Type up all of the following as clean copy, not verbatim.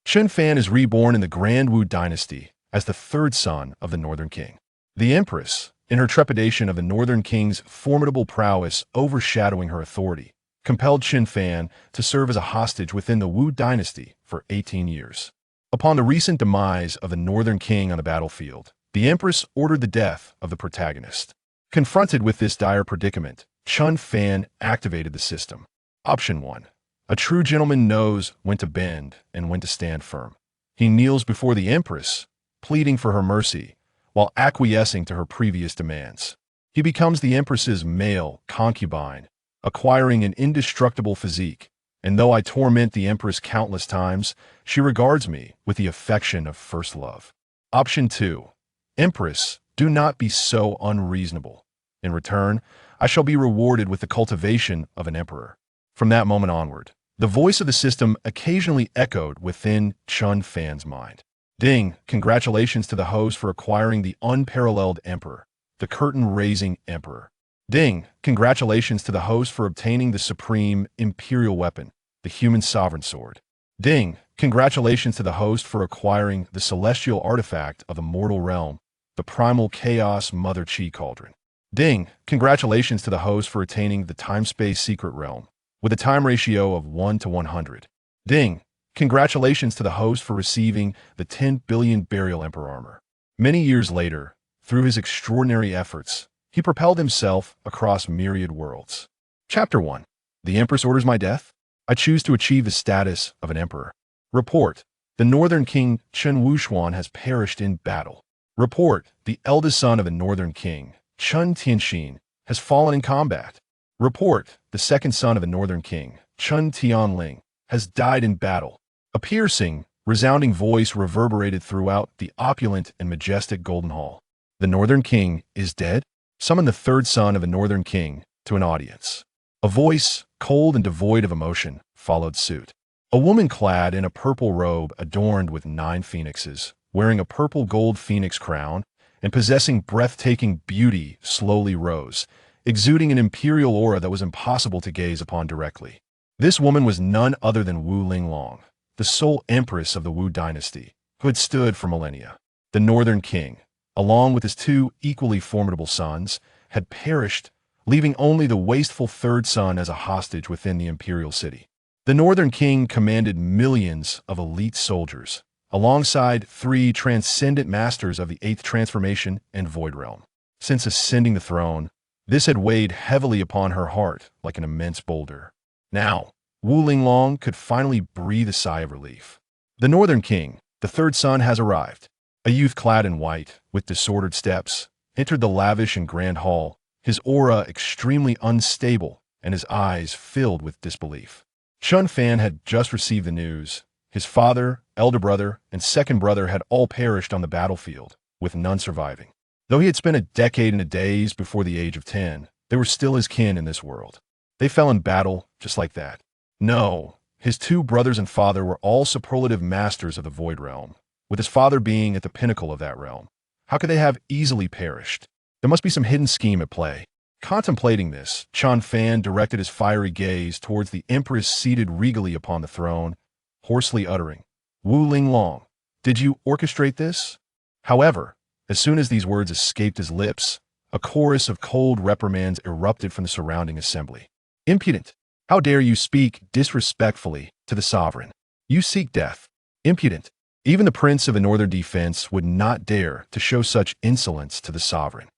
Chen Fan is reborn in the Grand Wu dynasty as the third son of the Northern King. The Empress, in her trepidation of the Northern King's formidable prowess overshadowing her authority, compelled Chen Fan to serve as a hostage within the Wu dynasty for 18 years. Upon the recent demise of the Northern King on the battlefield, the Empress ordered the death of the protagonist. Confronted with this dire predicament, Chen Fan activated the system. Option 1. A true gentleman knows when to bend and when to stand firm. He kneels before the Empress, pleading for her mercy, while acquiescing to her previous demands. He becomes the Empress's male concubine, acquiring an indestructible physique, and though I torment the Empress countless times, she regards me with the affection of first love. Option 2. Empress, do not be so unreasonable. In return, I shall be rewarded with the cultivation of an emperor. From that moment onward, the voice of the system occasionally echoed within Chen Fan's mind. Ding, congratulations to the host for acquiring the unparalleled emperor, the curtain-raising emperor. Ding, congratulations to the host for obtaining the supreme imperial weapon, the human sovereign sword. Ding, congratulations to the host for acquiring the celestial artifact of the mortal realm, the primal chaos mother chi cauldron. Ding, congratulations to the host for attaining the time-space secret realm, with a time ratio of 1 to 100. Ding, congratulations to the host for receiving the 10 billion burial emperor armor. Many years later, through his extraordinary efforts, he propelled himself across myriad worlds. Chapter 1. The Empress orders my death? I choose to achieve the status of an emperor. Report. The Northern King Chen Wuxuan has perished in battle. Report. The eldest son of the Northern King, Chen Tianxin, has fallen in combat. Report. The second son of the Northern King, Chen Tianling, has died in battle. A piercing, resounding voice reverberated throughout the opulent and majestic Golden Hall. The Northern King is dead? Summon the third son of the Northern King to an audience. A voice, cold and devoid of emotion, followed suit. A woman clad in a purple robe adorned with 9 phoenixes, wearing a purple gold phoenix crown, and possessing breathtaking beauty, slowly rose, exuding an imperial aura that was impossible to gaze upon directly. This woman was none other than Wu Linglong, the sole empress of the Wu dynasty, who had stood for millennia. The Northern King, along with his 2 equally formidable sons, had perished, leaving only the wasteful third son as a hostage within the imperial city. The Northern King commanded millions of elite soldiers, alongside 3 transcendent masters of the 8th transformation and void realm. Since ascending the throne, this had weighed heavily upon her heart like an immense boulder. Now, Wu Linglong could finally breathe a sigh of relief. The Northern King, the third son, has arrived. A youth clad in white, with disordered steps, entered the lavish and grand hall, his aura extremely unstable and his eyes filled with disbelief. Chen Fan had just received the news. His father, elder brother, and second brother had all perished on the battlefield, with none surviving. Though he had spent a decade in a daze before the age of 10, they were still his kin in this world. They fell in battle just like that. No, his 2 brothers and father were all superlative masters of the void realm, with his father being at the pinnacle of that realm. How could they have easily perished? There must be some hidden scheme at play. Contemplating this, Chen Fan directed his fiery gaze towards the Empress seated regally upon the throne, hoarsely uttering, "Wu Linglong, did you orchestrate this?" However, as soon as these words escaped his lips, a chorus of cold reprimands erupted from the surrounding assembly. "Impudent! How dare you speak disrespectfully to the sovereign? You seek death. Impudent! Even the prince of the Northern Defense would not dare to show such insolence to the sovereign."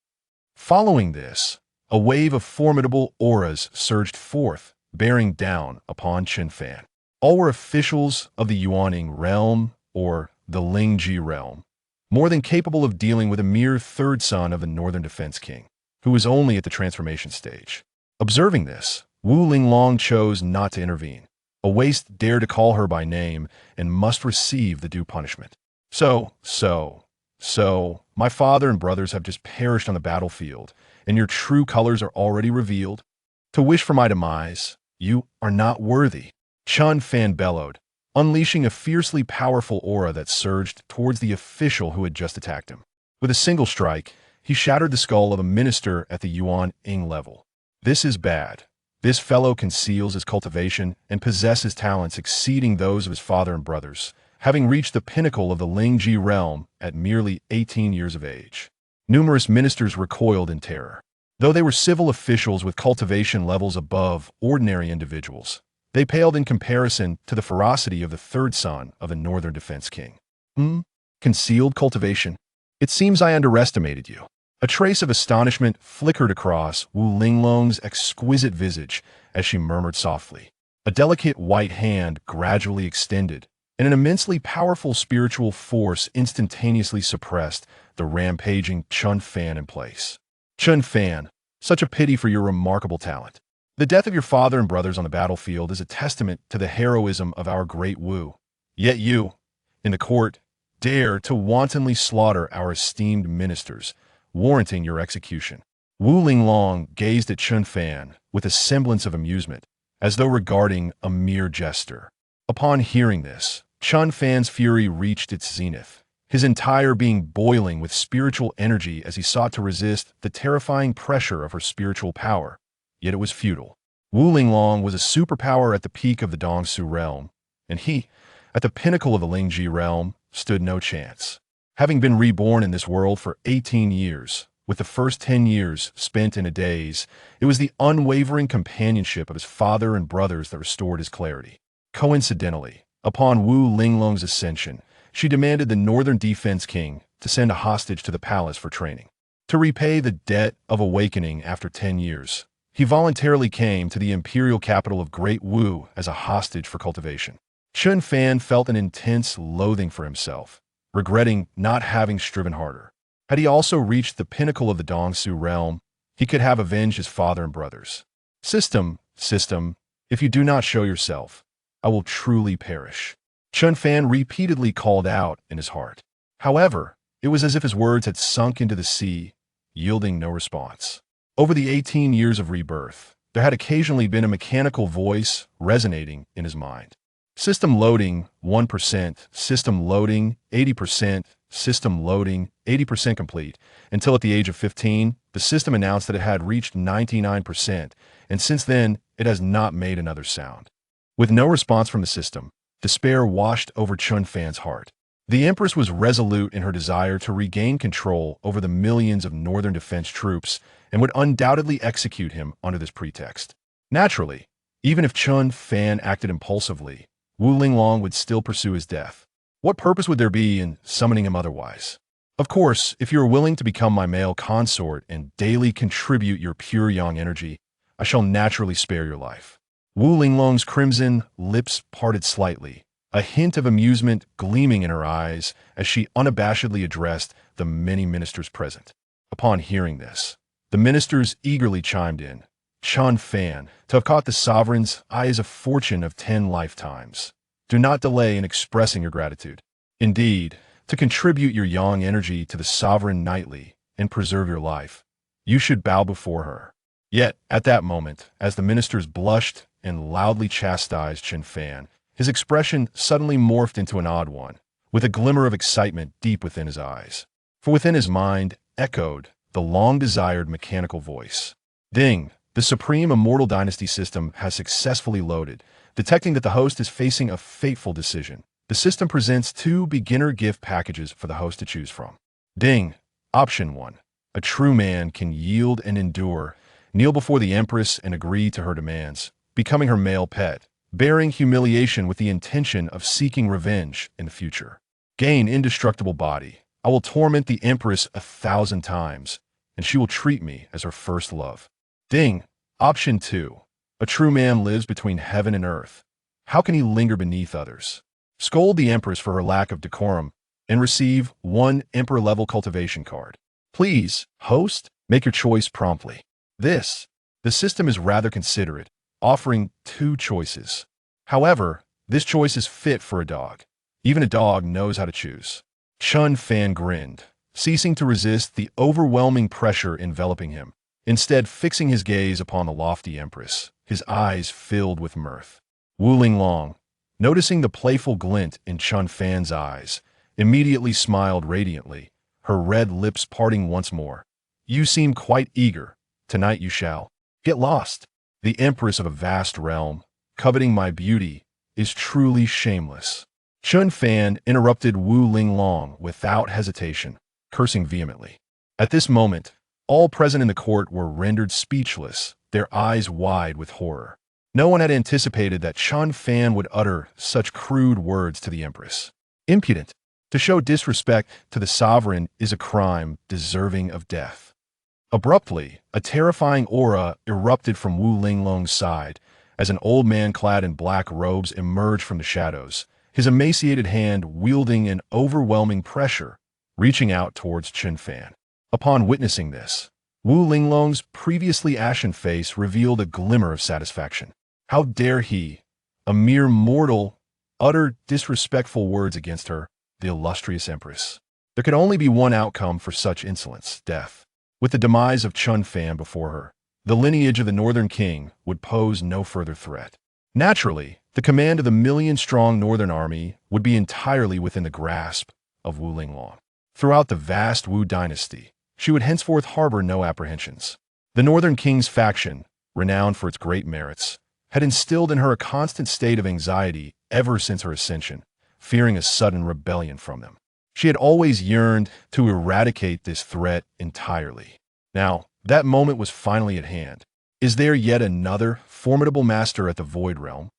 Following this, a wave of formidable auras surged forth, bearing down upon Chen Fan. All were officials of the Yuaning realm, or the Lingji realm, more than capable of dealing with a mere third son of the Northern Defense King, who was only at the transformation stage. Observing this, Wu Linglong chose not to intervene. A waste dared to call her by name and must receive the due punishment. So, my father and brothers have just perished on the battlefield, and your true colors are already revealed. To wish for my demise, you are not worthy. Chen Fan bellowed, unleashing a fiercely powerful aura that surged towards the official who had just attacked him. With a single strike, he shattered the skull of a minister at the Yuan-Ing level. This is bad. This fellow conceals his cultivation and possesses talents exceeding those of his father and brothers, having reached the pinnacle of the Lingji realm at merely 18 years of age. Numerous ministers recoiled in terror. Though they were civil officials with cultivation levels above ordinary individuals, they paled in comparison to the ferocity of the third son of the Northern Defense King. Concealed cultivation? It seems I underestimated you. A trace of astonishment flickered across Wu Linglong's exquisite visage as she murmured softly. A delicate white hand gradually extended, and an immensely powerful spiritual force instantaneously suppressed the rampaging Chen Fan in place. Chen Fan, such a pity for your remarkable talent. The death of your father and brothers on the battlefield is a testament to the heroism of our great Wu. Yet you, in the court, dare to wantonly slaughter our esteemed ministers, warranting your execution. Wu Linglong gazed at Chen Fan with a semblance of amusement, as though regarding a mere jester. Upon hearing this, Chen Fan's fury reached its zenith, his entire being boiling with spiritual energy as he sought to resist the terrifying pressure of her spiritual power. Yet it was futile. Wu Linglong was a superpower at the peak of the Dongsu realm, and he, at the pinnacle of the Lingji realm, stood no chance. Having been reborn in this world for 18 years, with the first 10 years spent in a daze, it was the unwavering companionship of his father and brothers that restored his clarity. Coincidentally, upon Wu Linglong's ascension, she demanded the Northern Defense King to send a hostage to the palace for training. To repay the debt of awakening after 10 years, he voluntarily came to the imperial capital of Great Wu as a hostage for cultivation. Chen Fan felt an intense loathing for himself, regretting not having striven harder. Had he also reached the pinnacle of the Dongsu realm, he could have avenged his father and brothers. System, if you do not show yourself, I will truly perish. Chen Fan repeatedly called out in his heart. However, it was as if his words had sunk into the sea, yielding no response. Over the 18 years of rebirth, there had occasionally been a mechanical voice resonating in his mind. System loading 1%, system loading 80%, system loading 80% complete, until at the age of 15, the system announced that it had reached 99%, and since then, it has not made another sound. With no response from the system, despair washed over Chen Fan's heart. The Empress was resolute in her desire to regain control over the millions of Northern Defense troops and would undoubtedly execute him under this pretext. Naturally, even if Chen Fan acted impulsively, Wu Linglong would still pursue his death. What purpose would there be in summoning him otherwise? Of course, if you are willing to become my male consort and daily contribute your pure yang energy, I shall naturally spare your life. Wu Linglong's crimson lips parted slightly, a hint of amusement gleaming in her eyes as she unabashedly addressed the many ministers present. Upon hearing this, the ministers eagerly chimed in. Chen Fan, to have caught the sovereign's eye is a fortune of 10 lifetimes. Do not delay in expressing your gratitude. Indeed, to contribute your yang energy to the sovereign nightly and preserve your life, you should bow before her. Yet, at that moment, as the ministers blushed and loudly chastised Chen Fan, his expression suddenly morphed into an odd one, with a glimmer of excitement deep within his eyes. For within his mind echoed the long-desired mechanical voice. Ding! The Supreme Immortal Dynasty system has successfully loaded. Detecting that the host is facing a fateful decision, the system presents 2 beginner gift packages for the host to choose from. Ding! Option 1. A true man can yield and endure, kneel before the Empress and agree to her demands, becoming her male pet, bearing humiliation with the intention of seeking revenge in the future. Gain indestructible body. I will torment the Empress 1,000 times, and she will treat me as her first love. Ding! Option 2. A true man lives between heaven and earth. How can he linger beneath others? Scold the Empress for her lack of decorum and receive 1 Emperor-level cultivation card. Please, host, make your choice promptly. The system is rather considerate, offering 2 choices. However, this choice is fit for a dog. Even a dog knows how to choose. Chen Fan grinned, ceasing to resist the overwhelming pressure enveloping him, instead fixing his gaze upon the lofty Empress, his eyes filled with mirth. Wu Linglong, noticing the playful glint in Chen Fan's eyes, immediately smiled radiantly, her red lips parting once more. You seem quite eager. Tonight you shall get lost. The Empress of a vast realm, coveting my beauty, is truly shameless. Chen Fan interrupted Wu Linglong without hesitation, cursing vehemently. At this moment, all present in the court were rendered speechless, their eyes wide with horror. No one had anticipated that Chen Fan would utter such crude words to the Empress. Impudent. To show disrespect to the sovereign is a crime deserving of death. Abruptly, a terrifying aura erupted from Wu Linglong's side as an old man clad in black robes emerged from the shadows, his emaciated hand wielding an overwhelming pressure, reaching out towards Chen Fan. Upon witnessing this, Wu Linglong's previously ashen face revealed a glimmer of satisfaction. How dare he, a mere mortal, utter disrespectful words against her, the illustrious Empress? There could only be one outcome for such insolence: death. With the demise of Chen Fan before her, the lineage of the Northern King would pose no further threat. Naturally, the command of the million-strong Northern Army would be entirely within the grasp of Wu Linglong. Throughout the vast Wu dynasty, she would henceforth harbor no apprehensions. The Northern King's faction, renowned for its great merits, had instilled in her a constant state of anxiety ever since her ascension, fearing a sudden rebellion from them. She had always yearned to eradicate this threat entirely. Now, that moment was finally at hand. Is there yet another formidable master at the Void Realm?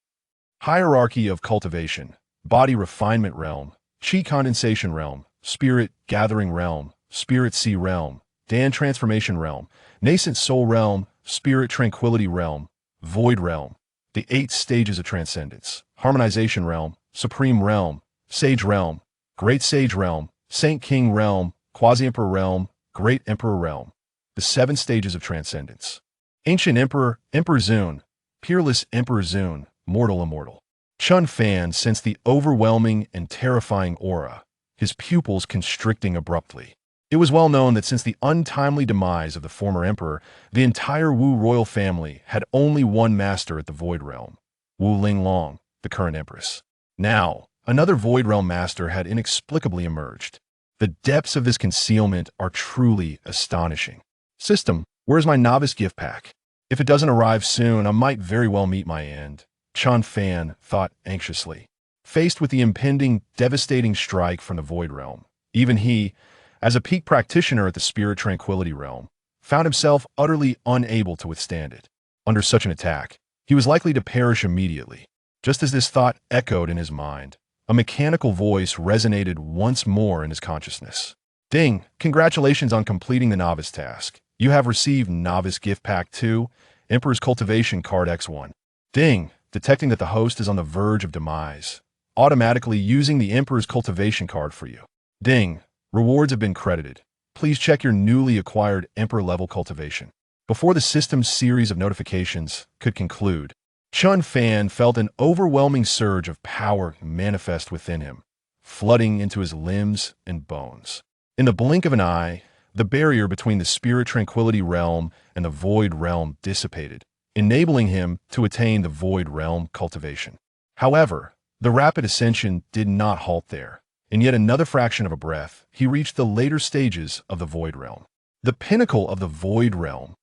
Hierarchy of cultivation, body refinement realm, chi condensation realm, spirit gathering realm, spirit sea realm, Dan transformation realm, nascent soul realm, spirit tranquility realm, void realm, the 8 stages of transcendence, harmonization realm, supreme realm, sage realm, great sage realm, saint king realm, quasi-emperor realm, great emperor realm, the 7 stages of transcendence. Ancient emperor, Emperor Zun, peerless Emperor Zun, mortal immortal. Chen Fan sensed the overwhelming and terrifying aura, his pupils constricting abruptly. It was well known that since the untimely demise of the former emperor, the entire Wu royal family had only one master at the Void Realm, Wu Linglong, the current empress. Now, another Void Realm master had inexplicably emerged. The depths of this concealment are truly astonishing. System, where's my novice gift pack? If it doesn't arrive soon, I might very well meet my end, Chen Fan thought anxiously. Faced with the impending, devastating strike from the Void Realm, even he, as a peak practitioner at the Spirit Tranquility Realm, found himself utterly unable to withstand it. Under such an attack, he was likely to perish immediately. Just as this thought echoed in his mind, a mechanical voice resonated once more in his consciousness. Ding! Congratulations on completing the novice task. You have received Novice Gift Pack 2, Emperor's Cultivation Card X1. Ding! Detecting that the host is on the verge of demise, automatically using the Emperor's Cultivation Card for you. Ding! Rewards have been credited. Please check your newly acquired Emperor-level cultivation. Before the system's series of notifications could conclude, Chen Fan felt an overwhelming surge of power manifest within him, flooding into his limbs and bones. In the blink of an eye, the barrier between the Spirit Tranquility Realm and the Void Realm dissipated, enabling him to attain the Void Realm cultivation. However, the rapid ascension did not halt there. In yet another fraction of a breath, he reached the later stages of the Void Realm. The pinnacle of the Void Realm,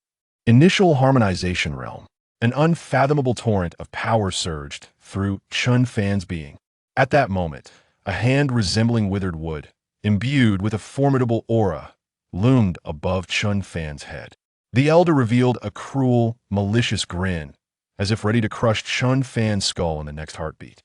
initial harmonization realm. An unfathomable torrent of power surged through Chen Fan's being. At that moment, a hand resembling withered wood, imbued with a formidable aura, loomed above Chen Fan's head. The elder revealed a cruel, malicious grin, as if ready to crush Chen Fan's skull in the next heartbeat.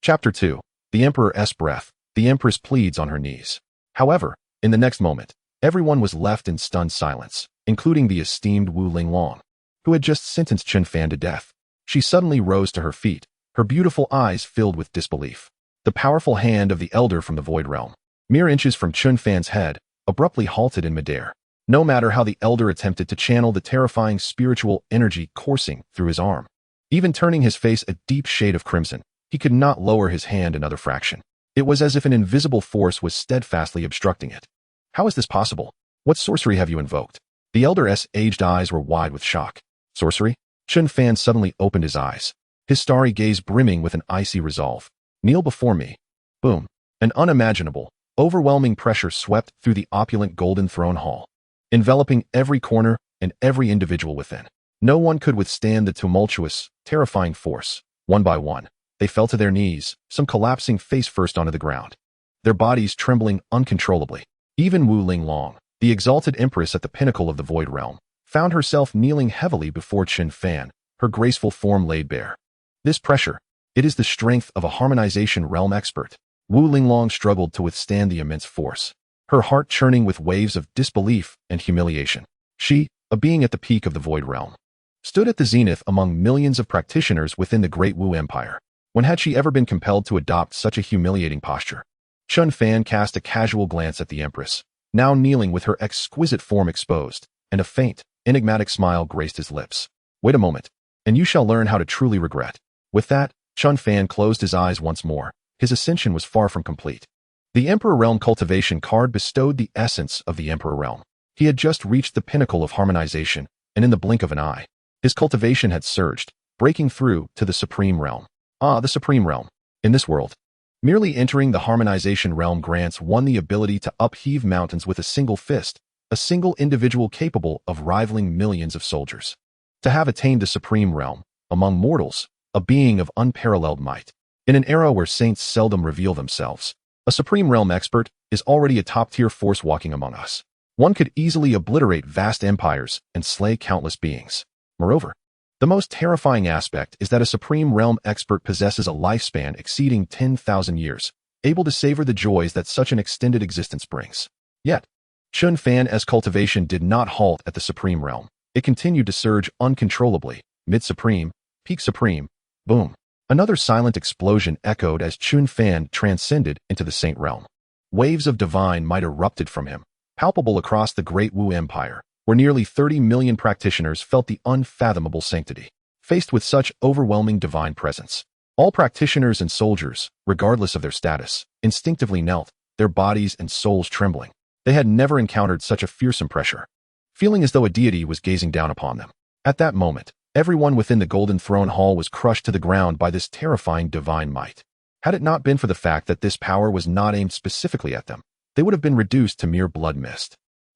Chapter 2. The Emperor's Breath. The Empress pleads on her knees. However, in the next moment, everyone was left in stunned silence, including the esteemed Wu Linglong, who had just sentenced Chen Fan to death. She suddenly rose to her feet, her beautiful eyes filled with disbelief. The powerful hand of the elder from the Void Realm, mere inches from Chen Fan's head, abruptly halted in midair. No matter how the elder attempted to channel the terrifying spiritual energy coursing through his arm, even turning his face a deep shade of crimson, he could not lower his hand another fraction. It was as if an invisible force was steadfastly obstructing it. How is this possible? What sorcery have you invoked? The elder's aged eyes were wide with shock. Sorcery? Chen Fan suddenly opened his eyes, his starry gaze brimming with an icy resolve. Kneel before me. Boom. An unimaginable, overwhelming pressure swept through the opulent golden throne hall, enveloping every corner and every individual within. No one could withstand the tumultuous, terrifying force. One by one, They fell to their knees, some collapsing face first onto the ground, their bodies trembling uncontrollably. Even Wu Linglong, the exalted empress at the pinnacle of the void realm, found herself kneeling heavily before Chen Fan, her graceful form laid bare. This pressure, it is the strength of a harmonization realm expert. Wu Linglong struggled to withstand the immense force, her heart churning with waves of disbelief and humiliation. She, a being at the peak of the void realm, stood at the zenith among millions of practitioners within the great Wu Empire. When had she ever been compelled to adopt such a humiliating posture? Chen Fan cast a casual glance at the Empress, now kneeling with her exquisite form exposed, and a faint, enigmatic smile graced his lips. Wait a moment, and you shall learn how to truly regret. With that, Chen Fan closed his eyes once more. His ascension was far from complete. The Emperor Realm cultivation card bestowed the essence of the Emperor Realm. He had just reached the pinnacle of harmonization, and in the blink of an eye, his cultivation had surged, breaking through to the Supreme Realm. The Supreme Realm. In this world, merely entering the harmonization realm grants one the ability to upheave mountains with a single fist, a single individual capable of rivaling millions of soldiers. To have attained the Supreme Realm, among mortals, a being of unparalleled might. In an era where saints seldom reveal themselves, a Supreme Realm expert is already a top-tier force walking among us. One could easily obliterate vast empires and slay countless beings. Moreover, the most terrifying aspect is that a Supreme Realm expert possesses a lifespan exceeding 10,000 years, able to savor the joys that such an extended existence brings. Yet, Chen Fan's cultivation did not halt at the Supreme Realm. It continued to surge uncontrollably, mid-supreme, peak supreme, boom. Another silent explosion echoed as Chen Fan transcended into the Saint Realm. Waves of divine might erupted from him, palpable across the great Wu Empire, where nearly 30 million practitioners felt the unfathomable sanctity. Faced with such overwhelming divine presence, all practitioners and soldiers, regardless of their status, instinctively knelt, their bodies and souls trembling. They had never encountered such a fearsome pressure, feeling as though a deity was gazing down upon them. At that moment, everyone within the Golden Throne Hall was crushed to the ground by this terrifying divine might. Had it not been for the fact that this power was not aimed specifically at them, they would have been reduced to mere blood mist.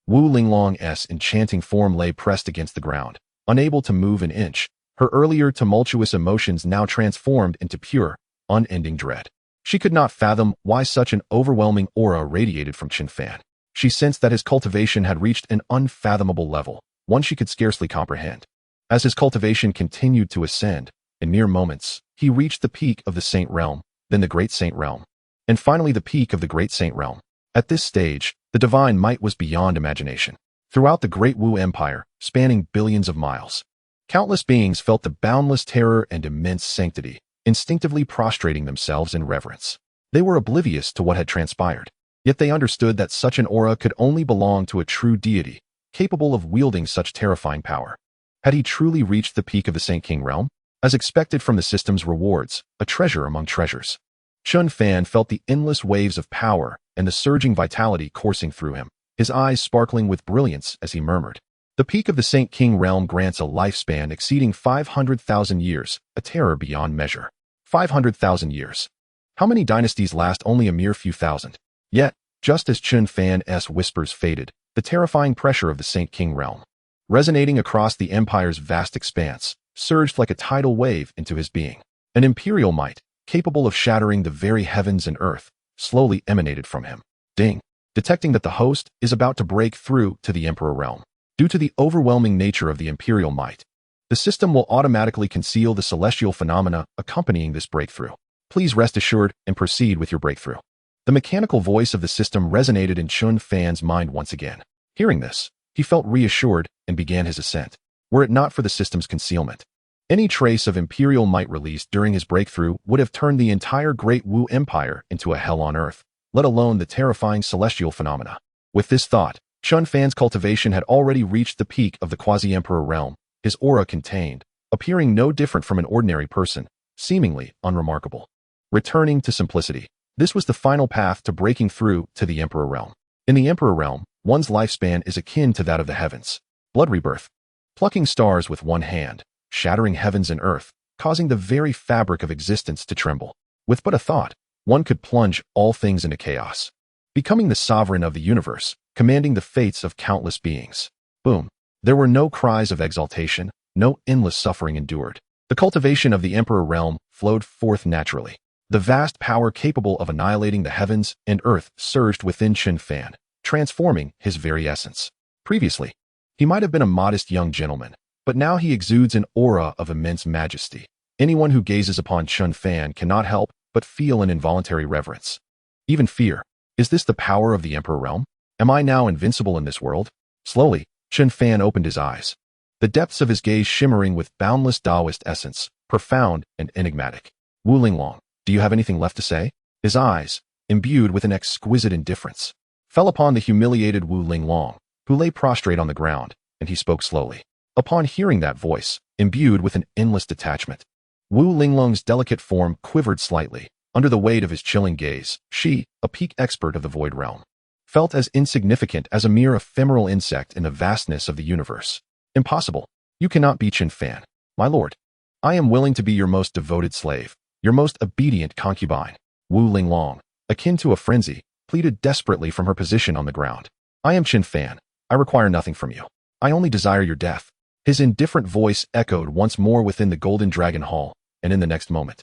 Wu Linglong's enchanting form lay pressed against the ground, unable to move an inch, her earlier tumultuous emotions now transformed into pure, unending dread. She could not fathom why such an overwhelming aura radiated from Chen Fan. She sensed that his cultivation had reached an unfathomable level, one she could scarcely comprehend. As his cultivation continued to ascend, in mere moments, he reached the peak of the Saint Realm, then the Great Saint Realm, and finally the peak of the Great Saint Realm. At this stage, the divine might was beyond imagination. Throughout the great Wu Empire, spanning billions of miles, countless beings felt the boundless terror and immense sanctity, instinctively prostrating themselves in reverence. They were oblivious to what had transpired, yet they understood that such an aura could only belong to a true deity, capable of wielding such terrifying power. Had he truly reached the peak of the Saint King realm? As expected from the system's rewards, a treasure among treasures. Chen Fan felt the endless waves of power and the surging vitality coursing through him, his eyes sparkling with brilliance as he murmured. The peak of the Saint King realm grants a lifespan exceeding 500,000 years, a terror beyond measure. 500,000 years. How many dynasties last only a mere few thousand? Yet, just as Chen Fan's whispers faded, the terrifying pressure of the Saint King realm, resonating across the empire's vast expanse, surged like a tidal wave into his being. An imperial might, capable of shattering the very heavens and earth, slowly emanated from him. Ding! Detecting that the host is about to break through to the Emperor realm. Due to the overwhelming nature of the imperial might, the system will automatically conceal the celestial phenomena accompanying this breakthrough. Please rest assured and proceed with your breakthrough. The mechanical voice of the system resonated in Chen Fan's mind once again. Hearing this, he felt reassured and began his ascent. Were it not for the system's concealment, any trace of imperial might released during his breakthrough would have turned the entire Great Wu Empire into a hell on earth, let alone the terrifying celestial phenomena. With this thought, Chen Fan's cultivation had already reached the peak of the quasi-emperor realm, his aura contained, appearing no different from an ordinary person, seemingly unremarkable. Returning to simplicity, this was the final path to breaking through to the emperor realm. In the emperor realm, one's lifespan is akin to that of the heavens. Blood rebirth. Plucking stars with one hand, shattering heavens and earth, causing the very fabric of existence to tremble. With but a thought, one could plunge all things into chaos, becoming the sovereign of the universe, commanding the fates of countless beings. Boom. There were no cries of exaltation, no endless suffering endured. The cultivation of the emperor realm flowed forth naturally. The vast power capable of annihilating the heavens and earth surged within Chen Fan, transforming his very essence. Previously, he might have been a modest young gentleman, but now he exudes an aura of immense majesty. Anyone who gazes upon Chen Fan cannot help but feel an involuntary reverence. Even fear. Is this the power of the Emperor realm? Am I now invincible in this world? Slowly, Chen Fan opened his eyes, the depths of his gaze shimmering with boundless Taoist essence, profound and enigmatic. Wu Linglong, do you have anything left to say? His eyes, imbued with an exquisite indifference, fell upon the humiliated Wu Linglong, who lay prostrate on the ground, and he spoke slowly. Upon hearing that voice, imbued with an endless detachment, Wu Linglong's delicate form quivered slightly. Under the weight of his chilling gaze, she, a peak expert of the void realm, felt as insignificant as a mere ephemeral insect in the vastness of the universe. Impossible. You cannot be Chen Fan. My lord, I am willing to be your most devoted slave, your most obedient concubine. Wu Linglong, akin to a frenzy, pleaded desperately from her position on the ground. I am Chen Fan. I require nothing from you. I only desire your death. His indifferent voice echoed once more within the Golden Dragon Hall, and in the next moment,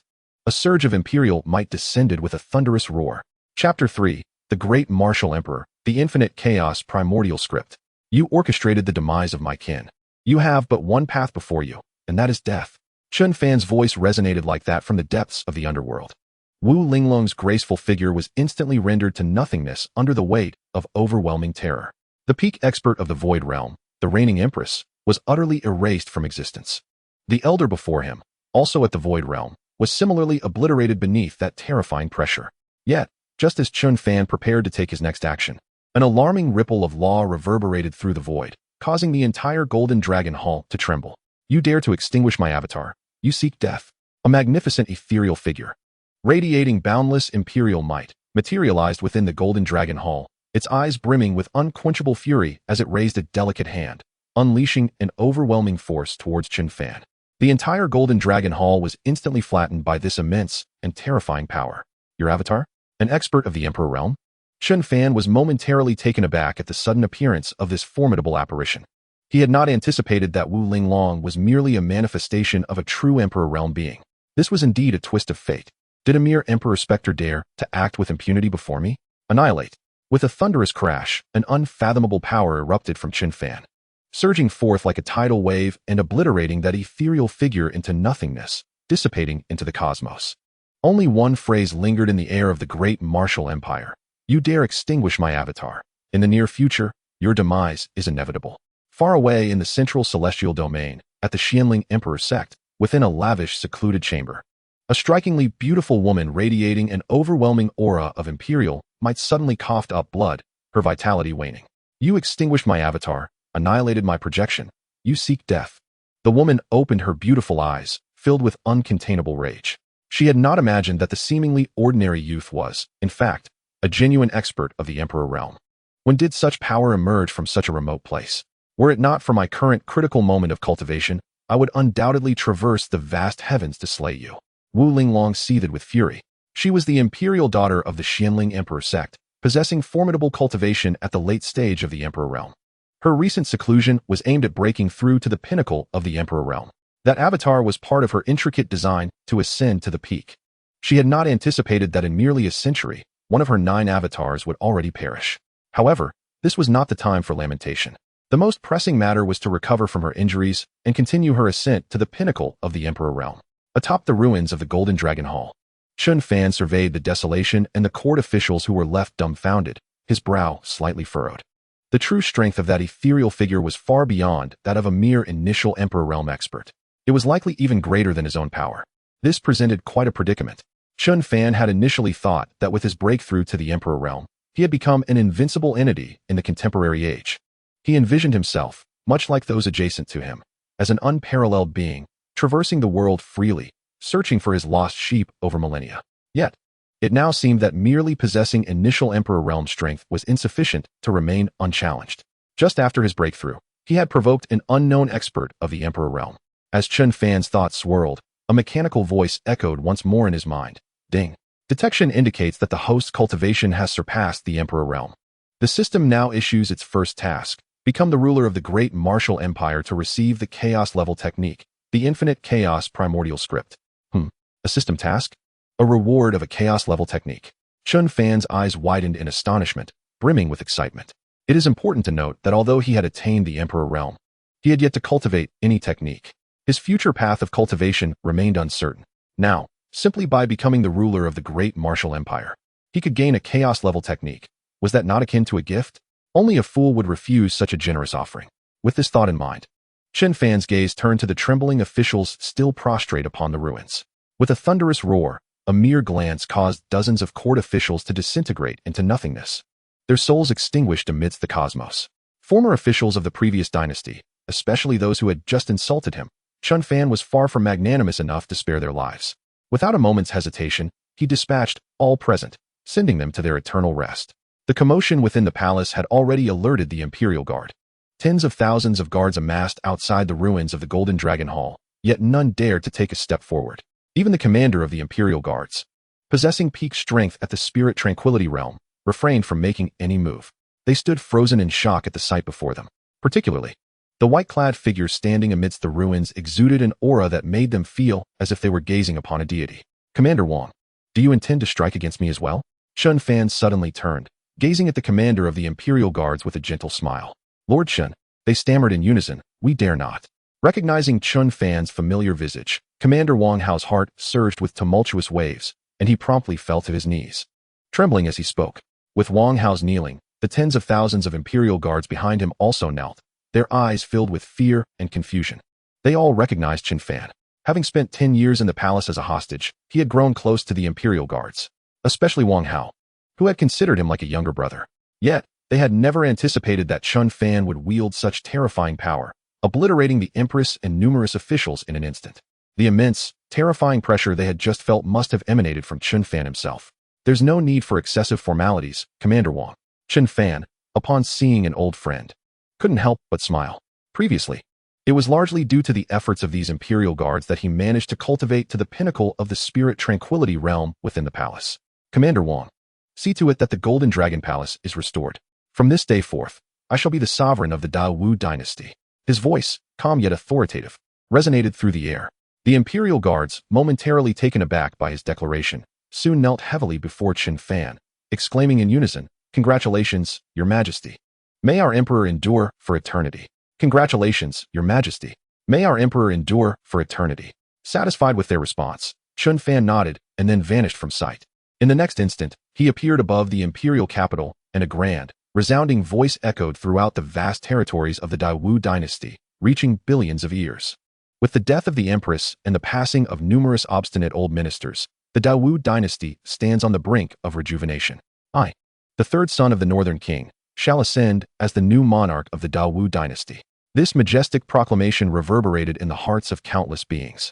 a surge of imperial might descended with a thunderous roar. Chapter 3, The Great Martial Emperor, The Infinite Chaos Primordial Script. You orchestrated the demise of my kin. You have but one path before you, and that is death. Chen Fan's voice resonated like that from the depths of the underworld. Wu Linglong's graceful figure was instantly rendered to nothingness under the weight of overwhelming terror. The peak expert of the void realm, the reigning Empress, was utterly erased from existence. The elder before him, also at the void realm, was similarly obliterated beneath that terrifying pressure. Yet, just as Chen Fan prepared to take his next action, an alarming ripple of law reverberated through the void, causing the entire Golden Dragon Hall to tremble. You dare to extinguish my avatar. You seek death. A magnificent ethereal figure, radiating boundless imperial might, materialized within the Golden Dragon Hall, its eyes brimming with unquenchable fury as it raised a delicate hand, unleashing an overwhelming force towards Chen Fan. The entire Golden Dragon Hall was instantly flattened by this immense and terrifying power. Your avatar? An expert of the Emperor realm? Chen Fan was momentarily taken aback at the sudden appearance of this formidable apparition. He had not anticipated that Wu Linglong was merely a manifestation of a true Emperor realm being. This was indeed a twist of fate. Did a mere Emperor Spectre dare to act with impunity before me? Annihilate. With a thunderous crash, an unfathomable power erupted from Chen Fan, surging forth like a tidal wave and obliterating that ethereal figure into nothingness, dissipating into the cosmos. Only one phrase lingered in the air of the great martial empire. You dare extinguish my avatar. In the near future, your demise is inevitable. Far away in the central celestial domain, at the Xianling Emperor sect, within a lavish, secluded chamber, a strikingly beautiful woman radiating an overwhelming aura of imperial might suddenly coughed up blood, her vitality waning. You extinguished my avatar, annihilated my projection. You seek death. The woman opened her beautiful eyes, filled with uncontainable rage. She had not imagined that the seemingly ordinary youth was, in fact, a genuine expert of the Emperor realm. When did such power emerge from such a remote place? Were it not for my current critical moment of cultivation, I would undoubtedly traverse the vast heavens to slay you. Wu Linglong seethed with fury. She was the imperial daughter of the Xianling Emperor sect, possessing formidable cultivation at the late stage of the Emperor realm. Her recent seclusion was aimed at breaking through to the pinnacle of the Emperor realm. That avatar was part of her intricate design to ascend to the peak. She had not anticipated that in merely a century, one of her 9 avatars would already perish. However, this was not the time for lamentation. The most pressing matter was to recover from her injuries and continue her ascent to the pinnacle of the Emperor realm. Atop the ruins of the Golden Dragon Hall, Chen Fan surveyed the desolation and the court officials who were left dumbfounded, his brow slightly furrowed. The true strength of that ethereal figure was far beyond that of a mere initial Emperor realm expert. It was likely even greater than his own power. This presented quite a predicament. Chen Fan had initially thought that with his breakthrough to the Emperor realm, he had become an invincible entity in the contemporary age. He envisioned himself, much like those adjacent to him, as an unparalleled being, traversing the world freely, searching for his lost sheep over millennia. Yet, it now seemed that merely possessing initial Emperor realm strength was insufficient to remain unchallenged. Just after his breakthrough, he had provoked an unknown expert of the Emperor realm. As Chen Fan's thoughts swirled, a mechanical voice echoed once more in his mind. Ding. Detection indicates that the host's cultivation has surpassed the Emperor realm. The system now issues its first task: become the ruler of the great martial empire to receive the chaos level technique, the infinite chaos primordial script. A system task? A reward of a chaos-level technique. Chen Fan's eyes widened in astonishment, brimming with excitement. It is important to note that although he had attained the Emperor realm, he had yet to cultivate any technique. His future path of cultivation remained uncertain. Now, simply by becoming the ruler of the great martial empire, he could gain a chaos-level technique. Was that not akin to a gift? Only a fool would refuse such a generous offering. With this thought in mind, Chen Fan's gaze turned to the trembling officials still prostrate upon the ruins. With a thunderous roar, a mere glance caused dozens of court officials to disintegrate into nothingness, their souls extinguished amidst the cosmos. Former officials of the previous dynasty, especially those who had just insulted him, Chen Fan was far from magnanimous enough to spare their lives. Without a moment's hesitation, he dispatched all present, sending them to their eternal rest. The commotion within the palace had already alerted the Imperial Guard. Tens of thousands of guards amassed outside the ruins of the Golden Dragon Hall, yet none dared to take a step forward. Even the commander of the Imperial Guards, possessing peak strength at the Spirit Tranquility realm, refrained from making any move. They stood frozen in shock at the sight before them. Particularly, the white-clad figure standing amidst the ruins exuded an aura that made them feel as if they were gazing upon a deity. Commander Wang, do you intend to strike against me as well? Chen Fan suddenly turned, gazing at the commander of the Imperial Guards with a gentle smile. Lord Chen, they stammered in unison, we dare not. Recognizing Chen Fan's familiar visage, Commander Wang Hao's heart surged with tumultuous waves, and he promptly fell to his knees, trembling as he spoke. With Wang Hao's kneeling, the tens of thousands of Imperial Guards behind him also knelt, their eyes filled with fear and confusion. They all recognized Chen Fan. Having spent 10 years in the palace as a hostage, he had grown close to the Imperial Guards, especially Wang Hao, who had considered him like a younger brother. Yet, they had never anticipated that Chen Fan would wield such terrifying power, obliterating the Empress and numerous officials in an instant. The immense, terrifying pressure they had just felt must have emanated from Chen Fan himself. There's no need for excessive formalities, Commander Wang. Chen Fan, upon seeing an old friend, couldn't help but smile. Previously, it was largely due to the efforts of these Imperial Guards that he managed to cultivate to the pinnacle of the Spirit Tranquility realm within the palace. Commander Wang, see to it that the Golden Dragon Palace is restored. From this day forth, I shall be the sovereign of the Dawu dynasty. His voice, calm yet authoritative, resonated through the air. The Imperial Guards, momentarily taken aback by his declaration, soon knelt heavily before Chen Fan, exclaiming in unison, Congratulations, Your Majesty. May our Emperor endure for eternity. Congratulations, Your Majesty. May our Emperor endure for eternity. Satisfied with their response, Chen Fan nodded and then vanished from sight. In the next instant, he appeared above the imperial capital, and a grand, resounding voice echoed throughout the vast territories of the Dawu dynasty, reaching billions of ears. With the death of the Empress and the passing of numerous obstinate old ministers, the Dawu dynasty stands on the brink of rejuvenation. I, the third son of the Northern King, shall ascend as the new monarch of the Dawu dynasty. This majestic proclamation reverberated in the hearts of countless beings,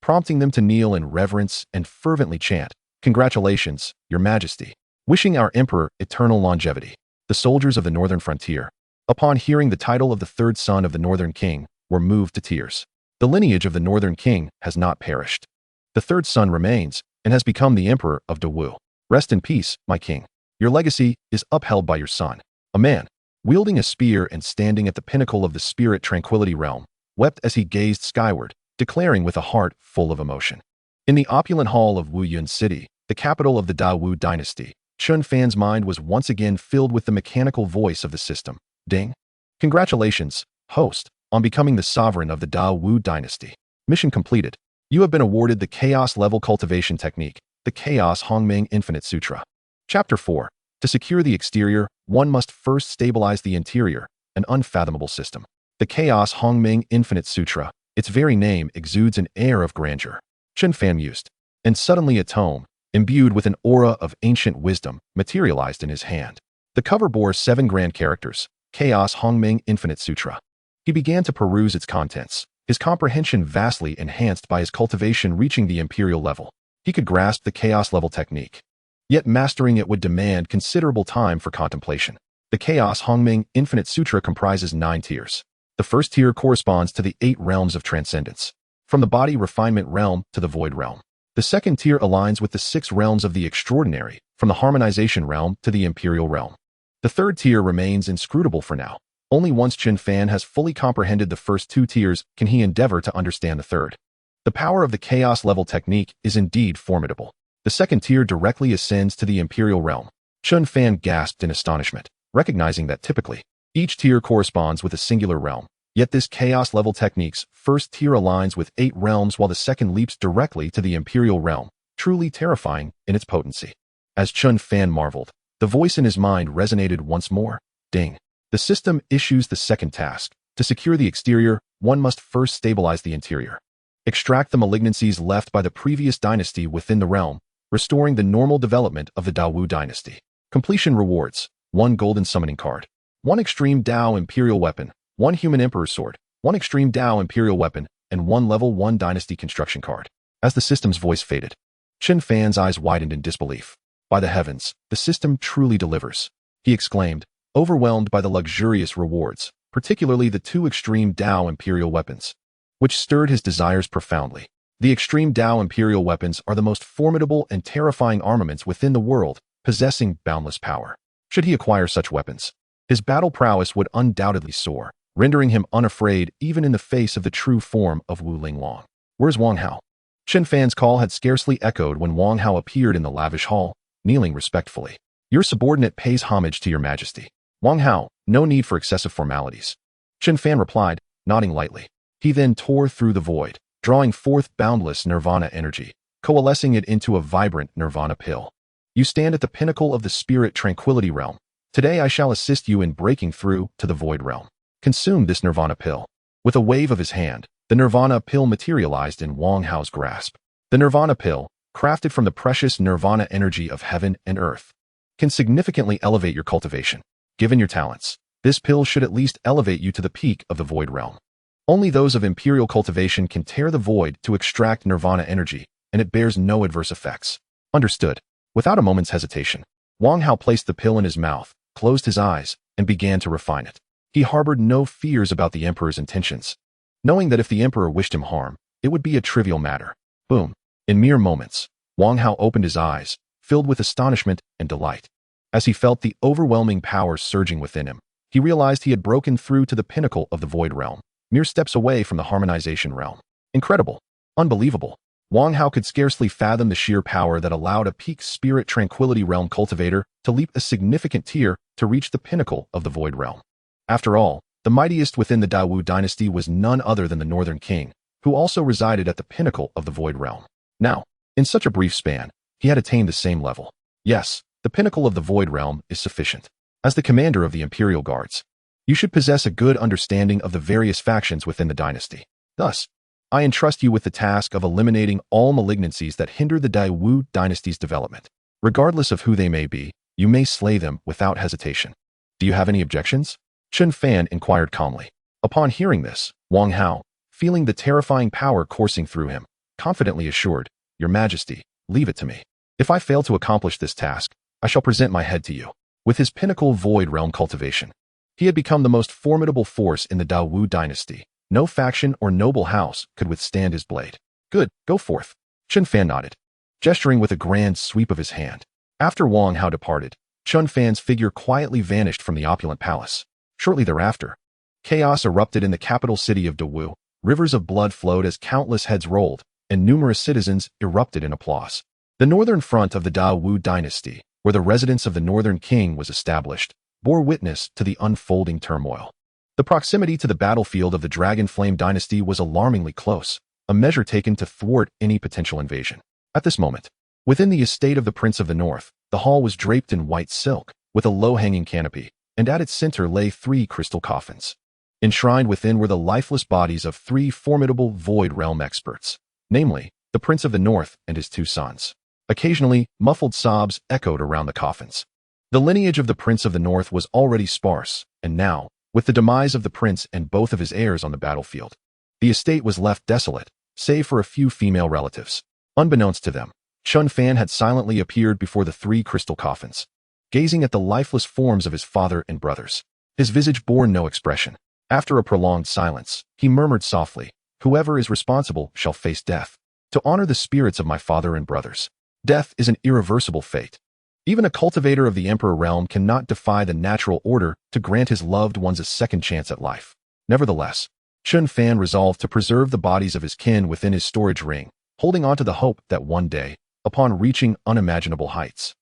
prompting them to kneel in reverence and fervently chant, Congratulations, Your Majesty, wishing our Emperor eternal longevity. The soldiers of the northern frontier, upon hearing the title of the third son of the Northern King, were moved to tears. The lineage of the Northern King has not perished. The third son remains and has become the Emperor of Dawu. Rest in peace, my king. Your legacy is upheld by your son. A man, wielding a spear and standing at the pinnacle of the Spirit Tranquility realm, wept as he gazed skyward, declaring with a heart full of emotion. In the opulent hall of Wuyun City, the capital of the Dawu dynasty, Chen Fan's mind was once again filled with the mechanical voice of the system. Ding. Congratulations, host, on becoming the sovereign of the Dawu dynasty. Mission completed. You have been awarded the Chaos Level Cultivation Technique, the Chaos Hongming Infinite Sutra. Chapter 4. To secure the exterior, one must first stabilize the interior, an unfathomable system. The Chaos Hongming Infinite Sutra, its very name exudes an air of grandeur. Chen Fan mused, and suddenly a tome, imbued with an aura of ancient wisdom, materialized in his hand. The cover bore 7 grand characters, Chaos Hongming Infinite Sutra. He began to peruse its contents, his comprehension vastly enhanced by his cultivation reaching the imperial level. He could grasp the Chaos level technique, yet mastering it would demand considerable time for contemplation. The Chaos Hongming Infinite Sutra comprises 9 tiers. The first tier corresponds to the 8 realms of transcendence, from the body refinement realm to the void realm. The second tier aligns with the 6 realms of the extraordinary, from the harmonization realm to the imperial realm. The third tier remains inscrutable for now. Only once Chen Fan has fully comprehended the first 2 tiers can he endeavor to understand the third. The power of the chaos level technique is indeed formidable. The second tier directly ascends to the Imperial realm. Chen Fan gasped in astonishment, recognizing that typically, each tier corresponds with a singular realm. Yet this chaos level technique's first tier aligns with 8 realms while the second leaps directly to the Imperial realm, truly terrifying in its potency. As Chen Fan marveled, the voice in his mind resonated once more. Ding. The system issues the second task. To secure the exterior, one must first stabilize the interior. Extract the malignancies left by the previous dynasty within the realm, restoring the normal development of the Dawu dynasty. Completion rewards: 1 golden summoning card, 1 extreme Dao Imperial weapon, 1 human Emperor's sword, 1 extreme Dao Imperial weapon, and 1 level 1 dynasty construction card. As the system's voice faded, Chen Fan's eyes widened in disbelief. By the heavens, the system truly delivers, he exclaimed, overwhelmed by the luxurious rewards, particularly the 2 extreme Dao Imperial weapons, which stirred his desires profoundly. The extreme Dao Imperial weapons are the most formidable and terrifying armaments within the world, possessing boundless power. Should he acquire such weapons, his battle prowess would undoubtedly soar, rendering him unafraid even in the face of the true form of Wu Linglong. Where's Wang Hao? Chen Fan's call had scarcely echoed when Wang Hao appeared in the lavish hall, kneeling respectfully. Your subordinate pays homage to your majesty. Wang Hao, no need for excessive formalities. Chen Fan replied, nodding lightly. He then tore through the void, drawing forth boundless nirvana energy, coalescing it into a vibrant nirvana pill. You stand at the pinnacle of the spirit tranquility realm. Today I shall assist you in breaking through to the void realm. Consume this nirvana pill. With a wave of his hand, the nirvana pill materialized in Wang Hao's grasp. The nirvana pill, crafted from the precious nirvana energy of heaven and earth, can significantly elevate your cultivation. Given your talents, this pill should at least elevate you to the peak of the void realm. Only those of imperial cultivation can tear the void to extract nirvana energy, and it bears no adverse effects. Understood. Without a moment's hesitation, Wang Hao placed the pill in his mouth, closed his eyes, and began to refine it. He harbored no fears about the emperor's intentions, knowing that if the emperor wished him harm, it would be a trivial matter. Boom. In mere moments, Wang Hao opened his eyes, filled with astonishment and delight. As he felt the overwhelming power surging within him, he realized he had broken through to the pinnacle of the void realm, mere steps away from the harmonization realm. Incredible. Unbelievable. Wang Hao could scarcely fathom the sheer power that allowed a peak spirit tranquility realm cultivator to leap a significant tier to reach the pinnacle of the void realm. After all, the mightiest within the Dawu dynasty was none other than the Northern King, who also resided at the pinnacle of the void realm. Now, in such a brief span, he had attained the same level. Yes, the pinnacle of the void realm is sufficient. As the commander of the Imperial Guards, you should possess a good understanding of the various factions within the dynasty. Thus, I entrust you with the task of eliminating all malignancies that hinder the Dawu dynasty's development. Regardless of who they may be, you may slay them without hesitation. Do you have any objections? Chen Fan inquired calmly. Upon hearing this, Wang Hao, feeling the terrifying power coursing through him, confidently assured, Your Majesty, leave it to me. If I fail to accomplish this task, I shall present my head to you. With his pinnacle void realm cultivation, he had become the most formidable force in the Dawu dynasty. No faction or noble house could withstand his blade. Good, go forth. Chen Fan nodded, gesturing with a grand sweep of his hand. After Wang Hao departed, Chen Fan's figure quietly vanished from the opulent palace. Shortly thereafter, chaos erupted in the capital city of Dawu. Rivers of blood flowed as countless heads rolled, and numerous citizens erupted in applause. The northern front of the Dawu dynasty, where the residence of the Northern King was established, bore witness to the unfolding turmoil. The proximity to the battlefield of the Dragon Flame dynasty was alarmingly close, a measure taken to thwart any potential invasion. At this moment, within the estate of the Prince of the North, the hall was draped in white silk, with a low-hanging canopy, and at its center lay 3 crystal coffins. Enshrined within were the lifeless bodies of 3 formidable Void Realm experts, namely, the Prince of the North and his 2 sons. Occasionally, muffled sobs echoed around the coffins. The lineage of the Prince of the North was already sparse, and now, with the demise of the prince and both of his heirs on the battlefield, the estate was left desolate, save for a few female relatives. Unbeknownst to them, Chen Fan had silently appeared before the 3 crystal coffins, gazing at the lifeless forms of his father and brothers. His visage bore no expression. After a prolonged silence, he murmured softly, Whoever is responsible shall face death. To honor the spirits of my father and brothers, death is an irreversible fate. Even a cultivator of the Emperor realm cannot defy the natural order to grant his loved ones a second chance at life. Nevertheless, Chen Fan resolved to preserve the bodies of his kin within his storage ring, holding on to the hope that one day, upon reaching unimaginable heights,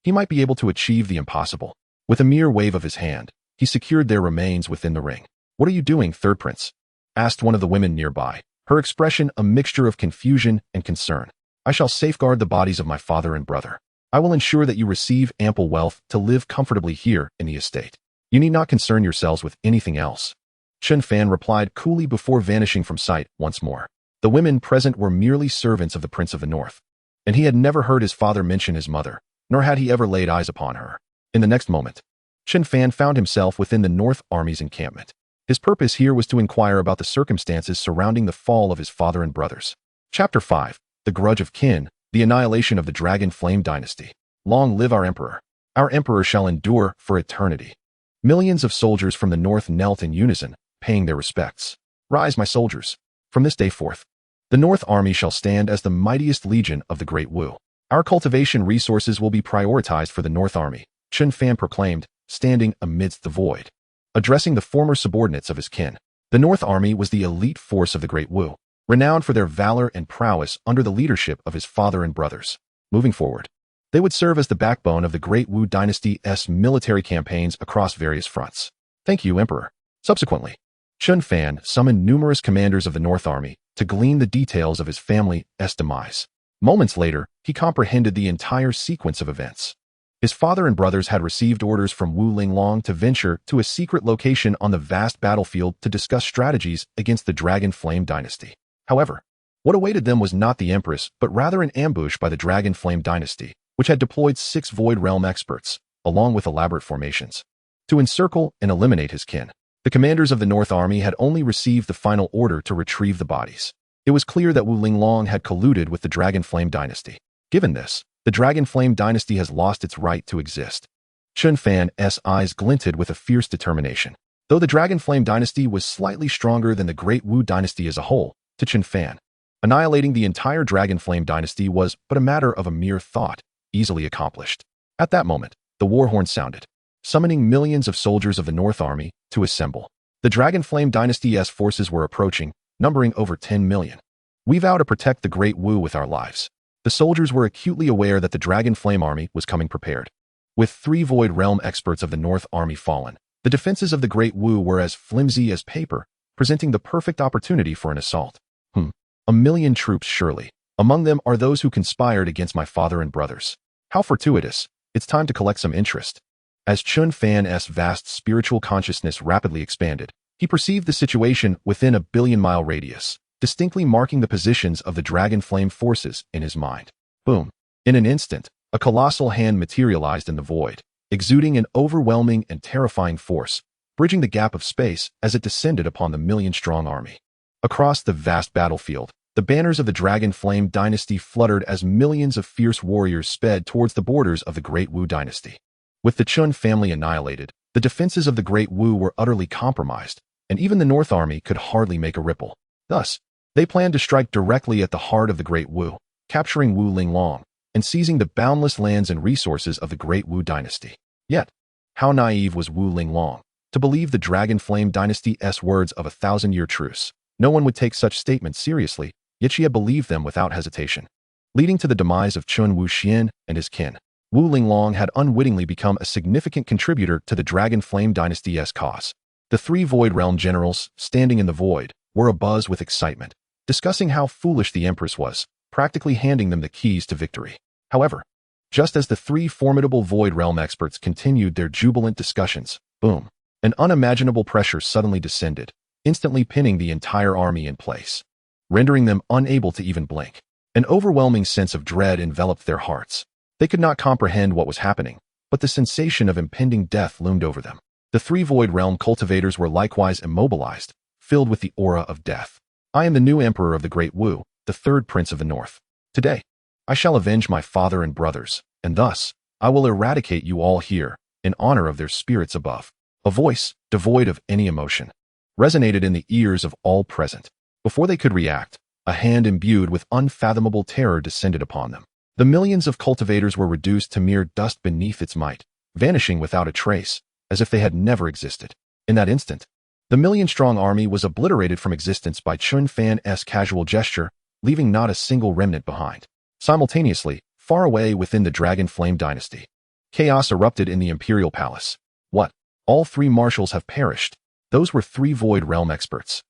he might be able to achieve the impossible. With a mere wave of his hand, he secured their remains within the ring. "What are you doing, third prince?" asked one of the women nearby, her expression a mixture of confusion and concern. "I shall safeguard the bodies of my father and brother. I will ensure that you receive ample wealth to live comfortably here in the estate. You need not concern yourselves with anything else." Chen Fan replied coolly before vanishing from sight once more. The women present were merely servants of the Prince of the North, and he had never heard his father mention his mother, nor had he ever laid eyes upon her. In the next moment, Chen Fan found himself within the North Army's encampment. His purpose here was to inquire about the circumstances surrounding the fall of his father and brothers. Chapter 5. The Grudge of Kin, the Annihilation of the Dragon Flame Dynasty. Long live our emperor. Our emperor shall endure for eternity. Millions of soldiers from the north knelt in unison, paying their respects. "Rise, my soldiers. From this day forth, the North Army shall stand as the mightiest legion of the Great Wu. Our cultivation resources will be prioritized for the North Army," Chen Fan proclaimed, standing amidst the void. Addressing the former subordinates of his kin, the North Army was the elite force of the Great Wu, renowned for their valor and prowess under the leadership of his father and brothers. Moving forward, they would serve as the backbone of the Great Wu Dynasty's military campaigns across various fronts. "Thank you, Emperor." Subsequently, Chen Fan summoned numerous commanders of the North Army to glean the details of his family's demise. Moments later, he comprehended the entire sequence of events. His father and brothers had received orders from Wu Linglong to venture to a secret location on the vast battlefield to discuss strategies against the Dragon Flame Dynasty. However, what awaited them was not the Empress, but rather an ambush by the Dragon Flame Dynasty, which had deployed 6 Void Realm experts, along with elaborate formations, to encircle and eliminate his kin. The commanders of the North Army had only received the final order to retrieve the bodies. It was clear that Wu Linglong had colluded with the Dragon Flame Dynasty. Given this, the Dragon Flame Dynasty has lost its right to exist. Chen Fan's eyes glinted with a fierce determination. Though the Dragon Flame Dynasty was slightly stronger than the Great Wu Dynasty as a whole, to Chen Fan, annihilating the entire Dragon Flame Dynasty was but a matter of a mere thought, easily accomplished. At that moment, the war horn sounded, summoning millions of soldiers of the North Army to assemble. The Dragon Flame Dynasty's forces were approaching, numbering over 10 million. "We vow to protect the Great Wu with our lives." The soldiers were acutely aware that the Dragon Flame Army was coming prepared. With 3 Void Realm experts of the North Army fallen, the defenses of the Great Wu were as flimsy as paper, presenting the perfect opportunity for an assault. A million troops surely. Among them are those who conspired against my father and brothers. How fortuitous. It's time to collect some interest. As Chen Fan's vast spiritual consciousness rapidly expanded, he perceived the situation within a billion-mile radius, distinctly marking the positions of the Dragon Flame forces in his mind. Boom. In an instant, a colossal hand materialized in the void, exuding an overwhelming and terrifying force, bridging the gap of space as it descended upon the million-strong army. Across the vast battlefield, the banners of the Dragon Flame Dynasty fluttered as millions of fierce warriors sped towards the borders of the Great Wu Dynasty. With the Chen family annihilated, the defenses of the Great Wu were utterly compromised, and even the North Army could hardly make a ripple. Thus, they planned to strike directly at the heart of the Great Wu, capturing Wu Linglong, and seizing the boundless lands and resources of the Great Wu Dynasty. Yet, how naive was Wu Linglong to believe the Dragon Flame Dynasty's words of a 1,000-year truce. No one would take such statements seriously, yet she had believed them without hesitation. Leading to the demise of Chun Wuxian and his kin, Wu Linglong had unwittingly become a significant contributor to the Dragon Flame Dynasty's cause. The 3 Void Realm generals, standing in the void, were abuzz with excitement, discussing how foolish the Empress was, practically handing them the keys to victory. However, just as the 3 formidable Void Realm experts continued their jubilant discussions, boom, an unimaginable pressure suddenly descended, instantly pinning the entire army in place, rendering them unable to even blink. An overwhelming sense of dread enveloped their hearts. They could not comprehend what was happening, but the sensation of impending death loomed over them. The 3 Void Realm cultivators were likewise immobilized, filled with the aura of death. "I am the new emperor of the Great Wu, the 3rd Prince of the North. Today, I shall avenge my father and brothers, and thus, I will eradicate you all here, in honor of their spirits above." A voice, devoid of any emotion, resonated in the ears of all present. Before they could react, a hand imbued with unfathomable terror descended upon them. The millions of cultivators were reduced to mere dust beneath its might, vanishing without a trace, as if they had never existed. In that instant, The million-strong army was obliterated from existence by Chen Fan's casual gesture, leaving not a single remnant behind. Simultaneously, far away within the Dragon Flame dynasty, chaos erupted in the Imperial Palace. What? All three marshals have perished. Those were three Void Realm experts.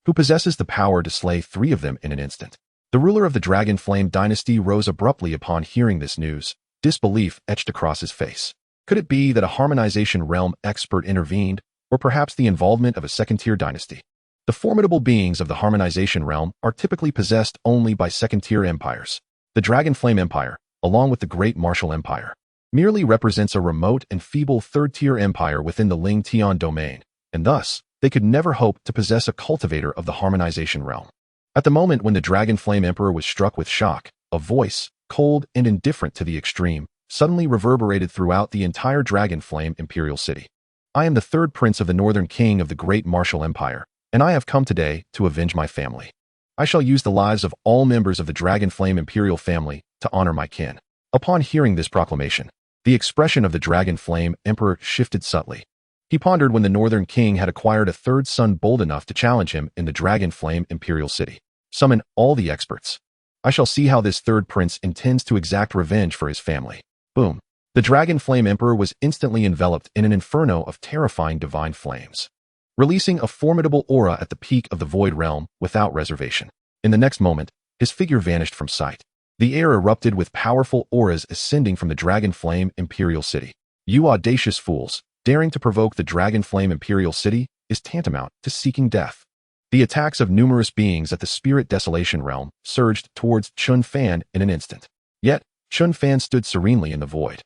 Who possesses the power to slay three of them in an instant? The ruler of the Dragon Flame dynasty rose abruptly upon hearing this news, disbelief etched across his face. Could it be that a harmonization realm expert intervened, or perhaps the involvement of a second-tier dynasty? The formidable beings of the harmonization realm are typically possessed only by second-tier empires. The Dragon Flame Empire, along with the Great Martial Empire, merely represents a remote and feeble third-tier empire within the Ling Tian domain, and thus, they could never hope to possess a cultivator of the harmonization realm. At the moment when the Dragon Flame Emperor was struck with shock, a voice, cold and indifferent to the extreme, suddenly reverberated throughout the entire Dragon Flame Imperial City. I am the third prince of the Northern King of the Great Martial Empire, and I have come today to avenge my family. I shall use the lives of all members of the Dragon Flame Imperial family to honor my kin. Upon hearing this proclamation, the expression of the Dragon Flame Emperor shifted subtly. He pondered when the Northern King had acquired a third son bold enough to challenge him in the Dragon Flame Imperial City. Summon all the experts. I shall see how this third prince intends to exact revenge for his family. Boom. The Dragon Flame Emperor was instantly enveloped in an inferno of terrifying divine flames, releasing a formidable aura at the peak of the Void Realm without reservation. In the next moment, his figure vanished from sight. The air erupted with powerful auras ascending from the Dragon Flame Imperial City. You audacious fools, daring to provoke the Dragon Flame Imperial City is tantamount to seeking death. The attacks of numerous beings at the Spirit Desolation Realm surged towards Chen Fan in an instant. Yet, Chen Fan stood serenely in the void,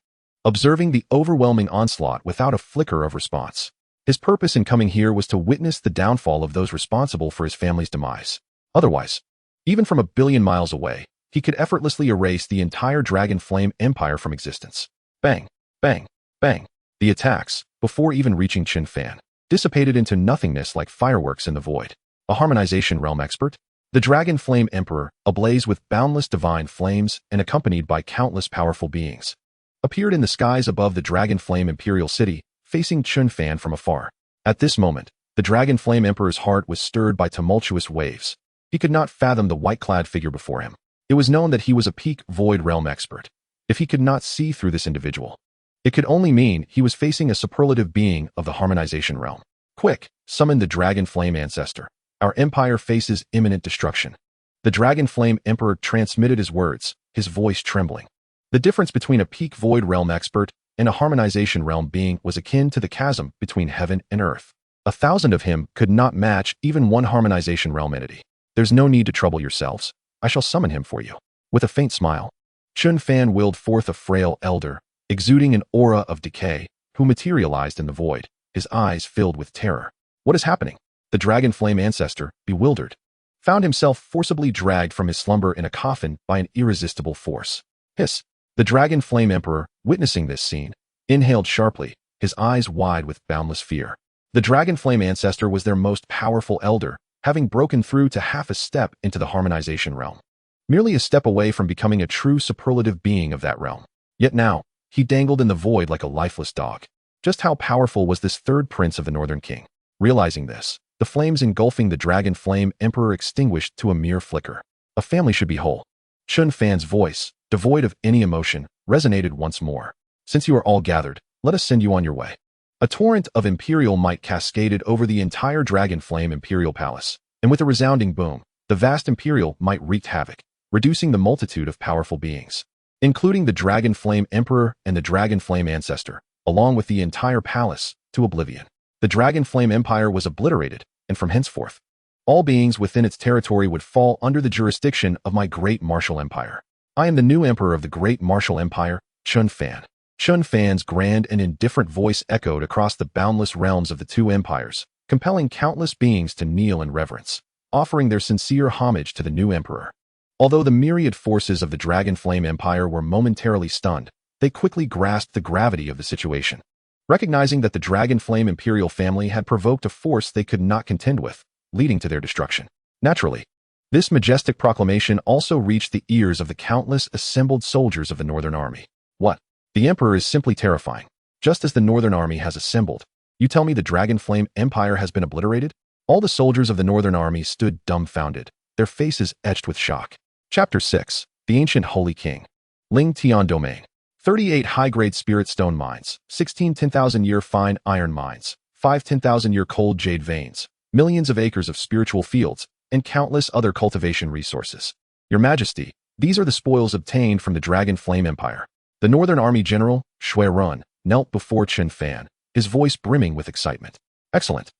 observing the overwhelming onslaught without a flicker of response. His purpose in coming here was to witness the downfall of those responsible for his family's demise. Otherwise, even from 1 billion miles away, he could effortlessly erase the entire Dragon Flame Empire from existence. Bang, bang, bang. The attacks, before even reaching Chen Fan, dissipated into nothingness like fireworks in the void. A harmonization realm expert? The Dragon Flame Emperor, ablaze with boundless divine flames and accompanied by countless powerful beings, appeared in the skies above the Dragon Flame Imperial City, facing Chen Fan from afar. At this moment, the Dragon Flame Emperor's heart was stirred by tumultuous waves. He could not fathom the white-clad figure before him. It was known that he was a peak Void Realm expert. If he could not see through this individual, it could only mean he was facing a superlative being of the harmonization realm. Quick, summon the Dragon Flame Ancestor. Our empire faces imminent destruction. The Dragon Flame Emperor transmitted his words, his voice trembling. The difference between a peak Void Realm expert and a harmonization realm being was akin to the chasm between heaven and earth. 1,000 of him could not match even one harmonization realm entity. There's no need to trouble yourselves. I shall summon him for you. With a faint smile, Chen Fan willed forth a frail elder, exuding an aura of decay, who materialized in the void, his eyes filled with terror. What is happening? The Dragon Flame Ancestor, bewildered, found himself forcibly dragged from his slumber in a coffin by an irresistible force. Hiss! The Dragon Flame Emperor, witnessing this scene, inhaled sharply, his eyes wide with boundless fear. The Dragon Flame Ancestor was their most powerful elder, having broken through to half a step into the harmonization realm. Merely a step away from becoming a true superlative being of that realm. Yet now, he dangled in the void like a lifeless dog. Just how powerful was this third prince of the Northern King? Realizing this, the flames engulfing the Dragon Flame Emperor extinguished to a mere flicker. A family should be whole. Chen Fan's voice, devoid of any emotion, resonated once more. Since you are all gathered, let us send you on your way. A torrent of imperial might cascaded over the entire Dragon Flame Imperial Palace, and with a resounding boom, the vast imperial might wreaked havoc, reducing the multitude of powerful beings, including the Dragon Flame Emperor and the Dragon Flame Ancestor, along with the entire palace, to oblivion. The Dragon Flame Empire was obliterated, and from henceforth, all beings within its territory would fall under the jurisdiction of my Great Martial Empire. I am the new emperor of the Great Martial Empire, Chen Fan. Chen Fan's grand and indifferent voice echoed across the boundless realms of the two empires, compelling countless beings to kneel in reverence, offering their sincere homage to the new emperor. Although the myriad forces of the Dragon Flame Empire were momentarily stunned, they quickly grasped the gravity of the situation. Recognizing that the Dragon Flame Imperial family had provoked a force they could not contend with, leading to their destruction. Naturally, this majestic proclamation also reached the ears of the countless assembled soldiers of the Northern Army. What? The Emperor is simply terrifying. Just as the Northern Army has assembled, You tell me the Dragon Flame Empire has been obliterated? All the soldiers of the Northern Army stood dumbfounded, their faces etched with shock. Chapter 6. The Ancient Holy King. Ling Tian Domain. 38 high-grade spirit stone mines, 16 10,000-year fine iron mines, 5 10,000-year cold jade veins, millions of acres of spiritual fields, and countless other cultivation resources. Your Majesty, these are the spoils obtained from the Dragon Flame Empire. The Northern Army General, Shui Run, knelt before Chen Fan, his voice brimming with excitement. Excellent.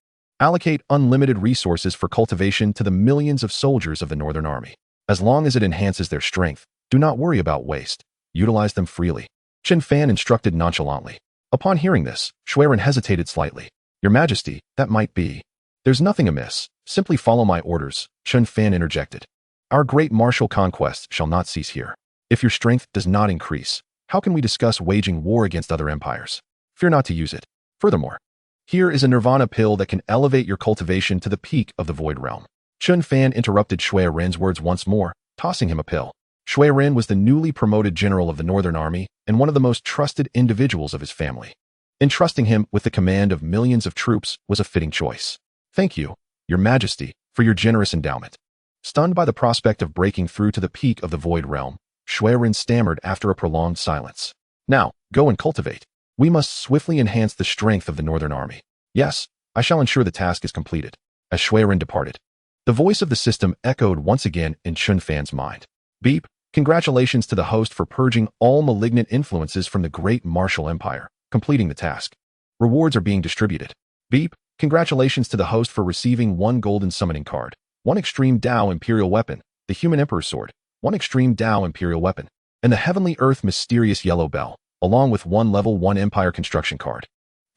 Allocate unlimited resources for cultivation to the millions of soldiers of the Northern Army. As long as it enhances their strength, do not worry about waste. Utilize them freely. Chen Fan instructed nonchalantly. Upon hearing this, Shui Run hesitated slightly. Your Majesty, that might be. There's nothing amiss. Simply follow my orders, Chen Fan interjected. Our great martial conquest shall not cease here. If your strength does not increase, how can we discuss waging war against other empires? Fear not to use it. Furthermore, here is a nirvana pill that can elevate your cultivation to the peak of the void realm. Chen Fan interrupted Shui Ren's words once more, tossing him a pill. Shui Ren was the newly promoted general of the Northern Army and one of the most trusted individuals of his family. Entrusting him with the command of millions of troops was a fitting choice. Thank you, Your Majesty, for your generous endowment. Stunned by the prospect of breaking through to the peak of the void realm, Shui Ren stammered after a prolonged silence. Now, go and cultivate. We must swiftly enhance the strength of the Northern Army. Yes, I shall ensure the task is completed. As Shui Ren departed, the voice of the system echoed once again in Chen Fan's mind. Beep, congratulations to the host for purging all malignant influences from the great martial empire, completing the task. Rewards are being distributed. Beep, congratulations to the host for receiving 1 golden summoning card, 1 extreme Dao Imperial Weapon, the Human Emperor's Sword, 1 extreme Dao Imperial Weapon, and the Heavenly Earth Mysterious Yellow Bell, along with 1 level 1 Empire Construction card.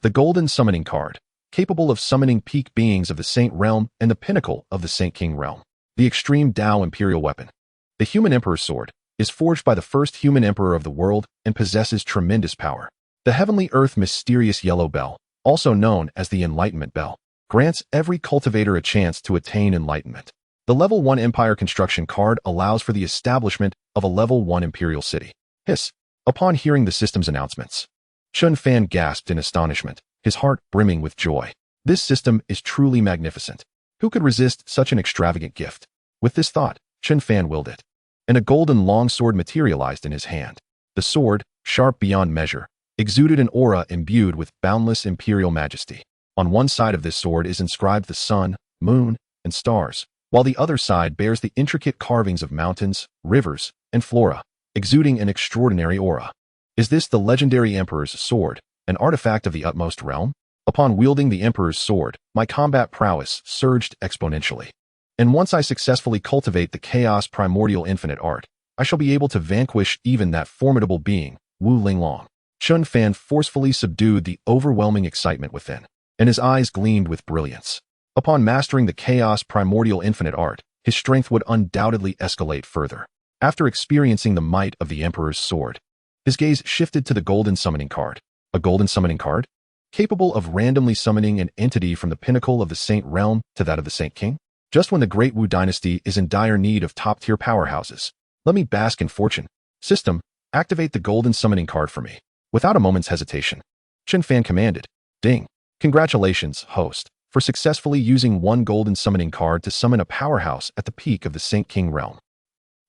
The Golden Summoning card, capable of summoning peak beings of the Saint Realm and the pinnacle of the Saint King Realm. The Extreme Dao Imperial Weapon. The Human Emperor's Sword is forged by the first human emperor of the world and possesses tremendous power. The Heavenly Earth Mysterious Yellow Bell, also known as the Enlightenment Bell, grants every cultivator a chance to attain enlightenment. The Level 1 Empire Construction card allows for the establishment of a Level 1 Imperial City. Hiss. Upon hearing the system's announcements, Chen Fan gasped in astonishment, his heart brimming with joy. This system is truly magnificent. Who could resist such an extravagant gift? With this thought, Chen Fan willed it, and a golden longsword materialized in his hand. The sword, sharp beyond measure, exuded an aura imbued with boundless imperial majesty. On one side of this sword is inscribed the sun, moon, and stars, while the other side bears the intricate carvings of mountains, rivers, and flora, exuding an extraordinary aura. Is this the legendary Emperor's Sword, an artifact of the utmost realm? Upon wielding the Emperor's Sword, my combat prowess surged exponentially. And once I successfully cultivate the Chaos Primordial Infinite Art, I shall be able to vanquish even that formidable being, Wu Linglong. Chen Fan forcefully subdued the overwhelming excitement within, and his eyes gleamed with brilliance. Upon mastering the Chaos Primordial Infinite Art, his strength would undoubtedly escalate further. After experiencing the might of the Emperor's Sword, his gaze shifted to the Golden Summoning card. A Golden Summoning card? Capable of randomly summoning an entity from the pinnacle of the Saint Realm to that of the Saint King? Just when the Great Wu Dynasty is in dire need of top-tier powerhouses, let me bask in fortune. System, activate the Golden Summoning card for me. Without a moment's hesitation, Chen Fan commanded. Ding. Congratulations, host, for successfully using 1 Golden Summoning card to summon a powerhouse at the peak of the Saint King Realm.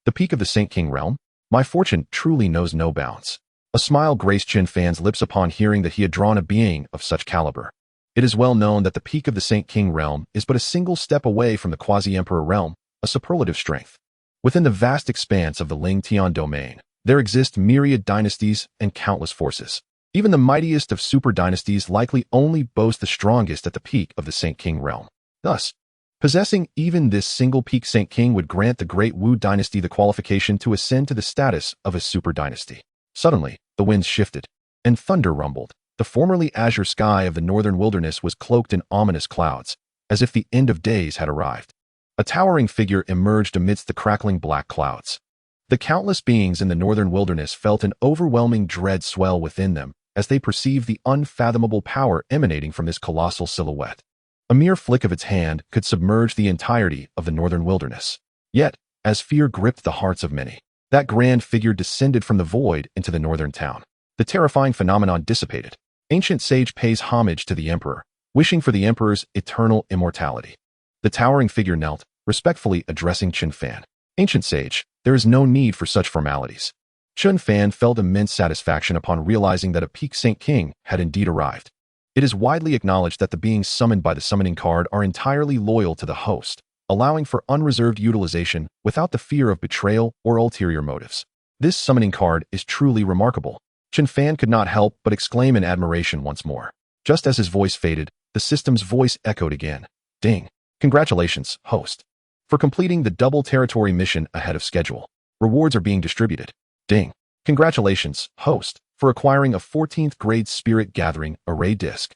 The peak of the Saint King Realm? My fortune truly knows no bounds. A smile graced Chen Fan's lips upon hearing that he had drawn a being of such caliber. It is well known that the peak of the Saint King Realm is but a single step away from the Quasi-Emperor Realm, a superlative strength. Within the vast expanse of the Ling Tian domain, there exist myriad dynasties and countless forces. Even the mightiest of super dynasties likely only boast the strongest at the peak of the Saint King Realm. Thus, possessing even this single peak Saint King would grant the Great Wu Dynasty the qualification to ascend to the status of a super dynasty. Suddenly, the winds shifted, and thunder rumbled. The formerly azure sky of the northern wilderness was cloaked in ominous clouds, as if the end of days had arrived. A towering figure emerged amidst the crackling black clouds. The countless beings in the northern wilderness felt an overwhelming dread swell within them as they perceived the unfathomable power emanating from this colossal silhouette. A mere flick of its hand could submerge the entirety of the northern wilderness. Yet, as fear gripped the hearts of many, that grand figure descended from the void into the northern town. The terrifying phenomenon dissipated, Ancient sage pays homage to the emperor, wishing for the emperor's eternal immortality. The towering figure knelt, respectfully addressing Chen Fan. Ancient sage, there is no need for such formalities. Chen Fan felt immense satisfaction upon realizing that a peak Saint King had indeed arrived. It is widely acknowledged that the beings summoned by the summoning card are entirely loyal to the host, allowing for unreserved utilization without the fear of betrayal or ulterior motives. This summoning card is truly remarkable. Chen Fan could not help but exclaim in admiration once more. Just as his voice faded, the system's voice echoed again. Ding! Congratulations, host. For completing the double territory mission ahead of schedule. Rewards are being distributed. Ding! Congratulations, host, for acquiring a 14th grade spirit gathering array disc.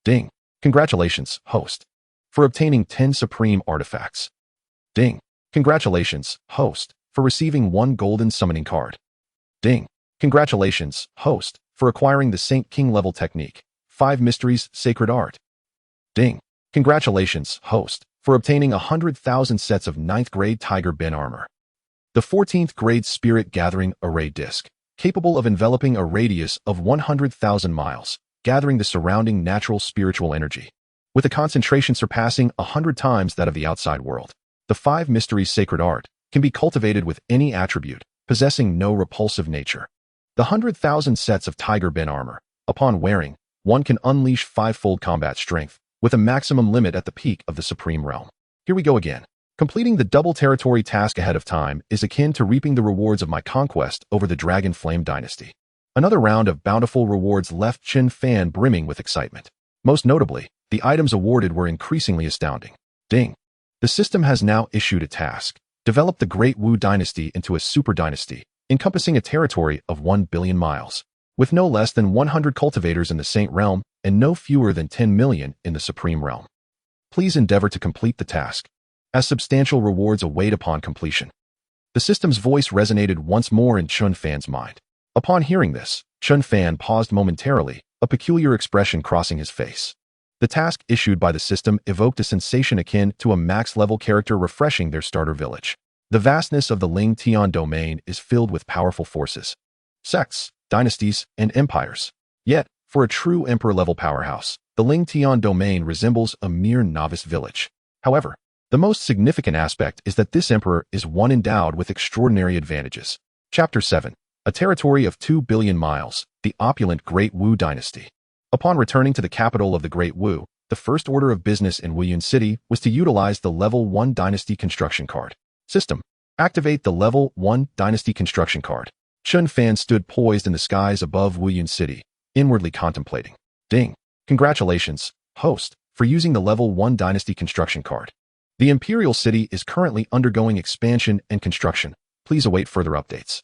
Ding! Congratulations, host, for obtaining 10 supreme artifacts. Ding! Congratulations, host, for receiving 1 golden summoning card. Ding! Congratulations, host, for acquiring the Saint King level technique, 5 mysteries, sacred art. Ding! Congratulations, host, for obtaining 100,000 sets of 9th grade Tiger Ben armor. The 14th grade Spirit Gathering Array Disc, capable of enveloping a radius of 100,000 miles, gathering the surrounding natural spiritual energy, with a concentration surpassing 100 times that of the outside world. The 5 mysteries sacred art can be cultivated with any attribute, possessing no repulsive nature. The 100,000 sets of Tiger Ben armor, upon wearing, one can unleash 5-fold combat strength, with a maximum limit at the peak of the Supreme Realm. Here we go again. Completing the double territory task ahead of time is akin to reaping the rewards of my conquest over the Dragon Flame Dynasty. Another round of bountiful rewards left Chen Fan brimming with excitement. Most notably, the items awarded were increasingly astounding. Ding! The system has now issued a task. Develop the Great Wu Dynasty into a super dynasty, encompassing a territory of 1 billion miles, with no less than 100 cultivators in the Saint Realm and no fewer than 10 million in the Supreme Realm. Please endeavor to complete the task, as substantial rewards await upon completion. The system's voice resonated once more in Chen Fan's mind. Upon hearing this, Chen Fan paused momentarily, a peculiar expression crossing his face. The task issued by the system evoked a sensation akin to a max-level character refreshing their starter village. The vastness of the Ling Tian domain is filled with powerful forces, sects, dynasties, and empires. Yet, for a true emperor-level powerhouse, the Ling Tian domain resembles a mere novice village. However, the most significant aspect is that this emperor is one endowed with extraordinary advantages. Chapter 7. A territory of 2 billion miles, the opulent Great Wu Dynasty. Upon returning to the capital of the Great Wu, the first order of business in Wuyun City was to utilize the Level 1 Dynasty Construction Card. System. Activate the Level 1 Dynasty Construction Card. Chen Fan stood poised in the skies above Wuyun City, inwardly contemplating. Ding! Congratulations, host, for using the Level 1 Dynasty Construction Card. The Imperial City is currently undergoing expansion and construction. Please await further updates.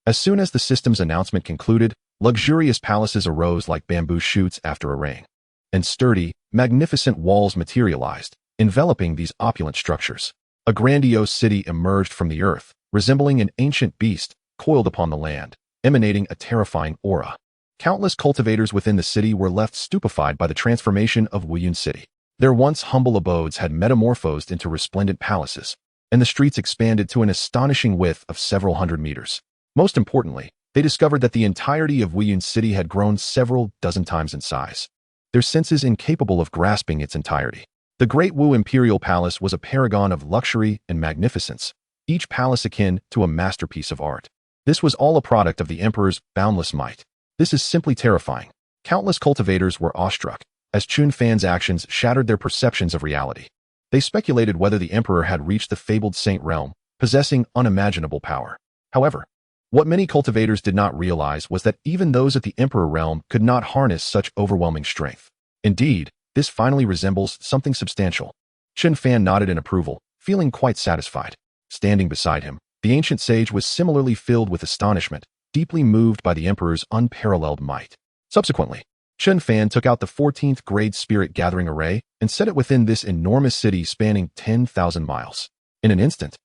As soon as the system's announcement concluded, luxurious palaces arose like bamboo shoots after a rain, and sturdy, magnificent walls materialized, enveloping these opulent structures. A grandiose city emerged from the earth, resembling an ancient beast, coiled upon the land, emanating a terrifying aura. Countless cultivators within the city were left stupefied by the transformation of Wuyun City. Their once humble abodes had metamorphosed into resplendent palaces, and the streets expanded to an astonishing width of several hundred meters. Most importantly, they discovered that the entirety of Wuyun City had grown several dozen times in size, their senses incapable of grasping its entirety. The Great Wu Imperial Palace was a paragon of luxury and magnificence, each palace akin to a masterpiece of art. This was all a product of the Emperor's boundless might. This is simply terrifying. Countless cultivators were awestruck, as Chen Fan's actions shattered their perceptions of reality. They speculated whether the Emperor had reached the fabled Saint Realm, possessing unimaginable power. However, what many cultivators did not realize was that even those at the Emperor Realm could not harness such overwhelming strength. Indeed, this finally resembles something substantial. Chen Fan nodded in approval, feeling quite satisfied. Standing beside him, the ancient sage was similarly filled with astonishment, deeply moved by the Emperor's unparalleled might. Subsequently, Chen Fan took out the 14th grade spirit gathering array and set it within this enormous city spanning 10,000 miles. In an instant,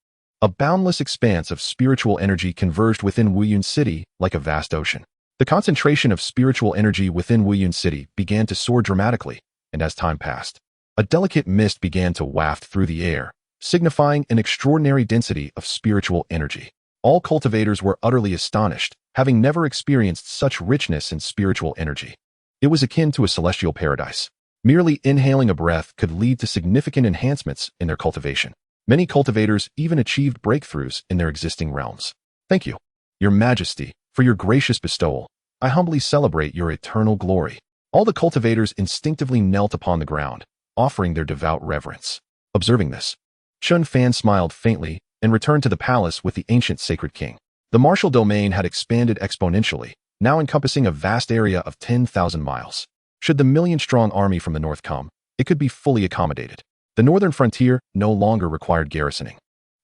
a boundless expanse of spiritual energy converged within Wuyun City like a vast ocean. The concentration of spiritual energy within Wuyun City began to soar dramatically, and as time passed, a delicate mist began to waft through the air, signifying an extraordinary density of spiritual energy. All cultivators were utterly astonished, having never experienced such richness in spiritual energy. It was akin to a celestial paradise. Merely inhaling a breath could lead to significant enhancements in their cultivation. Many cultivators even achieved breakthroughs in their existing realms. Thank you, Your Majesty, for your gracious bestowal. I humbly celebrate your eternal glory. All the cultivators instinctively knelt upon the ground, offering their devout reverence. Observing this, Chen Fan smiled faintly and returned to the palace with the ancient sacred king. The martial domain had expanded exponentially, now encompassing a vast area of 10,000 miles. Should the million-strong army from the north come, it could be fully accommodated. The northern frontier no longer required garrisoning,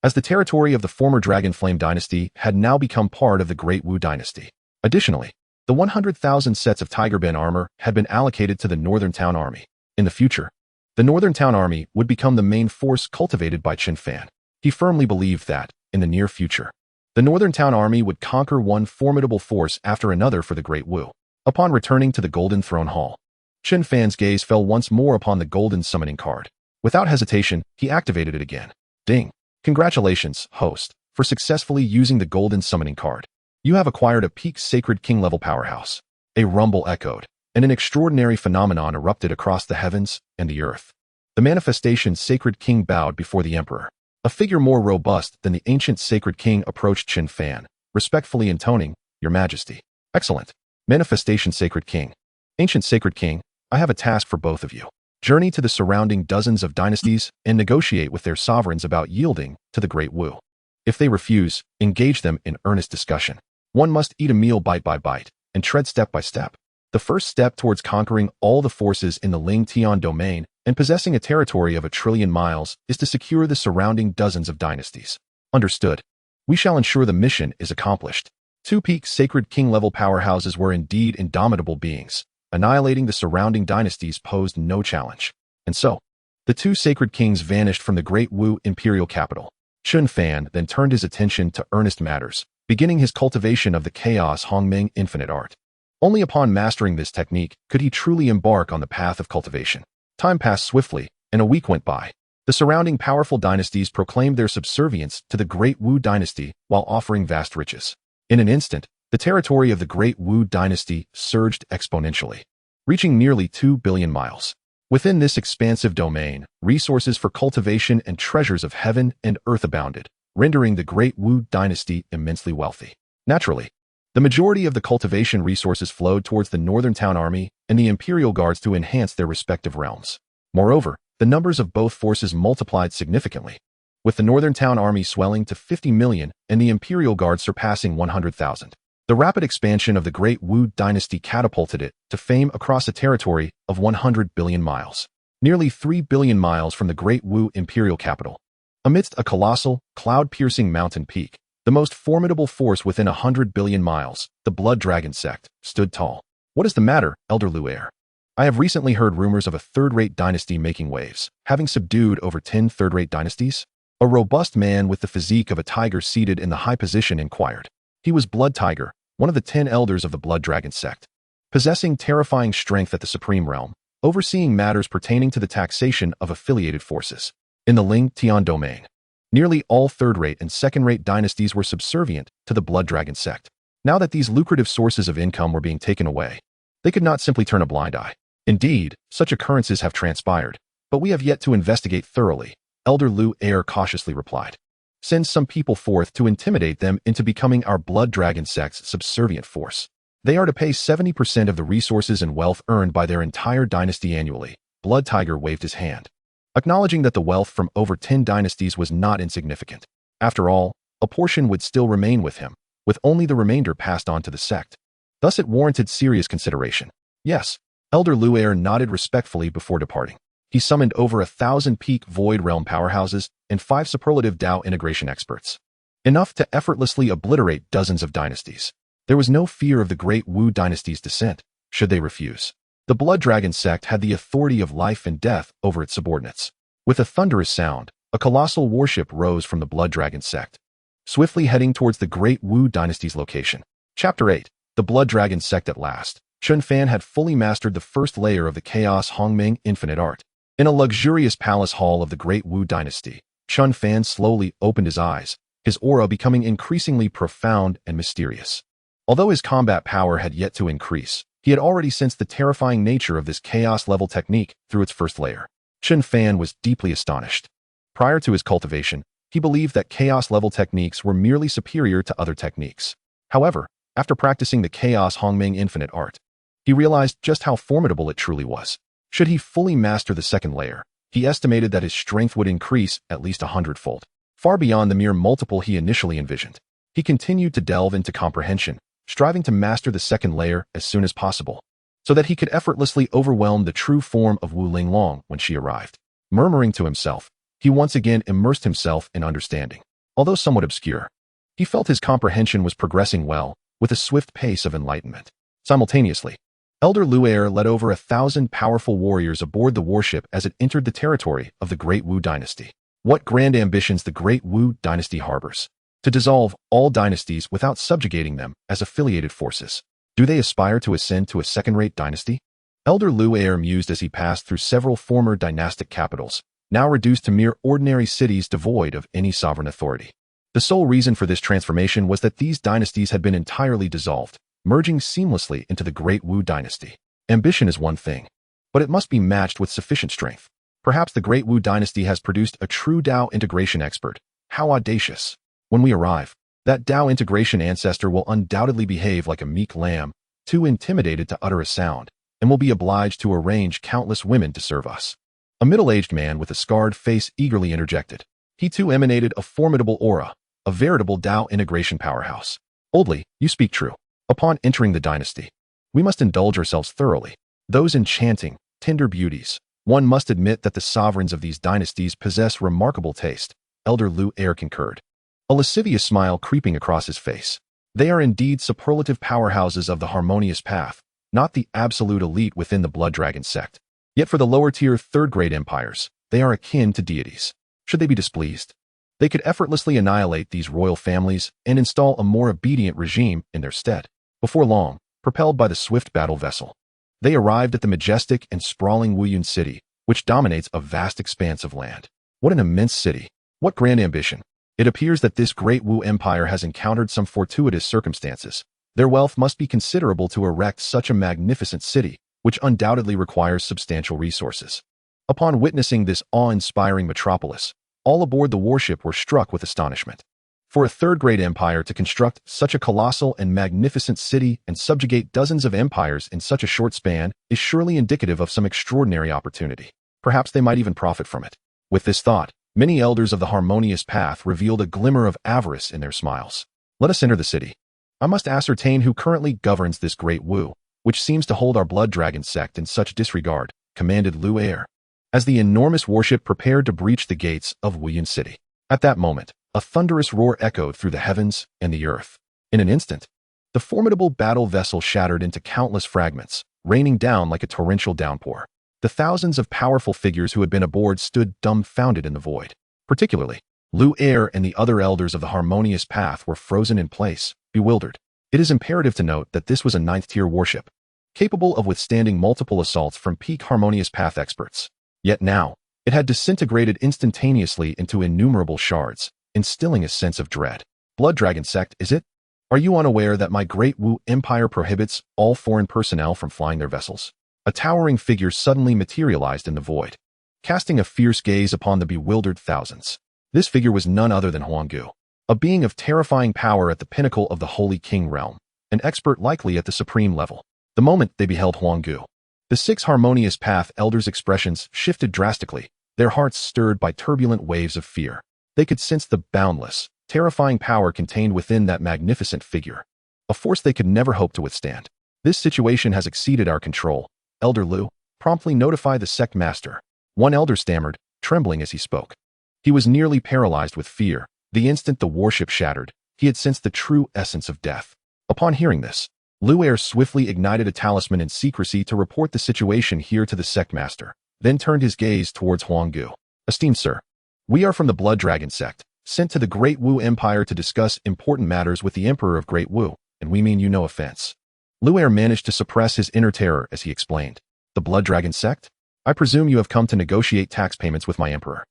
as the territory of the former Dragon Flame dynasty had now become part of the Great Wu dynasty. Additionally, the 100,000 sets of Tiger Ben armor had been allocated to the Northern Town Army. In the future, the Northern Town Army would become the main force cultivated by Chen Fan. He firmly believed that, in the near future, the Northern Town Army would conquer one formidable force after another for the Great Wu. Upon returning to the Golden Throne Hall, Chen Fan's gaze fell once more upon the golden summoning card. Without hesitation, he activated it again. Ding! Congratulations, host, for successfully using the golden summoning card. You have acquired a peak sacred king-level powerhouse. A rumble echoed, and an extraordinary phenomenon erupted across the heavens and the earth. The manifestation sacred king bowed before the emperor. A figure more robust than the ancient sacred king approached Chen Fan, respectfully intoning, Your Majesty. Excellent. Manifestation sacred king. Ancient sacred king, I have a task for both of you. Journey to the surrounding dozens of dynasties and negotiate with their sovereigns about yielding to the Great Wu. If they refuse, engage them in earnest discussion. One must eat a meal bite by bite and tread step by step. The first step towards conquering all the forces in the Ling Tian domain and possessing a territory of 1 trillion miles is to secure the surrounding dozens of dynasties. Understood. We shall ensure the mission is accomplished. Two peak sacred king-level powerhouses were indeed indomitable beings. Annihilating the surrounding dynasties posed no challenge. And so, the two sacred kings vanished from the Great Wu imperial capital. Chen Fan then turned his attention to earnest matters, beginning his cultivation of the chaos Hongming infinite art. Only upon mastering this technique could he truly embark on the path of cultivation. Time passed swiftly, and a week went by. The surrounding powerful dynasties proclaimed their subservience to the Great Wu dynasty while offering vast riches. In an instant, the territory of the Great Wu dynasty surged exponentially, reaching nearly 2 billion miles. Within this expansive domain, resources for cultivation and treasures of heaven and earth abounded, rendering the Great Wu dynasty immensely wealthy. Naturally, the majority of the cultivation resources flowed towards the Northern Town Army and the Imperial Guards to enhance their respective realms. Moreover, the numbers of both forces multiplied significantly, with the Northern Town Army swelling to 50 million and the Imperial Guard surpassing 100,000. The rapid expansion of the Great Wu dynasty catapulted it to fame across a territory of 100 billion miles, nearly 3 billion miles from the Great Wu imperial capital. Amidst a colossal, cloud-piercing mountain peak, the most formidable force within 100 billion miles, the Blood Dragon sect, stood tall. What is the matter, Elder Lu Heir? I have recently heard rumors of a third-rate dynasty making waves, having subdued over 10 third-rate dynasties. A robust man with the physique of a tiger seated in the high position inquired. He was Blood Tiger, one of the 10 elders of the Blood Dragon sect, possessing terrifying strength at the supreme realm, overseeing matters pertaining to the taxation of affiliated forces. In the Ling Tian domain, nearly all third-rate and second-rate dynasties were subservient to the Blood Dragon sect. Now that these lucrative sources of income were being taken away, they could not simply turn a blind eye. Indeed, such occurrences have transpired, but we have yet to investigate thoroughly, Elder Lu Heir cautiously replied. Send some people forth to intimidate them into becoming our Blood Dragon sect's subservient force. They are to pay 70% of the resources and wealth earned by their entire dynasty annually. Blood Tiger waved his hand, acknowledging that the wealth from over 10 dynasties was not insignificant. After all, a portion would still remain with him, with only the remainder passed on to the sect. Thus it warranted serious consideration. Yes, Elder Lu Heir nodded respectfully before departing. He summoned over 1,000 peak Void Realm powerhouses and 5 superlative Dao integration experts, enough to effortlessly obliterate dozens of dynasties. There was no fear of the Great Wu dynasty's descent, should they refuse. The Blood Dragon sect had the authority of life and death over its subordinates. With a thunderous sound, a colossal warship rose from the Blood Dragon sect, swiftly heading towards the Great Wu dynasty's location. Chapter 8. The Blood Dragon sect at last. Chen Fan had fully mastered the first layer of the Chaos Hongming infinite art. In a luxurious palace hall of the Great Wu dynasty, Chen Fan slowly opened his eyes, his aura becoming increasingly profound and mysterious. Although his combat power had yet to increase, He had already sensed the terrifying nature of this chaos-level technique through its first layer. Chen Fan was deeply astonished. Prior to his cultivation, he believed that chaos-level techniques were merely superior to other techniques. However, after practicing the Chaos Hongming Infinite Art, he realized just how formidable it truly was. Should he fully master the second layer, he estimated that his strength would increase at least 100-fold, far beyond the mere multiple he initially envisioned. He continued to delve into comprehension, striving to master the second layer as soon as possible, so that he could effortlessly overwhelm the true form of Wu Linglong when she arrived. Murmuring to himself, he once again immersed himself in understanding. Although somewhat obscure, he felt his comprehension was progressing well, with a swift pace of enlightenment. Simultaneously, Elder Lu'er led over 1,000 powerful warriors aboard the warship as it entered the territory of the Great Wu Dynasty. What grand ambitions the Great Wu Dynasty harbors! To dissolve all dynasties without subjugating them as affiliated forces. Do they aspire to ascend to a second-rate dynasty? Elder Lu'er mused as he passed through several former dynastic capitals, now reduced to mere ordinary cities devoid of any sovereign authority. The sole reason for this transformation was that these dynasties had been entirely dissolved, merging seamlessly into the Great Wu Dynasty. Ambition is one thing, but it must be matched with sufficient strength. Perhaps the Great Wu Dynasty has produced a true Dao integration expert. How audacious! When we arrive, that Dao integration ancestor will undoubtedly behave like a meek lamb, too intimidated to utter a sound, and will be obliged to arrange countless women to serve us. A middle-aged man with a scarred face eagerly interjected. He too emanated a formidable aura, a veritable Dao integration powerhouse. Oldly, you speak true. Upon entering the dynasty, we must indulge ourselves thoroughly. Those enchanting, tender beauties. One must admit that the sovereigns of these dynasties possess remarkable taste. Elder Lu'er concurred, a lascivious smile creeping across his face. They are indeed superlative powerhouses of the harmonious path, not the absolute elite within the Blood Dragon sect. Yet for the lower-tier third-grade empires, they are akin to deities. Should they be displeased, they could effortlessly annihilate these royal families and install a more obedient regime in their stead. Before long, propelled by the swift battle vessel, they arrived at the majestic and sprawling Wuyun city, which dominates a vast expanse of land. What an immense city! What grand ambition! It appears that this great Wu Empire has encountered some fortuitous circumstances. Their wealth must be considerable to erect such a magnificent city, which undoubtedly requires substantial resources. Upon witnessing this awe-inspiring metropolis, all aboard the warship were struck with astonishment. For a third-grade empire to construct such a colossal and magnificent city and subjugate dozens of empires in such a short span is surely indicative of some extraordinary opportunity. Perhaps they might even profit from it. With this thought, many elders of the harmonious path revealed a glimmer of avarice in their smiles. Let us enter the city. I must ascertain who currently governs this great Wu, which seems to hold our Blood Dragon sect in such disregard, commanded Lu'er, as the enormous warship prepared to breach the gates of Wuyun City. At that moment, a thunderous roar echoed through the heavens and the earth. In an instant, the formidable battle vessel shattered into countless fragments, raining down like a torrential downpour. The thousands of powerful figures who had been aboard stood dumbfounded in the void. Particularly, Lu'er and the other elders of the harmonious path were frozen in place, bewildered. It is imperative to note that this was a 9th-tier warship, capable of withstanding multiple assaults from peak harmonious path experts. Yet now, it had disintegrated instantaneously into innumerable shards, instilling a sense of dread. Blood Dragon sect, is it? Are you unaware that my great Wu Empire prohibits all foreign personnel from flying their vessels? A towering figure suddenly materialized in the void, casting a fierce gaze upon the bewildered thousands. This figure was none other than Huanggu, a being of terrifying power at the pinnacle of the Holy King realm, an expert likely at the supreme level. The moment they beheld Huanggu, the 6 harmonious path elders' expressions shifted drastically, their hearts stirred by turbulent waves of fear. They could sense the boundless, terrifying power contained within that magnificent figure, a force they could never hope to withstand. This situation has exceeded our control. Elder Lu, promptly notify the sect master. One elder stammered, trembling as he spoke. He was nearly paralyzed with fear. The instant the warship shattered, he had sensed the true essence of death. Upon hearing this, Lu'er swiftly ignited a talisman in secrecy to report the situation here to the sect master, then turned his gaze towards Huanggu. Esteemed sir, we are from the Blood Dragon sect, sent to the Great Wu Empire to discuss important matters with the Emperor of Great Wu, and we mean you no offense. Lu'er managed to suppress his inner terror as he explained. The Blood Dragon sect? I presume you have come to negotiate tax payments with my emperor.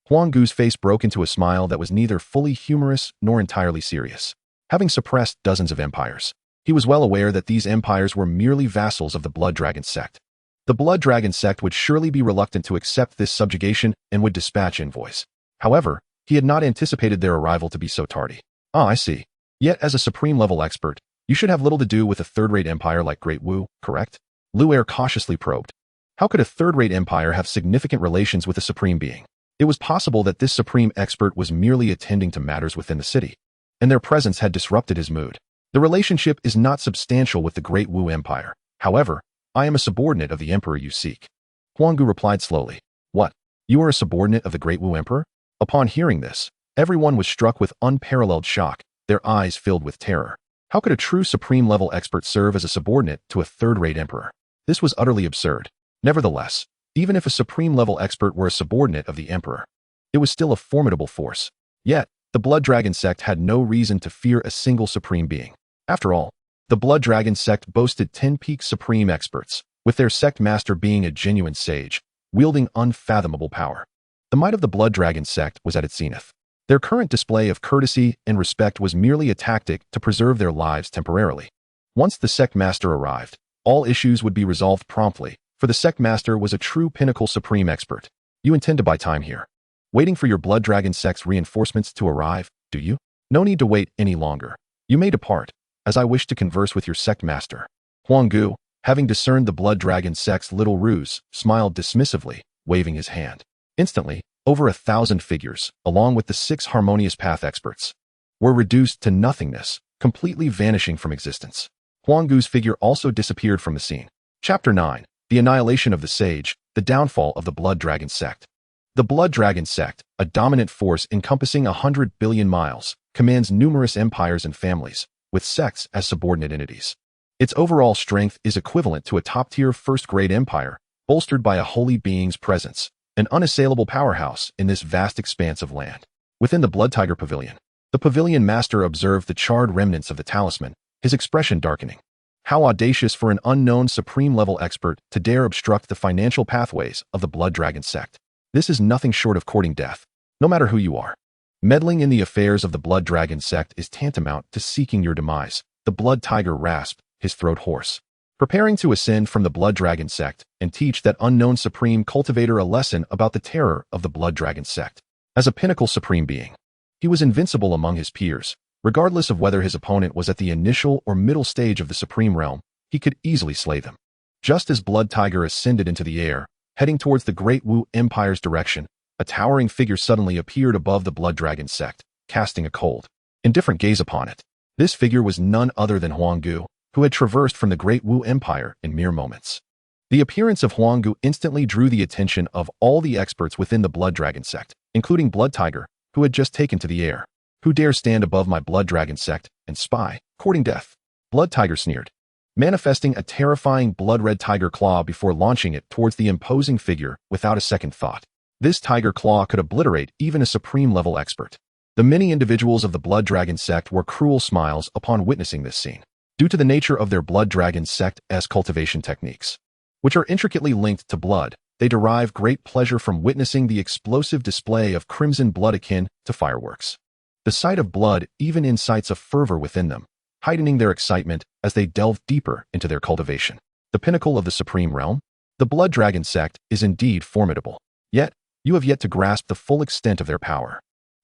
Huanggu's face broke into a smile that was neither fully humorous nor entirely serious. Having suppressed dozens of empires, He was well aware that these empires were merely vassals of the Blood Dragon sect. The Blood Dragon sect would surely be reluctant to accept this subjugation and would dispatch envoys. However, he had not anticipated their arrival to be so tardy. Ah, I see. Yet, as a supreme-level expert, you should have little to do with a third-rate empire like Great Wu, correct? Lu Er cautiously probed. How could a third-rate empire have significant relations with a supreme being? It was possible that this supreme expert was merely attending to matters within the city, and their presence had disrupted his mood. The relationship is not substantial with the Great Wu Empire. However, I am a subordinate of the emperor you seek. Huanggu replied slowly. What? You are a subordinate of the Great Wu Emperor? Upon hearing this, everyone was struck with unparalleled shock, their eyes filled with terror. How could a true supreme-level expert serve as a subordinate to a third-rate emperor? This was utterly absurd. Nevertheless, even if a supreme-level expert were a subordinate of the emperor, it was still a formidable force. Yet, the Blood Dragon sect had no reason to fear a single supreme being. After all, the Blood Dragon sect boasted 10 peak supreme experts, with their sect master being a genuine sage, wielding unfathomable power. The might of the Blood Dragon sect was at its zenith. Their current display of courtesy and respect was merely a tactic to preserve their lives temporarily. Once the sect master arrived, all issues would be resolved promptly, for the sect master was a true pinnacle supreme expert. You intend to buy time here, waiting for your Blood Dragon sect's reinforcements to arrive, do you? No need to wait any longer. You may depart, as I wish to converse with your sect master. Huanggu, having discerned the Blood Dragon sect's little ruse, smiled dismissively, waving his hand. Instantly, over 1,000 figures, along with the 6 harmonious path experts, were reduced to nothingness, completely vanishing from existence. Huanggu's figure also disappeared from the scene. Chapter 9. The Annihilation of the Sage, the Downfall of the Blood Dragon Sect. The Blood Dragon Sect, a dominant force encompassing 100 billion miles, commands numerous empires and families, with sects as subordinate entities. Its overall strength is equivalent to a top-tier first-grade empire, bolstered by a holy being's presence, an unassailable powerhouse in this vast expanse of land. Within the Blood Tiger Pavilion, the pavilion master observed the charred remnants of the talisman, his expression darkening. How audacious for an unknown supreme-level expert to dare obstruct the financial pathways of the Blood Dragon sect. This is nothing short of courting death, no matter who you are. Meddling in the affairs of the Blood Dragon sect is tantamount to seeking your demise. The Blood Tiger rasped, his throat hoarse. Preparing to ascend from the Blood Dragon sect and teach that unknown supreme cultivator a lesson about the terror of the Blood Dragon sect. As a pinnacle supreme being, he was invincible among his peers. Regardless of whether his opponent was at the initial or middle stage of the supreme realm, he could easily slay them. Just as Blood Tiger ascended into the air, heading towards the Great Wu Empire's direction, a towering figure suddenly appeared above the Blood Dragon sect, casting a cold, indifferent gaze upon it. This figure was none other than Huanggu, who had traversed from the Great Wu Empire in mere moments. The appearance of Huanggu instantly drew the attention of all the experts within the Blood Dragon sect, including Blood Tiger, who had just taken to the air. Who dare stand above my Blood Dragon sect and spy, courting death? Blood Tiger sneered, manifesting a terrifying blood-red tiger claw before launching it towards the imposing figure without a second thought. This tiger claw could obliterate even a supreme-level expert. The many individuals of the Blood Dragon sect wore cruel smiles upon witnessing this scene, due to the nature of their Blood Dragon sect's cultivation techniques, which are intricately linked to blood. They derive great pleasure from witnessing the explosive display of crimson blood akin to fireworks. The sight of blood even incites a fervor within them, heightening their excitement as they delve deeper into their cultivation. The pinnacle of the supreme realm? The Blood Dragon sect is indeed formidable. Yet, you have yet to grasp the full extent of their power.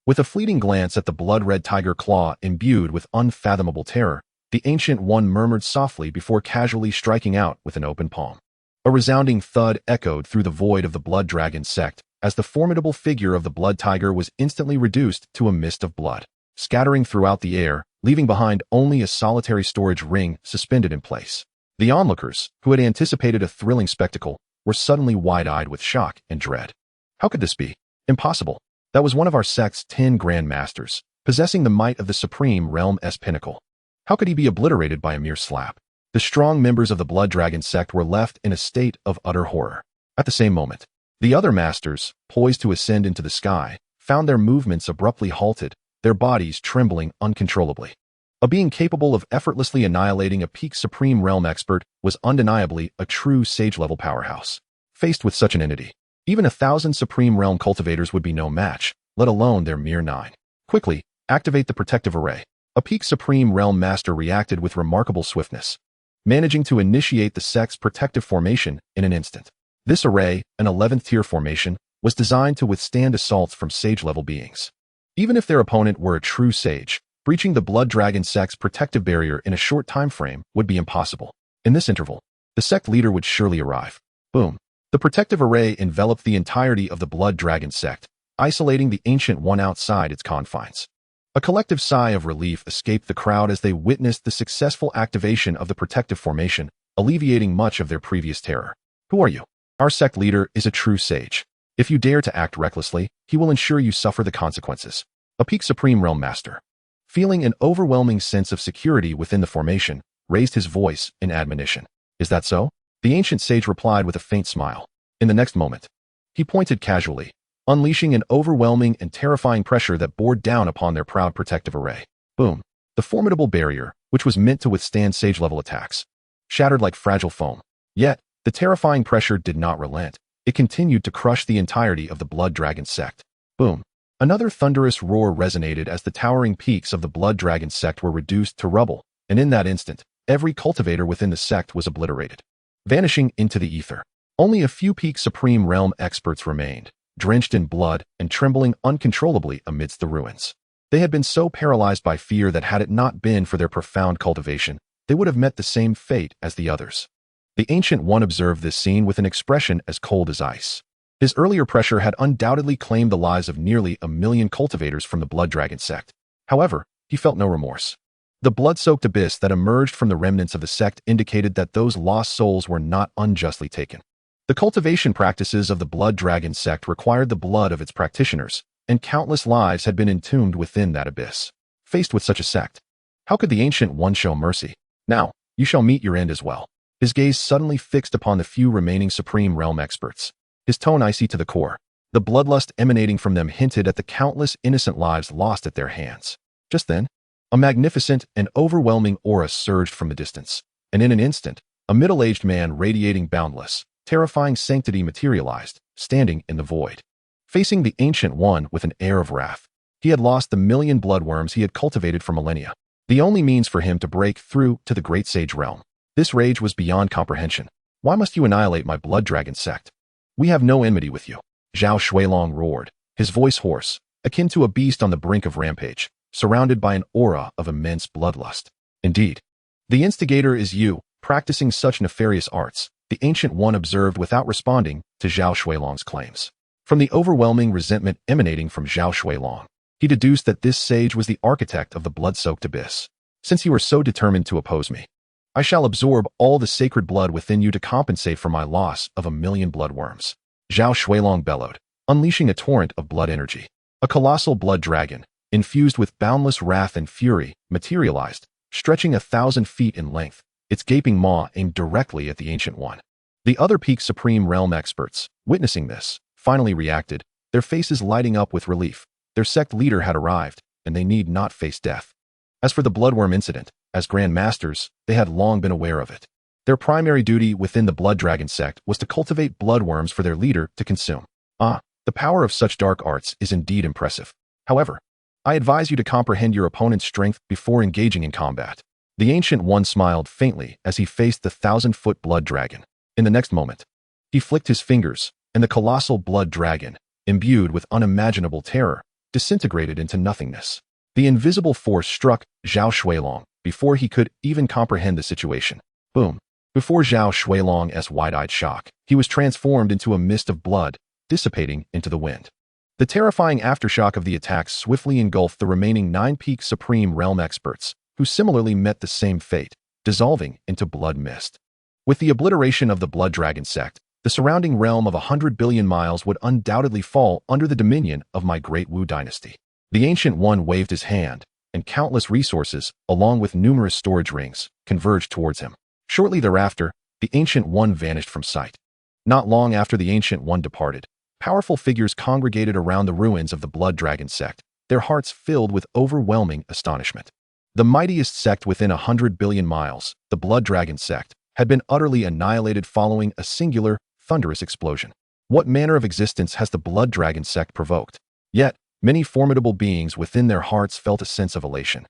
With a fleeting glance at the blood-red tiger claw imbued with unfathomable terror, the Ancient One murmured softly before casually striking out with an open palm. A resounding thud echoed through the void of the Blood Dragon sect, as the formidable figure of the Blood Tiger was instantly reduced to a mist of blood, scattering throughout the air, leaving behind only a solitary storage ring suspended in place. The onlookers, who had anticipated a thrilling spectacle, were suddenly wide-eyed with shock and dread. How could this be? Impossible. That was one of our sect's 10 Grand Masters, possessing the might of the Supreme Realm's pinnacle. How could he be obliterated by a mere slap? The strong members of the Blood Dragon sect were left in a state of utter horror. At the same moment, the other masters, poised to ascend into the sky, found their movements abruptly halted, their bodies trembling uncontrollably. A being capable of effortlessly annihilating a peak Supreme Realm expert was undeniably a true sage-level powerhouse. Faced with such an entity, even 1,000 Supreme Realm cultivators would be no match, let alone their mere 9. Quickly, activate the protective array. A peak Supreme Realm Master reacted with remarkable swiftness, managing to initiate the sect's protective formation in an instant. This array, an 11th tier formation, was designed to withstand assaults from sage-level beings. Even if their opponent were a true sage, breaching the Blood Dragon sect's protective barrier in a short time frame would be impossible. In this interval, the sect leader would surely arrive. Boom. The protective array enveloped the entirety of the Blood Dragon sect, isolating the Ancient One outside its confines. A collective sigh of relief escaped the crowd as they witnessed the successful activation of the protective formation, alleviating much of their previous terror. Who are you? Our sect leader is a true sage. If you dare to act recklessly, he will ensure you suffer the consequences. A peak Supreme Realm Master, feeling an overwhelming sense of security within the formation, raised his voice in admonition. Is that so? The ancient sage replied with a faint smile. In the next moment, he pointed casually, unleashing an overwhelming and terrifying pressure that bore down upon their proud protective array. Boom. The formidable barrier, which was meant to withstand sage-level attacks, shattered like fragile foam. Yet, the terrifying pressure did not relent. It continued to crush the entirety of the Blood Dragon sect. Boom. Another thunderous roar resonated as the towering peaks of the Blood Dragon sect were reduced to rubble, and in that instant, every cultivator within the sect was obliterated, vanishing into the ether. Only a few peak Supreme Realm experts remained, drenched in blood and trembling uncontrollably amidst the ruins. They had been so paralyzed by fear that had it not been for their profound cultivation, they would have met the same fate as the others. The Ancient One observed this scene with an expression as cold as ice. His earlier pressure had undoubtedly claimed the lives of nearly 1 million cultivators from the Blood Dragon sect. However, he felt no remorse. The blood-soaked abyss that emerged from the remnants of the sect indicated that those lost souls were not unjustly taken. The cultivation practices of the Blood Dragon sect required the blood of its practitioners, and countless lives had been entombed within that abyss. Faced with such a sect, how could the Ancient One show mercy? Now, you shall meet your end as well. His gaze suddenly fixed upon the few remaining Supreme Realm experts, his tone icy to the core. The bloodlust emanating from them hinted at the countless innocent lives lost at their hands. Just then, a magnificent and overwhelming aura surged from the distance, and in an instant, a middle-aged man radiating boundless, terrifying sanctity materialized, standing in the void. Facing the Ancient One with an air of wrath, he had lost the 1 million bloodworms he had cultivated for millennia, the only means for him to break through to the Great Sage Realm. This rage was beyond comprehension. Why must you annihilate my Blood Dragon sect? We have no enmity with you. Zhao Xuelong roared, his voice hoarse, akin to a beast on the brink of rampage, surrounded by an aura of immense bloodlust. Indeed, the instigator is you, practicing such nefarious arts, the Ancient One observed without responding to Zhao Xuelong's claims. From the overwhelming resentment emanating from Zhao Xuelong, he deduced that this sage was the architect of the blood-soaked abyss. Since you are so determined to oppose me, I shall absorb all the sacred blood within you to compensate for my loss of 1 million bloodworms. Zhao Xuelong bellowed, unleashing a torrent of blood energy. A colossal blood dragon, infused with boundless wrath and fury, materialized, stretching 1,000 feet in length, its gaping maw aimed directly at the Ancient One. The other peak Supreme Realm experts, witnessing this, finally reacted, their faces lighting up with relief. Their sect leader had arrived, and they need not face death. As for the bloodworm incident, as Grand Masters, they had long been aware of it. Their primary duty within the Blood Dragon sect was to cultivate bloodworms for their leader to consume. The power of such dark arts is indeed impressive. However, I advise you to comprehend your opponent's strength before engaging in combat. The Ancient One smiled faintly as he faced the 1,000-foot blood dragon. In the next moment, he flicked his fingers, and the colossal blood dragon, imbued with unimaginable terror, disintegrated into nothingness. The invisible force struck Zhao Xuelong before he could even comprehend the situation. Boom. Before Zhao Xuelong's wide-eyed shock, he was transformed into a mist of blood, dissipating into the wind. The terrifying aftershock of the attack swiftly engulfed the remaining 9 peak Supreme Realm experts, who similarly met the same fate, dissolving into blood mist. With the obliteration of the Blood Dragon sect, the surrounding realm of 100 billion miles would undoubtedly fall under the dominion of my Great Wu dynasty. The Ancient One waved his hand, and countless resources, along with numerous storage rings, converged towards him. Shortly thereafter, the Ancient One vanished from sight. Not long after the Ancient One departed, powerful figures congregated around the ruins of the Blood Dragon sect, their hearts filled with overwhelming astonishment. The mightiest sect within 100 billion miles, the Blood Dragon sect, had been utterly annihilated following a singular, thunderous explosion. What manner of existence has the Blood Dragon sect provoked? Yet, many formidable beings within their hearts felt a sense of elation.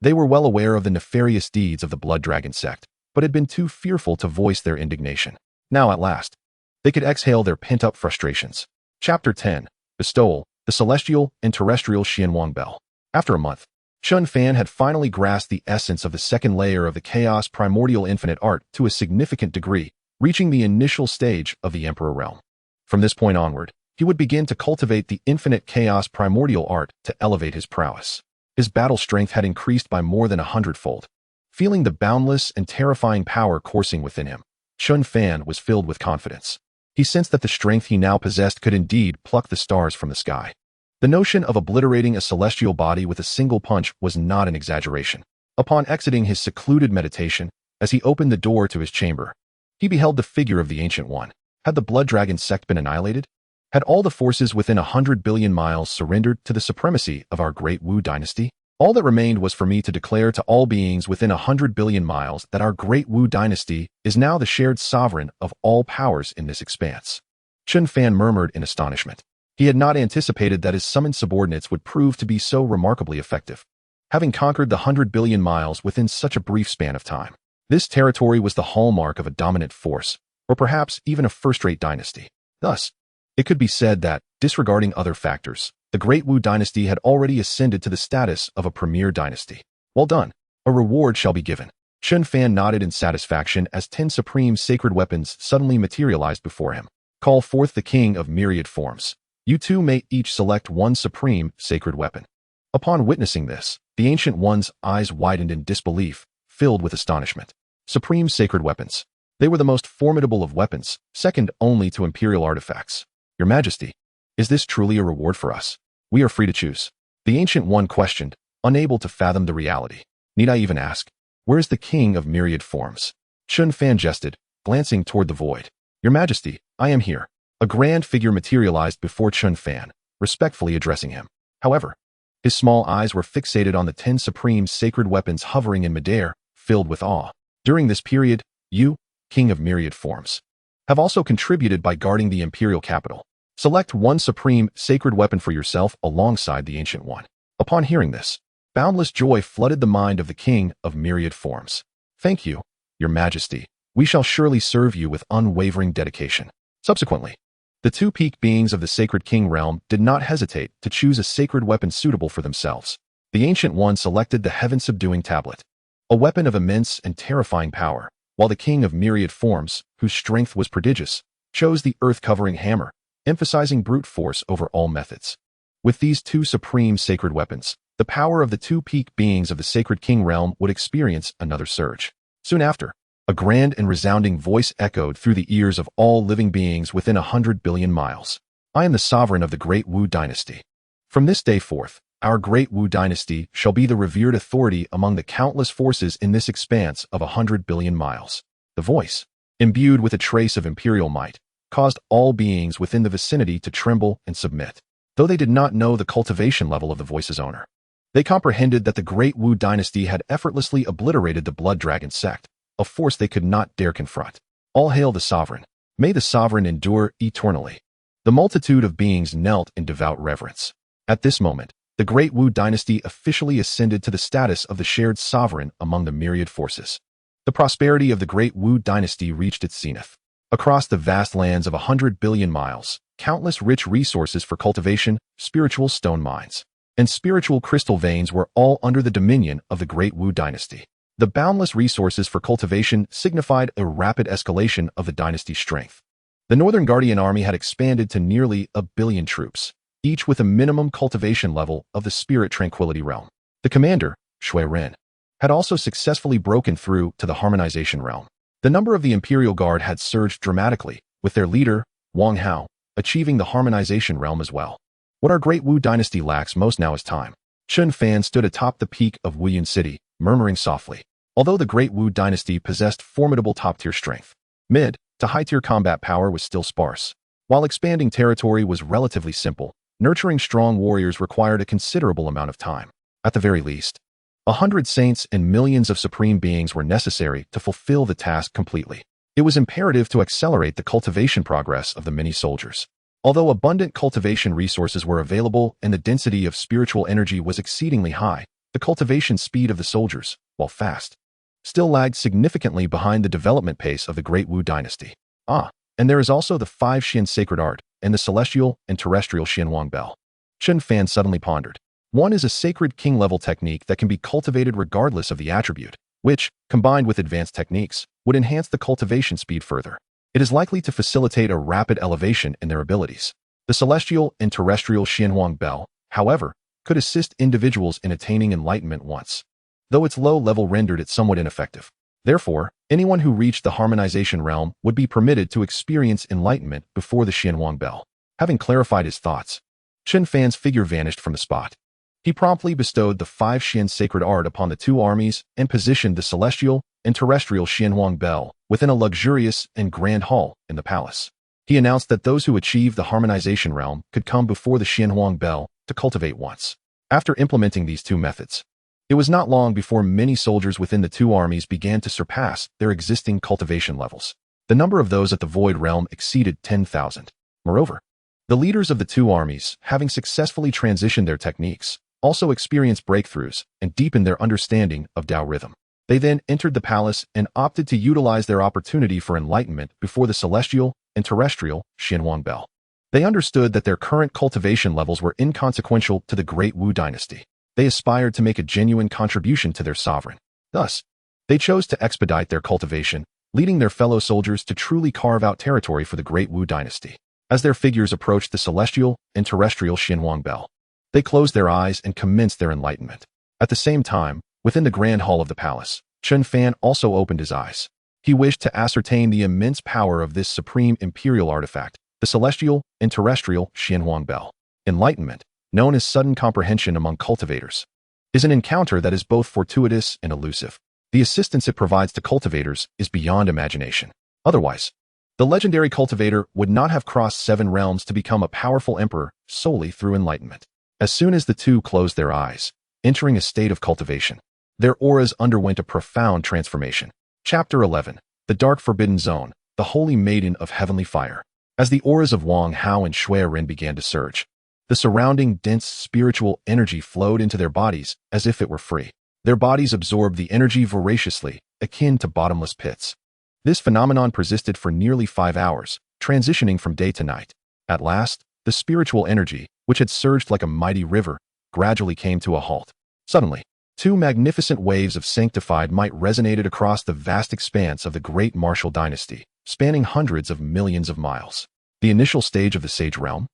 They were well aware of the nefarious deeds of the Blood Dragon sect, but had been too fearful to voice their indignation. Now, at last, they could exhale their pent-up frustrations. Chapter 10. Bestowal, the Celestial and Terrestrial Xianwang Bell. After a month, Chen Fan had finally grasped the essence of the second layer of the Chaos Primordial Infinite Art to a significant degree, reaching the initial stage of the Emperor realm. From this point onward, he would begin to cultivate the infinite Chaos Primordial Art to elevate his prowess. His battle strength had increased by more than 100-fold. Feeling the boundless and terrifying power coursing within him, Chen Fan was filled with confidence. He sensed that the strength he now possessed could indeed pluck the stars from the sky. The notion of obliterating a celestial body with a single punch was not an exaggeration. Upon exiting his secluded meditation, as he opened the door to his chamber, he beheld the figure of the Ancient One. Had the Blood Dragon sect been annihilated? Had all the forces within 100 billion miles surrendered to the supremacy of our great Wu dynasty? All that remained was for me to declare to all beings within 100 billion miles that our great Wu dynasty is now the shared sovereign of all powers in this expanse. Chen Fan murmured in astonishment. He had not anticipated that his summoned subordinates would prove to be so remarkably effective, having conquered the 100 billion miles within such a brief span of time. This territory was the hallmark of a dominant force, or perhaps even a first-rate dynasty. Thus, it could be said that, disregarding other factors, the Great Wu dynasty had already ascended to the status of a premier dynasty. Well done. A reward shall be given. Chen Fan nodded in satisfaction as 10 supreme sacred weapons suddenly materialized before him. Call forth the king of myriad forms. You two may each select one supreme sacred weapon. Upon witnessing this, the Ancient One's eyes widened in disbelief, filled with astonishment. Supreme sacred weapons. They were the most formidable of weapons, second only to imperial artifacts. Your Majesty, is this truly a reward for us? We are free to choose. The Ancient One questioned, unable to fathom the reality. Need I even ask? Where is the king of myriad forms? Chen Fan jested, glancing toward the void. Your Majesty, I am here. A grand figure materialized before Chen Fan, respectfully addressing him. However, his small eyes were fixated on the 10 supreme sacred weapons hovering in midair, filled with awe. During this period, you, king of myriad forms, have also contributed by guarding the imperial capital. Select one supreme sacred weapon for yourself alongside the Ancient One. Upon hearing this, boundless joy flooded the mind of the king of myriad forms. Thank you, Your Majesty. We shall surely serve you with unwavering dedication. Subsequently, the two peak beings of the Sacred King realm did not hesitate to choose a sacred weapon suitable for themselves. The Ancient One selected the heaven-subduing tablet, a weapon of immense and terrifying power, while the king of myriad forms, whose strength was prodigious, chose the earth-covering hammer, emphasizing brute force over all methods. With these two supreme sacred weapons, the power of the two peak beings of the Sacred King realm would experience another surge. Soon after, a grand and resounding voice echoed through the ears of all living beings within 100 billion miles. I am the sovereign of the Great Wu dynasty. From this day forth, our Great Wu dynasty shall be the revered authority among the countless forces in this expanse of 100 billion miles. The voice, imbued with a trace of imperial might, caused all beings within the vicinity to tremble and submit. Though they did not know the cultivation level of the voice's owner, they comprehended that the Great Wu dynasty had effortlessly obliterated the Blood Dragon sect, a force they could not dare confront. All hail the sovereign. May the sovereign endure eternally. The multitude of beings knelt in devout reverence. At this moment, the Great Wu dynasty officially ascended to the status of the shared sovereign among the myriad forces. The prosperity of the Great Wu dynasty reached its zenith. Across the vast lands of 100 billion miles, countless rich resources for cultivation, spiritual stone mines, and spiritual crystal veins were all under the dominion of the Great Wu dynasty. The boundless resources for cultivation signified a rapid escalation of the dynasty's strength. The Northern Guardian Army had expanded to nearly 1 billion troops, each with a minimum cultivation level of the Spirit Tranquility realm. The commander, Shui Ren, had also successfully broken through to the Harmonization realm. The number of the Imperial Guard had surged dramatically, with their leader, Wang Hao, achieving the Harmonization realm as well. What our Great Wu dynasty lacks most now is time. Chen Fan stood atop the peak of Wuyun City, murmuring softly. Although the Great Wu dynasty possessed formidable top-tier strength, mid to high-tier combat power was still sparse. While expanding territory was relatively simple, nurturing strong warriors required a considerable amount of time. At the very least, 100 saints and millions of supreme beings were necessary to fulfill the task completely. It was imperative to accelerate the cultivation progress of the many soldiers. Although abundant cultivation resources were available and the density of spiritual energy was exceedingly high, The cultivation speed of the soldiers, while fast, still lagged significantly behind the development pace of the Great Wu dynasty. And there is also the 5 Xian sacred art and the celestial and terrestrial Xianhuang bell. Chen Fan suddenly pondered. One is a sacred king-level technique that can be cultivated regardless of the attribute, which, combined with advanced techniques, would enhance the cultivation speed further. It is likely to facilitate a rapid elevation in their abilities. The celestial and terrestrial Xianhuang bell, however, could assist individuals in attaining enlightenment once, though its low level rendered it somewhat ineffective. Therefore, anyone who reached the harmonization realm would be permitted to experience enlightenment before the Xianhuang bell. Having clarified his thoughts, Chen Fan's figure vanished from the spot. He promptly bestowed the 5 Xian sacred art upon the 2 armies and positioned the celestial and terrestrial Xianhuang bell within a luxurious and grand hall in the palace. He announced that those who achieved the harmonization realm could come before the Xianhuang bell to cultivate once. After implementing these 2 methods, it was not long before many soldiers within the 2 armies began to surpass their existing cultivation levels. The number of those at the Void Realm exceeded 10,000. Moreover, the leaders of the 2 armies, having successfully transitioned their techniques, also experienced breakthroughs and deepened their understanding of Tao rhythm. They then entered the palace and opted to utilize their opportunity for enlightenment before the celestial and terrestrial Xianhuang bell. They understood that their current cultivation levels were inconsequential to the Great Wu dynasty. They aspired to make a genuine contribution to their sovereign. Thus, they chose to expedite their cultivation, leading their fellow soldiers to truly carve out territory for the Great Wu dynasty. As their figures approached the celestial and terrestrial Xianhuang bell, they closed their eyes and commenced their enlightenment. At the same time, within the grand hall of the palace, Chen Fan also opened his eyes. He wished to ascertain the immense power of this supreme imperial artifact, the celestial and terrestrial Xianhuang bell. Enlightenment, known as sudden comprehension among cultivators, is an encounter that is both fortuitous and elusive. The assistance it provides to cultivators is beyond imagination. Otherwise, the legendary cultivator would not have crossed 7 realms to become a powerful emperor solely through enlightenment. As soon as the 2 closed their eyes, entering a state of cultivation, their auras underwent a profound transformation. Chapter 11. The Dark Forbidden Zone, the Holy Maiden of Heavenly Fire. As the auras of Wang Hao and Shui Ren began to surge, the surrounding dense spiritual energy flowed into their bodies as if it were free. Their bodies absorbed the energy voraciously, akin to bottomless pits. This phenomenon persisted for nearly 5 hours, transitioning from day to night. At last, the spiritual energy, which had surged like a mighty river, gradually came to a halt. Suddenly, 2 magnificent waves of sanctified might resonated across the vast expanse of the great martial dynasty, spanning hundreds of millions of miles. The initial stage of the Sage Realm.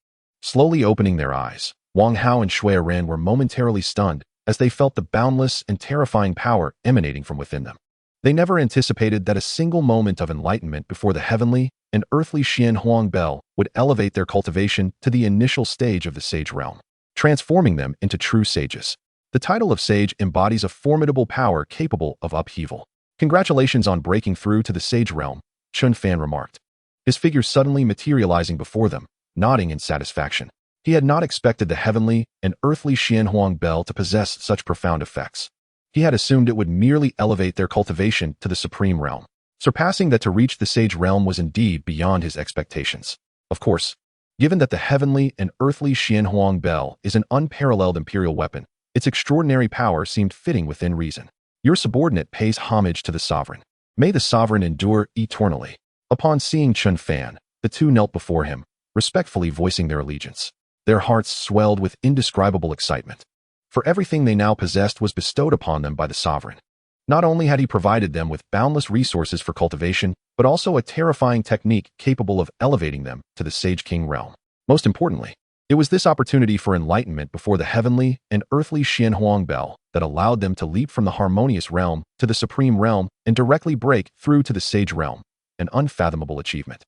Slowly opening their eyes, Wang Hao and Shui Ren were momentarily stunned as they felt the boundless and terrifying power emanating from within them. They never anticipated that a single moment of enlightenment before the heavenly and earthly Xianhuang bell would elevate their cultivation to the initial stage of the Sage Realm, transforming them into true sages. The title of sage embodies a formidable power capable of upheaval. Congratulations on breaking through to the Sage Realm, Chen Fan remarked, his figure suddenly materializing before them, nodding in satisfaction. He had not expected the heavenly and earthly Xianhuang bell to possess such profound effects. He had assumed it would merely elevate their cultivation to the supreme realm. Surpassing that to reach the Sage Realm was indeed beyond his expectations. Of course, given that the heavenly and earthly Xianhuang bell is an unparalleled imperial weapon, its extraordinary power seemed fitting within reason. Your subordinate pays homage to the sovereign. May the sovereign endure eternally. Upon seeing Chen Fan, the 2 knelt before him, respectfully voicing their allegiance. Their hearts swelled with indescribable excitement, for everything they now possessed was bestowed upon them by the sovereign. Not only had he provided them with boundless resources for cultivation, but also a terrifying technique capable of elevating them to the Sage King realm. Most importantly, it was this opportunity for enlightenment before the heavenly and earthly Xianhuang bell that allowed them to leap from the harmonious realm to the supreme realm and directly break through to the Sage realm, an unfathomable achievement,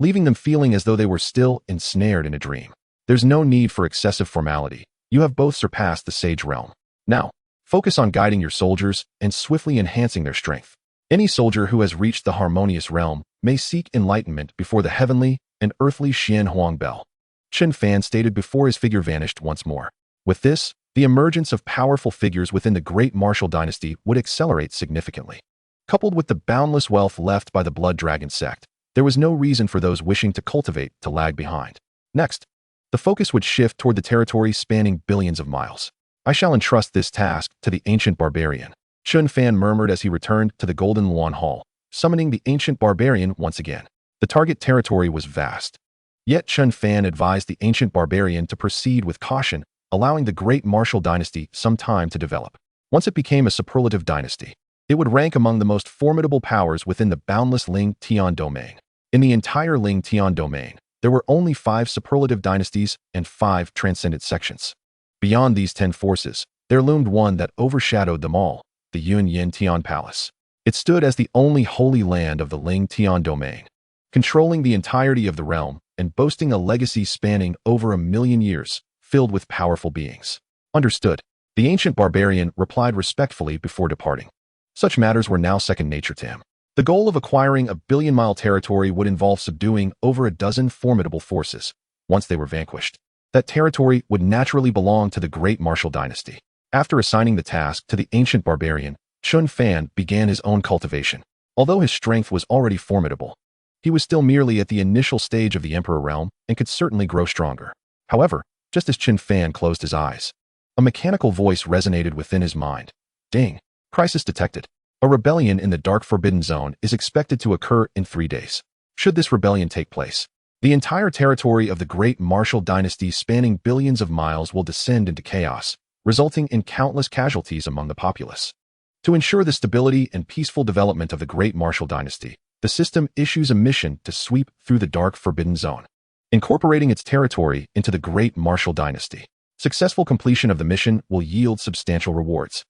leaving them feeling as though they were still ensnared in a dream. There's no need for excessive formality. You have both surpassed the Sage realm. Now, focus on guiding your soldiers and swiftly enhancing their strength. Any soldier who has reached the harmonious realm may seek enlightenment before the heavenly and earthly Xianhuang bell. Chen Fan stated before his figure vanished once more. With this, the emergence of powerful figures within the great martial dynasty would accelerate significantly. Coupled with the boundless wealth left by the Blood Dragon sect, there was no reason for those wishing to cultivate to lag behind. Next, the focus would shift toward the territory spanning billions of miles. I shall entrust this task to the ancient barbarian, Chen Fan murmured as he returned to the Golden Luan Hall, summoning the ancient barbarian once again. The target territory was vast. Yet Chen Fan advised the ancient barbarian to proceed with caution, allowing the great martial dynasty some time to develop. Once it became a superlative dynasty, it would rank among the most formidable powers within the boundless Ling Tian domain. In the entire Ling Tian domain, there were only 5 superlative dynasties and 5 transcendent sections. Beyond these 10 forces, there loomed one that overshadowed them all, the Yun Yin Tian Palace. It stood as the only holy land of the Ling Tian domain, controlling the entirety of the realm and boasting a legacy spanning over 1,000,000 years, filled with powerful beings. Understood, the ancient barbarian replied respectfully before departing. Such matters were now second nature to him. The goal of acquiring a billion-mile territory would involve subduing over a dozen formidable forces. Once they were vanquished, that territory would naturally belong to the great martial dynasty. After assigning the task to the ancient barbarian, Chen Fan began his own cultivation. Although his strength was already formidable, he was still merely at the initial stage of the emperor realm and could certainly grow stronger. However, just as Chen Fan closed his eyes, a mechanical voice resonated within his mind. Ding! Crisis detected. A rebellion in the Dark Forbidden Zone is expected to occur in 3 days. Should this rebellion take place, the entire territory of the great martial dynasty spanning billions of miles will descend into chaos, resulting in countless casualties among the populace. To ensure the stability and peaceful development of the great martial dynasty, the system issues a mission to sweep through the Dark Forbidden Zone, incorporating its territory into the great martial dynasty. Successful completion of the mission will yield substantial rewards.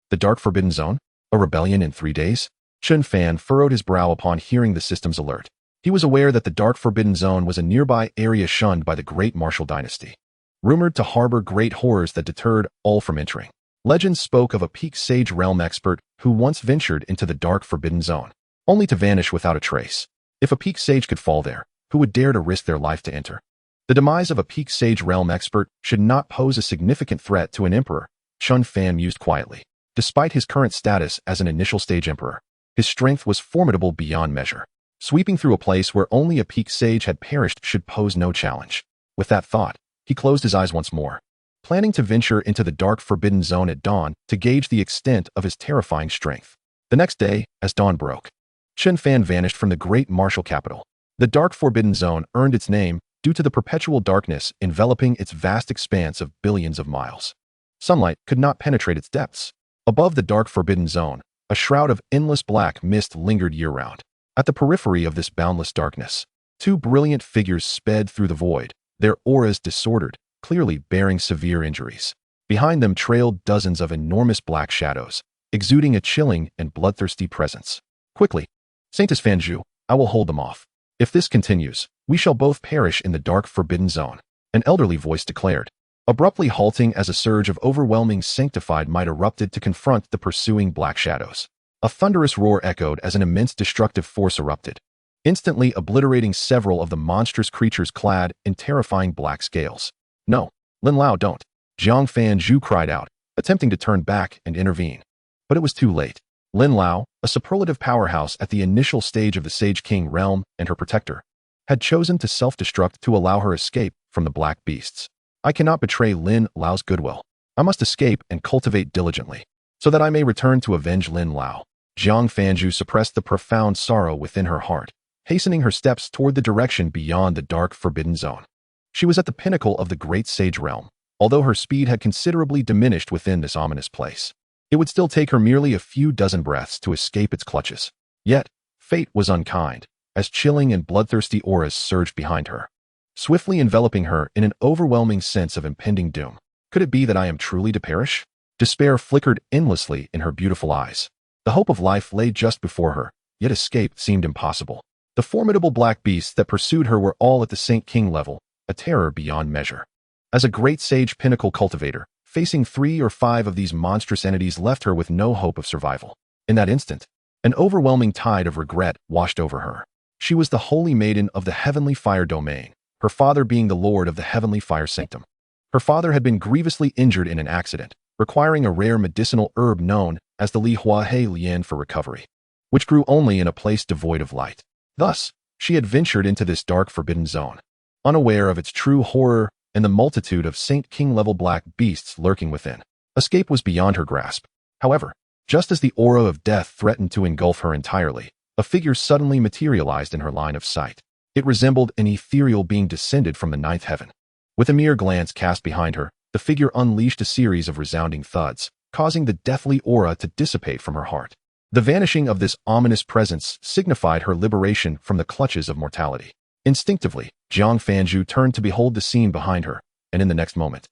The Dark Forbidden Zone? A rebellion in 3 days? Chen Fan furrowed his brow upon hearing the system's alert. He was aware that the Dark Forbidden Zone was a nearby area shunned by the great martial dynasty, rumored to harbor great horrors that deterred all from entering. Legends spoke of a peak sage realm expert who once ventured into the Dark Forbidden Zone, only to vanish without a trace. If a peak sage could fall there, who would dare to risk their life to enter? The demise of a peak sage realm expert should not pose a significant threat to an emperor, Chen Fan mused quietly. Despite his current status as an initial stage emperor, his strength was formidable beyond measure. Sweeping through a place where only a peak sage had perished should pose no challenge. With that thought, he closed his eyes once more, planning to venture into the Dark Forbidden Zone at dawn to gauge the extent of his terrifying strength. The next day, as dawn broke, Chen Fan vanished from the great martial capital. The Dark Forbidden Zone earned its name due to the perpetual darkness enveloping its vast expanse of billions of miles. Sunlight could not penetrate its depths. Above the Dark Forbidden Zone, a shroud of endless black mist lingered year-round. At the periphery of this boundless darkness, 2 brilliant figures sped through the void, their auras disordered, clearly bearing severe injuries. Behind them trailed dozens of enormous black shadows, exuding a chilling and bloodthirsty presence. Quickly, Saintus Fanju, I will hold them off. If this continues, we shall both perish in the Dark Forbidden Zone, an elderly voice declared, abruptly halting as a surge of overwhelming sanctified might erupted to confront the pursuing black shadows. A thunderous roar echoed as an immense destructive force erupted, instantly obliterating several of the monstrous creatures clad in terrifying black scales. No, Lin Lao, don't. Jiang Fan Zhu cried out, attempting to turn back and intervene. But it was too late. Lin Lao, a superlative powerhouse at the initial stage of the Sage King realm and her protector, had chosen to self-destruct to allow her escape from the black beasts. I cannot betray Lin Lao's goodwill. I must escape and cultivate diligently, so that I may return to avenge Lin Lao. Jiang Fanju suppressed the profound sorrow within her heart, hastening her steps toward the direction beyond the Dark Forbidden Zone. She was at the pinnacle of the great sage realm, although her speed had considerably diminished within this ominous place. It would still take her merely a few dozen breaths to escape its clutches. Yet, fate was unkind, as chilling and bloodthirsty auras surged behind her, swiftly enveloping her in an overwhelming sense of impending doom. Could it be that I am truly to perish? Despair flickered endlessly in her beautiful eyes. The hope of life lay just before her, yet escape seemed impossible. The formidable black beasts that pursued her were all at the Saint King level, a terror beyond measure. As a great sage pinnacle cultivator, facing 3 or 5 of these monstrous entities left her with no hope of survival. In that instant, an overwhelming tide of regret washed over her. She was the holy maiden of the heavenly fire domain, her father being the lord of the heavenly fire sanctum. Her father had been grievously injured in an accident, requiring a rare medicinal herb known as the Li Hua He Lian for recovery, which grew only in a place devoid of light. Thus, she had ventured into this Dark Forbidden Zone, unaware of its true horror and the multitude of Saint King-level black beasts lurking within. Escape was beyond her grasp. However, just as the aura of death threatened to engulf her entirely, a figure suddenly materialized in her line of sight. It resembled an ethereal being descended from the ninth heaven. With a mere glance cast behind her, the figure unleashed a series of resounding thuds, causing the deathly aura to dissipate from her heart. The vanishing of this ominous presence signified her liberation from the clutches of mortality. Instinctively, Xianxiafanju turned to behold the scene behind her, and in the next moment,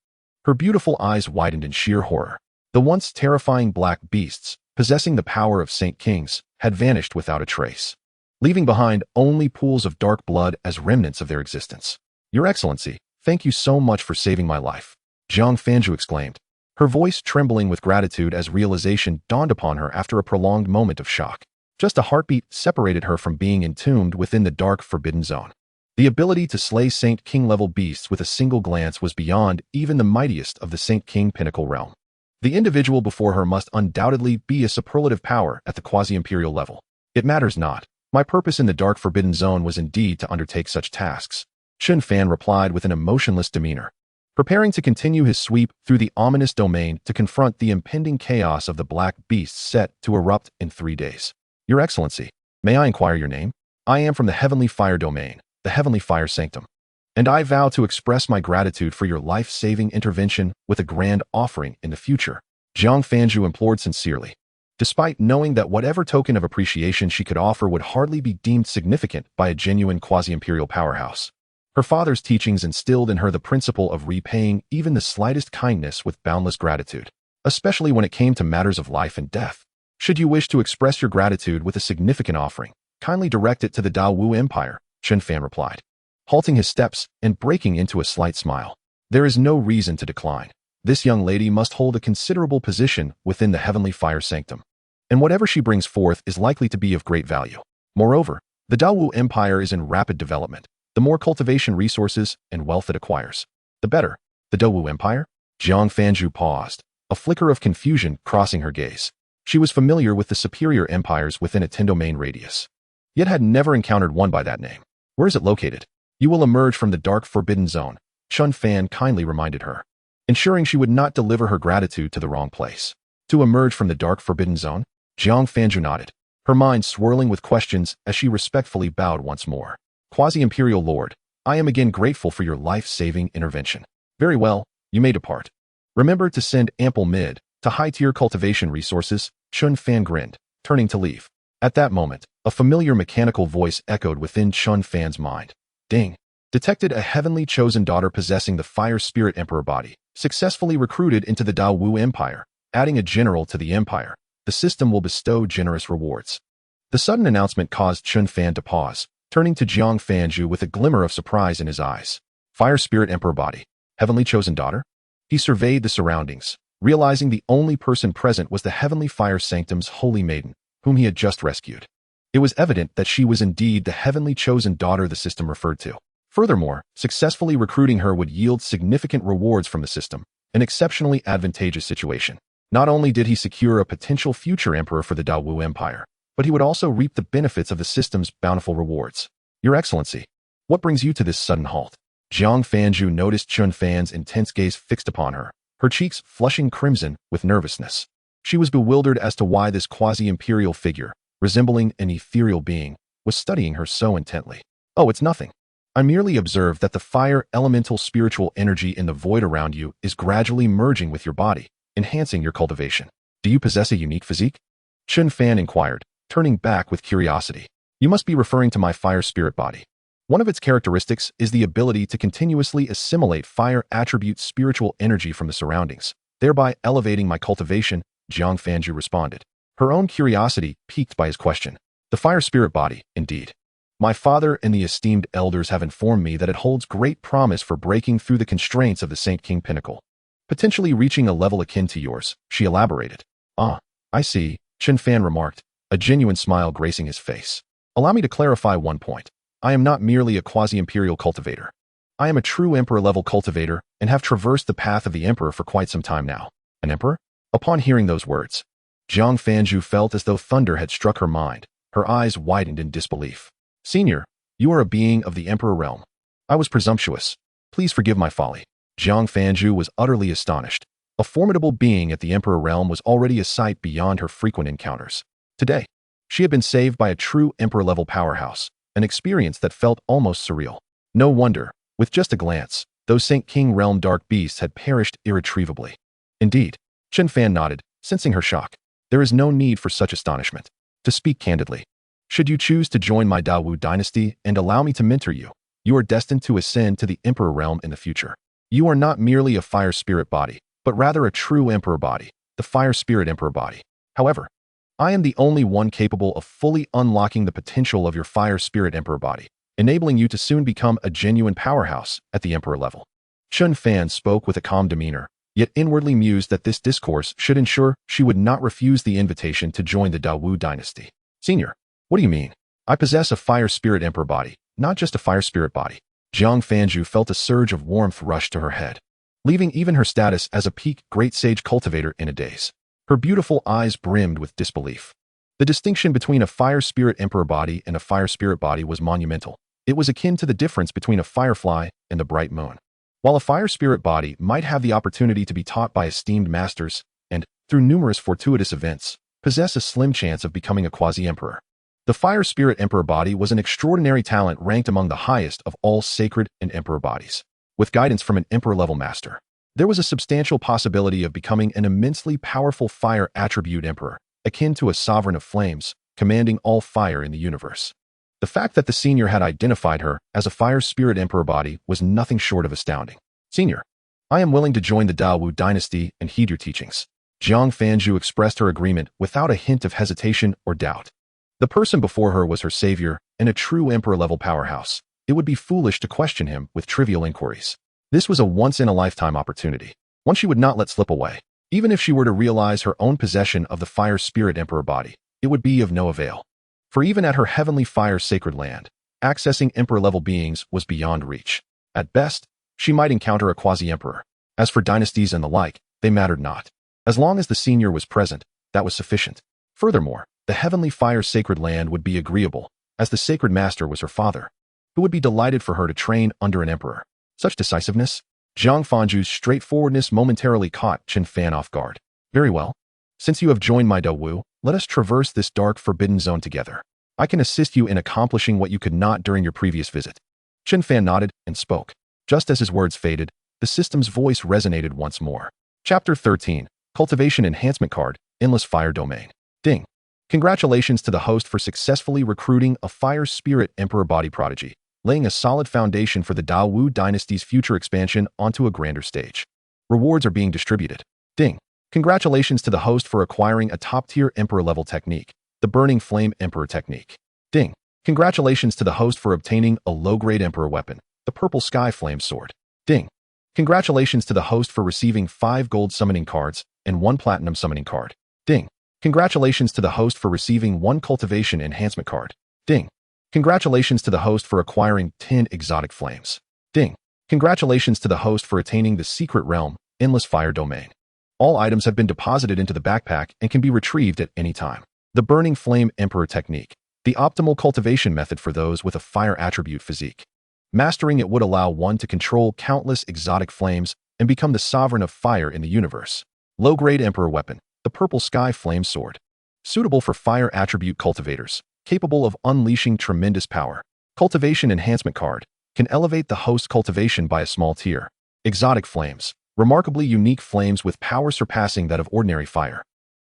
her beautiful eyes widened in sheer horror. The once terrifying black beasts, possessing the power of Saint Kings, had vanished without a trace, leaving behind only pools of dark blood as remnants of their existence. "Your Excellency, thank you so much for saving my life," Xianxiafanju exclaimed, her voice trembling with gratitude as realization dawned upon her after a prolonged moment of shock. Just a heartbeat separated her from being entombed within the dark forbidden zone. The ability to slay Saint King-level beasts with a single glance was beyond even the mightiest of the Saint King pinnacle realm. The individual before her must undoubtedly be a superlative power at the quasi-imperial level. "It matters not. My purpose in the dark forbidden zone was indeed to undertake such tasks," Chen Fan replied with an emotionless demeanor, preparing to continue his sweep through the ominous domain to confront the impending chaos of the black beasts set to erupt in 3 days. "Your Excellency, may I inquire your name? I am from the Heavenly Fire Domain, the Heavenly Fire Sanctum, and I vow to express my gratitude for your life-saving intervention with a grand offering in the future," Xianxiafanju implored sincerely. Despite knowing that whatever token of appreciation she could offer would hardly be deemed significant by a genuine quasi-imperial powerhouse, her father's teachings instilled in her the principle of repaying even the slightest kindness with boundless gratitude, especially when it came to matters of life and death. "Should you wish to express your gratitude with a significant offering, kindly direct it to the Daowu Empire," Chen Fan replied, halting his steps and breaking into a slight smile. "There is no reason to decline. This young lady must hold a considerable position within the Heavenly Fire Sanctum, and whatever she brings forth is likely to be of great value. Moreover, the Daowu Empire is in rapid development. The more cultivation resources and wealth it acquires, the better." "The Daowu Empire?" Xianxiafanju paused, a flicker of confusion crossing her gaze. She was familiar with the superior empires within a 10-domain radius, yet had never encountered one by that name. "Where is it located?" "You will emerge from the dark forbidden zone," Chen Fan kindly reminded her, ensuring she would not deliver her gratitude to the wrong place. "To emerge from the dark forbidden zone?" Xianxiafanju nodded, her mind swirling with questions as she respectfully bowed once more. "Quasi-Imperial Lord, I am again grateful for your life-saving intervention." "Very well, you may depart. Remember to send ample mid to high-tier cultivation resources," Chen Fan grinned, turning to leave. At that moment, a familiar mechanical voice echoed within Chen Fan's mind. "Ding. Detected a heavenly chosen daughter possessing the Fire Spirit Emperor body, successfully recruited into the Daowu Empire, adding a general to the empire. The system will bestow generous rewards." The sudden announcement caused Chen Fan to pause, turning to Xianxiafanju with a glimmer of surprise in his eyes. "Fire Spirit Emperor body, heavenly chosen daughter?" He surveyed the surroundings, realizing the only person present was the Heavenly Fire Sanctum's holy maiden, whom he had just rescued. It was evident that she was indeed the heavenly chosen daughter the system referred to. Furthermore, successfully recruiting her would yield significant rewards from the system, an exceptionally advantageous situation. Not only did he secure a potential future emperor for the Daowu Empire, but he would also reap the benefits of the system's bountiful rewards. "Your Excellency, what brings you to this sudden halt?" Xianxiafanju noticed Chen Fan's intense gaze fixed upon her, her cheeks flushing crimson with nervousness. She was bewildered as to why this quasi-imperial figure, resembling an ethereal being, was studying her so intently. "Oh, it's nothing. I merely observed that the fire elemental spiritual energy in the void around you is gradually merging with your body, enhancing your cultivation. Do you possess a unique physique?" Chen Fan inquired, turning back with curiosity. "You must be referring to my fire spirit body. One of its characteristics is the ability to continuously assimilate fire attribute spiritual energy from the surroundings, thereby elevating my cultivation," Xianxiafanju responded, her own curiosity piqued by his question. "The fire spirit body, indeed. My father and the esteemed elders have informed me that it holds great promise for breaking through the constraints of the Saint King pinnacle, potentially reaching a level akin to yours," she elaborated. "Ah, I see," Chen Fan remarked, a genuine smile gracing his face. "Allow me to clarify one point. I am not merely a quasi-imperial cultivator. I am a true emperor-level cultivator and have traversed the path of the emperor for quite some time now." "An emperor?" Upon hearing those words, Xianxiafanju felt as though thunder had struck her mind, her eyes widened in disbelief. "Senior, you are a being of the emperor realm. I was presumptuous. Please forgive my folly." Jiang Fanju was utterly astonished. A formidable being at the Emperor realm was already a sight beyond her frequent encounters. Today, she had been saved by a true Emperor-level powerhouse, an experience that felt almost surreal. No wonder, with just a glance, those Saint King realm dark beasts had perished irretrievably. Indeed, Chen Fan nodded, sensing her shock. There is no need for such astonishment. To speak candidly, should you choose to join my Dawu dynasty and allow me to mentor you, you are destined to ascend to the Emperor realm in the future. You are not merely a fire spirit body, but rather a true Emperor body, the fire spirit Emperor body. However, I am the only one capable of fully unlocking the potential of your fire spirit Emperor body, enabling you to soon become a genuine powerhouse at the Emperor level. Chen Fan spoke with a calm demeanor, yet inwardly mused that this discourse should ensure she would not refuse the invitation to join the Dawu dynasty. Senior, what do you mean? I possess a fire spirit Emperor body, not just a fire spirit body. Jiang Fanju felt a surge of warmth rush to her head, leaving even her status as a peak great sage cultivator in a daze. Her beautiful eyes brimmed with disbelief. The distinction between a fire spirit Emperor body and a fire spirit body was monumental. It was akin to the difference between a firefly and the bright moon. While a fire spirit body might have the opportunity to be taught by esteemed masters and, through numerous fortuitous events, possess a slim chance of becoming a quasi-emperor, the fire spirit Emperor body was an extraordinary talent ranked among the highest of all sacred and Emperor bodies. With guidance from an Emperor-level master, there was a substantial possibility of becoming an immensely powerful fire attribute Emperor, akin to a sovereign of flames, commanding all fire in the universe. The fact that the senior had identified her as a fire spirit Emperor body was nothing short of astounding. Senior, I am willing to join the Dawu dynasty and heed your teachings. Jiang Fanju expressed her agreement without a hint of hesitation or doubt. The person before her was her savior and a true Emperor-level powerhouse. It would be foolish to question him with trivial inquiries. This was a once-in-a-lifetime opportunity, one she would not let slip away. Even if she were to realize her own possession of the fire spirit Emperor body, it would be of no avail. For even at her heavenly fire sacred land, accessing Emperor-level beings was beyond reach. At best, she might encounter a quasi-emperor. As for dynasties and the like, they mattered not. As long as the senior was present, that was sufficient. Furthermore, the heavenly fire sacred land would be agreeable, as the sacred master was her father, who would be delighted for her to train under an emperor. Such decisiveness? Jiang Fanju's straightforwardness momentarily caught Chen Fan off guard. Very well. Since you have joined my Dawu, let us traverse this dark forbidden zone together. I can assist you in accomplishing what you could not during your previous visit. Chen Fan nodded and spoke. Just as his words faded, the system's voice resonated once more. Chapter 13, Cultivation Enhancement Card, Endless Fire Domain. Ding. Congratulations to the host for successfully recruiting a fire spirit Emperor body prodigy, laying a solid foundation for the Dawu dynasty's future expansion onto a grander stage. Rewards are being distributed. Ding. Congratulations to the host for acquiring a top-tier Emperor-level technique, the Burning Flame Emperor technique. Ding. Congratulations to the host for obtaining a low-grade Emperor weapon, the Purple Sky Flame Sword. Ding. Congratulations to the host for receiving 5 gold summoning cards and 1 platinum summoning card. Ding. Congratulations to the host for receiving 1 cultivation enhancement card. Ding. Congratulations to the host for acquiring 10 exotic flames. Ding. Congratulations to the host for attaining the secret realm, Endless Fire Domain. All items have been deposited into the backpack and can be retrieved at any time. The Burning Flame Emperor technique, the optimal cultivation method for those with a fire attribute physique. Mastering it would allow one to control countless exotic flames and become the sovereign of fire in the universe. Low-grade Emperor weapon, the Purple Sky Flame Sword. Suitable for fire attribute cultivators, capable of unleashing tremendous power. Cultivation enhancement card, can elevate the host cultivation by a small tier. Exotic flames, remarkably unique flames with power surpassing that of ordinary fire.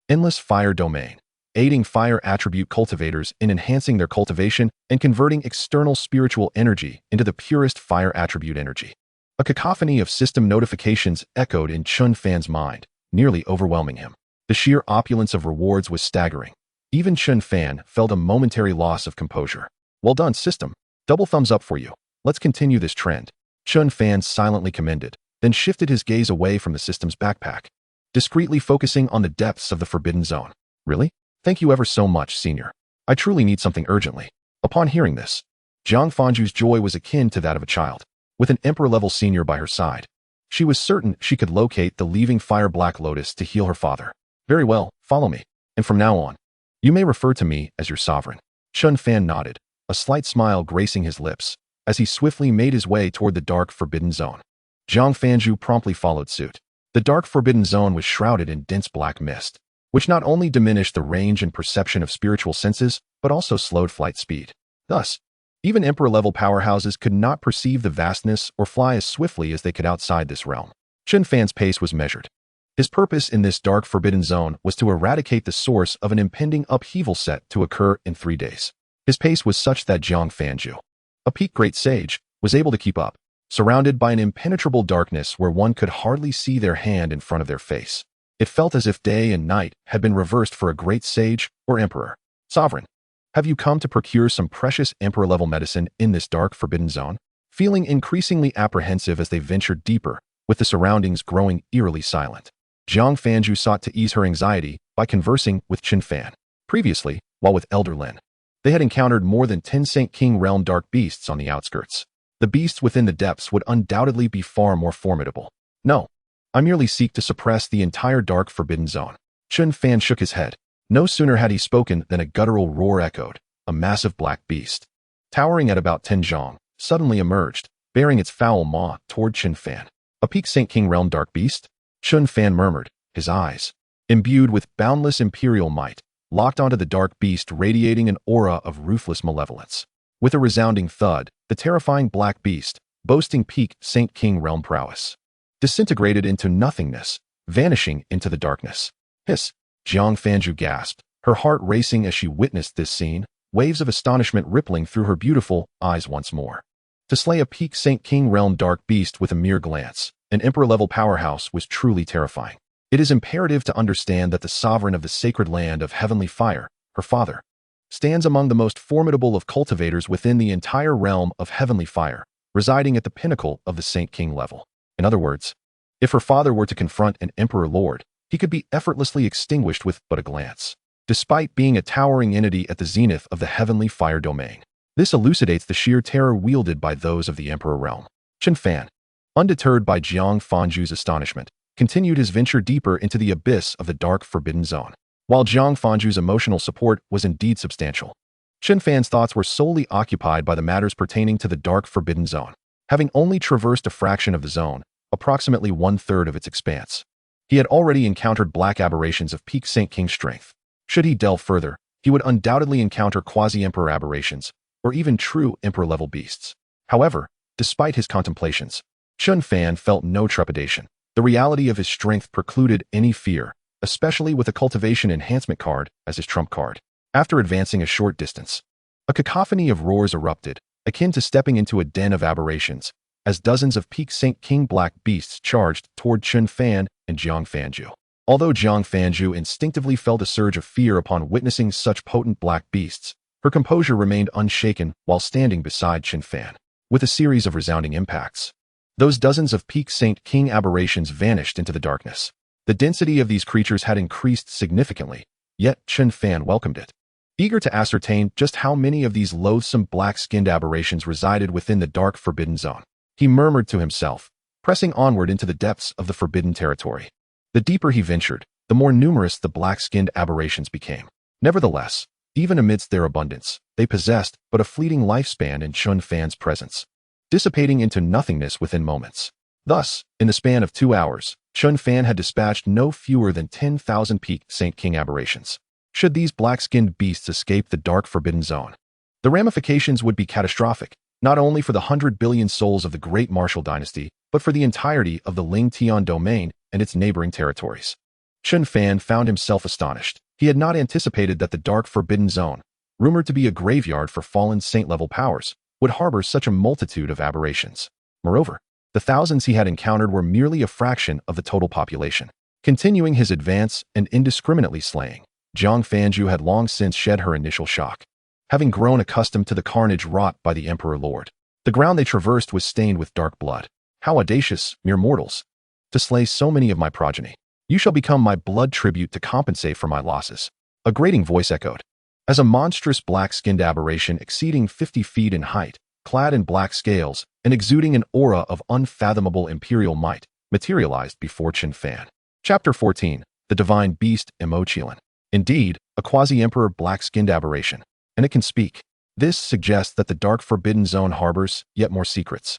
Endless Fire Domain, aiding fire attribute cultivators in enhancing their cultivation and converting external spiritual energy into the purest fire attribute energy. A cacophony of system notifications echoed in Chen Fan's mind, nearly overwhelming him. The sheer opulence of rewards was staggering. Even Chen Fan felt a momentary loss of composure. Well done, system. Double thumbs up for you. Let's continue this trend. Chen Fan silently commended, then shifted his gaze away from the system's backpack, discreetly focusing on the depths of the forbidden zone. Really? Thank you ever so much, senior. I truly need something urgently. Upon hearing this, Jiang Fanju's joy was akin to that of a child. With an emperor-level senior by her side, she was certain she could locate the leaving fire Black Lotus to heal her father. Very well, follow me, and from now on, you may refer to me as your sovereign. Chen Fan nodded, a slight smile gracing his lips, as he swiftly made his way toward the dark forbidden zone. Jiang Fanju promptly followed suit. The dark forbidden zone was shrouded in dense black mist, which not only diminished the range and perception of spiritual senses, but also slowed flight speed. Thus, even Emperor-level powerhouses could not perceive the vastness or fly as swiftly as they could outside this realm. Chen Fan's pace was measured. His purpose in this dark forbidden zone was to eradicate the source of an impending upheaval set to occur in 3 days. His pace was such that Jiang Fanju, a peak great sage, was able to keep up, surrounded by an impenetrable darkness where one could hardly see their hand in front of their face. It felt as if day and night had been reversed for a great sage or emperor. Sovereign, have you come to procure some precious emperor-level medicine in this dark forbidden zone? Feeling increasingly apprehensive as they ventured deeper, with the surroundings growing eerily silent, Jiang Fanju sought to ease her anxiety by conversing with Chen Fan. Previously, while with Elder Lin, they had encountered more than 10 Saint King realm dark beasts on the outskirts. The beasts within the depths would undoubtedly be far more formidable. No, I merely seek to suppress the entire dark forbidden zone. Chen Fan shook his head. No sooner had he spoken than a guttural roar echoed. A massive black beast, towering at about 10 zhang, suddenly emerged, bearing its foul maw toward Chen Fan. A peak Saint King realm dark beast? Chen Fan murmured, his eyes, imbued with boundless imperial might, locked onto the dark beast, radiating an aura of ruthless malevolence. With a resounding thud, the terrifying black beast, boasting peak Saint King realm prowess, disintegrated into nothingness, vanishing into the darkness. Hiss! Jiang Fanju gasped, her heart racing as she witnessed this scene, waves of astonishment rippling through her beautiful eyes once more. To slay a peak Saint King realm dark beast with a mere glance, an emperor-level powerhouse, was truly terrifying. It is imperative to understand that the sovereign of the sacred land of heavenly fire, her father, stands among the most formidable of cultivators within the entire realm of heavenly fire, residing at the pinnacle of the Saint King level. In other words, if her father were to confront an emperor lord, he could be effortlessly extinguished with but a glance, despite being a towering entity at the zenith of the heavenly fire domain. This elucidates the sheer terror wielded by those of the emperor realm. Chen Fan, undeterred by Jiang Fanju's astonishment, continued his venture deeper into the abyss of the dark forbidden zone. While Jiang Fanju's emotional support was indeed substantial, Chen Fan's thoughts were solely occupied by the matters pertaining to the dark forbidden zone. Having only traversed a fraction of the zone, approximately 1/3 of its expanse, he had already encountered black aberrations of peak Saint King strength. Should he delve further, he would undoubtedly encounter quasi-emperor aberrations, or even true emperor-level beasts. However, despite his contemplations, Chen Fan felt no trepidation. The reality of his strength precluded any fear, especially with a cultivation enhancement card as his trump card. After advancing a short distance, a cacophony of roars erupted, akin to stepping into a den of aberrations, as dozens of peak Saint King black beasts charged toward Chen Fan and Jiang Fanju. Although Jiang Fanju instinctively felt a surge of fear upon witnessing such potent black beasts, her composure remained unshaken while standing beside Chen Fan. With a series of resounding impacts, those dozens of peak Saint King aberrations vanished into the darkness. The density of these creatures had increased significantly, yet Chen Fan welcomed it. Eager to ascertain just how many of these loathsome black-skinned aberrations resided within the dark forbidden zone, he murmured to himself, pressing onward into the depths of the forbidden territory. The deeper he ventured, the more numerous the black-skinned aberrations became. Nevertheless, even amidst their abundance, they possessed but a fleeting lifespan in Chen Fan's presence, dissipating into nothingness within moments. Thus, in the span of 2 hours, Chen Fan had dispatched no fewer than 10,000 peak Saint King aberrations. Should these black-skinned beasts escape the dark forbidden zone, the ramifications would be catastrophic, not only for the 100 billion souls of the great martial dynasty, but for the entirety of the Ling Tian domain and its neighboring territories. Chen Fan found himself astonished. He had not anticipated that the dark forbidden zone, rumored to be a graveyard for fallen saint-level powers, would harbor such a multitude of aberrations. Moreover, the thousands he had encountered were merely a fraction of the total population. Continuing his advance and indiscriminately slaying, Jiang Fanju had long since shed her initial shock, having grown accustomed to the carnage wrought by the Emperor Lord. The ground they traversed was stained with dark blood. How audacious, mere mortals, to slay so many of my progeny. You shall become my blood tribute to compensate for my losses. A grating voice echoed, as a monstrous black-skinned aberration exceeding 50 feet in height, clad in black scales and exuding an aura of unfathomable imperial might, materialized before Chen Fan. Chapter 14. The Divine Beast Emochilan. Indeed, a quasi-emperor black-skinned aberration, and it can speak. This suggests that the dark forbidden zone harbors yet more secrets.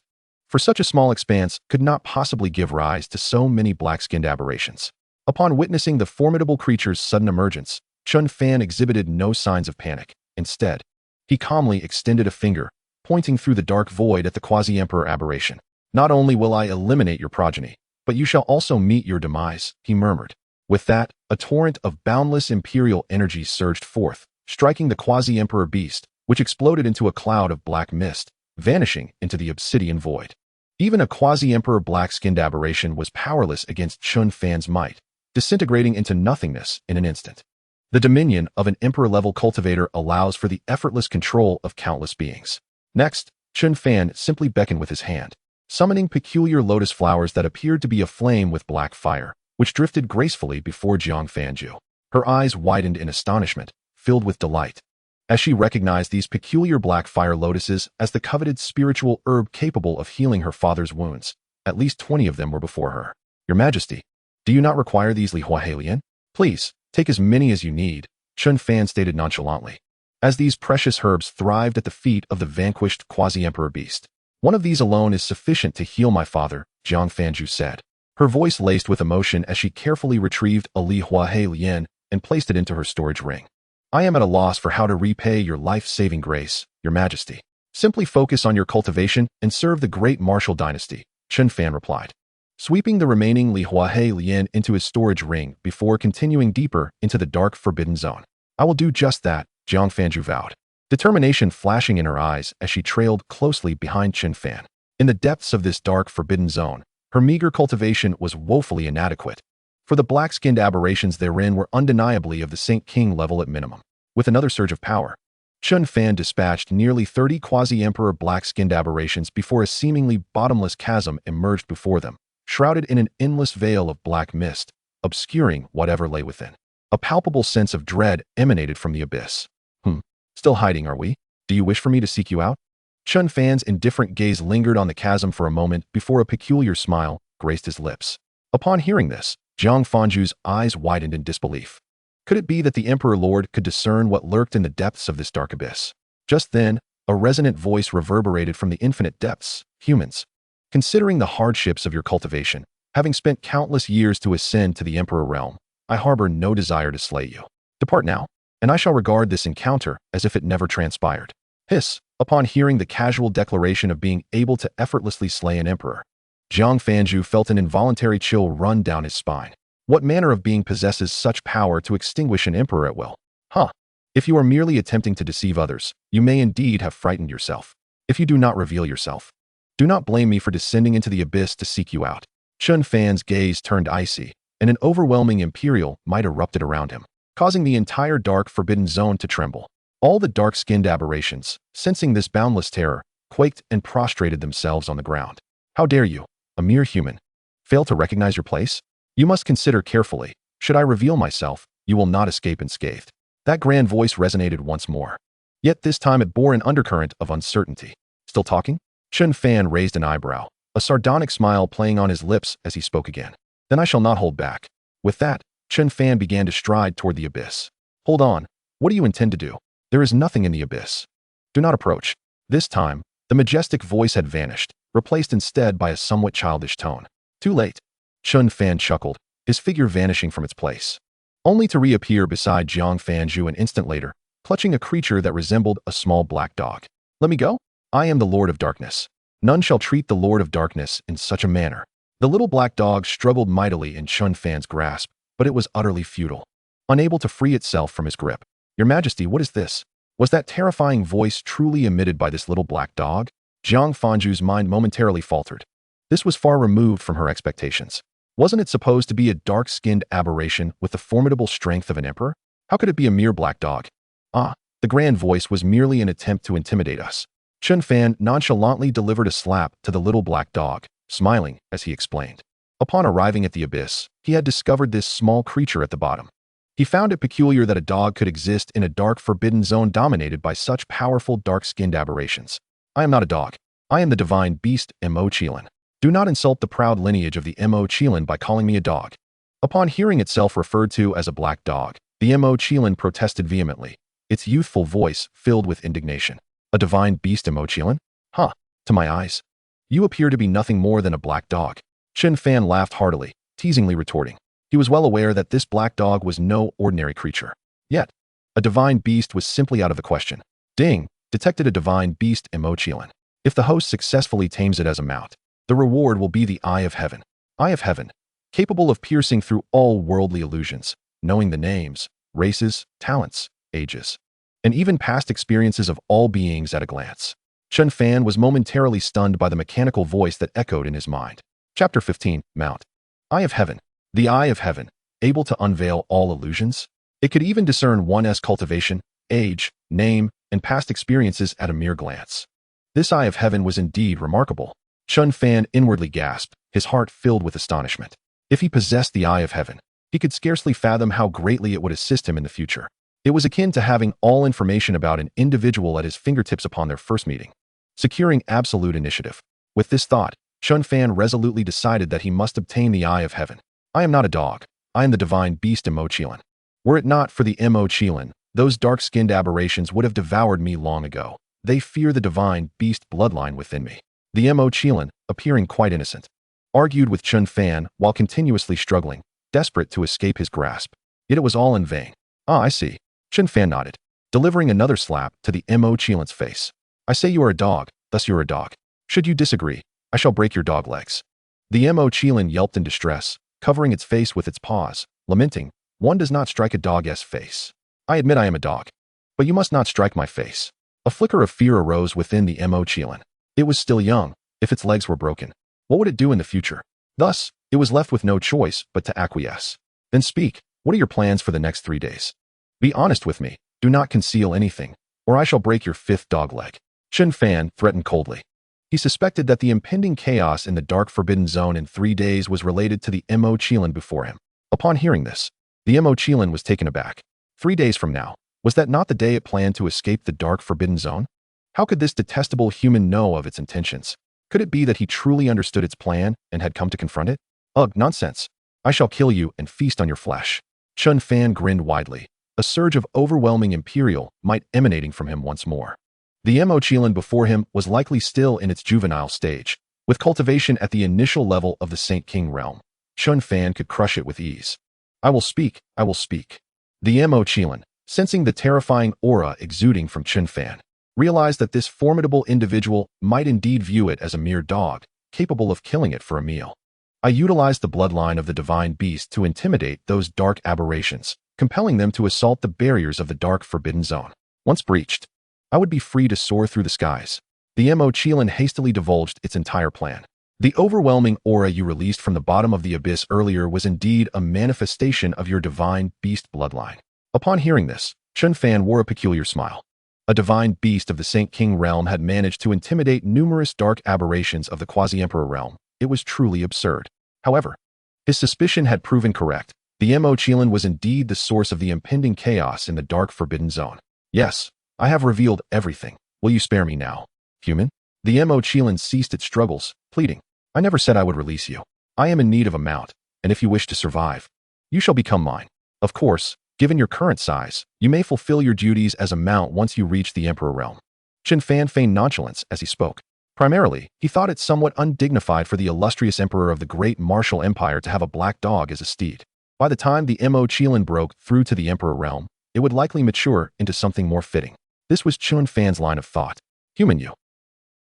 for such a small expanse could not possibly give rise to so many black-skinned aberrations. Upon witnessing the formidable creature's sudden emergence, Chen Fan exhibited no signs of panic. Instead, he calmly extended a finger, pointing through the dark void at the quasi-emperor aberration. "Not only will I eliminate your progeny, but you shall also meet your demise," he murmured. With that, a torrent of boundless imperial energy surged forth, striking the quasi-emperor beast, which exploded into a cloud of black mist, vanishing into the obsidian void. Even a quasi-emperor black-skinned aberration was powerless against Chen Fan's might, disintegrating into nothingness in an instant. The dominion of an emperor-level cultivator allows for the effortless control of countless beings. Next, Chen Fan simply beckoned with his hand, summoning peculiar lotus flowers that appeared to be aflame with black fire, which drifted gracefully before Jiang Fanju. Her eyes widened in astonishment, filled with delight, as she recognized these peculiar black fire lotuses as the coveted spiritual herb capable of healing her father's wounds. At least 20 of them were before her. "Your Majesty, do you not require these Lihuahalian? Please, take as many as you need," Chen Fan stated nonchalantly, as these precious herbs thrived at the feet of the vanquished quasi-emperor beast. "One of these alone is sufficient to heal my father," Jiang Fanju said, her voice laced with emotion as she carefully retrieved a Lihuahalian and placed it into her storage ring. "I am at a loss for how to repay your life-saving grace, Your Majesty. Simply focus on your cultivation and serve the great martial dynasty," Chen Fan replied, sweeping the remaining Lihuahalian into his storage ring before continuing deeper into the dark forbidden zone. "I will do just that," Jiang Fanju vowed, determination flashing in her eyes as she trailed closely behind Chen Fan. In the depths of this dark forbidden zone, her meager cultivation was woefully inadequate, for the black-skinned aberrations therein were undeniably of the Saint King level at minimum. With another surge of power, Chen Fan dispatched nearly 30 quasi-emperor black-skinned aberrations before a seemingly bottomless chasm emerged before them, shrouded in an endless veil of black mist, obscuring whatever lay within. A palpable sense of dread emanated from the abyss. Still hiding, are we? Do you wish for me to seek you out?" Chen Fan's indifferent gaze lingered on the chasm for a moment before a peculiar smile graced his lips. Upon hearing this, Jiang Fanju's eyes widened in disbelief. Could it be that the Emperor Lord could discern what lurked in the depths of this dark abyss? Just then, a resonant voice reverberated from the infinite depths. "Humans, considering the hardships of your cultivation, having spent countless years to ascend to the Emperor realm, I harbor no desire to slay you. Depart now, and I shall regard this encounter as if it never transpired." Hiss. Upon hearing the casual declaration of being able to effortlessly slay an emperor, Jiang Fanju felt an involuntary chill run down his spine. What manner of being possesses such power to extinguish an emperor at will? If you are merely attempting to deceive others, you may indeed have frightened yourself. If you do not reveal yourself, do not blame me for descending into the abyss to seek you out. Chen Fan's gaze turned icy, and an overwhelming imperial might erupted around him, causing the entire dark forbidden zone to tremble. All the dark-skinned aberrations, sensing this boundless terror, quaked and prostrated themselves on the ground. "How dare you, a mere human, fail to recognize your place? You must consider carefully. Should I reveal myself, you will not escape unscathed." That grand voice resonated once more. Yet this time it bore an undercurrent of uncertainty. "Still talking?" Chen Fan raised an eyebrow, a sardonic smile playing on his lips as he spoke again. "Then I shall not hold back." With that, Chen Fan began to stride toward the abyss. "Hold on. What do you intend to do? There is nothing in the abyss. Do not approach." This time, the majestic voice had vanished, replaced instead by a somewhat childish tone. "Too late." Chen Fan chuckled, his figure vanishing from its place, only to reappear beside Jiang Fanju an instant later, clutching a creature that resembled a small black dog. "Let me go? I am the Lord of Darkness. None shall treat the Lord of Darkness in such a manner." The little black dog struggled mightily in Chen Fan's grasp, but it was utterly futile, unable to free itself from his grip. "Your Majesty, what is this?" Was that terrifying voice truly emitted by this little black dog? Jiang Fanju's mind momentarily faltered. This was far removed from her expectations. Wasn't it supposed to be a dark-skinned aberration with the formidable strength of an emperor? How could it be a mere black dog? The grand voice was merely an attempt to intimidate us. Chen Fan nonchalantly delivered a slap to the little black dog, smiling as he explained. Upon arriving at the abyss, he had discovered this small creature at the bottom. He found it peculiar that a dog could exist in a dark forbidden zone dominated by such powerful dark-skinned aberrations. "I am not a dog. I am the divine beast Mo Qilin. Do not insult the proud lineage of the Mo Qilin by calling me a dog." Upon hearing itself referred to as a black dog, the Mo Qilin protested vehemently, its youthful voice filled with indignation. "A divine beast Mo Qilin? To my eyes, You appear to be nothing more than a black dog. Chen Fan laughed heartily, teasingly retorting. He was well aware that this black dog was no ordinary creature. Yet, a divine beast was simply out of the question. Ding! Detected a divine beast emochilin. If the host successfully tames it as a mount, the reward will be the Eye of Heaven. Eye of Heaven, capable of piercing through all worldly illusions, knowing the names, races, talents, ages, and even past experiences of all beings at a glance. Chen Fan was momentarily stunned by the mechanical voice that echoed in his mind. Chapter 15, Mount. Eye of Heaven. The Eye of Heaven, able to unveil all illusions? It could even discern one's cultivation, age, name, and past experiences at a mere glance. This Eye of Heaven was indeed remarkable. Chen Fan inwardly gasped, his heart filled with astonishment. If he possessed the Eye of Heaven, he could scarcely fathom how greatly it would assist him in the future. It was akin to having all information about an individual at his fingertips upon their first meeting, securing absolute initiative. With this thought, Chen Fan resolutely decided that he must obtain the Eye of Heaven. I am not a dog. I am the divine beast Emochilin. Were it not for the Emochilin, those dark-skinned aberrations would have devoured me long ago. They fear the divine beast bloodline within me. The Emochilin, appearing quite innocent, argued with Chen Fan while continuously struggling, desperate to escape his grasp. Yet it was all in vain. Ah, I see. Chen Fan nodded, delivering another slap to the Emochilin's face. I say you are a dog, thus you're a dog. Should you disagree, I shall break your dog legs. The Emochilin yelped in distress, covering its face with its paws, lamenting, one does not strike a dog's face. I admit I am a dog, but you must not strike my face. A flicker of fear arose within the Emochilin. It was still young. If its legs were broken, what would it do in the future? Thus, it was left with no choice but to acquiesce. Then speak, what are your plans for the next 3 days? Be honest with me, do not conceal anything, or I shall break your 5th dog leg. Chen Fan threatened coldly. He suspected that the impending chaos in the dark forbidden zone in 3 days was related to the Emochilin before him. Upon hearing this, the Emochilin was taken aback. 3 days from now, was that not the day it planned to escape the dark forbidden zone? How could this detestable human know of its intentions? Could it be that he truly understood its plan and had come to confront it? Ugh, nonsense. I shall kill you and feast on your flesh. Chen Fan grinned widely, a surge of overwhelming imperial might emanating from him once more. The Emochilin before him was likely still in its juvenile stage, with cultivation at the initial level of the Saint King realm. Chen Fan could crush it with ease. I will speak, I will speak. The Emochilin, sensing the terrifying aura exuding from Chen Fan, realized that this formidable individual might indeed view it as a mere dog, capable of killing it for a meal. I utilized the bloodline of the divine beast to intimidate those dark aberrations, compelling them to assault the barriers of the dark forbidden zone. Once breached, I would be free to soar through the skies. The Emochilin hastily divulged its entire plan. The overwhelming aura you released from the bottom of the abyss earlier was indeed a manifestation of your divine beast bloodline. Upon hearing this, Chen Fan wore a peculiar smile. A divine beast of the Saint King realm had managed to intimidate numerous dark aberrations of the quasi-emperor realm. It was truly absurd. However, his suspicion had proven correct. The Emochilin was indeed the source of the impending chaos in the dark forbidden zone. Yes, I have revealed everything. Will you spare me now, human? The Emochilin ceased its struggles, pleading. I never said I would release you. I am in need of a mount, and if you wish to survive, you shall become mine. Of course, given your current size, you may fulfill your duties as a mount once you reach the Emperor realm. Chen Fan feigned nonchalance as he spoke. Primarily, he thought it somewhat undignified for the illustrious emperor of the great martial empire to have a black dog as a steed. By the time the Emochilin broke through to the Emperor realm, it would likely mature into something more fitting. This was Chen Fan's line of thought. Human you.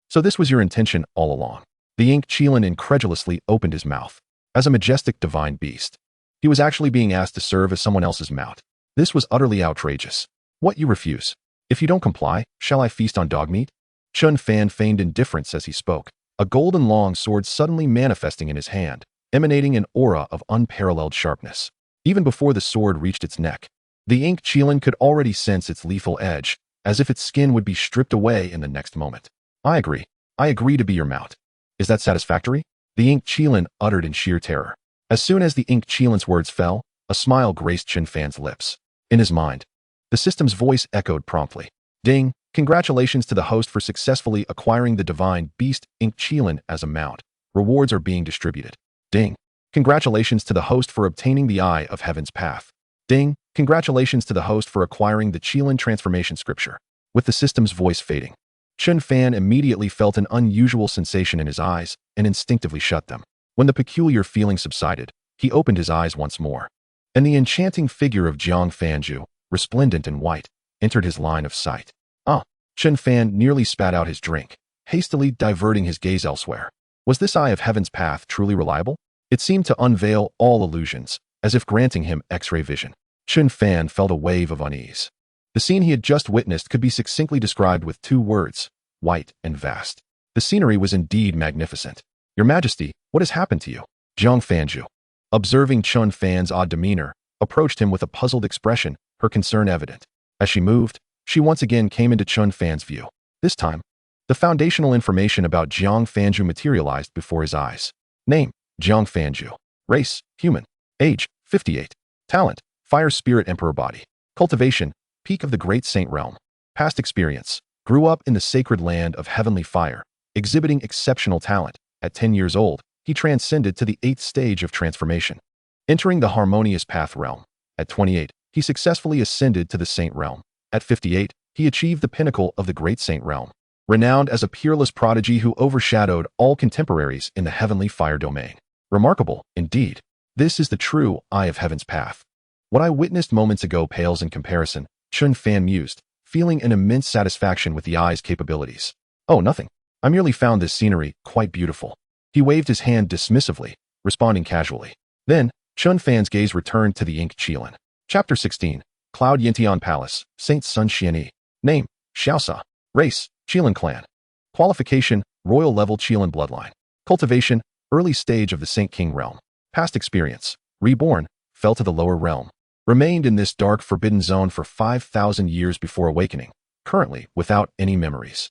So this was your intention all along. The Xianxiaaudiobooks incredulously opened his mouth. As a majestic divine beast, he was actually being asked to serve as someone else's mount. This was utterly outrageous. What, you refuse? If you don't comply, shall I feast on dog meat? Chen Fan feigned indifference as he spoke, a golden long sword suddenly manifesting in his hand, emanating an aura of unparalleled sharpness. Even before the sword reached its neck, the Xianxiaaudiobooks could already sense its lethal edge, as if its skin would be stripped away in the next moment. I agree. I agree to be your mount. Is that satisfactory? The Xianxiaaudiobooks uttered in sheer terror. As soon as the Xianxiaaudiobooks' words fell, a smile graced Chen Fan's lips. In his mind, the system's voice echoed promptly. Ding! Congratulations to the host for successfully acquiring the divine beast Xianxiaaudiobooks as a mount. Rewards are being distributed. Ding! Congratulations to the host for obtaining the Eye of Heaven's path. Ding! Congratulations to the host for acquiring the Xianxiaaudiobooks transformation scripture. With the system's voice fading, Chen Fan immediately felt an unusual sensation in his eyes and instinctively shut them. When the peculiar feeling subsided, he opened his eyes once more, and the enchanting figure of Jiang Fanju, resplendent in white, entered his line of sight. Ah! Chen Fan nearly spat out his drink, hastily diverting his gaze elsewhere. Was this eye of heaven's path truly reliable? It seemed to unveil all illusions, as if granting him X-ray vision. Chen Fan felt a wave of unease. The scene he had just witnessed could be succinctly described with 2 words: white and vast. The scenery was indeed magnificent. Your Majesty, what has happened to you? Jiang Fanju, observing Chen Fan's odd demeanor, approached him with a puzzled expression, her concern evident. As she moved, she once again came into Chen Fan's view. This time, the foundational information about Jiang Fanju materialized before his eyes. Name: Jiang Fanju. Race: human. Age: 58. Talent: fire spirit emperor body. Cultivation: peak of the great saint realm. Past experience: grew up in the sacred land of heavenly fire, exhibiting exceptional talent. At 10 years old, he transcended to the 8th stage of transformation, entering the harmonious path realm. At 28, he successfully ascended to the saint realm. At 58, he achieved the pinnacle of the great saint realm, renowned as a peerless prodigy who overshadowed all contemporaries in the heavenly fire domain. Remarkable, indeed. This is the true eye of heaven's path. What I witnessed moments ago pales in comparison, Chen Fan mused, feeling an immense satisfaction with the eye's capabilities. Oh, nothing. I merely found this scenery quite beautiful. He waved his hand dismissively, responding casually. Then, Chen Fan's gaze returned to the ink Qilin. Chapter 16. Cloud Yintian Palace, Saint Sun Xianyi. Name: Xiaoxia. Race: Qilin clan. Qualification: royal level Qilin bloodline. Cultivation: early stage of the Saint King realm. Past experience: reborn, fell to the lower realm. Remained in this dark forbidden zone for 5,000 years before awakening. Currently, without any memories.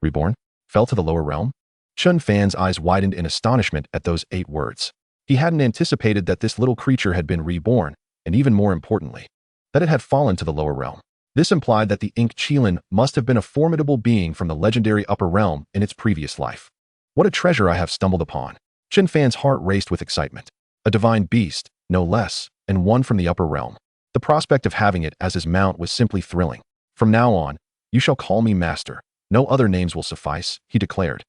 Reborn? Fell to the lower realm? Chen Fan's eyes widened in astonishment at those 8 words. He hadn't anticipated that this little creature had been reborn, and even more importantly, that it had fallen to the lower realm. This implied that the Ink Qilin must have been a formidable being from the legendary upper realm in its previous life. What a treasure I have stumbled upon. Chen Fan's heart raced with excitement. A divine beast, no less, and one from the upper realm. The prospect of having it as his mount was simply thrilling. From now on, you shall call me master. No other names will suffice, he declared,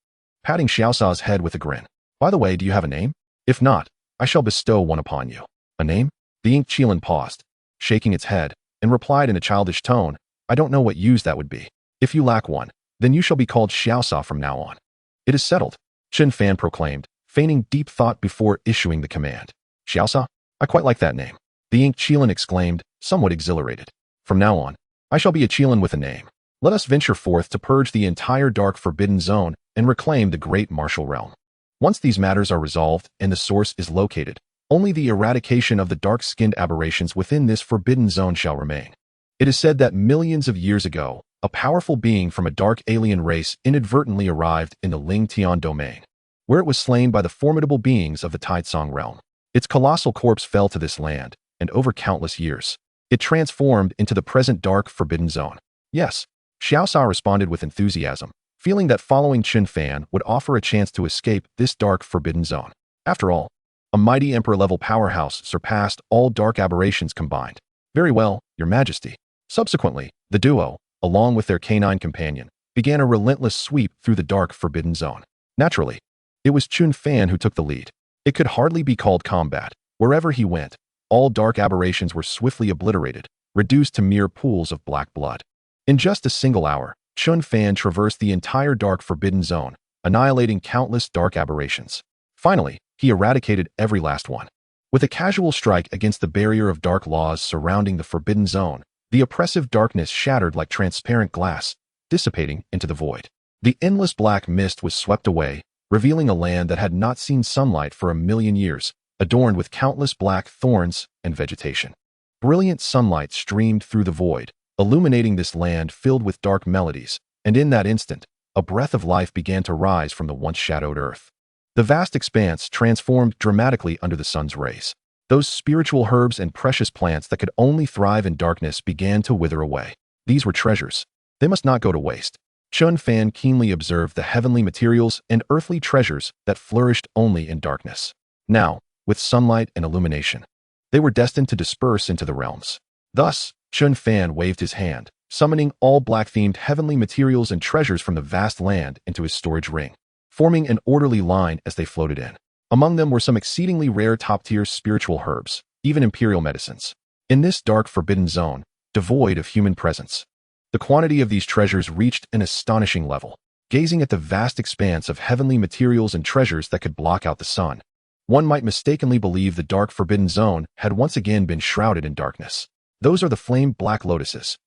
patting Xiaoxia's head with a grin. By the way, do you have a name? If not, I shall bestow one upon you. A name? The Ink Qilin paused, shaking its head, and replied in a childish tone, I don't know what use that would be. If you lack one, then you shall be called Xiaoxia from now on. It is settled, Chen Fan proclaimed, feigning deep thought before issuing the command. Xiaoxia? I quite like that name. The Ink Qilin exclaimed, somewhat exhilarated. From now on, I shall be a Qilin with a name. Let us venture forth to purge the entire dark forbidden zone and reclaim the great martial realm. Once these matters are resolved and the source is located, only the eradication of the dark-skinned aberrations within this forbidden zone shall remain. It is said that millions of years ago, a powerful being from a dark alien race inadvertently arrived in the Lingtian domain, where it was slain by the formidable beings of the Taitsong realm. Its colossal corpse fell to this land, and over countless years, it transformed into the present dark forbidden zone. Yes, Xiaoxia responded with enthusiasm, feeling that following Chen Fan would offer a chance to escape this dark forbidden zone. After all, a mighty emperor-level powerhouse surpassed all dark aberrations combined. Very well, Your Majesty. Subsequently, the duo, along with their canine companion, began a relentless sweep through the dark forbidden zone. Naturally, it was Chen Fan who took the lead. It could hardly be called combat. Wherever he went, all dark aberrations were swiftly obliterated, reduced to mere pools of black blood. In just a single hour, Chen Fan traversed the entire dark forbidden zone, annihilating countless dark aberrations. Finally, he eradicated every last one. With a casual strike against the barrier of dark laws surrounding the forbidden zone, the oppressive darkness shattered like transparent glass, dissipating into the void. The endless black mist was swept away, revealing a land that had not seen sunlight for 1,000,000 years, adorned with countless black thorns and vegetation. Brilliant sunlight streamed through the void, illuminating this land filled with dark melodies, and in that instant, a breath of life began to rise from the once shadowed earth. The vast expanse transformed dramatically under the sun's rays. Those spiritual herbs and precious plants that could only thrive in darkness began to wither away. These were treasures. They must not go to waste. Chen Fan keenly observed the heavenly materials and earthly treasures that flourished only in darkness. Now, with sunlight and illumination, they were destined to disperse into the realms. Thus, Chen Fan waved his hand, summoning all black-themed heavenly materials and treasures from the vast land into his storage ring, forming an orderly line as they floated in. Among them were some exceedingly rare top-tier spiritual herbs, even imperial medicines. In this dark, forbidden zone, devoid of human presence, the quantity of these treasures reached an astonishing level. Gazing at the vast expanse of heavenly materials and treasures that could block out the sun, one might mistakenly believe the dark, forbidden zone had once again been shrouded in darkness. Those are the flamed black lotuses.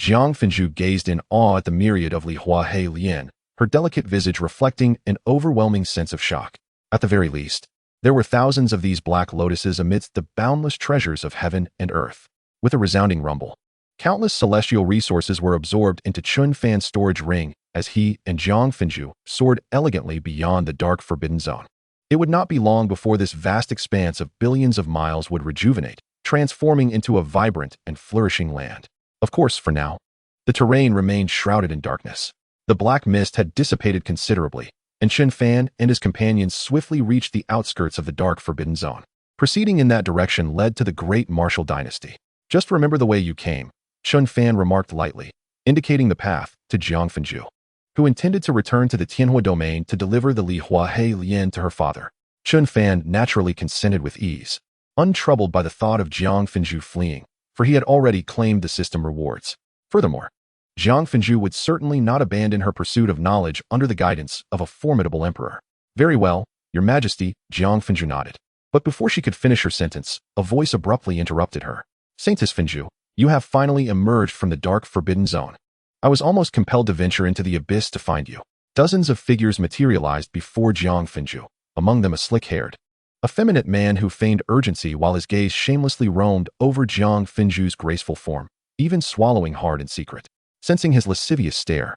Xianxiafanju gazed in awe at the myriad of Li Hua He Lian, her delicate visage reflecting an overwhelming sense of shock. At the very least, there were thousands of these black lotuses amidst the boundless treasures of heaven and earth. With a resounding rumble, countless celestial resources were absorbed into Chen Fan's storage ring as he and Xianxiafanju soared elegantly beyond the dark, forbidden zone. It would not be long before this vast expanse of billions of miles would rejuvenate, transforming into a vibrant and flourishing land. Of course, for now, the terrain remained shrouded in darkness. The black mist had dissipated considerably, and Chen Fan and his companions swiftly reached the outskirts of the dark, forbidden zone. Proceeding in that direction led to the great martial dynasty. Just remember the way you came, Chen Fan remarked lightly, indicating the path to Xianxiafanju, who intended to return to the Tianhua domain to deliver the Li Hua He Lian to her father. Chen Fan naturally consented with ease, untroubled by the thought of Xianxiafanju fleeing, for he had already claimed the system rewards. Furthermore, Xianxiafanju would certainly not abandon her pursuit of knowledge under the guidance of a formidable emperor. Very well, Your Majesty, Xianxiafanju nodded. But before she could finish her sentence, a voice abruptly interrupted her. Saintess Fanju, you have finally emerged from the dark, forbidden zone. I was almost compelled to venture into the abyss to find you. Dozens of figures materialized before Xianxiafanju, among them a slick-haired, effeminate man who feigned urgency while his gaze shamelessly roamed over Xianxiafanju's graceful form, even swallowing hard in secret. Sensing his lascivious stare,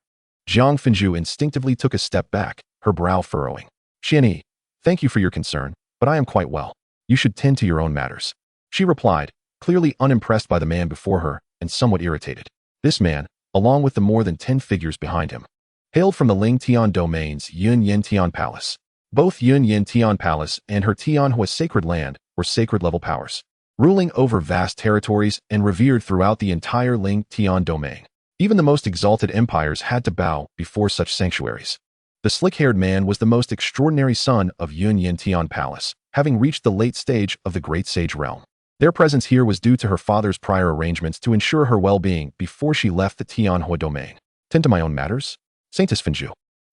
Xianxiafanju instinctively took a step back, her brow furrowing. Xianyi, thank you for your concern, but I am quite well. You should tend to your own matters. She replied, clearly unimpressed by the man before her and somewhat irritated. This man, along with the more than 10 figures behind him, hailed from the Ling Tian domain's Yunyan Tian Palace. Both Yunyan Tian Palace and her Tianhua sacred land were sacred-level powers, ruling over vast territories and revered throughout the entire Ling Tian domain. Even the most exalted empires had to bow before such sanctuaries. The slick-haired man was the most extraordinary son of Yunyan Tian Palace, having reached the late stage of the Great Sage realm. Their presence here was due to her father's prior arrangements to ensure her well-being before she left the Tianhua domain. Tend to my own matters? Saintess Fanju,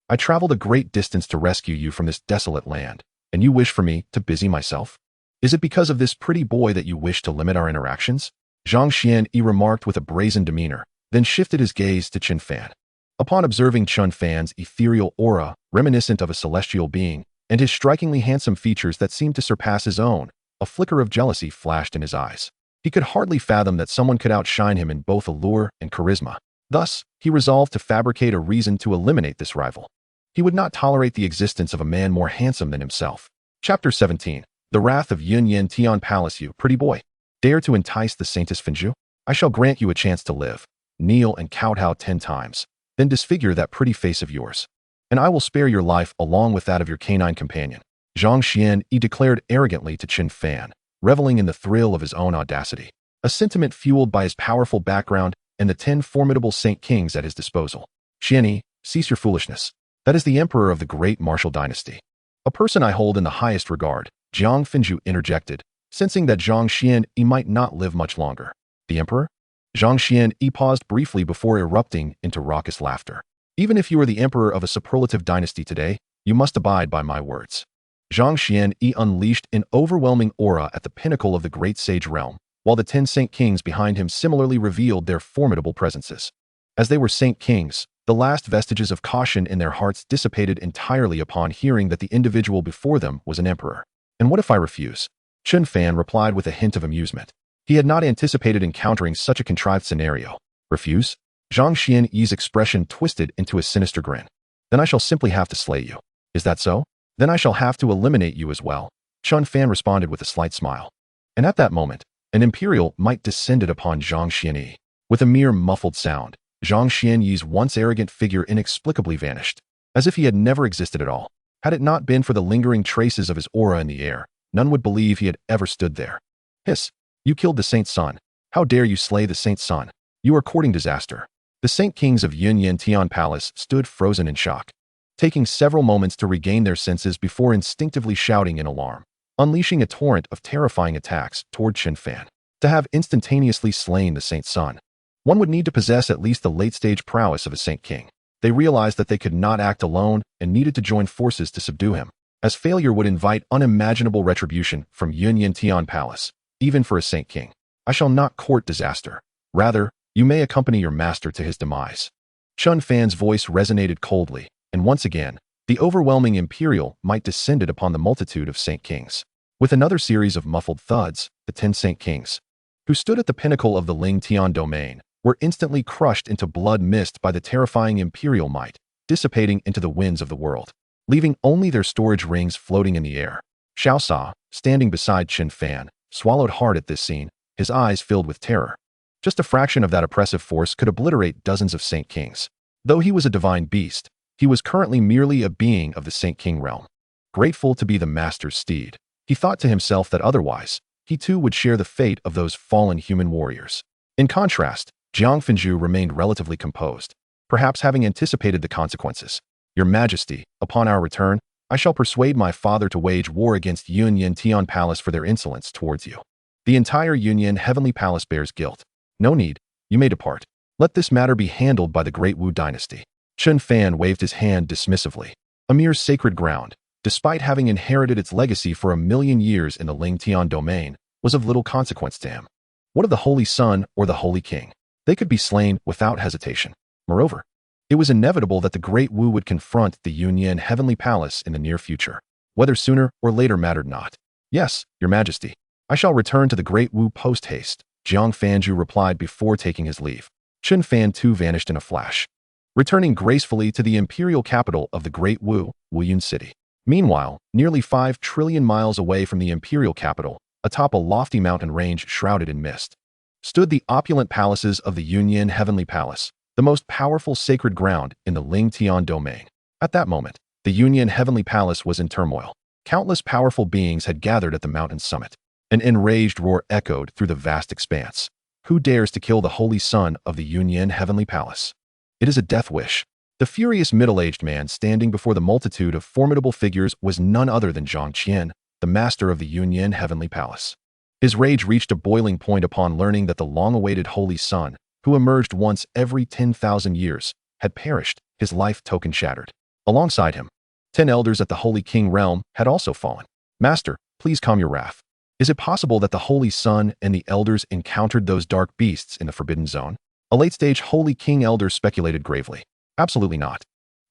I traveled a great distance to rescue you from this desolate land, and you wish for me to busy myself? Is it because of this pretty boy that you wish to limit our interactions? Zhang Xianyi remarked with a brazen demeanor, then shifted his gaze to Chen Fan. Upon observing Chen Fan's ethereal aura, reminiscent of a celestial being, and his strikingly handsome features that seemed to surpass his own, a flicker of jealousy flashed in his eyes. He could hardly fathom that someone could outshine him in both allure and charisma. Thus, he resolved to fabricate a reason to eliminate this rival. He would not tolerate the existence of a man more handsome than himself. Chapter 17. The Wrath of Yunyan Tian Palace. You, pretty boy, dare to entice the Saintess Fanju? I shall grant you a chance to live, kneel and kowtow 10 times, then disfigure that pretty face of yours, and I will spare your life along with that of your canine companion. Zhang Xianyi declared arrogantly to Chen Fan, reveling in the thrill of his own audacity, a sentiment fueled by his powerful background and the 10 formidable Saint Kings at his disposal. Xianyi, cease your foolishness. That is the emperor of the great martial dynasty, a person I hold in the highest regard. Xianxiafanju interjected, sensing that Zhang Xianyi might not live much longer. The emperor? Zhang Xianyi paused briefly before erupting into raucous laughter. Even if you are the emperor of a superlative dynasty today, you must abide by my words. Zhang Xianyi unleashed an overwhelming aura at the pinnacle of the great sage realm, while the 10 Saint Kings behind him similarly revealed their formidable presences. As they were Saint Kings, the last vestiges of caution in their hearts dissipated entirely upon hearing that the individual before them was an emperor. And what if I refuse? Chen Fan replied with a hint of amusement. He had not anticipated encountering such a contrived scenario. Refuse? Zhang Xianyi's expression twisted into a sinister grin. Then I shall simply have to slay you. Is that so? Then I shall have to eliminate you as well. Chen Fan responded with a slight smile. And at that moment, an imperial might descended upon Zhang Xianyi. With a mere muffled sound, Zhang Xianyi's once arrogant figure inexplicably vanished, as if he had never existed at all. Had it not been for the lingering traces of his aura in the air, none would believe he had ever stood there. Hiss! You killed the saint's son. How dare you slay the saint's son? You are courting disaster. The Saint Kings of Yunyan Tian Palace stood frozen in shock, taking several moments to regain their senses before instinctively shouting in alarm, unleashing a torrent of terrifying attacks toward Chen Fan. To have instantaneously slain the Saint Son, one would need to possess at least the late-stage prowess of a Saint King. They realized that they could not act alone and needed to join forces to subdue him, as failure would invite unimaginable retribution from Yunyan Tian Palace, even for a Saint King. I shall not court disaster. Rather, you may accompany your master to his demise. Chen Fan's voice resonated coldly, and once again, the overwhelming imperial might descended upon the multitude of Saint Kings. With another series of muffled thuds, the 10 Saint Kings, who stood at the pinnacle of the Ling Tian domain, were instantly crushed into blood mist by the terrifying imperial might, dissipating into the winds of the world, leaving only their storage rings floating in the air. Xiaoxia, standing beside Chen Fan, swallowed hard at this scene, his eyes filled with terror. Just a fraction of that oppressive force could obliterate dozens of Saint Kings. Though he was a divine beast, he was currently merely a being of the Saint King realm. Grateful to be the master's steed, he thought to himself that otherwise, he too would share the fate of those fallen human warriors. In contrast, Jiang Fenju remained relatively composed, perhaps having anticipated the consequences. Your Majesty, upon our return, I shall persuade my father to wage war against Yunyan Tian Palace for their insolence towards you. The entire Yunyan Heavenly Palace bears guilt. No need, you may depart. Let this matter be handled by the Great Wu dynasty. Chen Fan waved his hand dismissively. A mere sacred ground, despite having inherited its legacy for 1,000,000 years in the Ling Tian domain, was of little consequence to him. What of the Holy Son or the Holy King? They could be slain without hesitation. Moreover, it was inevitable that the Great Wu would confront the Yunyan Heavenly Palace in the near future. Whether sooner or later mattered not. Yes, Your Majesty. I shall return to the Great Wu post-haste, Jiang Fanju replied before taking his leave. Chen Fan too vanished in a flash, returning gracefully to the imperial capital of the Great Wu, Wuyun City. Meanwhile, nearly 5 trillion miles away from the imperial capital, atop a lofty mountain range shrouded in mist, stood the opulent palaces of the Yunyan Heavenly Palace, the most powerful sacred ground in the Ling Tian domain. At that moment, the Yunyan Heavenly Palace was in turmoil. Countless powerful beings had gathered at the mountain's summit. An enraged roar echoed through the vast expanse. Who dares to kill the Holy Son of the Yunyan Heavenly Palace? It is a death wish. The furious middle-aged man standing before the multitude of formidable figures was none other than Zhang Qian, the master of the Yunyan Heavenly Palace. His rage reached a boiling point upon learning that the long-awaited Holy Son, who emerged once every 10,000 years, had perished, his life token shattered. Alongside him, 10 elders at the Holy King realm had also fallen. Master, please calm your wrath. Is it possible that the Holy Son and the elders encountered those dark beasts in the Forbidden Zone? A late-stage Holy King elder speculated gravely. Absolutely not.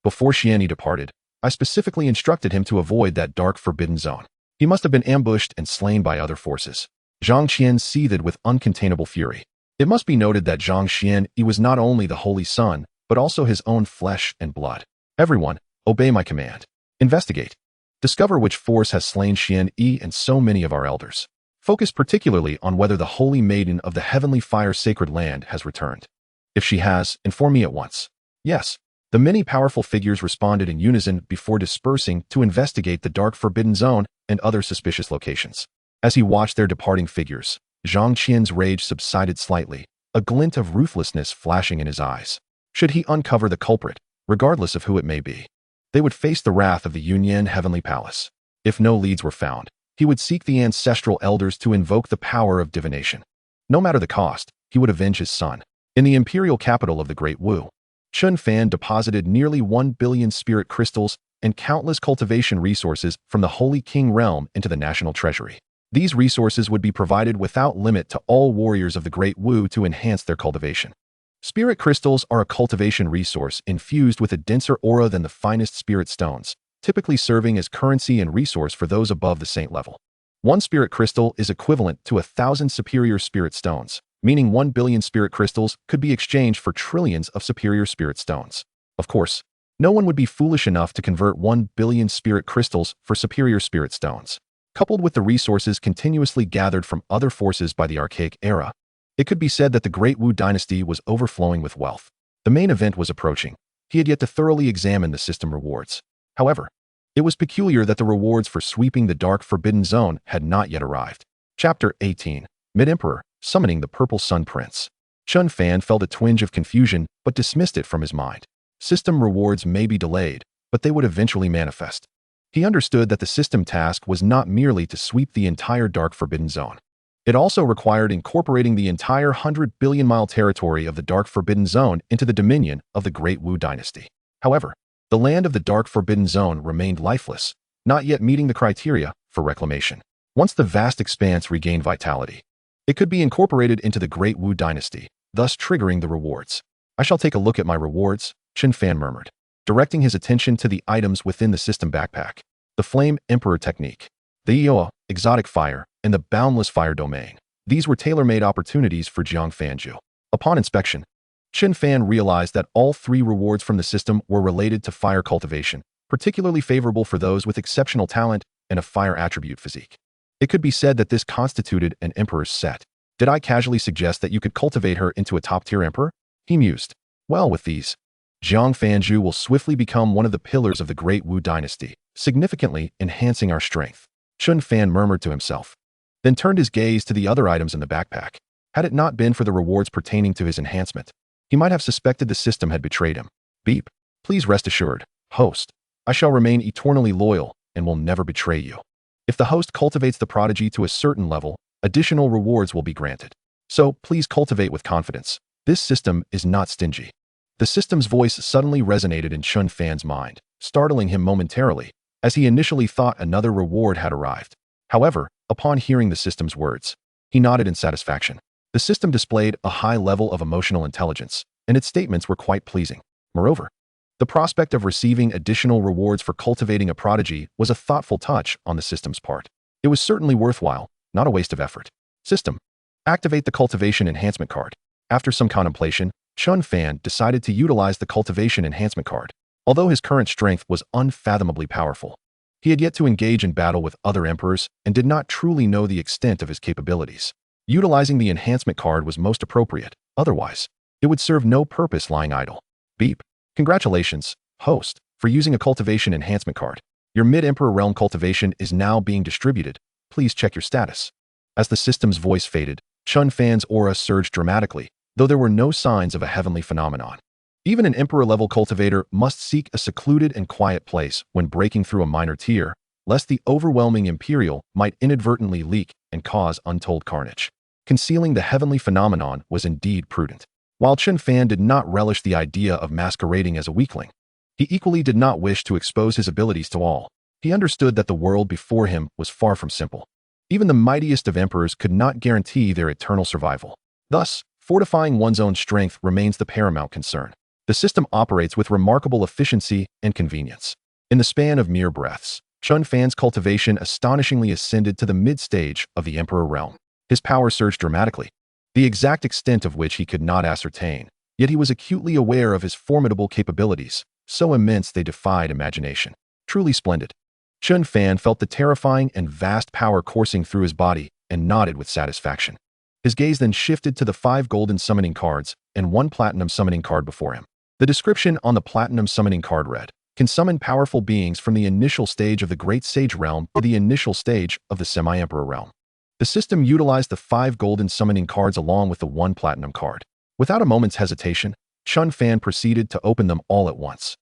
Before Xianxia departed, I specifically instructed him to avoid that dark Forbidden Zone. He must have been ambushed and slain by other forces. Zhang Qian seethed with uncontainable fury. It must be noted that Zhang Qian was not only the Holy Son, but also his own flesh and blood. Everyone, obey my command. Investigate. Discover which force has slain Xianxia and so many of our elders. Focus particularly on whether the Holy Maiden of the Heavenly Fire Sacred Land has returned. If she has, inform me at once. Yes. The many powerful figures responded in unison before dispersing to investigate the dark Forbidden Zone and other suspicious locations. As he watched their departing figures, Zhang Qian's rage subsided slightly, a glint of ruthlessness flashing in his eyes. Should he uncover the culprit, regardless of who it may be, they would face the wrath of the Yunyan Heavenly Palace. If no leads were found, he would seek the ancestral elders to invoke the power of divination. No matter the cost, he would avenge his son. In the imperial capital of the Great Wu, Chen Fan deposited nearly 1 billion spirit crystals and countless cultivation resources from the Holy King realm into the national treasury. These resources would be provided without limit to all warriors of the Great Wu to enhance their cultivation. Spirit crystals are a cultivation resource infused with a denser aura than the finest spirit stones, typically serving as currency and resource for those above the saint level. One spirit crystal is equivalent to 1,000 superior spirit stones, meaning 1 billion spirit crystals could be exchanged for trillions of superior spirit stones. Of course, no one would be foolish enough to convert 1 billion spirit crystals for superior spirit stones. Coupled with the resources continuously gathered from other forces by the archaic era, it could be said that the Great Wu dynasty was overflowing with wealth. The main event was approaching. He had yet to thoroughly examine the system rewards. However, it was peculiar that the rewards for sweeping the dark Forbidden Zone had not yet arrived. Chapter 18. Mid-Emperor, Summoning the Purple Sun Prince. Chen Fan felt a twinge of confusion but dismissed it from his mind. System rewards may be delayed, but they would eventually manifest. He understood that the system task was not merely to sweep the entire Dark Forbidden Zone. It also required incorporating the entire 100 billion mile territory of the Dark Forbidden Zone into the dominion of the Great Wu Dynasty. However, the land of the Dark Forbidden Zone remained lifeless, not yet meeting the criteria for reclamation. Once the vast expanse regained vitality, it could be incorporated into the Great Wu Dynasty, thus triggering the rewards. I shall take a look at my rewards, Chen Fan murmured, directing his attention to the items within the system backpack. The Flame Emperor Technique, the Ioa, Exotic Fire, and the Boundless Fire Domain. These were tailor-made opportunities for Jiang Fanju. Upon inspection, Chen Fan realized that all three rewards from the system were related to fire cultivation, particularly favorable for those with exceptional talent and a fire attribute physique. It could be said that this constituted an Emperor's set. Did I casually suggest that you could cultivate her into a top-tier Emperor? He mused. Well, with these, Jiang Fanju will swiftly become one of the pillars of the Great Wu Dynasty, significantly enhancing our strength. Chen Fan murmured to himself, then turned his gaze to the other items in the backpack. Had it not been for the rewards pertaining to his enhancement, he might have suspected the system had betrayed him. Beep. Please rest assured, host, I shall remain eternally loyal and will never betray you. If the host cultivates the prodigy to a certain level, additional rewards will be granted. So please cultivate with confidence. This system is not stingy. The system's voice suddenly resonated in Chen Fan's mind, startling him momentarily, as he initially thought another reward had arrived. However, upon hearing the system's words, he nodded in satisfaction. The system displayed a high level of emotional intelligence, and its statements were quite pleasing. Moreover, the prospect of receiving additional rewards for cultivating a prodigy was a thoughtful touch on the system's part. It was certainly worthwhile, not a waste of effort. System. Activate the cultivation enhancement card. After some contemplation, Chen Fan decided to utilize the cultivation enhancement card. Although his current strength was unfathomably powerful, he had yet to engage in battle with other emperors and did not truly know the extent of his capabilities. Utilizing the enhancement card was most appropriate, otherwise, it would serve no purpose lying idle. Beep. Congratulations, host, for using a cultivation enhancement card. Your mid-emperor realm cultivation is now being distributed. Please check your status. As the system's voice faded, Chen Fan's aura surged dramatically, though there were no signs of a heavenly phenomenon. Even an emperor-level cultivator must seek a secluded and quiet place when breaking through a minor tier, lest the overwhelming imperial might inadvertently leak and cause untold carnage. Concealing the heavenly phenomenon was indeed prudent. While Chen Fan did not relish the idea of masquerading as a weakling, he equally did not wish to expose his abilities to all. He understood that the world before him was far from simple. Even the mightiest of emperors could not guarantee their eternal survival. Thus, fortifying one's own strength remains the paramount concern. The system operates with remarkable efficiency and convenience. In the span of mere breaths, Chen Fan's cultivation astonishingly ascended to the mid-stage of the Emperor realm. His power surged dramatically, the exact extent of which he could not ascertain, yet he was acutely aware of his formidable capabilities, so immense they defied imagination. Truly splendid. Chen Fan felt the terrifying and vast power coursing through his body and nodded with satisfaction. His gaze then shifted to the 5 golden summoning cards and 1 platinum summoning card before him. The description on the platinum summoning card read, "Can summon powerful beings from the initial stage of the Great Sage realm to the initial stage of the Semi-Emperor realm." The system utilized the 5 golden summoning cards along with the 1 platinum card. Without a moment's hesitation, Chen Fan proceeded to open them all at once,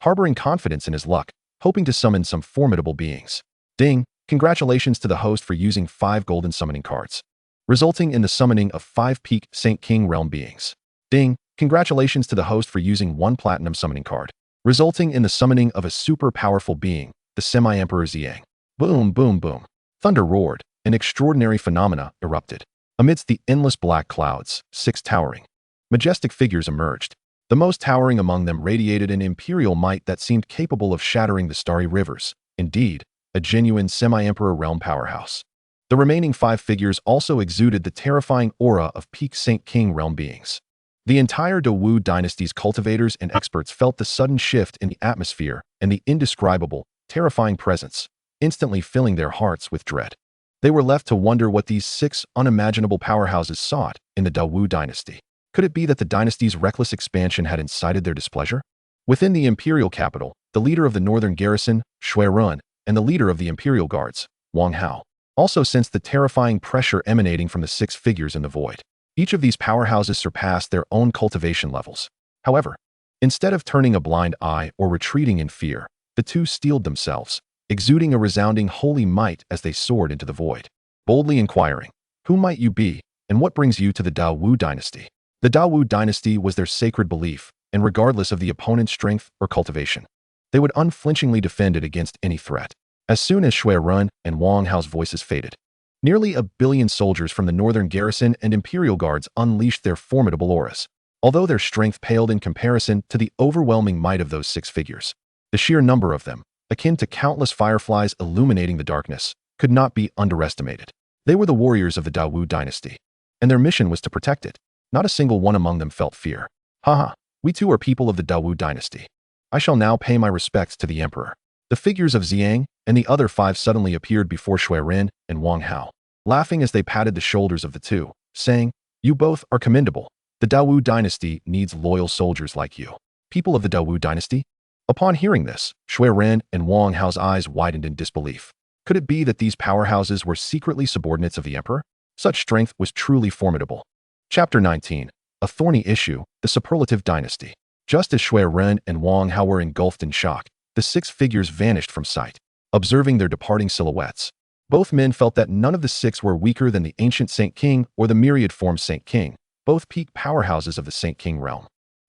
harboring confidence in his luck, hoping to summon some formidable beings. Ding! Congratulations to the host for using 5 golden summoning cards, resulting in the summoning of 5 peak Saint King realm beings. Ding! Congratulations to the host for using 1 platinum summoning card, resulting in the summoning of a super powerful being, the Semi-Emperor Xiang. Boom, boom, boom. Thunder roared, and extraordinary phenomena erupted. Amidst the endless black clouds, 6 towering, majestic figures emerged. The most towering among them radiated an imperial might that seemed capable of shattering the starry rivers. Indeed, a genuine Semi-Emperor realm powerhouse. The remaining 5 figures also exuded the terrifying aura of peak Saint King realm beings. The entire De Wu dynasty's cultivators and experts felt the sudden shift in the atmosphere and the indescribable, terrifying presence, instantly filling their hearts with dread. They were left to wonder what these 6 unimaginable powerhouses sought in the De Wu dynasty. Could it be that the dynasty's reckless expansion had incited their displeasure? Within the imperial capital, the leader of the northern garrison, Shui Run, and the leader of the imperial guards, Wang Hao, also sensed the terrifying pressure emanating from the 6 figures in the void. Each of these powerhouses surpassed their own cultivation levels. However, instead of turning a blind eye or retreating in fear, the two steeled themselves, exuding a resounding holy might as they soared into the void, boldly inquiring, "Who might you be, and what brings you to the Daowu dynasty?" The Daowu dynasty was their sacred belief, and regardless of the opponent's strength or cultivation, they would unflinchingly defend it against any threat. As soon as Shui Run and Wang Hao's voices faded, nearly 1 billion soldiers from the northern garrison and imperial guards unleashed their formidable auras. Although their strength paled in comparison to the overwhelming might of those 6 figures, the sheer number of them, akin to countless fireflies illuminating the darkness, could not be underestimated. They were the warriors of the Daowu dynasty, and their mission was to protect it. Not a single one among them felt fear. Haha, we too are people of the Daowu dynasty. I shall now pay my respects to the emperor. The figures of Xiang and the other 5 suddenly appeared before Shui Ren and Wang Hao, laughing as they patted the shoulders of the two, saying, "You both are commendable. The Daowu dynasty needs loyal soldiers like you." People of the Daowu dynasty? Upon hearing this, Shui Ren and Wang Hao's eyes widened in disbelief. Could it be that these powerhouses were secretly subordinates of the emperor? Such strength was truly formidable. Chapter 19. A thorny issue, the superlative dynasty. Just as Shui Ren and Wang Hao were engulfed in shock, the 6 figures vanished from sight. Observing their departing silhouettes, both men felt that none of the 6 were weaker than the ancient Saint King or the myriad form Saint King, both peak powerhouses of the Saint King realm,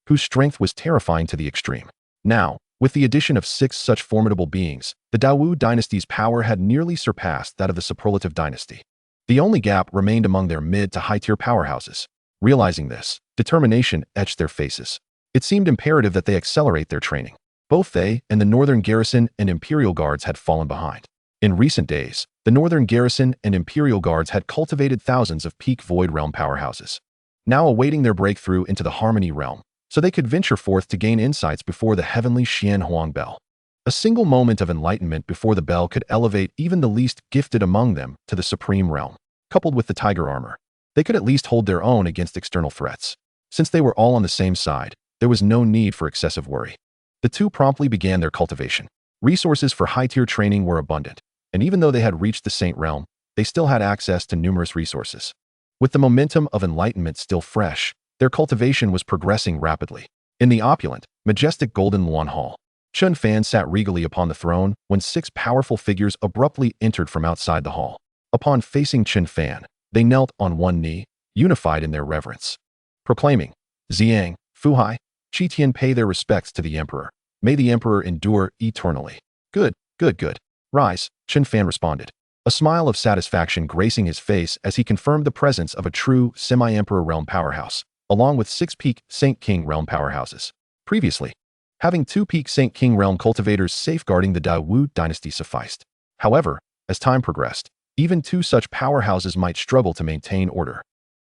whose strength was terrifying to the extreme. Now, with the addition of 6 such formidable beings, the Daowu dynasty's power had nearly surpassed that of the superlative dynasty. The only gap remained among their mid to high-tier powerhouses. Realizing this, determination etched their faces. It seemed imperative that they accelerate their training. Both they and the northern garrison and imperial guards had fallen behind. In recent days, the northern garrison and imperial guards had cultivated thousands of peak void realm powerhouses, now awaiting their breakthrough into the harmony realm, so they could venture forth to gain insights before the heavenly Xian Huang bell. A single moment of enlightenment before the bell could elevate even the least gifted among them to the supreme realm. Coupled with the tiger armor, they could at least hold their own against external threats. Since they were all on the same side, there was no need for excessive worry. The two promptly began their cultivation. Resources for high-tier training were abundant, and even though they had reached the Saint Realm, they still had access to numerous resources. With the momentum of enlightenment still fresh, their cultivation was progressing rapidly. In the opulent, majestic Golden Luan Hall, Chen Fan sat regally upon the throne when 6 powerful figures abruptly entered from outside the hall. Upon facing Chen Fan, they knelt on one knee, unified in their reverence, proclaiming, "Xiang, Fuhai, Qitian pay their respects to the emperor. May the emperor endure eternally." Good, good, good. Rise, Chen Fan responded, a smile of satisfaction gracing his face as he confirmed the presence of a true semi-emperor realm powerhouse, along with 6 peak Saint King realm powerhouses. Previously, having 2 peak Saint King realm cultivators safeguarding the Daowu dynasty sufficed. However, as time progressed, even 2 such powerhouses might struggle to maintain order.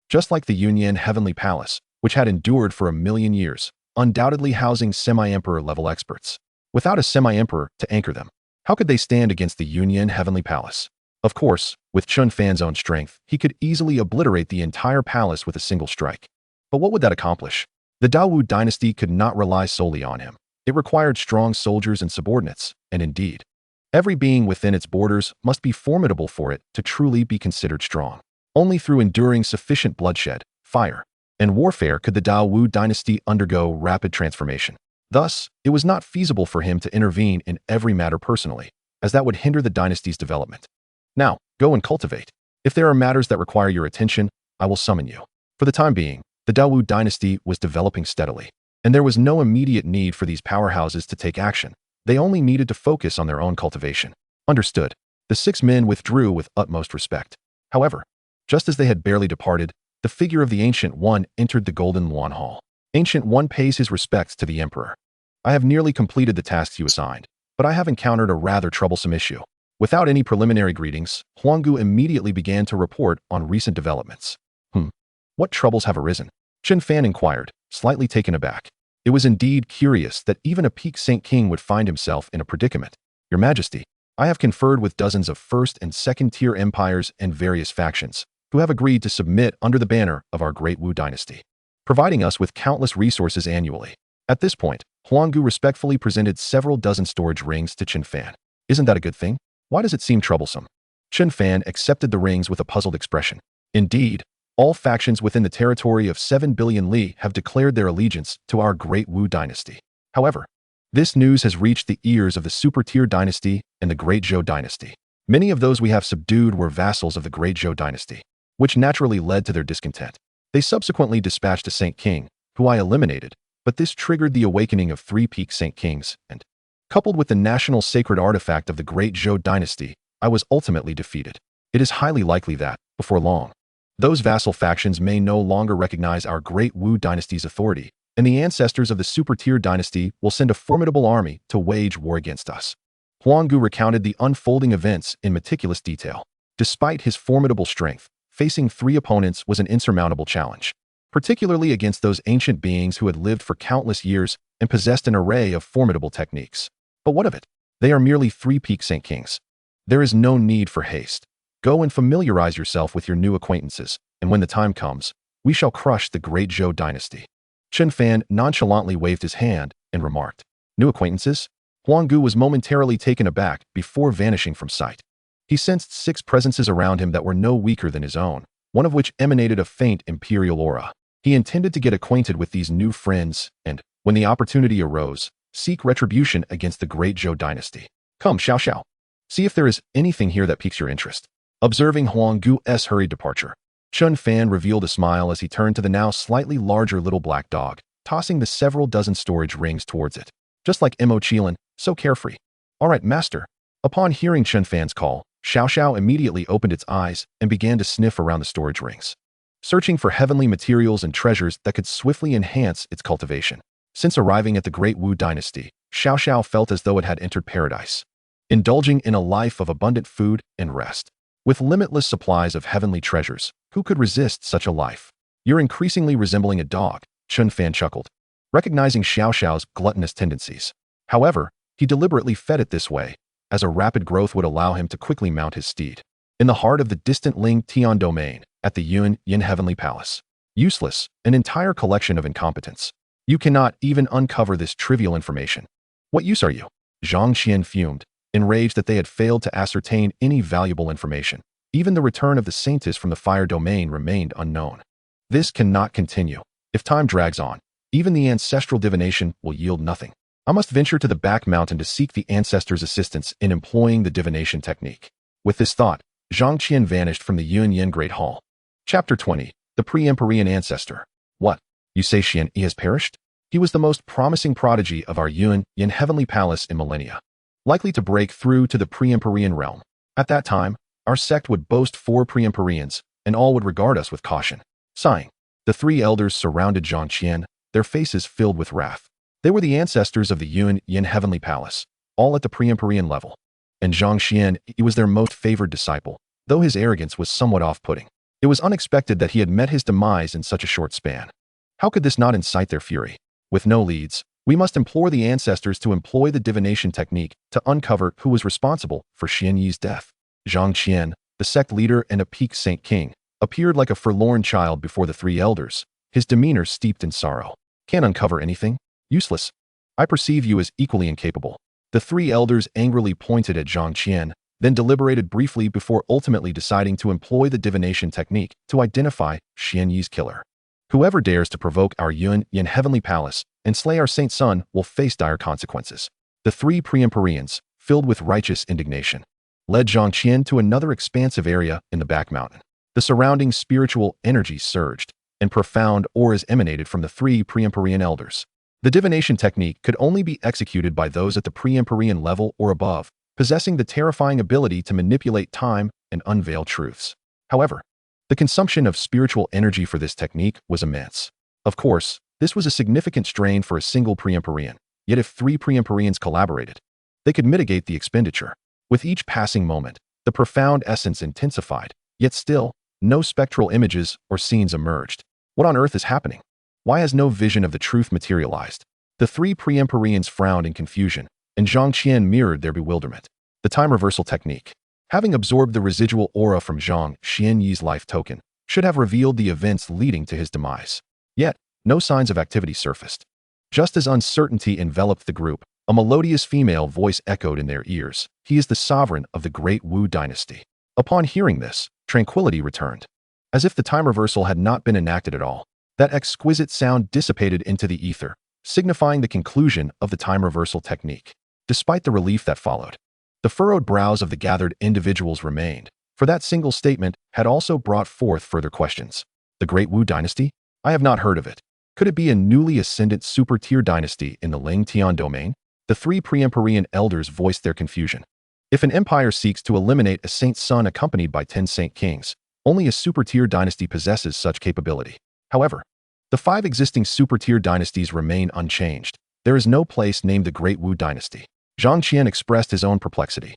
Just like the Yunyan Heavenly Palace, which had endured for 1,000,000 years, undoubtedly housing semi-emperor level experts. Without a semi-emperor to anchor them, how could they stand against the Yunyan Heavenly Palace? Of course, with Chen Fan's own strength, he could easily obliterate the entire palace with a single strike. But what would that accomplish? The Daowu dynasty could not rely solely on him. It required strong soldiers and subordinates, and indeed, every being within its borders must be formidable for it to truly be considered strong. Only through enduring sufficient bloodshed, fire, and warfare could the Daowu dynasty undergo rapid transformation. Thus, it was not feasible for him to intervene in every matter personally, as that would hinder the dynasty's development. Now, go and cultivate. If there are matters that require your attention, I will summon you. For the time being, the Daowu dynasty was developing steadily, and there was no immediate need for these powerhouses to take action. They only needed to focus on their own cultivation. Understood. The 6 men withdrew with utmost respect. However, just as they had barely departed, the figure of the Ancient One entered the Golden Luan Hall. Ancient One pays his respects to the Emperor. I have nearly completed the tasks you assigned, but I have encountered a rather troublesome issue. Without any preliminary greetings, Huanggu immediately began to report on recent developments. What troubles have arisen? Chen Fan inquired, slightly taken aback. It was indeed curious that even a peak Saint King would find himself in a predicament. Your Majesty, I have conferred with dozens of first and second-tier empires and various factions, who have agreed to submit under the banner of our great Wu dynasty, providing us with countless resources annually. At this point, Huanggu respectfully presented several dozen storage rings to Chen Fan. Isn't that a good thing? Why does it seem troublesome? Chen Fan accepted the rings with a puzzled expression. Indeed, All factions within the territory of 7 billion li have declared their allegiance to our Great Wu dynasty. However, this news has reached the ears of the Super Tier dynasty and the Great Zhou dynasty. Many of those we have subdued were vassals of the Great Zhou dynasty, which naturally led to their discontent. They subsequently dispatched a Saint King, who I eliminated, but this triggered the awakening of 3 peak Saint Kings, and, coupled with the national sacred artifact of the Great Zhou dynasty, I was ultimately defeated. It is highly likely that, before long, those vassal factions may no longer recognize our Great Wu dynasty's authority, and the ancestors of the Super Tier dynasty will send a formidable army to wage war against us. Huanggu recounted the unfolding events in meticulous detail. Despite his formidable strength, facing 3 opponents was an insurmountable challenge, particularly against those ancient beings who had lived for countless years and possessed an array of formidable techniques. But what of it? They are merely 3 peak Saint Kings. There is no need for haste. Go and familiarize yourself with your new acquaintances, and when the time comes, we shall crush the Great Zhou dynasty. Chen Fan nonchalantly waved his hand and remarked, "New acquaintances?" Huanggu was momentarily taken aback before vanishing from sight. He sensed 6 presences around him that were no weaker than his own, one of which emanated a faint imperial aura. He intended to get acquainted with these new friends and, when the opportunity arose, seek retribution against the Great Zhou dynasty. "Come, Xiao. See if there is anything here that piques your interest." Observing Huanggu's hurried departure, Chen Fan revealed a smile as he turned to the now slightly larger little black dog, tossing the several dozen storage rings towards it. Just like Mo Qilin, so carefree. "All right, master." Upon hearing Chen Fan's call, Xiao immediately opened its eyes and began to sniff around the storage rings, searching for heavenly materials and treasures that could swiftly enhance its cultivation. Since arriving at the Great Wu dynasty, Xiao felt as though it had entered paradise, indulging in a life of abundant food and rest. With limitless supplies of heavenly treasures, who could resist such a life? "You're increasingly resembling a dog," Chen Fan chuckled, recognizing Xiao's gluttonous tendencies. However, he deliberately fed it this way, as a rapid growth would allow him to quickly mount his steed. In the heart of the distant Ling Tian domain, at the Yin Heavenly Palace. Useless, an entire collection of incompetence. You cannot even uncover this trivial information. "What use are you?" Zhang Xian fumed, enraged that they had failed to ascertain any valuable information. Even the return of the saintess from the fire domain remained unknown. This cannot continue. If time drags on, even the ancestral divination will yield nothing. I must venture to the back mountain to seek the ancestors' assistance in employing the divination technique. With this thought, Zhang Qian vanished from the Yin Great Hall. Chapter 20. The Pre-Empyrean Ancestor. "What? You say Xianxia has perished?" He was the most promising prodigy of our Yin Heavenly Palace in millennia, likely to break through to the Pre-Empyrean realm. At that time, our sect would boast 4 Pre-Empyreans, and all would regard us with caution. Sighing, the 3 elders surrounded Zhang Qian, their faces filled with wrath. They were the ancestors of the Yin Heavenly Palace, all at the Pre-Empyrean level. And Zhang Qian, he was their most favored disciple, though his arrogance was somewhat off-putting. It was unexpected that he had met his demise in such a short span. How could this not incite their fury? With no leads, we must implore the ancestors to employ the divination technique to uncover who was responsible for Xianxia's death. Zhang Qian, the sect leader and a peak Saint King, appeared like a forlorn child before the 3 elders, his demeanor steeped in sorrow. "Can't uncover anything? Useless. I perceive you as equally incapable." The 3 elders angrily pointed at Zhang Qian, then deliberated briefly before ultimately deciding to employ the divination technique to identify Xianxia's killer. "Whoever dares to provoke our Yin Heavenly Palace and slay our Saint Son will face dire consequences." The 3 Pre-Empyreans, filled with righteous indignation, led Zhang Qian to another expansive area in the back mountain. The surrounding spiritual energy surged, and profound auras emanated from the 3 Pre-Empyrean elders. The divination technique could only be executed by those at the Pre-Empyrean level or above, possessing the terrifying ability to manipulate time and unveil truths. However, the consumption of spiritual energy for this technique was immense. Of course, this was a significant strain for a single Pre-Empyrean, yet if 3 Pre-Empyreans collaborated, they could mitigate the expenditure. With each passing moment, the profound essence intensified, yet still, no spectral images or scenes emerged. What on earth is happening? Why has no vision of the truth materialized? The 3 Pre-Empyreans frowned in confusion, and Zhang Qian mirrored their bewilderment. The time reversal technique, having absorbed the residual aura from Zhang Xianxi's life token, should have revealed the events leading to his demise. Yet, no signs of activity surfaced. Just as uncertainty enveloped the group, a melodious female voice echoed in their ears. "He is the sovereign of the Great Wu dynasty." Upon hearing this, tranquility returned. as if the time reversal had not been enacted at all. That exquisite sound dissipated into the ether, signifying the conclusion of the time reversal technique. Despite the relief that followed, the furrowed brows of the gathered individuals remained, for that single statement had also brought forth further questions. The Great Wu Dynasty? I have not heard of it. Could it be a newly ascendant super-tier dynasty in the Ling-Tian domain? The three pre-Empyrean elders voiced their confusion. If an empire seeks to eliminate a saint's son accompanied by 10 saint kings, only a super-tier dynasty possesses such capability. However, the 5 existing super-tier dynasties remain unchanged. There is no place named the Great Wu Dynasty. Zhang Qian expressed his own perplexity.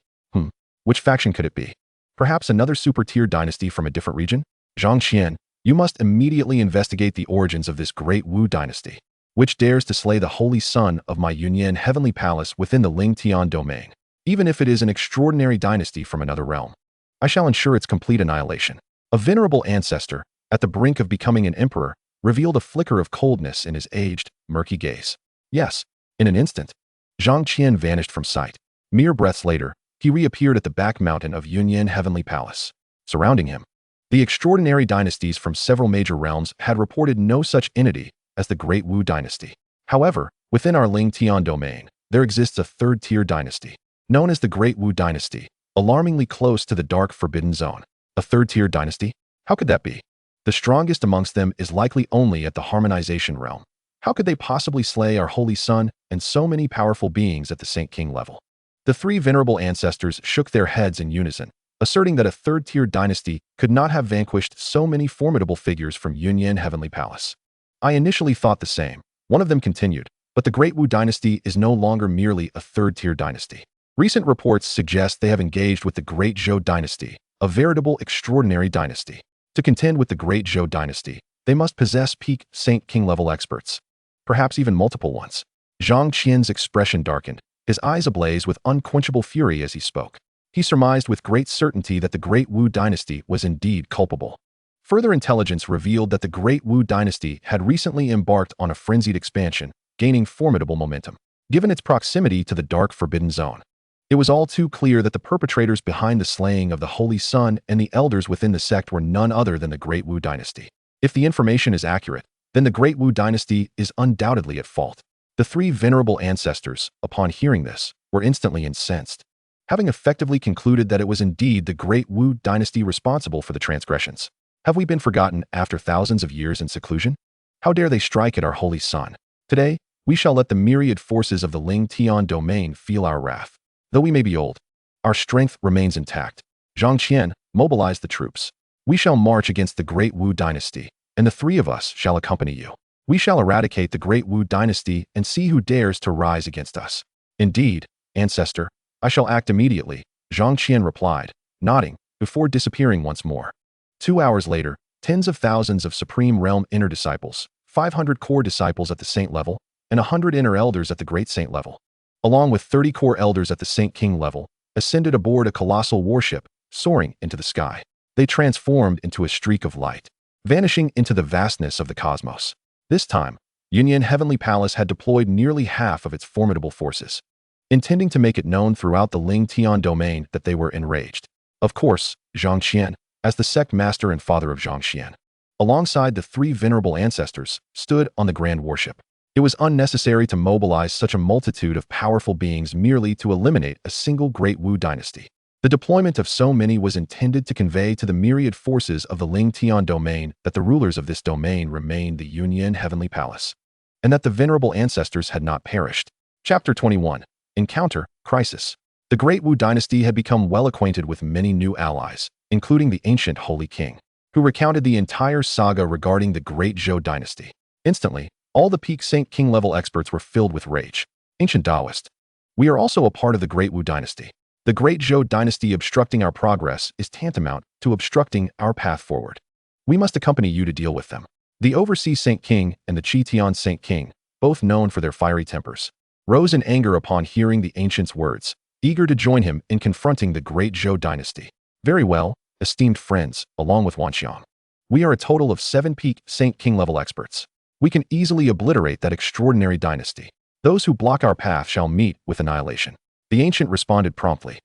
Which faction could it be? Perhaps another super-tier dynasty from a different region? Zhang Qian, you must immediately investigate the origins of this Great Wu Dynasty, which dares to slay the holy son of my Yunyan heavenly palace within the Ling-Tian domain, even if it is an extraordinary dynasty from another realm. I shall ensure its complete annihilation. A venerable ancestor, at the brink of becoming an emperor, revealed a flicker of coldness in his aged, murky gaze. Yes, in an instant, Zhang Qian vanished from sight. Mere breaths later, he reappeared at the back mountain of Yunyan Heavenly Palace. Surrounding him, the extraordinary dynasties from several major realms had reported no such entity as the Great Wu Dynasty. However, within our Ling-Tian domain, there exists a third-tier dynasty, known as the Great Wu Dynasty, alarmingly close to the dark forbidden zone. A third-tier dynasty? How could that be? The strongest amongst them is likely only at the harmonization realm. How could they possibly slay our holy son and so many powerful beings at the Saint King level? The 3 venerable ancestors shook their heads in unison, asserting that a third-tier dynasty could not have vanquished so many formidable figures from Yunyan Heavenly Palace. I initially thought the same, one of them continued, but the Great Wu Dynasty is no longer merely a third-tier dynasty. Recent reports suggest they have engaged with the Great Zhou Dynasty, a veritable extraordinary dynasty. To contend with the Great Zhou Dynasty, they must possess peak Saint King level experts, perhaps even multiple ones. Zhang Qian's expression darkened, his eyes ablaze with unquenchable fury as he spoke. He surmised with great certainty that the Great Wu Dynasty was indeed culpable. Further intelligence revealed that the Great Wu Dynasty had recently embarked on a frenzied expansion, gaining formidable momentum. Given its proximity to the dark forbidden zone, it was all too clear that the perpetrators behind the slaying of the Holy Son and the elders within the sect were none other than the Great Wu Dynasty. If the information is accurate, then the Great Wu Dynasty is undoubtedly at fault. The 3 venerable ancestors, upon hearing this, were instantly incensed, having effectively concluded that it was indeed the Great Wu Dynasty responsible for the transgressions. Have we been forgotten after thousands of years in seclusion? How dare they strike at our holy son? Today, we shall let the myriad forces of the Ling-Tian domain feel our wrath. Though we may be old, our strength remains intact. Zhang Qian, mobilize the troops. We shall march against the Great Wu Dynasty, and the 3 of us shall accompany you. We shall eradicate the Great Wu Dynasty and see who dares to rise against us. Indeed, ancestor, I shall act immediately, Zhang Qian replied, nodding, before disappearing once more. 2 hours later, tens of thousands of Supreme Realm inner disciples, 500 core disciples at the Saint level, and 100 inner elders at the Great Saint level, along with 30 core elders at the Saint King level, ascended aboard a colossal warship, soaring into the sky. They transformed into a streak of light, vanishing into the vastness of the cosmos. This time, Yunyan Heavenly Palace had deployed nearly half of its formidable forces, intending to make it known throughout the Ling-Tian domain that they were enraged. Of course, Zhang Qian, as the sect master and father of Zhang Qian, alongside the 3 venerable ancestors, stood on the grand warship. It was unnecessary to mobilize such a multitude of powerful beings merely to eliminate a single Great Wu Dynasty. The deployment of so many was intended to convey to the myriad forces of the Ling-Tian domain that the rulers of this domain remained the Yunyan Heavenly Palace, and that the venerable ancestors had not perished. Chapter 21. Encounter, Crisis. The Great Wu Dynasty had become well acquainted with many new allies, including the ancient Holy King, who recounted the entire saga regarding the Great Zhou Dynasty. Instantly, all the peak Saint King level experts were filled with rage. Ancient Taoist. We are also a part of the Great Wu Dynasty. The Great Zhou Dynasty obstructing our progress is tantamount to obstructing our path forward. We must accompany you to deal with them. The Overseas Saint King and the Qitian Saint King, both known for their fiery tempers, rose in anger upon hearing the ancient's words, eager to join him in confronting the Great Zhou Dynasty. Very well, esteemed friends, along with Wanxiang. We are a total of 7 peak Saint King level experts. We can easily obliterate that extraordinary dynasty. Those who block our path shall meet with annihilation. The ancient responded promptly.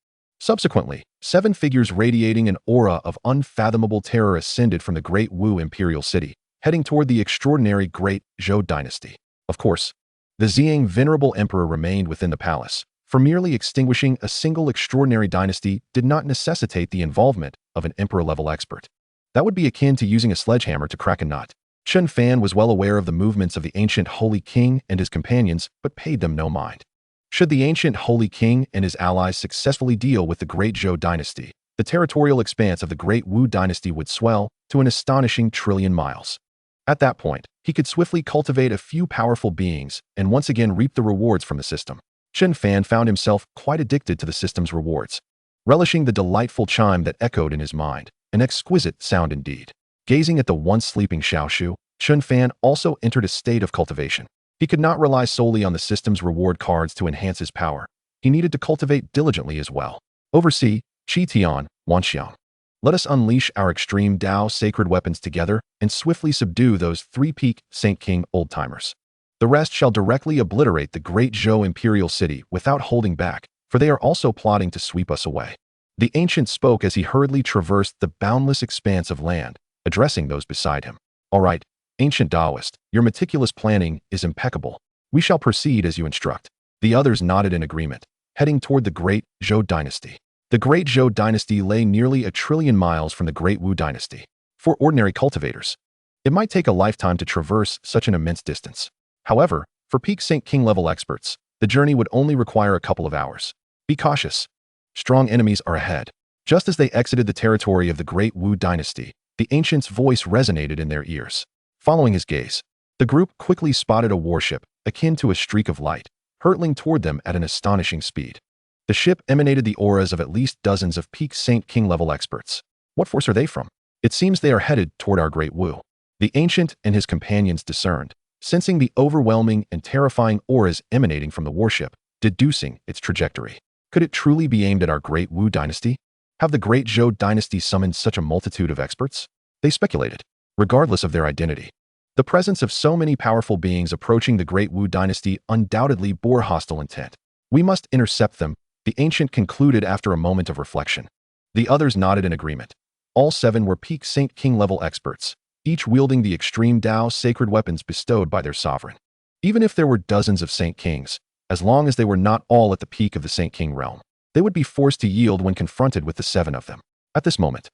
Subsequently, 7 figures radiating an aura of unfathomable terror ascended from the Great Wu imperial city, heading toward the extraordinary Great Zhou dynasty. Of course, the Xiang venerable emperor remained within the palace, for merely extinguishing a single extraordinary dynasty did not necessitate the involvement of an emperor-level expert. That would be akin to using a sledgehammer to crack a nut. Chen Fan was well aware of the movements of the ancient Holy King and his companions, but paid them no mind. Should the ancient Holy King and his allies successfully deal with the Great Zhou dynasty, the territorial expanse of the Great Wu dynasty would swell to an astonishing 1,000,000,000,000 miles. At that point, he could swiftly cultivate a few powerful beings and once again reap the rewards from the system. Chen Fan found himself quite addicted to the system's rewards, relishing the delightful chime that echoed in his mind, an exquisite sound indeed. Gazing at the once sleeping Xiaoxiu, Chen Fan also entered a state of cultivation. He could not rely solely on the system's reward cards to enhance his power. He needed to cultivate diligently as well. Oversee, Qi Tian, Wanxiang. Let us unleash our extreme Dao sacred weapons together and swiftly subdue those 3-peak Saint King old-timers. The rest shall directly obliterate the Great Zhou imperial city without holding back, for they are also plotting to sweep us away. The ancient spoke as he hurriedly traversed the boundless expanse of land, addressing those beside him. All right, ancient Taoist, your meticulous planning is impeccable. We shall proceed as you instruct. The others nodded in agreement, heading toward the Great Zhou dynasty. The Great Zhou dynasty lay nearly 1,000,000,000,000 miles from the Great Wu dynasty. For ordinary cultivators, it might take a lifetime to traverse such an immense distance. However, for peak Saint King level experts, the journey would only require a couple of hours. Be cautious. Strong enemies are ahead. Just as they exited the territory of the Great Wu dynasty, the ancient's voice resonated in their ears. Following his gaze, the group quickly spotted a warship, akin to a streak of light, hurtling toward them at an astonishing speed. The ship emanated the auras of at least dozens of peak Saint King level experts. What force are they from? It seems they are headed toward our Great Wu. The ancient and his companions discerned, sensing the overwhelming and terrifying auras emanating from the warship, deducing its trajectory. Could it truly be aimed at our Great Wu dynasty? Have the Great Zhou dynasty summoned such a multitude of experts? They speculated, regardless of their identity. The presence of so many powerful beings approaching the Great Wu dynasty undoubtedly bore hostile intent. We must intercept them, the ancient concluded after a moment of reflection. The others nodded in agreement. All 7 were peak Saint King level experts, each wielding the extreme Dao sacred weapons bestowed by their sovereign. Even if there were dozens of Saint Kings, as long as they were not all at the peak of the Saint King realm, they would be forced to yield when confronted with the 7 of them. At this moment,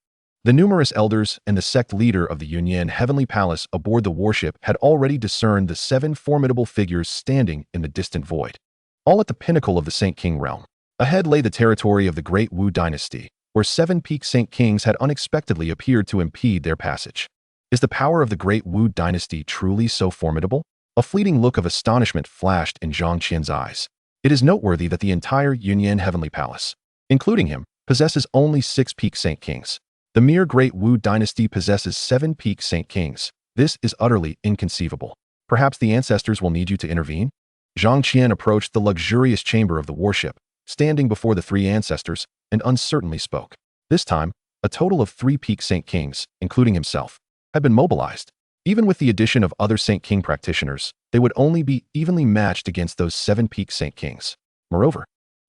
the numerous elders and the sect leader of the Yunyan Heavenly Palace aboard the warship had already discerned the 7 formidable figures standing in the distant void, all at the pinnacle of the Saint King realm. Ahead lay the territory of the Great Wu dynasty, where 7 peak Saint Kings had unexpectedly appeared to impede their passage. Is the power of the Great Wu dynasty truly so formidable? A fleeting look of astonishment flashed in Zhang Qian's eyes. It is noteworthy that the entire Yunyan Heavenly Palace, including him, possesses only 6 peak Saint Kings. The mere Great Wu dynasty possesses 7 peak Saint Kings. This is utterly inconceivable. Perhaps the ancestors will need you to intervene? Zhang Qian approached the luxurious chamber of the warship, standing before the 3 ancestors, and uncertainly spoke. This time, a total of 3 peak Saint Kings, including himself, had been mobilized. Even with the addition of other Saint King practitioners, they would only be evenly matched against those 7 peak Saint Kings. Moreover,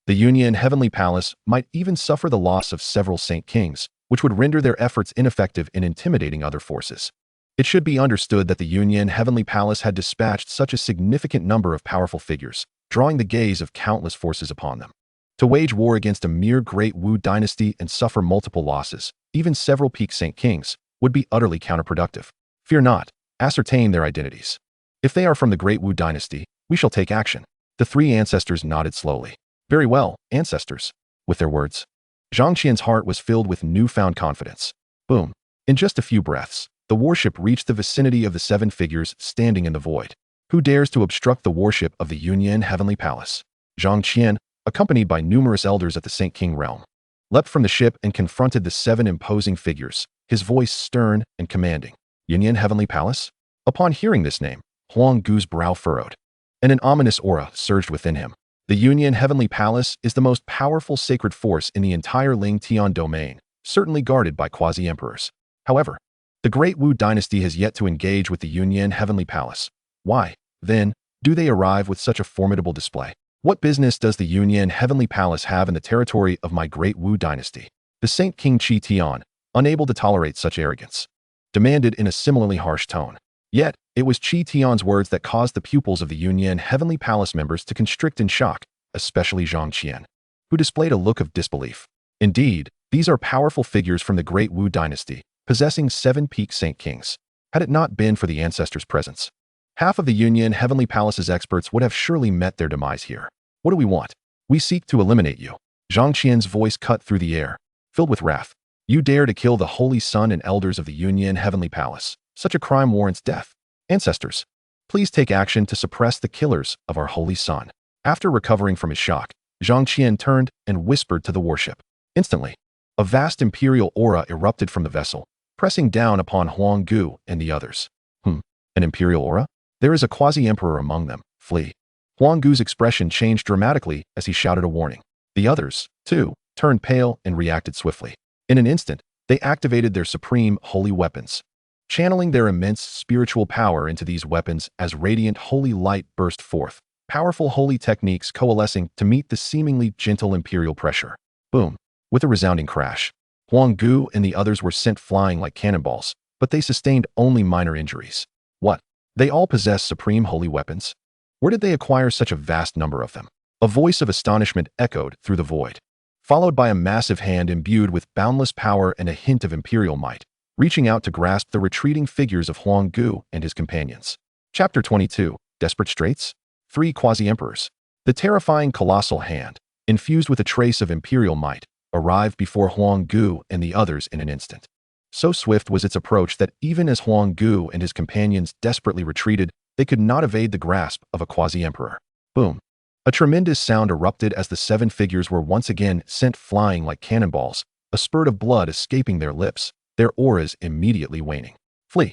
the Yunyan Heavenly Palace might even suffer the loss of several Saint Kings, which would render their efforts ineffective in intimidating other forces. It should be understood that the Yunyan Heavenly Palace had dispatched such a significant number of powerful figures, drawing the gaze of countless forces upon them. To wage war against a mere Great Wu dynasty and suffer multiple losses, even several peak Saint Kings, would be utterly counterproductive. Fear not, ascertain their identities. If they are from the Great Wu dynasty, we shall take action. The 3 ancestors nodded slowly. Very well, ancestors. With their words, Zhang Qian's heart was filled with newfound confidence. Boom. In just a few breaths, the warship reached the vicinity of the 7 figures standing in the void. Who dares to obstruct the warship of the Yunyan Heavenly Palace? Zhang Qian, accompanied by numerous elders at the Saint King realm, leapt from the ship and confronted the 7 imposing figures, his voice stern and commanding. Yunyan Heavenly Palace? Upon hearing this name, Huang Gu's brow furrowed, and an ominous aura surged within him. The Yunyan Heavenly Palace is the most powerful sacred force in the entire Ling Tian domain, certainly guarded by quasi-emperors. However, the Great Wu dynasty has yet to engage with the Yunyan Heavenly Palace. Why, then, do they arrive with such a formidable display? What business does the Yunyan Heavenly Palace have in the territory of my great Wu dynasty? The Saint King Qi Tian, unable to tolerate such arrogance, demanded in a similarly harsh tone. Yet, it was Qi Tian's words that caused the pupils of the Yunyan Heavenly Palace members to constrict in shock, especially Zhang Qian, who displayed a look of disbelief. Indeed, these are powerful figures from the great Wu dynasty, possessing 7 peak Saint Kings. Had it not been for the ancestors' presence, half of the Yunyan Heavenly Palace's experts would have surely met their demise here. What do we want? We seek to eliminate you. Zhang Qian's voice cut through the air, filled with wrath. You dare to kill the holy son and elders of the Yunyan Heavenly Palace. Such a crime warrants death. Ancestors, please take action to suppress the killers of our holy son. After recovering from his shock, Zhang Qian turned and whispered to the warship. Instantly, a vast imperial aura erupted from the vessel, pressing down upon Huang Gu and the others. An imperial aura? There is a quasi-emperor among them. Flee. Huang Gu's expression changed dramatically as he shouted a warning. The others, too, turned pale and reacted swiftly. In an instant, they activated their supreme holy weapons, channeling their immense spiritual power into these weapons as radiant holy light burst forth, powerful holy techniques coalescing to meet the seemingly gentle imperial pressure. Boom. With a resounding crash, Huang Gu and the others were sent flying like cannonballs, but they sustained only minor injuries. What? They all possess supreme holy weapons? Where did they acquire such a vast number of them? A voice of astonishment echoed through the void, followed by a massive hand imbued with boundless power and a hint of imperial might, reaching out to grasp the retreating figures of Huang Gu and his companions. Chapter 22. Desperate Straits? 3 Quasi-Emperors. The terrifying colossal hand, infused with a trace of imperial might, arrived before Huang Gu and the others in an instant. So swift was its approach that even as Huang Gu and his companions desperately retreated, they could not evade the grasp of a quasi-emperor. Boom. A tremendous sound erupted as the 7 figures were once again sent flying like cannonballs, a spurt of blood escaping their lips, their auras immediately waning. Flee.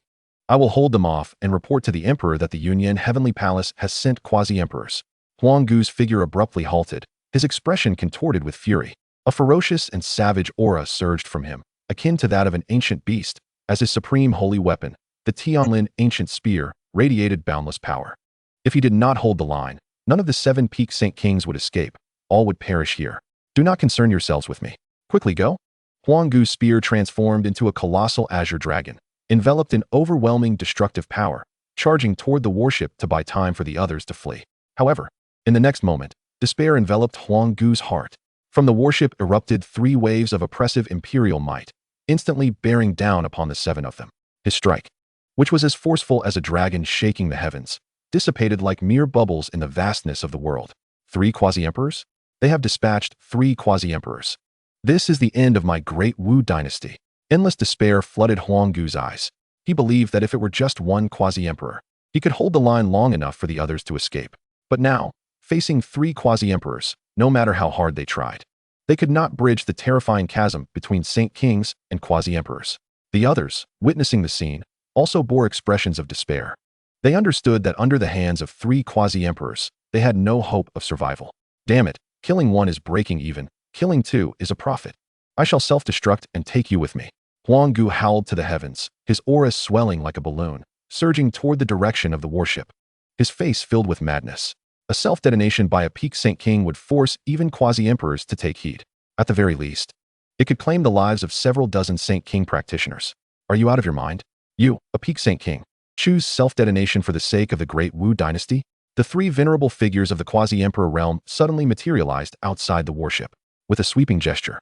I will hold them off and report to the emperor that the Yunyan Heavenly Palace has sent quasi-emperors. Huang Gu's figure abruptly halted, his expression contorted with fury. A ferocious and savage aura surged from him, akin to that of an ancient beast, as his supreme holy weapon, the Tianlin ancient spear, radiated boundless power. If he did not hold the line, none of the 7 peak Saint Kings would escape. All would perish here. Do not concern yourselves with me. Quickly go. Huang Gu's spear transformed into a colossal azure dragon, enveloped in overwhelming destructive power, charging toward the warship to buy time for the others to flee. However, in the next moment, despair enveloped Huang Gu's heart. From the warship erupted 3 waves of oppressive imperial might, instantly bearing down upon the 7 of them. His strike, which was as forceful as a dragon shaking the heavens, dissipated like mere bubbles in the vastness of the world. 3 quasi-emperors? They have dispatched 3 quasi-emperors. This is the end of my great Wu dynasty. Endless despair flooded Huang Gu's eyes. He believed that if it were just 1 quasi-emperor, he could hold the line long enough for the others to escape. But now, facing 3 quasi-emperors, no matter how hard they tried, they could not bridge the terrifying chasm between Saint Kings and quasi-emperors. The others, witnessing the scene, also bore expressions of despair. They understood that under the hands of 3 quasi-emperors, they had no hope of survival. Damn it, killing 1 is breaking even, killing 2 is a profit. I shall self-destruct and take you with me. Huang Gu howled to the heavens, his aura swelling like a balloon, surging toward the direction of the warship. His face filled with madness. A self-detonation by a peak Saint King would force even quasi-emperors to take heed. At the very least, it could claim the lives of several dozen Saint King practitioners. Are you out of your mind? You, a peak Saint King, choose self-detonation for the sake of the great Wu dynasty? The 3 venerable figures of the quasi-emperor realm suddenly materialized outside the warship. With a sweeping gesture,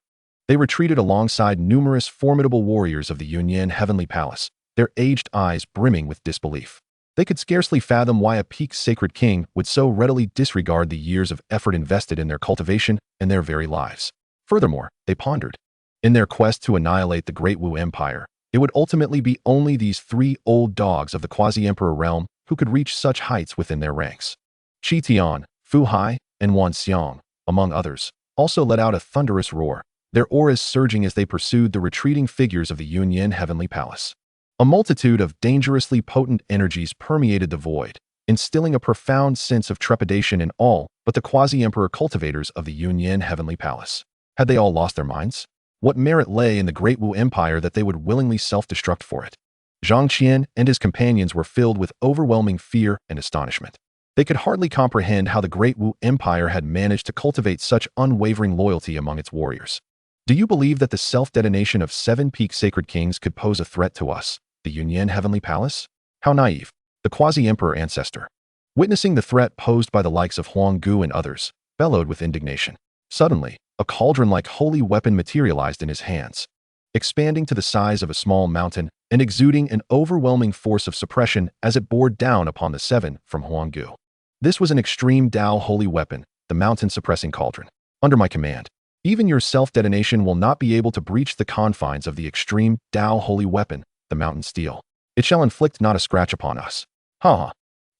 they retreated alongside numerous formidable warriors of the Yunyan Heavenly Palace, their aged eyes brimming with disbelief. They could scarcely fathom why a peak sacred king would so readily disregard the years of effort invested in their cultivation and their very lives. Furthermore, they pondered, in their quest to annihilate the great Wu Empire, it would ultimately be only these 3 old dogs of the quasi-emperor realm who could reach such heights within their ranks. Qi Tian, Fu Hai, and Wan Xiang, among others, also let out a thunderous roar, their auras surging as they pursued the retreating figures of the Yunyan Heavenly Palace. A multitude of dangerously potent energies permeated the void, instilling a profound sense of trepidation in all but the quasi-emperor cultivators of the Yunyan Heavenly Palace. Had they all lost their minds? What merit lay in the great Wu Empire that they would willingly self-destruct for it? Zhang Qian and his companions were filled with overwhelming fear and astonishment. They could hardly comprehend how the Great Wu Empire had managed to cultivate such unwavering loyalty among its warriors. Do you believe that the self-detonation of 7 peak sacred kings could pose a threat to us, the Yunyan Heavenly Palace? How naive. The quasi-emperor ancestor, witnessing the threat posed by the likes of Huang Gu and others, bellowed with indignation. Suddenly, a cauldron-like holy weapon materialized in his hands, expanding to the size of a small mountain and exuding an overwhelming force of suppression as it bore down upon the 7 from Huang Gu. This was an extreme Dao holy weapon, the mountain-suppressing cauldron. Under my command, even your self-detonation will not be able to breach the confines of the extreme Dao holy weapon, the mountain steel. It shall inflict not a scratch upon us. Ha ha.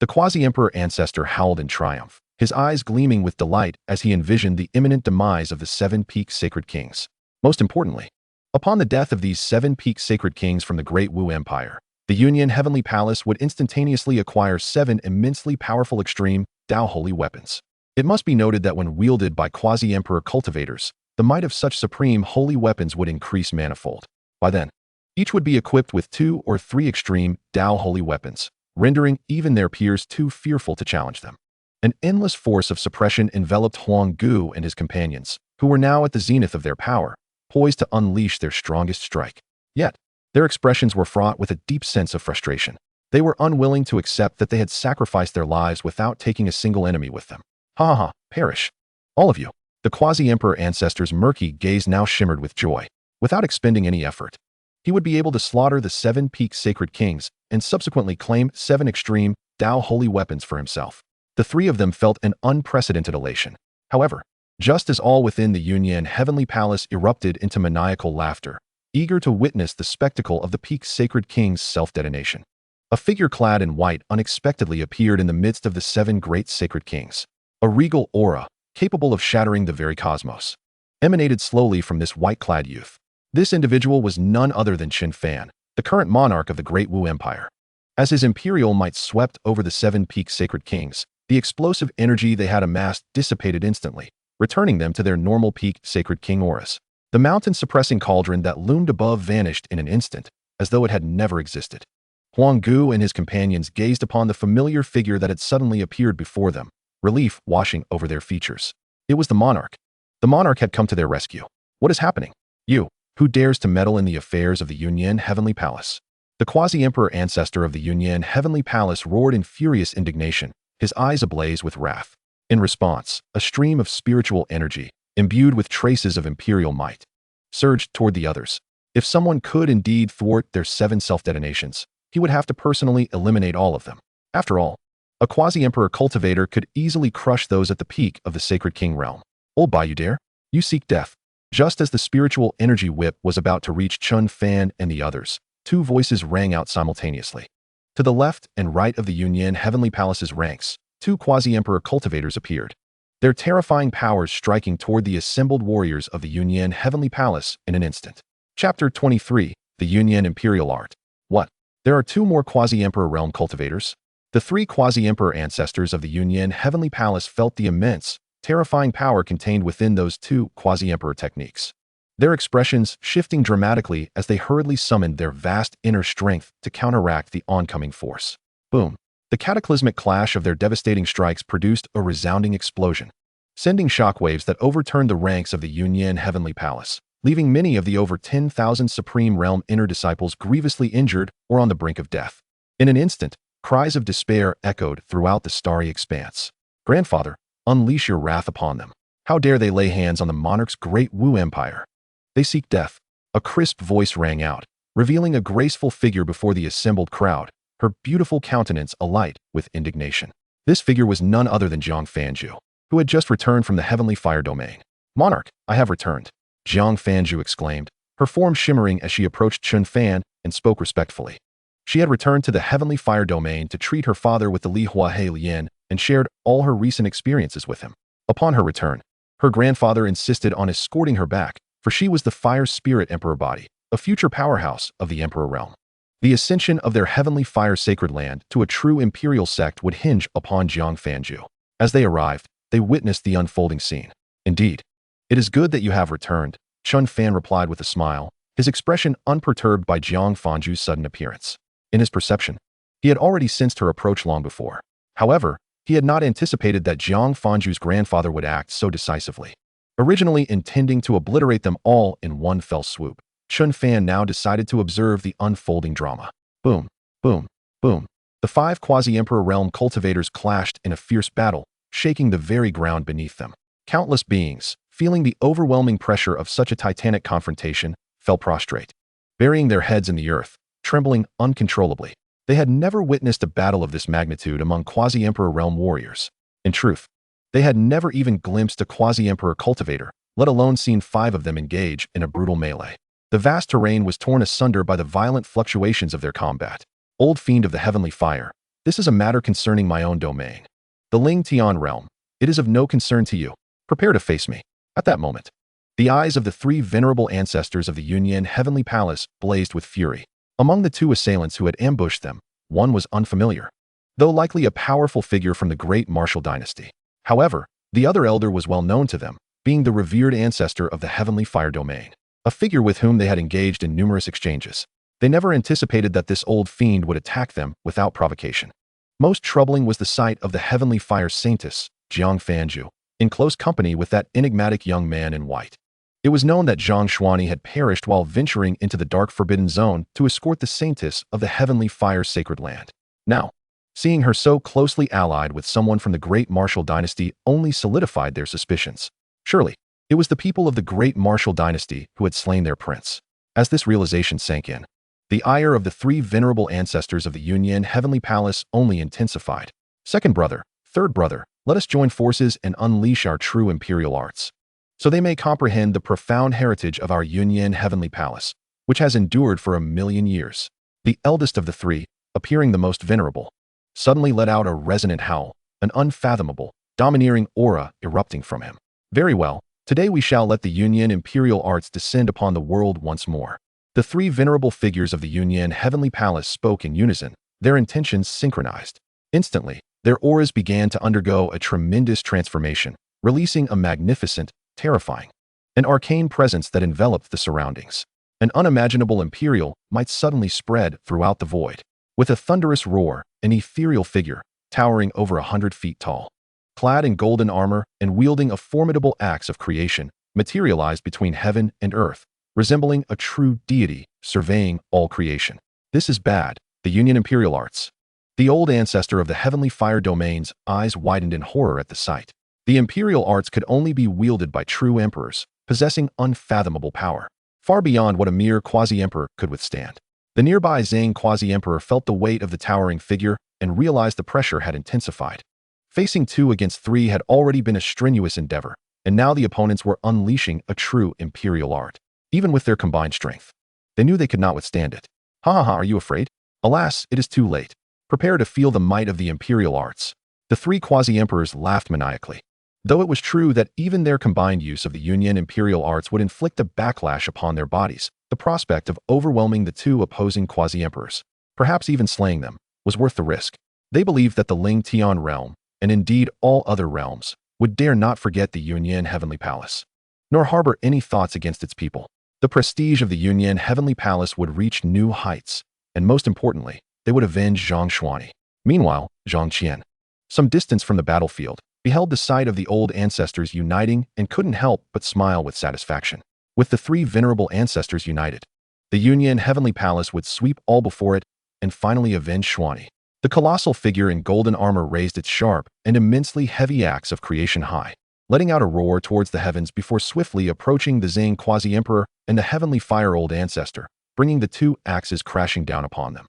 The quasi-emperor ancestor howled in triumph, his eyes gleaming with delight as he envisioned the imminent demise of the 7 peak sacred kings. Most importantly, upon the death of these 7 peak sacred kings from the Great Wu Empire, the Yunyan Heavenly Palace would instantaneously acquire 7 immensely powerful extreme Dao holy weapons. It must be noted that when wielded by quasi-emperor cultivators, the might of such supreme holy weapons would increase manifold. By then, each would be equipped with 2 or 3 extreme Dao holy weapons, rendering even their peers too fearful to challenge them. An endless force of suppression enveloped Huang Gu and his companions, who were now at the zenith of their power, poised to unleash their strongest strike. Yet, their expressions were fraught with a deep sense of frustration. They were unwilling to accept that they had sacrificed their lives without taking a single enemy with them. Ha ha ha, perish. All of you. The quasi-emperor ancestor's murky gaze now shimmered with joy. Without expending any effort, he would be able to slaughter the 7 peak sacred kings and subsequently claim 7 extreme Dao holy weapons for himself. The 3 of them felt an unprecedented elation. However, just as all within the Yunyan Heavenly Palace erupted into maniacal laughter, eager to witness the spectacle of the peak sacred king's self-detonation, a figure clad in white unexpectedly appeared in the midst of the 7 great sacred kings. A regal aura, capable of shattering the very cosmos, emanated slowly from this white-clad youth. This individual was none other than Chen Fan, the current monarch of the Great Wu Empire. As his imperial might swept over the 7 peak sacred kings, the explosive energy they had amassed dissipated instantly, returning them to their normal peak sacred king auras. The mountain-suppressing cauldron that loomed above vanished in an instant, as though it had never existed. Huang Gu and his companions gazed upon the familiar figure that had suddenly appeared before them, relief washing over their features. It was the monarch. The monarch had come to their rescue. What is happening? You, who dares to meddle in the affairs of the Yunyan Heavenly Palace? The quasi-emperor ancestor of the Yunyan Heavenly Palace roared in furious indignation, his eyes ablaze with wrath. In response, a stream of spiritual energy, imbued with traces of imperial might, surged toward the others. If someone could indeed thwart their 7 self-detonations, he would have to personally eliminate all of them. After all, a quasi-emperor cultivator could easily crush those at the peak of the sacred king realm. Old Bayudare, you seek death. Just as the spiritual energy whip was about to reach Chen Fan and the others, 2 voices rang out simultaneously. To the left and right of the Yunyan Heavenly Palace's ranks, 2 quasi-emperor cultivators appeared, their terrifying powers striking toward the assembled warriors of the Yunyan Heavenly Palace in an instant. Chapter 23, The Yunyan Imperial Art. What? There are 2 more quasi-emperor realm cultivators? The 3 quasi-emperor ancestors of the Yunyan Heavenly Palace felt the immense, terrifying power contained within those 2 quasi-emperor techniques. Their expressions shifting dramatically as they hurriedly summoned their vast inner strength to counteract the oncoming force. Boom! The cataclysmic clash of their devastating strikes produced a resounding explosion, sending shockwaves that overturned the ranks of the Yunyan Heavenly Palace, leaving many of the over 10,000 Supreme Realm inner disciples grievously injured or on the brink of death. In an instant, cries of despair echoed throughout the starry expanse. Grandfather, unleash your wrath upon them. How dare they lay hands on the monarch's Great Wu Empire? They seek death. A crisp voice rang out, revealing a graceful figure before the assembled crowd, her beautiful countenance alight with indignation. This figure was none other than Xianxiafanju, who had just returned from the heavenly fire domain. Monarch, I have returned, Xianxiafanju exclaimed, her form shimmering as she approached Chen Fan and spoke respectfully. She had returned to the heavenly fire domain to treat her father with the Li Huahe Lian and shared all her recent experiences with him. Upon her return, her grandfather insisted on escorting her back, for she was the fire spirit emperor body, a future powerhouse of the emperor realm. The ascension of their heavenly fire sacred land to a true imperial sect would hinge upon Xianxiafanju. As they arrived, they witnessed the unfolding scene. Indeed, it is good that you have returned, Chen Fan replied with a smile, his expression unperturbed by Xianxiafanju's sudden appearance. In his perception, he had already sensed her approach long before. However, He had not anticipated that Jiang Fanju's grandfather would act so decisively. Originally intending to obliterate them all in one fell swoop, Chen Fan now decided to observe the unfolding drama. Boom, boom, boom. The 5 quasi-emperor realm cultivators clashed in a fierce battle, shaking the very ground beneath them. Countless beings, feeling the overwhelming pressure of such a titanic confrontation, fell prostrate, burying their heads in the earth, trembling uncontrollably. They had never witnessed a battle of this magnitude among quasi-emperor realm warriors. In truth, they had never even glimpsed a quasi-emperor cultivator, let alone seen 5 of them engage in a brutal melee. The vast terrain was torn asunder by the violent fluctuations of their combat. Old fiend of the heavenly fire, this is a matter concerning my own domain. The Ling Tian realm, it is of no concern to you. Prepare to face me. At that moment, the eyes of the 3 venerable ancestors of the Yunyan Heavenly Palace blazed with fury. Among the 2 assailants who had ambushed them, one was unfamiliar, though likely a powerful figure from the great martial dynasty. However, the other elder was well known to them, being the revered ancestor of the Heavenly Fire domain, a figure with whom they had engaged in numerous exchanges. They never anticipated that this old fiend would attack them without provocation. Most troubling was the sight of the Heavenly Fire Saintess, Jiang Fanju, in close company with that enigmatic young man in white. It was known that Zhang Xuani had perished while venturing into the dark forbidden zone to escort the Saintess of the Heavenly Fire sacred land. Now, seeing her so closely allied with someone from the great martial dynasty only solidified their suspicions. Surely, it was the people of the great martial dynasty who had slain their prince. As this realization sank in, the ire of the 3 venerable ancestors of the Yunyan Heavenly Palace only intensified. Second brother, third brother, let us join forces and unleash our true imperial arts, so they may comprehend the profound heritage of our Yunyan Heavenly Palace, which has endured for 1,000,000 years. The eldest of the 3, appearing the most venerable, suddenly let out a resonant howl, an unfathomable, domineering aura erupting from him. Very well, today we shall let the Yunyan imperial arts descend upon the world once more. The 3 venerable figures of the Yunyan Heavenly Palace spoke in unison, their intentions synchronized. Instantly, their auras began to undergo a tremendous transformation, releasing a magnificent, terrifying, an arcane presence that enveloped the surroundings. An unimaginable imperial might suddenly spread throughout the void. With a thunderous roar, an ethereal figure, towering over 100 feet tall, clad in golden armor and wielding a formidable axe of creation, materialized between heaven and earth, resembling a true deity surveying all creation. This is bad, the Yunyan imperial arts. The old ancestor of the Heavenly Fire domain's eyes widened in horror at the sight. The imperial arts could only be wielded by true emperors, possessing unfathomable power, far beyond what a mere quasi-emperor could withstand. The nearby Zhang quasi-emperor felt the weight of the towering figure and realized the pressure had intensified. Facing 2 against 3 had already been a strenuous endeavor, and now the opponents were unleashing a true imperial art. Even with their combined strength, they knew they could not withstand it. Ha ha ha, are you afraid? Alas, it is too late. Prepare to feel the might of the imperial arts. The 3 quasi-emperors laughed maniacally. Though it was true that even their combined use of the Yunyan imperial arts would inflict a backlash upon their bodies, the prospect of overwhelming the 2 opposing quasi-emperors, perhaps even slaying them, was worth the risk. They believed that the Ling Tian realm, and indeed all other realms, would dare not forget the Yunyan Heavenly Palace, nor harbor any thoughts against its people. The prestige of the Yunyan Heavenly Palace would reach new heights, and most importantly, they would avenge Zhang Xuani. Meanwhile, Zhang Qian, some distance from the battlefield, beheld the sight of the old ancestors uniting and couldn't help but smile with satisfaction. With the 3 venerable ancestors united, the Yunyan Heavenly Palace would sweep all before it and finally avenge Xuani. The colossal figure in golden armor raised its sharp and immensely heavy axe of creation high, letting out a roar towards the heavens before swiftly approaching the Zhang quasi-emperor and the Heavenly Fire old ancestor, bringing the 2 axes crashing down upon them.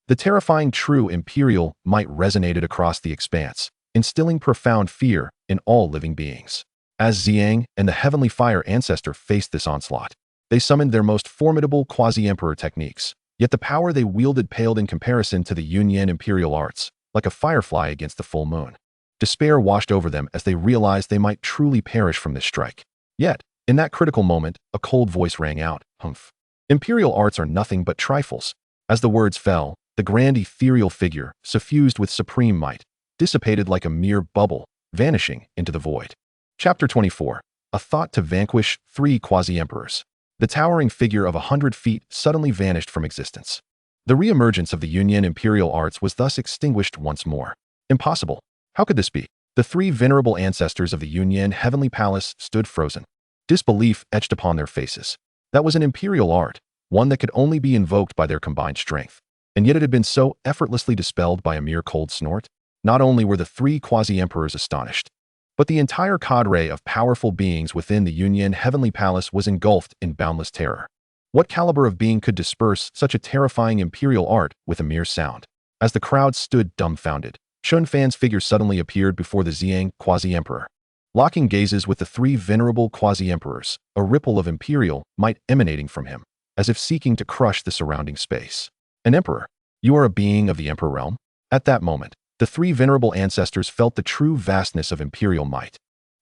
The terrifying true imperial might resonated across the expanse, instilling profound fear in all living beings. As Zhang and the Heavenly Fire ancestor faced this onslaught, they summoned their most formidable quasi-emperor techniques, yet the power they wielded paled in comparison to the Yunyan imperial arts, like a firefly against the full moon. Despair washed over them as they realized they might truly perish from this strike. Yet, in that critical moment, a cold voice rang out, "Humph. Imperial arts are nothing but trifles." As the words fell, the grand ethereal figure, suffused with supreme might, dissipated like a mere bubble, vanishing into the void. Chapter 24. A thought to vanquish 3 quasi-emperors. The towering figure of 100 feet suddenly vanished from existence. The re-emergence of the Yunyan imperial arts was thus extinguished once more. Impossible. How could this be? The three venerable ancestors of the Yunyan Heavenly Palace stood frozen. Disbelief etched upon their faces. That was an imperial art, one that could only be invoked by their combined strength. And yet it had been so effortlessly dispelled by a mere cold snort. Not only were the three quasi-emperors astonished, but the entire cadre of powerful beings within the Yunyan Heavenly Palace was engulfed in boundless terror. What caliber of being could disperse such a terrifying imperial art with a mere sound? As the crowd stood dumbfounded, Chen Fan's figure suddenly appeared before the Xiang quasi-emperor. Locking gazes with the three venerable quasi-emperors, a ripple of imperial might emanating from him, as if seeking to crush the surrounding space. An emperor? You are a being of the emperor realm? At that moment, the three venerable ancestors felt the true vastness of imperial might.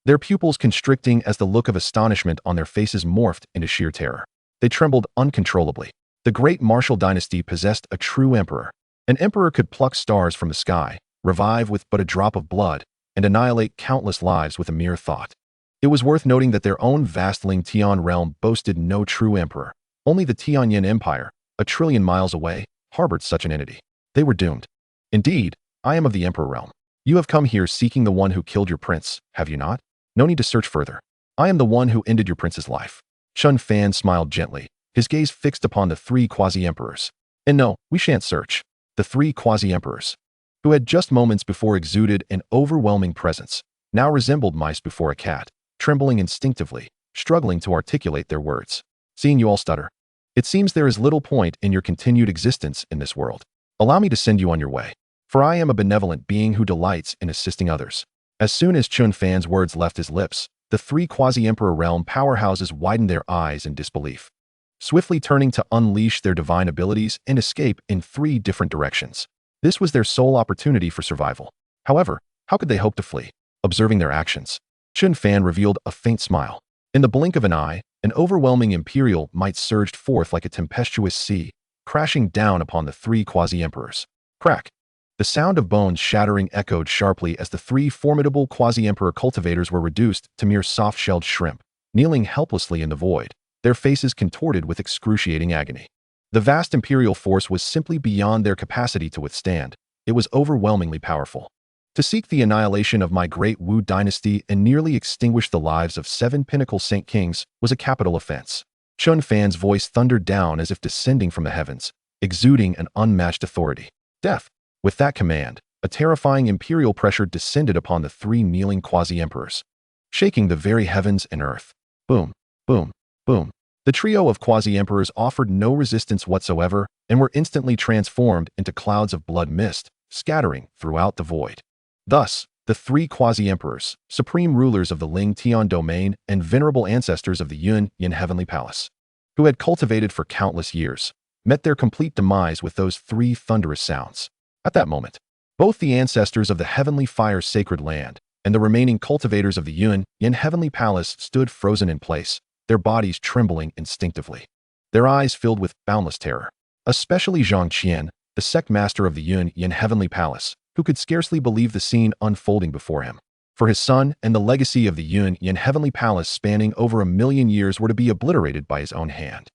Their pupils constricting as the look of astonishment on their faces morphed into sheer terror. They trembled uncontrollably. The great martial dynasty possessed a true emperor. An emperor could pluck stars from the sky, revive with but a drop of blood, and annihilate countless lives with a mere thought. It was worth noting that their own vastling Tian realm boasted no true emperor. Only the Tianyin Empire, a trillion miles away, harbored such an entity. They were doomed. Indeed, I am of the emperor realm. You have come here seeking the one who killed your prince, have you not? No need to search further. I am the one who ended your prince's life. Chen Fan smiled gently, his gaze fixed upon the three quasi-emperors. And no, we shan't search. The three quasi-emperors, who had just moments before exuded an overwhelming presence, now resembled mice before a cat, trembling instinctively, struggling to articulate their words. Seeing you all stutter, it seems there is little point in your continued existence in this world. Allow me to send you on your way, for I am a benevolent being who delights in assisting others. As soon as Chen Fan's words left his lips, the three quasi-emperor realm powerhouses widened their eyes in disbelief, swiftly turning to unleash their divine abilities and escape in three different directions. This was their sole opportunity for survival. However, how could they hope to flee? Observing their actions, Chen Fan revealed a faint smile. In the blink of an eye, an overwhelming imperial might surged forth like a tempestuous sea, crashing down upon the three quasi-emperors. Crack! The sound of bones shattering echoed sharply as the three formidable quasi-emperor cultivators were reduced to mere soft-shelled shrimp, kneeling helplessly in the void, their faces contorted with excruciating agony. The vast imperial force was simply beyond their capacity to withstand. It was overwhelmingly powerful. To seek the annihilation of my great Wu dynasty and nearly extinguish the lives of 7 pinnacle Saint Kings was a capital offense. Chen Fan's voice thundered down as if descending from the heavens, exuding an unmatched authority. Death! With that command, a terrifying imperial pressure descended upon the three kneeling quasi-emperors, shaking the very heavens and earth. Boom, boom, boom. The trio of quasi-emperors offered no resistance whatsoever and were instantly transformed into clouds of blood mist, scattering throughout the void. Thus, the three quasi-emperors, supreme rulers of the Ling Tian domain and venerable ancestors of the Yunyan Heavenly Palace, who had cultivated for countless years, met their complete demise with those three thunderous sounds. At that moment, both the ancestors of the Heavenly Fire Sacred Land and the remaining cultivators of the Yunyan Heavenly Palace stood frozen in place, their bodies trembling instinctively, their eyes filled with boundless terror. Especially Xianxian, the sect master of the Yunyan Heavenly Palace, who could scarcely believe the scene unfolding before him. For his son and the legacy of the Yunyan Heavenly Palace spanning over 1,000,000 years were to be obliterated by his own hand.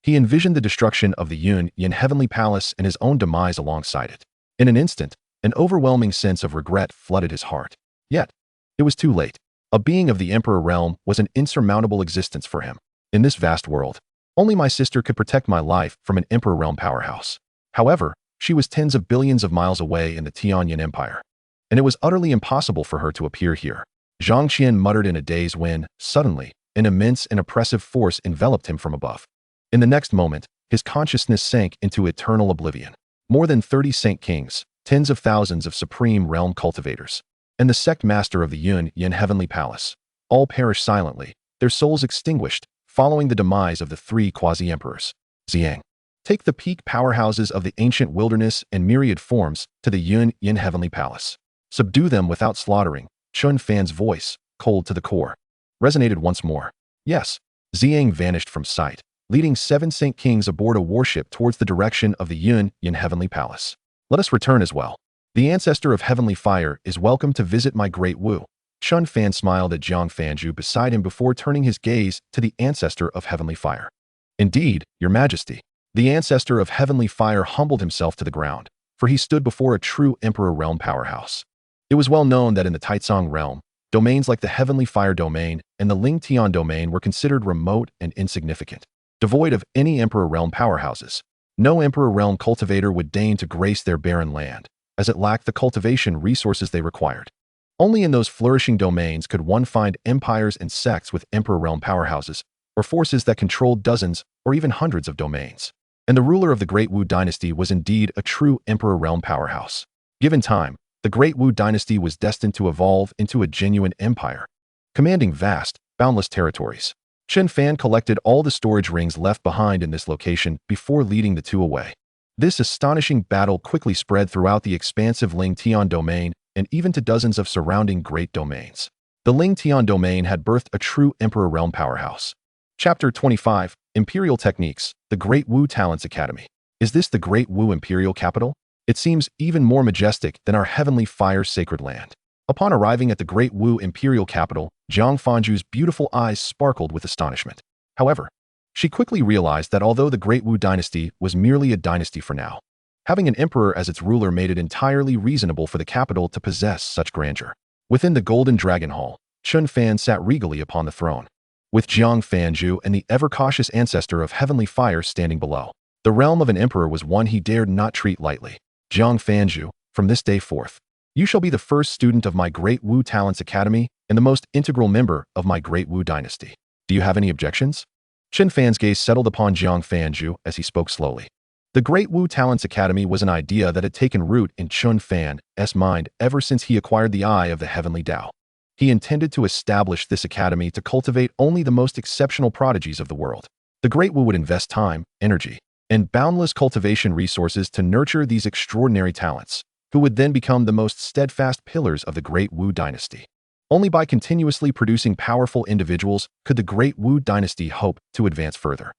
He envisioned the destruction of the Yunyan Heavenly Palace and his own demise alongside it. In an instant, an overwhelming sense of regret flooded his heart. Yet, it was too late. A being of the Emperor realm was an insurmountable existence for him. In this vast world, only my sister could protect my life from an Emperor realm powerhouse. However, she was tens of billions of miles away in the Tianyin Empire, and it was utterly impossible for her to appear here. Xianxian muttered in a daze when, suddenly, an immense and oppressive force enveloped him from above. In the next moment, his consciousness sank into eternal oblivion. More than 30 Saint Kings, tens of thousands of supreme realm cultivators, and the sect master of the Yunyan Heavenly Palace, all perished silently, their souls extinguished, following the demise of the three quasi-emperors. Xiang. Take the peak powerhouses of the ancient wilderness and myriad forms to the Yunyan Heavenly Palace. Subdue them without slaughtering. Chen Fan's voice, cold to the core, resonated once more. Yes, Xiang vanished from sight, leading 7 Saint Kings aboard a warship towards the direction of the Yunyan Heavenly Palace. Let us return as well. The ancestor of Heavenly Fire is welcome to visit my great Wu. Chen Fan smiled at Jiang Fanju beside him before turning his gaze to the ancestor of Heavenly Fire. Indeed, Your Majesty. The ancestor of Heavenly Fire humbled himself to the ground, for he stood before a true Emperor realm powerhouse. It was well known that in the Taizong realm, domains like the Heavenly Fire domain and the Ling Tian domain were considered remote and insignificant, devoid of any Emperor realm powerhouses. No Emperor realm cultivator would deign to grace their barren land, as it lacked the cultivation resources they required. Only in those flourishing domains could one find empires and sects with Emperor realm powerhouses, or forces that controlled dozens or even hundreds of domains. And the ruler of the Great Wu dynasty was indeed a true Emperor realm powerhouse. Given time, the Great Wu dynasty was destined to evolve into a genuine empire, commanding vast, boundless territories. Chen Fan collected all the storage rings left behind in this location before leading the two away. This astonishing battle quickly spread throughout the expansive Ling Tian domain and even to dozens of surrounding great domains. The Ling Tian domain had birthed a true Emperor realm powerhouse. Chapter 25, Imperial Techniques, the Great Wu Talents Academy. Is this the Great Wu Imperial Capital? It seems even more majestic than our Heavenly Fire sacred land. Upon arriving at the Great Wu Imperial Capital, Jiang Fanju's beautiful eyes sparkled with astonishment. However, she quickly realized that although the Great Wu dynasty was merely a dynasty for now, having an emperor as its ruler made it entirely reasonable for the capital to possess such grandeur. Within the Golden Dragon Hall, Chen Fan sat regally upon the throne, with Jiang Fanju and the ever-cautious ancestor of Heavenly Fire standing below. The realm of an emperor was one he dared not treat lightly. Jiang Fanju, from this day forth, you shall be the first student of my Great Wu Talents Academy and the most integral member of my Great Wu dynasty. Do you have any objections? Chen Fan's gaze settled upon Jiang Fanju as he spoke slowly. The Great Wu Talents Academy was an idea that had taken root in Chen Fan's mind ever since he acquired the Eye of the Heavenly Tao. He intended to establish this academy to cultivate only the most exceptional prodigies of the world. The Great Wu would invest time, energy, and boundless cultivation resources to nurture these extraordinary talents, who would then become the most steadfast pillars of the Great Wu dynasty. Only by continuously producing powerful individuals could the Great Wu dynasty hope to advance further.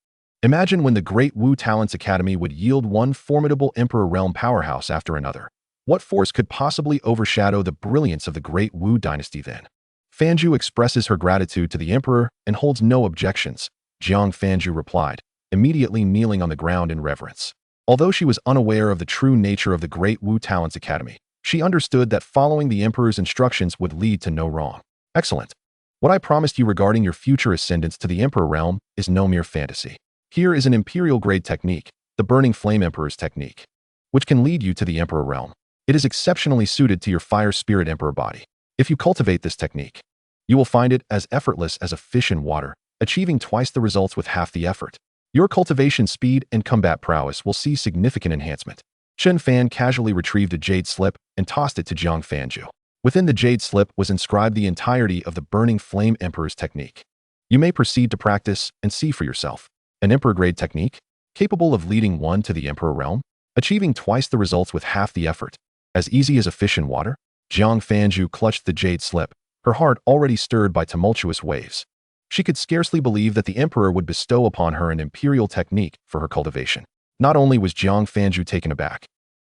Imagine when the Great Wu Talents Academy would yield one formidable Emperor realm powerhouse after another. What force could possibly overshadow the brilliance of the Great Wu dynasty then? Fanju expresses her gratitude to the Emperor and holds no objections, Jiang Fanju replied, immediately kneeling on the ground in reverence. Although she was unaware of the true nature of the Great Wu Talents Academy, she understood that following the Emperor's instructions would lead to no wrong. Excellent. What I promised you regarding your future ascendance to the Emperor realm is no mere fantasy. Here is an imperial-grade technique, the Burning Flame Emperor's technique, which can lead you to the Emperor realm. It is exceptionally suited to your Fire Spirit Emperor body. If you cultivate this technique, you will find it as effortless as a fish in water, achieving twice the results with half the effort. Your cultivation speed and combat prowess will see significant enhancement. Chen Fan casually retrieved a jade slip and tossed it to Jiang Fanju. Within the jade slip was inscribed the entirety of the Burning Flame Emperor's technique. You may proceed to practice and see for yourself. An Emperor-grade technique, capable of leading one to the Emperor realm, achieving twice the results with half the effort. As easy as a fish in water? Jiang Fanju clutched the jade slip, her heart already stirred by tumultuous waves. She could scarcely believe that the Emperor would bestow upon her an imperial technique for her cultivation. Not only was Jiang Fanju taken aback,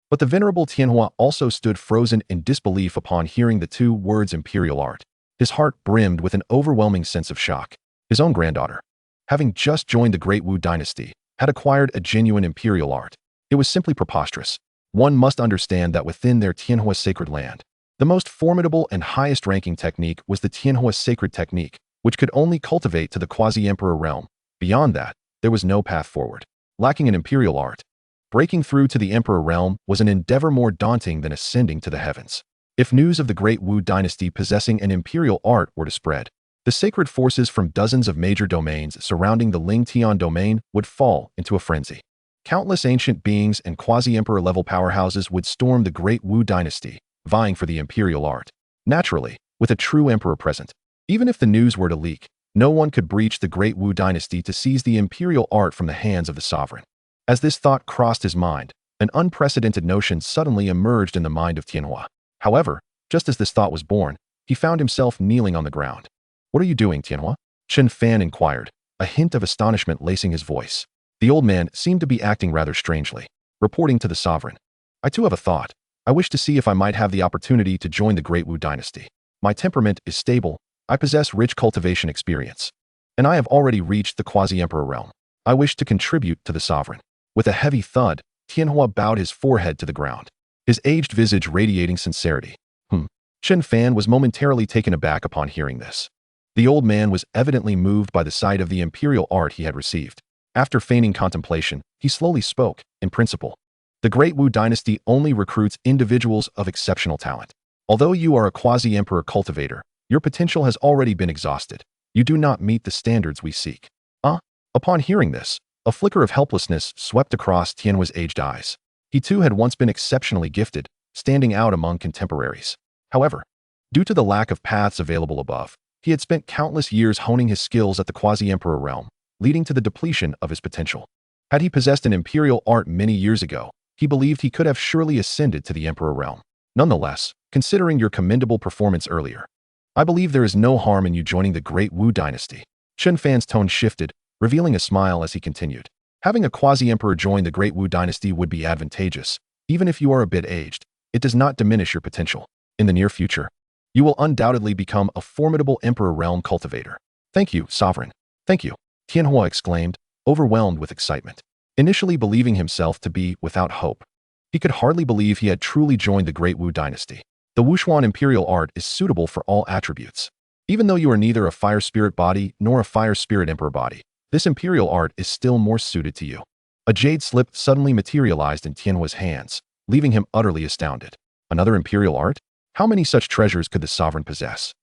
but the venerable Tianhua also stood frozen in disbelief upon hearing the two words imperial art. His heart brimmed with an overwhelming sense of shock. His own granddaughter, having just joined the Great Wu dynasty, had acquired a genuine imperial art. It was simply preposterous. One must understand that within their Tianhua sacred land, the most formidable and highest-ranking technique was the Tianhua sacred technique, which could only cultivate to the quasi-emperor realm. Beyond that, there was no path forward. Lacking an imperial art, breaking through to the emperor realm was an endeavor more daunting than ascending to the heavens. If news of the Great Wu dynasty possessing an imperial art were to spread, the sacred forces from dozens of major domains surrounding the Ling Tian domain would fall into a frenzy. Countless ancient beings and quasi-emperor level powerhouses would storm the Great Wu dynasty, vying for the imperial art. Naturally, with a true emperor present, even if the news were to leak, no one could breach the Great Wu dynasty to seize the imperial art from the hands of the sovereign. As this thought crossed his mind, an unprecedented notion suddenly emerged in the mind of Tianhua. However, just as this thought was born, he found himself kneeling on the ground. "What are you doing, Tianhua?" Chen Fan inquired, a hint of astonishment lacing his voice. The old man seemed to be acting rather strangely, reporting to the sovereign. "I too have a thought. I wish to see if I might have the opportunity to join the Great Wu dynasty. My temperament is stable, I possess rich cultivation experience, and I have already reached the quasi-emperor realm. I wish to contribute to the sovereign." With a heavy thud, Tianhua bowed his forehead to the ground, his aged visage radiating sincerity. Chen Fan was momentarily taken aback upon hearing this. The old man was evidently moved by the sight of the imperial art he had received. After feigning contemplation, he slowly spoke, in principle. The Great Wu dynasty only recruits individuals of exceptional talent. Although you are a quasi-emperor cultivator, your potential has already been exhausted. You do not meet the standards we seek. Upon hearing this, a flicker of helplessness swept across Tianhua's aged eyes. He too had once been exceptionally gifted, standing out among contemporaries. However, due to the lack of paths available above, he had spent countless years honing his skills at the quasi-emperor realm, leading to the depletion of his potential. Had he possessed an imperial art many years ago, he believed he could have surely ascended to the emperor realm. Nonetheless, considering your commendable performance earlier, I believe there is no harm in you joining the Great Wu dynasty. Chen Fan's tone shifted, revealing a smile as he continued. Having a quasi-emperor join the Great Wu dynasty would be advantageous. Even if you are a bit aged, it does not diminish your potential. In the near future, you will undoubtedly become a formidable emperor realm cultivator. Thank you, sovereign. Thank you, Tianhua exclaimed, overwhelmed with excitement. Initially believing himself to be without hope, he could hardly believe he had truly joined the Great Wu dynasty. The Wushuan imperial art is suitable for all attributes. Even though you are neither a fire spirit body nor a fire spirit emperor body, this imperial art is still more suited to you. A jade slip suddenly materialized in Tianhua's hands, leaving him utterly astounded. Another imperial art? How many such treasures could the sovereign possess?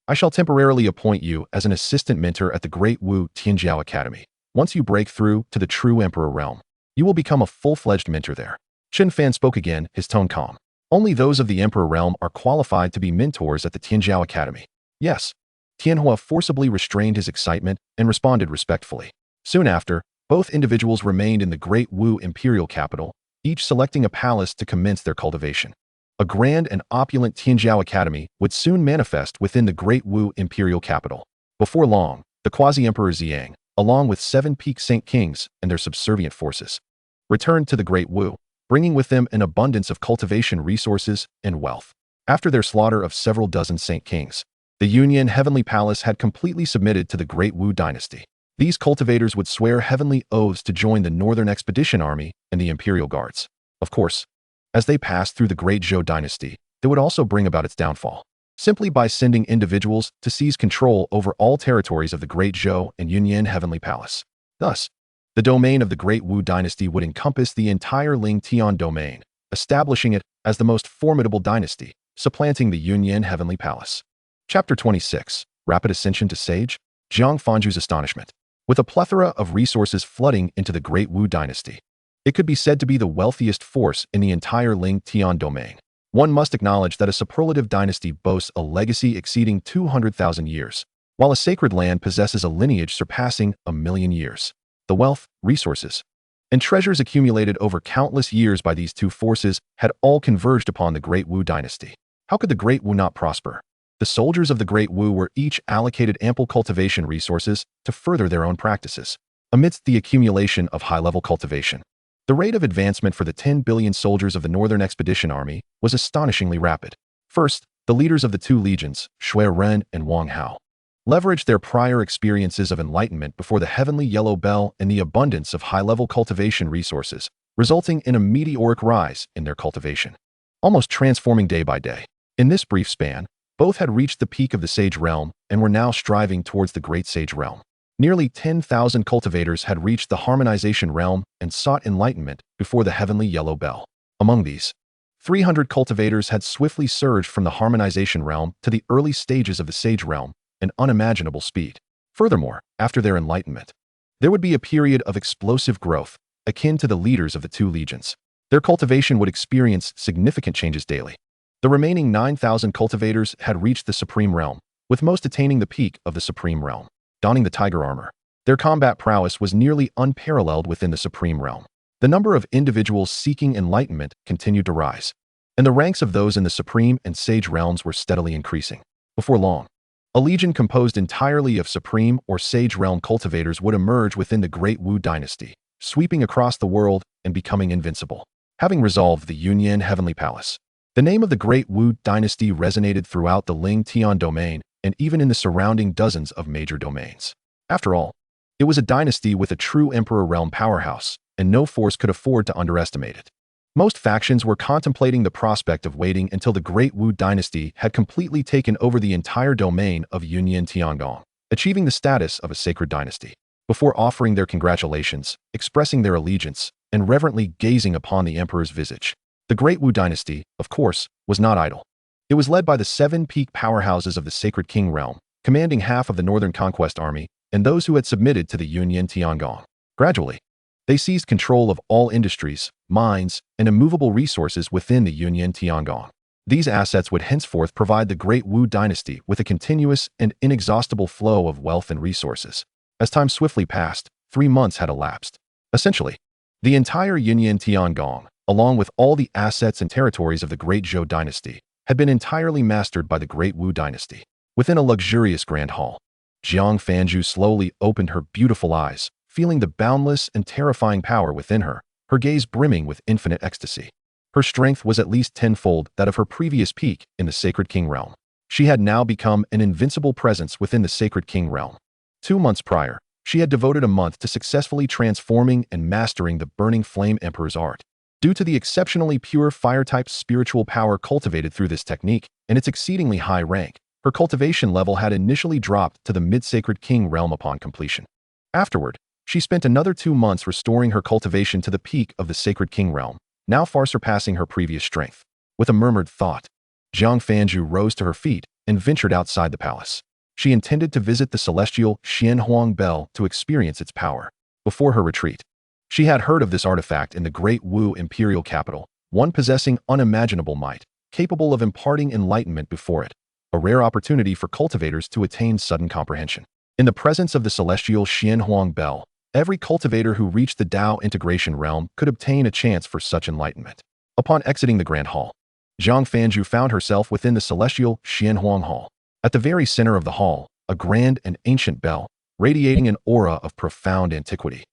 I shall temporarily appoint you as an assistant mentor at the Great Wu Tianjiao Academy. Once you break through to the true emperor realm, you will become a full-fledged mentor there. Chen Fan spoke again, his tone calm. Only those of the emperor realm are qualified to be mentors at the Tianjiao Academy. Yes. Tianhua forcibly restrained his excitement and responded respectfully. Soon after, both individuals remained in the Great Wu imperial capital, each selecting a palace to commence their cultivation. A grand and opulent Tianjiao Academy would soon manifest within the Great Wu imperial capital. Before long, the quasi-emperor Xiang, along with 7 peak Saint Kings and their subservient forces, returned to the Great Wu, bringing with them an abundance of cultivation resources and wealth. After their slaughter of several dozen Saint Kings, the Union Heavenly Palace had completely submitted to the Great Wu dynasty. These cultivators would swear heavenly oaths to join the Northern Expedition Army and the Imperial Guards. Of course, as they passed through the Great Zhou dynasty, they would also bring about its downfall, simply by sending individuals to seize control over all territories of the Great Zhou and Yunyan Heavenly Palace. Thus, the domain of the Great Wu dynasty would encompass the entire Ling Tian domain, establishing it as the most formidable dynasty, supplanting the Yunyan Heavenly Palace. Chapter 26. Rapid Ascension to Sage. Jiang Fanju's astonishment. With a plethora of resources flooding into the Great Wu dynasty, it could be said to be the wealthiest force in the entire Ling Tian domain. One must acknowledge that a superlative dynasty boasts a legacy exceeding 200,000 years, while a sacred land possesses a lineage surpassing 1,000,000 years. The wealth, resources, and treasures accumulated over countless years by these two forces had all converged upon the Great Wu dynasty. How could the Great Wu not prosper? The soldiers of the Great Wu were each allocated ample cultivation resources to further their own practices. Amidst the accumulation of high-level cultivation, the rate of advancement for the 10 billion soldiers of the Northern Expedition Army was astonishingly rapid. First, the leaders of the two legions, Shui Ren and Wang Hao, leveraged their prior experiences of enlightenment before the heavenly yellow bell and the abundance of high-level cultivation resources, resulting in a meteoric rise in their cultivation, almost transforming day by day. In this brief span, both had reached the peak of the Sage Realm and were now striving towards the Great Sage Realm. Nearly 10,000 cultivators had reached the Harmonization Realm and sought enlightenment before the Heavenly Yellow Bell. Among these, 300 cultivators had swiftly surged from the Harmonization Realm to the early stages of the Sage Realm, an unimaginable speed. Furthermore, after their enlightenment, there would be a period of explosive growth, akin to the leaders of the two legions. Their cultivation would experience significant changes daily. The remaining 9,000 cultivators had reached the Supreme Realm, with most attaining the peak of the Supreme Realm. Donning the tiger armor, their combat prowess was nearly unparalleled within the Supreme Realm. The number of individuals seeking enlightenment continued to rise, and the ranks of those in the Supreme and Sage Realms were steadily increasing. Before long, a legion composed entirely of Supreme or Sage Realm cultivators would emerge within the Great Wu dynasty, sweeping across the world and becoming invincible. Having resolved the Yunyan Heavenly Palace, the name of the Great Wu dynasty resonated throughout the Ling Tian domain and even in the surrounding dozens of major domains. After all, it was a dynasty with a true emperor realm powerhouse, and no force could afford to underestimate it. Most factions were contemplating the prospect of waiting until the Great Wu dynasty had completely taken over the entire domain of Yunyan Tiangong, achieving the status of a sacred dynasty, before offering their congratulations, expressing their allegiance, and reverently gazing upon the emperor's visage. The Great Wu dynasty, of course, was not idle. It was led by the 7 peak powerhouses of the Sacred King realm, commanding half of the Northern Conquest Army and those who had submitted to the Yunyan Tiangong. Gradually, they seized control of all industries, mines, and immovable resources within the Yunyan Tiangong. These assets would henceforth provide the Great Wu dynasty with a continuous and inexhaustible flow of wealth and resources. As time swiftly passed, 3 months had elapsed. Essentially, the entire Yunyan Tiangong, along with all the assets and territories of the Great Zhou dynasty, had been entirely mastered by the Great Wu dynasty. Within a luxurious grand hall, Xianxiafanju slowly opened her beautiful eyes, feeling the boundless and terrifying power within her, her gaze brimming with infinite ecstasy. Her strength was at least tenfold that of her previous peak in the Sacred King realm. She had now become an invincible presence within the Sacred King realm. 2 months prior, she had devoted a month to successfully transforming and mastering the Burning Flame Emperor's art. Due to the exceptionally pure fire-type spiritual power cultivated through this technique and its exceedingly high rank, her cultivation level had initially dropped to the mid-Sacred King realm upon completion. Afterward, she spent another 2 months restoring her cultivation to the peak of the Sacred King realm, now far surpassing her previous strength. With a murmured thought, Xianxiafanju rose to her feet and ventured outside the palace. She intended to visit the celestial Xianhuang Bell to experience its power. Before her retreat, she had heard of this artifact in the Great Wu imperial capital, one possessing unimaginable might, capable of imparting enlightenment before it, a rare opportunity for cultivators to attain sudden comprehension. In the presence of the celestial Xianhuang Bell, every cultivator who reached the Dao integration realm could obtain a chance for such enlightenment. Upon exiting the Grand Hall, Xianxiafanju found herself within the celestial Xianhuang Hall. At the very center of the hall, a grand and ancient bell, radiating an aura of profound antiquity,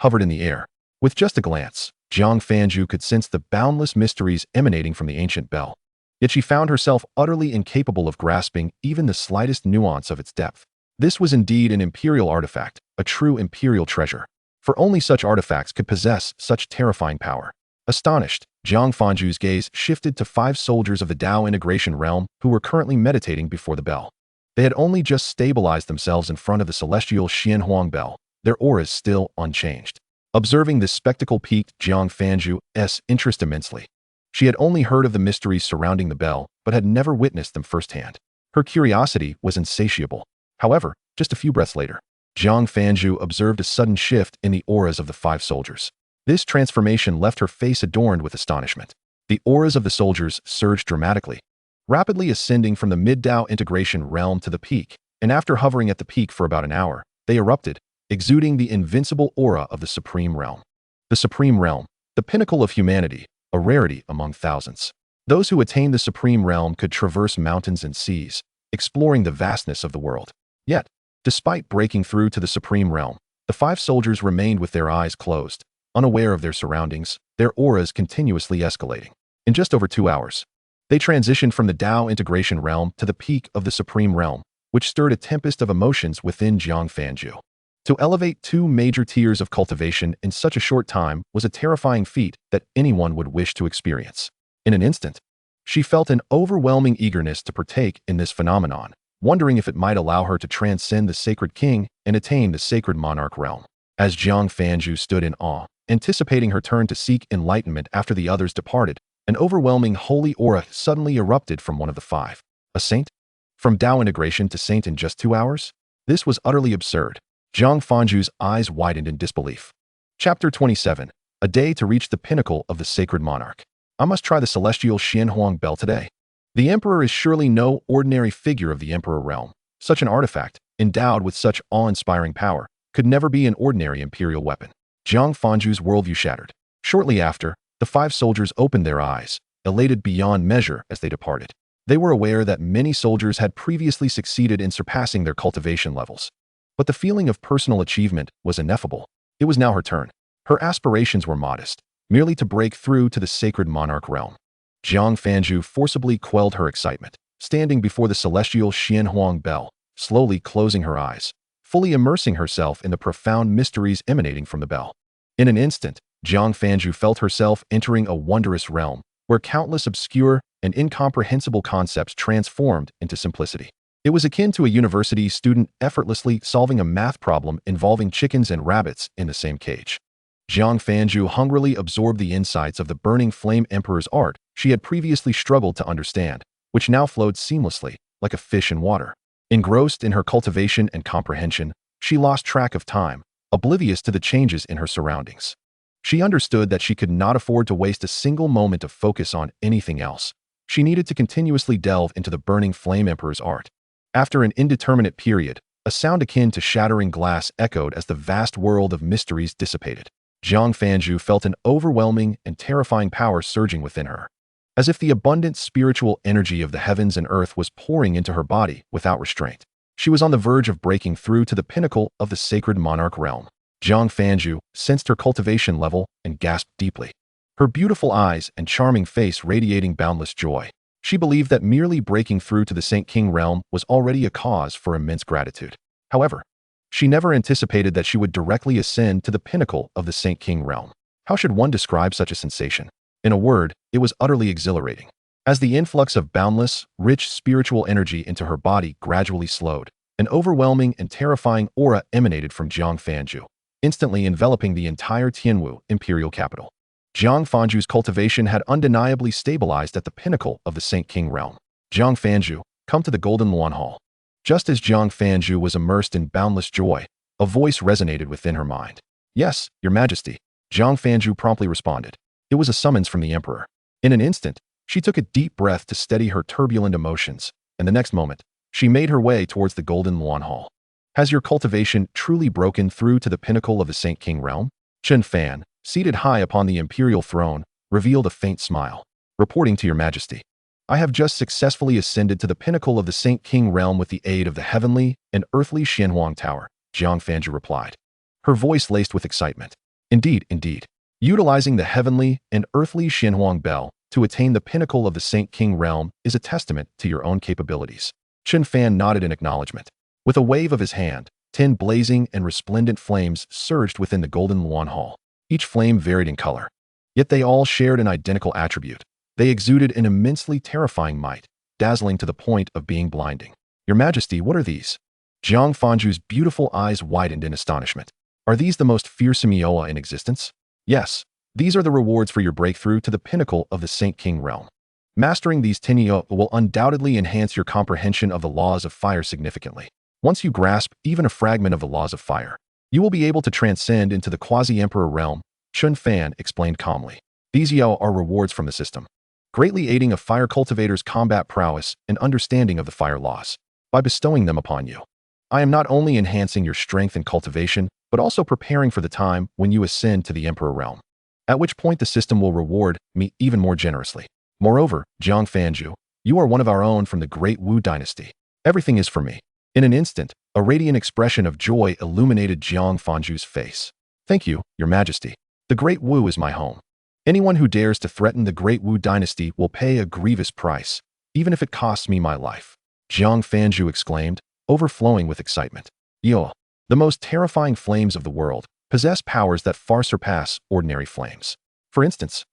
hovered in the air. With just a glance, Xianxiafanju could sense the boundless mysteries emanating from the ancient bell. Yet she found herself utterly incapable of grasping even the slightest nuance of its depth. This was indeed an imperial artifact, a true imperial treasure, for only such artifacts could possess such terrifying power. Astonished, Xianxiafanju's gaze shifted to 5 soldiers of the Dao integration realm who were currently meditating before the bell. They had only just stabilized themselves in front of the celestial Xianhuang bell, their auras still unchanged. Observing this spectacle piqued Xianxiafanju's interest immensely. She had only heard of the mysteries surrounding the bell, but had never witnessed them firsthand. Her curiosity was insatiable. However, just a few breaths later, Xianxiafanju observed a sudden shift in the auras of the 5 soldiers. This transformation left her face adorned with astonishment. The auras of the soldiers surged dramatically, rapidly ascending from the mid-Dao integration realm to the peak, and after hovering at the peak for about an hour, they erupted, exuding the invincible aura of the Supreme Realm. The Supreme Realm, the pinnacle of humanity, a rarity among thousands. Those who attained the Supreme Realm could traverse mountains and seas, exploring the vastness of the world. Yet, despite breaking through to the Supreme Realm, the 5 soldiers remained with their eyes closed, unaware of their surroundings, their auras continuously escalating. In just over 2 hours, they transitioned from the Dao integration realm to the peak of the Supreme Realm, which stirred a tempest of emotions within Xianxiafanju. To elevate 2 major tiers of cultivation in such a short time was a terrifying feat that anyone would wish to experience. In an instant, she felt an overwhelming eagerness to partake in this phenomenon, wondering if it might allow her to transcend the Sacred King and attain the Sacred Monarch realm. As Xianxiafanju stood in awe, anticipating her turn to seek enlightenment after the others departed, an overwhelming holy aura suddenly erupted from one of the 5. A saint? From Dao integration to saint in just 2 hours? This was utterly absurd. Xianxiafanju's eyes widened in disbelief. Chapter 27. A day to reach the pinnacle of the Sacred Monarch. I must try the celestial Xianhuang Bell today. The Emperor is surely no ordinary figure of the Emperor realm. Such an artifact, endowed with such awe-inspiring power, could never be an ordinary imperial weapon. Xianxiafanju's worldview shattered. Shortly after, the 5 soldiers opened their eyes, elated beyond measure as they departed. They were aware that many soldiers had previously succeeded in surpassing their cultivation levels. But the feeling of personal achievement was ineffable. It was now her turn. Her aspirations were modest, merely to break through to the Sacred Monarch realm. Xianxiafanju forcibly quelled her excitement, standing before the celestial Xianhuang Bell, slowly closing her eyes, fully immersing herself in the profound mysteries emanating from the bell. In an instant, Jiang Fanju felt herself entering a wondrous realm, where countless obscure and incomprehensible concepts transformed into simplicity. It was akin to a university student effortlessly solving a math problem involving chickens and rabbits in the same cage. Jiang Fanju hungrily absorbed the insights of the burning flame emperor's art she had previously struggled to understand, which now flowed seamlessly, like a fish in water. Engrossed in her cultivation and comprehension, she lost track of time, oblivious to the changes in her surroundings. She understood that she could not afford to waste a single moment of focus on anything else. She needed to continuously delve into the burning flame emperor's art. After an indeterminate period, a sound akin to shattering glass echoed as the vast world of mysteries dissipated. Jiang Fanju felt an overwhelming and terrifying power surging within her, as if the abundant spiritual energy of the heavens and earth was pouring into her body without restraint. She was on the verge of breaking through to the pinnacle of the sacred monarch realm. Jiang Fanju sensed her cultivation level and gasped deeply, her beautiful eyes and charming face radiating boundless joy. She believed that merely breaking through to the Saint King realm was already a cause for immense gratitude. However, she never anticipated that she would directly ascend to the pinnacle of the Saint King realm. How should one describe such a sensation? In a word, it was utterly exhilarating. As the influx of boundless, rich spiritual energy into her body gradually slowed, an overwhelming and terrifying aura emanated from Jiang Fanju, instantly enveloping the entire Tianwu imperial capital. Jiang Fanju's cultivation had undeniably stabilized at the pinnacle of the Saint King realm. Jiang Fanju, come to the Golden Luan Hall. Just as Jiang Fanju was immersed in boundless joy, a voice resonated within her mind. Yes, Your Majesty, Jiang Fanju promptly responded. It was a summons from the emperor. In an instant, she took a deep breath to steady her turbulent emotions, and the next moment, she made her way towards the Golden Luan Hall. Has your cultivation truly broken through to the pinnacle of the Saint King realm? Chen Fan, seated high upon the imperial throne, revealed a faint smile. Reporting to Your Majesty, I have just successfully ascended to the pinnacle of the Saint King realm with the aid of the heavenly and earthly Xianhuang Tower, Jiang Fanju replied, her voice laced with excitement. Indeed, indeed. Utilizing the heavenly and earthly Xianhuang Bell to attain the pinnacle of the Saint King realm is a testament to your own capabilities. Chen Fan nodded in acknowledgement. With a wave of his hand, 10 blazing and resplendent flames surged within the Golden Luan Hall. Each flame varied in color, yet they all shared an identical attribute. They exuded an immensely terrifying might, dazzling to the point of being blinding. Your Majesty, what are these? Jiang Fanju's beautiful eyes widened in astonishment. Are these the most fearsome Ioa in existence? Yes, these are the rewards for your breakthrough to the pinnacle of the Saint King realm. Mastering these 10 Ioa will undoubtedly enhance your comprehension of the laws of fire significantly. Once you grasp even a fragment of the laws of fire, you will be able to transcend into the quasi-emperor realm, Chen Fan explained calmly. These Ioa are rewards from the system, greatly aiding a fire cultivator's combat prowess and understanding of the fire laws. By bestowing them upon you, I am not only enhancing your strength and cultivation, but also preparing for the time when you ascend to the Emperor realm, at which point the system will reward me even more generously. Moreover, Jiang Fanju, you are one of our own from the Great Wu dynasty. Everything is for me. In an instant, a radiant expression of joy illuminated Jiang Fanju's face. Thank you, Your Majesty. The Great Wu is my home. Anyone who dares to threaten the Great Wu dynasty will pay a grievous price, even if it costs me my life. Jiang Fanju exclaimed, overflowing with excitement. Yo, the most terrifying flames of the world possess powers that far surpass ordinary flames. For instance,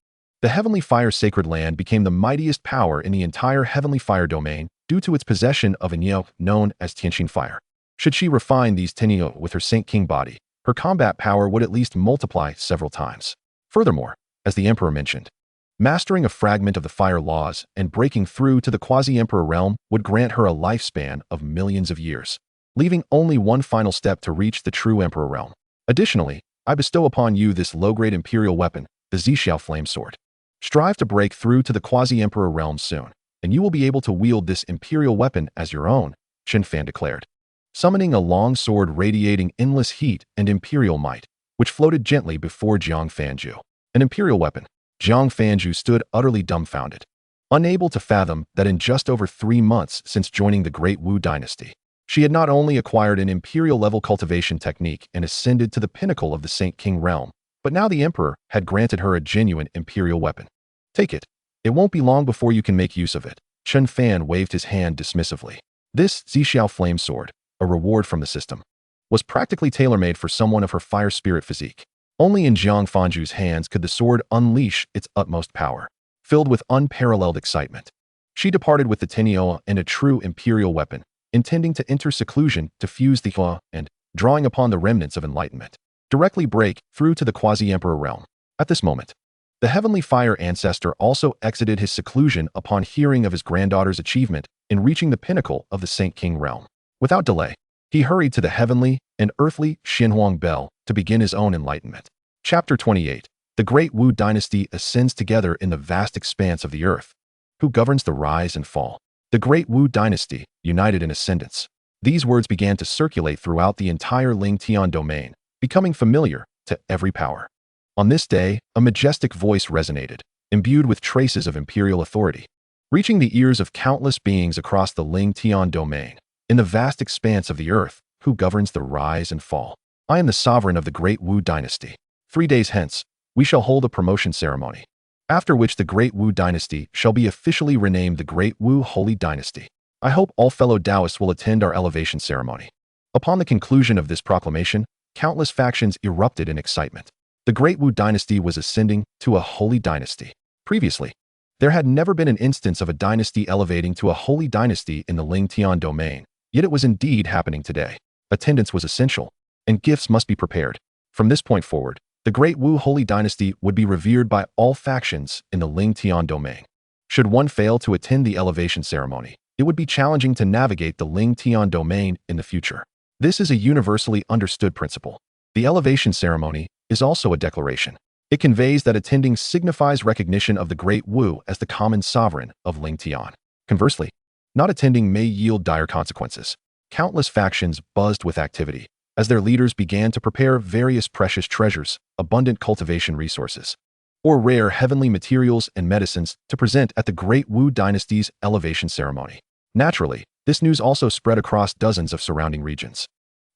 the Heavenly Fire Sacred Land became the mightiest power in the entire Heavenly Fire domain due to its possession of an Io known as Tianxin Fire. Should she refine these Tenio with her Saint King body, her combat power would at least multiply several times. Furthermore, as the Emperor mentioned, mastering a fragment of the fire laws and breaking through to the quasi-emperor realm would grant her a lifespan of millions of years, leaving only one final step to reach the true emperor realm. Additionally, I bestow upon you this low-grade imperial weapon, the Xixiao Flame Sword. Strive to break through to the quasi-emperor realm soon, and you will be able to wield this imperial weapon as your own, Chen Fan declared, summoning a long sword radiating endless heat and imperial might, which floated gently before Jiang Fanju. An imperial weapon. Jiang Fanju stood utterly dumbfounded, unable to fathom that in just over 3 months since joining the Great Wu dynasty, she had not only acquired an imperial-level cultivation technique and ascended to the pinnacle of the Saint King realm, but now the emperor had granted her a genuine imperial weapon. Take it. It won't be long before you can make use of it. Chen Fan waved his hand dismissively. This Xixiao Flame Sword, a reward from the system, was practically tailor-made for someone of her fire spirit physique. Only in Jiang Fanju's hands could the sword unleash its utmost power. Filled with unparalleled excitement, she departed with the Tenyo and a true imperial weapon, intending to enter seclusion to fuse the Hua and, drawing upon the remnants of enlightenment, directly break through to the quasi-emperor realm. At this moment, the heavenly fire ancestor also exited his seclusion upon hearing of his granddaughter's achievement in reaching the pinnacle of the Saint King realm. Without delay, he hurried to the heavenly and earthly Xinhuang Bell to begin his own enlightenment. Chapter 28. The Great Wu Dynasty ascends together in the vast expanse of the earth. Who governs the rise and fall? The Great Wu Dynasty, united in ascendance. These words began to circulate throughout the entire Ling Tian domain, becoming familiar to every power. On this day, a majestic voice resonated, imbued with traces of imperial authority, reaching the ears of countless beings across the Ling Tian domain. In the vast expanse of the earth, who governs the rise and fall? I am the sovereign of the Great Wu Dynasty. 3 days hence, we shall hold a promotion ceremony, after which the Great Wu Dynasty shall be officially renamed the Great Wu Holy Dynasty. I hope all fellow Taoists will attend our elevation ceremony. Upon the conclusion of this proclamation, countless factions erupted in excitement. The Great Wu Dynasty was ascending to a holy dynasty. Previously, there had never been an instance of a dynasty elevating to a holy dynasty in the Ling Tian domain, yet it was indeed happening today. Attendance was essential, and gifts must be prepared. From this point forward, the Great Wu Holy Dynasty would be revered by all factions in the Ling Tian domain. Should one fail to attend the elevation ceremony, it would be challenging to navigate the Ling Tian domain in the future. This is a universally understood principle. The elevation ceremony is also a declaration. It conveys that attending signifies recognition of the Great Wu as the common sovereign of Ling Tian. Conversely, not attending may yield dire consequences. Countless factions buzzed with activity as their leaders began to prepare various precious treasures, abundant cultivation resources, or rare heavenly materials and medicines to present at the Great Wu Dynasty's elevation ceremony. Naturally, this news also spread across dozens of surrounding regions.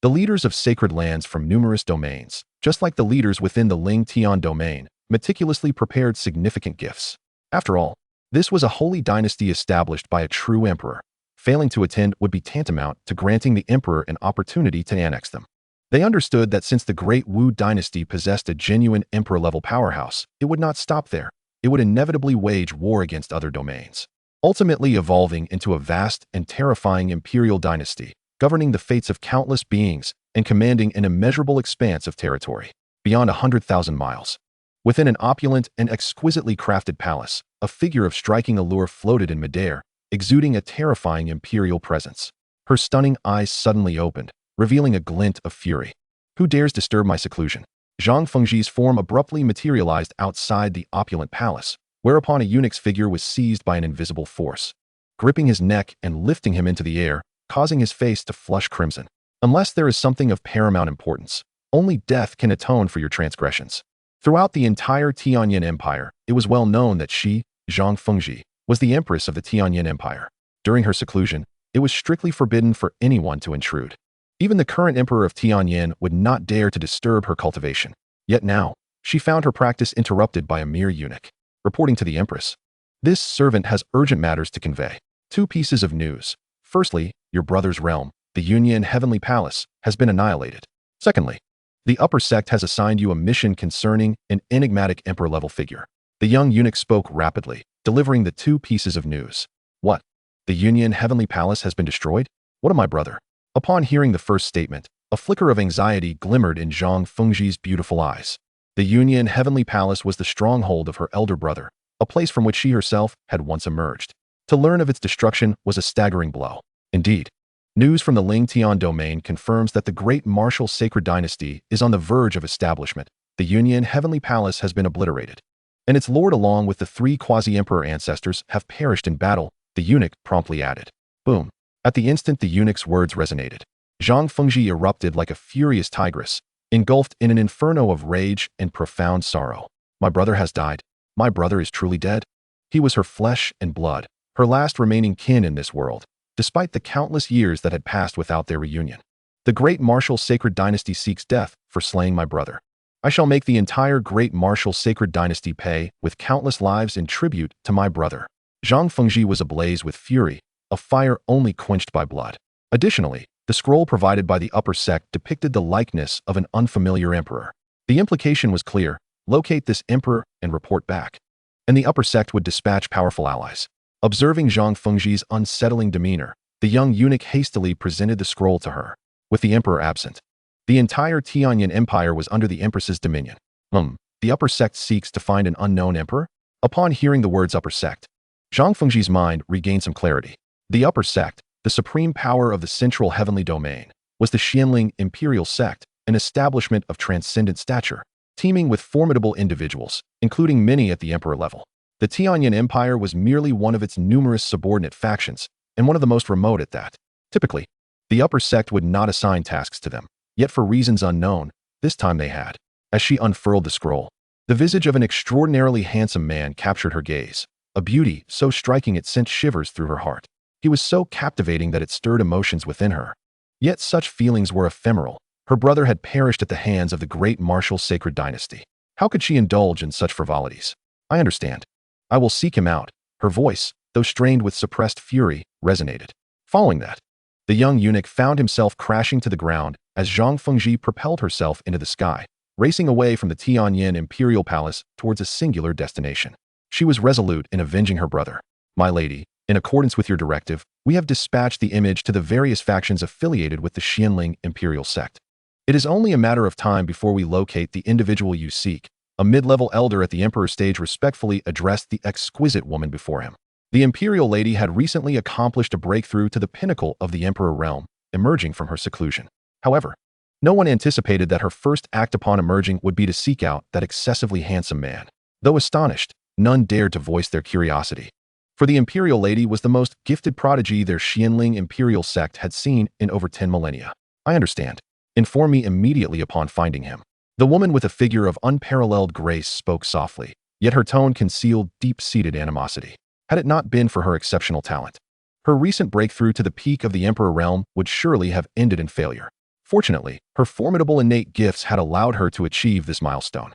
The leaders of sacred lands from numerous domains, just like the leaders within the Ling Tian domain, meticulously prepared significant gifts. After all, this was a holy dynasty established by a true emperor. Failing to attend would be tantamount to granting the emperor an opportunity to annex them. They understood that since the Great Wu Dynasty possessed a genuine emperor-level powerhouse, it would not stop there. It would inevitably wage war against other domains, ultimately evolving into a vast and terrifying imperial dynasty, governing the fates of countless beings and commanding an immeasurable expanse of territory, beyond 100,000 miles. Within an opulent and exquisitely crafted palace, a figure of striking allure floated in midair, exuding a terrifying imperial presence. Her stunning eyes suddenly opened, revealing a glint of fury. Who dares disturb my seclusion? Zhang Fengji's form abruptly materialized outside the opulent palace, whereupon a eunuch's figure was seized by an invisible force, gripping his neck and lifting him into the air, causing his face to flush crimson. Unless there is something of paramount importance, only death can atone for your transgressions. Throughout the entire Tianyin Empire, it was well known that she, Zhang Fengji, was the Empress of the Tianyin Empire. During her seclusion, it was strictly forbidden for anyone to intrude. Even the current emperor of Tianyin would not dare to disturb her cultivation. Yet now, she found her practice interrupted by a mere eunuch. Reporting to the Empress, this servant has urgent matters to convey. 2 pieces of news. Firstly, your brother's realm, the Yunyan Heavenly Palace, has been annihilated. Secondly, the upper sect has assigned you a mission concerning an enigmatic emperor-level figure. The young eunuch spoke rapidly, delivering the 2 pieces of news. What? The Yunyan Heavenly Palace has been destroyed? What of my brother? Upon hearing the first statement, a flicker of anxiety glimmered in Zhang Fengji's beautiful eyes. The Yunyan Heavenly Palace was the stronghold of her elder brother, a place from which she herself had once emerged. To learn of its destruction was a staggering blow. Indeed, news from the Ling Tian domain confirms that the great martial sacred dynasty is on the verge of establishment. The Yunyan Heavenly Palace has been obliterated, and its lord along with the 3 quasi-emperor ancestors have perished in battle, the eunuch promptly added. Boom. At the instant the eunuch's words resonated, Zhang Fengji erupted like a furious tigress, engulfed in an inferno of rage and profound sorrow. My brother has died. My brother is truly dead. He was her flesh and blood, her last remaining kin in this world, despite the countless years that had passed without their reunion. The great martial sacred dynasty seeks death for slaying my brother. I shall make the entire great martial sacred dynasty pay with countless lives in tribute to my brother. Zhang Fengji was ablaze with fury, a fire only quenched by blood. Additionally, the scroll provided by the upper sect depicted the likeness of an unfamiliar emperor. The implication was clear: locate this emperor and report back. And the upper sect would dispatch powerful allies. Observing Zhang Fengji's unsettling demeanor, the young eunuch hastily presented the scroll to her. With the emperor absent, the entire Tianyan Empire was under the empress's dominion. The upper sect seeks to find an unknown emperor? Upon hearing the words upper sect, Zhang Fengji's mind regained some clarity. The upper sect, the supreme power of the central heavenly domain, was the Xianling imperial sect, an establishment of transcendent stature, teeming with formidable individuals, including many at the emperor level. The Tianyan Empire was merely one of its numerous subordinate factions, and one of the most remote at that. Typically, the upper sect would not assign tasks to them, yet for reasons unknown, this time they had. As she unfurled the scroll, the visage of an extraordinarily handsome man captured her gaze, a beauty so striking it sent shivers through her heart. He was so captivating that it stirred emotions within her. Yet such feelings were ephemeral. Her brother had perished at the hands of the great martial sacred dynasty. How could she indulge in such frivolities? I understand. I will seek him out. Her voice, though strained with suppressed fury, resonated. Following that, the young eunuch found himself crashing to the ground as Zhang Fengji propelled herself into the sky, racing away from the Tianyan Imperial Palace towards a singular destination. She was resolute in avenging her brother. My lady, in accordance with your directive, we have dispatched the image to the various factions affiliated with the Xianling Imperial sect. It is only a matter of time before we locate the individual you seek. A mid-level elder at the emperor's stage respectfully addressed the exquisite woman before him. The imperial lady had recently accomplished a breakthrough to the pinnacle of the emperor realm, emerging from her seclusion. However, no one anticipated that her first act upon emerging would be to seek out that excessively handsome man. Though astonished, none dared to voice their curiosity. For the imperial lady was the most gifted prodigy their Xianling imperial sect had seen in over 10 millennia. I understand. Inform me immediately upon finding him. The woman with a figure of unparalleled grace spoke softly, yet her tone concealed deep-seated animosity. Had it not been for her exceptional talent, her recent breakthrough to the peak of the emperor realm would surely have ended in failure. Fortunately, her formidable innate gifts had allowed her to achieve this milestone.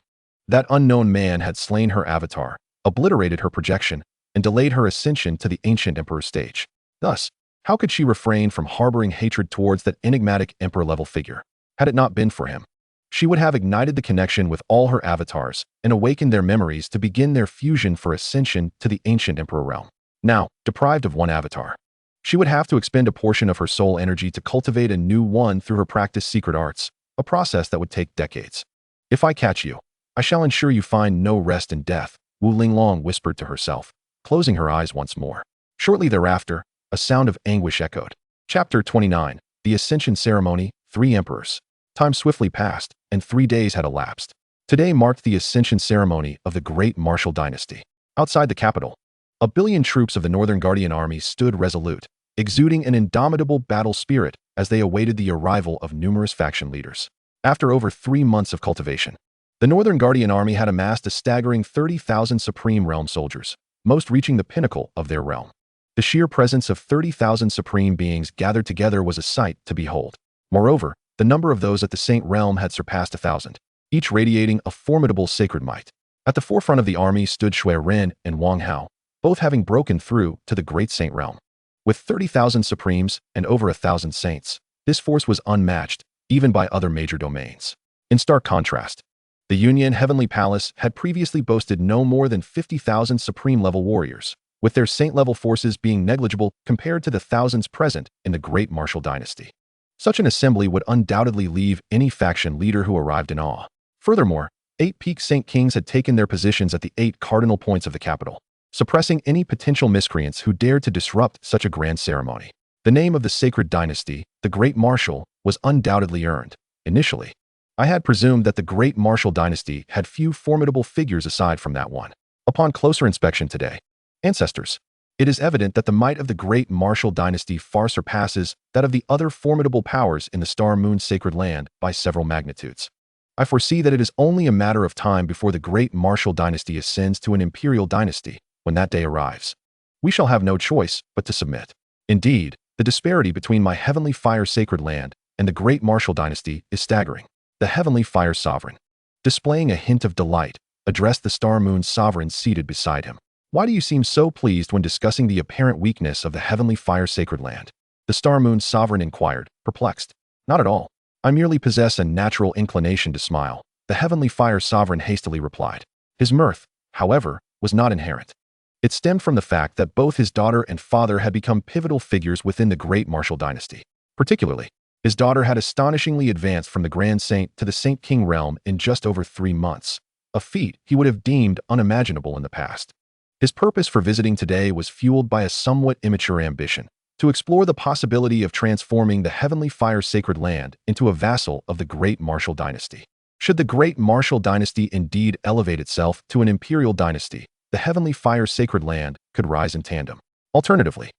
That unknown man had slain her avatar, obliterated her projection, and delayed her ascension to the ancient emperor stage. Thus, how could she refrain from harboring hatred towards that enigmatic emperor-level figure? Had it not been for him, she would have ignited the connection with all her avatars and awakened their memories to begin their fusion for ascension to the ancient emperor realm. Now, deprived of one avatar, she would have to expend a portion of her soul energy to cultivate a new one through her practiced secret arts, a process that would take decades. If I catch you, I shall ensure you find no rest in death, Wu Linglong whispered to herself, closing her eyes once more. Shortly thereafter, a sound of anguish echoed. Chapter 29, The Ascension Ceremony, 3 Emperors. Time swiftly passed, and 3 days had elapsed. Today marked the ascension ceremony of the great martial dynasty. Outside the capital, 1 billion troops of the Northern Guardian Army stood resolute, exuding an indomitable battle spirit as they awaited the arrival of numerous faction leaders. After over 3 months of cultivation, the Northern Guardian Army had amassed a staggering 30,000 Supreme Realm soldiers, most reaching the pinnacle of their realm. The sheer presence of 30,000 Supreme beings gathered together was a sight to behold. Moreover, the number of those at the Saint Realm had surpassed 1,000, each radiating a formidable sacred might. At the forefront of the army stood Shui Ren and Wang Hao, both having broken through to the Great Saint Realm. With 30,000 Supremes and over 1,000 Saints, this force was unmatched, even by other major domains. In stark contrast, the Union Heavenly Palace had previously boasted no more than 50,000 Supreme-level warriors, with their Saint-level forces being negligible compared to the thousands present in the Great Martial Dynasty. Such an assembly would undoubtedly leave any faction leader who arrived in awe. Furthermore, 8 peak Saint Kings had taken their positions at the 8 cardinal points of the capital, suppressing any potential miscreants who dared to disrupt such a grand ceremony. The name of the sacred dynasty, the Great Martial, was undoubtedly earned. Initially, I had presumed that the Great Martial Dynasty had few formidable figures aside from that one. Upon closer inspection today, ancestors, it is evident that the might of the Great Martial Dynasty far surpasses that of the other formidable powers in the Star Moon Sacred Land by several magnitudes. I foresee that it is only a matter of time before the Great Martial Dynasty ascends to an imperial dynasty. When that day arrives, we shall have no choice but to submit. Indeed, the disparity between my Heavenly Fire Sacred Land and the Great Martial Dynasty is staggering. The Heavenly Fire Sovereign, displaying a hint of delight, addressed the Star Moon Sovereign seated beside him. Why do you seem so pleased when discussing the apparent weakness of the Heavenly Fire Sacred Land? The Star Moon Sovereign inquired, perplexed. Not at all. I merely possess a natural inclination to smile, the Heavenly Fire Sovereign hastily replied. His mirth, however, was not inherent. It stemmed from the fact that both his daughter and father had become pivotal figures within the great martial dynasty. Particularly, his daughter had astonishingly advanced from the Grand Saint to the Saint King realm in just over 3 months, a feat he would have deemed unimaginable in the past. His purpose for visiting today was fueled by a somewhat immature ambition to explore the possibility of transforming the Heavenly Fire Sacred Land into a vassal of the great martial dynasty. Should the great martial dynasty indeed elevate itself to an imperial dynasty, the Heavenly Fire Sacred Land could rise in tandem. Alternatively,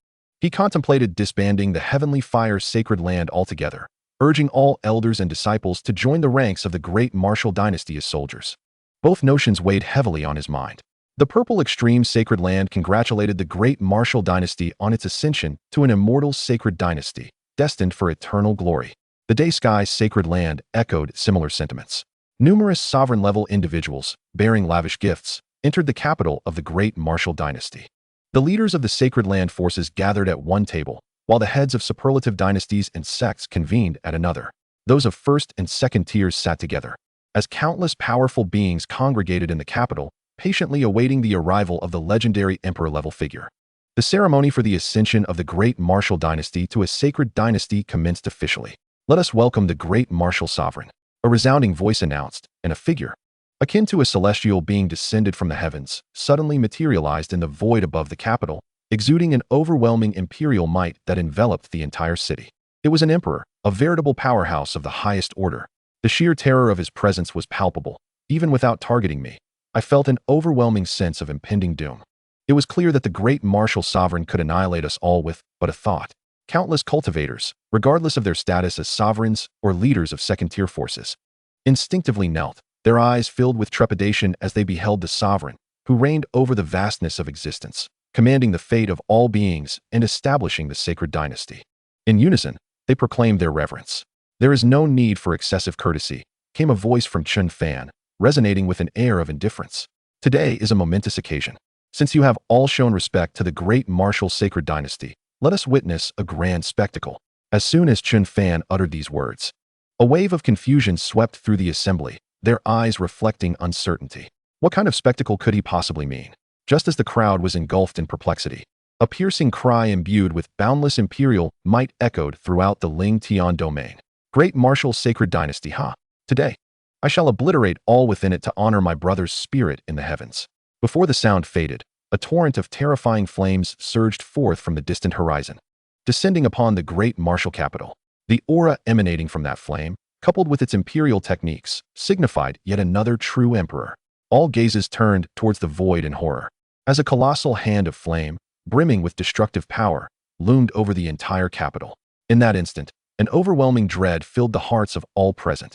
he contemplated disbanding the Heavenly Fire Sacred Land altogether, urging all elders and disciples to join the ranks of the great martial dynasty as soldiers. Both notions weighed heavily on his mind. The Purple Extreme Sacred Land congratulated the great martial dynasty on its ascension to an immortal sacred dynasty, destined for eternal glory. The Day Sky Sacred Land echoed similar sentiments. Numerous sovereign-level individuals, bearing lavish gifts, entered the capital of the great martial dynasty. The leaders of the Sacred Land forces gathered at one table, while the heads of superlative dynasties and sects convened at another. Those of first and second tiers sat together, as countless powerful beings congregated in the capital, patiently awaiting the arrival of the legendary emperor-level figure. The ceremony for the ascension of the great martial dynasty to a sacred dynasty commenced officially. "Let us welcome the great martial sovereign," a resounding voice announced, and a figure, akin to a celestial being descended from the heavens, suddenly materialized in the void above the capital, exuding an overwhelming imperial might that enveloped the entire city. It was an emperor, a veritable powerhouse of the highest order. The sheer terror of his presence was palpable. Even without targeting me, I felt an overwhelming sense of impending doom. It was clear that the great martial sovereign could annihilate us all with but a thought. Countless cultivators, regardless of their status as sovereigns or leaders of second-tier forces, instinctively knelt, their eyes filled with trepidation as they beheld the sovereign, who reigned over the vastness of existence, commanding the fate of all beings and establishing the sacred dynasty. In unison, they proclaimed their reverence. "There is no need for excessive courtesy," came a voice from Chen Fan, resonating with an air of indifference. "Today is a momentous occasion. Since you have all shown respect to the great martial sacred dynasty, let us witness a grand spectacle." As soon as Chen Fan uttered these words, a wave of confusion swept through the assembly, their eyes reflecting uncertainty. What kind of spectacle could he possibly mean? Just as the crowd was engulfed in perplexity, a piercing cry imbued with boundless imperial might echoed throughout the Ling Tian domain. "Great martial sacred dynasty, ha! Today, I shall obliterate all within it to honor my brother's spirit in the heavens." Before the sound faded, a torrent of terrifying flames surged forth from the distant horizon, descending upon the great martial capital. The aura emanating from that flame, coupled with its imperial techniques, signified yet another true emperor. All gazes turned towards the void in horror, as a colossal hand of flame, brimming with destructive power, loomed over the entire capital. In that instant, an overwhelming dread filled the hearts of all present.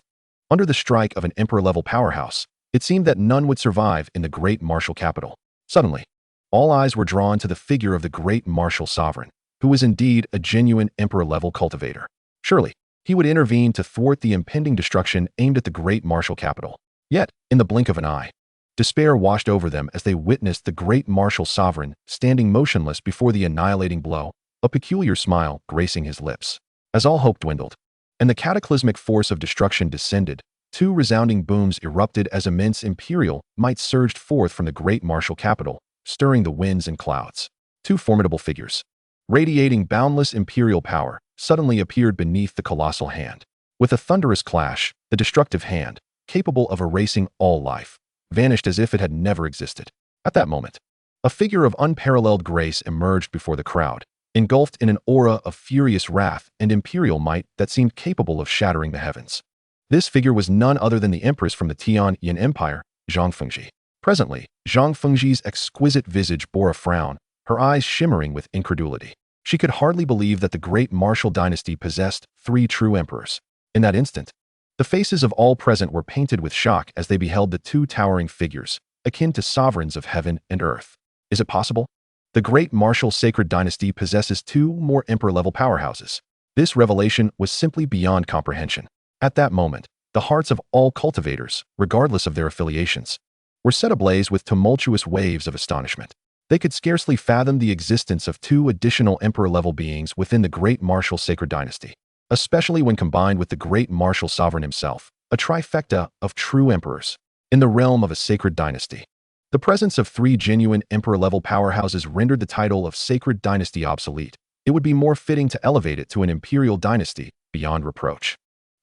Under the strike of an emperor-level powerhouse, it seemed that none would survive in the great martial capital. Suddenly, all eyes were drawn to the figure of the great martial sovereign, who was indeed a genuine emperor-level cultivator. Surely, he would intervene to thwart the impending destruction aimed at the great martial capital. Yet, in the blink of an eye, despair washed over them as they witnessed the great martial sovereign standing motionless before the annihilating blow, a peculiar smile gracing his lips. As all hope dwindled, and the cataclysmic force of destruction descended, two resounding booms erupted as immense imperial might surged forth from the great martial capital, stirring the winds and clouds. Two formidable figures, radiating boundless imperial power, suddenly appeared beneath the colossal hand. With a thunderous clash, the destructive hand, capable of erasing all life, vanished as if it had never existed. At that moment, a figure of unparalleled grace emerged before the crowd, engulfed in an aura of furious wrath and imperial might that seemed capable of shattering the heavens. This figure was none other than the Empress from the Tian Empire, Zhang Fengji. Presently, Zhang Fengji's exquisite visage bore a frown, her eyes shimmering with incredulity. She could hardly believe that the great martial dynasty possessed 3 true emperors. In that instant, the faces of all present were painted with shock as they beheld the 2 towering figures, akin to sovereigns of heaven and earth. Is it possible? The great martial sacred dynasty possesses 2 more emperor-level powerhouses. This revelation was simply beyond comprehension. At that moment, the hearts of all cultivators, regardless of their affiliations, were set ablaze with tumultuous waves of astonishment. They could scarcely fathom the existence of 2 additional emperor-level beings within the great martial sacred dynasty, especially when combined with the great martial sovereign himself. a trifecta of true emperors, in the realm of a sacred dynasty. The presence of three genuine emperor-level powerhouses rendered the title of sacred dynasty obsolete. It would be more fitting to elevate it to an imperial dynasty beyond reproach.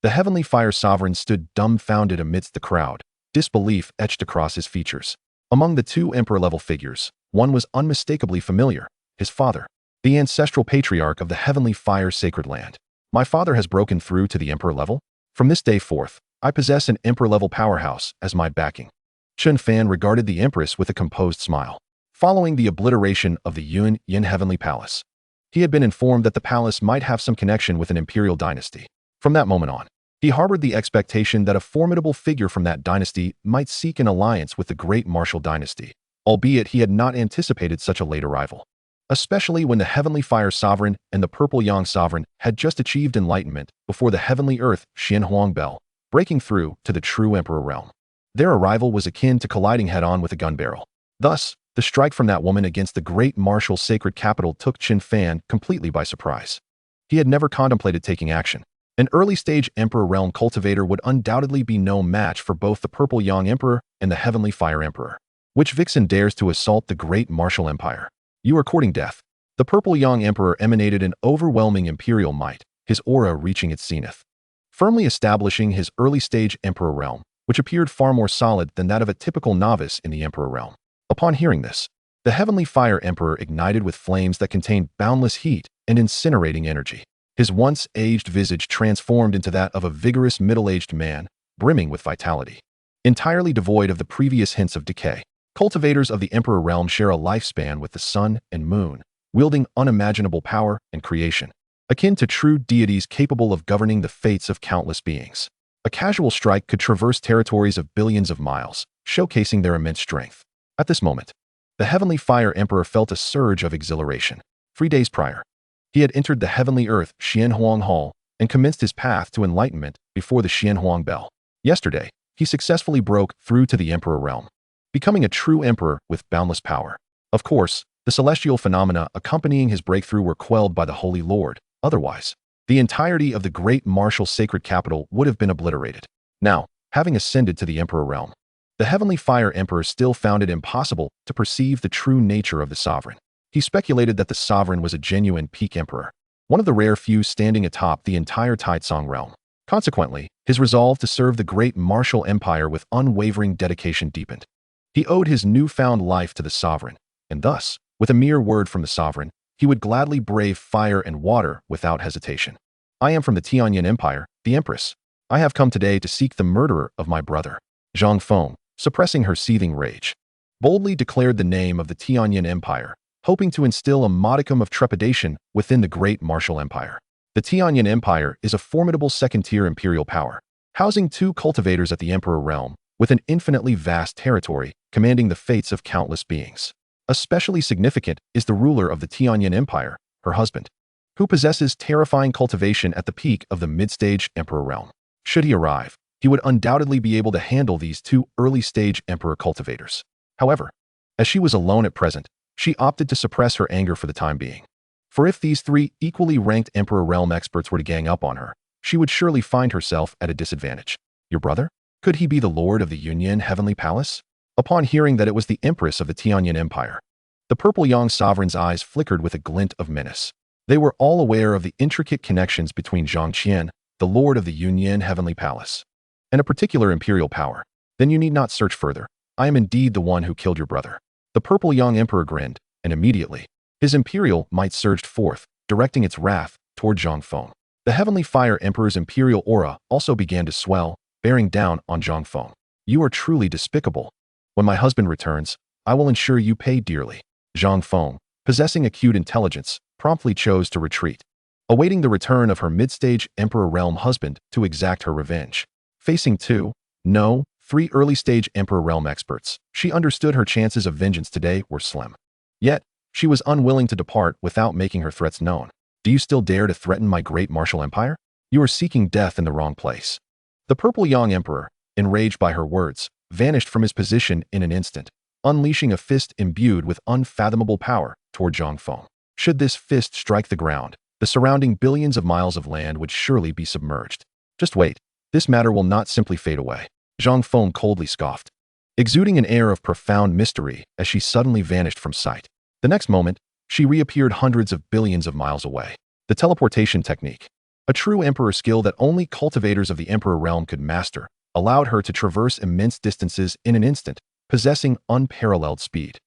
The heavenly fire sovereign stood dumbfounded amidst the crowd, disbelief etched across his features. Among the two emperor-level figures, one was unmistakably familiar, his father, the ancestral patriarch of the heavenly fire sacred land. My father has broken through to the emperor level? From this day forth, I possess an emperor-level powerhouse as my backing. Chen Fan regarded the Empress with a composed smile. Following the obliteration of the Yin Heavenly Palace, he had been informed that the palace might have some connection with an imperial dynasty. From that moment on, he harbored the expectation that a formidable figure from that dynasty might seek an alliance with the great martial dynasty, albeit he had not anticipated such a late arrival. Especially when the Heavenly Fire Sovereign and the Purple Yang Sovereign had just achieved enlightenment before the Heavenly Earth Xianxiaaudiobooks, breaking through to the true Emperor realm. Their arrival was akin to colliding head-on with a gun barrel. Thus, the strike from that woman against the great martial sacred capital took Chen Fan completely by surprise. He had never contemplated taking action. An early-stage Emperor realm cultivator would undoubtedly be no match for both the Purple Yang Emperor and the Heavenly Fire Emperor. Which vixen dares to assault the great martial empire? You are courting death. The Purple Yang Emperor emanated an overwhelming imperial might, his aura reaching its zenith, firmly establishing his early-stage Emperor realm, which appeared far more solid than that of a typical novice in the Emperor realm. Upon hearing this, the Heavenly Fire Emperor ignited with flames that contained boundless heat and incinerating energy. His once aged visage transformed into that of a vigorous middle-aged man, brimming with vitality. Entirely devoid of the previous hints of decay, cultivators of the Emperor realm share a lifespan with the sun and moon, wielding unimaginable power and creation, akin to true deities capable of governing the fates of countless beings. A casual strike could traverse territories of billions of miles, showcasing their immense strength. At this moment, the Heavenly Fire Emperor felt a surge of exhilaration. 3 days prior, he had entered the Heavenly Earth Xianxiaaudiobooks Hall and commenced his path to enlightenment before the Xianxiaaudiobooks bell. Yesterday, he successfully broke through to the Emperor realm, becoming a true emperor with boundless power. Of course, the celestial phenomena accompanying his breakthrough were quelled by the Holy Lord. Otherwise, the entirety of the great martial sacred capital would have been obliterated. Now, having ascended to the Emperor realm, the Heavenly Fire Emperor still found it impossible to perceive the true nature of the sovereign. He speculated that the sovereign was a genuine peak emperor, one of the rare few standing atop the entire Taitsong realm. Consequently, his resolve to serve the great martial empire with unwavering dedication deepened. He owed his newfound life to the sovereign, and thus, with a mere word from the sovereign, he would gladly brave fire and water without hesitation. I am from the Tianyan Empire, the Empress. I have come today to seek the murderer of my brother. Zhang Feng, suppressing her seething rage, boldly declared the name of the Tianyan Empire, hoping to instill a modicum of trepidation within the great martial empire. The Tianyan Empire is a formidable second-tier imperial power, housing 2 cultivators at the Emperor realm, with an infinitely vast territory commanding the fates of countless beings. Especially significant is the ruler of the Tianyan Empire, her husband, who possesses terrifying cultivation at the peak of the mid-stage Emperor realm. Should he arrive, he would undoubtedly be able to handle these 2 early-stage Emperor cultivators. However, as she was alone at present, she opted to suppress her anger for the time being. For if these 3 equally ranked Emperor realm experts were to gang up on her, she would surely find herself at a disadvantage. Your brother? Could he be the lord of the Yunyan Heavenly Palace? Upon hearing that it was the Empress of the Tianyan Empire, the Purple Yang Sovereign's eyes flickered with a glint of menace. They were all aware of the intricate connections between Xianxian, the lord of the Yunyan Heavenly Palace, and a particular imperial power. Then you need not search further. I am indeed the one who killed your brother. The Purple Yang Emperor grinned, and immediately, his imperial might surged forth, directing its wrath toward Zhang Feng. The Heavenly Fire Emperor's imperial aura also began to swell, bearing down on Zhang Feng. You are truly despicable. When my husband returns, I will ensure you pay dearly. Zhang Feng, possessing acute intelligence, promptly chose to retreat, awaiting the return of her mid-stage Emperor realm husband to exact her revenge. Facing 3 early-stage Emperor realm experts, she understood her chances of vengeance today were slim. Yet, she was unwilling to depart without making her threats known. Do you still dare to threaten my great martial empire? You are seeking death in the wrong place. The Purple Yang Emperor, enraged by her words, vanished from his position in an instant, unleashing a fist imbued with unfathomable power toward Zhang Feng. Should this fist strike the ground, the surrounding billions of miles of land would surely be submerged. Just wait. This matter will not simply fade away. Zhang Feng coldly scoffed, exuding an air of profound mystery as she suddenly vanished from sight. The next moment, she reappeared hundreds of billions of miles away. The teleportation technique, a true emperor skill that only cultivators of the emperor realm could master, allowed her to traverse immense distances in an instant, possessing unparalleled speed.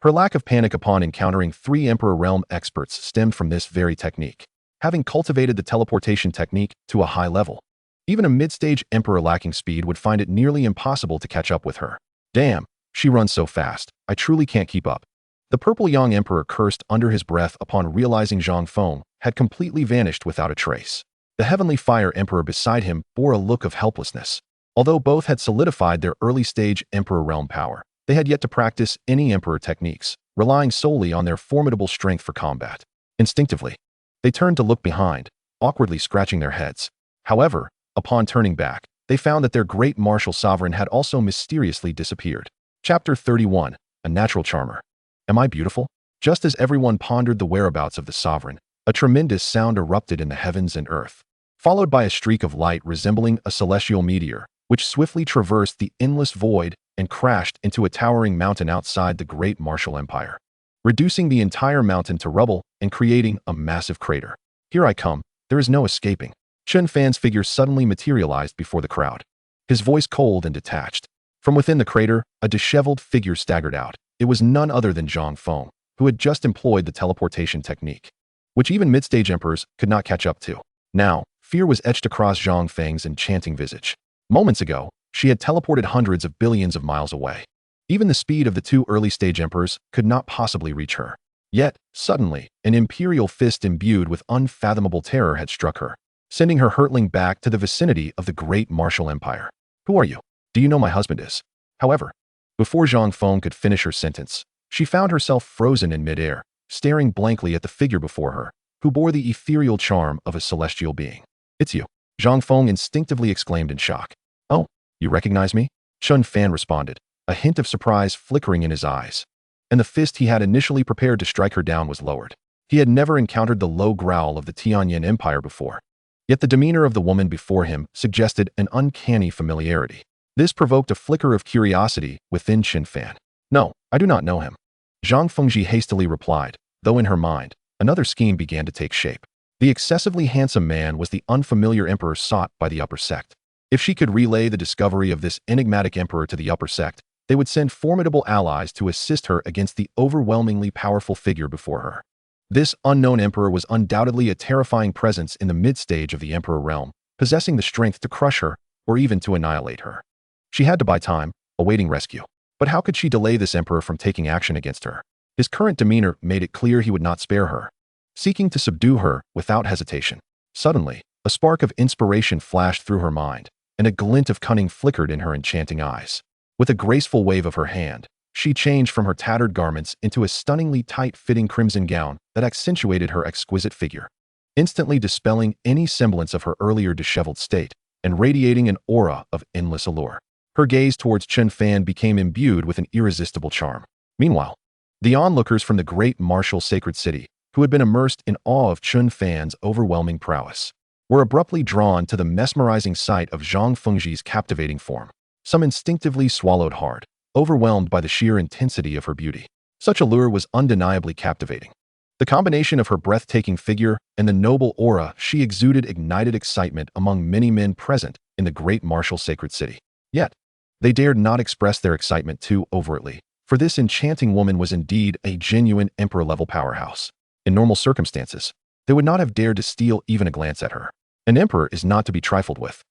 Her lack of panic upon encountering 3 emperor realm experts stemmed from this very technique. Having cultivated the teleportation technique to a high level, even a mid-stage emperor lacking speed would find it nearly impossible to catch up with her. Damn, she runs so fast, I truly can't keep up. The purple young emperor cursed under his breath upon realizing Zhang Feng had completely vanished without a trace. The heavenly fire emperor beside him bore a look of helplessness. Although both had solidified their early-stage emperor realm power, they had yet to practice any emperor techniques, relying solely on their formidable strength for combat. Instinctively, they turned to look behind, awkwardly scratching their heads. However, upon turning back, they found that their great martial sovereign had also mysteriously disappeared. Chapter 31, A Natural Charmer. Am I beautiful? Just as everyone pondered the whereabouts of the sovereign, a tremendous sound erupted in the heavens and earth, followed by a streak of light resembling a celestial meteor, which swiftly traversed the endless void and crashed into a towering mountain outside the great martial empire, reducing the entire mountain to rubble and creating a massive crater. Here I come, there is no escaping. Chen Fan's figure suddenly materialized before the crowd, his voice cold and detached. From within the crater, a disheveled figure staggered out. It was none other than Zhang Feng, who had just employed the teleportation technique, which even mid-stage emperors could not catch up to. Now, fear was etched across Zhang Feng's enchanting visage. Moments ago, she had teleported hundreds of billions of miles away. Even the speed of the 2 early-stage emperors could not possibly reach her. Yet, suddenly, an imperial fist imbued with unfathomable terror had struck her, sending her hurtling back to the vicinity of the great martial empire. Who are you? Do you know my husband is? However, before Zhang Feng could finish her sentence, she found herself frozen in midair, staring blankly at the figure before her, who bore the ethereal charm of a celestial being. It's you, Zhang Feng instinctively exclaimed in shock. Oh, you recognize me? Chen Fan responded, a hint of surprise flickering in his eyes. And the fist he had initially prepared to strike her down was lowered. He had never encountered the low growl of the Tianyan Empire before. Yet the demeanor of the woman before him suggested an uncanny familiarity. This provoked a flicker of curiosity within Chen Fan. No, I do not know him. Zhang Fengji hastily replied, though in her mind, another scheme began to take shape. The excessively handsome man was the unfamiliar emperor sought by the upper sect. If she could relay the discovery of this enigmatic emperor to the upper sect, they would send formidable allies to assist her against the overwhelmingly powerful figure before her. This unknown emperor was undoubtedly a terrifying presence in the mid-stage of the emperor realm, possessing the strength to crush her or even to annihilate her. She had to buy time, awaiting rescue. But how could she delay this emperor from taking action against her? His current demeanor made it clear he would not spare her, seeking to subdue her without hesitation. Suddenly, a spark of inspiration flashed through her mind, and a glint of cunning flickered in her enchanting eyes. With a graceful wave of her hand, she changed from her tattered garments into a stunningly tight-fitting crimson gown that accentuated her exquisite figure, instantly dispelling any semblance of her earlier disheveled state and radiating an aura of endless allure. Her gaze towards Chen Fan became imbued with an irresistible charm. Meanwhile, the onlookers from the great martial sacred city, who had been immersed in awe of Chen Fan's overwhelming prowess, were abruptly drawn to the mesmerizing sight of Zhang Fengji's captivating form. Some instinctively swallowed hard, overwhelmed by the sheer intensity of her beauty. Such allure was undeniably captivating. The combination of her breathtaking figure and the noble aura she exuded ignited excitement among many men present in the great martial sacred city. Yet, they dared not express their excitement too overtly, for this enchanting woman was indeed a genuine emperor-level powerhouse. In normal circumstances, they would not have dared to steal even a glance at her. An emperor is not to be trifled with.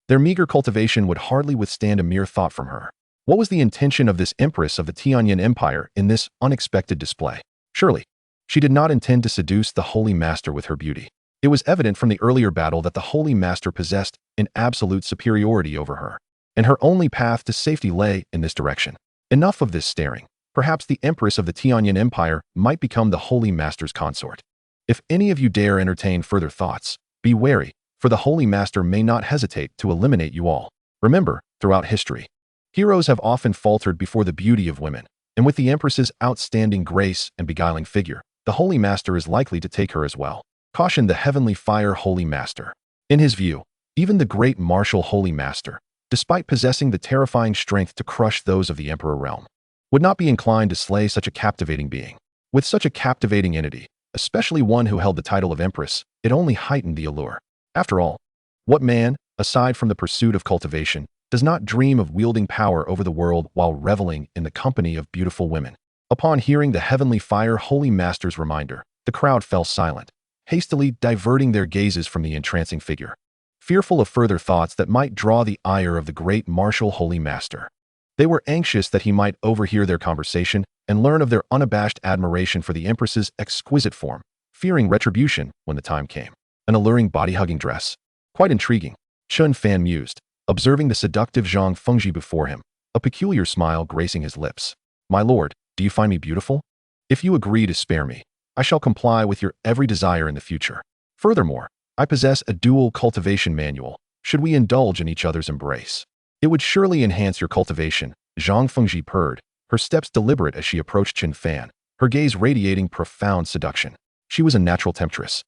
Their meager cultivation would hardly withstand a mere thought from her. What was the intention of this empress of the Tianyan Empire in this unexpected display? Surely, she did not intend to seduce the Holy Master with her beauty. It was evident from the earlier battle that the Holy Master possessed an absolute superiority over her, and her only path to safety lay in this direction. Enough of this staring. Perhaps the Empress of the Tianyan Empire might become the Holy Master's consort. If any of you dare entertain further thoughts, be wary, for the Holy Master may not hesitate to eliminate you all. Remember, throughout history, heroes have often faltered before the beauty of women, and with the Empress's outstanding grace and beguiling figure, the Holy Master is likely to take her as well. Cautioned the Heavenly Fire Holy Master. In his view, Even the great martial holy master, despite possessing the terrifying strength to crush those of the emperor realm, would not be inclined to slay such a captivating being. With such a captivating entity, especially one who held the title of Empress, it only heightened the allure. After all, what man, aside from the pursuit of cultivation, does not dream of wielding power over the world while reveling in the company of beautiful women? Upon hearing the heavenly fire holy master's reminder, the crowd fell silent, hastily diverting their gazes from the entrancing figure, fearful of further thoughts that might draw the ire of the great martial holy master. They were anxious that he might overhear their conversation and learn of their unabashed admiration for the Empress's exquisite form, fearing retribution when the time came. An alluring body-hugging dress. Quite intriguing, Chen Fan mused, observing the seductive Zhang Fengji before him, a peculiar smile gracing his lips. My lord, do you find me beautiful? If you agree to spare me, I shall comply with your every desire in the future. Furthermore, I possess a dual cultivation manual, should we indulge in each other's embrace. It would surely enhance your cultivation, Zhang Fengji purred, her steps deliberate as she approached Chen Fan, her gaze radiating profound seduction. She was a natural temptress.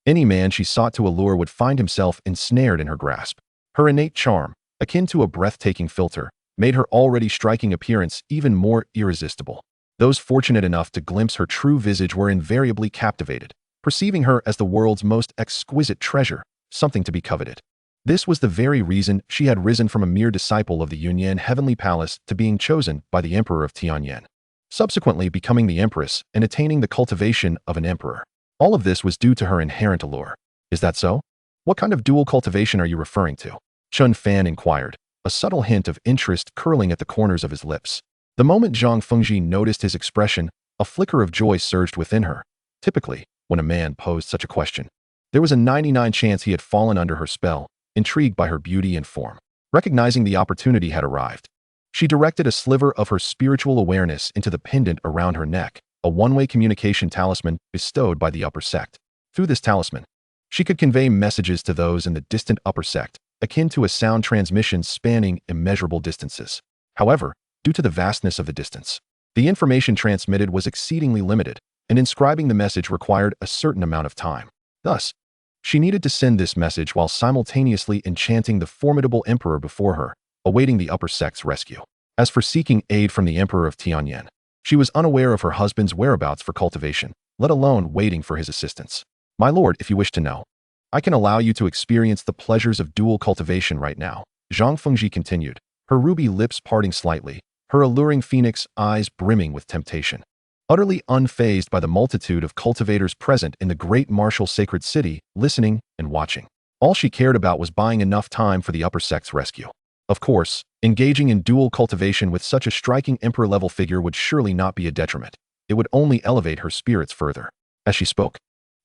Any man she sought to allure would find himself ensnared in her grasp. Her innate charm, akin to a breathtaking filter, made her already striking appearance even more irresistible. Those fortunate enough to glimpse her true visage were invariably captivated, perceiving her as the world's most exquisite treasure, something to be coveted. This was the very reason she had risen from a mere disciple of the Yunyan heavenly palace to being chosen by the emperor of Tianyan, subsequently becoming the empress and attaining the cultivation of an emperor. All of this was due to her inherent allure. Is that so? What kind of dual cultivation are you referring to? Chen Fan inquired, a subtle hint of interest curling at the corners of his lips. The moment Zhang Fengji noticed his expression, a flicker of joy surged within her. Typically, when a man posed such a question, there was a 99% chance he had fallen under her spell, intrigued by her beauty and form. Recognizing the opportunity had arrived, she directed a sliver of her spiritual awareness into the pendant around her neck, a one-way communication talisman bestowed by the upper sect. Through this talisman, she could convey messages to those in the distant upper sect, akin to a sound transmission spanning immeasurable distances. However, due to the vastness of the distance, the information transmitted was exceedingly limited, and inscribing the message required a certain amount of time. Thus, she needed to send this message while simultaneously enchanting the formidable emperor before her, awaiting the upper sect's rescue. As for seeking aid from the emperor of Tianyan, she was unaware of her husband's whereabouts for cultivation, let alone waiting for his assistance. My lord, if you wish to know, I can allow you to experience the pleasures of dual cultivation right now, Zhang Fengji continued, her ruby lips parting slightly, her alluring phoenix eyes brimming with temptation. Utterly unfazed by the multitude of cultivators present in the great martial sacred city, listening and watching. All she cared about was buying enough time for the upper sect's rescue. Of course, engaging in dual cultivation with such a striking emperor-level figure would surely not be a detriment. It would only elevate her spirits further. As she spoke,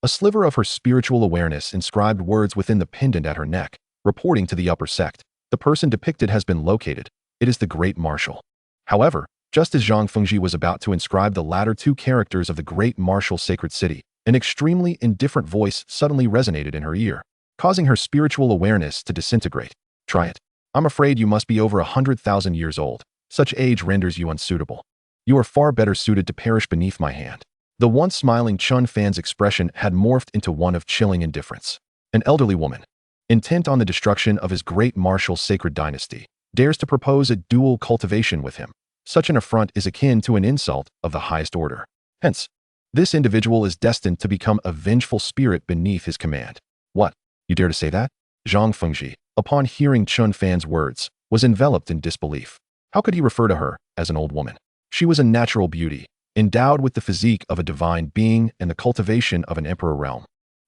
a sliver of her spiritual awareness inscribed words within the pendant at her neck, reporting to the upper sect. The person depicted has been located. It is the great martial. However, just as Zhang Fengji was about to inscribe the latter two characters of the great martial sacred city, an extremely indifferent voice suddenly resonated in her ear, causing her spiritual awareness to disintegrate. Try it. I'm afraid you must be over 100,000 years old. Such age renders you unsuitable. You are far better suited to perish beneath my hand. The once smiling Chen Fan's expression had morphed into one of chilling indifference. An elderly woman, intent on the destruction of his great martial sacred dynasty, dares to propose a dual cultivation with him. Such an affront is akin to an insult of the highest order. Hence, this individual is destined to become a vengeful spirit beneath his command. What? You dare to say that? Zhang Fengji, upon hearing Chen Fan's words, was enveloped in disbelief. How could he refer to her as an old woman? She was a natural beauty, endowed with the physique of a divine being and the cultivation of an emperor realm.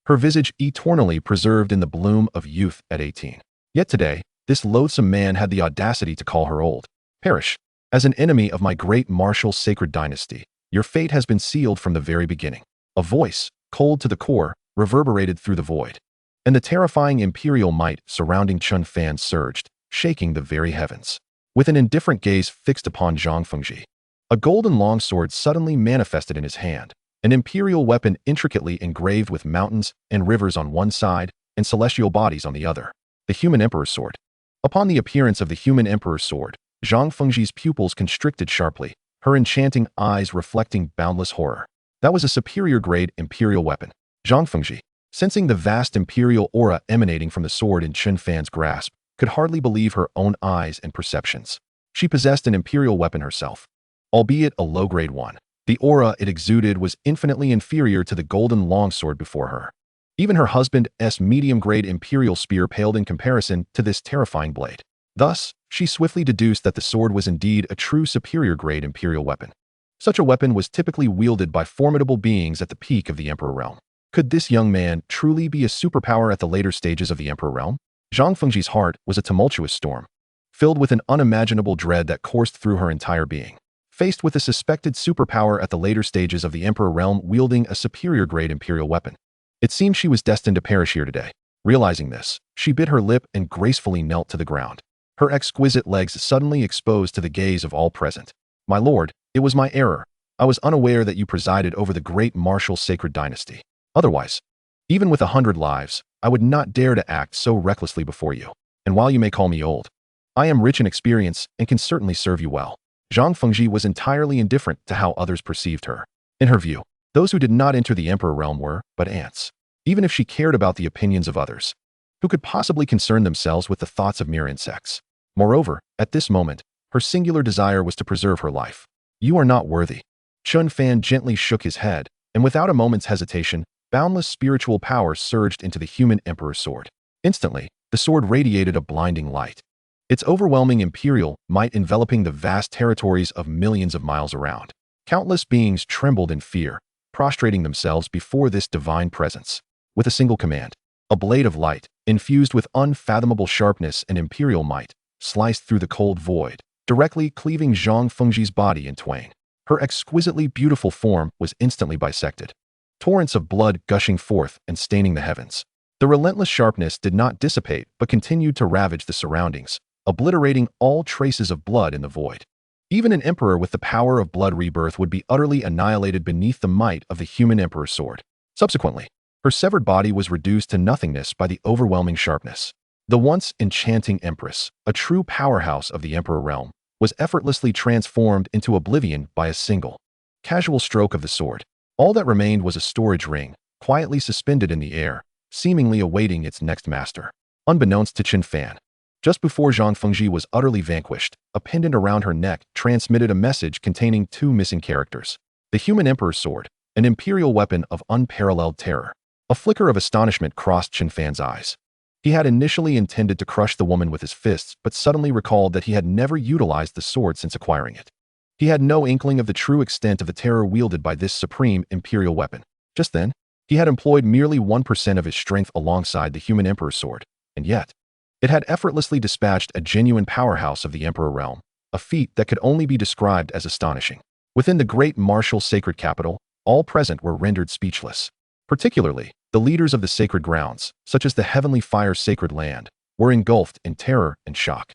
Her visage eternally preserved in the bloom of youth at 18. Yet today, this loathsome man had the audacity to call her old. Perish. As an enemy of my great martial sacred dynasty, your fate has been sealed from the very beginning. A voice, cold to the core, reverberated through the void, and the terrifying imperial might surrounding Chen Fan surged, shaking the very heavens. With an indifferent gaze fixed upon Zhang Fengji, a golden longsword suddenly manifested in his hand, an imperial weapon intricately engraved with mountains and rivers on one side and celestial bodies on the other. The human emperor's sword. Upon the appearance of the human emperor's sword, Zhang Fengji's pupils constricted sharply, her enchanting eyes reflecting boundless horror. That was a superior-grade imperial weapon. Zhang Fengji, Sensing the vast imperial aura emanating from the sword in Chen Fan's grasp, could hardly believe her own eyes and perceptions. She possessed an imperial weapon herself, albeit a low-grade one. The aura it exuded was infinitely inferior to the golden longsword before her. Even her husband's medium-grade imperial spear paled in comparison to this terrifying blade. Thus, she swiftly deduced that the sword was indeed a true superior-grade imperial weapon. Such a weapon was typically wielded by formidable beings at the peak of the Emperor realm. Could this young man truly be a superpower at the later stages of the Emperor realm? Zhang Fengji's heart was a tumultuous storm, filled with an unimaginable dread that coursed through her entire being. Faced with a suspected superpower at the later stages of the Emperor realm wielding a superior-grade imperial weapon, it seemed she was destined to perish here today. Realizing this, she bit her lip and gracefully knelt to the ground, her exquisite legs suddenly exposed to the gaze of all present. "My lord, it was my error. I was unaware that you presided over the great martial sacred dynasty. Otherwise, even with 100 lives, I would not dare to act so recklessly before you. And while you may call me old, I am rich in experience and can certainly serve you well." Zhang Fengji was entirely indifferent to how others perceived her. In her view, those who did not enter the Emperor realm were but ants. Even if she cared about the opinions of others, who could possibly concern themselves with the thoughts of mere insects? Moreover, at this moment, her singular desire was to preserve her life. "You are not worthy." Chen Fan gently shook his head, and without a moment's hesitation, boundless spiritual power surged into the human emperor's sword. Instantly, the sword radiated a blinding light, its overwhelming imperial might enveloping the vast territories of millions of miles around. Countless beings trembled in fear, prostrating themselves before this divine presence. With a single command, a blade of light, infused with unfathomable sharpness and imperial might, sliced through the cold void, directly cleaving Zhang Fengji's body in twain. Her exquisitely beautiful form was instantly bisected, torrents of blood gushing forth and staining the heavens. The relentless sharpness did not dissipate but continued to ravage the surroundings, obliterating all traces of blood in the void. Even an emperor with the power of blood rebirth would be utterly annihilated beneath the might of the human emperor's sword. Subsequently, her severed body was reduced to nothingness by the overwhelming sharpness. The once enchanting Empress, a true powerhouse of the Emperor realm, was effortlessly transformed into oblivion by a single, casual stroke of the sword. All that remained was a storage ring, quietly suspended in the air, seemingly awaiting its next master. Unbeknownst to Chen Fan, just before Zhang Fengji was utterly vanquished, a pendant around her neck transmitted a message containing 2 missing characters. The human emperor's sword, an imperial weapon of unparalleled terror. A flicker of astonishment crossed Chen Fan's eyes. He had initially intended to crush the woman with his fists, but suddenly recalled that he had never utilized the sword since acquiring it. He had no inkling of the true extent of the terror wielded by this supreme imperial weapon. Just then, he had employed merely 1% of his strength alongside the human emperor's sword, and yet, it had effortlessly dispatched a genuine powerhouse of the Emperor realm, a feat that could only be described as astonishing. Within the great martial sacred capital, all present were rendered speechless. Particularly, the leaders of the sacred grounds, such as the heavenly fire sacred land, were engulfed in terror and shock.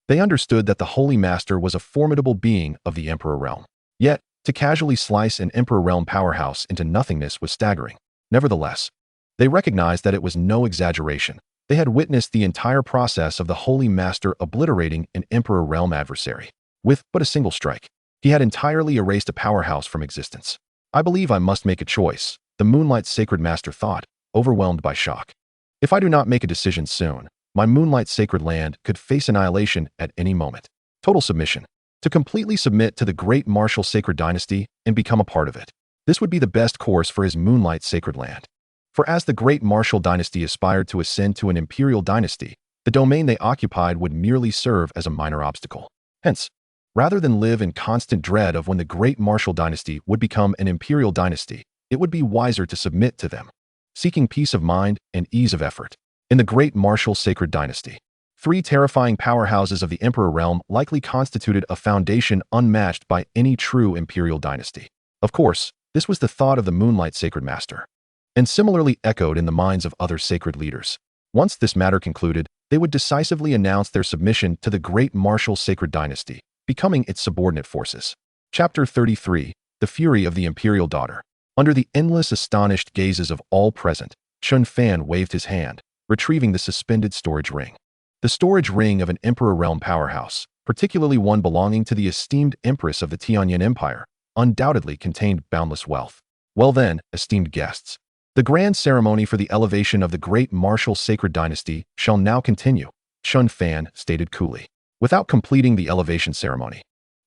They understood that the Holy Master was a formidable being of the Emperor realm. Yet, to casually slice an Emperor realm powerhouse into nothingness was staggering. Nevertheless, they recognized that it was no exaggeration. They had witnessed the entire process of the Holy Master obliterating an Emperor realm adversary. With but a single strike, he had entirely erased a powerhouse from existence. "I believe I must make a choice," the Moonlight Sacred Master thought, overwhelmed by shock. "If I do not make a decision soon, my Moonlight Sacred Land could face annihilation at any moment." Total submission. To completely submit to the great martial sacred dynasty and become a part of it. This would be the best course for his Moonlight Sacred Land. For as the great martial dynasty aspired to ascend to an imperial dynasty, the domain they occupied would merely serve as a minor obstacle. Hence, rather than live in constant dread of when the great martial dynasty would become an imperial dynasty, it would be wiser to submit to them, seeking peace of mind and ease of effort. In the great martial sacred dynasty, 3 terrifying powerhouses of the Emperor realm likely constituted a foundation unmatched by any true imperial dynasty. Of course, this was the thought of the Moonlight Sacred Master, and similarly echoed in the minds of other sacred leaders. Once this matter concluded, they would decisively announce their submission to the great martial sacred dynasty, becoming its subordinate forces. Chapter 33, The Fury of the Imperial Daughter. Under the endless astonished gazes of all present, Chen Fan waved his hand, retrieving the suspended storage ring. The storage ring of an Emperor realm powerhouse, particularly one belonging to the esteemed Empress of the Tianyan Empire, undoubtedly contained boundless wealth. Well then, esteemed guests, The grand ceremony for the elevation of the great martial sacred dynasty shall now continue, Chen Fan stated coolly. Without completing the elevation ceremony,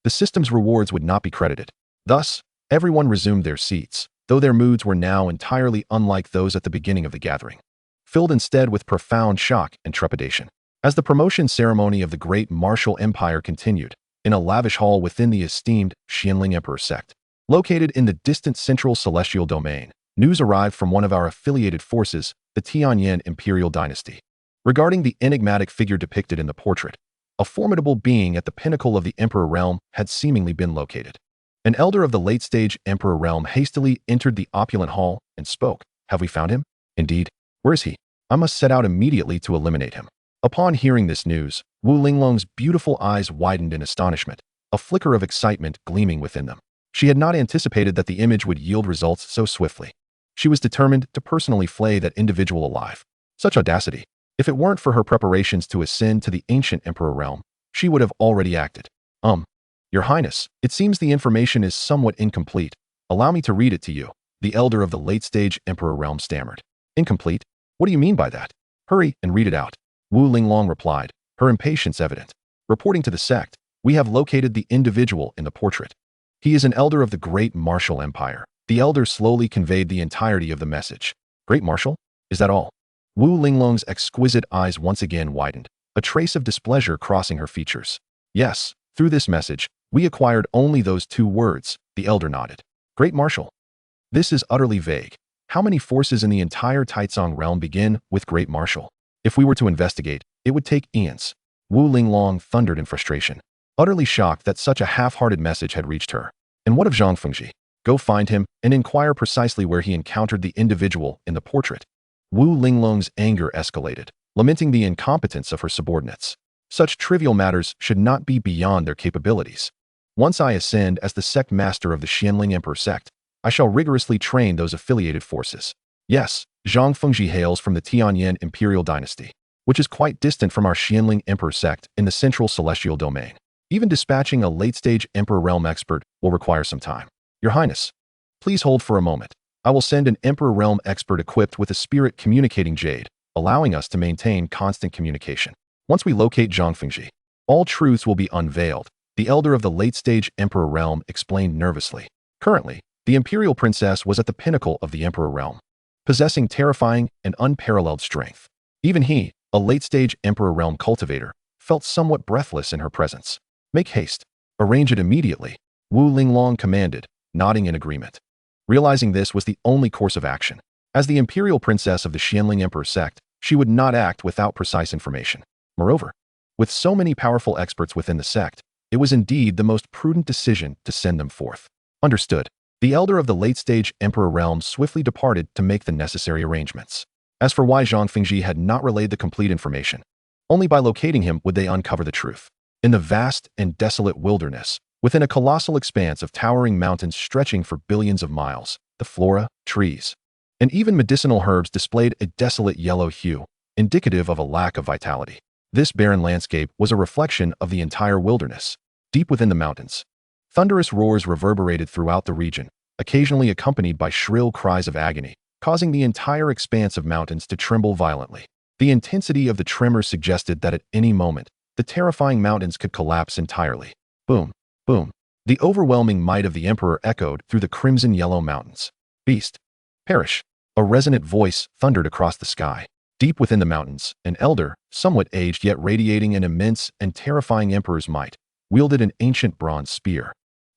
the system's rewards would not be credited. Thus, everyone resumed their seats, though their moods were now entirely unlike those at the beginning of the gathering, filled instead with profound shock and trepidation. As the promotion ceremony of the great martial empire continued, in a lavish hall within the esteemed Xianling Emperor sect, located in the distant central celestial domain, news arrived from one of our affiliated forces, the Tianyan Imperial Dynasty, regarding the enigmatic figure depicted in the portrait. A formidable being at the pinnacle of the Emperor realm had seemingly been located. An elder of the late-stage Emperor realm hastily entered the opulent hall and spoke. Have we found him? Indeed. Where is he? I must set out immediately to eliminate him. Upon hearing this news, Wu Linglong's beautiful eyes widened in astonishment, a flicker of excitement gleaming within them. She had not anticipated that the image would yield results so swiftly. She was determined to personally flay that individual alive. Such audacity! If it weren't for her preparations to ascend to the ancient Emperor realm, she would have already acted. Your Highness, it seems the information is somewhat incomplete. Allow me to read it to you, the elder of the late-stage Emperor realm stammered. Incomplete? What do you mean by that? Hurry and read it out. Wu Linglong replied, her impatience evident. Reporting to the sect, we have located the individual in the portrait. He is an elder of the great martial empire. The elder slowly conveyed the entirety of the message. Great martial? Is that all? Wu Linglong's exquisite eyes once again widened, a trace of displeasure crossing her features. Yes, through this message, we acquired only those two words, the elder nodded. Great martial. This is utterly vague. How many forces in the entire Taizong realm begin with great martial? If we were to investigate, it would take eons. Wu Linglong thundered in frustration, utterly shocked that such a half-hearted message had reached her. And what of Zhang Fengji? Go find him and inquire precisely where he encountered the individual in the portrait. Wu Linglong's anger escalated, lamenting the incompetence of her subordinates. Such trivial matters should not be beyond their capabilities. Once I ascend as the sect master of the Xianling Emperor sect, I shall rigorously train those affiliated forces. Yes, Zhang Fengji hails from the Tianyan Imperial Dynasty, which is quite distant from our Xianling Emperor sect in the central celestial domain. Even dispatching a late-stage Emperor realm expert will require some time. Your Highness, please hold for a moment. I will send an Emperor realm expert equipped with a spirit communicating jade, allowing us to maintain constant communication. Once we locate Zhang Fengji, all truths will be unveiled, the elder of the late-stage Emperor realm explained nervously. Currently, the Imperial Princess was at the pinnacle of the Emperor realm, possessing terrifying and unparalleled strength. Even he, a late-stage Emperor realm cultivator, felt somewhat breathless in her presence. Make haste. Arrange it immediately, Wu Linglong commanded, nodding in agreement. Realizing this was the only course of action. As the Imperial Princess of the Xianling Emperor sect, she would not act without precise information. Moreover, with so many powerful experts within the sect, it was indeed the most prudent decision to send them forth. Understood. The elder of the late-stage Emperor realm swiftly departed to make the necessary arrangements. As for why Zhang Fengji had not relayed the complete information, only by locating him would they uncover the truth. In the vast and desolate wilderness, within a colossal expanse of towering mountains stretching for billions of miles, the flora, trees, and even medicinal herbs displayed a desolate yellow hue, indicative of a lack of vitality. This barren landscape was a reflection of the entire wilderness. Deep within the mountains, thunderous roars reverberated throughout the region, occasionally accompanied by shrill cries of agony, causing the entire expanse of mountains to tremble violently. The intensity of the tremors suggested that at any moment, the terrifying mountains could collapse entirely. Boom, boom. The overwhelming might of the Emperor echoed through the crimson-yellow mountains. Beast, perish. A resonant voice thundered across the sky. Deep within the mountains, an elder, somewhat aged yet radiating an immense and terrifying emperor's might, wielded an ancient bronze spear,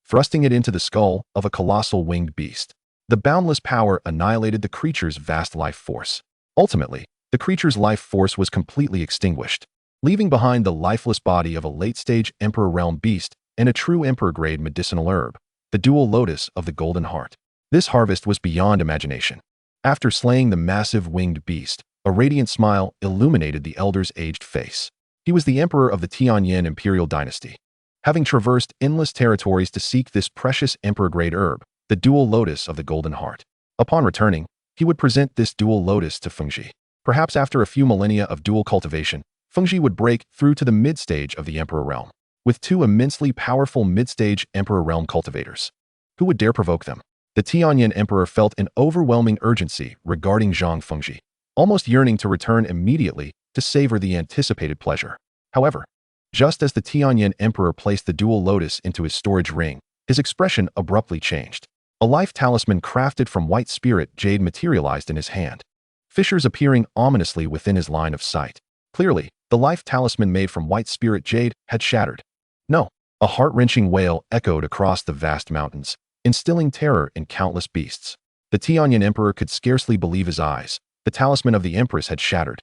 thrusting it into the skull of a colossal winged beast. The boundless power annihilated the creature's vast life force. Ultimately, the creature's life force was completely extinguished, leaving behind the lifeless body of a late-stage Emperor realm beast and a true Emperor-grade medicinal herb, the dual lotus of the Golden Heart. This harvest was beyond imagination. After slaying the massive winged beast, a radiant smile illuminated the elder's aged face. He was the emperor of the Tianyan Imperial Dynasty, having traversed endless territories to seek this precious emperor-grade herb, the dual lotus of the Golden Heart. Upon returning, he would present this dual lotus to Fengji. Perhaps after a few millennia of dual cultivation, Fengji would break through to the mid-stage of the Emperor realm, with two immensely powerful mid-stage Emperor realm cultivators. Who would dare provoke them? The Tianyan Emperor felt an overwhelming urgency regarding Zhang Fengji, almost yearning to return immediately to savor the anticipated pleasure. However, just as the Tianyan Emperor placed the dual lotus into his storage ring, his expression abruptly changed. A life talisman crafted from white spirit jade materialized in his hand, fissures appearing ominously within his line of sight. Clearly, the life talisman made from white spirit jade had shattered. No, a heart-wrenching wail echoed across the vast mountains, instilling terror in countless beasts. The Tianyan Emperor could scarcely believe his eyes. The talisman of the Empress had shattered,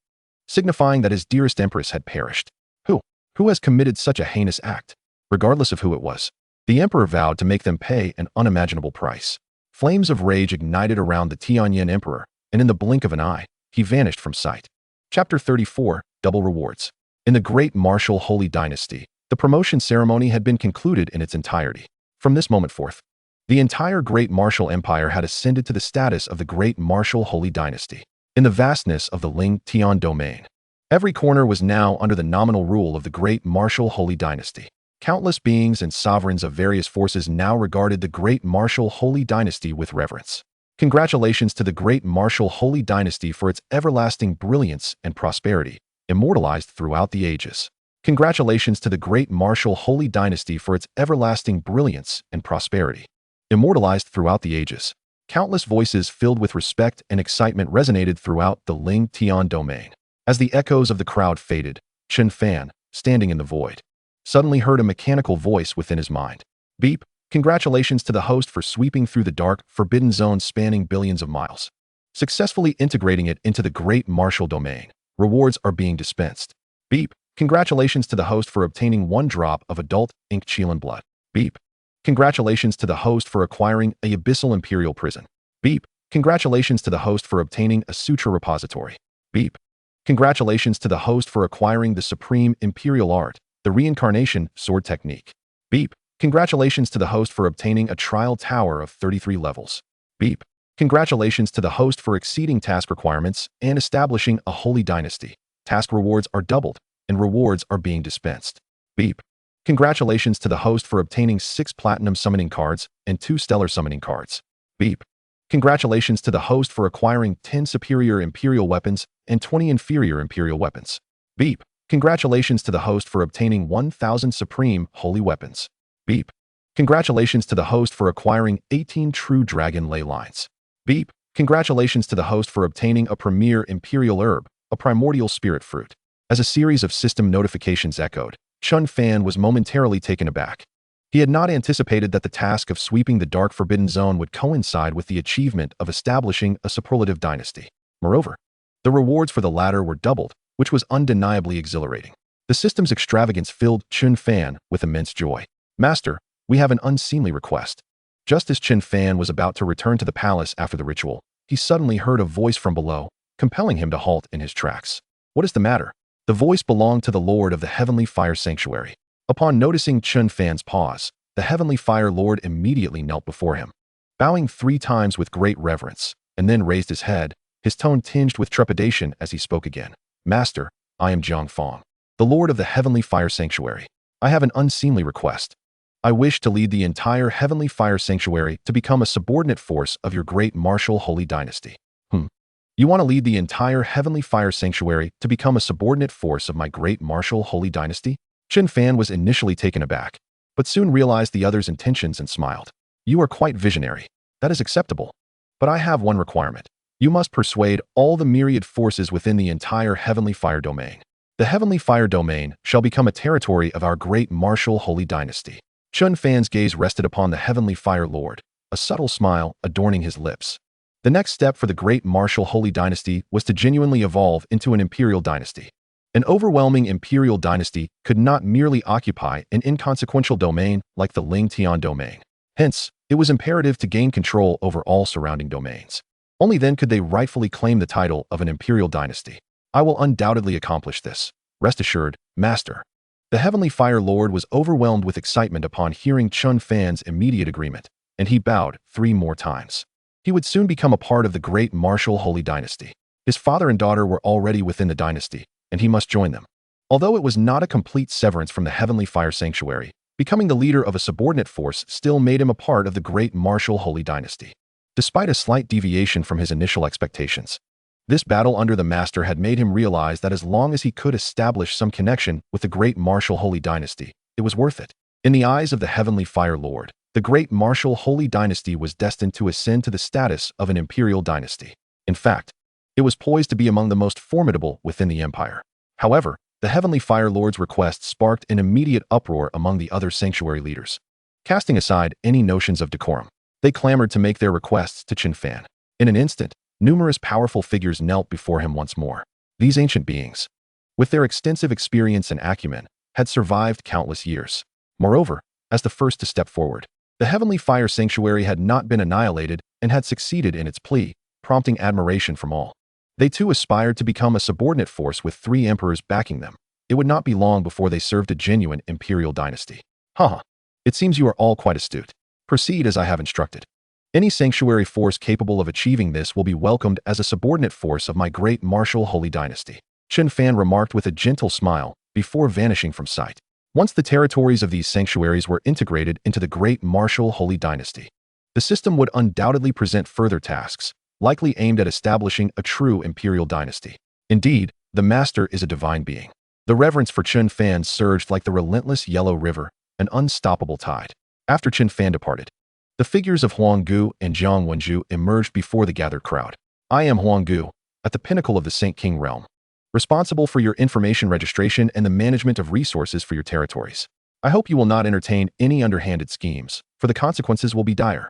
signifying that his dearest Empress had perished. Who has committed such a heinous act? Regardless of who it was, the Emperor vowed to make them pay an unimaginable price. Flames of rage ignited around the Tianyan Emperor, and in the blink of an eye, he vanished from sight. Chapter 34, Double Rewards. In the Great Martial Holy Dynasty, the promotion ceremony had been concluded in its entirety. From this moment forth, the entire Great Martial Empire had ascended to the status of the Great Martial Holy Dynasty. In the vastness of the Ling Tian domain, every corner was now under the nominal rule of the Great Martial Holy Dynasty. Countless beings and sovereigns of various forces now regarded the Great Martial Holy Dynasty with reverence. Congratulations to the Great Martial Holy Dynasty for its everlasting brilliance and prosperity, immortalized throughout the ages. Congratulations to the Great Martial Holy Dynasty for its everlasting brilliance and prosperity, immortalized throughout the ages. Countless voices filled with respect and excitement resonated throughout the Ling Tian domain. As the echoes of the crowd faded, Chen Fan, standing in the void, suddenly heard a mechanical voice within his mind. Beep! Congratulations to the host for sweeping through the dark, forbidden zone spanning billions of miles, successfully integrating it into the Great Martial domain. Rewards are being dispensed. Beep! Congratulations to the host for obtaining 1 drop of adult ink Qilin blood. Beep! Congratulations to the host for acquiring a abyssal imperial prison. Beep! Congratulations to the host for obtaining a sutra repository. Beep! Congratulations to the host for acquiring the supreme imperial art, the reincarnation sword technique. Beep! Congratulations to the host for obtaining a trial tower of 33 levels. Beep! Congratulations to the host for exceeding task requirements and establishing a holy dynasty. Task rewards are doubled, and rewards are being dispensed. Beep! Congratulations to the host for obtaining 6 platinum summoning cards and 2 stellar summoning cards. Beep! Congratulations to the host for acquiring 10 superior imperial weapons and 20 inferior imperial weapons. Beep! Congratulations to the host for obtaining 1,000 supreme holy weapons. Beep! Congratulations to the host for acquiring 18 true dragon ley lines. Beep! Congratulations to the host for obtaining a premier imperial herb, a primordial spirit fruit. As a series of system notifications echoed, Chen Fan was momentarily taken aback. He had not anticipated that the task of sweeping the dark forbidden zone would coincide with the achievement of establishing a superlative dynasty. Moreover, the rewards for the latter were doubled, which was undeniably exhilarating. The system's extravagance filled Chen Fan with immense joy. Master, we have an unseemly request. Just as Chen Fan was about to return to the palace after the ritual, he suddenly heard a voice from below, compelling him to halt in his tracks. What is the matter? The voice belonged to the Lord of the Heavenly Fire Sanctuary. Upon noticing Chen Fan's pause, the Heavenly Fire Lord immediately knelt before him, bowing 3 times with great reverence, and then raised his head, his tone tinged with trepidation as he spoke again. Master, I am Zhang Fang, the Lord of the Heavenly Fire Sanctuary. I have an unseemly request. I wish to lead the entire Heavenly Fire Sanctuary to become a subordinate force of your Great Martial Holy Dynasty. You want to lead the entire Heavenly Fire Sanctuary to become a subordinate force of my Great Martial Holy Dynasty? Chen Fan was initially taken aback, but soon realized the other's intentions and smiled. You are quite visionary. That is acceptable. But I have one requirement. You must persuade all the myriad forces within the entire Heavenly Fire domain. The Heavenly Fire domain shall become a territory of our Great Martial Holy Dynasty. Chen Fan's gaze rested upon the Heavenly Fire Lord, a subtle smile adorning his lips. The next step for the Great Martial Holy Dynasty was to genuinely evolve into an imperial dynasty. An overwhelming imperial dynasty could not merely occupy an inconsequential domain like the Ling Tian domain. Hence, it was imperative to gain control over all surrounding domains. Only then could they rightfully claim the title of an imperial dynasty. I will undoubtedly accomplish this. Rest assured, Master. The Heavenly Fire Lord was overwhelmed with excitement upon hearing Chen Fan's immediate agreement, and he bowed 3 more times. He would soon become a part of the Great Martial Holy Dynasty. His father and daughter were already within the dynasty, and he must join them. Although it was not a complete severance from the Heavenly Fire Sanctuary, becoming the leader of a subordinate force still made him a part of the Great Martial Holy Dynasty. despite a slight deviation from his initial expectations. This battle under the Master had made him realize that as long as he could establish some connection with the great martial Holy Dynasty, it was worth it. In the eyes of the Heavenly Fire Lord, the great martial Holy Dynasty was destined to ascend to the status of an imperial dynasty. In fact, it was poised to be among the most formidable within the empire. However, the Heavenly Fire Lord's request sparked an immediate uproar among the other sanctuary leaders. Casting aside any notions of decorum, they clamored to make their requests to Chen Fan. In an instant, numerous powerful figures knelt before him once more. These ancient beings, with their extensive experience and acumen, had survived countless years. Moreover, as the first to step forward, the Heavenly Fire Sanctuary had not been annihilated and had succeeded in its plea, prompting admiration from all. They too aspired to become a subordinate force with 3 emperors backing them. It would not be long before they served a genuine imperial dynasty. Haha. It seems you are all quite astute. Proceed as I have instructed. Any sanctuary force capable of achieving this will be welcomed as a subordinate force of my great martial Holy Dynasty, Chen Fan remarked with a gentle smile before vanishing from sight. Once the territories of these sanctuaries were integrated into the great martial Holy Dynasty, the system would undoubtedly present further tasks, likely aimed at establishing a true imperial dynasty. Indeed, the Master is a divine being. The reverence for Chen Fan surged like the relentless Yellow River, an unstoppable tide. After Chen Fan departed, the figures of Huang Gu and Jiang Wenju emerged before the gathered crowd. I am Huang Gu, at the pinnacle of the Saint King realm, responsible for your information registration and the management of resources for your territories. I hope you will not entertain any underhanded schemes, for the consequences will be dire.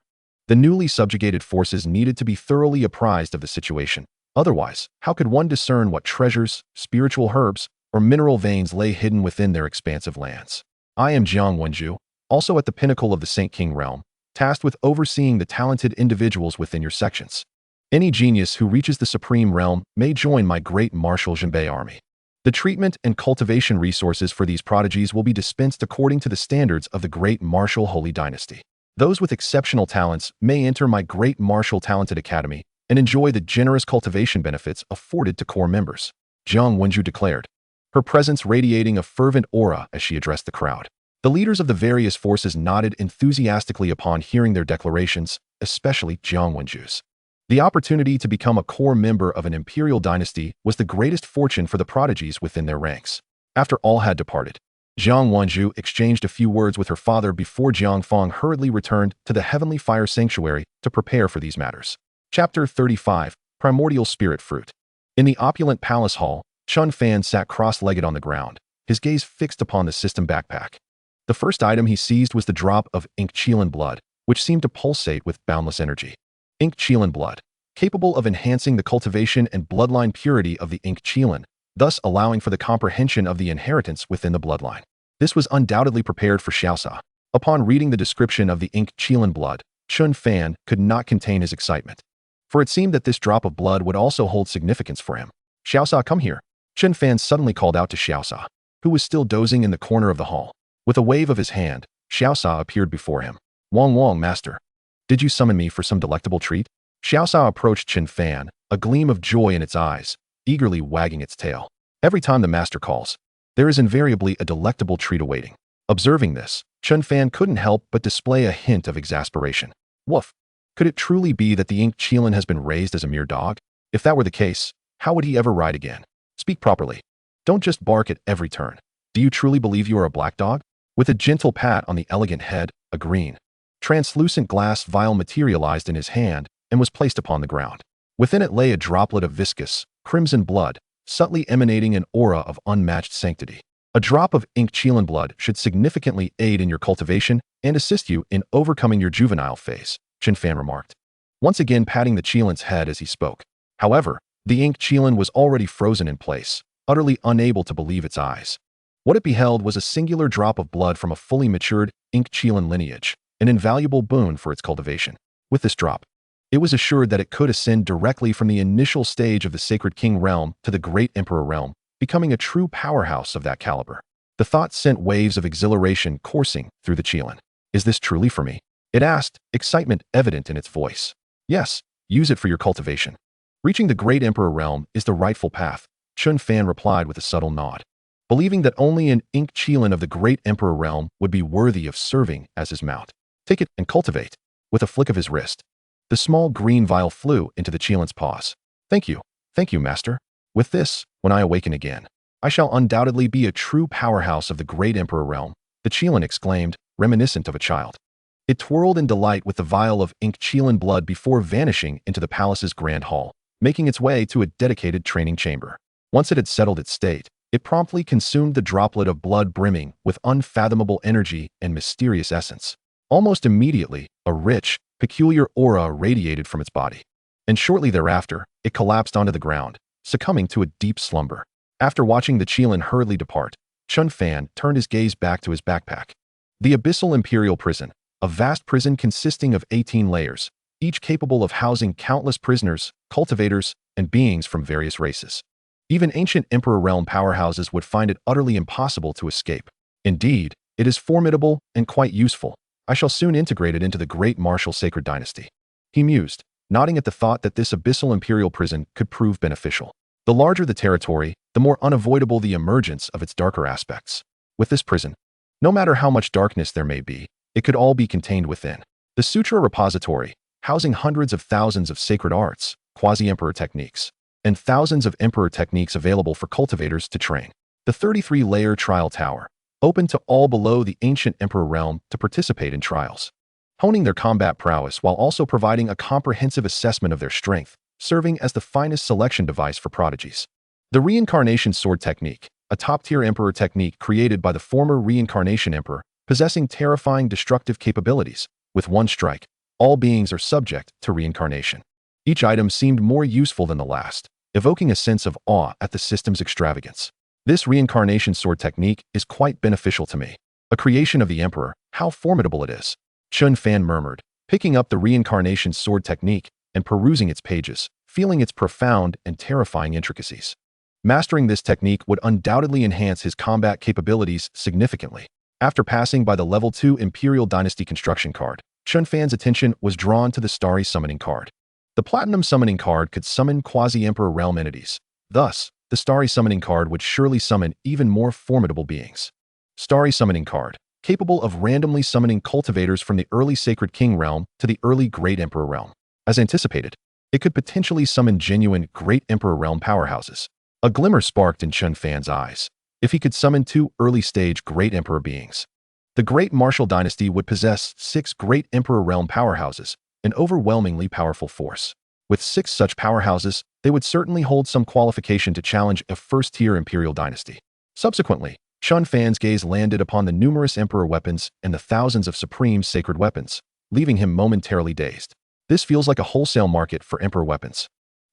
The newly subjugated forces needed to be thoroughly apprised of the situation. Otherwise, how could one discern what treasures, spiritual herbs, or mineral veins lay hidden within their expansive lands? I am Jiang Wenju, also at the pinnacle of the Saint King realm, tasked with overseeing the talented individuals within your sections. Any genius who reaches the supreme realm may join my great martial Zhenbei army. The treatment and cultivation resources for these prodigies will be dispensed according to the standards of the great martial Holy Dynasty. Those with exceptional talents may enter my great martial talented academy and enjoy the generous cultivation benefits afforded to core members, Jiang Wenju declared, her presence radiating a fervent aura as she addressed the crowd. The leaders of the various forces nodded enthusiastically upon hearing their declarations, especially Jiang Wenju's. The opportunity to become a core member of an imperial dynasty was the greatest fortune for the prodigies within their ranks. After all had departed, Jiang Wenju exchanged a few words with her father before Jiang Fang hurriedly returned to the Heavenly Fire Sanctuary to prepare for these matters. Chapter 35, Primordial Spirit Fruit. In the opulent palace hall, Chen Fan sat cross-legged on the ground, his gaze fixed upon the system backpack. The first item he seized was the drop of xianxiaaudiobooks blood, which seemed to pulsate with boundless energy. Xianxiaaudiobooks blood, capable of enhancing the cultivation and bloodline purity of the xianxiaaudiobooks, thus allowing for the comprehension of the inheritance within the bloodline. This was undoubtedly prepared for Xiaoxia. Upon reading the description of the xianxiaaudiobooks blood, Chen Fan could not contain his excitement, for it seemed that this drop of blood would also hold significance for him. Xiaoxia, come here. Chen Fan suddenly called out to Xiaoxia, who was still dozing in the corner of the hall. With a wave of his hand, Xiaoxia appeared before him. Wang, master. Did you summon me for some delectable treat? Xiaoxia approached Chen Fan, a gleam of joy in its eyes, eagerly wagging its tail. Every time the master calls, there is invariably a delectable treat awaiting. Observing this, Chen Fan couldn't help but display a hint of exasperation. Woof! Could it truly be that the xianxiaaudiobooks has been raised as a mere dog? If that were the case, how would he ever ride again? Speak properly. Don't just bark at every turn. Do you truly believe you are a black dog? With a gentle pat on the elegant head, a green, translucent glass vial materialized in his hand and was placed upon the ground. Within it lay a droplet of viscous, crimson blood, subtly emanating an aura of unmatched sanctity. A drop of xianxiaaudiobooks blood should significantly aid in your cultivation and assist you in overcoming your juvenile phase, Chen Fan remarked, once again patting the xianxiaaudiobooks' head as he spoke. However, the xianxiaaudiobooks was already frozen in place, utterly unable to believe its eyes. What it beheld was a singular drop of blood from a fully matured xianxiaaudiobooks lineage, an invaluable boon for its cultivation. With this drop, it was assured that it could ascend directly from the initial stage of the Sacred King realm to the Great Emperor realm, becoming a true powerhouse of that caliber. The thought sent waves of exhilaration coursing through the xianxiaaudiobooks. Is this truly for me? It asked, excitement evident in its voice. Yes, use it for your cultivation. Reaching the Great Emperor realm is the rightful path, Chen Fan replied with a subtle nod, believing that only an xianxiaaudiobooks of the Great Emperor realm would be worthy of serving as his mount. Take it and cultivate. With a flick of his wrist, The small green vial flew into the Qian's paws. Thank you, master. With this, when I awaken again, I shall undoubtedly be a true powerhouse of the great emperor realm, the Qian exclaimed, reminiscent of a child. It twirled in delight with the vial of ink Qian blood before vanishing into the palace's grand hall, making its way to a dedicated training chamber. Once it had settled its state, it promptly consumed the droplet of blood brimming with unfathomable energy and mysterious essence. Almost immediately, a rich, peculiar aura radiated from its body. And shortly thereafter, it collapsed onto the ground, succumbing to a deep slumber. After watching the Qian hurriedly depart, Chen Fan turned his gaze back to his backpack. The Abyssal Imperial Prison, a vast prison consisting of 18 layers, each capable of housing countless prisoners, cultivators, and beings from various races. Even ancient Emperor realm powerhouses would find it utterly impossible to escape. Indeed, it is formidable and quite useful. I shall soon integrate it into the great martial sacred dynasty. He mused, nodding at the thought that this abyssal imperial prison could prove beneficial. The larger the territory, the more unavoidable the emergence of its darker aspects. With this prison, no matter how much darkness there may be, it could all be contained within. The Sutra Repository, housing hundreds of thousands of sacred arts, quasi-emperor techniques, and thousands of emperor techniques available for cultivators to train. The 33-layer trial tower, open to all below the ancient emperor realm to participate in trials, honing their combat prowess while also providing a comprehensive assessment of their strength, serving as the finest selection device for prodigies. The reincarnation sword technique, a top-tier emperor technique created by the former reincarnation emperor, possessing terrifying destructive capabilities. With one strike, all beings are subject to reincarnation. Each item seemed more useful than the last, evoking a sense of awe at the system's extravagance. This reincarnation sword technique is quite beneficial to me. A creation of the emperor, how formidable it is. Chen Fan murmured, picking up the reincarnation sword technique and perusing its pages, feeling its profound and terrifying intricacies. Mastering this technique would undoubtedly enhance his combat capabilities significantly. After passing by the Level 2 Imperial Dynasty construction card, Chen Fan's attention was drawn to the Starry Summoning card. The Platinum Summoning card could summon quasi-emperor realm entities. Thus, the Starry Summoning card would surely summon even more formidable beings. Starry Summoning card, capable of randomly summoning cultivators from the early Sacred King realm to the early Great Emperor realm. As anticipated, it could potentially summon genuine Great Emperor realm powerhouses. A glimmer sparked in Chen Fan's eyes. If he could summon 2 early-stage Great Emperor beings, the Great Martial Dynasty would possess 6 Great Emperor realm powerhouses, an overwhelmingly powerful force. With 6 such powerhouses, they would certainly hold some qualification to challenge a first-tier Imperial Dynasty. Subsequently, Chen Fan's gaze landed upon the numerous Emperor weapons and the thousands of supreme sacred weapons, leaving him momentarily dazed. This feels like a wholesale market for Emperor weapons.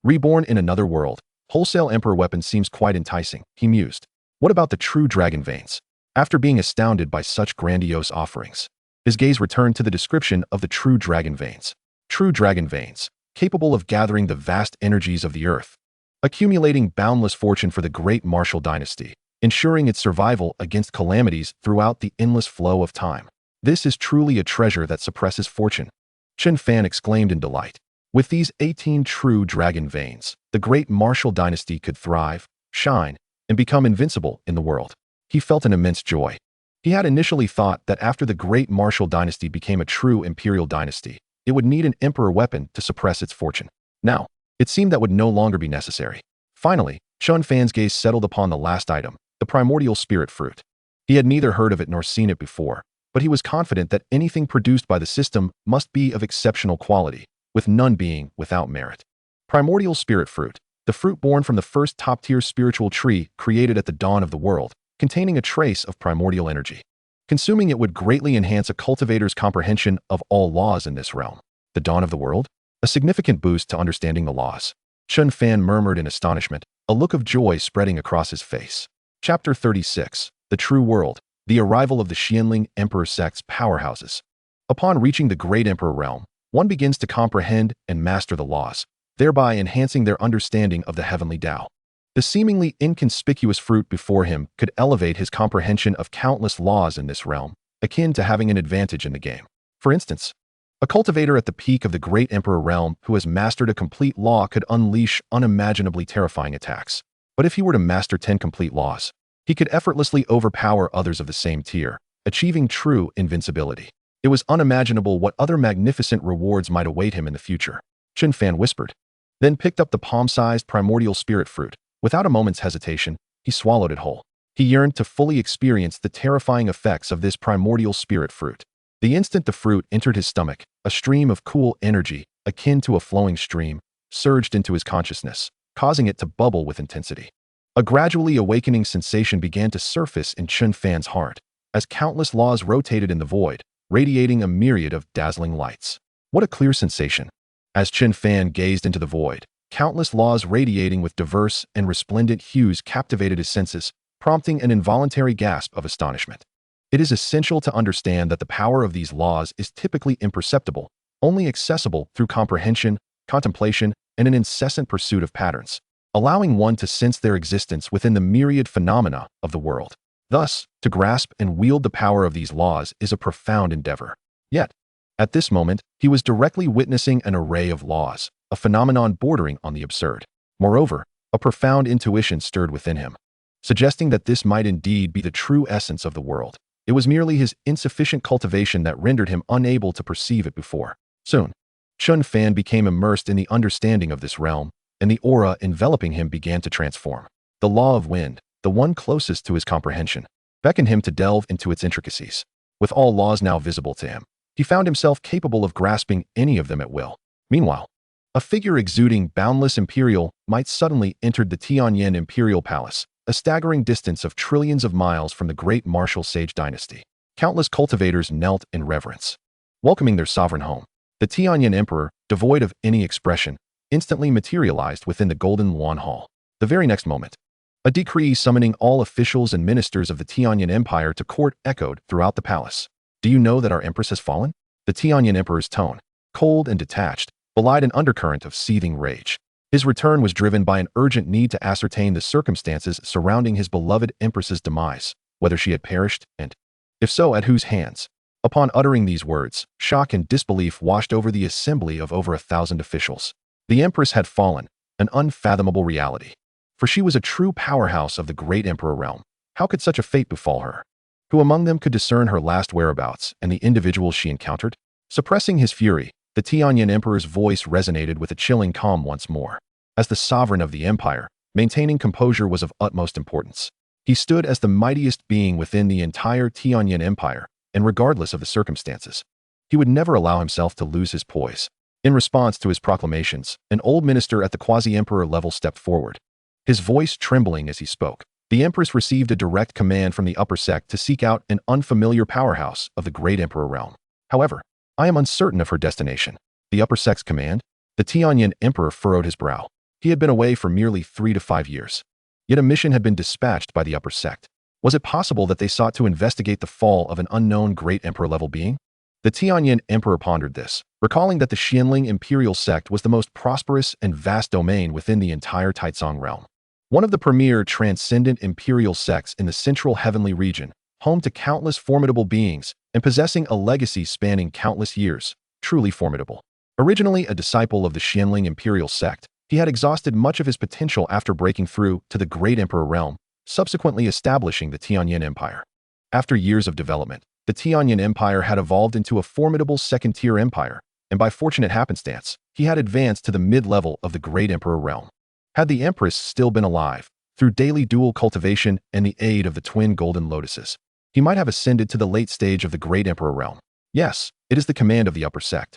Reborn in another world, wholesale Emperor weapons seems quite enticing, he mused. What about the true dragon veins? After being astounded by such grandiose offerings, his gaze returned to the description of the true dragon veins. True dragon veins, capable of gathering the vast energies of the earth, accumulating boundless fortune for the great martial dynasty, ensuring its survival against calamities throughout the endless flow of time. This is truly a treasure that suppresses fortune. Chen Fan exclaimed in delight. With these 18 true dragon veins, the great martial dynasty could thrive, shine, and become invincible in the world. He felt an immense joy. He had initially thought that after the great martial dynasty became a true imperial dynasty, it would need an emperor weapon to suppress its fortune. Now, it seemed that would no longer be necessary. Finally, Chen Fan's gaze settled upon the last item, the primordial spirit fruit. He had neither heard of it nor seen it before, but he was confident that anything produced by the system must be of exceptional quality, with none being without merit. Primordial spirit fruit, the fruit born from the first top-tier spiritual tree created at the dawn of the world, containing a trace of primordial energy. Consuming it would greatly enhance a cultivator's comprehension of all laws in this realm. The dawn of the world? A significant boost to understanding the laws. Chen Fan murmured in astonishment, a look of joy spreading across his face. Chapter 36. The True World. The arrival of the Xianling Emperor sect's powerhouses. Upon reaching the Great Emperor realm, one begins to comprehend and master the laws, thereby enhancing their understanding of the heavenly Tao. The seemingly inconspicuous fruit before him could elevate his comprehension of countless laws in this realm, akin to having an advantage in the game. For instance, a cultivator at the peak of the Great Emperor realm who has mastered a complete law could unleash unimaginably terrifying attacks. But if he were to master 10 complete laws, he could effortlessly overpower others of the same tier, achieving true invincibility. It was unimaginable what other magnificent rewards might await him in the future. Chen Fan whispered, then picked up the palm-sized primordial spirit fruit. Without a moment's hesitation, he swallowed it whole. He yearned to fully experience the terrifying effects of this primordial spirit fruit. The instant the fruit entered his stomach, a stream of cool energy, akin to a flowing stream, surged into his consciousness, causing it to bubble with intensity. A gradually awakening sensation began to surface in Chen Fan's heart, as countless laws rotated in the void, radiating a myriad of dazzling lights. What a clear sensation! As Chen Fan gazed into the void, countless laws radiating with diverse and resplendent hues captivated his senses, prompting an involuntary gasp of astonishment. It is essential to understand that the power of these laws is typically imperceptible, only accessible through comprehension, contemplation, and an incessant pursuit of patterns, allowing one to sense their existence within the myriad phenomena of the world. Thus, to grasp and wield the power of these laws is a profound endeavor. Yet, at this moment, he was directly witnessing an array of laws, a phenomenon bordering on the absurd. Moreover, a profound intuition stirred within him, suggesting that this might indeed be the true essence of the world. It was merely his insufficient cultivation that rendered him unable to perceive it before. Soon, Chen Fan became immersed in the understanding of this realm, and the aura enveloping him began to transform. The law of wind, the one closest to his comprehension, beckoned him to delve into its intricacies. With all laws now visible to him, he found himself capable of grasping any of them at will. Meanwhile, a figure exuding boundless imperial might suddenly entered the Tianyan Imperial Palace, a staggering distance of trillions of miles from the great martial sage dynasty. Countless cultivators knelt in reverence, welcoming their sovereign home. The Tianyan Emperor, devoid of any expression, instantly materialized within the Golden Yuan Hall. The very next moment, a decree summoning all officials and ministers of the Tianyan Empire to court echoed throughout the palace. Do you know that our Empress has fallen? The Tianyan Emperor's tone, cold and detached, belied an undercurrent of seething rage. His return was driven by an urgent need to ascertain the circumstances surrounding his beloved Empress's demise, whether she had perished, and, if so, at whose hands. Upon uttering these words, shock and disbelief washed over the assembly of over 1,000 officials. The Empress had fallen, an unfathomable reality. For she was a true powerhouse of the great Emperor realm. How could such a fate befall her? Who among them could discern her last whereabouts and the individuals she encountered? Suppressing his fury, the Tianyan Emperor's voice resonated with a chilling calm once more. As the sovereign of the empire, maintaining composure was of utmost importance. He stood as the mightiest being within the entire Tianyan Empire, and regardless of the circumstances, he would never allow himself to lose his poise. In response to his proclamations, an old minister at the quasi-emperor level stepped forward, his voice trembling as he spoke. The Empress received a direct command from the upper sect to seek out an unfamiliar powerhouse of the great emperor realm. However, I am uncertain of her destination. The upper sect's command? The Tianyan Emperor furrowed his brow. He had been away for merely 3 to 5 years. Yet a mission had been dispatched by the upper sect. Was it possible that they sought to investigate the fall of an unknown great emperor-level being? The Tianyan Emperor pondered this, recalling that the Xianling Imperial sect was the most prosperous and vast domain within the entire Taizong realm. One of the premier transcendent imperial sects in the central heavenly region, home to countless formidable beings and possessing a legacy spanning countless years, truly formidable. Originally a disciple of the Xianling Imperial sect, he had exhausted much of his potential after breaking through to the great emperor realm, subsequently establishing the Tianyan Empire. After years of development, the Tianyan Empire had evolved into a formidable second-tier empire, and by fortunate happenstance, he had advanced to the mid-level of the great emperor realm. Had the Empress still been alive, through daily dual cultivation and the aid of the twin golden lotuses, he might have ascended to the late stage of the great emperor realm. Yes, it is the command of the upper sect.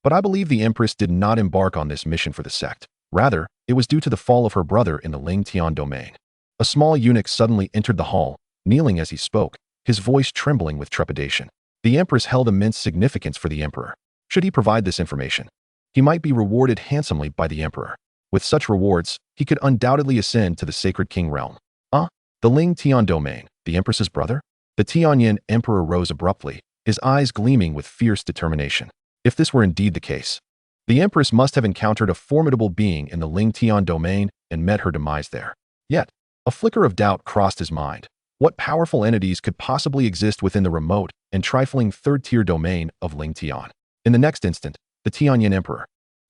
But I believe the Empress did not embark on this mission for the sect. Rather, it was due to the fall of her brother in the Ling Tian domain. A small eunuch suddenly entered the hall, kneeling as he spoke, his voice trembling with trepidation. The Empress held immense significance for the Emperor. Should he provide this information, he might be rewarded handsomely by the Emperor. With such rewards, he could undoubtedly ascend to the Sacred King realm. The Ling Tian domain, the Empress's brother? The Tianyan Emperor rose abruptly, his eyes gleaming with fierce determination. If this were indeed the case, the Empress must have encountered a formidable being in the Ling Tian domain and met her demise there. Yet, a flicker of doubt crossed his mind. What powerful entities could possibly exist within the remote and trifling third-tier domain of Ling Tian? In the next instant, the Tianyan Emperor,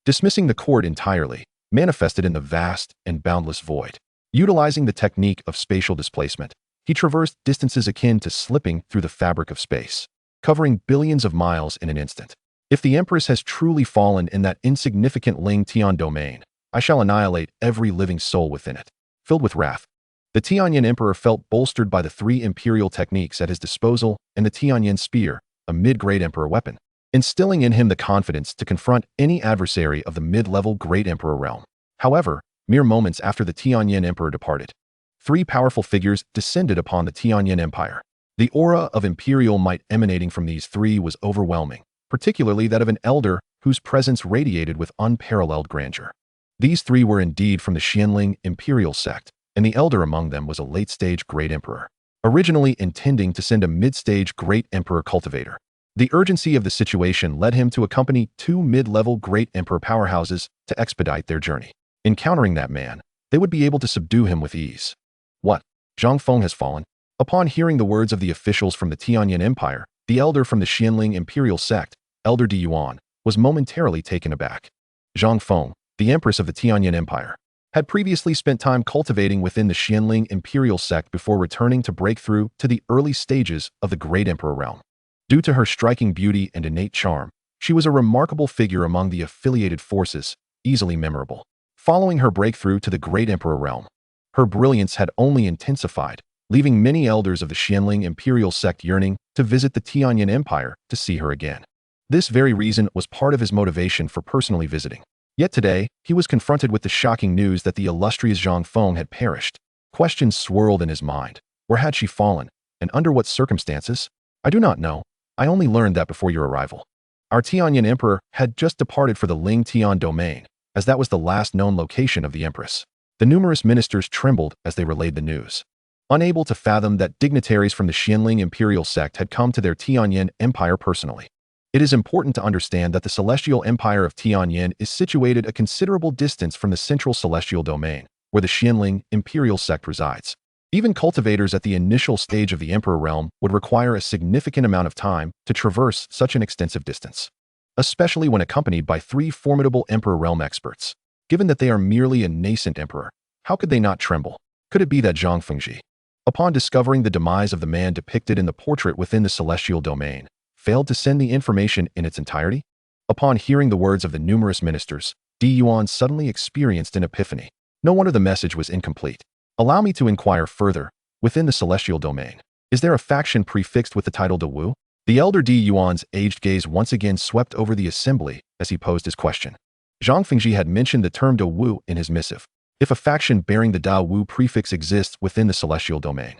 dismissing the court entirely, manifested in the vast and boundless void. Utilizing the technique of spatial displacement, he traversed distances akin to slipping through the fabric of space. covering billions of miles in an instant. If the Empress has truly fallen in that insignificant Ling Tian domain, I shall annihilate every living soul within it. Filled with wrath, the Tianyan Emperor felt bolstered by the 3 imperial techniques at his disposal and the Tianyan spear, a mid-grade emperor weapon, instilling in him the confidence to confront any adversary of the mid-level great emperor realm. However, mere moments after the Tianyan Emperor departed, 3 powerful figures descended upon the Tianyan Empire. The aura of imperial might emanating from these 3 was overwhelming, particularly that of an elder whose presence radiated with unparalleled grandeur. These 3 were indeed from the Xianling imperial sect, and the elder among them was a late-stage great emperor, originally intending to send a mid-stage great emperor cultivator. The urgency of the situation led him to accompany 2 mid-level great emperor powerhouses to expedite their journey. Encountering that man, they would be able to subdue him with ease. What? Zhang Feng has fallen? Upon hearing the words of the officials from the Tianyan Empire, the elder from the Xianling imperial sect, Elder Di Yuan, was momentarily taken aback. Zhang Feng, the Empress of the Tianyan Empire, had previously spent time cultivating within the Xianling imperial sect before returning to break through to the early stages of the great emperor realm. Due to her striking beauty and innate charm, she was a remarkable figure among the affiliated forces, easily memorable. Following her breakthrough to the great emperor realm, her brilliance had only intensified, leaving many elders of the Xianling imperial sect yearning to visit the Tianyan Empire to see her again. This very reason was part of his motivation for personally visiting. Yet today, he was confronted with the shocking news that the illustrious Zhang Feng had perished. Questions swirled in his mind. Where had she fallen, and under what circumstances? I do not know. I only learned that before your arrival. Our Tianyan Emperor had just departed for the Ling Tian domain, as that was the last known location of the Empress. The numerous ministers trembled as they relayed the news, unable to fathom that dignitaries from the Xianling imperial sect had come to their Tianyan Empire personally. It is important to understand that the celestial empire of Tianyan is situated a considerable distance from the central celestial domain, where the Xianling imperial sect resides. Even cultivators at the initial stage of the emperor realm would require a significant amount of time to traverse such an extensive distance, especially when accompanied by 3 formidable emperor realm experts. Given that they are merely a nascent emperor, how could they not tremble? Could it be that Zhang Fengji, upon discovering the demise of the man depicted in the portrait within the celestial domain, failed to send the information in its entirety? Upon hearing the words of the numerous ministers, Di Yuan suddenly experienced an epiphany. No wonder the message was incomplete. Allow me to inquire further. Within the celestial domain, is there a faction prefixed with the title De Wu? The elder Di Yuan's aged gaze once again swept over the assembly as he posed his question. Zhang Fengji had mentioned the term De Wu in his missive. If a faction bearing the Da Wu prefix exists within the celestial domain,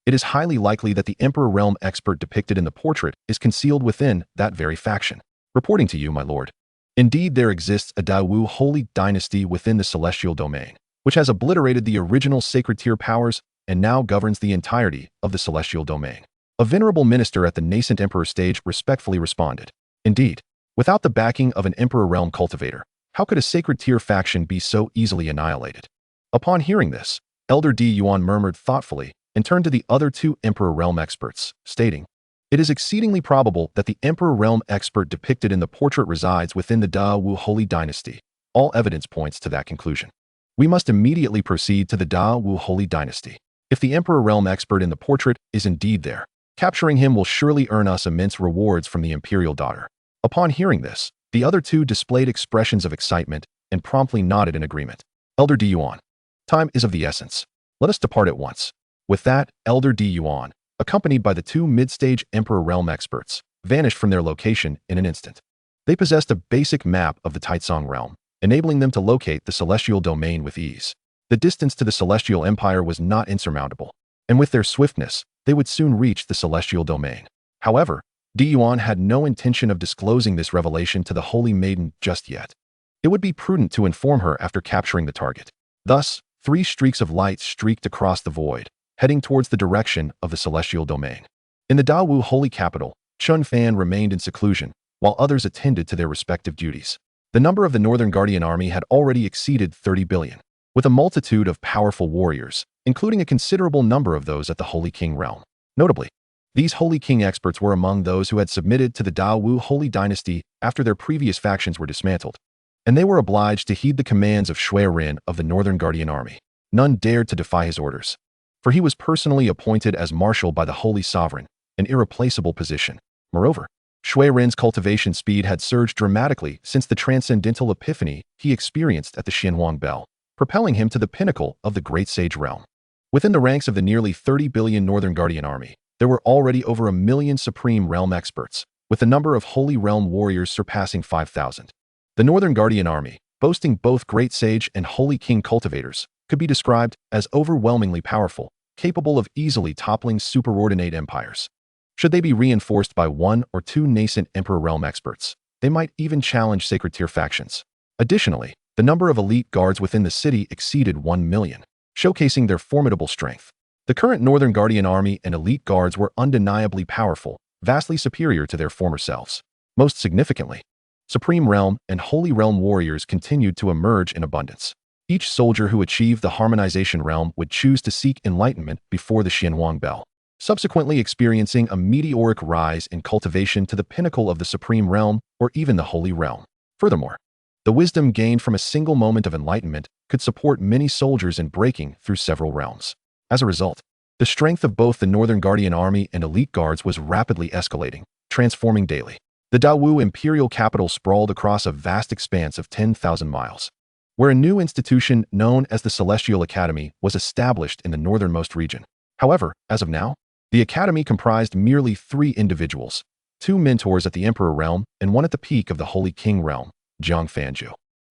it is highly likely that the Emperor Realm expert depicted in the portrait is concealed within that very faction. Reporting to you, my lord. Indeed, there exists a Da Wu holy dynasty within the celestial domain, which has obliterated the original sacred tier powers and now governs the entirety of the celestial domain. A venerable minister at the nascent emperor stage respectfully responded. Indeed, without the backing of an Emperor Realm cultivator, how could a sacred tier faction be so easily annihilated? Upon hearing this, Elder Di Yuan murmured thoughtfully and turned to the other 2 Emperor Realm experts, stating, "It is exceedingly probable that the Emperor Realm expert depicted in the portrait resides within the Da Wu holy dynasty. All evidence points to that conclusion. We must immediately proceed to the Da Wu holy dynasty. If the Emperor Realm expert in the portrait is indeed there, capturing him will surely earn us immense rewards from the imperial daughter." Upon hearing this, the other 2 displayed expressions of excitement and promptly nodded in agreement. Elder Di Yuan, time is of the essence. Let us depart at once. With that, Elder Di Yuan, accompanied by the 2 mid-stage Emperor Realm experts, vanished from their location in an instant. They possessed a basic map of the Taitsong realm, enabling them to locate the celestial domain with ease. The distance to the celestial empire was not insurmountable, and with their swiftness, they would soon reach the celestial domain. However, Di Yuan had no intention of disclosing this revelation to the holy maiden just yet. It would be prudent to inform her after capturing the target. Thus, 3 streaks of light streaked across the void, heading towards the direction of the celestial domain. In the Dawu holy capital, Chen Fan remained in seclusion, while others attended to their respective duties. The number of the Northern Guardian army had already exceeded 30 billion, with a multitude of powerful warriors, including a considerable number of those at the Holy King realm. Notably, these Holy King experts were among those who had submitted to the Dawu holy dynasty after their previous factions were dismantled, and they were obliged to heed the commands of Shui Ren of the Northern Guardian army. None dared to defy his orders, for he was personally appointed as marshal by the Holy Sovereign, an irreplaceable position. Moreover, Shui Ren's cultivation speed had surged dramatically since the transcendental epiphany he experienced at the Xianhuang Bell, propelling him to the pinnacle of the Great Sage realm. Within the ranks of the nearly 30 billion Northern Guardian army, there were already over 1 million Supreme Realm experts, with the number of Holy Realm warriors surpassing 5,000. The Northern Guardian army, boasting both Great Sage and Holy King cultivators, could be described as overwhelmingly powerful, capable of easily toppling superordinate empires. Should they be reinforced by 1 or 2 nascent Emperor Realm experts, they might even challenge Sacred Tier factions. Additionally, the number of elite guards within the city exceeded 1 million, showcasing their formidable strength. The current Northern Guardian army and elite guards were undeniably powerful, vastly superior to their former selves. Most significantly, Supreme Realm and Holy Realm warriors continued to emerge in abundance. Each soldier who achieved the Harmonization Realm would choose to seek enlightenment before the Xianhuang Bell, subsequently experiencing a meteoric rise in cultivation to the pinnacle of the Supreme Realm or even the Holy Realm. Furthermore, the wisdom gained from a single moment of enlightenment could support many soldiers in breaking through several realms. As a result, the strength of both the Northern Guardian army and elite guards was rapidly escalating, transforming daily. The Dawu imperial capital sprawled across a vast expanse of 10,000 miles, where a new institution known as the Celestial Academy was established in the northernmost region. However, as of now, the academy comprised merely 3 individuals, 2 mentors at the Emperor Realm and 1 at the peak of the Holy King Realm, Chen Fan.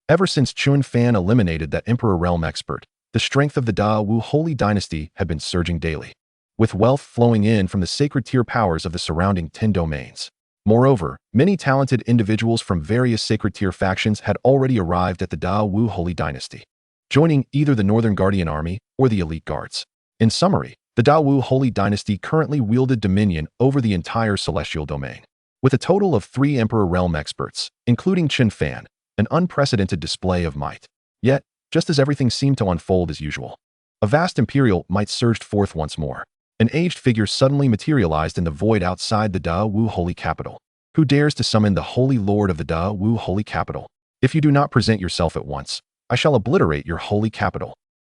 Ever since Chen Fan eliminated that Emperor Realm expert, the strength of the Dawu Holy Dynasty had been surging daily, with wealth flowing in from the Sacred Tier powers of the surrounding 10 domains. Moreover, many talented individuals from various Sacred Tier factions had already arrived at the Dawu Holy Dynasty, joining either the Northern Guardian Army or the Elite Guards. In summary, the Dawu Holy Dynasty currently wielded dominion over the entire celestial domain, with a total of 3 Emperor Realm experts, including Chen Fan, an unprecedented display of might. Yet, just as everything seemed to unfold as usual, a vast imperial might surged forth once more. An aged figure suddenly materialized in the void outside the Dawu Holy Capital. Who dares to summon the Holy Lord of the Dawu Holy Capital? If you do not present yourself at once, I shall obliterate your holy capital.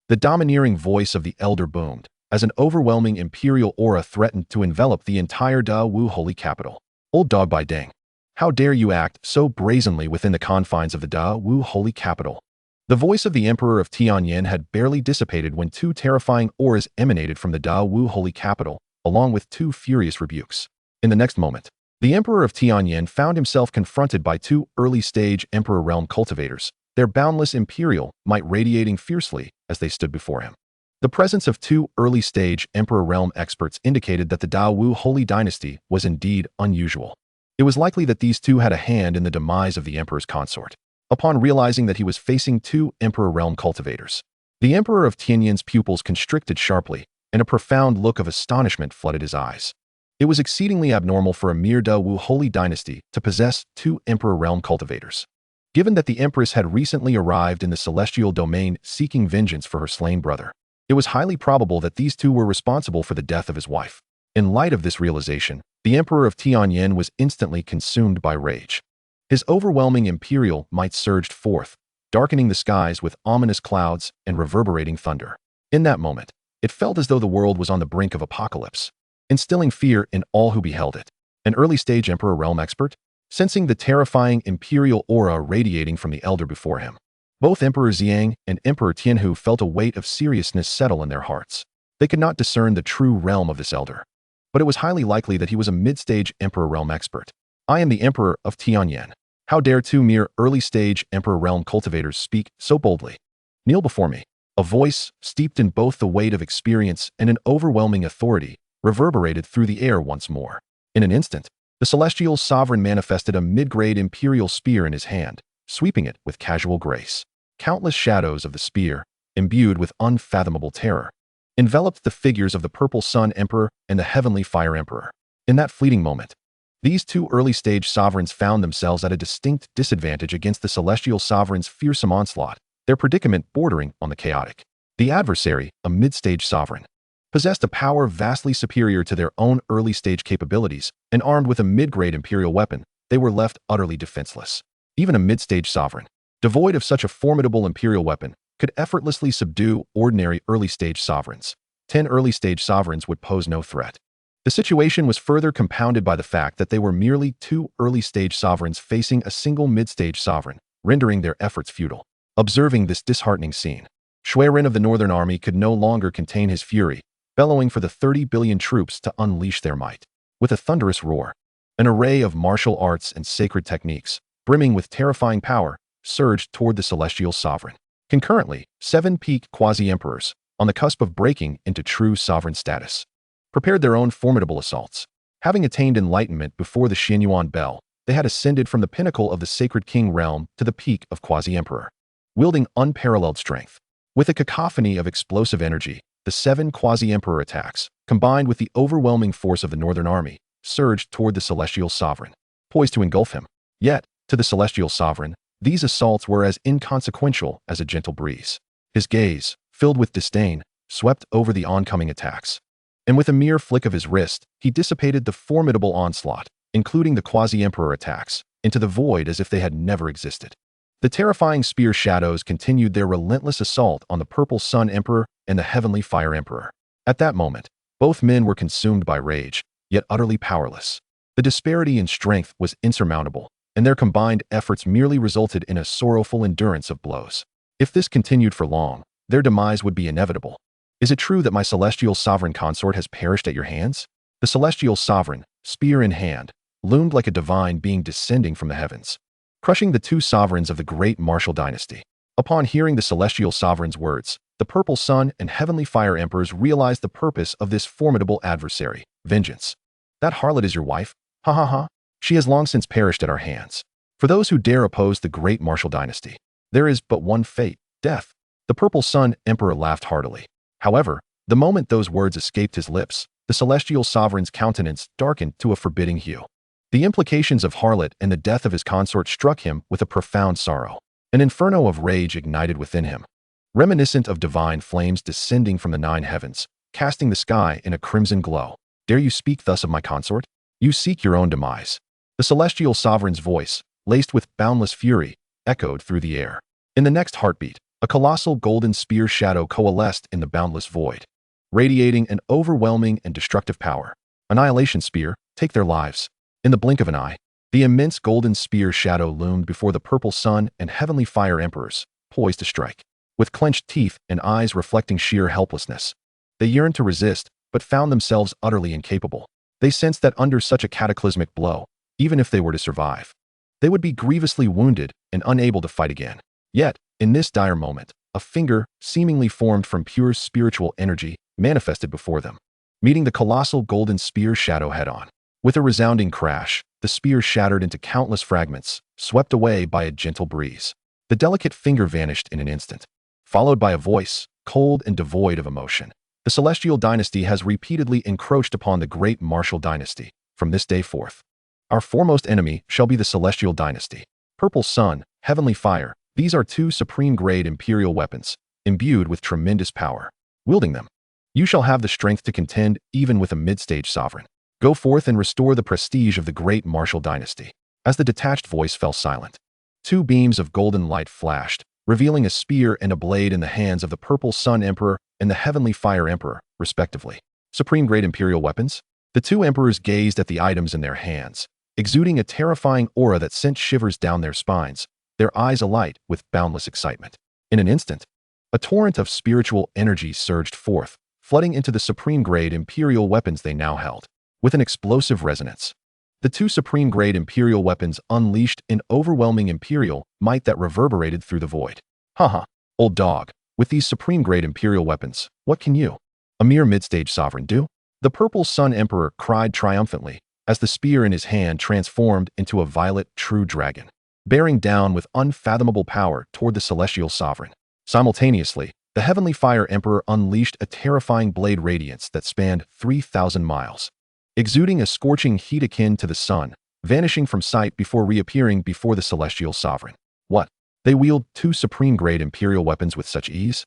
The domineering voice of the elder boomed, as an overwhelming imperial aura threatened to envelop the entire Dawu Holy Capital. Old dog by dang. How dare you act so brazenly within the confines of the Dawu Holy Capital? The voice of the Emperor of Tianyan had barely dissipated when 2 terrifying auras emanated from the Dawu Holy Capital, along with 2 furious rebukes. In the next moment, the Emperor of Tianyan found himself confronted by 2 early-stage Emperor Realm cultivators, their boundless imperial might radiating fiercely as they stood before him. The presence of 2 early-stage Emperor Realm experts indicated that the Dawu Holy Dynasty was indeed unusual. It was likely that these 2 had a hand in the demise of the Emperor's consort. Upon realizing that he was facing 2 Emperor Realm cultivators, the Emperor of Tianyan's pupils constricted sharply, and a profound look of astonishment flooded his eyes. It was exceedingly abnormal for a mere Dawu Holy Dynasty to possess 2 Emperor Realm cultivators. Given that the Empress had recently arrived in the celestial domain seeking vengeance for her slain brother, it was highly probable that these 2 were responsible for the death of his wife. In light of this realization, the Emperor of Tianyan was instantly consumed by rage. His overwhelming imperial might surged forth, darkening the skies with ominous clouds and reverberating thunder. In that moment, it felt as though the world was on the brink of apocalypse, instilling fear in all who beheld it. An early-stage Emperor Realm expert, sensing the terrifying imperial aura radiating from the elder before him. Both Emperor Xiang and Emperor Tianhu felt a weight of seriousness settle in their hearts. They could not discern the true realm of this elder, but it was highly likely that he was a mid-stage Emperor Realm expert. I am the Emperor of Tianyan. How dare 2 mere early-stage Emperor Realm cultivators speak so boldly? Kneel before me. A voice, steeped in both the weight of experience and an overwhelming authority, reverberated through the air once more. In an instant, the celestial sovereign manifested a mid-grade imperial spear in his hand, sweeping it with casual grace. Countless shadows of the spear, imbued with unfathomable terror, enveloped the figures of the Purple Sun Emperor and the Heavenly Fire Emperor. In that fleeting moment, these 2 early-stage sovereigns found themselves at a distinct disadvantage against the celestial sovereign's fearsome onslaught, their predicament bordering on the chaotic. The adversary, a mid-stage sovereign, possessed a power vastly superior to their own early-stage capabilities, and armed with a mid-grade imperial weapon, they were left utterly defenseless. Even a mid-stage sovereign, devoid of such a formidable imperial weapon, could effortlessly subdue ordinary early-stage sovereigns. 10 early-stage sovereigns would pose no threat. The situation was further compounded by the fact that they were merely two early-stage sovereigns facing a single mid-stage sovereign, rendering their efforts futile. Observing this disheartening scene, Shui Ren of the Northern Army could no longer contain his fury, bellowing for the 30 billion troops to unleash their might. With a thunderous roar, an array of martial arts and sacred techniques, brimming with terrifying power, surged toward the celestial sovereign. Concurrently, 7 peak quasi-emperors, on the cusp of breaking into true sovereign status, prepared their own formidable assaults. Having attained enlightenment before the Xianyuan bell, they had ascended from the pinnacle of the sacred king realm to the peak of quasi-emperor, wielding unparalleled strength. With a cacophony of explosive energy, the 7 quasi-emperor attacks, combined with the overwhelming force of the Northern Army, surged toward the celestial sovereign, poised to engulf him. Yet, to the celestial sovereign, these assaults were as inconsequential as a gentle breeze. His gaze, filled with disdain, swept over the oncoming attacks. And with a mere flick of his wrist, he dissipated the formidable onslaught, including the quasi-emperor attacks, into the void as if they had never existed. The terrifying spear shadows continued their relentless assault on the Purple Sun Emperor and the Heavenly Fire Emperor. At that moment, both men were consumed by rage, yet utterly powerless. The disparity in strength was insurmountable, and their combined efforts merely resulted in a sorrowful endurance of blows. If this continued for long, their demise would be inevitable. Is it true that my celestial sovereign consort has perished at your hands? The celestial sovereign, spear in hand, loomed like a divine being descending from the heavens, crushing the 2 sovereigns of the great martial dynasty. Upon hearing the celestial sovereign's words, the Purple Sun and Heavenly Fire Emperors realized the purpose of this formidable adversary: vengeance. That harlot is your wife? Ha ha ha. She has long since perished at our hands. For those who dare oppose the great martial dynasty, there is but one fate: death. The Purple Sun Emperor laughed heartily. However, the moment those words escaped his lips, the celestial sovereign's countenance darkened to a forbidding hue. The implications of harlot and the death of his consort struck him with a profound sorrow. An inferno of rage ignited within him, reminiscent of divine flames descending from the 9 heavens, casting the sky in a crimson glow. Dare you speak thus of my consort? You seek your own demise. The celestial sovereign's voice, laced with boundless fury, echoed through the air. In the next heartbeat, a colossal golden spear shadow coalesced in the boundless void, radiating an overwhelming and destructive power. Annihilation spear, take their lives. In the blink of an eye, the immense golden spear shadow loomed before the Purple Sun and Heavenly Fire Emperors, poised to strike. With clenched teeth and eyes reflecting sheer helplessness, they yearned to resist, but found themselves utterly incapable. They sensed that under such a cataclysmic blow, even if they were to survive, they would be grievously wounded and unable to fight again. Yet, in this dire moment, a finger, seemingly formed from pure spiritual energy, manifested before them, meeting the colossal golden spear shadow head-on. With a resounding crash, the spear shattered into countless fragments, swept away by a gentle breeze. The delicate finger vanished in an instant, followed by a voice, cold and devoid of emotion. The celestial dynasty has repeatedly encroached upon the great martial dynasty. From this day forth, our foremost enemy shall be the celestial dynasty. Purple Sun, Heavenly Fire, these are 2 supreme-grade imperial weapons, imbued with tremendous power. Wielding them, you shall have the strength to contend even with a mid-stage sovereign. Go forth and restore the prestige of the great martial dynasty. As the detached voice fell silent, 2 beams of golden light flashed, revealing a spear and a blade in the hands of the Purple Sun Emperor and the Heavenly Fire Emperor, respectively. Supreme-grade imperial weapons? The 2 emperors gazed at the items in their hands, exuding a terrifying aura that sent shivers down their spines, their eyes alight with boundless excitement. In an instant, a torrent of spiritual energy surged forth, flooding into the supreme-grade imperial weapons they now held. With an explosive resonance, the 2 supreme-grade imperial weapons unleashed an overwhelming imperial might that reverberated through the void. Haha, old dog, with these supreme-grade imperial weapons, what can you, a mere mid-stage sovereign, do? The Purple Sun Emperor cried triumphantly as the spear in his hand transformed into a violet true dragon, bearing down with unfathomable power toward the celestial sovereign. Simultaneously, the Heavenly Fire Emperor unleashed a terrifying blade radiance that spanned 3,000 miles, exuding a scorching heat akin to the sun, vanishing from sight before reappearing before the celestial sovereign. What? They wield 2 supreme-grade imperial weapons with such ease?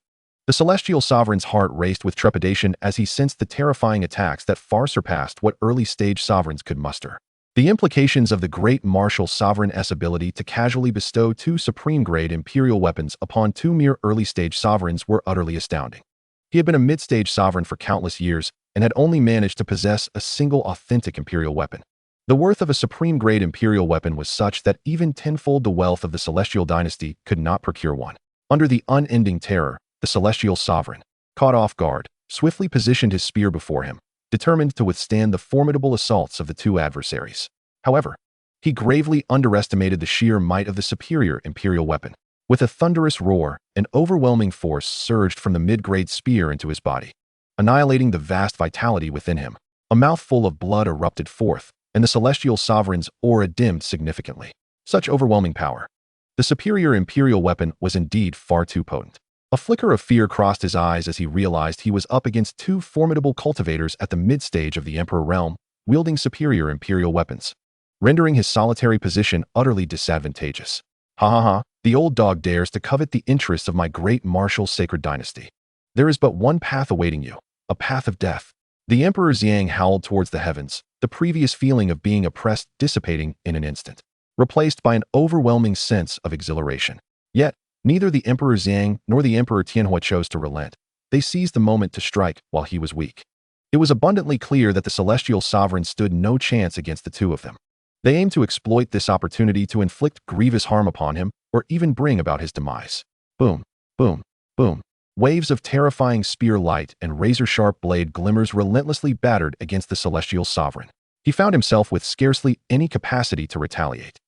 The celestial sovereign's heart raced with trepidation as he sensed the terrifying attacks that far surpassed what early-stage sovereigns could muster. The implications of the great martial sovereign's ability to casually bestow 2 supreme-grade imperial weapons upon 2 mere early-stage sovereigns were utterly astounding. He had been a mid-stage sovereign for countless years, and had only managed to possess a single authentic imperial weapon. The worth of a supreme-grade imperial weapon was such that even tenfold the wealth of the Celestial dynasty could not procure one. Under the unending terror, the Celestial sovereign, caught off guard, swiftly positioned his spear before him, determined to withstand the formidable assaults of the two adversaries. However, he gravely underestimated the sheer might of the superior imperial weapon. With a thunderous roar, an overwhelming force surged from the mid-grade spear into his body, annihilating the vast vitality within him. A mouthful of blood erupted forth, and the Celestial sovereign's aura dimmed significantly. Such overwhelming power. The superior imperial weapon was indeed far too potent. A flicker of fear crossed his eyes as he realized he was up against two formidable cultivators at the mid-stage of the Emperor realm, wielding superior imperial weapons, rendering his solitary position utterly disadvantageous. Ha ha ha, the old dog dares to covet the interests of my great martial sacred dynasty. There is but one path awaiting you, a path of death. The Emperor Xiang howled towards the heavens, the previous feeling of being oppressed dissipating in an instant, replaced by an overwhelming sense of exhilaration. Yet, neither the Emperor Xiang nor the Emperor Tianhua chose to relent. They seized the moment to strike while he was weak. It was abundantly clear that the Celestial Sovereign stood no chance against the two of them. They aimed to exploit this opportunity to inflict grievous harm upon him or even bring about his demise. Boom, boom, boom. Waves of terrifying spear light and razor-sharp blade glimmers relentlessly battered against the Celestial Sovereign. He found himself with scarcely any capacity to retaliate.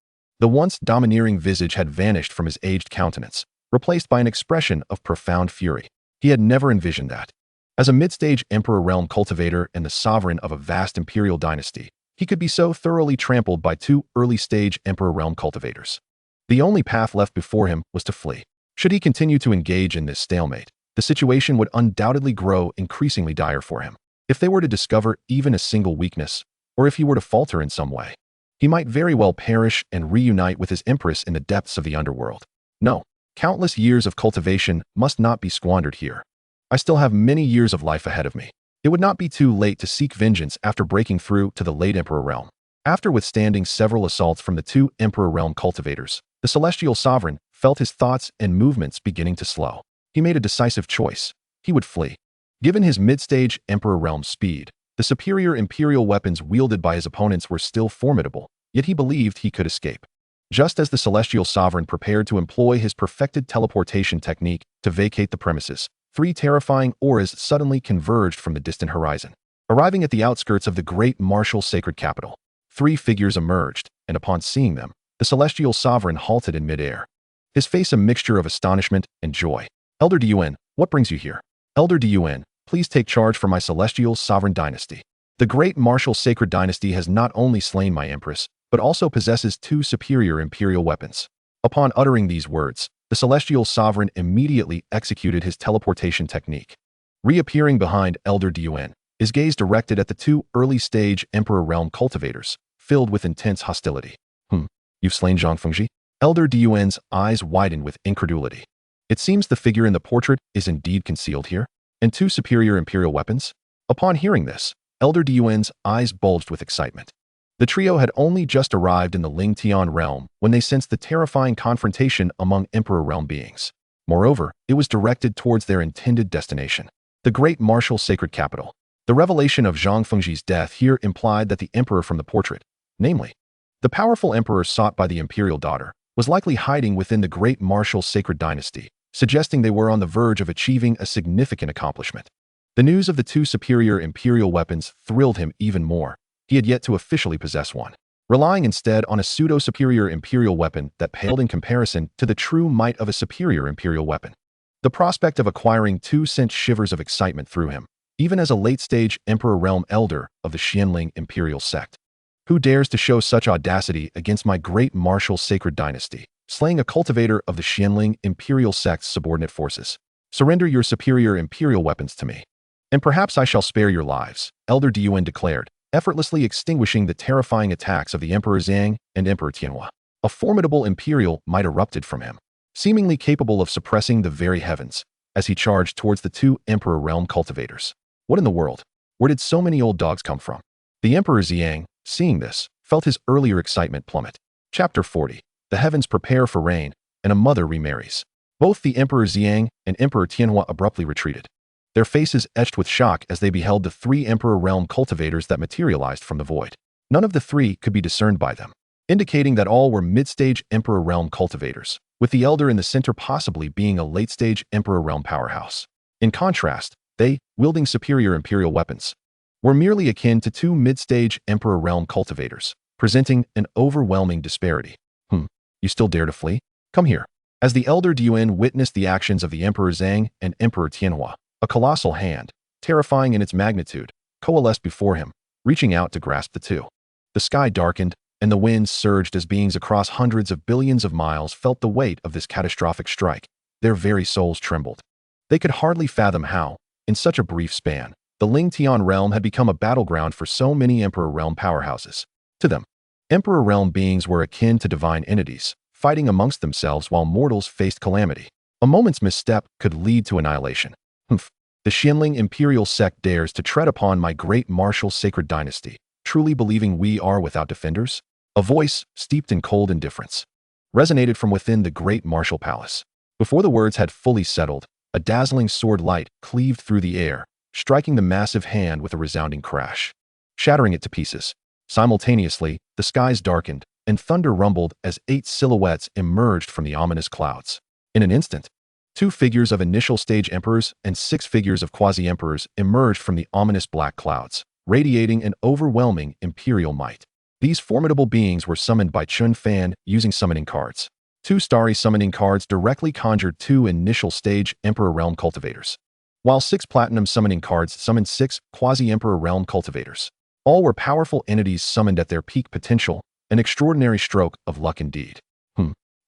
The once domineering visage had vanished from his aged countenance, replaced by an expression of profound fury. He had never envisioned that. As a mid-stage Emperor realm cultivator and the sovereign of a vast imperial dynasty, he could be so thoroughly trampled by two early-stage Emperor realm cultivators. The only path left before him was to flee. Should he continue to engage in this stalemate, the situation would undoubtedly grow increasingly dire for him. If they were to discover even a single weakness, or if he were to falter in some way, he might very well perish and reunite with his Empress in the depths of the underworld. No, countless years of cultivation must not be squandered here. I still have many years of life ahead of me. It would not be too late to seek vengeance after breaking through to the late Emperor realm. After withstanding several assaults from the two Emperor realm cultivators, the Celestial Sovereign felt his thoughts and movements beginning to slow. He made a decisive choice. He would flee. Given his mid-stage Emperor realm speed, the superior imperial weapons wielded by his opponents were still formidable, yet he believed he could escape. Just as the Celestial Sovereign prepared to employ his perfected teleportation technique to vacate the premises, three terrifying auras suddenly converged from the distant horizon. Arriving at the outskirts of the great martial sacred capital, three figures emerged, and upon seeing them, the Celestial Sovereign halted in midair, his face a mixture of astonishment and joy. Elder Dun, what brings you here? Elder Dun, please take charge for my Celestial Sovereign dynasty. The great martial sacred dynasty has not only slain my Empress, but also possesses two superior imperial weapons. Upon uttering these words, the Celestial Sovereign immediately executed his teleportation technique. Reappearing behind Elder Dun, his gaze directed at the two early-stage Emperor realm cultivators, filled with intense hostility. You've slain Zhang Fengji? Elder Dun's eyes widened with incredulity. It seems the figure in the portrait is indeed concealed here, and two superior imperial weapons? Upon hearing this, Elder Dun's eyes bulged with excitement. The trio had only just arrived in the Lingtian realm when they sensed the terrifying confrontation among Emperor realm beings. Moreover, it was directed towards their intended destination, the great martial sacred capital. The revelation of Zhang Fengji's death here implied that the emperor from the portrait, namely, the powerful emperor sought by the imperial daughter, was likely hiding within the great martial sacred dynasty, suggesting they were on the verge of achieving a significant accomplishment. The news of the two superior imperial weapons thrilled him even more. He had yet to officially possess one, relying instead on a pseudo-superior imperial weapon that paled in comparison to the true might of a superior imperial weapon. The prospect of acquiring two sent shivers of excitement through him, even as a late-stage Emperor realm elder of the Xianling imperial sect. Who dares to show such audacity against my great martial sacred dynasty, slaying a cultivator of the Xianling imperial sect's subordinate forces? Surrender your superior imperial weapons to me, and perhaps I shall spare your lives, Elder Dun declared, effortlessly extinguishing the terrifying attacks of the Emperor Xiang and Emperor Tianhua. A formidable imperial might erupted from him, seemingly capable of suppressing the very heavens, as he charged towards the two Emperor realm cultivators. What in the world? Where did so many old dogs come from? The Emperor Xiang, seeing this, felt his earlier excitement plummet. Chapter 40. The heavens prepare for rain, and a mother remarries. Both the Emperor Xiang and Emperor Tianhua abruptly retreated. their faces etched with shock as they beheld the three Emperor Realm cultivators that materialized from the void. None of the three could be discerned by them, indicating that all were mid-stage Emperor Realm cultivators, with the Elder in the center possibly being a late-stage Emperor Realm powerhouse. In contrast, they, wielding superior Imperial weapons, were merely akin to two mid-stage Emperor Realm cultivators, presenting an overwhelming disparity. You still dare to flee? Come here. As the Elder Duan witnessed the actions of the Emperor Zhang and Emperor Tianhua, a colossal hand, terrifying in its magnitude, coalesced before him, reaching out to grasp the two. The sky darkened, and the winds surged as beings across hundreds of billions of miles felt the weight of this catastrophic strike. Their very souls trembled. They could hardly fathom how, in such a brief span, the Ling Tian realm had become a battleground for so many Emperor Realm powerhouses. To them, Emperor Realm beings were akin to divine entities, fighting amongst themselves while mortals faced calamity. A moment's misstep could lead to annihilation. The Xianling Imperial sect dares to tread upon my great martial sacred dynasty, truly believing we are without defenders? A voice, steeped in cold indifference, resonated from within the great martial palace. Before the words had fully settled, a dazzling sword light cleaved through the air, striking the massive hand with a resounding crash, shattering it to pieces. Simultaneously, the skies darkened, and thunder rumbled as 8 silhouettes emerged from the ominous clouds. In an instant, 2 figures of initial stage emperors and 6 figures of quasi-emperors emerged from the ominous black clouds, radiating an overwhelming imperial might. These formidable beings were summoned by Chen Fan using summoning cards. 2 starry summoning cards directly conjured 2 initial stage Emperor Realm cultivators, while 6 platinum summoning cards summoned 6 quasi-Emperor Realm cultivators. All were powerful entities summoned at their peak potential, an extraordinary stroke of luck indeed.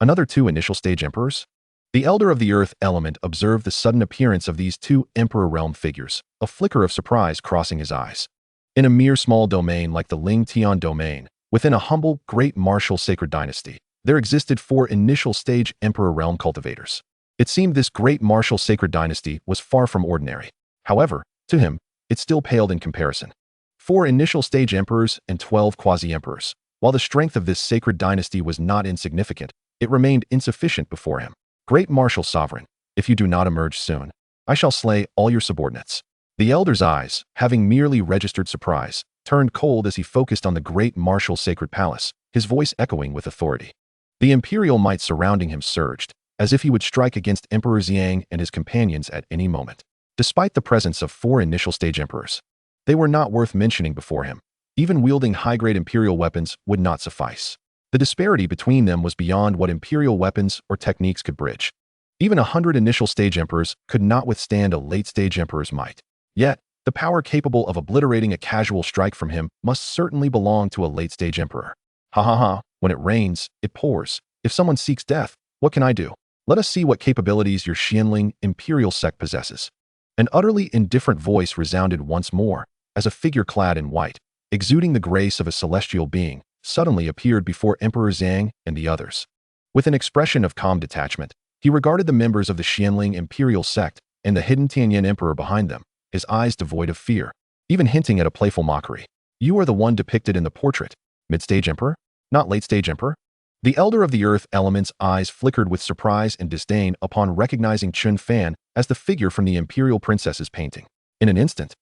Another 2 initial stage emperors? The Elder of the Earth element observed the sudden appearance of these 2 Emperor Realm figures, a flicker of surprise crossing his eyes. In a mere small domain like the Ling Tian domain, within a humble, great martial sacred dynasty, there existed 4 initial stage Emperor Realm cultivators. It seemed this great martial sacred dynasty was far from ordinary. However, to him, it still paled in comparison. 4 initial stage emperors and 12 quasi-emperors. While the strength of this sacred dynasty was not insignificant, it remained insufficient before him. Great martial sovereign, if you do not emerge soon, I shall slay all your subordinates. The Elder's eyes, having merely registered surprise, turned cold as he focused on the great martial sacred palace, his voice echoing with authority. The imperial might surrounding him surged, as if he would strike against Emperor Xiang and his companions at any moment. Despite the presence of 4 initial stage emperors, they were not worth mentioning before him. Even wielding high-grade imperial weapons would not suffice. The disparity between them was beyond what imperial weapons or techniques could bridge. Even 100 initial stage emperors could not withstand a late-stage emperor's might. Yet, the power capable of obliterating a casual strike from him must certainly belong to a late-stage emperor. When it rains, it pours. If someone seeks death, what can I do? Let us see what capabilities your Xianling Imperial sect possesses. An utterly indifferent voice resounded once more, as a figure clad in white, exuding the grace of a celestial being, suddenly appeared before Emperor Zhang and the others. With an expression of calm detachment, he regarded the members of the Xianling Imperial sect and the hidden Tianyan Emperor behind them, his eyes devoid of fear, even hinting at a playful mockery. You are the one depicted in the portrait. Mid-stage emperor? Not late-stage emperor? The Elder of the Earth element's eyes flickered with surprise and disdain upon recognizing Chen Fan as the figure from the Imperial Princess's painting. In an instant,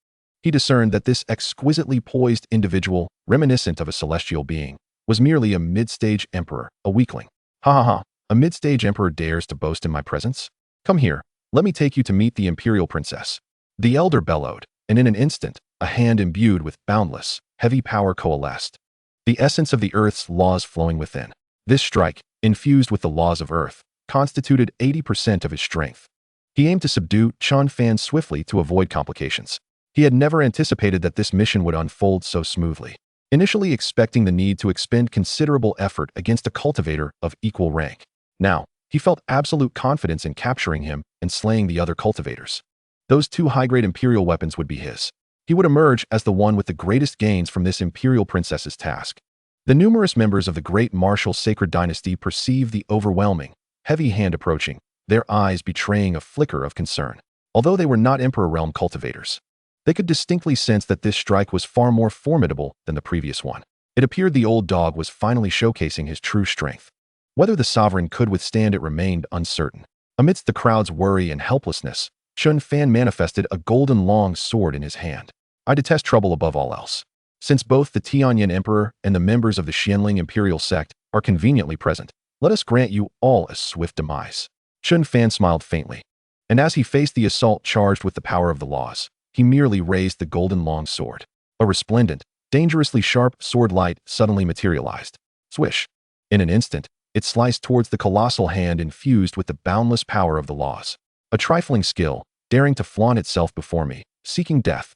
he discerned that this exquisitely poised individual, reminiscent of a celestial being, was merely a mid-stage emperor, a weakling. A mid-stage emperor dares to boast in my presence? Come here, let me take you to meet the Imperial Princess. The Elder bellowed, and in an instant, a hand imbued with boundless, heavy power coalesced. The essence of the Earth's laws flowing within. This strike, infused with the laws of Earth, constituted 80% of his strength. He aimed to subdue Chen Fan swiftly to avoid complications. He had never anticipated that this mission would unfold so smoothly, initially expecting the need to expend considerable effort against a cultivator of equal rank. Now, he felt absolute confidence in capturing him and slaying the other cultivators. Those 2 high-grade imperial weapons would be his. He would emerge as the one with the greatest gains from this imperial princess's task. The numerous members of the great martial sacred dynasty perceived the overwhelming, heavy hand approaching, their eyes betraying a flicker of concern. Although they were not Emperor Realm cultivators, they could distinctly sense that this strike was far more formidable than the previous one. It appeared the old dog was finally showcasing his true strength. Whether the sovereign could withstand it remained uncertain. Amidst the crowd's worry and helplessness, Chen Fan manifested a golden long sword in his hand. I detest trouble above all else. Since both the Tianyan Emperor and the members of the Xianling Imperial sect are conveniently present, let us grant you all a swift demise. Chen Fan smiled faintly, and as he faced the assault charged with the power of the laws, he merely raised the golden long sword. A resplendent, dangerously sharp sword light suddenly materialized. Swish! In an instant, it sliced towards the colossal hand infused with the boundless power of the laws. A trifling skill, daring to flaunt itself before me, seeking death.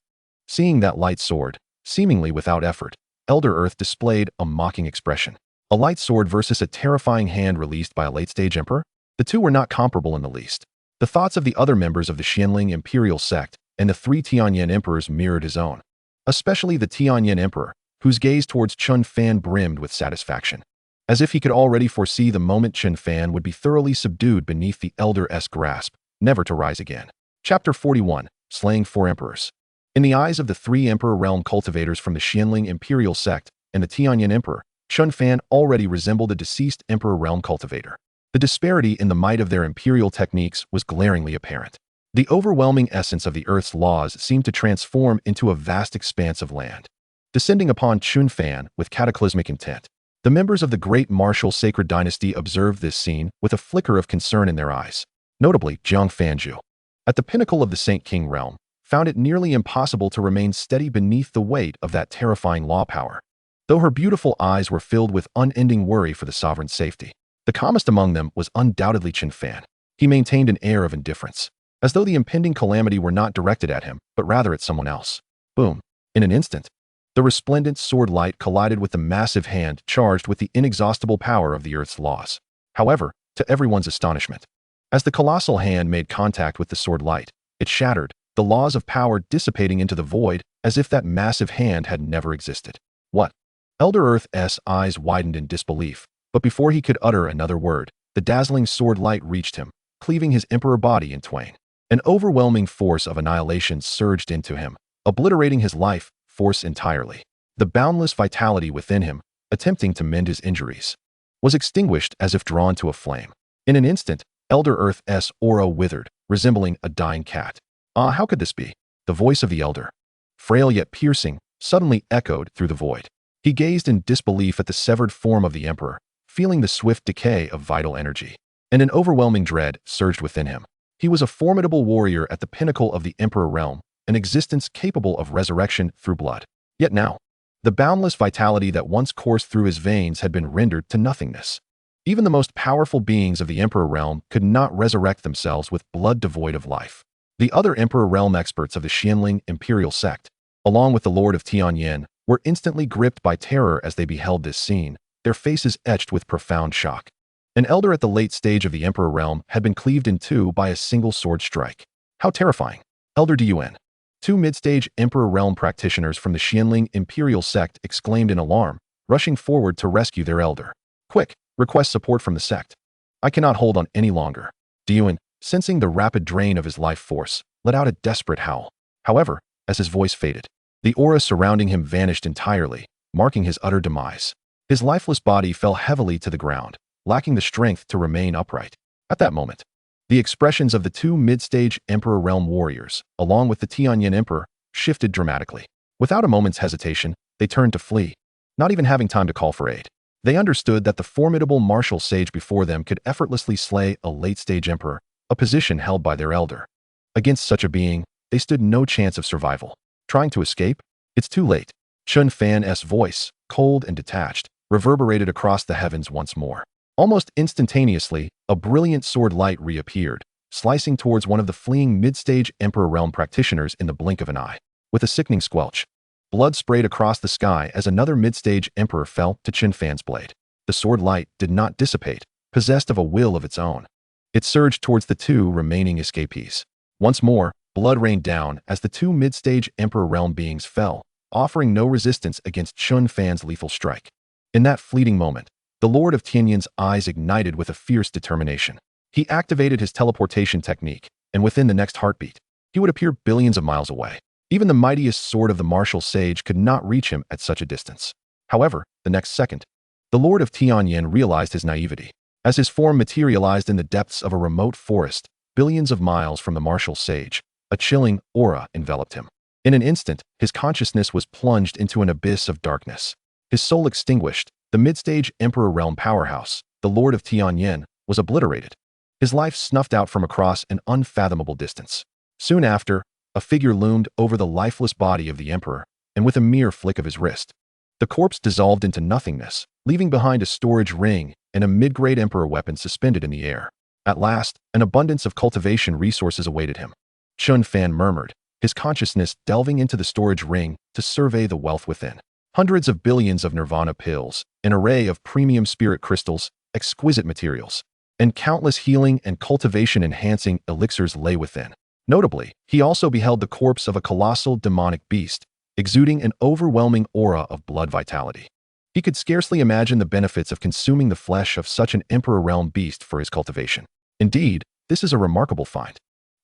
Seeing that light sword, seemingly without effort, Elder Earth displayed a mocking expression. A light sword versus a terrifying hand released by a late-stage emperor? The two were not comparable in the least. The thoughts of the other members of the Xianling Imperial sect and the three Tianyan emperors mirrored his own. Especially the Tianyan emperor, whose gaze towards Chen Fan brimmed with satisfaction. As if he could already foresee the moment Chen Fan would be thoroughly subdued beneath the Elder's grasp, never to rise again. Chapter 41, Slaying 4 Emperors. In the eyes of the 3 Emperor realm cultivators from the Xianling Imperial sect and the Tianyan Emperor, Chen Fan already resembled a deceased Emperor realm cultivator. The disparity in the might of their imperial techniques was glaringly apparent. The overwhelming essence of the Earth's laws seemed to transform into a vast expanse of land. Descending upon Chen Fan with cataclysmic intent, the members of the great martial sacred dynasty observed this scene with a flicker of concern in their eyes. Notably, Jiang Fanju, at the pinnacle of the Saint King realm, found it nearly impossible to remain steady beneath the weight of that terrifying law power. Though her beautiful eyes were filled with unending worry for the sovereign's safety, the calmest among them was undoubtedly Chen Fan. He maintained an air of indifference, as though the impending calamity were not directed at him, but rather at someone else. Boom! In an instant, the resplendent sword light collided with the massive hand charged with the inexhaustible power of the Earth's laws. However, to everyone's astonishment, as the colossal hand made contact with the sword light, it shattered, the laws of power dissipating into the void as if that massive hand had never existed. What? Elder Earth's eyes widened in disbelief, but before he could utter another word, the dazzling sword light reached him, cleaving his emperor body in twain. An overwhelming force of annihilation surged into him, obliterating his life force entirely. The boundless vitality within him, attempting to mend his injuries, was extinguished as if drawn to a flame. In an instant, Elder Earth's aura withered, resembling a dying cat. Ah, how could this be? The voice of the elder, frail yet piercing, suddenly echoed through the void. He gazed in disbelief at the severed form of the emperor, feeling the swift decay of vital energy. And an overwhelming dread surged within him. He was a formidable warrior at the pinnacle of the emperor realm, an existence capable of resurrection through blood. Yet now, the boundless vitality that once coursed through his veins had been rendered to nothingness. Even the most powerful beings of the emperor realm could not resurrect themselves with blood devoid of life. The other emperor realm experts of the Xianling Imperial sect, along with the Lord of Tianyan, were instantly gripped by terror as they beheld this scene, their faces etched with profound shock. An elder at the late stage of the emperor realm had been cleaved in two by a single sword strike. How terrifying! Elder Dun. 2 mid-stage emperor realm practitioners from the Xianling Imperial sect exclaimed in alarm, rushing forward to rescue their elder. Quick, request support from the sect. I cannot hold on any longer. Dun, sensing the rapid drain of his life force, let out a desperate howl. However, as his voice faded, the aura surrounding him vanished entirely, marking his utter demise. His lifeless body fell heavily to the ground, lacking the strength to remain upright. At that moment, the expressions of the 2 mid-stage Emperor Realm warriors, along with the Tianyan Emperor, shifted dramatically. Without a moment's hesitation, they turned to flee, not even having time to call for aid. They understood that the formidable martial sage before them could effortlessly slay a late-stage emperor, a position held by their elder. Against such a being, they stood no chance of survival. Trying to escape? It's too late. Chen Fan's voice, cold and detached, reverberated across the heavens once more. Almost instantaneously, a brilliant sword light reappeared, slicing towards one of the fleeing mid-stage Emperor Realm practitioners in the blink of an eye. With a sickening squelch, blood sprayed across the sky as another mid-stage Emperor fell to Chen Fan's blade. The sword light did not dissipate, possessed of a will of its own. It surged towards the 2 remaining escapees. Once more, blood rained down as the 2 mid-stage Emperor Realm beings fell, offering no resistance against Chen Fan's lethal strike. In that fleeting moment, the Lord of Tianyan's eyes ignited with a fierce determination. He activated his teleportation technique, and within the next heartbeat, he would appear billions of miles away. Even the mightiest sword of the martial sage could not reach him at such a distance. However, the next second, the Lord of Tianyan realized his naivety. As his form materialized in the depths of a remote forest, billions of miles from the martial sage, a chilling aura enveloped him. In an instant, his consciousness was plunged into an abyss of darkness. His soul extinguished, the mid-stage Emperor realm powerhouse, the Lord of Tianyin, was obliterated. His life snuffed out from across an unfathomable distance. Soon after, a figure loomed over the lifeless body of the Emperor, and with a mere flick of his wrist, the corpse dissolved into nothingness, leaving behind a storage ring and a mid-grade Emperor weapon suspended in the air. At last, an abundance of cultivation resources awaited him. Chen Fan murmured, his consciousness delving into the storage ring to survey the wealth within. Hundreds of billions of nirvana pills, an array of premium spirit crystals, exquisite materials, and countless healing and cultivation-enhancing elixirs lay within. Notably, he also beheld the corpse of a colossal demonic beast, exuding an overwhelming aura of blood vitality. He could scarcely imagine the benefits of consuming the flesh of such an Emperor realm beast for his cultivation. Indeed, this is a remarkable find.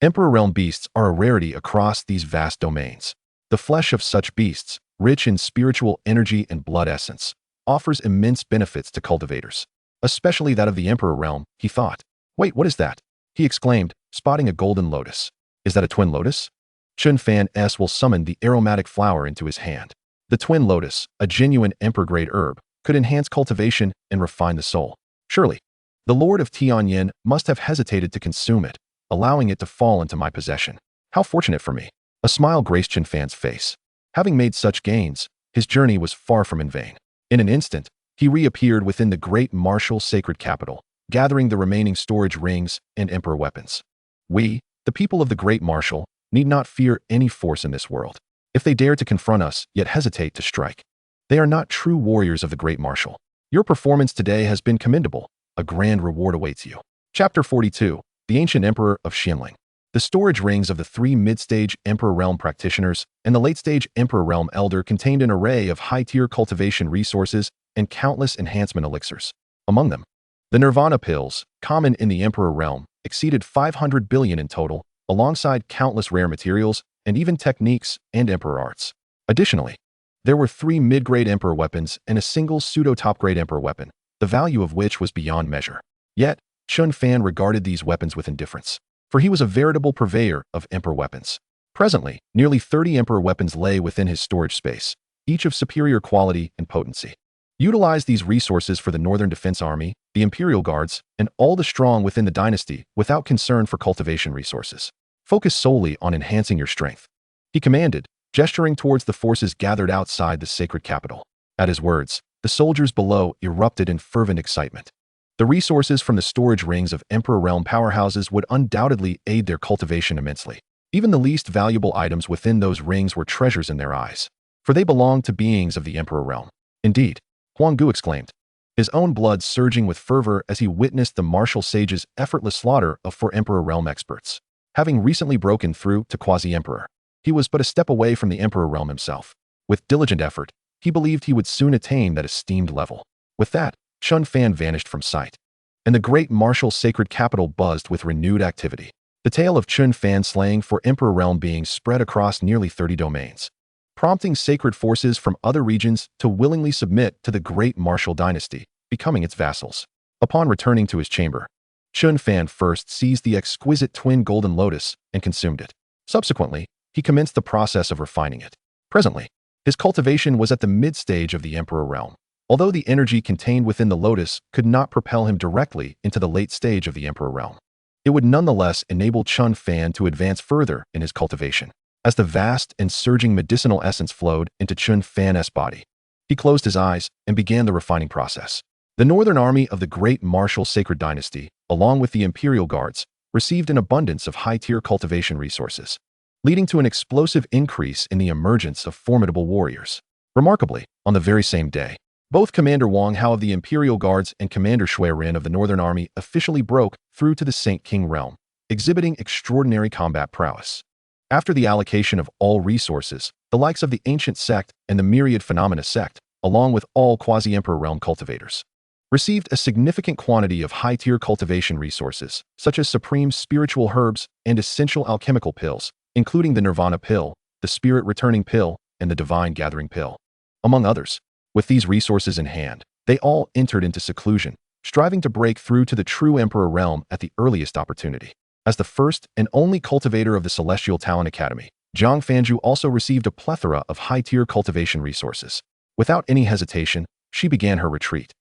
Emperor realm beasts are a rarity across these vast domains. The flesh of such beasts, rich in spiritual energy and blood essence, offers immense benefits to cultivators. Especially that of the Emperor realm, he thought. Wait, what is that? He exclaimed, spotting a golden lotus. Is that a twin lotus? Chen Fan will summon the aromatic flower into his hand. The twin lotus, a genuine emperor-grade herb, could enhance cultivation and refine the soul. Surely, the Lord of Tianyin must have hesitated to consume it, allowing it to fall into my possession. How fortunate for me. A smile graced Chen Fan's face. Having made such gains, his journey was far from in vain. In an instant, he reappeared within the great martial sacred capital, gathering the remaining storage rings and emperor weapons. We, the people of the great martial, need not fear any force in this world. If they dare to confront us, yet hesitate to strike, they are not true warriors of the great martial. Your performance today has been commendable. A grand reward awaits you. Chapter 42. The Ancient Emperor of Xianling. The storage rings of the three mid-stage Emperor Realm practitioners and the late-stage Emperor Realm Elder contained an array of high-tier cultivation resources and countless enhancement elixirs. Among them, the Nirvana pills, common in the Emperor Realm, exceeded 500 billion in total, alongside countless rare materials and even techniques and Emperor arts. Additionally, there were 3 mid-grade Emperor weapons and a single pseudo-top-grade Emperor weapon, the value of which was beyond measure. Yet, Chen Fan regarded these weapons with indifference, for he was a veritable purveyor of Emperor weapons. Presently, nearly 30 Emperor weapons lay within his storage space, each of superior quality and potency. Utilize these resources for the Northern Defense Army, the Imperial Guards, and all the strong within the dynasty without concern for cultivation resources. Focus solely on enhancing your strength. He commanded, gesturing towards the forces gathered outside the sacred capital. At his words, the soldiers below erupted in fervent excitement. The resources from the storage rings of Emperor Realm powerhouses would undoubtedly aid their cultivation immensely. Even the least valuable items within those rings were treasures in their eyes, for they belonged to beings of the Emperor Realm. Indeed, Huang Gu exclaimed, his own blood surging with fervor as he witnessed the martial sage's effortless slaughter of 4 Emperor Realm experts. Having recently broken through to Quasi-Emperor, he was but a step away from the Emperor Realm himself. With diligent effort, he believed he would soon attain that esteemed level. With that, Chen Fan vanished from sight, and the great martial sacred capital buzzed with renewed activity. The tale of Chen Fan slaying 4 Emperor Realm beings spread across nearly 30 domains, prompting sacred forces from other regions to willingly submit to the great martial dynasty, becoming its vassals. Upon returning to his chamber, Chen Fan first seized the exquisite twin golden lotus and consumed it. Subsequently, he commenced the process of refining it. Presently, his cultivation was at the mid-stage of the Emperor Realm, although the energy contained within the lotus could not propel him directly into the late stage of the Emperor Realm. It would nonetheless enable Chen Fan to advance further in his cultivation. As the vast and surging medicinal essence flowed into Chen Fan's body, he closed his eyes and began the refining process. The Northern Army of the Great Martial Sacred Dynasty, along with the Imperial Guards, received an abundance of high-tier cultivation resources, leading to an explosive increase in the emergence of formidable warriors. Remarkably, on the very same day, both Commander Wang Hao of the Imperial Guards and Commander Shui Rin of the Northern Army officially broke through to the Saint King realm, exhibiting extraordinary combat prowess. After the allocation of all resources, the likes of the Ancient Sect and the Myriad Phenomena Sect, along with all Quasi-Emperor realm cultivators, received a significant quantity of high-tier cultivation resources, such as supreme spiritual herbs and essential alchemical pills, including the Nirvana pill, the Spirit Returning pill, and the Divine Gathering pill, among others. With these resources in hand, they all entered into seclusion, striving to break through to the true Emperor realm at the earliest opportunity. As the first and only cultivator of the Celestial Talent Academy, Zhang Fanju also received a plethora of high-tier cultivation resources. Without any hesitation, she began her retreat.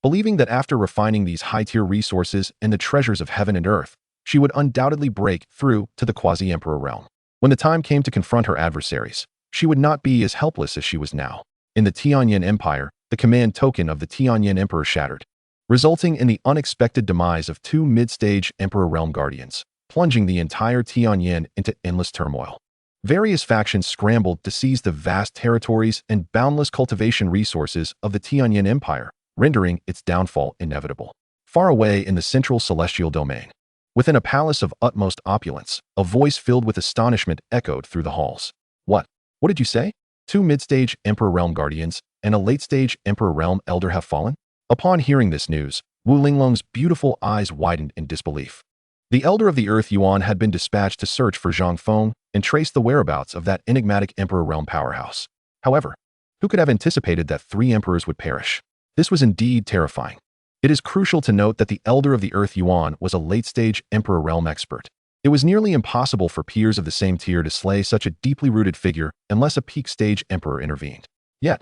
Believing that after refining these high-tier resources and the treasures of heaven and earth, she would undoubtedly break through to the quasi-emperor realm. When the time came to confront her adversaries, she would not be as helpless as she was now. In the Tianyan Empire, the command token of the Tianyan Emperor shattered, resulting in the unexpected demise of two mid-stage Emperor Realm Guardians, plunging the entire Tianyan into endless turmoil. Various factions scrambled to seize the vast territories and boundless cultivation resources of the Tianyan Empire, rendering its downfall inevitable. Far away in the central celestial domain, within a palace of utmost opulence, a voice filled with astonishment echoed through the halls. What? What did you say? Two mid-stage Emperor Realm Guardians and a late-stage Emperor Realm Elder have fallen? Upon hearing this news, Wu Linglong's beautiful eyes widened in disbelief. The Elder of the Earth Yuan had been dispatched to search for Zhang Feng and trace the whereabouts of that enigmatic Emperor Realm powerhouse. However, who could have anticipated that 3 emperors would perish? This was indeed terrifying. It is crucial to note that the Elder of the Earth Yuan was a late-stage Emperor Realm expert. It was nearly impossible for peers of the same tier to slay such a deeply rooted figure unless a peak-stage Emperor intervened. Yet,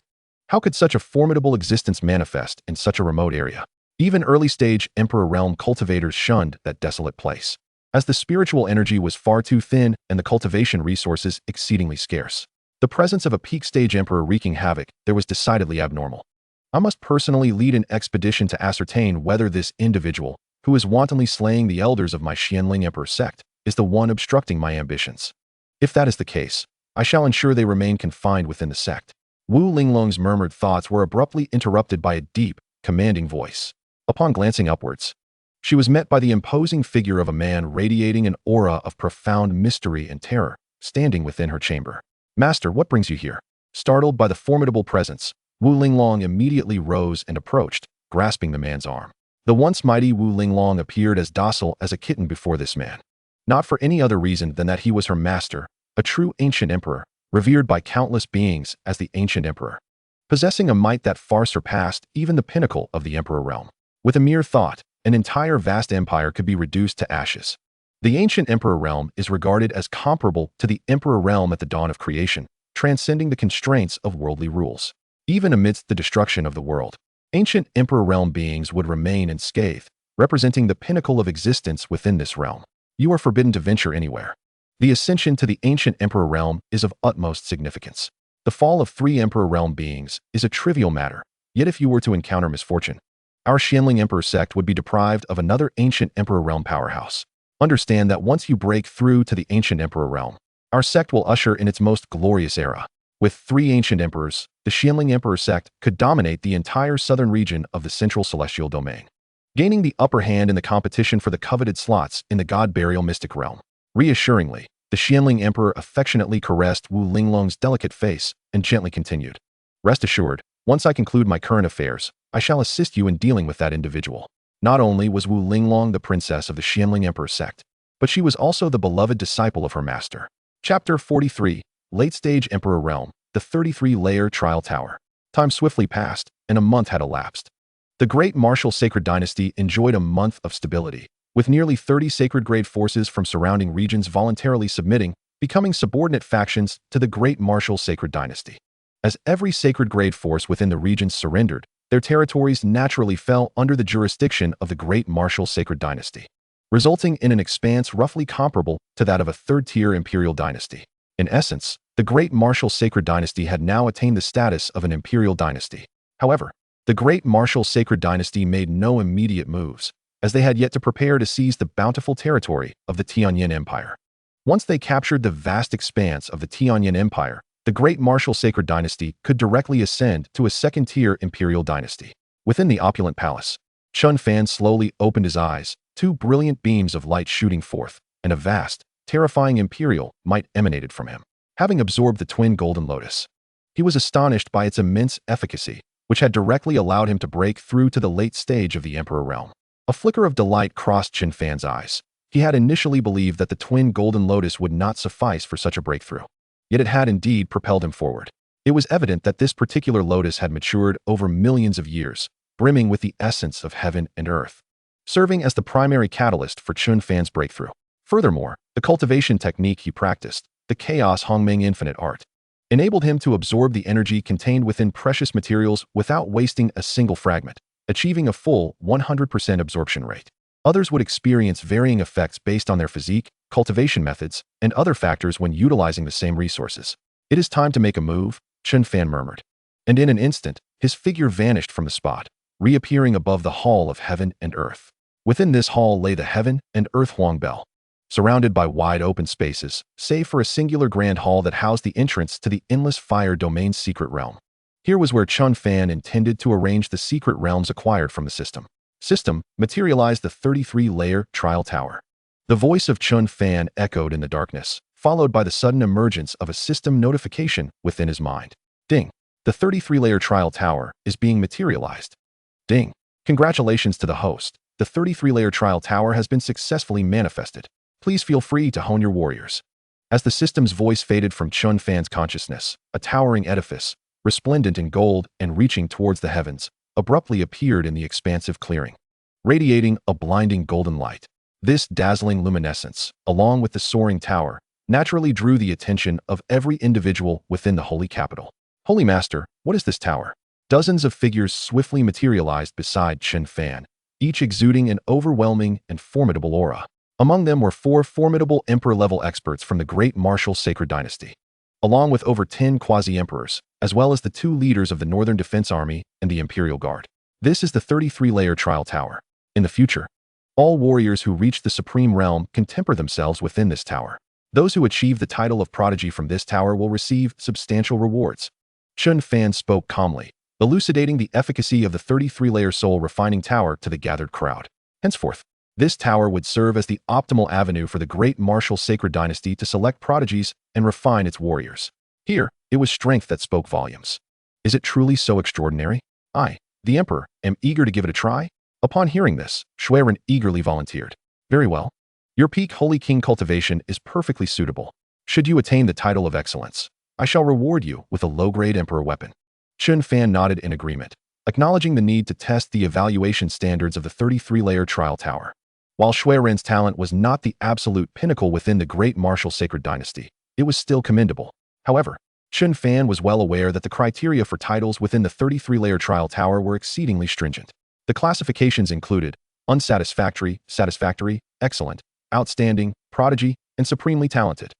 how could such a formidable existence manifest in such a remote area? Even early-stage Emperor Realm cultivators shunned that desolate place, as the spiritual energy was far too thin and the cultivation resources exceedingly scarce. The presence of a peak-stage Emperor wreaking havoc there was decidedly abnormal. I must personally lead an expedition to ascertain whether this individual, who is wantonly slaying the elders of my Xianling Emperor sect, is the one obstructing my ambitions. If that is the case, I shall ensure they remain confined within the sect. Wu Linglong's murmured thoughts were abruptly interrupted by a deep, commanding voice. Upon glancing upwards, she was met by the imposing figure of a man radiating an aura of profound mystery and terror, standing within her chamber. Master, what brings you here? Startled by the formidable presence, Wu Linglong immediately rose and approached, grasping the man's arm. The once mighty Wu Linglong appeared as docile as a kitten before this man, not for any other reason than that he was her master, a true ancient emperor, revered by countless beings as the ancient emperor, possessing a might that far surpassed even the pinnacle of the emperor realm. With a mere thought, an entire vast empire could be reduced to ashes. The ancient emperor realm is regarded as comparable to the emperor realm at the dawn of creation, transcending the constraints of worldly rules. Even amidst the destruction of the world, ancient emperor realm beings would remain unscathed, representing the pinnacle of existence within this realm. You are forbidden to venture anywhere. The ascension to the ancient emperor realm is of utmost significance. The fall of 3 emperor realm beings is a trivial matter, yet if you were to encounter misfortune, our Xianling Emperor sect would be deprived of another ancient Emperor Realm powerhouse. Understand that once you break through to the ancient Emperor Realm, our sect will usher in its most glorious era. With 3 ancient emperors, the Xianling Emperor sect could dominate the entire southern region of the central celestial domain, gaining the upper hand in the competition for the coveted slots in the God Burial Mystic Realm. Reassuringly, the Xianling Emperor affectionately caressed Wu Linglong's delicate face and gently continued. Rest assured, once I conclude my current affairs, I shall assist you in dealing with that individual. Not only was Wu Linglong the princess of the Xianling Emperor sect, but she was also the beloved disciple of her master. Chapter 43, Late-Stage Emperor Realm, the 33-layer Trial Tower. Time swiftly passed, and a month had elapsed. The great martial sacred dynasty enjoyed a month of stability, with nearly 30 sacred-grade forces from surrounding regions voluntarily submitting, becoming subordinate factions to the great martial sacred dynasty. As every sacred-grade force within the regions surrendered, their territories naturally fell under the jurisdiction of the great martial sacred dynasty, resulting in an expanse roughly comparable to that of a third-tier imperial dynasty. In essence, the great martial sacred dynasty had now attained the status of an imperial dynasty. However, the great martial sacred dynasty made no immediate moves, as they had yet to prepare to seize the bountiful territory of the Tianyan Empire. Once they captured the vast expanse of the Tianyan Empire, the great martial sacred dynasty could directly ascend to a second-tier imperial dynasty. Within the opulent palace, Chen Fan slowly opened his eyes, 2 brilliant beams of light shooting forth, and a vast, terrifying imperial might emanated from him. Having absorbed the twin golden lotus, he was astonished by its immense efficacy, which had directly allowed him to break through to the late stage of the emperor realm. A flicker of delight crossed Chen Fan's eyes. He had initially believed that the twin golden lotus would not suffice for such a breakthrough. Yet it had indeed propelled him forward. It was evident that this particular lotus had matured over millions of years, brimming with the essence of heaven and earth, serving as the primary catalyst for Chen Fan's breakthrough. Furthermore, the cultivation technique he practiced, the chaos Hongming infinite art, enabled him to absorb the energy contained within precious materials without wasting a single fragment, achieving a full 100% absorption rate. Others would experience varying effects based on their physique, cultivation methods, and other factors when utilizing the same resources. "It is time to make a move," Chen Fan murmured. And in an instant, his figure vanished from the spot, reappearing above the hall of heaven and earth. Within this hall lay the heaven and earth Huang Bell, surrounded by wide open spaces, save for a singular grand hall that housed the entrance to the endless fire domain's secret realm. Here was where Chen Fan intended to arrange the secret realms acquired from the system. Materialized the 33-layer trial tower. The voice of Chen Fan echoed in the darkness, followed by the sudden emergence of a system notification within his mind. Ding. The 33-layer trial tower is being materialized. Ding. Congratulations to the host. The 33-layer trial tower has been successfully manifested. Please feel free to hone your warriors. As the system's voice faded from Chen Fan's consciousness, a towering edifice, resplendent in gold and reaching towards the heavens, abruptly appeared in the expansive clearing, radiating a blinding golden light. This dazzling luminescence, along with the soaring tower, naturally drew the attention of every individual within the holy capital. "Holy Master, what is this tower?" Dozens of figures swiftly materialized beside Chen Fan, each exuding an overwhelming and formidable aura. Among them were 4 formidable emperor-level experts from the great martial sacred dynasty, along with over 10 quasi-emperors, as well as the 2 leaders of the Northern Defense Army and the Imperial Guard. This is the 33-layer trial tower. In the future, all warriors who reach the supreme realm can temper themselves within this tower. Those who achieve the title of prodigy from this tower will receive substantial rewards. Chen Fan spoke calmly, elucidating the efficacy of the 33-layer soul refining tower to the gathered crowd. Henceforth, this tower would serve as the optimal avenue for the great martial sacred dynasty to select prodigies and refine its warriors. Here, it was strength that spoke volumes. Is it truly so extraordinary? I, the Emperor, am eager to give it a try. Upon hearing this, Xueran eagerly volunteered. Very well. Your peak Holy King cultivation is perfectly suitable. Should you attain the title of excellence, I shall reward you with a low-grade Emperor weapon. Chen Fan nodded in agreement, acknowledging the need to test the evaluation standards of the 33-layer trial tower. While Xueran's talent was not the absolute pinnacle within the great martial sacred dynasty, it was still commendable. However, Chen Fan was well aware that the criteria for titles within the 33-layer trial tower were exceedingly stringent. The classifications included unsatisfactory, satisfactory, excellent, outstanding, prodigy, and supremely talented.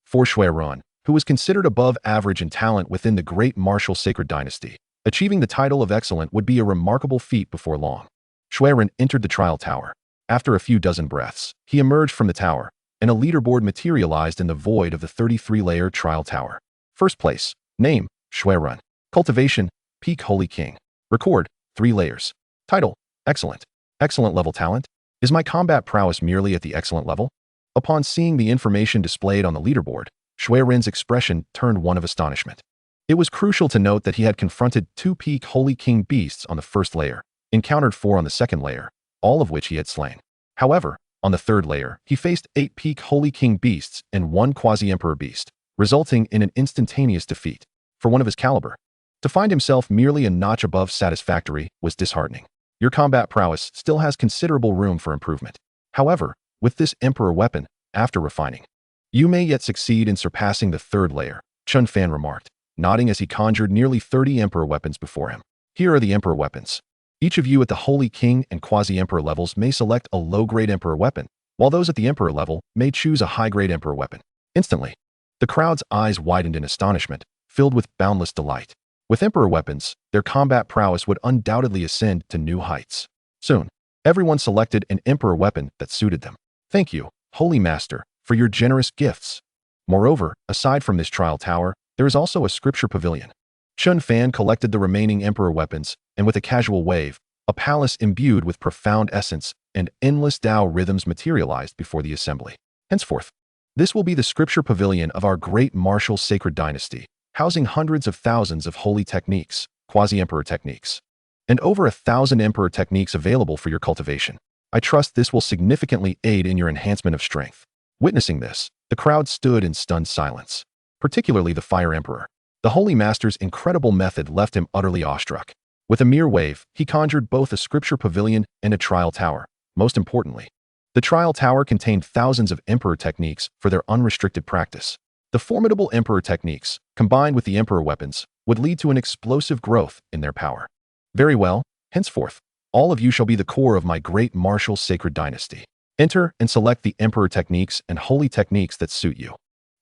For Xueran, who was considered above average in talent within the great martial sacred dynasty, achieving the title of excellent would be a remarkable feat before long. Xueran entered the trial tower. After a few dozen breaths, he emerged from the tower, and a leaderboard materialized in the void of the 33-layer trial tower. First place, name, Xueran. Cultivation, peak Holy King. Record, 3 layers. Title, excellent. Excellent level talent. Is my combat prowess merely at the excellent level? Upon seeing the information displayed on the leaderboard, Xueran's expression turned one of astonishment. It was crucial to note that he had confronted 2 peak Holy King beasts on the first layer, encountered 4 on the second layer, all of which he had slain. However, on the third layer, he faced 8 peak Holy King beasts and 1 quasi-emperor beast, resulting in an instantaneous defeat. For one of his caliber, to find himself merely a notch above satisfactory was disheartening. Your combat prowess still has considerable room for improvement. However, with this emperor weapon, after refining, you may yet succeed in surpassing the third layer, Chen Fan remarked, nodding as he conjured nearly 30 emperor weapons before him. Here are the emperor weapons. Each of you at the Holy King and quasi-emperor levels may select a low-grade emperor weapon, while those at the emperor level may choose a high-grade emperor weapon. Instantly, the crowd's eyes widened in astonishment, filled with boundless delight. With emperor weapons, their combat prowess would undoubtedly ascend to new heights. Soon, everyone selected an emperor weapon that suited them. Thank you, Holy Master, for your generous gifts. Moreover, aside from this trial tower, there is also a scripture pavilion. Chen Fan collected the remaining emperor weapons, and with a casual wave, a palace imbued with profound essence and endless Tao rhythms materialized before the assembly. Henceforth, this will be the scripture pavilion of our great martial sacred dynasty, housing hundreds of thousands of holy techniques, quasi-emperor techniques, and over 1,000 emperor techniques available for your cultivation. I trust this will significantly aid in your enhancement of strength. Witnessing this, the crowd stood in stunned silence, particularly the Fire Emperor. The Holy Master's incredible method left him utterly awestruck. With a mere wave, he conjured both a scripture pavilion and a trial tower. Most importantly, The trial tower contained thousands of emperor techniques for their unrestricted practice. The formidable emperor techniques, combined with the emperor weapons, would lead to an explosive growth in their power. Very well, henceforth, all of you shall be the core of my great martial sacred dynasty. Enter and select the emperor techniques and holy techniques that suit you.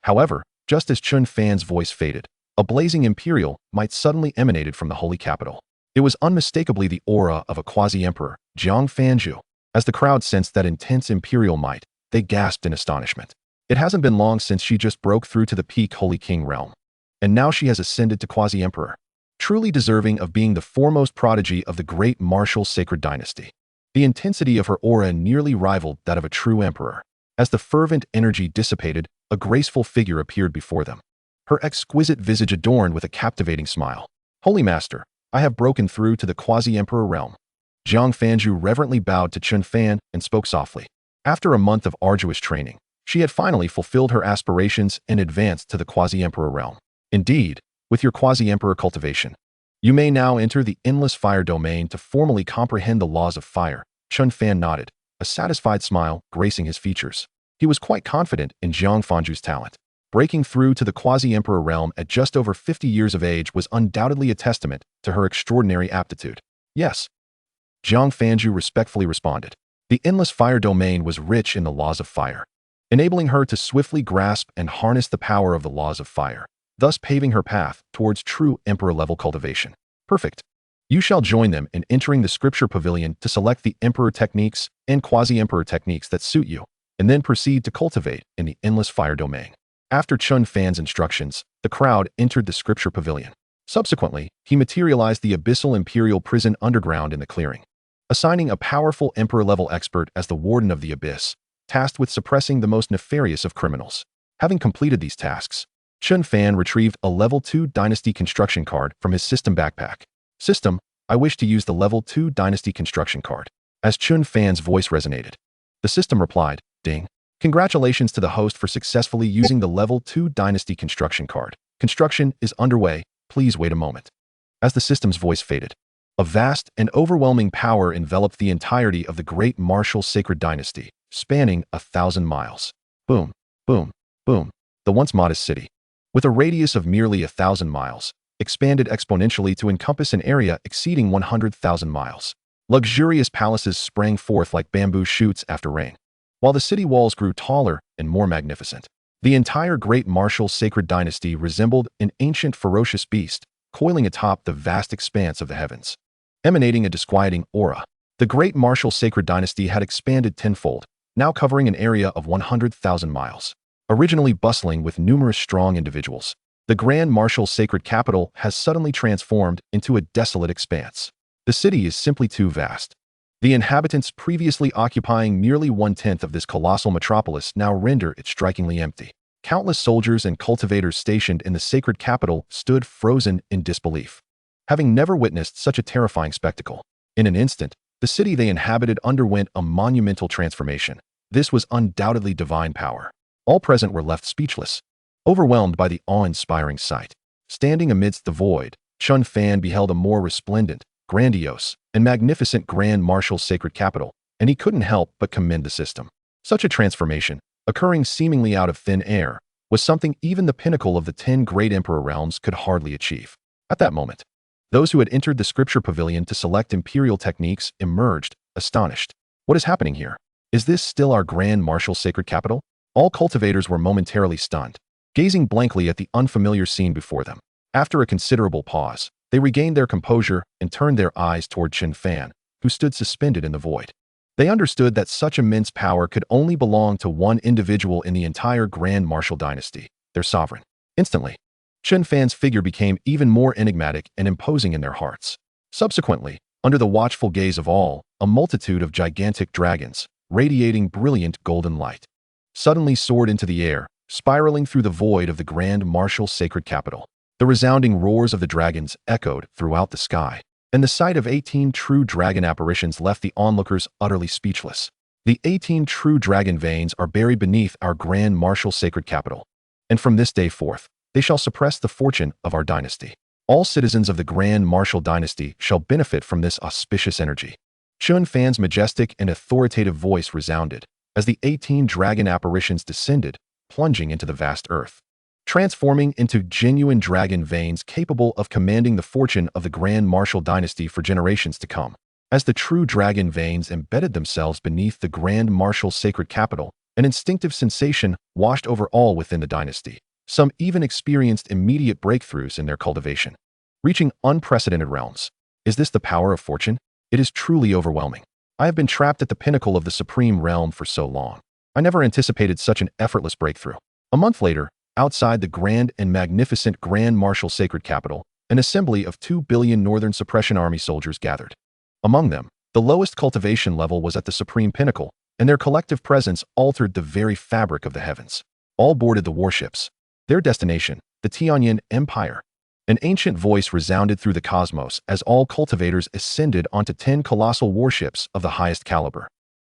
However, just as Chen Fan's voice faded, a blazing imperial might suddenly emanated from the holy capital. It was unmistakably the aura of a quasi-emperor, Xianxiafanju. As the crowd sensed that intense imperial might, they gasped in astonishment. It hasn't been long since she just broke through to the peak Holy King realm. And now she has ascended to quasi-emperor, truly deserving of being the foremost prodigy of the great martial sacred dynasty. The intensity of her aura nearly rivaled that of a true emperor. As the fervent energy dissipated, a graceful figure appeared before them, her exquisite visage adorned with a captivating smile. Holy Master, I have broken through to the quasi-emperor realm. Xianxiafanju reverently bowed to Chen Fan and spoke softly. After a month of arduous training, she had finally fulfilled her aspirations and advanced to the quasi-emperor realm. Indeed, with your quasi-emperor cultivation, you may now enter the endless fire domain to formally comprehend the laws of fire. Chen Fan nodded, a satisfied smile gracing his features. He was quite confident in Xianxiafanju's talent. Breaking through to the quasi-emperor realm at just over 50 years of age was undoubtedly a testament to her extraordinary aptitude. Yes, Xianxiafanju respectfully responded. The endless fire domain was rich in the laws of fire, enabling her to swiftly grasp and harness the power of the laws of fire, thus paving her path towards true emperor-level cultivation. Perfect. You shall join them in entering the scripture pavilion to select the emperor techniques and quasi-emperor techniques that suit you, and then proceed to cultivate in the endless fire domain. After Chen Fan's instructions, the crowd entered the scripture pavilion. Subsequently, he materialized the abyssal imperial prison underground in the clearing, assigning a powerful emperor-level expert as the warden of the abyss, tasked with suppressing the most nefarious of criminals. Having completed these tasks, Chen Fan retrieved a Level 2 Dynasty Construction card from his system backpack. System, I wish to use the Level 2 Dynasty Construction card. As Chen Fan's voice resonated, the system replied, Ding. Congratulations to the host for successfully using the Level 2 Dynasty Construction card. Construction is underway. Please wait a moment. As the system's voice faded, a vast and overwhelming power enveloped the entirety of the great martial sacred dynasty, spanning 1,000 miles. Boom, boom, boom. The once modest city, with a radius of merely 1,000 miles, expanded exponentially to encompass an area exceeding 100,000 miles. Luxurious palaces sprang forth like bamboo shoots after rain, while the city walls grew taller and more magnificent. The entire great martial sacred dynasty resembled an ancient ferocious beast, coiling atop the vast expanse of the heavens, emanating a disquieting aura. The great martial sacred dynasty had expanded tenfold, now covering an area of 100,000 miles. Originally bustling with numerous strong individuals, the grand martial sacred capital has suddenly transformed into a desolate expanse. The city is simply too vast. The inhabitants previously occupying merely 1/10 of this colossal metropolis now render it strikingly empty. Countless soldiers and cultivators stationed in the sacred capital stood frozen in disbelief, having never witnessed such a terrifying spectacle. In an instant, the city they inhabited underwent a monumental transformation. This was undoubtedly divine power. All present were left speechless, overwhelmed by the awe-inspiring sight. Standing amidst the void, Chen Fan beheld a more resplendent, grandiose, and magnificent grand martial sacred capital, and he couldn't help but commend the system. Such a transformation, occurring seemingly out of thin air, was something even the pinnacle of the 10 great emperor realms could hardly achieve. At that moment, those who had entered the scripture pavilion to select imperial techniques emerged, astonished. What is happening here? Is this still our grand martial sacred capital? All cultivators were momentarily stunned, gazing blankly at the unfamiliar scene before them. After a considerable pause, they regained their composure and turned their eyes toward Chen Fan, who stood suspended in the void. They understood that such immense power could only belong to one individual in the entire grand martial dynasty, their sovereign. Instantly, Chen Fan's figure became even more enigmatic and imposing in their hearts. Subsequently, under the watchful gaze of all, a multitude of gigantic dragons, radiating brilliant golden light, suddenly soared into the air, spiraling through the void of the grand martial sacred capital. The resounding roars of the dragons echoed throughout the sky, and the sight of 18 true dragon apparitions left the onlookers utterly speechless. The 18 true dragon veins are buried beneath our grand martial sacred capital, and from this day forth, they shall suppress the fortune of our dynasty. All citizens of the grand martial dynasty shall benefit from this auspicious energy. Chen Fan's majestic and authoritative voice resounded, as the 18 dragon apparitions descended, plunging into the vast earth, transforming into genuine dragon veins capable of commanding the fortune of the Grand Martial Dynasty for generations to come. As the true dragon veins embedded themselves beneath the Grand Martial sacred capital, an instinctive sensation washed over all within the dynasty. Some even experienced immediate breakthroughs in their cultivation, reaching unprecedented realms. Is this the power of fortune? It is truly overwhelming. I have been trapped at the pinnacle of the supreme realm for so long. I never anticipated such an effortless breakthrough. A month later, outside the grand and magnificent Grand Martial Sacred Capital, an assembly of 2 billion Northern Suppression Army soldiers gathered. Among them, the lowest cultivation level was at the supreme pinnacle, and their collective presence altered the very fabric of the heavens. All boarded the warships. Their destination, the Tianyan Empire. An ancient voice resounded through the cosmos as all cultivators ascended onto 10 colossal warships of the highest caliber.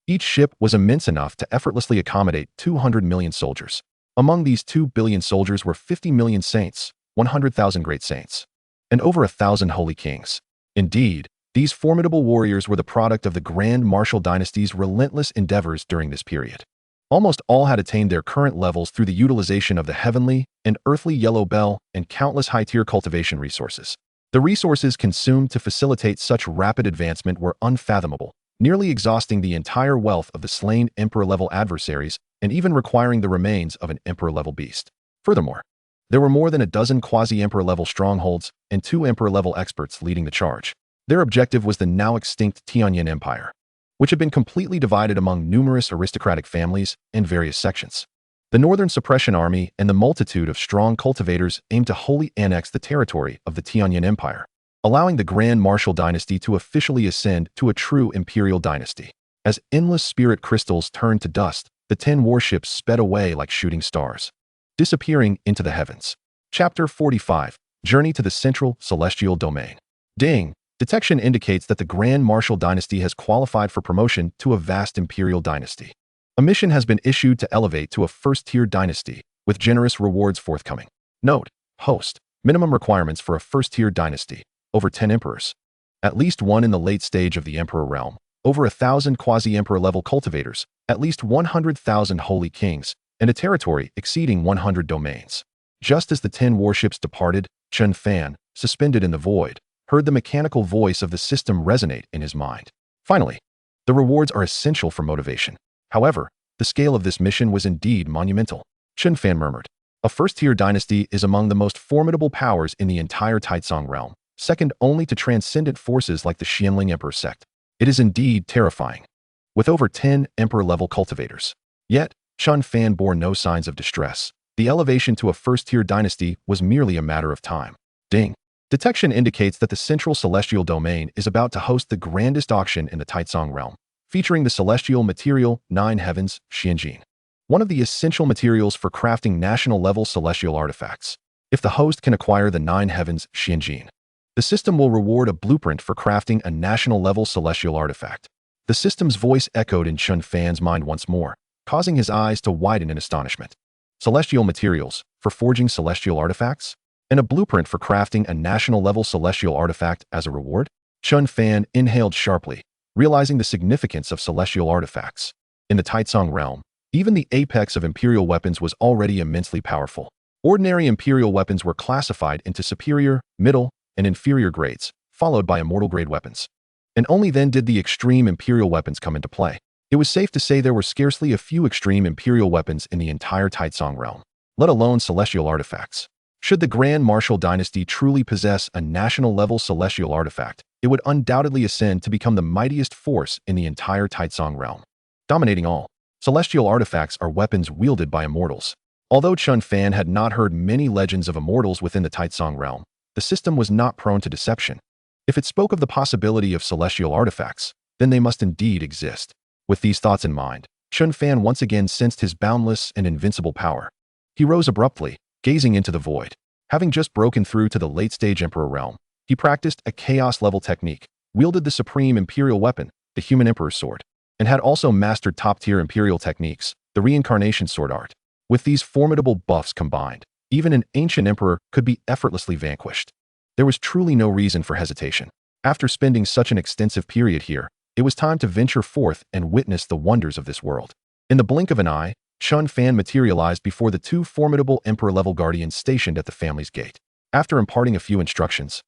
Each ship was immense enough to effortlessly accommodate 200 million soldiers. Among these 2 billion soldiers were 50 million saints, 100,000 great saints, and over 1,000 holy kings. Indeed, these formidable warriors were the product of the Grand Martial Dynasty's relentless endeavors during this period. Almost all had attained their current levels through the utilization of the heavenly and earthly yellow bell and countless high-tier cultivation resources. The resources consumed to facilitate such rapid advancement were unfathomable, nearly exhausting the entire wealth of the slain emperor-level adversaries and even requiring the remains of an emperor-level beast. Furthermore, there were more than a dozen quasi-emperor-level strongholds and 2 emperor-level experts leading the charge. Their objective was the now extinct Tianyan Empire, which had been completely divided among numerous aristocratic families and various sections. The Northern Suppression Army and the multitude of strong cultivators aimed to wholly annex the territory of the Tianyan Empire, allowing the Grand Martial Dynasty to officially ascend to a true imperial dynasty. As endless spirit crystals turned to dust, the 10 warships sped away like shooting stars, disappearing into the heavens. Chapter 45. Journey to the Central Celestial Domain. Ding! Detection indicates that the Grand Martial Dynasty has qualified for promotion to a vast imperial dynasty. A mission has been issued to elevate to a first-tier dynasty, with generous rewards forthcoming. Note: Host. Minimum requirements for a first-tier dynasty: over 10 emperors, at least 1 in the late stage of the emperor realm, over 1,000 quasi-emperor level cultivators, at least 100,000 holy kings, and a territory exceeding 100 domains. Just as the 10 warships departed, Chen Fan, suspended in the void, heard the mechanical voice of the system resonate in his mind. Finally, the rewards are essential for motivation. However, the scale of this mission was indeed monumental. Chen Fan murmured. A first-tier dynasty is among the most formidable powers in the entire Taitsong realm, second only to transcendent forces like the Xianling Emperor sect. It is indeed terrifying, with over 10 emperor-level cultivators. Yet, Chen Fan bore no signs of distress. The elevation to a first-tier dynasty was merely a matter of time. Ding! Detection indicates that the Central Celestial Domain is about to host the grandest auction in the Taitsong realm, featuring the celestial material 9 heavens, xianxia, one of the essential materials for crafting national-level celestial artifacts. If the host can acquire the 9 heavens, xianxia, the system will reward a blueprint for crafting a national-level celestial artifact. The system's voice echoed in Chen Fan's mind once more, causing his eyes to widen in astonishment. Celestial materials for forging celestial artifacts? And a blueprint for crafting a national-level celestial artifact as a reward? Chen Fan inhaled sharply, realizing the significance of celestial artifacts. In the Taitsong realm, even the apex of imperial weapons was already immensely powerful. Ordinary imperial weapons were classified into superior, middle, and inferior grades, followed by immortal-grade weapons. And only then did the extreme imperial weapons come into play. It was safe to say there were scarcely a few extreme imperial weapons in the entire Taitsong realm, let alone celestial artifacts. Should the Grand Martial Dynasty truly possess a national-level celestial artifact, it would undoubtedly ascend to become the mightiest force in the entire Taitsong realm, dominating all. Celestial artifacts are weapons wielded by immortals. Although Chen Fan had not heard many legends of immortals within the Taitsong realm, the system was not prone to deception. If it spoke of the possibility of celestial artifacts, then they must indeed exist. With these thoughts in mind, Chen Fan once again sensed his boundless and invincible power. He rose abruptly, gazing into the void. Having just broken through to the late-stage Emperor realm, he practiced a chaos-level technique, wielded the supreme imperial weapon, the Human Emperor's Sword, and had also mastered top-tier imperial techniques, the Reincarnation Sword art. With these formidable buffs combined, even an ancient emperor could be effortlessly vanquished. There was truly no reason for hesitation. After spending such an extensive period here, it was time to venture forth and witness the wonders of this world. In the blink of an eye, Chen Fan materialized before the two formidable emperor-level guardians stationed at the family's gate. After imparting a few instructions,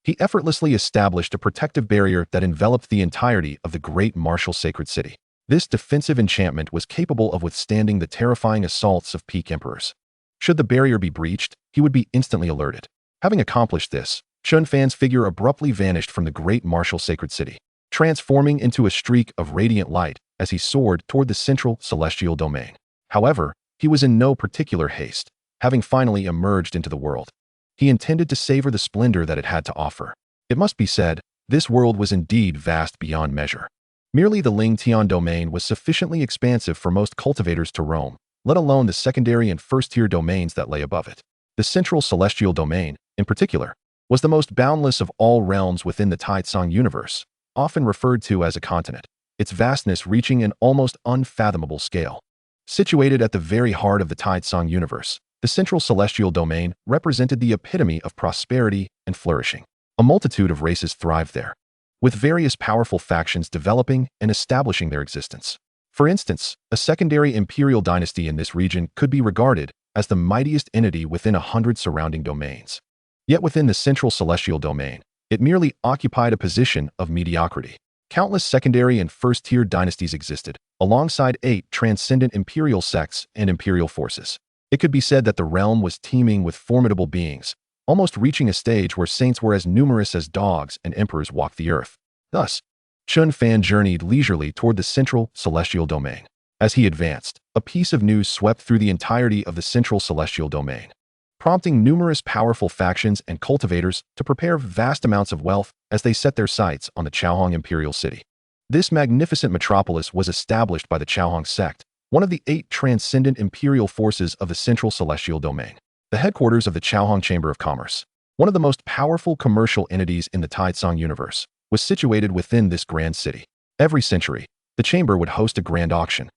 he effortlessly established a protective barrier that enveloped the entirety of the great martial sacred city. This defensive enchantment was capable of withstanding the terrifying assaults of peak emperors. Should the barrier be breached, he would be instantly alerted. Having accomplished this, Chen Fan's figure abruptly vanished from the great martial sacred city, transforming into a streak of radiant light as he soared toward the central celestial domain. However, he was in no particular haste, having finally emerged into the world. He intended to savor the splendor that it had to offer. It must be said, this world was indeed vast beyond measure. Merely the Ling Tian domain was sufficiently expansive for most cultivators to roam, let alone the secondary and first-tier domains that lay above it. The central celestial domain, in particular, was the most boundless of all realms within the Taitsong universe, often referred to as a continent, its vastness reaching an almost unfathomable scale. Situated at the very heart of the Taitsong universe, the central celestial domain represented the epitome of prosperity and flourishing. A multitude of races thrived there, with various powerful factions developing and establishing their existence. For instance, a secondary imperial dynasty in this region could be regarded as the mightiest entity within 100 surrounding domains. Yet within the central celestial domain, it merely occupied a position of mediocrity. Countless secondary and first-tier dynasties existed, alongside 8 transcendent imperial sects and imperial forces. It could be said that the realm was teeming with formidable beings, almost reaching a stage where saints were as numerous as dogs and emperors walked the earth. Thus, Chen Fan journeyed leisurely toward the central celestial domain. As he advanced, a piece of news swept through the entirety of the central celestial domain, prompting numerous powerful factions and cultivators to prepare vast amounts of wealth as they set their sights on the Chaohong imperial city. This magnificent metropolis was established by the Chaohong sect, one of the 8 transcendent imperial forces of the central celestial domain. The headquarters of the Chaohong Chamber of Commerce, one of the most powerful commercial entities in the Taitsong universe, was situated within this grand city. Every century, the chamber would host a grand auction,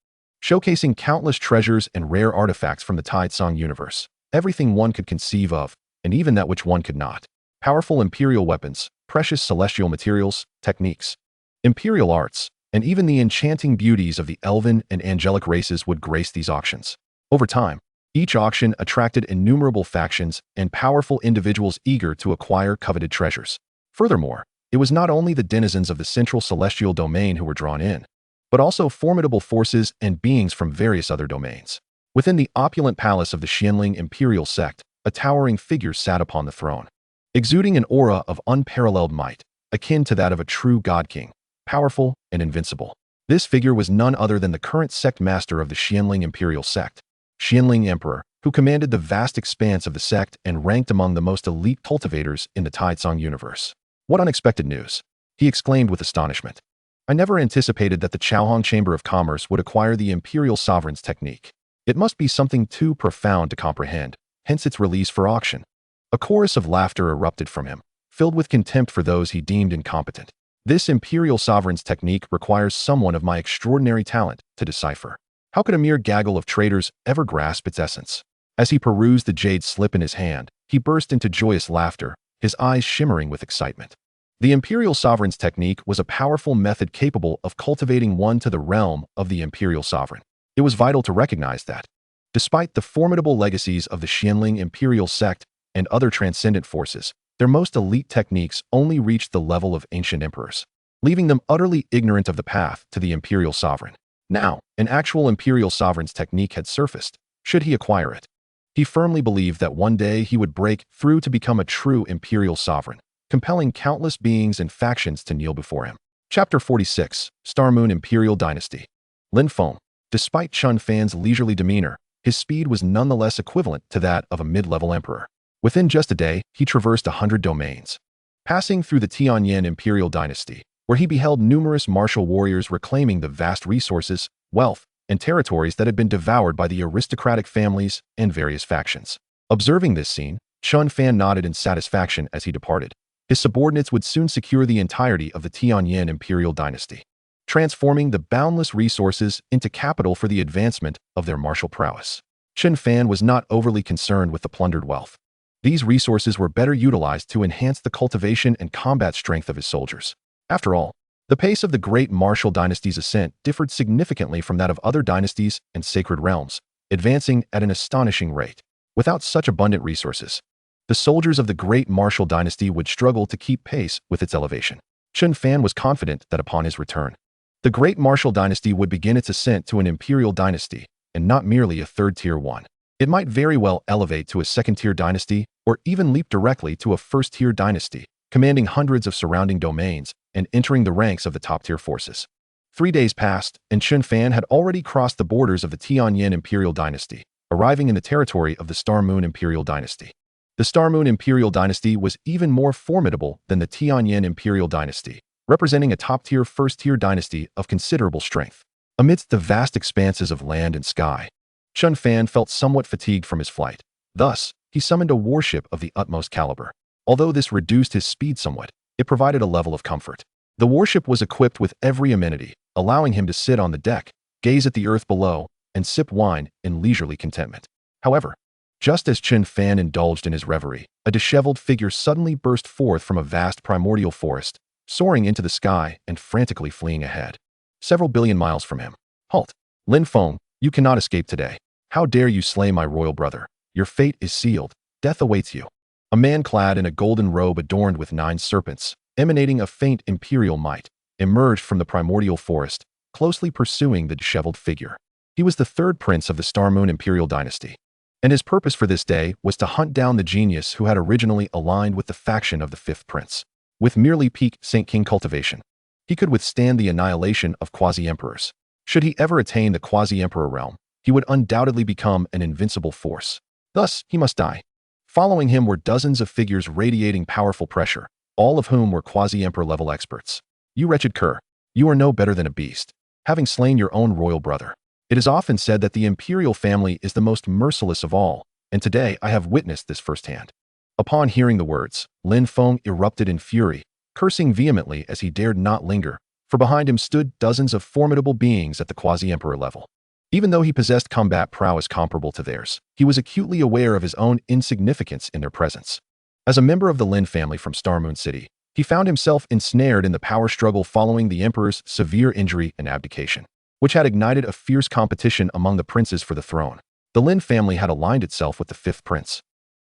showcasing countless treasures and rare artifacts from the Taitsong universe, everything one could conceive of, and even that which one could not. Powerful imperial weapons, precious celestial materials, techniques, imperial arts, and even the enchanting beauties of the elven and angelic races would grace these auctions. Over time, each auction attracted innumerable factions and powerful individuals eager to acquire coveted treasures. Furthermore, it was not only the denizens of the central celestial domain who were drawn in, but also formidable forces and beings from various other domains. Within the opulent palace of the Xianling imperial sect, a towering figure sat upon the throne, exuding an aura of unparalleled might, akin to that of a true god king, powerful and invincible. This figure was none other than the current sect master of the Xianling imperial sect, Xianling Emperor, who commanded the vast expanse of the sect and ranked among the most elite cultivators in the Taitsong universe. What unexpected news! He exclaimed with astonishment. I never anticipated that the Chaohong Chamber of Commerce would acquire the imperial sovereign's technique. It must be something too profound to comprehend, hence its release for auction. A chorus of laughter erupted from him, filled with contempt for those he deemed incompetent. This imperial sovereign's technique requires someone of my extraordinary talent to decipher. How could a mere gaggle of traders ever grasp its essence? As he perused the jade slip in his hand, he burst into joyous laughter, his eyes shimmering with excitement. The imperial sovereign's technique was a powerful method capable of cultivating one to the realm of the imperial sovereign. It was vital to recognize that, despite the formidable legacies of the Xianling imperial sect and other transcendent forces, their most elite techniques only reached the level of ancient emperors, leaving them utterly ignorant of the path to the imperial sovereign. Now, an actual imperial sovereign's technique had surfaced, should he acquire it. He firmly believed that one day he would break through to become a true imperial sovereign, compelling countless beings and factions to kneel before him. Chapter 46, Star Moon Imperial Dynasty. Lin Feng. Despite Chen Fan's leisurely demeanor, his speed was nonetheless equivalent to that of a mid-level emperor. Within just a day, he traversed 100 domains, passing through the Tianyan Imperial Dynasty, where he beheld numerous martial warriors reclaiming the vast resources, wealth, and territories that had been devoured by the aristocratic families and various factions. Observing this scene, Chen Fan nodded in satisfaction as he departed. His subordinates would soon secure the entirety of the Tianyan Imperial Dynasty, transforming the boundless resources into capital for the advancement of their martial prowess. Chen Fan was not overly concerned with the plundered wealth. These resources were better utilized to enhance the cultivation and combat strength of his soldiers. After all, The pace of the great martial dynasty's ascent differed significantly from that of other dynasties and sacred realms, advancing at an astonishing rate. Without such abundant resources, the soldiers of the great martial dynasty would struggle to keep pace with its elevation. Chen Fan was confident that upon his return, the great martial dynasty would begin its ascent to an imperial dynasty, and not merely a third-tier one. It might very well elevate to a second-tier dynasty, or even leap directly to a first-tier dynasty, commanding hundreds of surrounding domains and entering the ranks of the top-tier forces. 3 days passed, and Chen Fan had already crossed the borders of the Tianyin Imperial Dynasty, arriving in the territory of the Star Moon Imperial Dynasty. The Star Moon Imperial Dynasty was even more formidable than the Tianyin Imperial Dynasty, representing a top-tier first-tier dynasty of considerable strength. Amidst the vast expanses of land and sky, Chen Fan felt somewhat fatigued from his flight. Thus, he summoned a warship of the utmost caliber. Although this reduced his speed somewhat, it provided a level of comfort. The warship was equipped with every amenity, allowing him to sit on the deck, gaze at the earth below, and sip wine in leisurely contentment. However, just as Chen Fan indulged in his reverie, a disheveled figure suddenly burst forth from a vast primordial forest, soaring into the sky and frantically fleeing ahead. Several billion miles from him. Halt! Lin Feng, you cannot escape today. How dare you slay my royal brother? Your fate is sealed. Death awaits you. A man clad in a golden robe adorned with 9 serpents, emanating a faint imperial might, emerged from the primordial forest, closely pursuing the disheveled figure. He was the 3rd prince of the Star Moon Imperial Dynasty, and his purpose for this day was to hunt down the genius who had originally aligned with the faction of the 5th prince. With merely peak Saint King cultivation, he could withstand the annihilation of quasi-emperors. Should he ever attain the quasi-emperor realm, he would undoubtedly become an invincible force. Thus, he must die. Following him were dozens of figures radiating powerful pressure, all of whom were quasi-emperor level experts. You wretched cur, you are no better than a beast, having slain your own royal brother. It is often said that the imperial family is the most merciless of all, and today I have witnessed this firsthand. Upon hearing the words, Lin Feng erupted in fury, cursing vehemently as he dared not linger, for behind him stood dozens of formidable beings at the quasi-emperor level. Even though he possessed combat prowess comparable to theirs, he was acutely aware of his own insignificance in their presence. As a member of the Lin family from Star Moon City, he found himself ensnared in the power struggle following the emperor's severe injury and abdication, which had ignited a fierce competition among the princes for the throne. The Lin family had aligned itself with the 5th prince.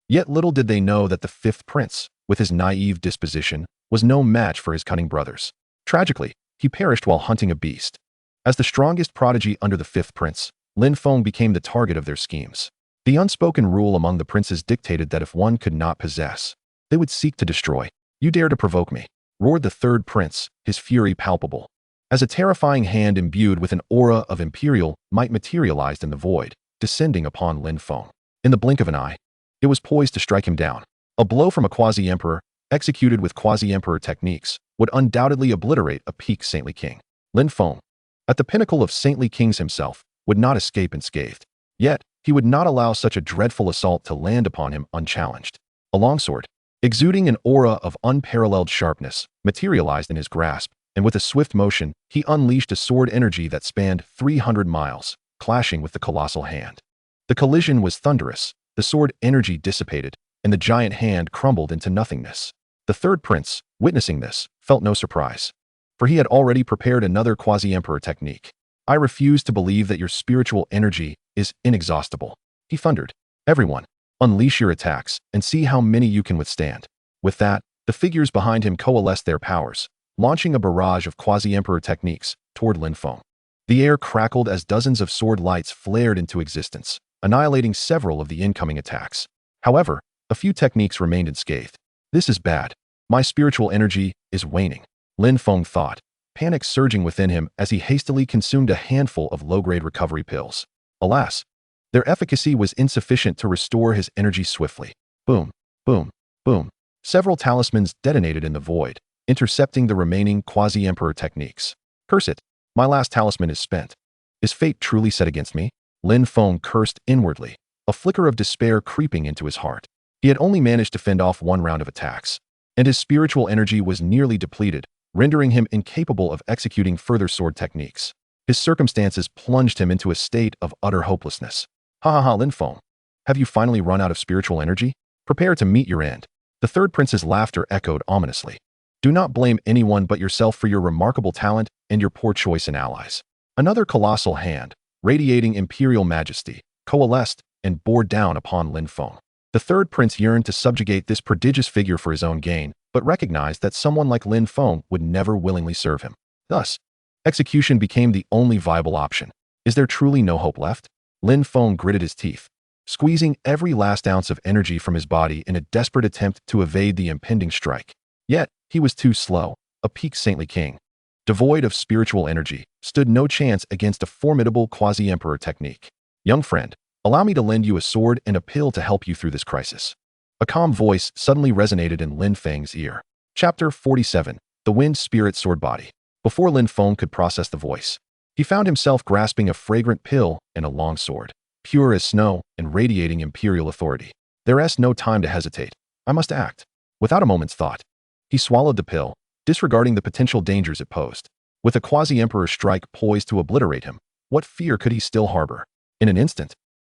Yet little did they know that the 5th prince, with his naive disposition, was no match for his cunning brothers. Tragically, he perished while hunting a beast. As the strongest prodigy under the 5th prince, Lin Feng became the target of their schemes. The unspoken rule among the princes dictated that if one could not possess, they would seek to destroy. You dare to provoke me, roared the 3rd prince, his fury palpable. As a terrifying hand imbued with an aura of imperial might materialized in the void, descending upon Lin Feng. In the blink of an eye, it was poised to strike him down. A blow from a quasi-emperor, executed with quasi-emperor techniques, would undoubtedly obliterate a peak saintly king. Lin Feng, at the pinnacle of saintly kings himself, would not escape unscathed. Yet, he would not allow such a dreadful assault to land upon him unchallenged. A longsword, exuding an aura of unparalleled sharpness, materialized in his grasp, and with a swift motion, he unleashed a sword energy that spanned 300 miles, clashing with the colossal hand. The collision was thunderous, the sword energy dissipated, and the giant hand crumbled into nothingness. The 3rd prince, witnessing this, felt no surprise, for he had already prepared another quasi-emperor technique. I refuse to believe that your spiritual energy is inexhaustible, he thundered. Everyone, unleash your attacks and see how many you can withstand. With that, the figures behind him coalesced their powers, launching a barrage of quasi-emperor techniques toward Lin Feng. The air crackled as dozens of sword lights flared into existence, annihilating several of the incoming attacks. However, a few techniques remained unscathed. This is bad. My spiritual energy is waning, Lin Feng thought, panic surging within him as he hastily consumed a handful of low-grade recovery pills. Alas, their efficacy was insufficient to restore his energy swiftly. Boom, boom, boom. Several talismans detonated in the void, intercepting the remaining quasi-emperor techniques. Curse it, my last talisman is spent. Is fate truly set against me? Lin Feng cursed inwardly, a flicker of despair creeping into his heart. He had only managed to fend off 1 round of attacks, and his spiritual energy was nearly depleted, rendering him incapable of executing further sword techniques. His circumstances plunged him into a state of utter hopelessness. Ha ha ha, Lin Feng. Have you finally run out of spiritual energy? Prepare to meet your end. The 3rd prince's laughter echoed ominously. Do not blame anyone but yourself for your remarkable talent and your poor choice in allies. Another colossal hand, radiating imperial majesty, coalesced and bore down upon Lin Feng. The third prince yearned to subjugate this prodigious figure for his own gain, but recognized that someone like Lin Feng would never willingly serve him. Thus, execution became the only viable option. Is there truly no hope left? Lin Feng gritted his teeth, squeezing every last ounce of energy from his body in a desperate attempt to evade the impending strike. Yet, he was too slow. A peak saintly king, devoid of spiritual energy, stood no chance against a formidable quasi-emperor technique. Young friend, allow me to lend you a sword and a pill to help you through this crisis. A calm voice suddenly resonated in Lin Feng's ear. Chapter 47. The Wind Spirit Sword Body. Before Lin Feng could process the voice, he found himself grasping a fragrant pill and a long sword, pure as snow and radiating imperial authority. There's no time to hesitate. I must act. Without a moment's thought, he swallowed the pill, disregarding the potential dangers it posed. With a quasi-emperor strike poised to obliterate him, what fear could he still harbor? In an instant,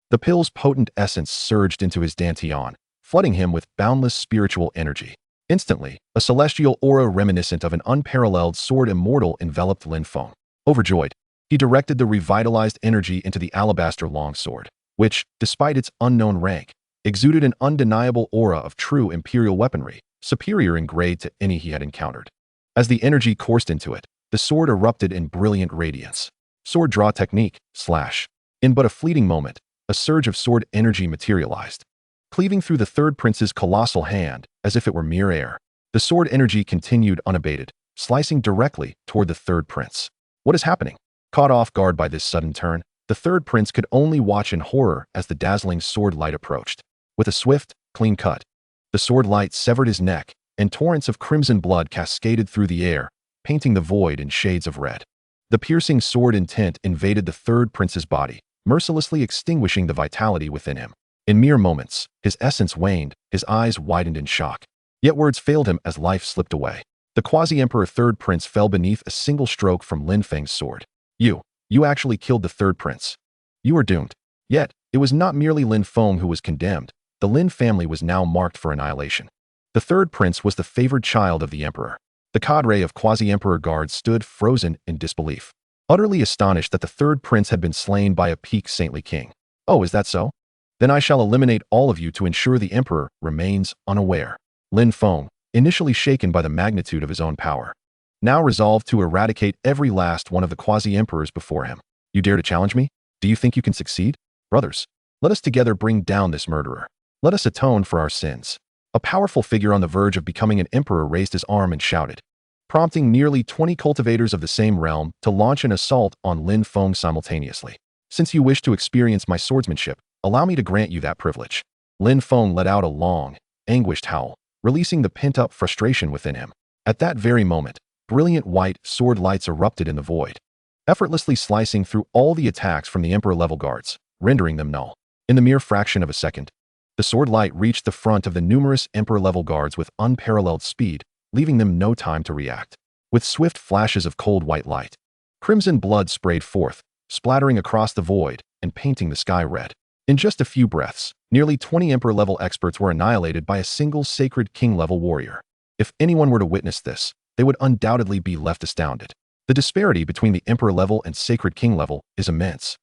the pill's potent essence surged into his dantian, flooding him with boundless spiritual energy. Instantly, a celestial aura reminiscent of an unparalleled sword immortal enveloped Lin Feng. Overjoyed, he directed the revitalized energy into the alabaster longsword, which, despite its unknown rank, exuded an undeniable aura of true imperial weaponry, superior in grade to any he had encountered. As the energy coursed into it, the sword erupted in brilliant radiance. Sword draw technique, slash. In but a fleeting moment, a surge of sword energy materialized, cleaving through the third prince's colossal hand as if it were mere air. The sword energy continued unabated, slicing directly toward the third prince. What is happening? Caught off guard by this sudden turn, the third prince could only watch in horror as the dazzling sword light approached. With a swift, clean cut, the sword light severed his neck, and torrents of crimson blood cascaded through the air, painting the void in shades of red. The piercing sword intent invaded the third prince's body, mercilessly extinguishing the vitality within him. In mere moments, his essence waned, his eyes widened in shock. Yet words failed him as life slipped away. The quasi-emperor third prince fell beneath a single stroke from Lin Feng's sword. You actually killed the third prince. You are doomed. Yet, it was not merely Lin Feng who was condemned. The Lin family was now marked for annihilation. The third prince was the favored child of the emperor. The cadre of quasi-emperor guards stood frozen in disbelief, utterly astonished that the third prince had been slain by a peak saintly king. Oh, is that so? Then I shall eliminate all of you to ensure the emperor remains unaware. Lin Feng, initially shaken by the magnitude of his own power, now resolved to eradicate every last one of the quasi-emperors before him. You dare to challenge me? Do you think you can succeed? Brothers, let us together bring down this murderer. Let us atone for our sins. A powerful figure on the verge of becoming an emperor raised his arm and shouted, prompting nearly 20 cultivators of the same realm to launch an assault on Lin Feng simultaneously. Since you wish to experience my swordsmanship, allow me to grant you that privilege. Lin Feng let out a long, anguished howl, releasing the pent-up frustration within him. At that very moment, brilliant white sword lights erupted in the void, effortlessly slicing through all the attacks from the emperor-level guards, rendering them null. In the mere fraction of a second, the sword light reached the front of the numerous emperor-level guards with unparalleled speed, leaving them no time to react. With swift flashes of cold white light, crimson blood sprayed forth, splattering across the void and painting the sky red. In just a few breaths, nearly 20 emperor-level experts were annihilated by a single sacred king-level warrior. If anyone were to witness this, they would undoubtedly be left astounded. The disparity between the emperor level and sacred king level is immense,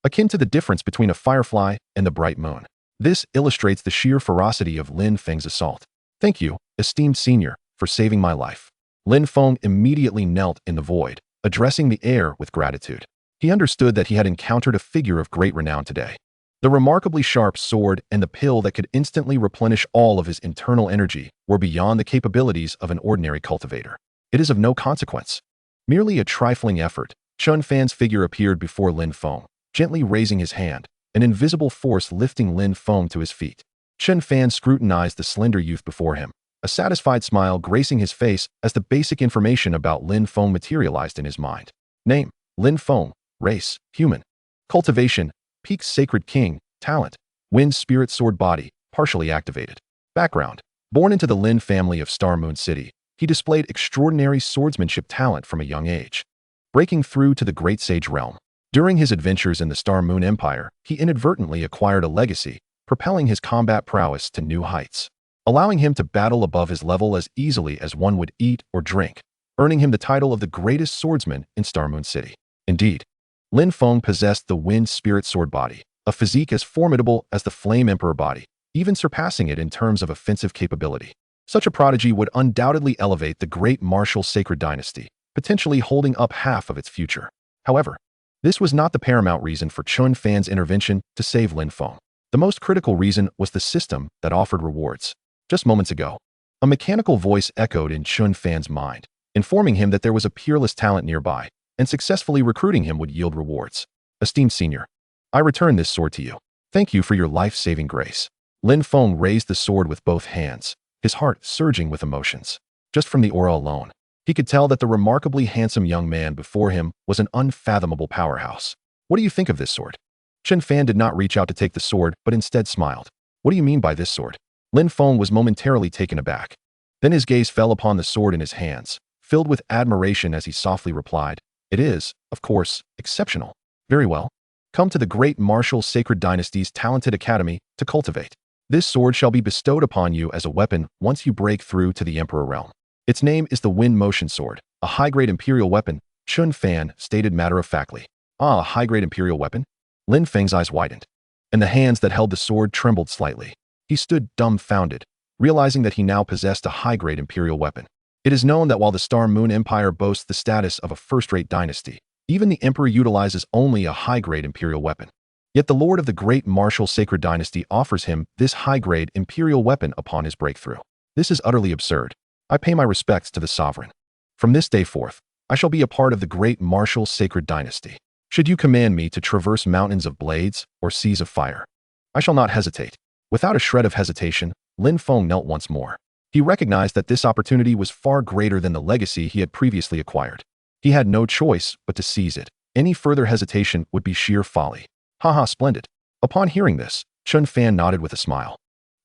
akin to the difference between a firefly and the bright moon. This illustrates the sheer ferocity of Lin Feng's assault. Thank you, esteemed senior, for saving my life. Lin Feng immediately knelt in the void, addressing the air with gratitude. He understood that he had encountered a figure of great renown today. The remarkably sharp sword and the pill that could instantly replenish all of his internal energy were beyond the capabilities of an ordinary cultivator. It is of no consequence. Merely a trifling effort, Chen Fan's figure appeared before Lin Feng, gently raising his hand, an invisible force lifting Lin Feng to his feet. Chen Fan scrutinized the slender youth before him, a satisfied smile gracing his face as the basic information about Lin Feng materialized in his mind. Name: Lin Feng. Race: human. Cultivation: Peak Sacred King. Talent: Wind Spirit Sword Body, partially activated. Background: born into the Lin family of Star Moon City, he displayed extraordinary swordsmanship talent from a young age, breaking through to the Great Sage realm. During his adventures in the Star Moon Empire, he inadvertently acquired a legacy, propelling his combat prowess to new heights. allowing him to battle above his level as easily as one would eat or drink, earning him the title of the greatest swordsman in Star Moon City. Indeed, Lin Feng possessed the Wind Spirit Sword body, a physique as formidable as the Flame Emperor body, even surpassing it in terms of offensive capability. Such a prodigy would undoubtedly elevate the great martial sacred dynasty, potentially holding up half of its future. However, this was not the paramount reason for Chen Fan's intervention to save Lin Feng. The most critical reason was the system that offered rewards. Just moments ago, a mechanical voice echoed in Chen Fan's mind, informing him that there was a peerless talent nearby, and successfully recruiting him would yield rewards. Esteemed senior, I return this sword to you. Thank you for your life-saving grace. Lin Feng raised the sword with both hands, his heart surging with emotions. Just from the aura alone, he could tell that the remarkably handsome young man before him was an unfathomable powerhouse. What do you think of this sword? Chen Fan did not reach out to take the sword, but instead smiled. What do you mean by this sword? Lin Feng was momentarily taken aback. Then his gaze fell upon the sword in his hands, filled with admiration as he softly replied, "It is, of course, exceptional. Very well. Come to the great martial sacred dynasty's talented academy to cultivate. This sword shall be bestowed upon you as a weapon once you break through to the Emperor realm. Its name is the Wind Motion Sword, a high-grade imperial weapon," Chen Fan stated matter-of-factly. "Ah, a high-grade imperial weapon?" Lin Feng's eyes widened, and the hands that held the sword trembled slightly. He stood dumbfounded, realizing that he now possessed a high-grade imperial weapon. It is known that while the Star Moon Empire boasts the status of a first-rate dynasty, even the Emperor utilizes only a high-grade imperial weapon. Yet the Lord of the Great Martial Sacred Dynasty offers him this high-grade imperial weapon upon his breakthrough. This is utterly absurd. I pay my respects to the sovereign. From this day forth, I shall be a part of the Great Martial Sacred Dynasty. Should you command me to traverse mountains of blades or seas of fire, I shall not hesitate." Without a shred of hesitation, Lin Feng knelt once more. He recognized that this opportunity was far greater than the legacy he had previously acquired. He had no choice but to seize it. Any further hesitation would be sheer folly. Haha, splendid. Upon hearing this, Chen Fan nodded with a smile,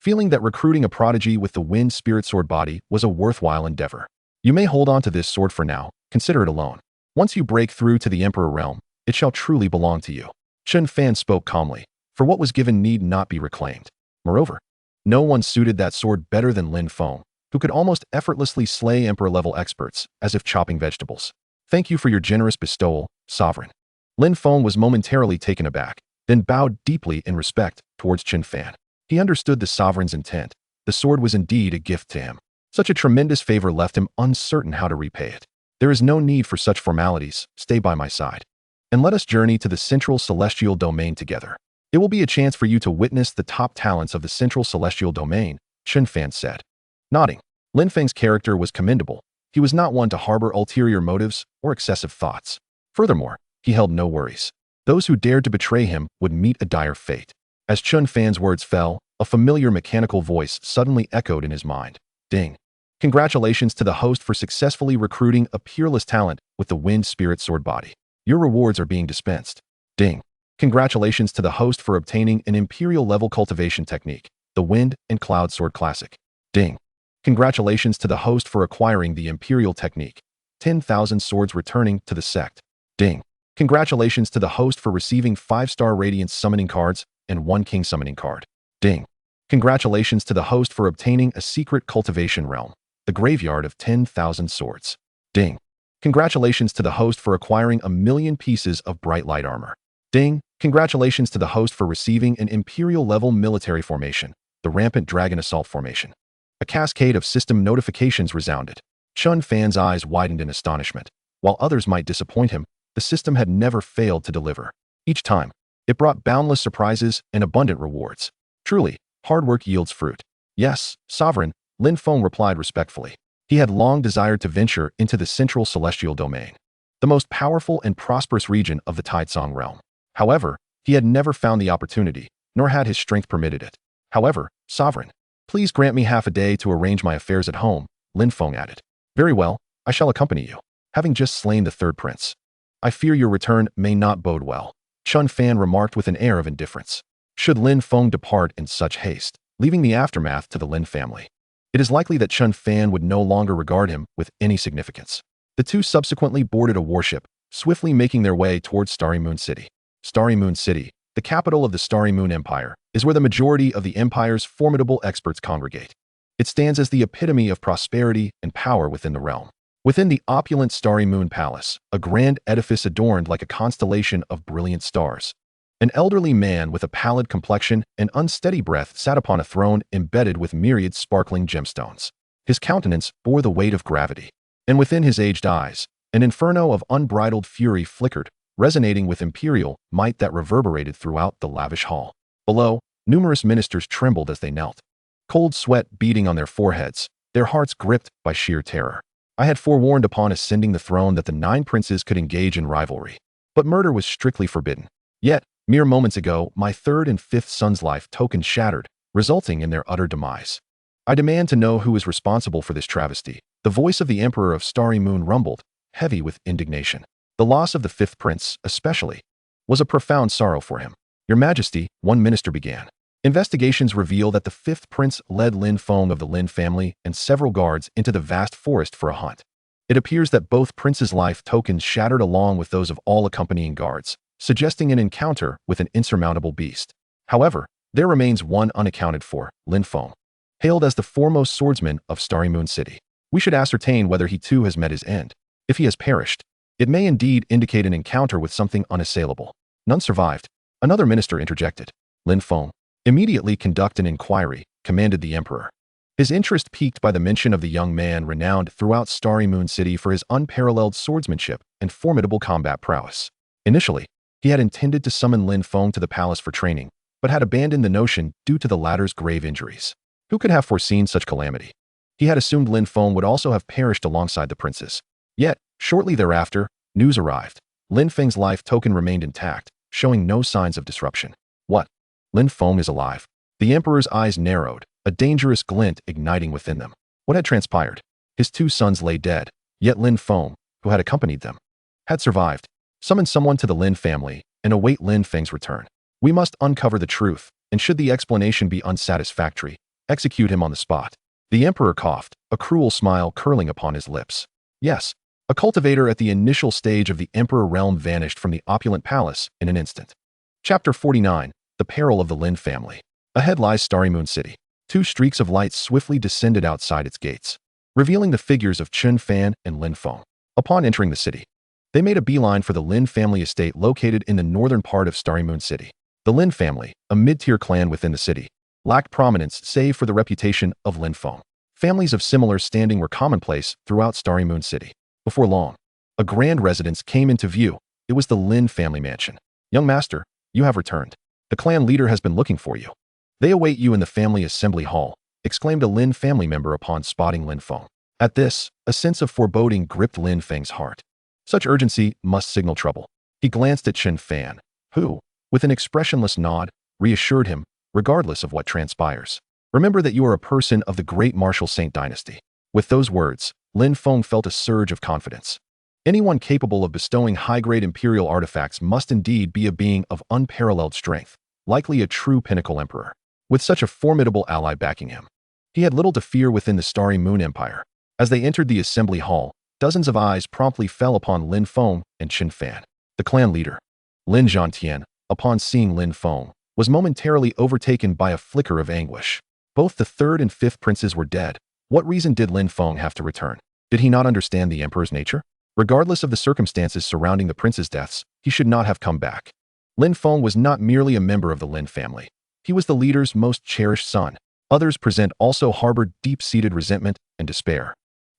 feeling that recruiting a prodigy with the Wind Spirit Sword body was a worthwhile endeavor. "You may hold on to this sword for now, consider it alone. Once you break through to the Emperor realm, it shall truly belong to you." Chen Fan spoke calmly, for what was given need not be reclaimed. Moreover, no one suited that sword better than Lin Feng, who could almost effortlessly slay Emperor-level experts, as if chopping vegetables. "Thank you for your generous bestowal, sovereign." Lin Feng was momentarily taken aback, then bowed deeply in respect towards Chen Fan. He understood the sovereign's intent. The sword was indeed a gift to him. Such a tremendous favor left him uncertain how to repay it. "There is no need for such formalities. Stay by my side, and let us journey to the Central Celestial Domain together. It will be a chance for you to witness the top talents of the Central Celestial Domain," Chen Fan said. Nodding, Lin Feng's character was commendable. He was not one to harbor ulterior motives or excessive thoughts. Furthermore, he held no worries. Those who dared to betray him would meet a dire fate. As Chen Fan's words fell, a familiar mechanical voice suddenly echoed in his mind. "Ding. Congratulations to the host for successfully recruiting a peerless talent with the Wind Spirit Sword body. Your rewards are being dispensed." "Ding. Congratulations to the host for obtaining an imperial-level cultivation technique, the Wind and Cloud Sword Classic." "Ding. Congratulations to the host for acquiring the imperial technique, 10,000 swords returning to the sect." "Ding. Congratulations to the host for receiving 5-star Radiance summoning cards and 1 King summoning card." "Ding. Congratulations to the host for obtaining a secret cultivation realm, the Graveyard of 10,000 Swords." "Ding. Congratulations to the host for acquiring 1,000,000 pieces of bright light armor." "Ding. Congratulations to the host for receiving an imperial-level military formation, the Rampant Dragon Assault Formation." A cascade of system notifications resounded. Chen Fan's eyes widened in astonishment. While others might disappoint him, the system had never failed to deliver. Each time, it brought boundless surprises and abundant rewards. Truly, hard work yields fruit. "Yes, sovereign," Lin Feng replied respectfully. He had long desired to venture into the Central Celestial Domain, the most powerful and prosperous region of the Taicang realm. However, he had never found the opportunity, nor had his strength permitted it. "However, sovereign, please grant me half a day to arrange my affairs at home," Lin Feng added. "Very well, I shall accompany you." Having just slain the third prince, "I fear your return may not bode well," Chen Fan remarked with an air of indifference. Should Lin Feng depart in such haste, leaving the aftermath to the Lin family, it is likely that Chen Fan would no longer regard him with any significance. The two subsequently boarded a warship, swiftly making their way towards Starry Moon City. Starry Moon City, the capital of the Starry Moon Empire, is where the majority of the Empire's formidable experts congregate. It stands as the epitome of prosperity and power within the realm. Within the opulent starry moon palace, a grand edifice adorned like a constellation of brilliant stars. An elderly man with a pallid complexion and unsteady breath sat upon a throne embedded with myriad sparkling gemstones. His countenance bore the weight of gravity, and within his aged eyes, an inferno of unbridled fury flickered, resonating with imperial might that reverberated throughout the lavish hall. Below, numerous ministers trembled as they knelt, cold sweat beading on their foreheads, their hearts gripped by sheer terror. I had forewarned upon ascending the throne that the 9 princes could engage in rivalry, but murder was strictly forbidden. Yet, mere moments ago, my 3rd and 5th son's life token shattered, resulting in their utter demise. I demand to know who is responsible for this travesty. The voice of the Emperor of Starry Moon rumbled, heavy with indignation. The loss of the 5th prince, especially, was a profound sorrow for him. Your Majesty, one minister began. Investigations reveal that the 5th prince led Lin Feng of the Lin family and several guards into the vast forest for a hunt. It appears that both princes' life tokens shattered along with those of all accompanying guards, suggesting an encounter with an insurmountable beast. However, there remains one unaccounted for, Lin Feng. Hailed as the foremost swordsman of Starry Moon City, we should ascertain whether he too has met his end. If he has perished, it may indeed indicate an encounter with something unassailable. None survived. Another minister interjected. Lin Feng, immediately conduct an inquiry, commanded the Emperor. His interest piqued by the mention of the young man renowned throughout Starry Moon City for his unparalleled swordsmanship and formidable combat prowess. Initially, he had intended to summon Lin Feng to the palace for training, but had abandoned the notion due to the latter's grave injuries. Who could have foreseen such calamity? He had assumed Lin Feng would also have perished alongside the princes. Yet, shortly thereafter, news arrived. Lin Feng's life token remained intact, showing no signs of disruption. What? Lin Feng is alive. The Emperor's eyes narrowed, a dangerous glint igniting within them. What had transpired? His 2 sons lay dead, yet Lin Feng, who had accompanied them, had survived. Summon someone to the Lin family and await Lin Feng's return. We must uncover the truth, and should the explanation be unsatisfactory, execute him on the spot. The Emperor coughed, a cruel smile curling upon his lips. Yes, a cultivator at the initial stage of the Emperor realm vanished from the opulent palace in an instant. Chapter 49. The Peril of the Lin Family. Ahead lies Starry Moon City. 2 streaks of light swiftly descended outside its gates, revealing the figures of Chen Fan and Lin Feng. Upon entering the city, they made a beeline for the Lin family estate located in the northern part of Starry Moon City. The Lin family, a mid-tier clan within the city, lacked prominence save for the reputation of Lin Feng. Families of similar standing were commonplace throughout Starry Moon City. Before long, a grand residence came into view. It was the Lin family mansion. Young master, you have returned. The clan leader has been looking for you. They await you in the family assembly hall, exclaimed a Lin family member upon spotting Lin Feng. At this, a sense of foreboding gripped Lin Feng's heart. Such urgency must signal trouble. He glanced at Chen Fan, who, with an expressionless nod, reassured him, regardless of what transpires. Remember that you are a person of the great martial saint dynasty. With those words, Lin Feng felt a surge of confidence. Anyone capable of bestowing high-grade imperial artifacts must indeed be a being of unparalleled strength, likely a true pinnacle emperor. With such a formidable ally backing him, he had little to fear within the Starry Moon Empire. As they entered the assembly hall, dozens of eyes promptly fell upon Lin Feng and Chen Fan. The clan leader, Lin Zhantian, upon seeing Lin Feng, was momentarily overtaken by a flicker of anguish. Both the 3rd and 5th princes were dead. What reason did Lin Feng have to return? Did he not understand the emperor's nature? Regardless of the circumstances surrounding the princes' deaths, he should not have come back. Lin Feng was not merely a member of the Lin family. He was the leader's most cherished son. Others present also harbored deep-seated resentment and despair.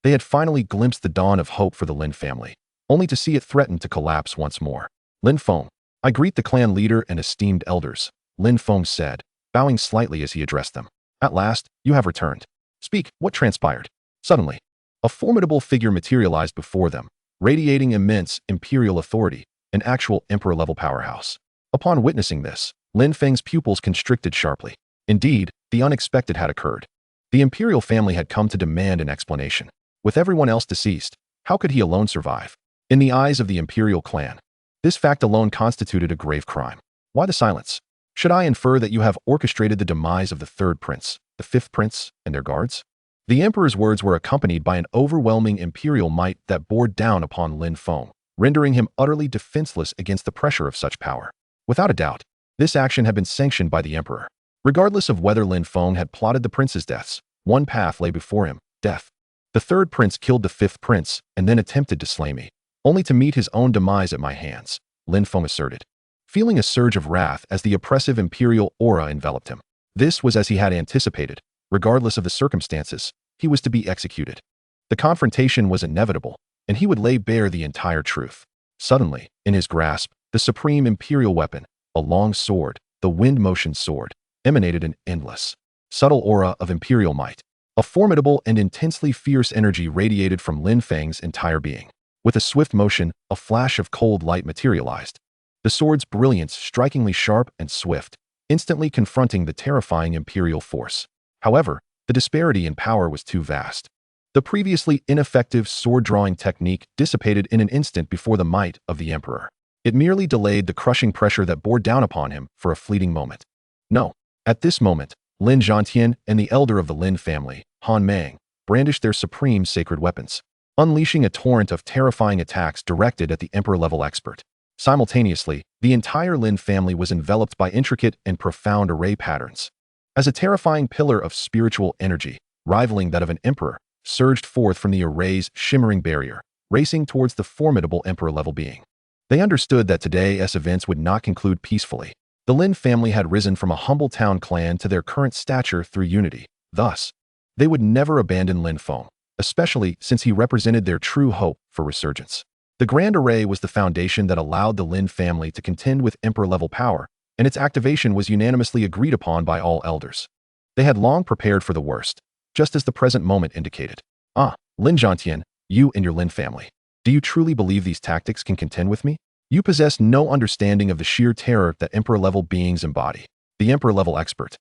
They had finally glimpsed the dawn of hope for the Lin family, only to see it threaten to collapse once more. Lin Feng, I greet the clan leader and esteemed elders, Lin Feng said, bowing slightly as he addressed them. At last, you have returned. Speak, what transpired? Suddenly, a formidable figure materialized before them, radiating immense imperial authority, an actual emperor-level powerhouse. Upon witnessing this, Lin Feng's pupils constricted sharply. Indeed, the unexpected had occurred. The imperial family had come to demand an explanation. With everyone else deceased, how could he alone survive? In the eyes of the imperial clan, this fact alone constituted a grave crime. Why the silence? Should I infer that you have orchestrated the demise of the 3rd prince, the 5th prince, and their guards? The emperor's words were accompanied by an overwhelming imperial might that bore down upon Lin Feng, rendering him utterly defenseless against the pressure of such power. Without a doubt, this action had been sanctioned by the emperor. Regardless of whether Lin Feng had plotted the princes' deaths, One path lay before him, death. The third prince killed the fifth prince and then attempted to slay me, only to meet his own demise at my hands, Lin Feng asserted, feeling a surge of wrath as the oppressive imperial aura enveloped him. This was as he had anticipated. Regardless of the circumstances, he was to be executed. The confrontation was inevitable, and he would lay bare the entire truth. Suddenly, in his grasp, the supreme imperial weapon, a long sword, the wind-motion sword, emanated an endless, subtle aura of imperial might. A formidable and intensely fierce energy radiated from Lin Feng's entire being. With a swift motion, a flash of cold light materialized. The sword's brilliance strikingly sharp and swift, instantly confronting the terrifying imperial force. However, the disparity in power was too vast. The previously ineffective sword-drawing technique dissipated in an instant before the might of the emperor. It merely delayed the crushing pressure that bore down upon him for a fleeting moment. No. At this moment, Lin Zhantian and the elder of the Lin family, Han Mang, brandished their supreme sacred weapons, unleashing a torrent of terrifying attacks directed at the emperor-level expert. Simultaneously, the entire Lin family was enveloped by intricate and profound array patterns. As a terrifying pillar of spiritual energy, rivaling that of an emperor, surged forth from the array's shimmering barrier, racing towards the formidable emperor-level being. They understood that today's events would not conclude peacefully. The Lin family had risen from a humble town clan to their current stature through unity. Thus, they would never abandon Lin Feng, especially since he represented their true hope for resurgence. The Grand Array was the foundation that allowed the Lin family to contend with emperor-level power, and its activation was unanimously agreed upon by all elders. They had long prepared for the worst, just as the present moment indicated. Lin Zhantian, you and your Lin family. Do you truly believe these tactics can contend with me? You possess no understanding of the sheer terror that emperor-level beings embody. The emperor-level expert,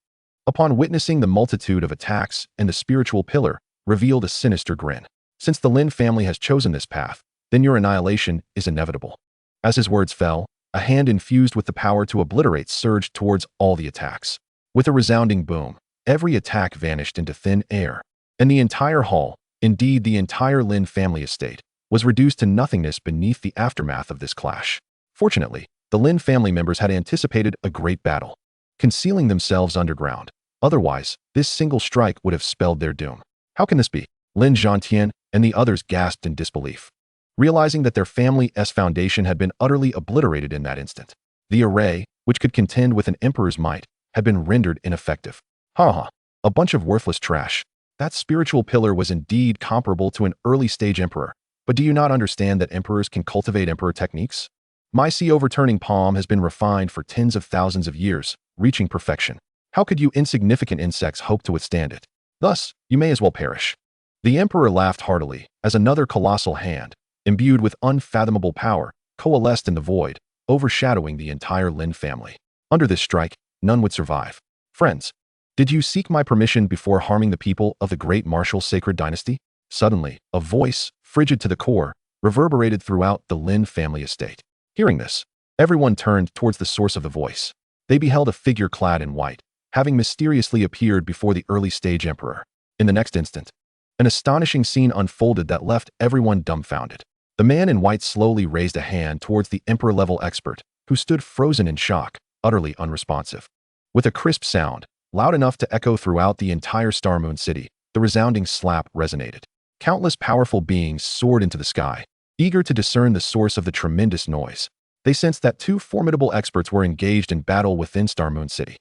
upon witnessing the multitude of attacks and the spiritual pillar, revealed a sinister grin. Since the Lin family has chosen this path, then your annihilation is inevitable. As his words fell, a hand infused with the power to obliterate surged towards all the attacks. With a resounding boom, every attack vanished into thin air, and the entire hall, indeed the entire Lin family estate, was reduced to nothingness beneath the aftermath of this clash. Fortunately, the Lin family members had anticipated a great battle, concealing themselves underground. Otherwise, this single strike would have spelled their doom. How can this be? Lin Zhantian and the others gasped in disbelief, realizing that their family's foundation had been utterly obliterated in that instant. The array, which could contend with an emperor's might, had been rendered ineffective. A bunch of worthless trash. That spiritual pillar was indeed comparable to an early-stage emperor. But do you not understand that emperors can cultivate emperor techniques? My sea overturning palm has been refined for tens of thousands of years, reaching perfection. How could you insignificant insects hope to withstand it? Thus, you may as well perish. The emperor laughed heartily as another colossal hand, imbued with unfathomable power, coalesced in the void, overshadowing the entire Lin family. Under this strike, none would survive. Friends, did you seek my permission before harming the people of the great martial sacred dynasty? Suddenly, a voice, frigid to the core, reverberated throughout the Lin family estate. Hearing this, everyone turned towards the source of the voice. They beheld a figure clad in white, having mysteriously appeared before the early-stage emperor. In the next instant, an astonishing scene unfolded that left everyone dumbfounded. The man in white slowly raised a hand towards the emperor-level expert, who stood frozen in shock, utterly unresponsive. With a crisp sound, loud enough to echo throughout the entire Star Moon City, the resounding slap resonated. Countless powerful beings soared into the sky, eager to discern the source of the tremendous noise. They sensed that two formidable experts were engaged in battle within Star Moon City.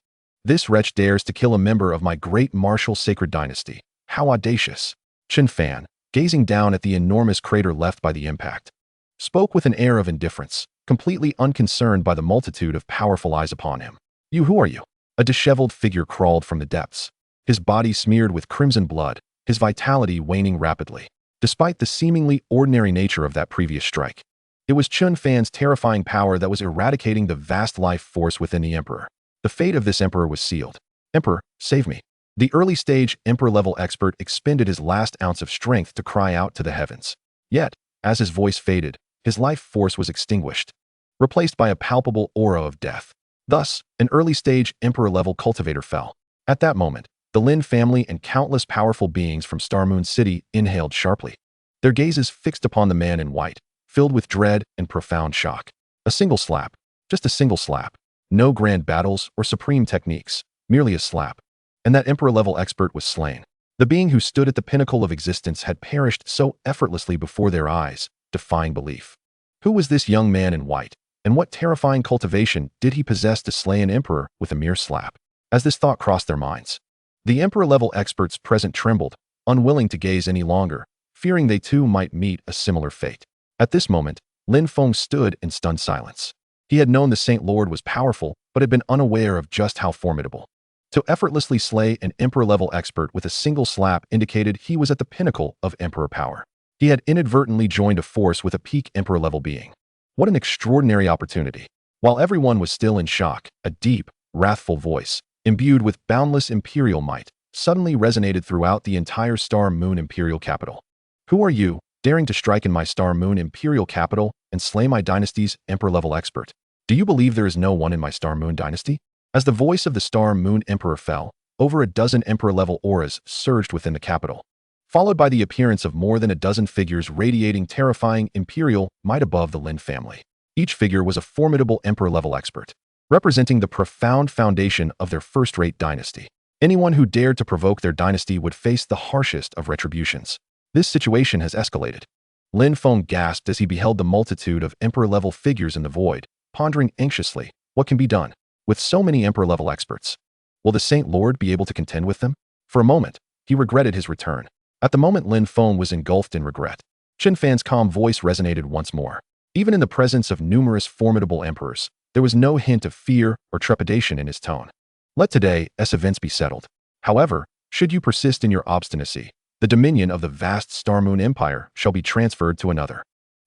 This wretch dares to kill a member of my great martial sacred dynasty. How audacious! Chen Fan, gazing down at the enormous crater left by the impact, spoke with an air of indifference, completely unconcerned by the multitude of powerful eyes upon him. Who are you? A disheveled figure crawled from the depths, his body smeared with crimson blood, his vitality waning rapidly. Despite the seemingly ordinary nature of that previous strike, it was Chen Fan's terrifying power that was eradicating the vast life force within the emperor. The fate of this emperor was sealed. Emperor, save me. The early-stage emperor-level expert expended his last ounce of strength to cry out to the heavens. Yet, as his voice faded, his life force was extinguished, replaced by a palpable aura of death. Thus, an early-stage emperor-level cultivator fell. At that moment, the Lin family and countless powerful beings from Star Moon City inhaled sharply, their gazes fixed upon the man in white, filled with dread and profound shock. A single slap, just a single slap. No grand battles or supreme techniques, merely a slap. And that emperor-level expert was slain. The being who stood at the pinnacle of existence had perished so effortlessly before their eyes, defying belief. Who was this young man in white, and what terrifying cultivation did he possess to slay an emperor with a mere slap? As this thought crossed their minds, the emperor-level experts present trembled, unwilling to gaze any longer, fearing they too might meet a similar fate. At this moment, Lin Feng stood in stunned silence. He had known the Saint Lord was powerful, but had been unaware of just how formidable. To effortlessly slay an emperor-level expert with a single slap indicated he was at the pinnacle of emperor power. He had inadvertently joined a force with a peak emperor-level being. What an extraordinary opportunity. While everyone was still in shock, a deep, wrathful voice, imbued with boundless imperial might, suddenly resonated throughout the entire Star Moon Imperial capital. Who are you, daring to strike in my Star Moon Imperial capital and slay my dynasty's emperor-level expert? Do you believe there is no one in my Star Moon dynasty? As the voice of the Star Moon Emperor fell, over a dozen emperor-level auras surged within the capital, followed by the appearance of more than a dozen figures radiating terrifying imperial might above the Lin family. Each figure was a formidable emperor-level expert, representing the profound foundation of their first-rate dynasty. Anyone who dared to provoke their dynasty would face the harshest of retributions. This situation has escalated. Lin Feng gasped as he beheld the multitude of emperor-level figures in the void, pondering anxiously, what can be done? With so many emperor-level experts, will the Saint Lord be able to contend with them? For a moment, he regretted his return. At the moment Lin Feng was engulfed in regret. Chen Fan's calm voice resonated once more. Even in the presence of numerous formidable emperors, there was no hint of fear or trepidation in his tone. Let today's events be settled. However, should you persist in your obstinacy, the dominion of the vast Star Moon Empire shall be transferred to another.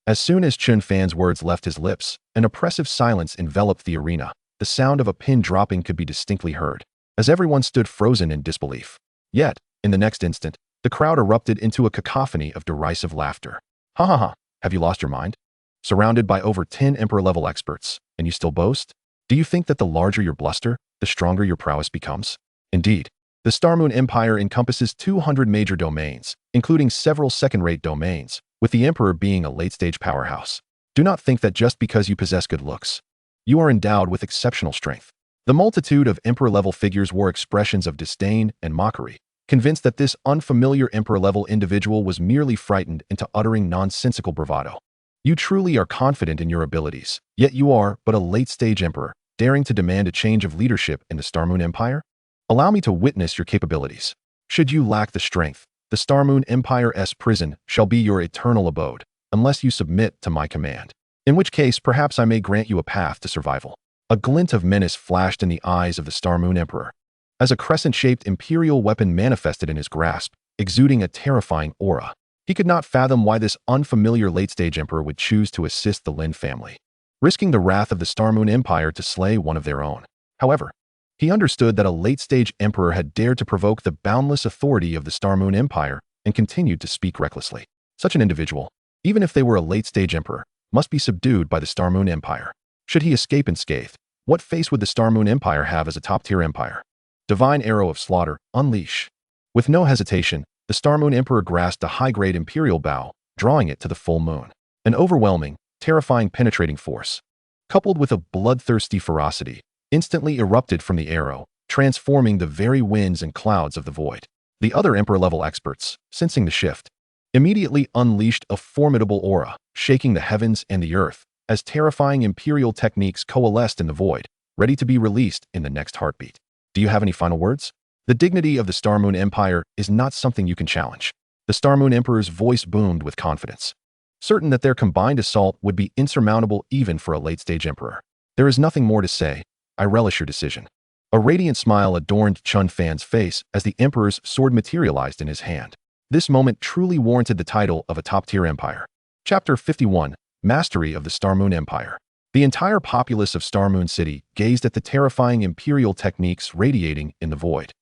As soon as Chen Fan's words left his lips, an oppressive silence enveloped the arena. The sound of a pin dropping could be distinctly heard, as everyone stood frozen in disbelief. Yet, in the next instant, the crowd erupted into a cacophony of derisive laughter. Ha ha ha, have you lost your mind? Surrounded by over 10 emperor-level experts, and you still boast? Do you think that the larger your bluster, the stronger your prowess becomes? Indeed, the Star Moon Empire encompasses 200 major domains, including several second-rate domains, with the Emperor being a late-stage powerhouse. Do not think that just because you possess good looks, you are endowed with exceptional strength. The multitude of emperor-level figures wore expressions of disdain and mockery, convinced that this unfamiliar emperor-level individual was merely frightened into uttering nonsensical bravado. You truly are confident in your abilities, yet you are but a late-stage emperor, daring to demand a change of leadership in the Star Moon Empire? Allow me to witness your capabilities. Should you lack the strength, the Star Moon Empire's prison shall be your eternal abode, unless you submit to my command. In which case, perhaps I may grant you a path to survival. A glint of menace flashed in the eyes of the Star Moon Emperor, as a crescent-shaped imperial weapon manifested in his grasp, exuding a terrifying aura. He could not fathom why this unfamiliar late-stage emperor would choose to assist the Lin family, risking the wrath of the Star Moon Empire to slay one of their own. However, he understood that a late-stage emperor had dared to provoke the boundless authority of the Star Moon Empire and continued to speak recklessly. Such an individual, even if they were a late-stage emperor, must be subdued by the Star Moon Empire. Should he escape unscathed, what face would the Star Moon Empire have as a top-tier empire? Divine Arrow of Slaughter, unleash. With no hesitation, the Star Moon Emperor grasped a high-grade imperial bow, drawing it to the full moon. An overwhelming, terrifying penetrating force, coupled with a bloodthirsty ferocity, instantly erupted from the arrow, transforming the very winds and clouds of the void. The other Emperor-level experts, sensing the shift, immediately unleashed a formidable aura, shaking the heavens and the earth, as terrifying imperial techniques coalesced in the void, ready to be released in the next heartbeat. Do you have any final words? The dignity of the Star Moon Empire is not something you can challenge. The Star Moon Emperor's voice boomed with confidence, certain that their combined assault would be insurmountable even for a late-stage emperor. There is nothing more to say. I relish your decision. A radiant smile adorned Chen Fan's face as the Emperor's sword materialized in his hand. This moment truly warranted the title of a top-tier empire. Chapter 51, Mastery of the Star Moon Empire. The entire populace of Star Moon City gazed at the terrifying imperial techniques radiating in the void,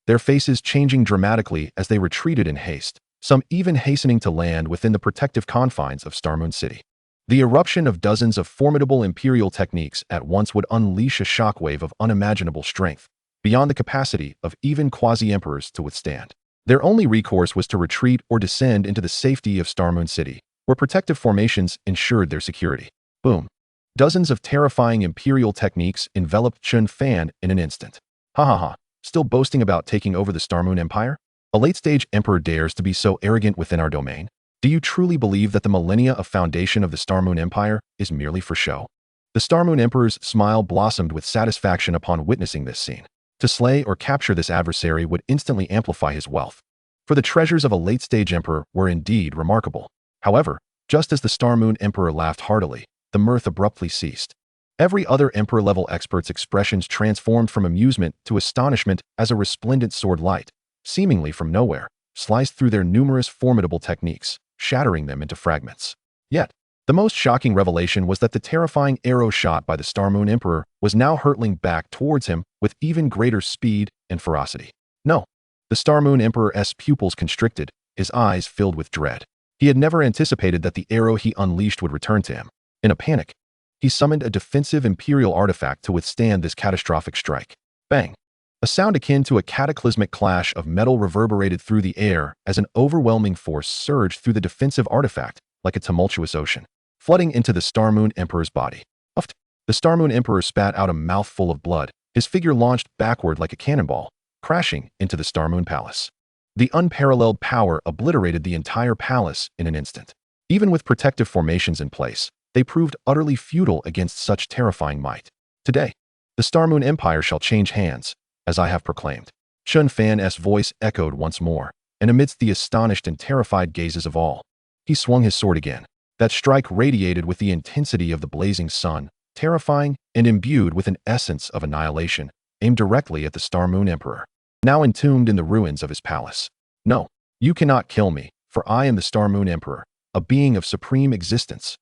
their faces changing dramatically as they retreated in haste, some even hastening to land within the protective confines of Star Moon City. The eruption of dozens of formidable imperial techniques at once would unleash a shockwave of unimaginable strength, beyond the capacity of even quasi-emperors to withstand. Their only recourse was to retreat or descend into the safety of Star Moon City, where protective formations ensured their security. Boom. Dozens of terrifying imperial techniques enveloped Chen Fan in an instant. Ha ha ha, still boasting about taking over the Star Moon Empire? A late-stage emperor dares to be so arrogant within our domain? Do you truly believe that the millennia of foundation of the Star Moon Empire is merely for show? The Star Moon Emperor's smile blossomed with satisfaction upon witnessing this scene. To slay or capture this adversary would instantly amplify his wealth. For the treasures of a late-stage emperor were indeed remarkable. However, just as the Star Moon Emperor laughed heartily, the mirth abruptly ceased. Every other emperor-level expert's expressions transformed from amusement to astonishment as a resplendent sword light, seemingly from nowhere, sliced through their numerous formidable techniques, shattering them into fragments. Yet, the most shocking revelation was that the terrifying arrow shot by the Star Moon Emperor was now hurtling back towards him with even greater speed and ferocity. No, the Star Moon Emperor's pupils constricted, his eyes filled with dread. He had never anticipated that the arrow he unleashed would return to him. In a panic, he summoned a defensive imperial artifact to withstand this catastrophic strike. Bang! A sound akin to a cataclysmic clash of metal reverberated through the air as an overwhelming force surged through the defensive artifact like a tumultuous ocean, flooding into the Star Moon Emperor's body. Uffed! The Star Moon Emperor spat out a mouthful of blood, his figure launched backward like a cannonball, crashing into the Star Moon Palace. The unparalleled power obliterated the entire palace in an instant. Even with protective formations in place, they proved utterly futile against such terrifying might. Today, the Star Moon Empire shall change hands, as I have proclaimed. Chen Fan's voice echoed once more, and amidst the astonished and terrified gazes of all, he swung his sword again. That strike radiated with the intensity of the blazing sun, terrifying and imbued with an essence of annihilation, aimed directly at the Star Moon Emperor, now entombed in the ruins of his palace. No, you cannot kill me, for I am the Star Moon Emperor, a being of supreme existence.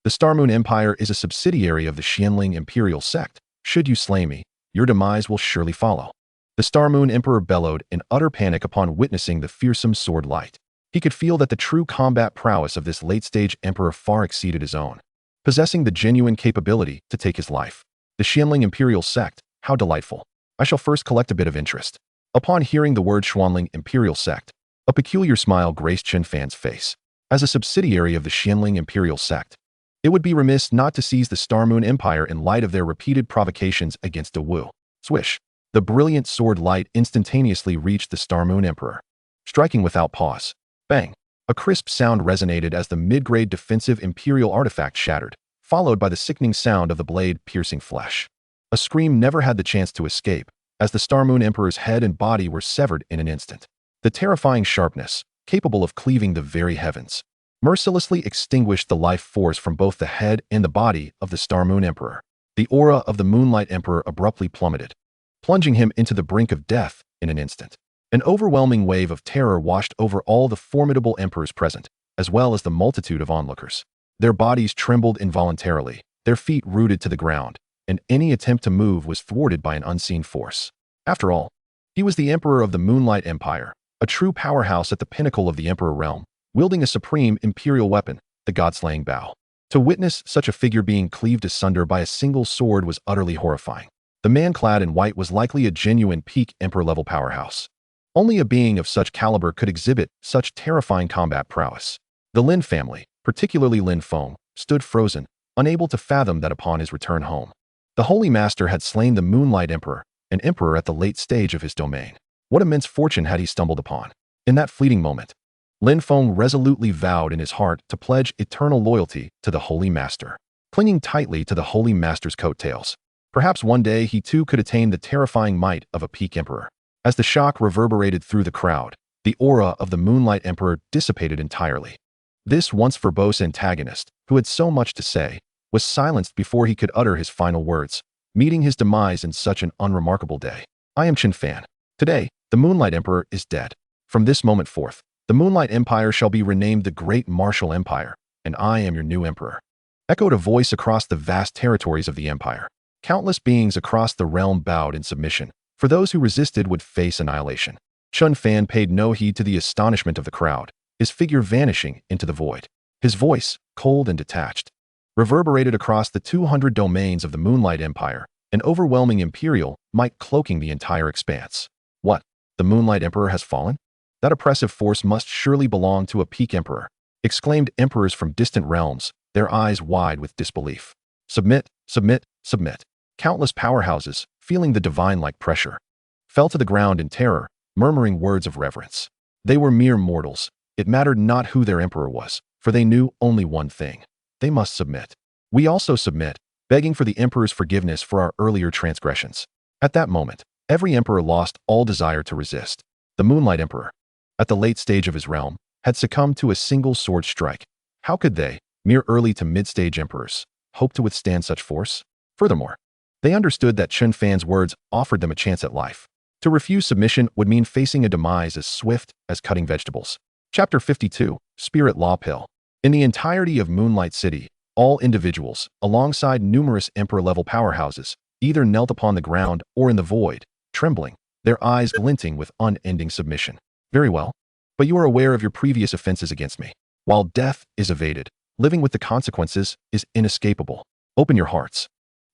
The Star Moon Empire is a subsidiary of the Xianling imperial sect. Should you slay me, your demise will surely follow. The Star Moon Emperor bellowed in utter panic upon witnessing the fearsome sword light. He could feel that the true combat prowess of this late-stage emperor far exceeded his own, possessing the genuine capability to take his life. The Xianling imperial sect, how delightful. I shall first collect a bit of interest. Upon hearing the word Xianling imperial sect, a peculiar smile graced Chen Fan's face. As a subsidiary of the Xianling imperial sect, it would be remiss not to seize the Star Moon Empire in light of their repeated provocations against De Wu. Swish! The brilliant sword light instantaneously reached the Star Moon Emperor, striking without pause. Bang! A crisp sound resonated as the mid-grade defensive imperial artifact shattered, followed by the sickening sound of the blade piercing flesh. A scream never had the chance to escape, as the Star Moon Emperor's head and body were severed in an instant. The terrifying sharpness, capable of cleaving the very heavens, mercilessly extinguished the life force from both the head and the body of the Star Moon Emperor. The aura of the Moonlight Emperor abruptly plummeted, plunging him into the brink of death in an instant. An overwhelming wave of terror washed over all the formidable emperors present, as well as the multitude of onlookers. Their bodies trembled involuntarily, their feet rooted to the ground, and any attempt to move was thwarted by an unseen force. After all, he was the Emperor of the Moonlight Empire, a true powerhouse at the pinnacle of the Emperor realm, wielding a supreme imperial weapon, the god-slaying bow. To witness such a figure being cleaved asunder by a single sword was utterly horrifying. The man clad in white was likely a genuine peak emperor-level powerhouse. Only a being of such caliber could exhibit such terrifying combat prowess. The Lin family, particularly Lin Feng, stood frozen, unable to fathom that upon his return home, the Holy Master had slain the Moonlight Emperor, an emperor at the late stage of his domain. What immense fortune had he stumbled upon? In that fleeting moment, Lin Feng resolutely vowed in his heart to pledge eternal loyalty to the Holy Master, clinging tightly to the Holy Master's coattails. Perhaps one day he too could attain the terrifying might of a peak emperor. As the shock reverberated through the crowd, the aura of the Moonlight Emperor dissipated entirely. This once verbose antagonist, who had so much to say, was silenced before he could utter his final words, meeting his demise in such an unremarkable day. I am Chen Fan. Today, the Moonlight Emperor is dead. From this moment forth, the Moonlight Empire shall be renamed the Great Martial Empire, and I am your new emperor. Echoed a voice across the vast territories of the empire. Countless beings across the realm bowed in submission, for those who resisted would face annihilation. Chen Fan paid no heed to the astonishment of the crowd, his figure vanishing into the void. His voice, cold and detached, reverberated across the 200 domains of the Moonlight Empire, an overwhelming imperial might cloaking the entire expanse. What? The Moonlight Emperor has fallen? That oppressive force must surely belong to a peak emperor, exclaimed emperors from distant realms, their eyes wide with disbelief. Submit, submit, submit. Countless powerhouses, feeling the divine-like pressure, fell to the ground in terror, murmuring words of reverence. They were mere mortals. It mattered not who their emperor was, for they knew only one thing. They must submit. We also submit, begging for the emperor's forgiveness for our earlier transgressions. At that moment, every emperor lost all desire to resist. The Moonlight Emperor, at the late stage of his realm, had succumbed to a single sword strike. How could they, mere early to mid-stage emperors, hope to withstand such force? Furthermore, they understood that Chen Fan's words offered them a chance at life. To refuse submission would mean facing a demise as swift as cutting vegetables. Chapter 52, Spirit Law Pill. In the entirety of Moonlight City, all individuals, alongside numerous emperor-level powerhouses, either knelt upon the ground or in the void, trembling, their eyes glinting with unending submission. Very well. But you are aware of your previous offenses against me. While death is evaded, living with the consequences is inescapable. Open your hearts.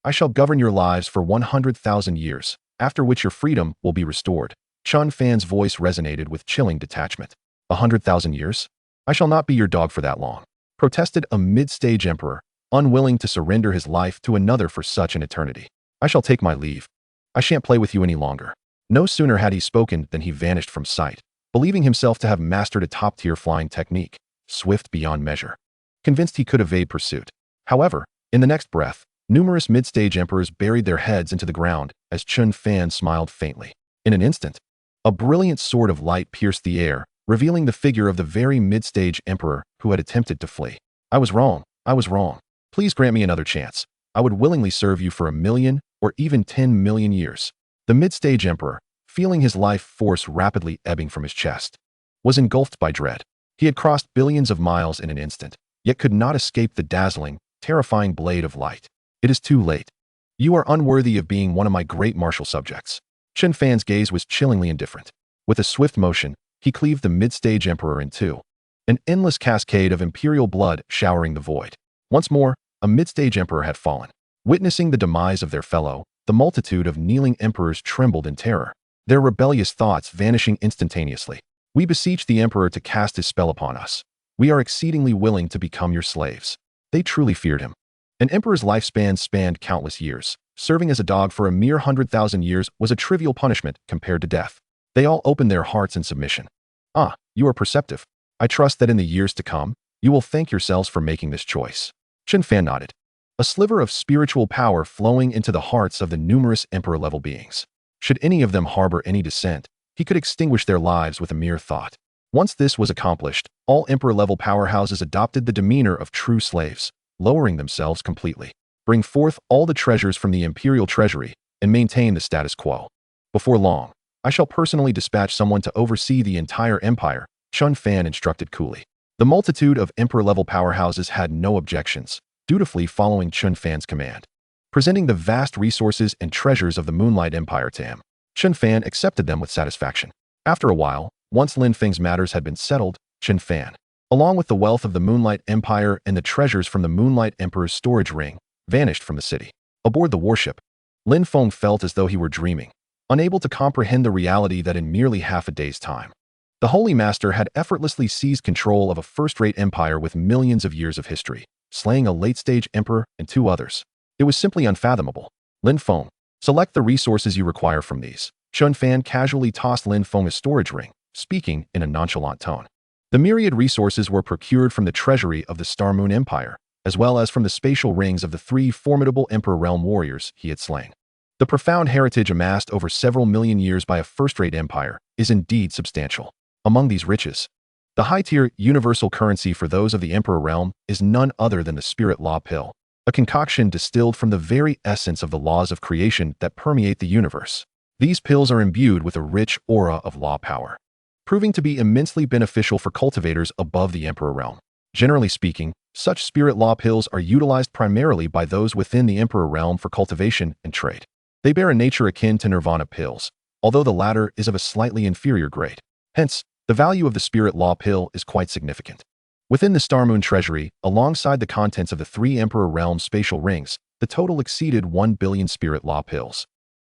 I shall govern your lives for 100,000 years, after which your freedom will be restored. Chen Fan's voice resonated with chilling detachment. 100,000 years? I shall not be your dog for that long, protested a mid-stage emperor, unwilling to surrender his life to another for such an eternity. I shall take my leave. I shan't play with you any longer. No sooner had he spoken than he vanished from sight, believing himself to have mastered a top-tier flying technique, swift beyond measure, convinced he could evade pursuit. However, in the next breath, numerous mid-stage emperors buried their heads into the ground as Chen Fan smiled faintly. In an instant, a brilliant sword of light pierced the air, revealing the figure of the very mid-stage emperor who had attempted to flee. I was wrong. I was wrong. Please grant me another chance. I would willingly serve you for 1,000,000 or even 10,000,000 years. The mid-stage emperor, feeling his life force rapidly ebbing from his chest, was engulfed by dread. He had crossed billions of miles in an instant, yet could not escape the dazzling, terrifying blade of light. It is too late. You are unworthy of being one of my great martial subjects. Chen Fan's gaze was chillingly indifferent. With a swift motion, he cleaved the mid-stage emperor in two, an endless cascade of imperial blood showering the void. Once more, a mid-stage emperor had fallen. Witnessing the demise of their fellow, the multitude of kneeling emperors trembled in terror, their rebellious thoughts vanishing instantaneously. We beseech the emperor to cast his spell upon us. We are exceedingly willing to become your slaves. They truly feared him. An emperor's lifespan spanned countless years. Serving as a dog for a mere 100,000 years was a trivial punishment compared to death. They all opened their hearts in submission. Ah, you are perceptive. I trust that in the years to come, you will thank yourselves for making this choice. Chen Fan nodded, a sliver of spiritual power flowing into the hearts of the numerous emperor-level beings. Should any of them harbor any dissent, he could extinguish their lives with a mere thought. Once this was accomplished, all emperor-level powerhouses adopted the demeanor of true slaves, lowering themselves completely. Bring forth all the treasures from the imperial treasury and maintain the status quo. Before long, I shall personally dispatch someone to oversee the entire empire, Chen Fan instructed coolly. The multitude of emperor-level powerhouses had no objections, dutifully following Chen Fan's command. Presenting the vast resources and treasures of the Moonlight Empire to him, Chen Fan accepted them with satisfaction. After a while, once Lin Feng's matters had been settled, Chen Fan, along with the wealth of the Moonlight Empire and the treasures from the Moonlight Emperor's storage ring, vanished from the city. Aboard the warship, Lin Feng felt as though he were dreaming, unable to comprehend the reality that in merely half a day's time, the Holy Master had effortlessly seized control of a first-rate empire with millions of years of history, slaying a late-stage emperor and two others. It was simply unfathomable. Lin Feng, select the resources you require from these. Chen Fan casually tossed Lin Feng a storage ring, speaking in a nonchalant tone. The myriad resources were procured from the treasury of the Star Moon Empire, as well as from the spatial rings of the three formidable Emperor Realm warriors he had slain. The profound heritage amassed over several million years by a first-rate empire is indeed substantial. Among these riches, the high-tier universal currency for those of the Emperor Realm is none other than the Spirit Law Pill, a concoction distilled from the very essence of the laws of creation that permeate the universe. These pills are imbued with a rich aura of law power, proving to be immensely beneficial for cultivators above the Emperor Realm. Generally speaking, such Spirit Law Pills are utilized primarily by those within the Emperor Realm for cultivation and trade. They bear a nature akin to Nirvana pills, although the latter is of a slightly inferior grade. Hence, the value of the Spirit Law Pill is quite significant. Within the Star Moon Treasury, alongside the contents of the three Emperor Realm spatial rings, the total exceeded 1 billion Spirit Law Pills,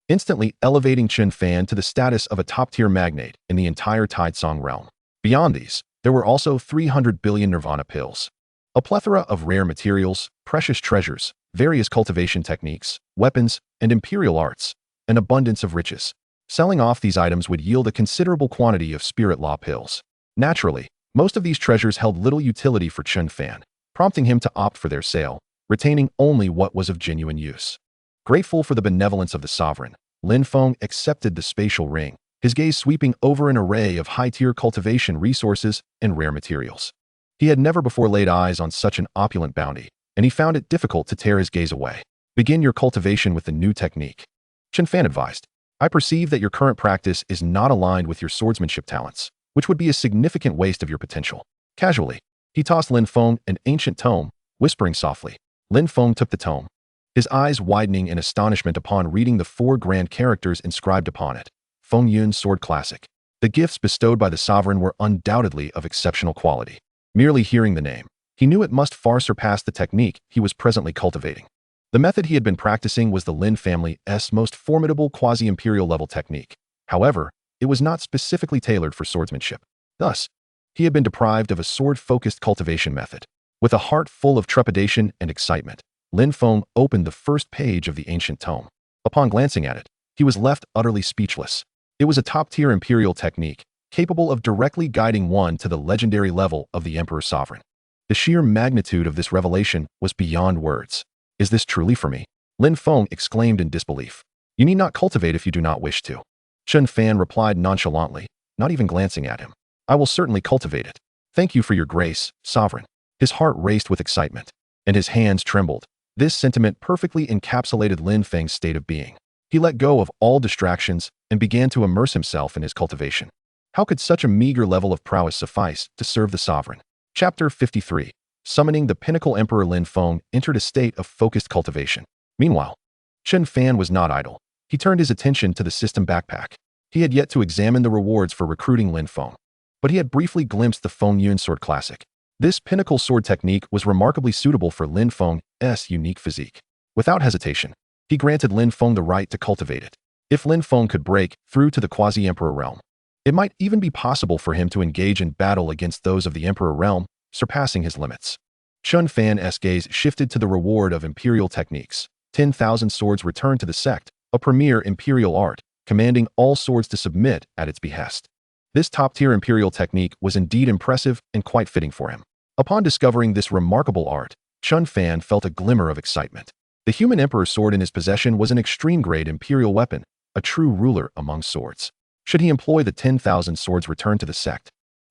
instantly elevating Chen Fan to the status of a top-tier magnate in the entire Tidesong realm. Beyond these, there were also 300 billion Nirvana pills, a plethora of rare materials, precious treasures, various cultivation techniques, weapons, and imperial arts, an abundance of riches. Selling off these items would yield a considerable quantity of spirit law pills. Naturally, most of these treasures held little utility for Chen Fan, prompting him to opt for their sale, retaining only what was of genuine use. Grateful for the benevolence of the sovereign, Lin Feng accepted the spatial ring, his gaze sweeping over an array of high-tier cultivation resources and rare materials. He had never before laid eyes on such an opulent bounty, and he found it difficult to tear his gaze away. Begin your cultivation with the new technique, Chen Fan advised. I perceive that your current practice is not aligned with your swordsmanship talents, which would be a significant waste of your potential. Casually, he tossed Lin Feng an ancient tome, whispering softly. Lin Feng took the tome, his eyes widening in astonishment upon reading the 4 grand characters inscribed upon it. Feng Yun's Sword Classic. The gifts bestowed by the sovereign were undoubtedly of exceptional quality. Merely hearing the name, he knew it must far surpass the technique he was presently cultivating. The method he had been practicing was the Lin family's most formidable quasi-imperial level technique. However, it was not specifically tailored for swordsmanship. Thus, he had been deprived of a sword-focused cultivation method. With a heart full of trepidation and excitement, Lin Feng opened the first page of the ancient tome. Upon glancing at it, he was left utterly speechless. It was a top-tier imperial technique, capable of directly guiding one to the legendary level of the Emperor Sovereign. The sheer magnitude of this revelation was beyond words. Is this truly for me? Lin Feng exclaimed in disbelief. You need not cultivate if you do not wish to. Chen Fan replied nonchalantly, not even glancing at him. I will certainly cultivate it. Thank you for your grace, Sovereign. His heart raced with excitement, and his hands trembled. This sentiment perfectly encapsulated Lin Feng's state of being. He let go of all distractions and began to immerse himself in his cultivation. How could such a meager level of prowess suffice to serve the sovereign? Chapter 53. Summoning the Pinnacle Emperor. Lin Feng entered a state of focused cultivation. Meanwhile, Chen Fan was not idle. He turned his attention to the system backpack. He had yet to examine the rewards for recruiting Lin Feng, but he had briefly glimpsed the Feng Yun Sword Classic. This pinnacle sword technique was remarkably suitable for Lin Feng's unique physique. Without hesitation, he granted Lin Feng the right to cultivate it. If Lin Feng could break through to the quasi-emperor realm, it might even be possible for him to engage in battle against those of the emperor realm, surpassing his limits. Chen Fan's gaze shifted to the reward of imperial techniques. 10,000 swords returned to the sect, a premier imperial art, commanding all swords to submit at its behest. This top-tier imperial technique was indeed impressive and quite fitting for him. Upon discovering this remarkable art, Chen Fan felt a glimmer of excitement. The human emperor's sword in his possession was an extreme-grade imperial weapon, a true ruler among swords. Should he employ the 10,000 swords returned to the sect,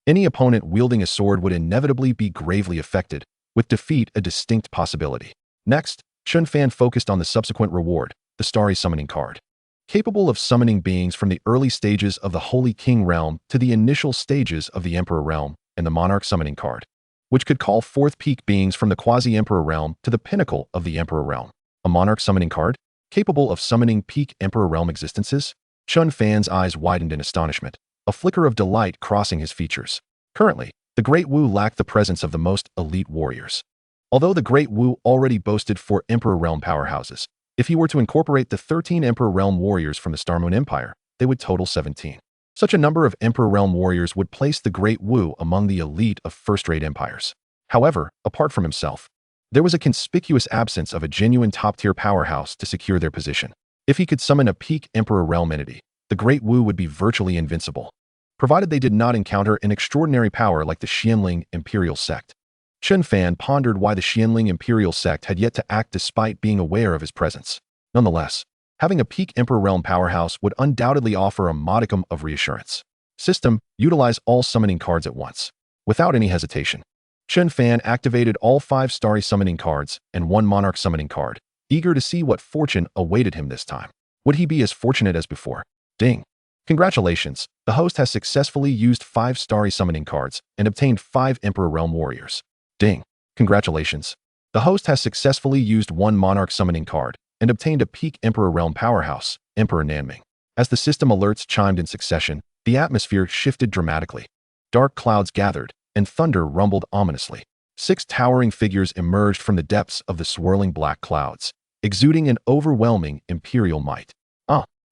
any opponent wielding a sword would inevitably be gravely affected, with defeat a distinct possibility. Next, Chen Fan focused on the subsequent reward, the Starry Summoning card. Capable of summoning beings from the early stages of the Holy King realm to the initial stages of the Emperor realm, and the Monarch Summoning card, which could call forth peak beings from the quasi-emperor realm to the pinnacle of the Emperor realm. A Monarch Summoning card, capable of summoning peak Emperor realm existences? Chen Fan's eyes widened in astonishment, a flicker of delight crossing his features. Currently, the Great Wu lacked the presence of the most elite warriors. Although the Great Wu already boasted 4 Emperor realm powerhouses, if he were to incorporate the 13 Emperor realm warriors from the Star Moon Empire, they would total 17. Such a number of Emperor realm warriors would place the Great Wu among the elite of first-rate empires. However, apart from himself, there was a conspicuous absence of a genuine top-tier powerhouse to secure their position. If he could summon a peak Emperor realm entity, the Great Wu would be virtually invincible, provided they did not encounter an extraordinary power like the Xianling Imperial Sect. Chen Fan pondered why the Xianling Imperial Sect had yet to act despite being aware of his presence. Nonetheless, having a peak Emperor realm powerhouse would undoubtedly offer a modicum of reassurance. System, utilize all summoning cards at once. Without any hesitation, Chen Fan activated all 5 Starry Summoning cards and 1 Monarch Summoning card, eager to see what fortune awaited him this time. Would he be as fortunate as before? Ding! Congratulations, the host has successfully used 5 Starry Summoning cards and obtained 5 Emperor Realm Warriors. Ding! Congratulations, the host has successfully used 1 Monarch Summoning card and obtained a peak Emperor Realm powerhouse, Emperor Nanming. As the system alerts chimed in succession, the atmosphere shifted dramatically. Dark clouds gathered, and thunder rumbled ominously. 6 towering figures emerged from the depths of the swirling black clouds, exuding an overwhelming imperial might.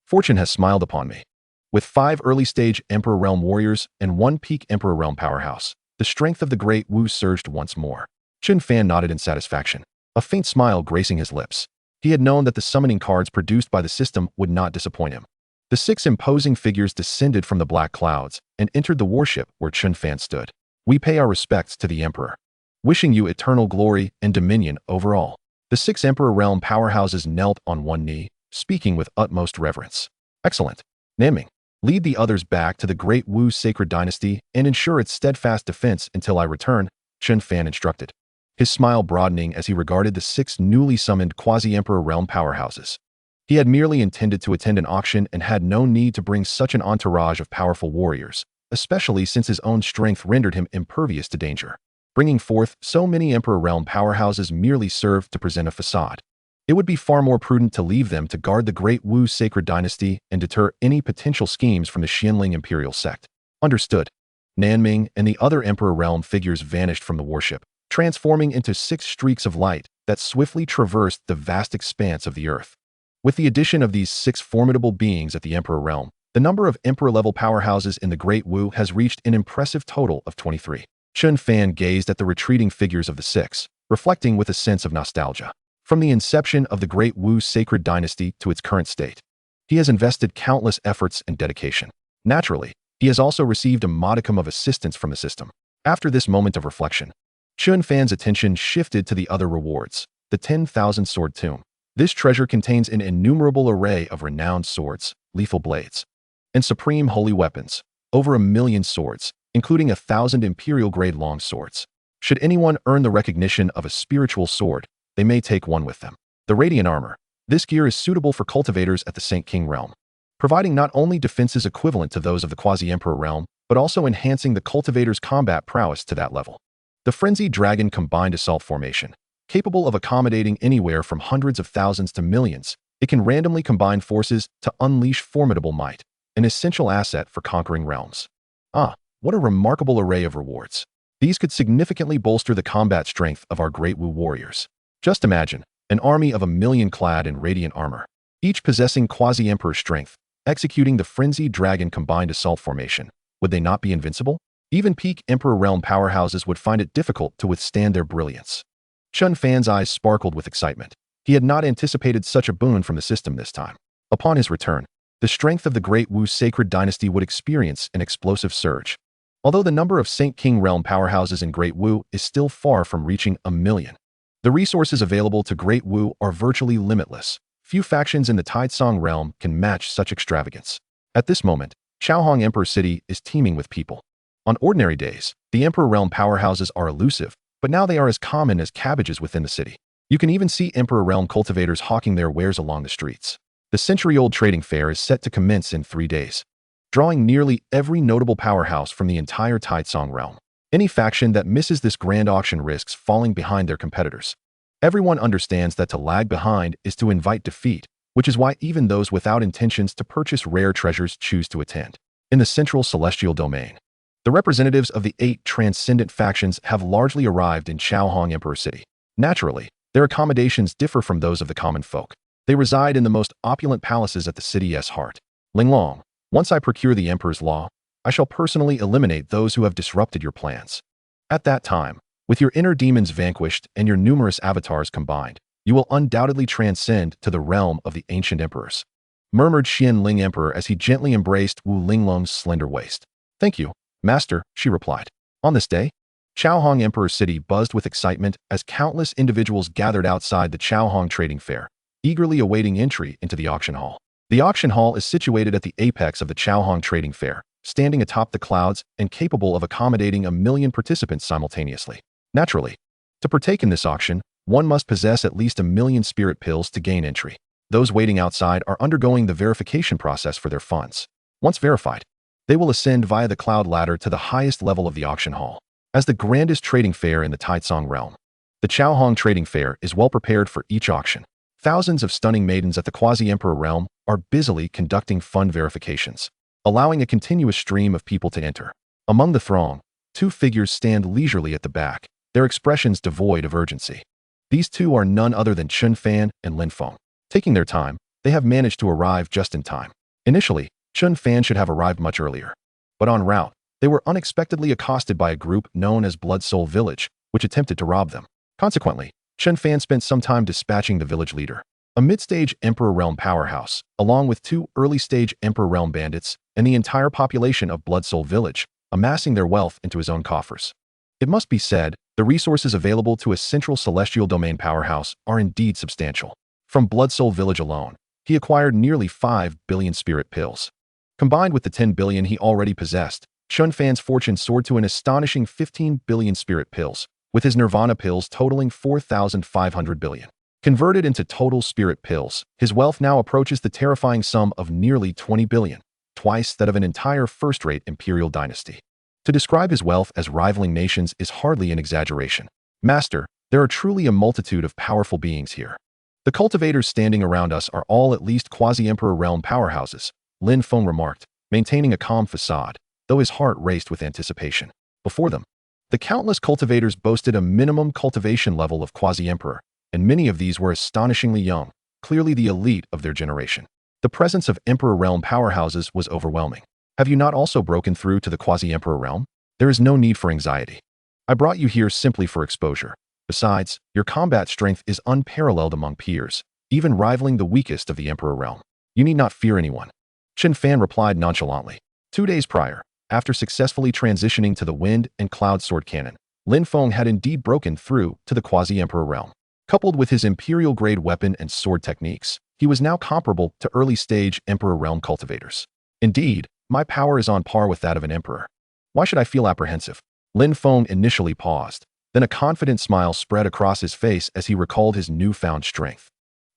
Fortune has smiled upon me. With 5 early-stage Emperor Realm warriors and 1 peak Emperor Realm powerhouse, the strength of the Great Wu surged once more. Chen Fan nodded in satisfaction, a faint smile gracing his lips. He had known that the summoning cards produced by the system would not disappoint him. The 6 imposing figures descended from the black clouds and entered the warship where Chen Fan stood. "We pay our respects to the Emperor, wishing you eternal glory and dominion over all." The 6 Emperor realm powerhouses knelt on one knee, speaking with utmost reverence. "Excellent. Nanming, lead the others back to the Great Wu sacred dynasty and ensure its steadfast defense until I return," Chen Fan instructed, his smile broadening as he regarded the 6 newly summoned quasi-emperor realm powerhouses. He had merely intended to attend an auction and had no need to bring such an entourage of powerful warriors, especially since his own strength rendered him impervious to danger. Bringing forth so many Emperor Realm powerhouses merely served to present a facade. It would be far more prudent to leave them to guard the Great Wu sacred dynasty and deter any potential schemes from the Xianling imperial sect. Understood. Nanming and the other Emperor Realm figures vanished from the warship, transforming into 6 streaks of light that swiftly traversed the vast expanse of the earth. With the addition of these 6 formidable beings at the Emperor Realm, the number of Emperor-level powerhouses in the Great Wu has reached an impressive total of 23. Chen Fan gazed at the retreating figures of the 6, reflecting with a sense of nostalgia. From the inception of the Great Wu sacred dynasty to its current state, he has invested countless efforts and dedication. Naturally, he has also received a modicum of assistance from the system. After this moment of reflection, Chen Fan's attention shifted to the other rewards, the 10,000 Sword Tomb. This treasure contains an innumerable array of renowned swords, lethal blades, and supreme holy weapons, over 1,000,000 swords, including 1,000 imperial-grade long swords. Should anyone earn the recognition of a spiritual sword, they may take one with them. The Radiant Armor. This gear is suitable for cultivators at the Saint King realm, providing not only defenses equivalent to those of the Quasi-Emperor realm, but also enhancing the cultivator's combat prowess to that level. The Frenzied Dragon Combined Assault Formation. Capable of accommodating anywhere from hundreds of thousands to millions, it can randomly combine forces to unleash formidable might, an essential asset for conquering realms. What a remarkable array of rewards. These could significantly bolster the combat strength of our Great Wu warriors. Just imagine, an army of 1,000,000 clad in radiant armor, each possessing quasi-emperor strength, executing the Frenzied Dragon Combined Assault Formation. Would they not be invincible? Even peak Emperor Realm powerhouses would find it difficult to withstand their brilliance. Chen Fan's eyes sparkled with excitement. He had not anticipated such a boon from the system this time. Upon his return, the strength of the Great Wu sacred dynasty would experience an explosive surge. Although the number of Saint King realm powerhouses in Great Wu is still far from reaching 1,000,000, the resources available to Great Wu are virtually limitless. Few factions in the Taisong realm can match such extravagance. At this moment, Chaohong Emperor City is teeming with people. On ordinary days, the Emperor realm powerhouses are elusive, but now they are as common as cabbages within the city. You can even see Emperor realm cultivators hawking their wares along the streets. The century-old trading fair is set to commence in 3 days, drawing nearly every notable powerhouse from the entire Taisong realm. Any faction that misses this grand auction risks falling behind their competitors. Everyone understands that to lag behind is to invite defeat, which is why even those without intentions to purchase rare treasures choose to attend. In the central celestial domain, the representatives of the 8 transcendent factions have largely arrived in Chaohong Emperor City. Naturally, their accommodations differ from those of the common folk. They reside in the most opulent palaces at the city's heart. Linglong, once I procure the Emperor's law, I shall personally eliminate those who have disrupted your plans. At that time, with your inner demons vanquished and your numerous avatars combined, you will undoubtedly transcend to the realm of the ancient emperors, murmured Xianling Emperor as he gently embraced Wu Linglong's slender waist. Thank you, Master, she replied. On this day, Chaohong Emperor City buzzed with excitement as countless individuals gathered outside the Chaohong Trading Fair, eagerly awaiting entry into the auction hall. The auction hall is situated at the apex of the Chaohong Trading Fair, standing atop the clouds and capable of accommodating 1,000,000 participants simultaneously. Naturally, to partake in this auction, one must possess at least 1,000,000 spirit pills to gain entry. Those waiting outside are undergoing the verification process for their funds. Once verified, they will ascend via the cloud ladder to the highest level of the auction hall. As the grandest trading fair in the Taisong realm, the Chaohong Trading Fair is well prepared for each auction. Thousands of stunning maidens at the Quasi-Emperor realm are busily conducting fund verifications, allowing a continuous stream of people to enter. Among the throng, 2 figures stand leisurely at the back, their expressions devoid of urgency. These 2 are none other than Chen Fan and Lin Feng. Taking their time, they have managed to arrive just in time. Initially, Chen Fan should have arrived much earlier, but en route, they were unexpectedly accosted by a group known as Blood Soul Village, which attempted to rob them. Consequently, Chen Fan spent some time dispatching the village leader. a mid-stage Emperor Realm powerhouse, along with 2 early-stage Emperor Realm bandits and the entire population of Blood Soul Village, amassing their wealth into his own coffers. It must be said, the resources available to a central celestial domain powerhouse are indeed substantial. From Blood Soul Village alone, he acquired nearly 5 billion spirit pills. Combined with the 10 billion he already possessed, Chen Fan's fortune soared to an astonishing 15 billion spirit pills, with his nirvana pills totaling 4,500 billion. Converted into total spirit pills, his wealth now approaches the terrifying sum of nearly 20 billion, twice that of an entire first-rate imperial dynasty. To describe his wealth as rivaling nations is hardly an exaggeration. Master, there are truly a multitude of powerful beings here. The cultivators standing around us are all at least quasi-emperor realm powerhouses, Lin Feng remarked, maintaining a calm facade, though his heart raced with anticipation. Before them, the countless cultivators boasted a minimum cultivation level of quasi-emperor, and many of these were astonishingly young, clearly the elite of their generation. The presence of Emperor Realm powerhouses was overwhelming. Have you not also broken through to the quasi-emperor realm? There is no need for anxiety. I brought you here simply for exposure. Besides, your combat strength is unparalleled among peers, even rivaling the weakest of the Emperor Realm. You need not fear anyone. Chen Fan replied nonchalantly. 2 days prior, after successfully transitioning to the Wind and Cloud Sword Cannon, Lin Feng had indeed broken through to the quasi-emperor realm. Coupled with his imperial-grade weapon and sword techniques, he was now comparable to early-stage Emperor Realm cultivators. Indeed, my power is on par with that of an emperor. Why should I feel apprehensive? Lin Feng initially paused, then a confident smile spread across his face as he recalled his newfound strength.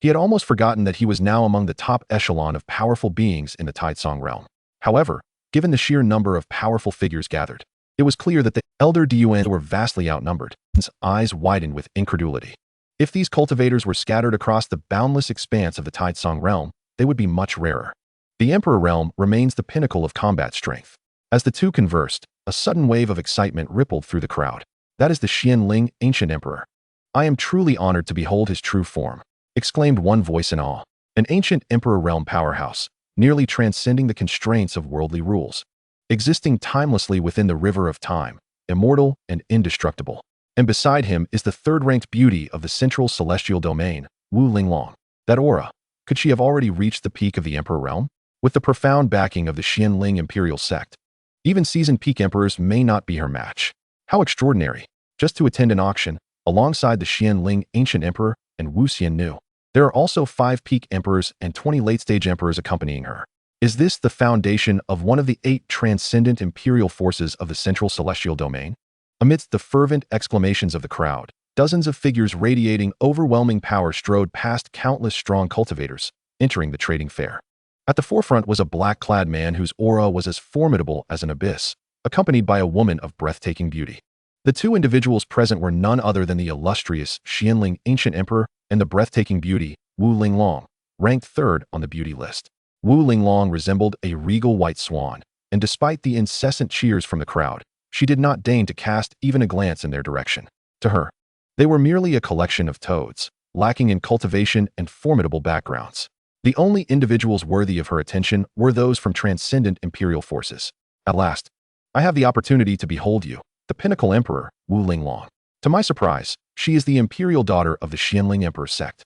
He had almost forgotten that he was now among the top echelon of powerful beings in the Taitsong realm. However, given the sheer number of powerful figures gathered, it was clear that the elder Dun were vastly outnumbered. His eyes widened with incredulity. If these cultivators were scattered across the boundless expanse of the Taitsong realm, they would be much rarer. The Emperor Realm remains the pinnacle of combat strength. As the two conversed, a sudden wave of excitement rippled through the crowd. That is the Xianling, ancient emperor. I am truly honored to behold his true form, exclaimed one voice in awe. An ancient Emperor Realm powerhouse, nearly transcending the constraints of worldly rules, existing timelessly within the river of time, immortal and indestructible. And beside him is the third-ranked beauty of the central celestial domain, Wu Linglong. That aura, could she have already reached the peak of the Emperor Realm? With the profound backing of the Xianling imperial sect, even seasoned peak emperors may not be her match. How extraordinary! Just to attend an auction, alongside the Xianling ancient emperor and Wu Xiannu. There are also 5 peak emperors and 20 late-stage emperors accompanying her. Is this the foundation of one of the 8 transcendent imperial forces of the central celestial domain? Amidst the fervent exclamations of the crowd, dozens of figures radiating overwhelming power strode past countless strong cultivators, entering the trading fair. At the forefront was a black-clad man whose aura was as formidable as an abyss, accompanied by a woman of breathtaking beauty. The 2 individuals present were none other than the illustrious Xianling ancient emperor and the breathtaking beauty, Wu Linglong, ranked 3rd on the beauty list. Wu Linglong resembled a regal white swan, and despite the incessant cheers from the crowd, she did not deign to cast even a glance in their direction. To her, they were merely a collection of toads, lacking in cultivation and formidable backgrounds. The only individuals worthy of her attention were those from transcendent imperial forces. At last, I have the opportunity to behold you, the pinnacle emperor, Wu Linglong. To my surprise, she is the imperial daughter of the Xianling emperor sect.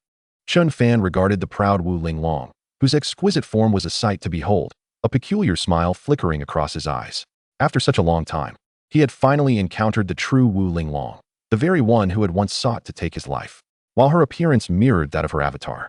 Chen Fan regarded the proud Wu Linglong, whose exquisite form was a sight to behold, a peculiar smile flickering across his eyes. After such a long time, he had finally encountered the true Wu Linglong, the very one who had once sought to take his life. While her appearance mirrored that of her avatar,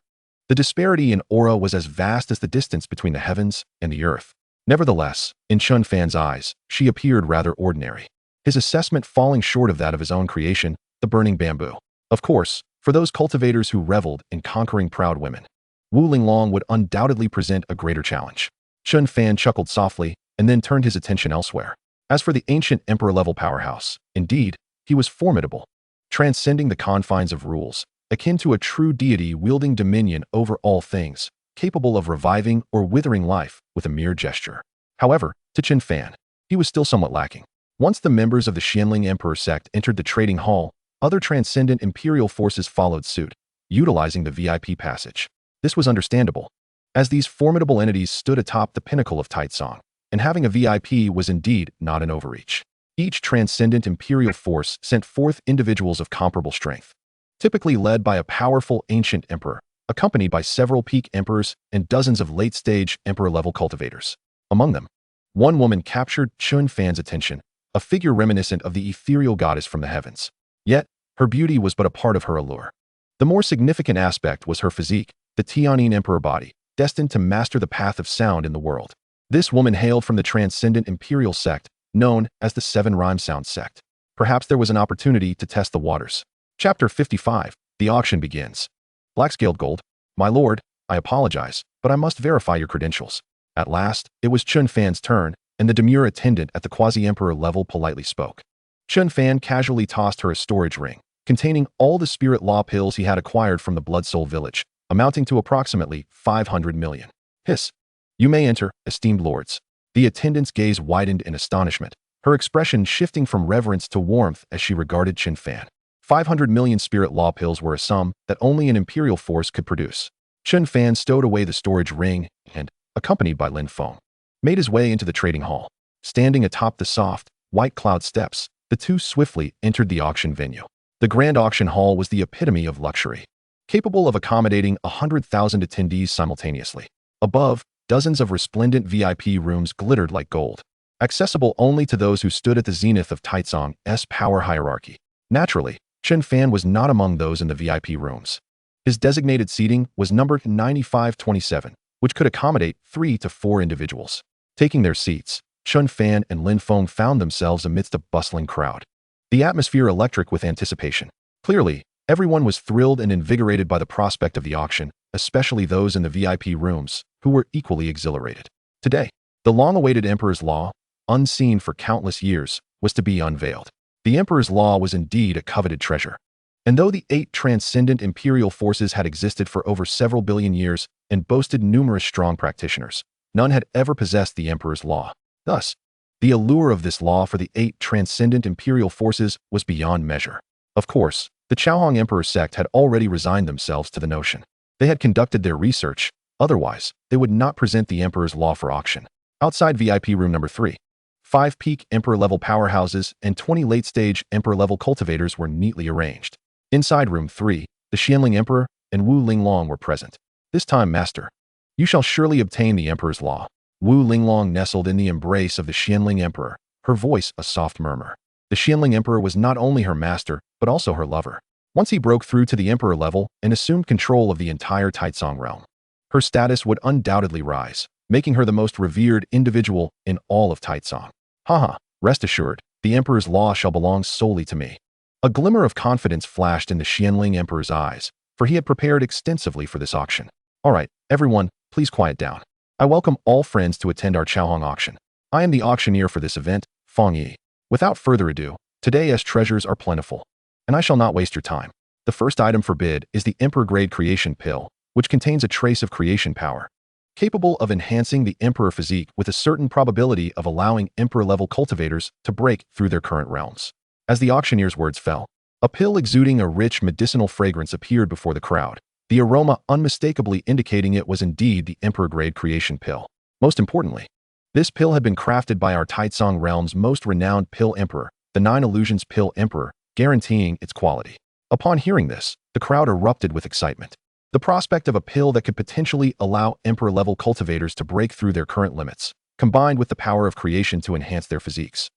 the disparity in aura was as vast as the distance between the heavens and the earth. Nevertheless, in Chen Fan's eyes, she appeared rather ordinary, his assessment falling short of that of his own creation, the burning bamboo. Of course, for those cultivators who reveled in conquering proud women, Wu Linglong would undoubtedly present a greater challenge. Chen Fan chuckled softly and then turned his attention elsewhere. As for the ancient emperor-level powerhouse, indeed, he was formidable, transcending the confines of rules, akin to a true deity wielding dominion over all things, capable of reviving or withering life with a mere gesture. However, to Chen Fan, he was still somewhat lacking. Once the members of the Xianling Emperor sect entered the trading hall, other transcendent imperial forces followed suit, utilizing the VIP passage. This was understandable, as these formidable entities stood atop the pinnacle of Taitsong, and having a VIP was indeed not an overreach. Each transcendent imperial force sent forth individuals of comparable strength, typically led by a powerful ancient emperor, accompanied by several peak emperors and dozens of late-stage emperor-level cultivators. Among them, one woman captured Chen Fan's attention, a figure reminiscent of the ethereal goddess from the heavens. Yet, her beauty was but a part of her allure. The more significant aspect was her physique, the Tianyin emperor body, destined to master the path of sound in the world. This woman hailed from the transcendent imperial sect, known as the Seven Rhyme Sound sect. Perhaps there was an opportunity to test the waters. Chapter 55. The auction begins. Black-scaled gold. My lord, I apologize, but I must verify your credentials. At last, it was Chen Fan's turn, and the demure attendant at the quasi-emperor level politely spoke. Chen Fan casually tossed her a storage ring, containing all the spirit law pills he had acquired from the Blood Soul village, amounting to approximately 500 million. Hiss. You may enter, esteemed lords. The attendant's gaze widened in astonishment, her expression shifting from reverence to warmth as she regarded Chen Fan. 500 million spirit law pills were a sum that only an imperial force could produce. Chen Fan stowed away the storage ring and, accompanied by Lin Feng, made his way into the trading hall. Standing atop the soft, white cloud steps, the two swiftly entered the auction venue. The grand auction hall was the epitome of luxury, capable of accommodating 100,000 attendees simultaneously. Above, dozens of resplendent VIP rooms glittered like gold, accessible only to those who stood at the zenith of Taizong's power hierarchy. Naturally, Chen Fan was not among those in the VIP rooms. His designated seating was numbered 9527, which could accommodate 3 to 4 individuals. Taking their seats, Chen Fan and Lin Feng found themselves amidst a bustling crowd, the atmosphere electric with anticipation. Clearly, everyone was thrilled and invigorated by the prospect of the auction, especially those in the VIP rooms, who were equally exhilarated. Today, the long-awaited Emperor's Law, unseen for countless years, was to be unveiled. The Emperor's Law was indeed a coveted treasure. And though the 8 transcendent imperial forces had existed for over several billion years and boasted numerous strong practitioners, none had ever possessed the Emperor's Law. Thus, the allure of this law for the 8 transcendent imperial forces was beyond measure. Of course, the Chaohong Emperor sect had already resigned themselves to the notion. They had conducted their research, otherwise, they would not present the Emperor's Law for auction. Outside VIP room number 3, 5 peak Emperor-level powerhouses and 20 late-stage Emperor-level cultivators were neatly arranged. Inside room 3, the Xianling Emperor and Wu Linglong were present. This time, master, you shall surely obtain the Emperor's Law. Wu Linglong nestled in the embrace of the Xianling Emperor, her voice a soft murmur. The Xianling Emperor was not only her master, but also her lover. Once he broke through to the Emperor level and assumed control of the entire Taizong realm, her status would undoubtedly rise, making her the most revered individual in all of Taizong. Haha, rest assured, the Emperor's Law shall belong solely to me. A glimmer of confidence flashed in the Xianling Emperor's eyes, for he had prepared extensively for this auction. All right, everyone, please quiet down. I welcome all friends to attend our Chaohong auction. I am the auctioneer for this event, Feng Yi. Without further ado, today's treasures are plentiful, and I shall not waste your time. The first item for bid is the Emperor-grade creation pill, which contains a trace of creation power, capable of enhancing the Emperor physique with a certain probability of allowing Emperor-level cultivators to break through their current realms. As the auctioneer's words fell, a pill exuding a rich medicinal fragrance appeared before the crowd, the aroma unmistakably indicating it was indeed the Emperor-grade creation pill. Most importantly, this pill had been crafted by our Taizong realm's most renowned pill emperor, the 9 Illusions Pill Emperor, guaranteeing its quality. Upon hearing this, the crowd erupted with excitement. The prospect of a pill that could potentially allow Emperor-level cultivators to break through their current limits, combined with the power of creation to enhance their physiques,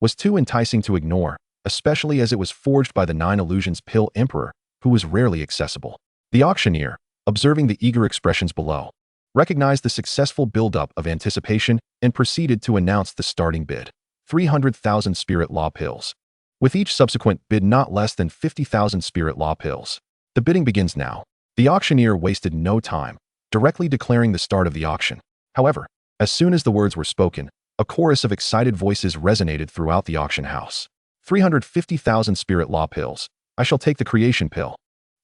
was too enticing to ignore, especially as it was forged by the 9 Illusions Pill Emperor, who was rarely accessible. The auctioneer, observing the eager expressions below, recognized the successful buildup of anticipation and proceeded to announce the starting bid: 300,000 spirit law pills. With each subsequent bid not less than 50,000 spirit law pills. The bidding begins now. The auctioneer wasted no time, directly declaring the start of the auction. However, as soon as the words were spoken, a chorus of excited voices resonated throughout the auction house. 350,000 spirit law pills. I shall take the creation pill.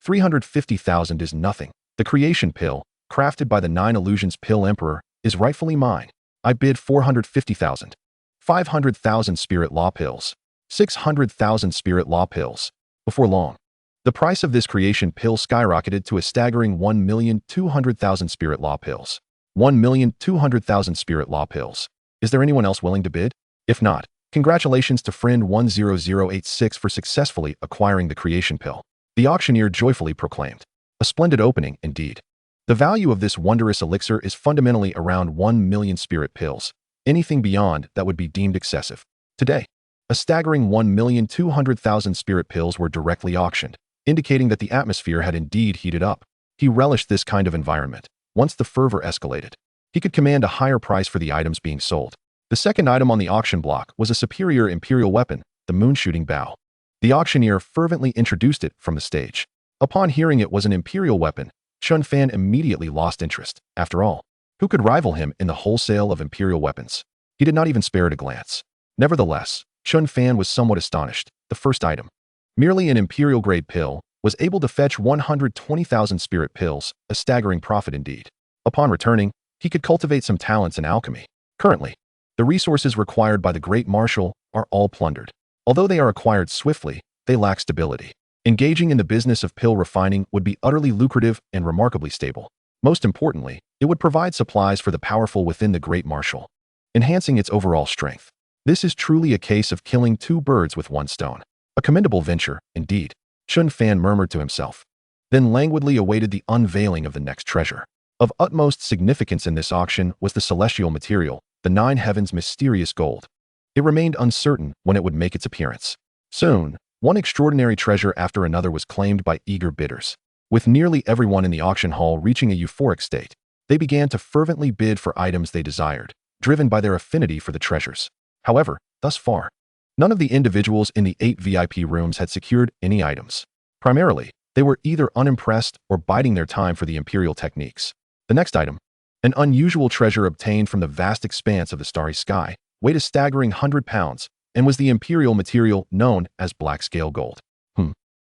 350,000 is nothing. The creation pill, crafted by the 9 Illusions Pill Emperor, is rightfully mine. I bid 450,000. 500,000 spirit law pills. 600,000 spirit law pills. Before long, the price of this creation pill skyrocketed to a staggering 1,200,000 spirit law pills. 1,200,000 spirit law pills. Is there anyone else willing to bid? If not, congratulations to friend 10086 for successfully acquiring the creation pill. The auctioneer joyfully proclaimed. A splendid opening, indeed. The value of this wondrous elixir is fundamentally around 1 million spirit pills. Anything beyond that would be deemed excessive. Today, a staggering 1,200,000 spirit pills were directly auctioned, indicating that the atmosphere had indeed heated up. He relished this kind of environment. Once the fervor escalated, he could command a higher price for the items being sold. The second item on the auction block was a superior imperial weapon, the moon-shooting bow. The auctioneer fervently introduced it from the stage. Upon hearing it was an imperial weapon, Chen Fan immediately lost interest. After all, who could rival him in the wholesale of imperial weapons? He did not even spare it a glance. Nevertheless, Chen Fan was somewhat astonished. The first item, merely an imperial-grade pill, was able to fetch 120,000 spirit pills, a staggering profit indeed. Upon returning, he could cultivate some talents in alchemy. Currently, the resources required by the Great Marshal are all plundered. Although they are acquired swiftly, they lack stability. Engaging in the business of pill refining would be utterly lucrative and remarkably stable. Most importantly, it would provide supplies for the powerful within the Great Marshal, enhancing its overall strength. This is truly a case of killing two birds with one stone. A commendable venture, indeed, Chen Fan murmured to himself, then languidly awaited the unveiling of the next treasure. Of utmost significance in this auction was the celestial material, the 9 heavens mysterious gold. It remained uncertain when it would make its appearance. Soon, one extraordinary treasure after another was claimed by eager bidders. With nearly everyone in the auction hall reaching a euphoric state, they began to fervently bid for items they desired, driven by their affinity for the treasures. However, thus far, none of the individuals in the 8 VIP rooms had secured any items. Primarily, they were either unimpressed or biding their time for the imperial techniques. The next item, an unusual treasure obtained from the vast expanse of the starry sky, weighed a staggering 100 pounds, and was the imperial material known as black scale gold.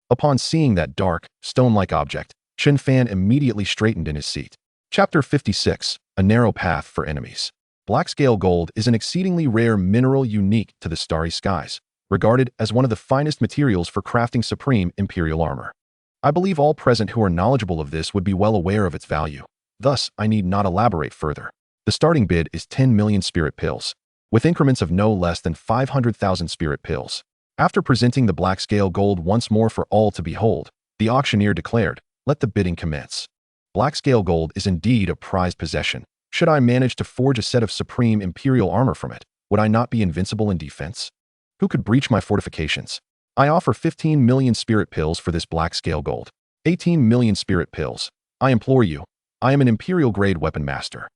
Upon seeing that dark, stone-like object, Chen Fan immediately straightened in his seat. Chapter 56, A Narrow Path for Enemies. Black scale gold is an exceedingly rare mineral unique to the starry skies, regarded as one of the finest materials for crafting supreme imperial armor. I believe all present who are knowledgeable of this would be well aware of its value. Thus, I need not elaborate further. The starting bid is 10 million spirit pills, with increments of no less than 500,000 spirit pills. After presenting the black scale gold once more for all to behold, the auctioneer declared, "Let the bidding commence." Black scale gold is indeed a prized possession. Should I manage to forge a set of supreme imperial armor from it, would I not be invincible in defense? Who could breach my fortifications? I offer 15 million spirit pills for this black scale gold. 18 million spirit pills. I implore you, I am an imperial-grade weapon master,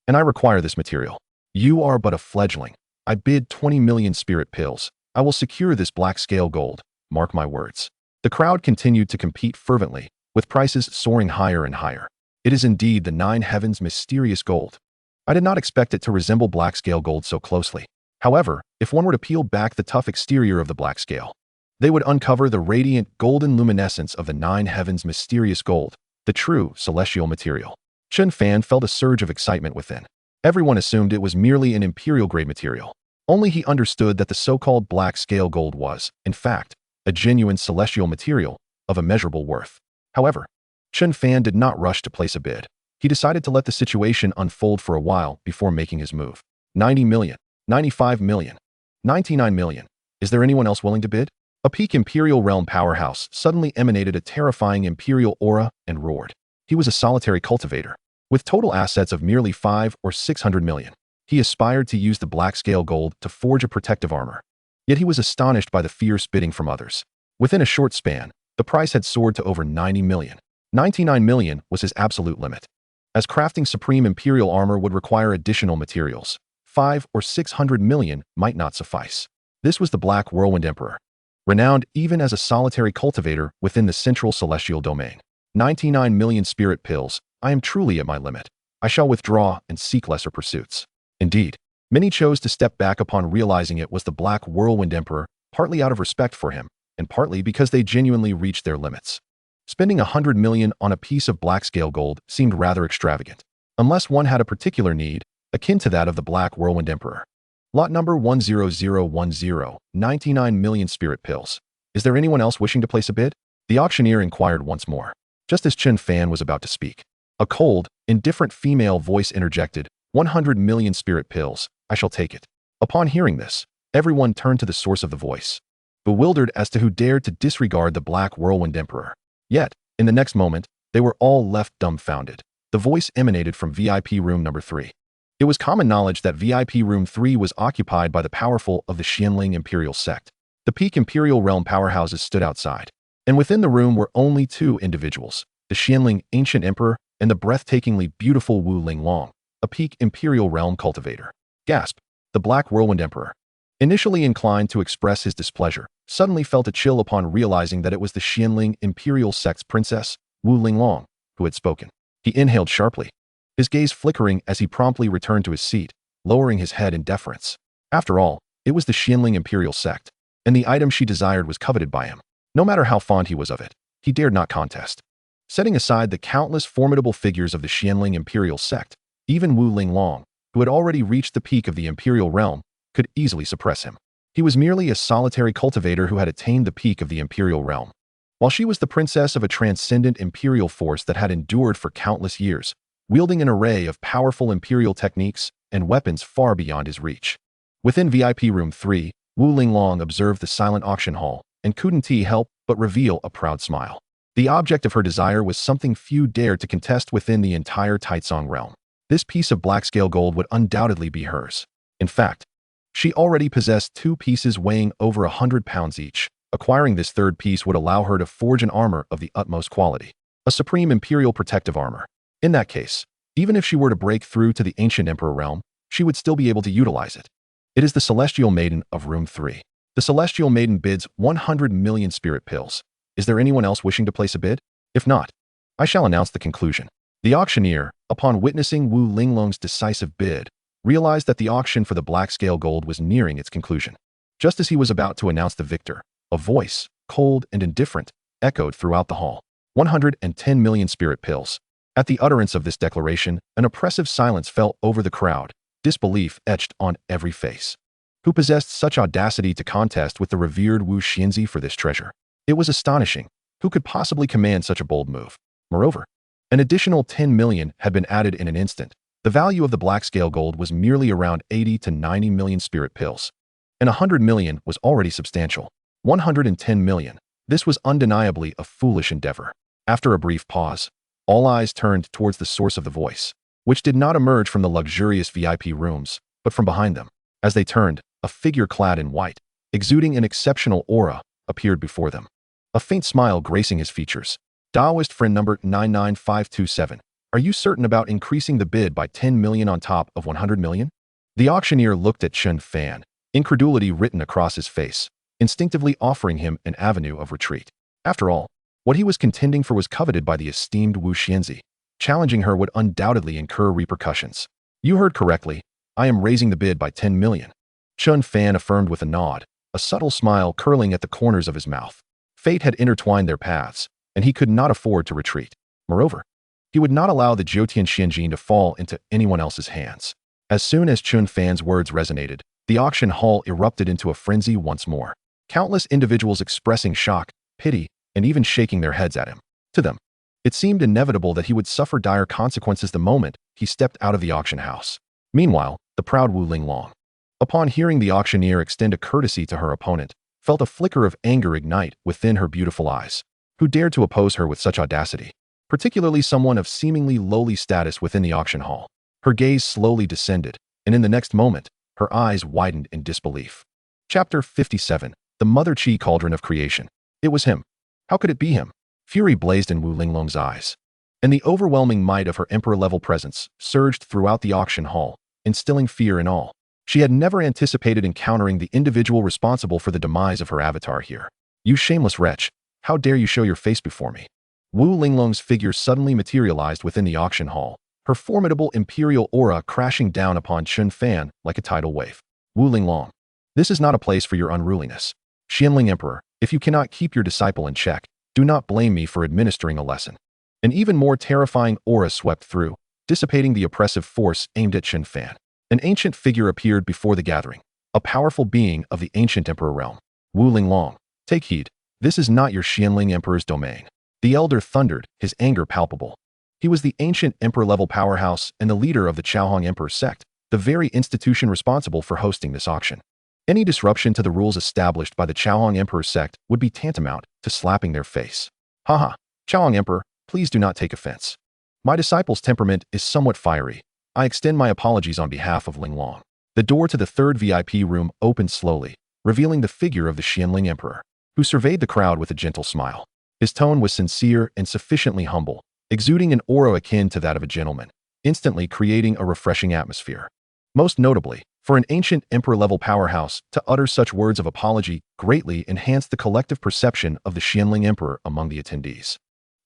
and I require this material. You are but a fledgling. I bid 20 million spirit pills. I will secure this black scale gold. Mark my words. The crowd continued to compete fervently, with prices soaring higher and higher. It is indeed the 9 heavens mysterious gold. I did not expect it to resemble black scale gold so closely. However, if one were to peel back the tough exterior of the black scale, they would uncover the radiant golden luminescence of the 9 heavens mysterious gold, the true celestial material. Chen Fan felt a surge of excitement within. Everyone assumed it was merely an imperial-grade material. Only he understood that the so-called black scale gold was, in fact, a genuine celestial material of immeasurable worth. However, Chen Fan did not rush to place a bid. He decided to let the situation unfold for a while before making his move. 90 million, 95 million, 99 million. Is there anyone else willing to bid? A peak imperial realm powerhouse suddenly emanated a terrifying imperial aura and roared. He was a solitary cultivator, with total assets of merely 5 or 600 million. He aspired to use the black scale gold to forge a protective armor. Yet he was astonished by the fierce bidding from others. Within a short span, the price had soared to over 90 million. 99 million was his absolute limit. As crafting supreme imperial armor would require additional materials, 5 or 600 million might not suffice. This was the Black Whirlwind Emperor, renowned even as a solitary cultivator within the central celestial domain. 99 million spirit pills. I am truly at my limit. I shall withdraw and seek lesser pursuits. Indeed, many chose to step back upon realizing it was the Black Whirlwind Emperor, partly out of respect for him, and partly because they genuinely reached their limits. Spending 100 million on a piece of black scale gold seemed rather extravagant, unless one had a particular need, akin to that of the Black Whirlwind Emperor. Lot number 10010, 99 million spirit pills. Is there anyone else wishing to place a bid? The auctioneer inquired once more. Just as Chen Fan was about to speak, a cold, indifferent female voice interjected, 100 million spirit pills. I shall take it. Upon hearing this, everyone turned to the source of the voice, bewildered as to who dared to disregard the Black Whirlwind Emperor. Yet, in the next moment, They were all left dumbfounded. The voice emanated from VIP room number 3. It was common knowledge that VIP room 3 was occupied by the powerful of the Xianling imperial sect. The peak imperial realm powerhouses stood outside, and within the room were only 2 individuals, the Xianling ancient emperor and the breathtakingly beautiful Wu Linglong, a peak imperial realm cultivator. Gasp! The Black Whirlwind Emperor, initially inclined to express his displeasure, suddenly felt a chill upon realizing that it was the Xianling imperial sect's princess, Wu Linglong, who had spoken. He inhaled sharply, his gaze flickering as he promptly returned to his seat, lowering his head in deference. After all, it was the Xianling imperial sect, and the item she desired was coveted by him. No matter how fond he was of it, he dared not contest. Setting aside the countless formidable figures of the Xianling imperial sect, even Wu Linglong, who had already reached the peak of the imperial realm, could easily suppress him. He was merely a solitary cultivator who had attained the peak of the imperial realm, while she was the princess of a transcendent imperial force that had endured for countless years, wielding an array of powerful imperial techniques and weapons far beyond his reach. Within VIP room 3, Wu Linglong observed the silent auction hall and couldn't help but reveal a proud smile. The object of her desire was something few dared to contest within the entire Taizong realm. This piece of black-scale gold would undoubtedly be hers. In fact, she already possessed 2 pieces weighing over 100 pounds each. Acquiring this third piece would allow her to forge an armor of the utmost quality, a supreme imperial protective armor. In that case, even if she were to break through to the ancient emperor realm, she would still be able to utilize it. It is the Celestial Maiden of room 3. The Celestial Maiden bids 100 million spirit pills. Is there anyone else wishing to place a bid? If not, I shall announce the conclusion. The auctioneer, upon witnessing Wu Linglong's decisive bid, realized that the auction for the black-scale gold was nearing its conclusion. Just as he was about to announce the victor, a voice, cold and indifferent, echoed throughout the hall. 110 million spirit pills. At the utterance of this declaration, an oppressive silence fell over the crowd, disbelief etched on every face. Who possessed such audacity to contest with the revered Wu Xianxia for this treasure? It was astonishing. Who could possibly command such a bold move? Moreover, an additional 10 million had been added in an instant. The value of the black-scale gold was merely around 80 to 90 million spirit pills, and 100 million was already substantial. 110 million. This was undeniably a foolish endeavor. After a brief pause, all eyes turned towards the source of the voice, which did not emerge from the luxurious VIP rooms, but from behind them. As they turned, a figure clad in white, exuding an exceptional aura, appeared before them. A faint smile gracing his features. Daoist friend number 99527. Are you certain about increasing the bid by 10 million on top of 100 million? The auctioneer looked at Chen Fan, incredulity written across his face, instinctively offering him an avenue of retreat. After all, what he was contending for was coveted by the esteemed Wu Xianxia. Challenging her would undoubtedly incur repercussions. You heard correctly. I am raising the bid by 10 million. Chen Fan affirmed with a nod, a subtle smile curling at the corners of his mouth. Fate had intertwined their paths, and he could not afford to retreat. Moreover, he would not allow the Jiutian Xianjin to fall into anyone else's hands. As soon as Chen Fan's words resonated, the auction hall erupted into a frenzy once more. Countless individuals expressing shock, pity, and even shaking their heads at him. To them, it seemed inevitable that he would suffer dire consequences the moment he stepped out of the auction house. Meanwhile, the proud Wu Linglong, upon hearing the auctioneer extend a courtesy to her opponent, felt a flicker of anger ignite within her beautiful eyes. Who dared to oppose her with such audacity? Particularly someone of seemingly lowly status within the auction hall. Her gaze slowly descended, and in the next moment, her eyes widened in disbelief. Chapter 57. The Mother Chi Cauldron of Creation. It was him. How could it be him? Fury blazed in Wu Linglong's eyes, and the overwhelming might of her emperor-level presence surged throughout the auction hall, instilling fear in all. She had never anticipated encountering the individual responsible for the demise of her avatar here. You shameless wretch, how dare you show your face before me? Wu Linglong's figure suddenly materialized within the auction hall, her formidable imperial aura crashing down upon Chen Fan like a tidal wave. Wu Linglong, this is not a place for your unruliness. Xianling Emperor, if you cannot keep your disciple in check, do not blame me for administering a lesson. An even more terrifying aura swept through, dissipating the oppressive force aimed at Chen Fan. An ancient figure appeared before the gathering, a powerful being of the ancient emperor realm. Wu Linglong, take heed, this is not your Xianling Emperor's domain. The elder thundered, his anger palpable. He was the ancient emperor-level powerhouse and the leader of the Chaohong Emperor sect, the very institution responsible for hosting this auction. Any disruption to the rules established by the Chaohong Emperor sect would be tantamount to slapping their face. Haha, Chaohong Emperor, Please do not take offense. My disciple's temperament is somewhat fiery. I extend my apologies on behalf of Linglong. The door to the third VIP room opened slowly, revealing the figure of the Xianling Emperor, who surveyed the crowd with a gentle smile. His tone was sincere and sufficiently humble, exuding an aura akin to that of a gentleman, instantly creating a refreshing atmosphere. Most notably, for an ancient emperor-level powerhouse to utter such words of apology greatly enhanced the collective perception of the Xianling Emperor among the attendees.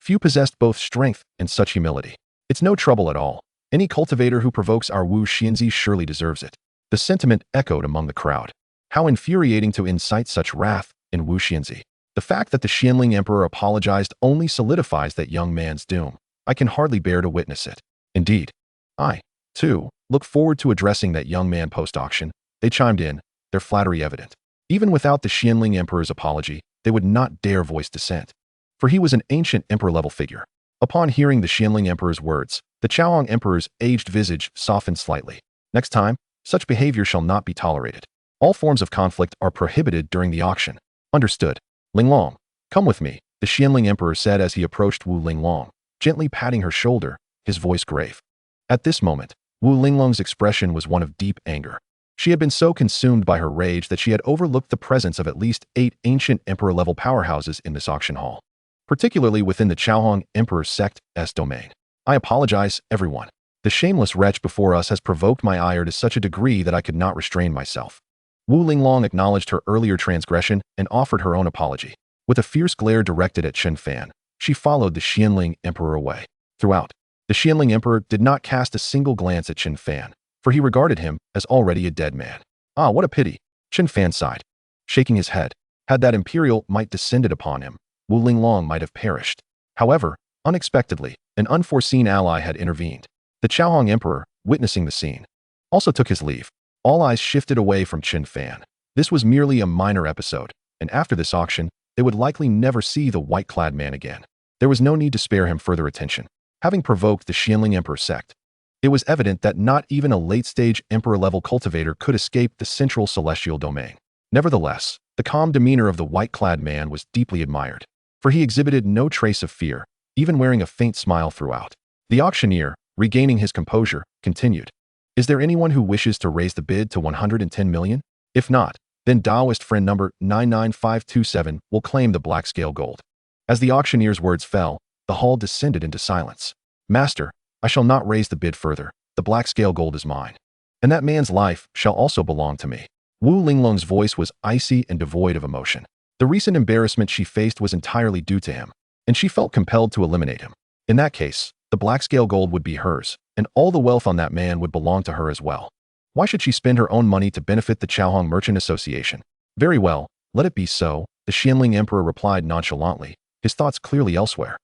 Few possessed both strength and such humility. It's no trouble at all. Any cultivator who provokes our Wu Xianxi surely deserves it. The sentiment echoed among the crowd. How infuriating to incite such wrath in Wu Xianxi. The fact that the Xianling Emperor apologized only solidifies that young man's doom. I can hardly bear to witness it. Indeed, I, too, look forward to addressing that young man post-auction. They chimed in, their flattery evident. Even without the Xianling Emperor's apology, they would not dare voice dissent. For he was an ancient emperor-level figure. Upon hearing the Xianling Emperor's words, the Chaohong Emperor's aged visage softened slightly. Next time, such behavior shall not be tolerated. All forms of conflict are prohibited during the auction. Understood. Linglong, come with me, the Xianling Emperor said as he approached Wu Linglong, gently patting her shoulder, his voice grave. At this moment, Wu Linglong's expression was one of deep anger. She had been so consumed by her rage that she had overlooked the presence of at least 8 ancient emperor-level powerhouses in this auction hall, particularly within the Chaohong Emperor sect's domain. I apologize, everyone. The shameless wretch before us has provoked my ire to such a degree that I could not restrain myself. Wu Linglong acknowledged her earlier transgression and offered her own apology. With a fierce glare directed at Chen Fan, she followed the Xianling Emperor away. Throughout, the Xianling Emperor did not cast a single glance at Chen Fan, for he regarded him as already a dead man. Ah, what a pity, Chen Fan sighed, shaking his head. Had that imperial might descended upon him, Wu Linglong might have perished. However, unexpectedly, an unforeseen ally had intervened. The Chaohong Emperor, witnessing the scene, also took his leave. All eyes shifted away from Chen Fan. This was merely a minor episode, and after this auction, they would likely never see the white-clad man again. There was no need to spare him further attention. Having provoked the Xianling Emperor sect, it was evident that not even a late-stage emperor-level cultivator could escape the central celestial domain. Nevertheless, the calm demeanor of the white-clad man was deeply admired, for he exhibited no trace of fear, even wearing a faint smile throughout. The auctioneer, regaining his composure, continued. Is there anyone who wishes to raise the bid to 110 million? If not, then Taoist friend number 99527 will claim the black scale gold. As the auctioneer's words fell, the hall descended into silence. Master, I shall not raise the bid further. The black scale gold is mine. And that man's life shall also belong to me. Wu Linglong's voice was icy and devoid of emotion. The recent embarrassment she faced was entirely due to him, and she felt compelled to eliminate him. In that case, the black scale gold would be hers, and all the wealth on that man would belong to her as well. Why should she spend her own money to benefit the Chaohong Merchant Association? Very well, let it be so, the Xianling Emperor replied nonchalantly, his thoughts clearly elsewhere.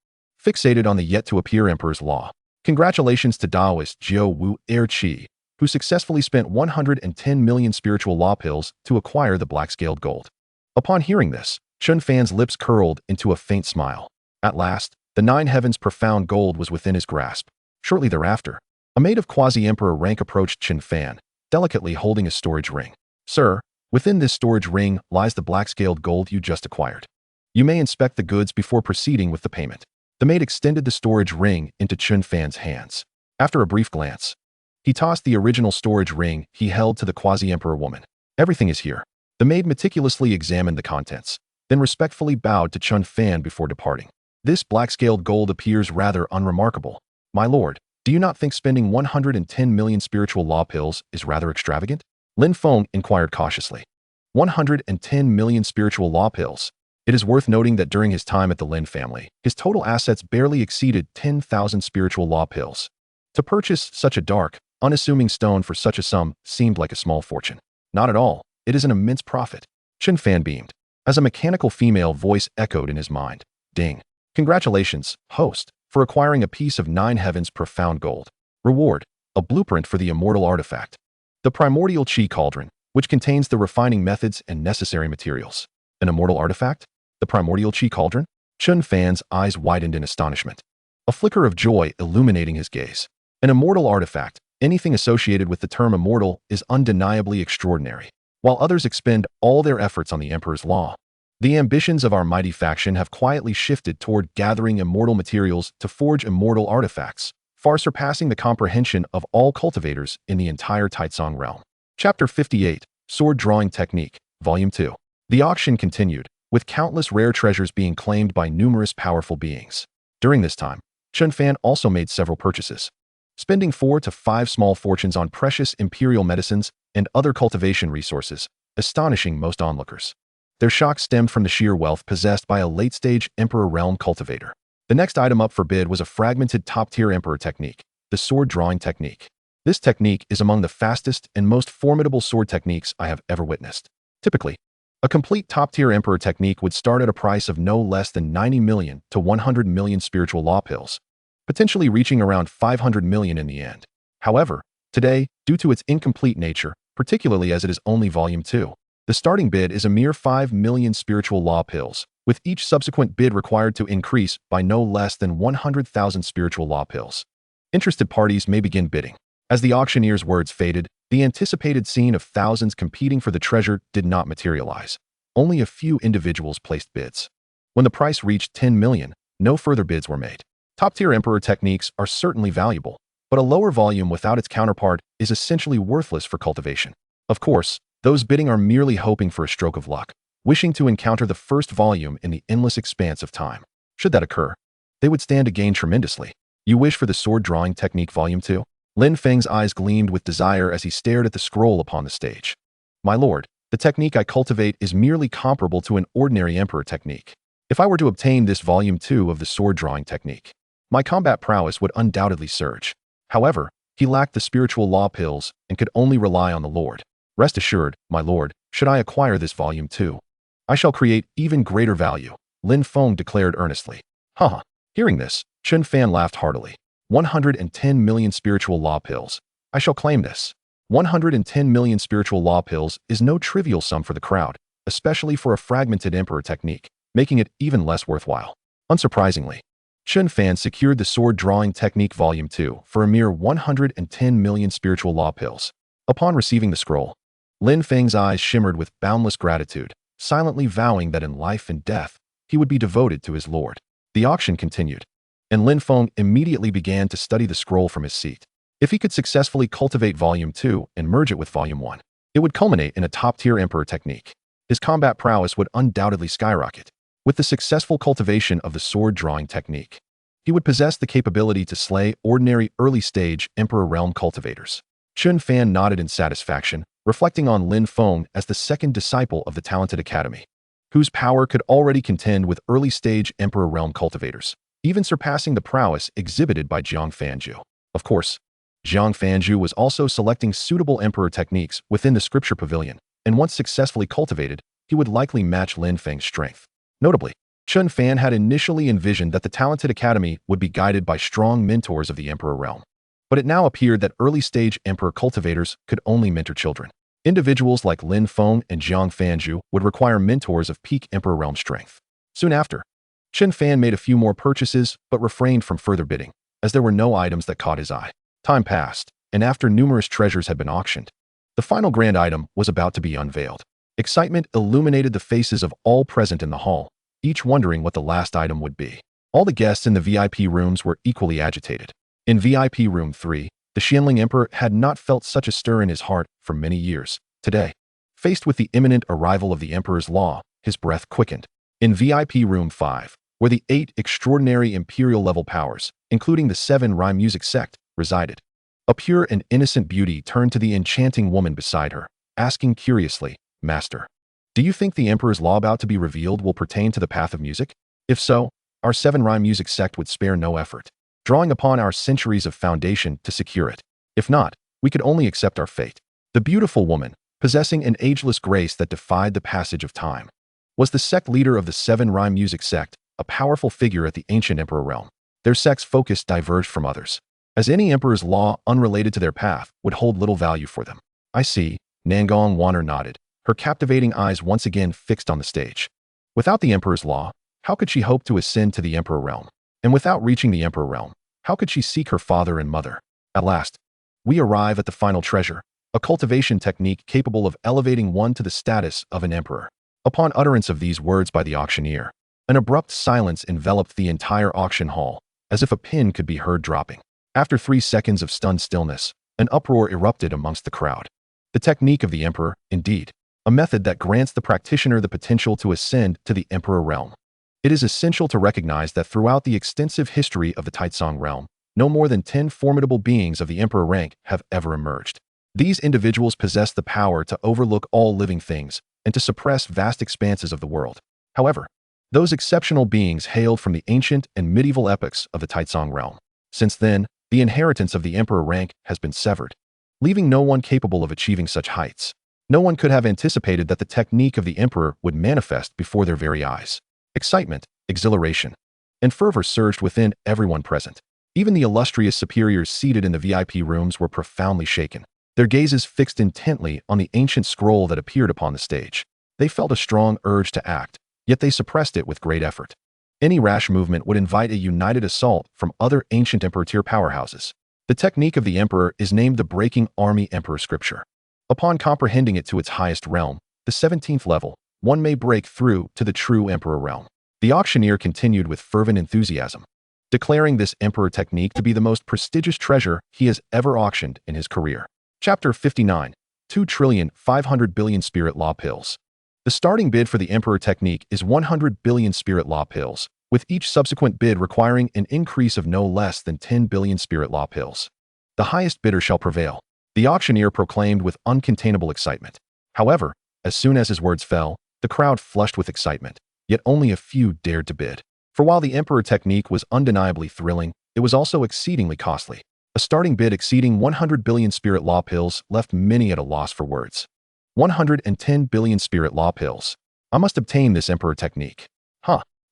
Fixated on the yet-to-appear Emperor's law. Congratulations to Taoist Jiao Wu Erqi, who successfully spent 110 million spiritual law pills to acquire the black-scaled gold. Upon hearing this, Chen Fan's lips curled into a faint smile. At last, the 9 heavens profound gold was within his grasp. Shortly thereafter, a maid of quasi-emperor rank approached Chen Fan, delicately holding a storage ring. Sir, within this storage ring lies the black-scaled gold you just acquired. You may inspect the goods before proceeding with the payment. The maid extended the storage ring into Chen Fan's hands. After a brief glance, he tossed the original storage ring he held to the quasi-emperor woman. Everything is here. The maid meticulously examined the contents, then respectfully bowed to Chen Fan before departing. This black-scaled gold appears rather unremarkable. My lord, do you not think spending 110 million spiritual law pills is rather extravagant? Lin Feng inquired cautiously. 110 million spiritual law pills. It is worth noting that during his time at the Lin family, his total assets barely exceeded 10,000 spiritual law pills. To purchase such a dark, unassuming stone for such a sum seemed like a small fortune. Not at all. It is an immense profit. Chen Fan beamed, as a mechanical female voice echoed in his mind. Ding. Congratulations, host, for acquiring a piece of 9 heavens profound gold. Reward, a blueprint for the immortal artifact. The primordial chi cauldron, which contains the refining methods and necessary materials. An immortal artifact? The primordial chi cauldron? Chen Fan's eyes widened in astonishment, a flicker of joy illuminating his gaze. An immortal artifact, anything associated with the term immortal, is undeniably extraordinary. While others expend all their efforts on the Emperor's law, The ambitions of our mighty faction have quietly shifted toward gathering immortal materials to forge immortal artifacts, far surpassing the comprehension of all cultivators in the entire Taitsong realm. Chapter 58, Sword Drawing Technique, Volume 2. The auction continued, with countless rare treasures being claimed by numerous powerful beings. During this time, Chen Fan also made several purchases, spending 4 to 5 small fortunes on precious imperial medicines and other cultivation resources, astonishing most onlookers. Their shock stemmed from the sheer wealth possessed by a late-stage Emperor Realm cultivator. The next item up for bid was a fragmented top-tier Emperor technique, the sword drawing technique. This technique is among the fastest and most formidable sword techniques I have ever witnessed. Typically, a complete top-tier Emperor technique would start at a price of no less than 90 million to 100 million spiritual law pills, potentially reaching around 500 million in the end. However, today, due to its incomplete nature, particularly as it is only Volume 2, the starting bid is a mere 5 million spiritual law pills, with each subsequent bid required to increase by no less than 100,000 spiritual law pills. Interested parties may begin bidding. As the auctioneer's words faded, the anticipated scene of thousands competing for the treasure did not materialize. Only a few individuals placed bids. When the price reached 10 million, no further bids were made. Top-tier Emperor techniques are certainly valuable, but a lower volume without its counterpart is essentially worthless for cultivation. Of course, those bidding are merely hoping for a stroke of luck, wishing to encounter the first volume in the endless expanse of time. Should that occur, they would stand to gain tremendously. You wish for the sword drawing technique Volume 2? Lin Feng's eyes gleamed with desire as he stared at the scroll upon the stage. My lord, the technique I cultivate is merely comparable to an ordinary Emperor technique. If I were to obtain this Volume 2 of the sword drawing technique, my combat prowess would undoubtedly surge. However, he lacked the spiritual law pills and could only rely on the Lord. Rest assured, my lord, should I acquire this Volume 2, I shall create even greater value, Lin Feng declared earnestly. Haha. Hearing this, Chen Fan laughed heartily. 110 million spiritual law pills. I shall claim this. 110 million spiritual law pills is no trivial sum for the crowd, especially for a fragmented Emperor technique, making it even less worthwhile. Unsurprisingly, Chen Fan secured the sword drawing technique Volume 2 for a mere 110 million spiritual law pills. Upon receiving the scroll, Lin Feng's eyes shimmered with boundless gratitude, silently vowing that in life and death, he would be devoted to his lord. The auction continued, and Lin Feng immediately began to study the scroll from his seat. If he could successfully cultivate Volume 2 and merge it with Volume 1, it would culminate in a top-tier Emperor technique. His combat prowess would undoubtedly skyrocket. With the successful cultivation of the sword drawing technique, he would possess the capability to slay ordinary early-stage Emperor Realm cultivators. Chen Fan nodded in satisfaction, reflecting on Lin Feng as the second disciple of the talented academy, whose power could already contend with early-stage Emperor Realm cultivators, even surpassing the prowess exhibited by Jiang Fanju. Of course, Jiang Fanju was also selecting suitable Emperor techniques within the Scripture Pavilion, and once successfully cultivated, he would likely match Lin Feng's strength. Notably, Chen Fan had initially envisioned that the talented academy would be guided by strong mentors of the Emperor Realm. But it now appeared that early-stage Emperor cultivators could only mentor children. Individuals like Lin Feng and Jiang Fanju would require mentors of peak Emperor Realm strength. Soon after, Chen Fan made a few more purchases but refrained from further bidding, as there were no items that caught his eye. Time passed, and after numerous treasures had been auctioned, the final grand item was about to be unveiled. Excitement illuminated the faces of all present in the hall, each wondering what the last item would be. All the guests in the VIP rooms were equally agitated. In VIP Room 3, the Xianling Emperor had not felt such a stir in his heart for many years. Today, faced with the imminent arrival of the Emperor's law, his breath quickened. In VIP Room 5, where the 8 extraordinary imperial-level powers, including the 7 rhyme music sect, resided, a pure and innocent beauty turned to the enchanting woman beside her, asking curiously, Master, do you think the Emperor's law about to be revealed will pertain to the path of music? If so, our 7 rhyme music sect would spare no effort, drawing upon our centuries of foundation to secure it. If not, we could only accept our fate. The beautiful woman, possessing an ageless grace that defied the passage of time, was the sect leader of the 7 rhyme music sect, a powerful figure at the ancient Emperor realm. Their sect's focus diverged from others, as any Emperor's law unrelated to their path would hold little value for them. I see, Nangong Wanner nodded, her captivating eyes once again fixed on the stage. Without the Emperor's law, how could she hope to ascend to the Emperor realm? And without reaching the Emperor realm, how could she seek her father and mother? At last, we arrive at the final treasure, a cultivation technique capable of elevating one to the status of an emperor. Upon utterance of these words by the auctioneer, an abrupt silence enveloped the entire auction hall, as if a pin could be heard dropping. After 3 seconds of stunned stillness, an uproar erupted amongst the crowd. The technique of the emperor, indeed, a method that grants the practitioner the potential to ascend to the emperor realm. It is essential to recognize that throughout the extensive history of the Taizong realm, no more than 10 formidable beings of the emperor rank have ever emerged. These individuals possess the power to overlook all living things and to suppress vast expanses of the world. However, those exceptional beings hailed from the ancient and medieval epochs of the Taizong realm. Since then, the inheritance of the emperor rank has been severed, leaving no one capable of achieving such heights. No one could have anticipated that the technique of the emperor would manifest before their very eyes. Excitement, exhilaration, and fervor surged within everyone present. Even the illustrious superiors seated in the VIP rooms were profoundly shaken, their gazes fixed intently on the ancient scroll that appeared upon the stage. They felt a strong urge to act, yet they suppressed it with great effort. Any rash movement would invite a united assault from other ancient emperor-tier powerhouses. The technique of the emperor is named the breaking army emperor scripture. Upon comprehending it to its highest realm, the 17th level, one may break through to the true emperor realm. The auctioneer continued with fervent enthusiasm, declaring this emperor technique to be the most prestigious treasure he has ever auctioned in his career. Chapter 59, 2,500 billion spirit law pills. The starting bid for the emperor technique is 100 billion spirit law pills, with each subsequent bid requiring an increase of no less than 10 billion spirit law pills. The highest bidder shall prevail, the auctioneer proclaimed with uncontainable excitement. However, as soon as his words fell, the crowd flushed with excitement, yet only a few dared to bid. For while the emperor technique was undeniably thrilling, it was also exceedingly costly. A starting bid exceeding 100 billion spirit law pills left many at a loss for words. 110 billion spirit law pills. I must obtain this emperor technique.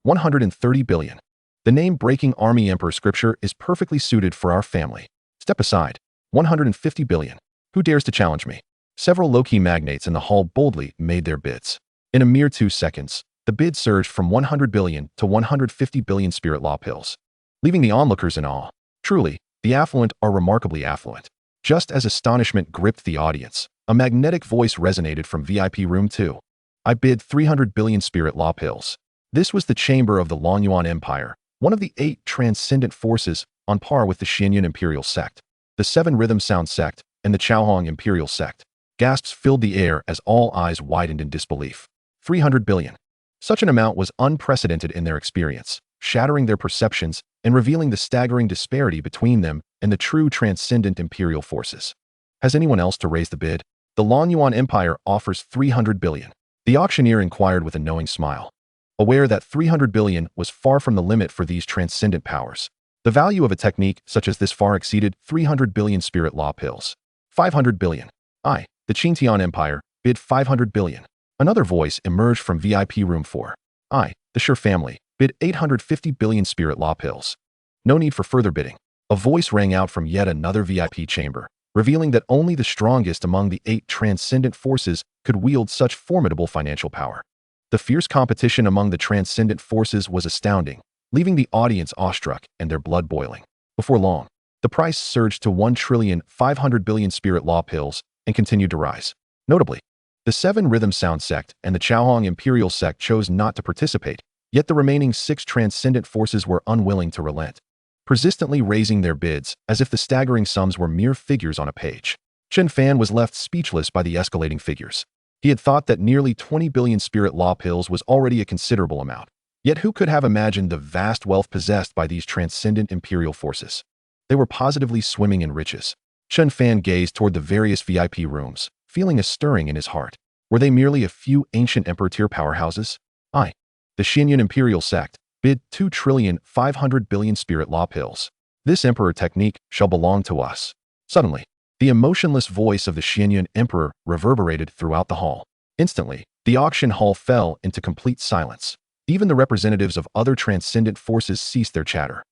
130 billion. The name breaking army emperor scripture is perfectly suited for our family. Step aside. 150 billion. Who dares to challenge me? Several low-key magnates in the hall boldly made their bids. In a mere 2 seconds, the bid surged from 100 billion to 150 billion spirit law pills, leaving the onlookers in awe. Truly, the affluent are remarkably affluent. Just as astonishment gripped the audience, a magnetic voice resonated from VIP room 2. I bid 300 billion spirit law pills. This was the chamber of the Longyuan Empire, one of the 8 transcendent forces on par with the Xianxian Imperial sect, the 7 Rhythm Sound sect, and the Chaohong Imperial sect. Gasps filled the air as all eyes widened in disbelief. 300 billion. Such an amount was unprecedented in their experience, shattering their perceptions and revealing the staggering disparity between them and the true transcendent imperial forces. Has anyone else to raise the bid? The Longyuan Empire offers 300 billion. The auctioneer inquired with a knowing smile, aware that 300 billion was far from the limit for these transcendent powers. The value of a technique such as this far exceeded 300 billion spirit law pills. 500 billion. The Qingtian Empire, bid 500 billion. Another voice emerged from VIP room 4. The Shi family, bid 850 billion spirit law pills. No need for further bidding. A voice rang out from yet another VIP chamber, revealing that only the strongest among the 8 transcendent forces could wield such formidable financial power. The fierce competition among the transcendent forces was astounding, leaving the audience awestruck and their blood boiling. Before long, the price surged to 1,500 billion spirit law pills and continued to rise. Notably, the 7 Rhythm Sound sect and the Chaohong Imperial sect chose not to participate, yet the remaining 6 transcendent forces were unwilling to relent, persistently raising their bids as if the staggering sums were mere figures on a page. Chen Fan was left speechless by the escalating figures. He had thought that nearly 20 billion spirit law pills was already a considerable amount. Yet who could have imagined the vast wealth possessed by these transcendent imperial forces? They were positively swimming in riches. Chen Fan gazed toward the various VIP rooms, feeling a stirring in his heart. Were they merely a few ancient emperor-tier powerhouses? The Xianxian Imperial sect, bid 2,500 billion spirit law pills. This emperor technique shall belong to us. Suddenly, the emotionless voice of the Xianxian emperor reverberated throughout the hall. Instantly, the auction hall fell into complete silence. Even the representatives of other transcendent forces ceased their chatter.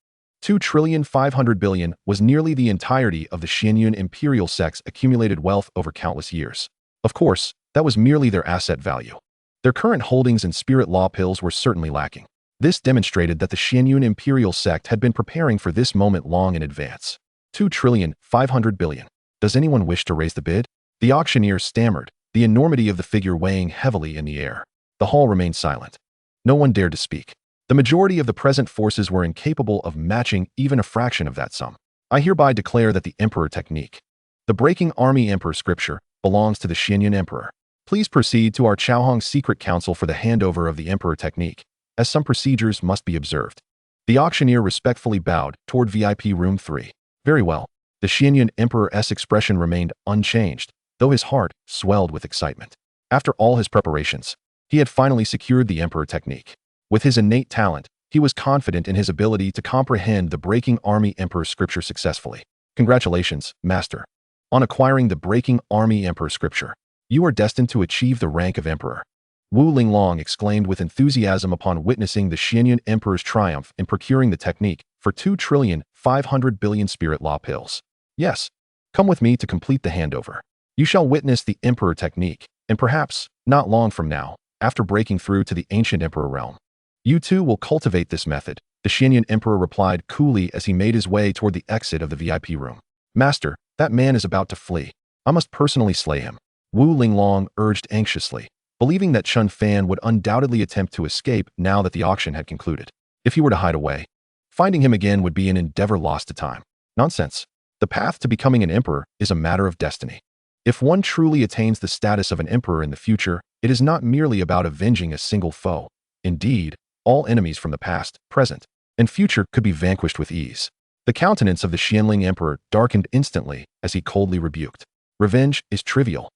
2,500 billion was nearly the entirety of the Xianxian Imperial sect's accumulated wealth over countless years. Of course, that was merely their asset value. Their current holdings in spirit law pills were certainly lacking. This demonstrated that the Xianxian Imperial sect had been preparing for this moment long in advance. 2,500 billion. Does anyone wish to raise the bid? The auctioneer stammered, the enormity of the figure weighing heavily in the air. The hall remained silent. No one dared to speak. The majority of the present forces were incapable of matching even a fraction of that sum. I hereby declare that the Emperor technique, the Breaking Army Emperor scripture, belongs to the Xianxian Emperor. Please proceed to our Chaohong Secret Council for the handover of the Emperor technique, as some procedures must be observed. The auctioneer respectfully bowed toward VIP Room 3. Very well. The Xianxian Emperor's expression remained unchanged, though his heart swelled with excitement. After all his preparations, he had finally secured the Emperor technique. With his innate talent, he was confident in his ability to comprehend the Breaking Army Emperor scripture successfully. Congratulations, Master. On acquiring the Breaking Army Emperor scripture, you are destined to achieve the rank of Emperor. Wu Linglong exclaimed with enthusiasm upon witnessing the Xianxian Emperor's triumph in procuring the technique for 2,500,000,000,000 spirit law pills. Yes, come with me to complete the handover. You shall witness the Emperor technique, and perhaps, not long from now, after breaking through to the ancient Emperor realm, you too will cultivate this method, the Xianxian Emperor replied coolly as he made his way toward the exit of the VIP room. Master, that man is about to flee. I must personally slay him. Wu Linglong urged anxiously, believing that Chen Fan would undoubtedly attempt to escape now that the auction had concluded. If he were to hide away, finding him again would be an endeavor lost to time. Nonsense. The path to becoming an emperor is a matter of destiny. If one truly attains the status of an emperor in the future, it is not merely about avenging a single foe. Indeed, all enemies from the past, present, and future could be vanquished with ease. The countenance of the Xianling Emperor darkened instantly as he coldly rebuked. Revenge is trivial.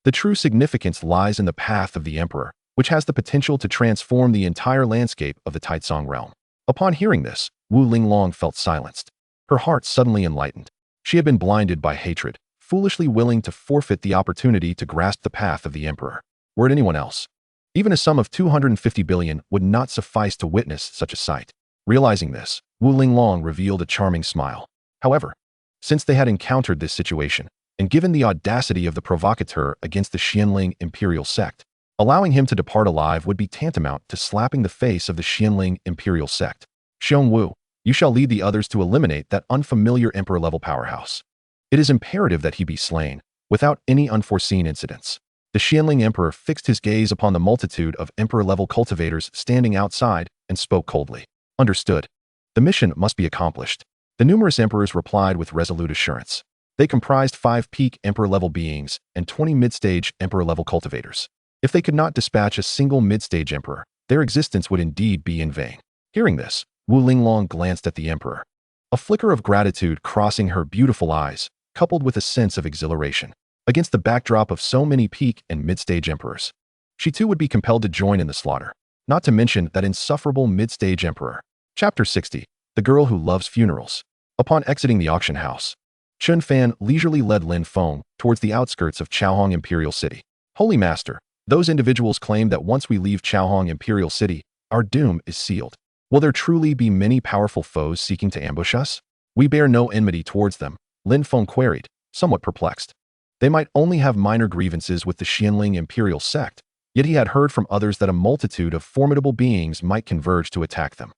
The true significance lies in the path of the Emperor, which has the potential to transform the entire landscape of the Taitsong realm. Upon hearing this, Wu Linglong felt silenced. Her heart suddenly enlightened. She had been blinded by hatred, foolishly willing to forfeit the opportunity to grasp the path of the Emperor. Were it anyone else, even a sum of 250 billion would not suffice to witness such a sight. Realizing this, Wu Linglong revealed a charming smile. However, since they had encountered this situation, and given the audacity of the provocateur against the Xianling imperial sect, allowing him to depart alive would be tantamount to slapping the face of the Xianling imperial sect. Xiong Wu, you shall lead the others to eliminate that unfamiliar emperor-level powerhouse. It is imperative that he be slain, without any unforeseen incidents. The Xianling Emperor fixed his gaze upon the multitude of emperor-level cultivators standing outside and spoke coldly. Understood. The mission must be accomplished. The numerous emperors replied with resolute assurance. They comprised 5 peak emperor-level beings and 20 mid-stage emperor-level cultivators. If they could not dispatch a single mid-stage emperor, their existence would indeed be in vain. Hearing this, Wu Linglong glanced at the emperor. A flicker of gratitude crossing her beautiful eyes, coupled with a sense of exhilaration. Against the backdrop of so many peak and mid-stage emperors, she too would be compelled to join in the slaughter. Not to mention that insufferable mid-stage emperor. Chapter 60. The Girl Who Loves Funerals. Upon exiting the auction house, Chen Fan leisurely led Lin Feng towards the outskirts of Chaohong Imperial City. Holy Master, those individuals claim that once we leave Chaohong Imperial City, our doom is sealed. Will there truly be many powerful foes seeking to ambush us? We bear no enmity towards them, Lin Feng queried, somewhat perplexed. They might only have minor grievances with the Xianling imperial sect, yet he had heard from others that a multitude of formidable beings might converge to attack them.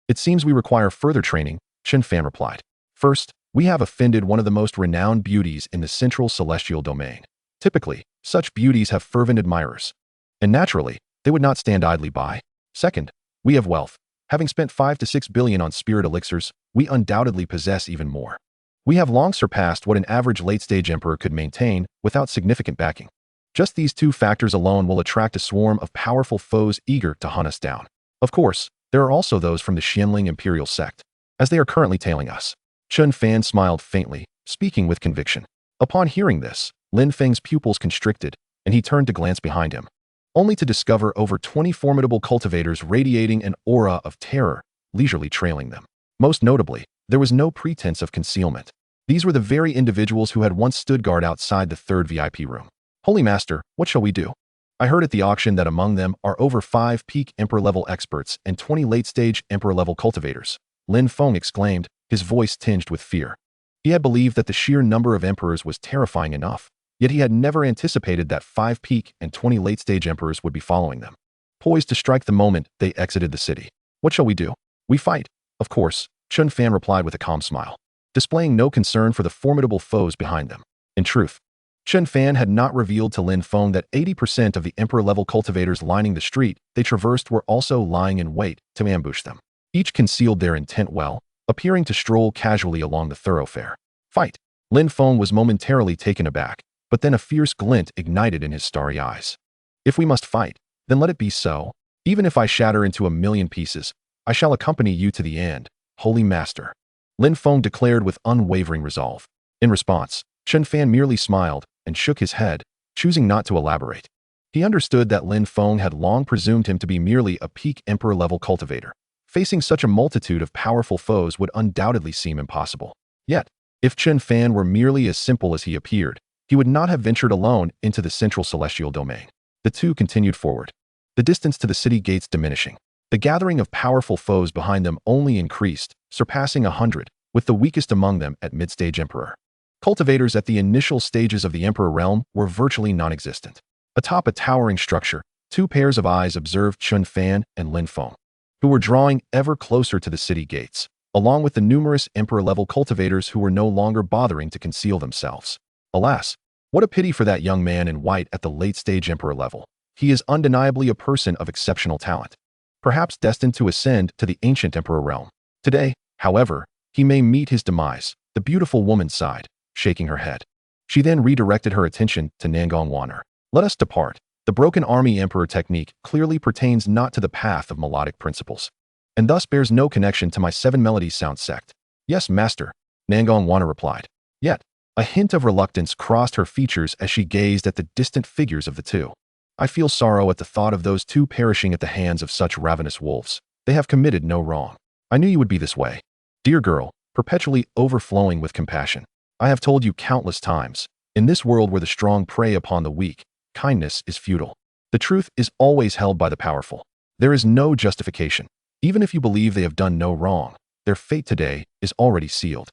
It seems we require further training, Chen Fan replied. First, we have offended one of the most renowned beauties in the central celestial domain. Typically, such beauties have fervent admirers, and naturally, they would not stand idly by. Second, we have wealth. Having spent 5 to 6 billion on spirit elixirs, we undoubtedly possess even more. We have long surpassed what an average late-stage emperor could maintain without significant backing. Just these 2 factors alone will attract a swarm of powerful foes eager to hunt us down. Of course, there are also those from the Xianling imperial sect, as they are currently tailing us. Chen Fan smiled faintly, speaking with conviction. Upon hearing this, Lin Feng's pupils constricted, and he turned to glance behind him, only to discover over 20 formidable cultivators radiating an aura of terror, leisurely trailing them. Most notably, there was no pretense of concealment. These were the very individuals who had once stood guard outside the 3rd VIP room. Holy Master, what shall we do? I heard at the auction that among them are over 5 peak emperor-level experts and 20 late-stage emperor-level cultivators. Lin Feng exclaimed, his voice tinged with fear. He had believed that the sheer number of emperors was terrifying enough, yet he had never anticipated that 5 peak and 20 late-stage emperors would be following them. Poised to strike the moment they exited the city. What shall we do? We fight. Of course, Chen Fan replied with a calm smile, displaying no concern for the formidable foes behind them. In truth, Chen Fan had not revealed to Lin Feng that 80% of the emperor-level cultivators lining the street they traversed were also lying in wait to ambush them. Each concealed their intent well, appearing to stroll casually along the thoroughfare. Fight! Lin Feng was momentarily taken aback, but then a fierce glint ignited in his starry eyes. If we must fight, then let it be so. Even if I shatter into a million pieces, I shall accompany you to the end, holy master. Lin Feng declared with unwavering resolve. In response, Chen Fan merely smiled and shook his head, choosing not to elaborate. He understood that Lin Feng had long presumed him to be merely a peak emperor-level cultivator. Facing such a multitude of powerful foes would undoubtedly seem impossible. Yet, if Chen Fan were merely as simple as he appeared, he would not have ventured alone into the central celestial domain. The two continued forward, the distance to the city gates diminishing. The gathering of powerful foes behind them only increased, surpassing 100, with the weakest among them at mid-stage emperor. Cultivators at the initial stages of the emperor realm were virtually non-existent. Atop a towering structure, two pairs of eyes observed Chen Fan and Lin Feng, who were drawing ever closer to the city gates, along with the numerous emperor-level cultivators who were no longer bothering to conceal themselves. Alas, what a pity for that young man in white at the late-stage emperor level. He is undeniably a person of exceptional talent, perhaps destined to ascend to the ancient emperor realm. Today, however, he may meet his demise. The beautiful woman sighed, shaking her head. She then redirected her attention to Nangong Wanner. Let us depart. The broken army emperor technique clearly pertains not to the path of melodic principles, and thus bears no connection to my seven melodies sound sect. Yes, master, Nangong Wanner replied. Yet, a hint of reluctance crossed her features as she gazed at the distant figures of the two. I feel sorrow at the thought of those two perishing at the hands of such ravenous wolves. They have committed no wrong. I knew you would be this way. Dear girl, perpetually overflowing with compassion. I have told you countless times, in this world where the strong prey upon the weak, kindness is futile. The truth is always held by the powerful. There is no justification. Even if you believe they have done no wrong, their fate today is already sealed.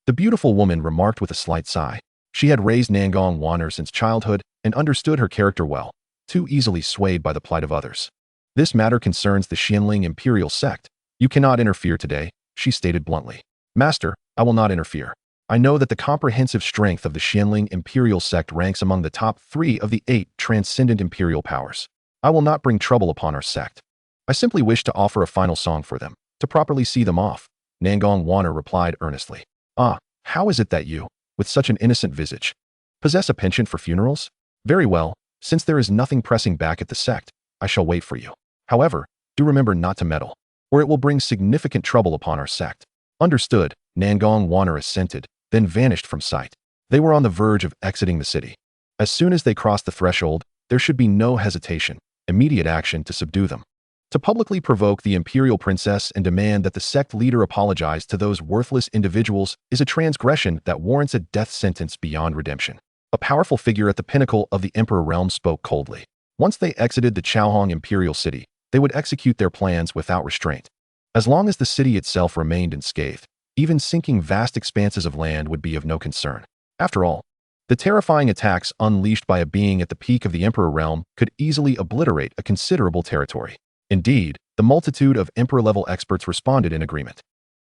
The beautiful woman remarked with a slight sigh. She had raised Nangong Wanner since childhood and understood her character well, too easily swayed by the plight of others. This matter concerns the Xianling imperial sect. You cannot interfere today, she stated bluntly. Master, I will not interfere. I know that the comprehensive strength of the Xianling imperial sect ranks among the top 3 of the 8 transcendent imperial powers. I will not bring trouble upon our sect. I simply wish to offer a final song for them, to properly see them off. Nangong Wanner replied earnestly. Ah, how is it that you, with such an innocent visage, possess a penchant for funerals? Very well, since there is nothing pressing back at the sect, I shall wait for you. However, do remember not to meddle, or it will bring significant trouble upon our sect. Understood, Nangong Wanner assented, then vanished from sight. They were on the verge of exiting the city. As soon as they crossed the threshold, there should be no hesitation, immediate action to subdue them. To publicly provoke the imperial princess and demand that the sect leader apologize to those worthless individuals is a transgression that warrants a death sentence beyond redemption. A powerful figure at the pinnacle of the emperor realm spoke coldly. Once they exited the Chaohong imperial city, they would execute their plans without restraint. As long as the city itself remained unscathed, even sinking vast expanses of land would be of no concern. After all, the terrifying attacks unleashed by a being at the peak of the emperor realm could easily obliterate a considerable territory. Indeed, the multitude of emperor-level experts responded in agreement.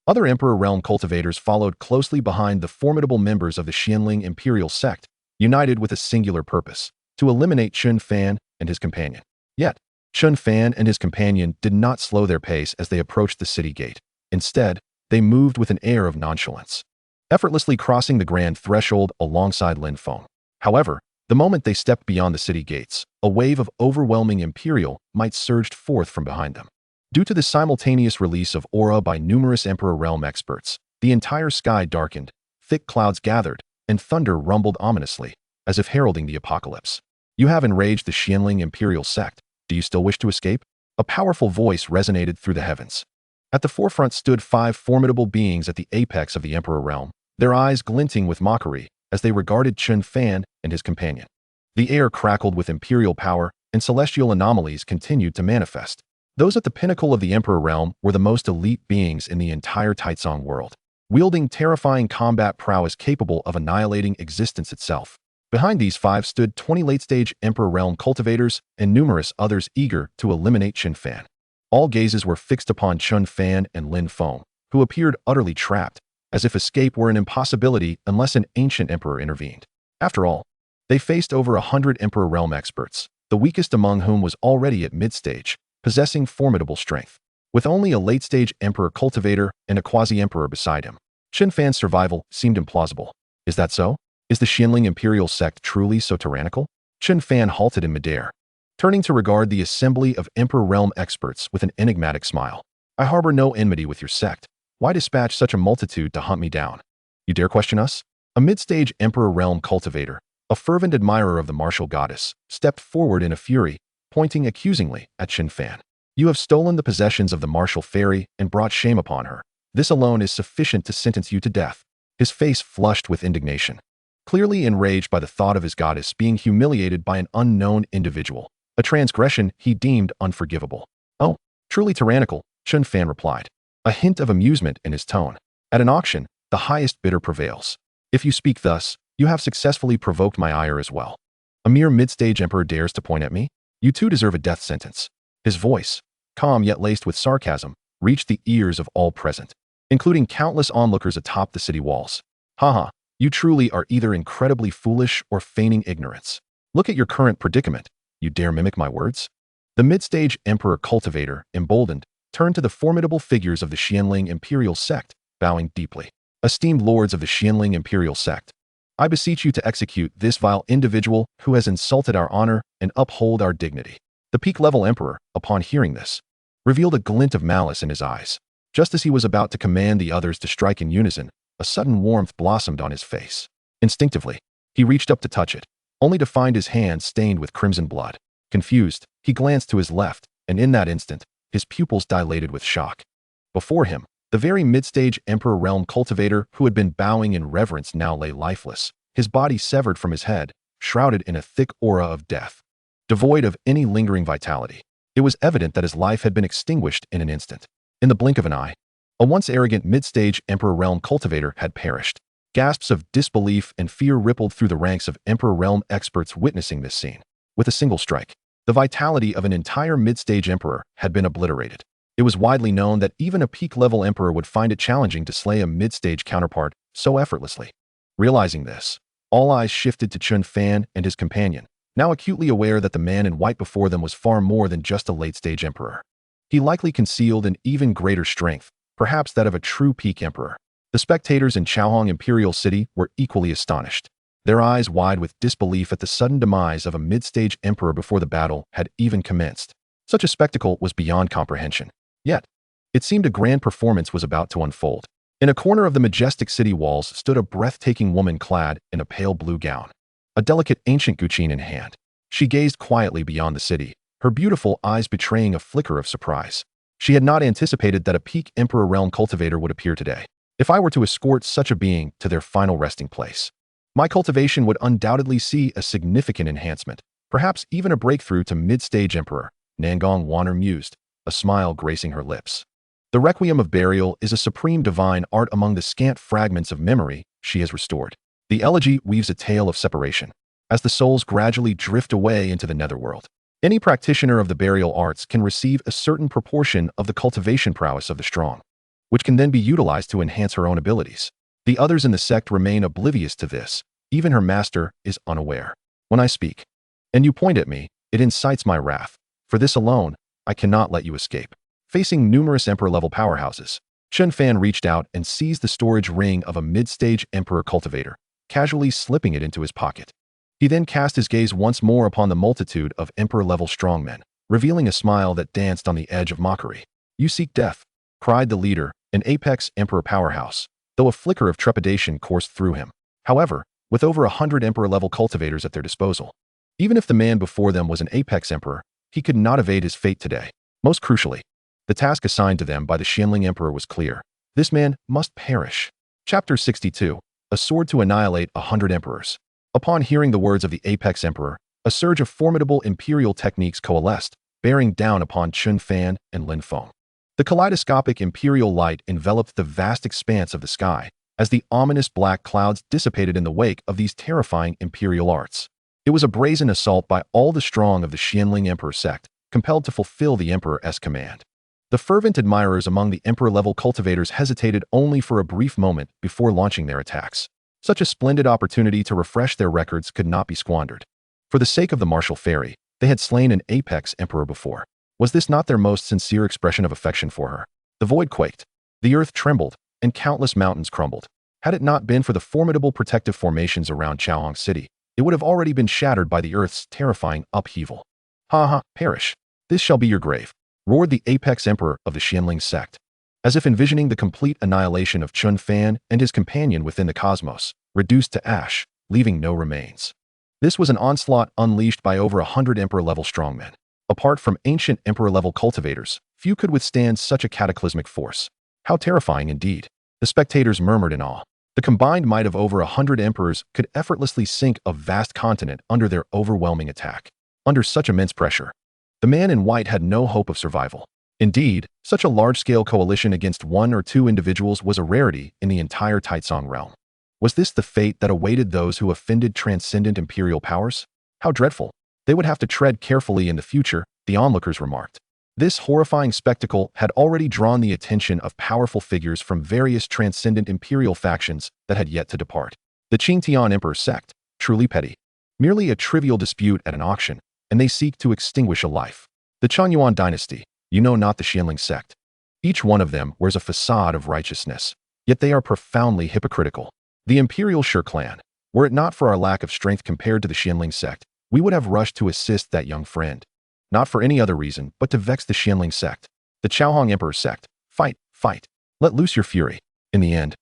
Other emperor realm cultivators followed closely behind the formidable members of the Xianling imperial sect, united with a singular purpose, to eliminate Chen Fan and his companion. Yet, Chen Fan and his companion did not slow their pace as they approached the city gate. Instead, they moved with an air of nonchalance, effortlessly crossing the grand threshold alongside Lin Feng. However, the moment they stepped beyond the city gates, a wave of overwhelming imperial might surged forth from behind them. Due to the simultaneous release of aura by numerous emperor realm experts, the entire sky darkened, thick clouds gathered, and thunder rumbled ominously, as if heralding the apocalypse. You have enraged the Xianling imperial sect. Do you still wish to escape? A powerful voice resonated through the heavens. At the forefront stood 5 formidable beings at the apex of the emperor realm, their eyes glinting with mockery as they regarded Chen Fan and his companion. The air crackled with imperial power, and celestial anomalies continued to manifest. Those at the pinnacle of the emperor realm were the most elite beings in the entire Taizong world, wielding terrifying combat prowess capable of annihilating existence itself. Behind these 5 stood 20 late-stage emperor realm cultivators and numerous others eager to eliminate Chen Fan. All gazes were fixed upon Chen Fan and Lin Feng, who appeared utterly trapped, as if escape were an impossibility unless an ancient emperor intervened. After all, They faced over 100 Emperor realm experts, the weakest among whom was already at mid-stage, possessing formidable strength. With only a late-stage Emperor cultivator and a quasi-emperor beside him, Chen Fan's survival seemed implausible. Is that so? Is the Xianling imperial sect truly so tyrannical? Chen Fan halted in midair, turning to regard the assembly of Emperor realm experts with an enigmatic smile. I harbor no enmity with your sect. Why dispatch such a multitude to hunt me down? You dare question us? A mid-stage Emperor realm cultivator, a fervent admirer of the martial goddess, stepped forward in a fury, pointing accusingly at Chen Fan. You have stolen the possessions of the martial fairy and brought shame upon her. This alone is sufficient to sentence you to death. His face flushed with indignation, clearly enraged by the thought of his goddess being humiliated by an unknown individual, a transgression he deemed unforgivable. Oh, truly tyrannical, Chen Fan replied, a hint of amusement in his tone. At an auction, the highest bidder prevails. If you speak thus, you have successfully provoked my ire as well. A mere mid-stage emperor dares to point at me? You too deserve a death sentence. His voice, calm yet laced with sarcasm, reached the ears of all present, including countless onlookers atop the city walls. Haha, you truly are either incredibly foolish or feigning ignorance. Look at your current predicament. You dare mimic my words? The mid-stage emperor cultivator, emboldened, turned to the formidable figures of the Xianling imperial sect, bowing deeply. Esteemed lords of the Xianling imperial sect, I beseech you to execute this vile individual who has insulted our honor and uphold our dignity. The peak-level emperor, upon hearing this, revealed a glint of malice in his eyes. Just as he was about to command the others to strike in unison, a sudden warmth blossomed on his face. Instinctively, he reached up to touch it, only to find his hand stained with crimson blood. Confused, he glanced to his left, and in that instant, his pupils dilated with shock. Before him, the very mid-stage Emperor realm cultivator who had been bowing in reverence now lay lifeless, his body severed from his head, shrouded in a thick aura of death. Devoid of any lingering vitality, it was evident that his life had been extinguished in an instant. In the blink of an eye, a once arrogant mid-stage Emperor realm cultivator had perished. Gasps of disbelief and fear rippled through the ranks of Emperor realm experts witnessing this scene. With a single strike, the vitality of an entire mid-stage emperor had been obliterated. It was widely known that even a peak-level emperor would find it challenging to slay a mid-stage counterpart so effortlessly. Realizing this, all eyes shifted to Chen Fan and his companion, now acutely aware that the man in white before them was far more than just a late-stage emperor. He likely concealed an even greater strength, perhaps that of a true peak emperor. The spectators in Chaohong Imperial City were equally astonished, their eyes wide with disbelief at the sudden demise of a mid-stage emperor before the battle had even commenced. Such a spectacle was beyond comprehension. Yet, it seemed a grand performance was about to unfold. In a corner of the majestic city walls stood a breathtaking woman clad in a pale blue gown, a delicate ancient guqin in hand. She gazed quietly beyond the city, her beautiful eyes betraying a flicker of surprise. She had not anticipated that a peak Emperor realm cultivator would appear today. If I were to escort such a being to their final resting place, my cultivation would undoubtedly see a significant enhancement, perhaps even a breakthrough to mid-stage emperor, Nangong Wanner mused, a smile gracing her lips. The requiem of burial is a supreme divine art among the scant fragments of memory she has restored. The elegy weaves a tale of separation, as the souls gradually drift away into the netherworld. Any practitioner of the burial arts can receive a certain proportion of the cultivation prowess of the strong, which can then be utilized to enhance her own abilities. The others in the sect remain oblivious to this. Even her master is unaware. When I speak, and you point at me, it incites my wrath. For this alone, I cannot let you escape. Facing numerous emperor-level powerhouses, Chen Fan reached out and seized the storage ring of a mid-stage emperor cultivator, casually slipping it into his pocket. He then cast his gaze once more upon the multitude of emperor-level strongmen, revealing a smile that danced on the edge of mockery. "You seek death," cried the leader, an apex emperor powerhouse, though a flicker of trepidation coursed through him. However, with over 100 emperor-level cultivators at their disposal, even if the man before them was an apex emperor, he could not evade his fate today. Most crucially, the task assigned to them by the Xianling Emperor was clear. This man must perish. Chapter 62. A sword to annihilate 100 emperors. Upon hearing the words of the apex emperor, a surge of formidable imperial techniques coalesced, bearing down upon Chen Fan and Lin Feng. The kaleidoscopic imperial light enveloped the vast expanse of the sky, as the ominous black clouds dissipated in the wake of these terrifying imperial arts. It was a brazen assault by all the strong of the Xianling Emperor sect, compelled to fulfill the Emperor's command. The fervent admirers among the Emperor-level cultivators hesitated only for a brief moment before launching their attacks. Such a splendid opportunity to refresh their records could not be squandered. For the sake of the martial fairy, they had slain an apex emperor before. Was this not their most sincere expression of affection for her? The void quaked, the earth trembled, and countless mountains crumbled. Had it not been for the formidable protective formations around Chaohong City, it would have already been shattered by the earth's terrifying upheaval. Ha ha, perish. This shall be your grave, roared the apex emperor of the Xianling sect. As if envisioning the complete annihilation of Chen Fan and his companion within the cosmos, reduced to ash, leaving no remains. This was an onslaught unleashed by over 100 emperor-level strongmen. Apart from ancient emperor-level cultivators, few could withstand such a cataclysmic force. How terrifying indeed. The spectators murmured in awe. The combined might of over 100 emperors could effortlessly sink a vast continent under their overwhelming attack. Under such immense pressure, the man in white had no hope of survival. Indeed, such a large-scale coalition against one or two individuals was a rarity in the entire Taitsong realm. Was this the fate that awaited those who offended transcendent imperial powers? How dreadful. They would have to tread carefully in the future, the onlookers remarked. This horrifying spectacle had already drawn the attention of powerful figures from various transcendent imperial factions that had yet to depart. The Qingtian Emperor sect, truly petty. Merely a trivial dispute at an auction, and they seek to extinguish a life. The Changyuan dynasty, you know, not the Xianling sect. Each one of them wears a facade of righteousness, yet they are profoundly hypocritical. The Imperial Shi clan, were it not for our lack of strength compared to the Xianling sect, we would have rushed to assist that young friend. Not for any other reason, but to vex the Xianling sect. The Chaohong Emperor sect, fight, fight. Let loose your fury. In the end,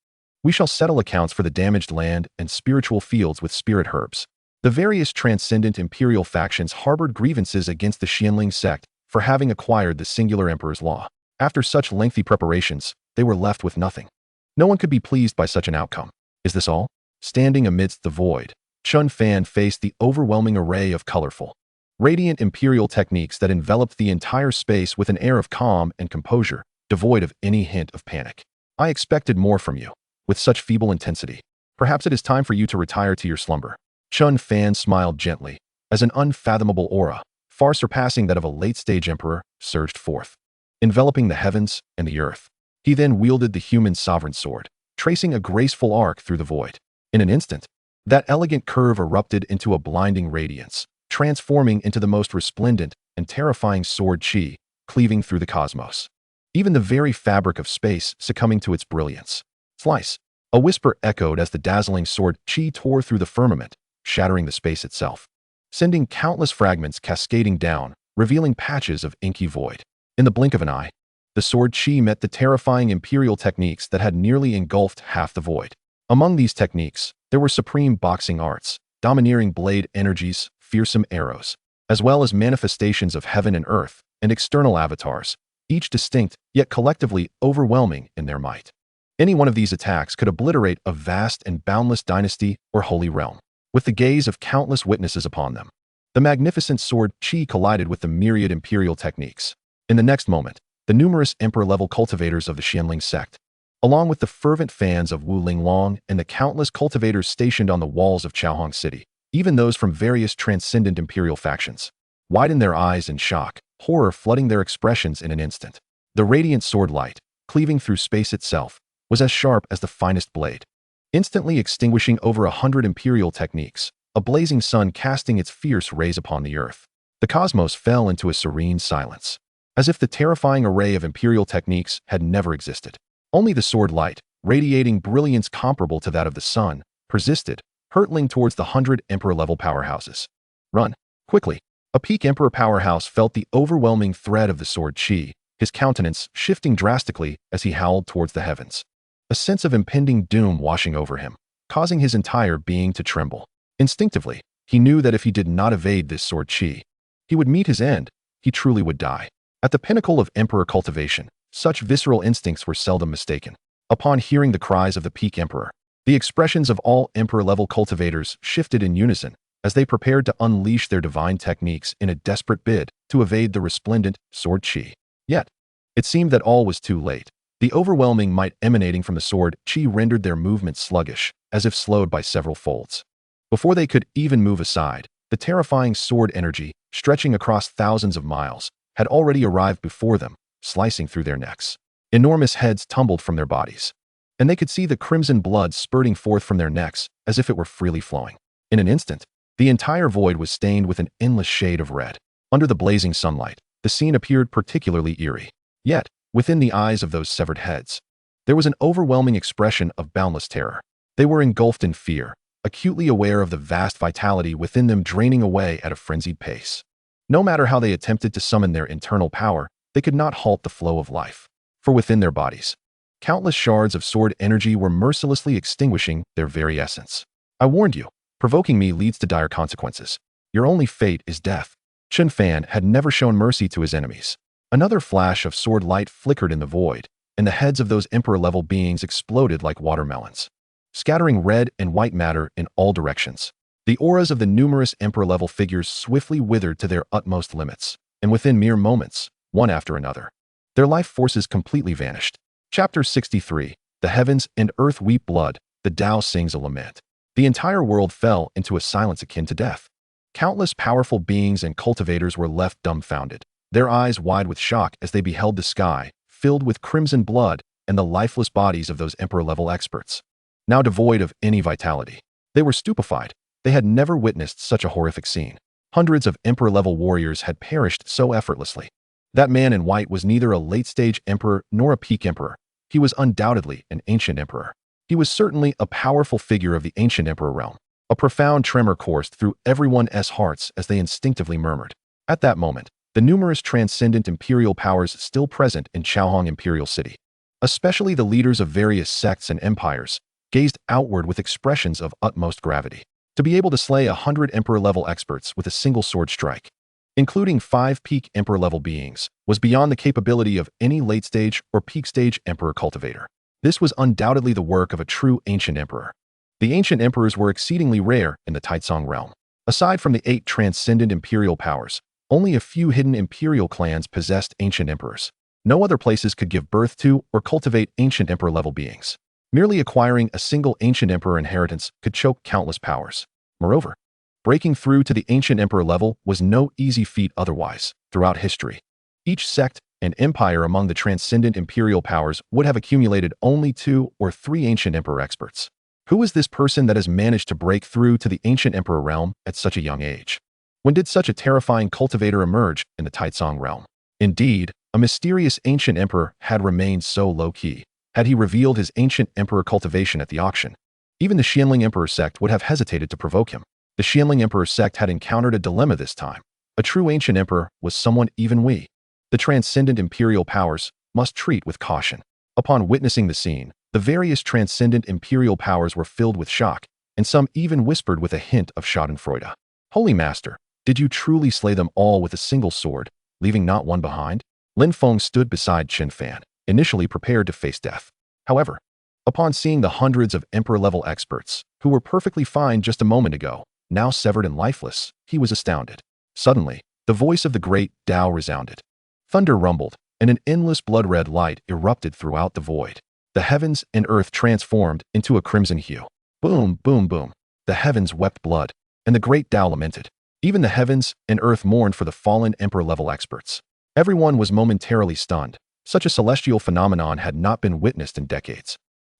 we shall settle accounts for the damaged land and spiritual fields with spirit herbs. The various transcendent imperial factions harbored grievances against the Xianling sect for having acquired the singular emperor's law. After such lengthy preparations, they were left with nothing. No one could be pleased by such an outcome. Is this all? Standing amidst the void, Chen Fan faced the overwhelming array of colorful, radiant imperial techniques that enveloped the entire space with an air of calm and composure, devoid of any hint of panic. I expected more from you, with such feeble intensity. Perhaps it is time for you to retire to your slumber. Chen Fan smiled gently, as an unfathomable aura, far surpassing that of a late-stage emperor, surged forth, enveloping the heavens and the earth. He then wielded the human sovereign sword, tracing a graceful arc through the void. In an instant, that elegant curve erupted into a blinding radiance, transforming into the most resplendent and terrifying sword qi, cleaving through the cosmos. Even the very fabric of space succumbing to its brilliance. Slice! A whisper echoed as the dazzling sword qi tore through the firmament, shattering the space itself, sending countless fragments cascading down, revealing patches of inky void. In the blink of an eye, the sword qi met the terrifying imperial techniques that had nearly engulfed half the void. Among these techniques, there were supreme boxing arts, domineering blade energies, fearsome arrows, as well as manifestations of heaven and earth, and external avatars, each distinct, yet collectively overwhelming in their might. Any one of these attacks could obliterate a vast and boundless dynasty or holy realm, with the gaze of countless witnesses upon them. The magnificent sword qi collided with the myriad imperial techniques. In the next moment, the numerous emperor-level cultivators of the Xianling sect, along with the fervent fans of Wu Linglong and the countless cultivators stationed on the walls of Chaohong City, even those from various transcendent imperial factions, widened their eyes in shock, horror flooding their expressions in an instant. The radiant sword light, cleaving through space itself, was as sharp as the finest blade, instantly extinguishing over 100 imperial techniques, a blazing sun casting its fierce rays upon the earth. The cosmos fell into a serene silence, as if the terrifying array of imperial techniques had never existed. Only the sword light, radiating brilliance comparable to that of the sun, persisted, hurtling towards the 100 emperor-level powerhouses. Run, quickly! A peak emperor powerhouse felt the overwhelming threat of the sword qi, his countenance shifting drastically as he howled towards the heavens. A sense of impending doom washing over him, causing his entire being to tremble. Instinctively, he knew that if he did not evade this sword qi, he would meet his end. He truly would die. At the pinnacle of emperor cultivation, such visceral instincts were seldom mistaken. Upon hearing the cries of the peak emperor, the expressions of all emperor-level cultivators shifted in unison as they prepared to unleash their divine techniques in a desperate bid to evade the resplendent sword qi. Yet, it seemed that all was too late. The overwhelming might emanating from the sword qi rendered their movement sluggish, as if slowed by several folds. Before they could even move aside, the terrifying sword energy, stretching across thousands of miles, had already arrived before them, slicing through their necks. Enormous heads tumbled from their bodies. and they could see the crimson blood spurting forth from their necks as if it were freely flowing. In an instant, the entire void was stained with an endless shade of red. Under the blazing sunlight, the scene appeared particularly eerie. Yet, within the eyes of those severed heads, there was an overwhelming expression of boundless terror. They were engulfed in fear, acutely aware of the vast vitality within them draining away at a frenzied pace. No matter how they attempted to summon their internal power, they could not halt the flow of life. For within their bodies, countless shards of sword energy were mercilessly extinguishing their very essence. I warned you, provoking me leads to dire consequences. Your only fate is death. Chen Fan had never shown mercy to his enemies. Another flash of sword light flickered in the void, and the heads of those emperor-level beings exploded like watermelons, scattering red and white matter in all directions. The auras of the numerous emperor-level figures swiftly withered to their utmost limits, and within mere moments, one after another, their life forces completely vanished. Chapter 63. The heavens and earth weep blood, the Tao sings a lament. The entire world fell into a silence akin to death. Countless powerful beings and cultivators were left dumbfounded, their eyes wide with shock as they beheld the sky, filled with crimson blood and the lifeless bodies of those emperor-level experts, now devoid of any vitality. They were stupefied. They had never witnessed such a horrific scene. Hundreds of emperor-level warriors had perished so effortlessly. That man in white was neither a late-stage emperor nor a peak emperor. He was undoubtedly an ancient emperor. He was certainly a powerful figure of the ancient emperor realm. A profound tremor coursed through everyone's hearts as they instinctively murmured. At that moment, the numerous transcendent imperial powers still present in Chaohong Imperial City, especially the leaders of various sects and empires, gazed outward with expressions of utmost gravity. To be able to slay 100 emperor-level experts with a single sword strike, including 5 peak emperor-level beings, was beyond the capability of any late-stage or peak-stage emperor cultivator. This was undoubtedly the work of a true ancient emperor. The ancient emperors were exceedingly rare in the Taitsong realm. Aside from the 8 transcendent imperial powers, only a few hidden imperial clans possessed ancient emperors. No other places could give birth to or cultivate ancient emperor-level beings. Merely acquiring a single ancient emperor inheritance could choke countless powers. Moreover, breaking through to the ancient emperor level was no easy feat otherwise. Throughout history, each sect and empire among the transcendent imperial powers would have accumulated only 2 or 3 ancient emperor experts. Who is this person that has managed to break through to the ancient emperor realm at such a young age? When did such a terrifying cultivator emerge in the Taitsong realm? Indeed, a mysterious ancient emperor had remained so low-key. Had he revealed his ancient emperor cultivation at the auction, even the Xianling Emperor sect would have hesitated to provoke him. The Xianling Emperor sect had encountered a dilemma this time. A true ancient emperor was someone even we, the transcendent imperial powers, must treat with caution. Upon witnessing the scene, the various transcendent imperial powers were filled with shock, and some even whispered with a hint of schadenfreude. Holy Master, did you truly slay them all with a single sword, leaving not one behind? Lin Feng stood beside Chen Fan, initially prepared to face death. However, upon seeing the hundreds of emperor-level experts, who were perfectly fine just a moment ago, now severed and lifeless, he was astounded. Suddenly, the voice of the great Tao resounded. Thunder rumbled, and an endless blood-red light erupted throughout the void. The heavens and earth transformed into a crimson hue. Boom, boom, boom. The heavens wept blood, and the great Tao lamented. Even the heavens and earth mourned for the fallen emperor-level experts. Everyone was momentarily stunned. Such a celestial phenomenon had not been witnessed in decades.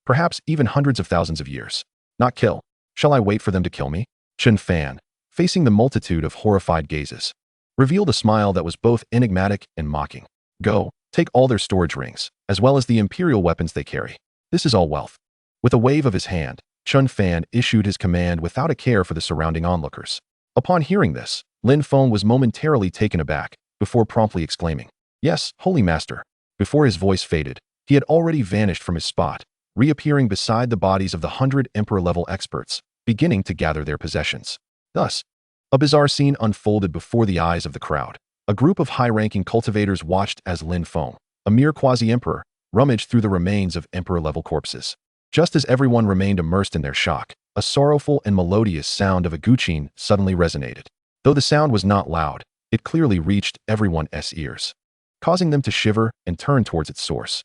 Perhaps even hundreds of thousands of years. Not kill. Shall I wait for them to kill me? Chen Fan, facing the multitude of horrified gazes, revealed a smile that was both enigmatic and mocking. Go, take all their storage rings, as well as the imperial weapons they carry. This is all wealth. With a wave of his hand, Chen Fan issued his command without a care for the surrounding onlookers. Upon hearing this, Lin Feng was momentarily taken aback, before promptly exclaiming, "Yes, Holy Master." Before his voice faded, he had already vanished from his spot, reappearing beside the bodies of the 100 emperor-level experts, beginning to gather their possessions. Thus, a bizarre scene unfolded before the eyes of the crowd. A group of high-ranking cultivators watched as Lin Feng, a mere quasi-emperor, rummaged through the remains of emperor-level corpses. Just as everyone remained immersed in their shock, a sorrowful and melodious sound of a guqin suddenly resonated. Though the sound was not loud, it clearly reached everyone's ears, causing them to shiver and turn towards its source.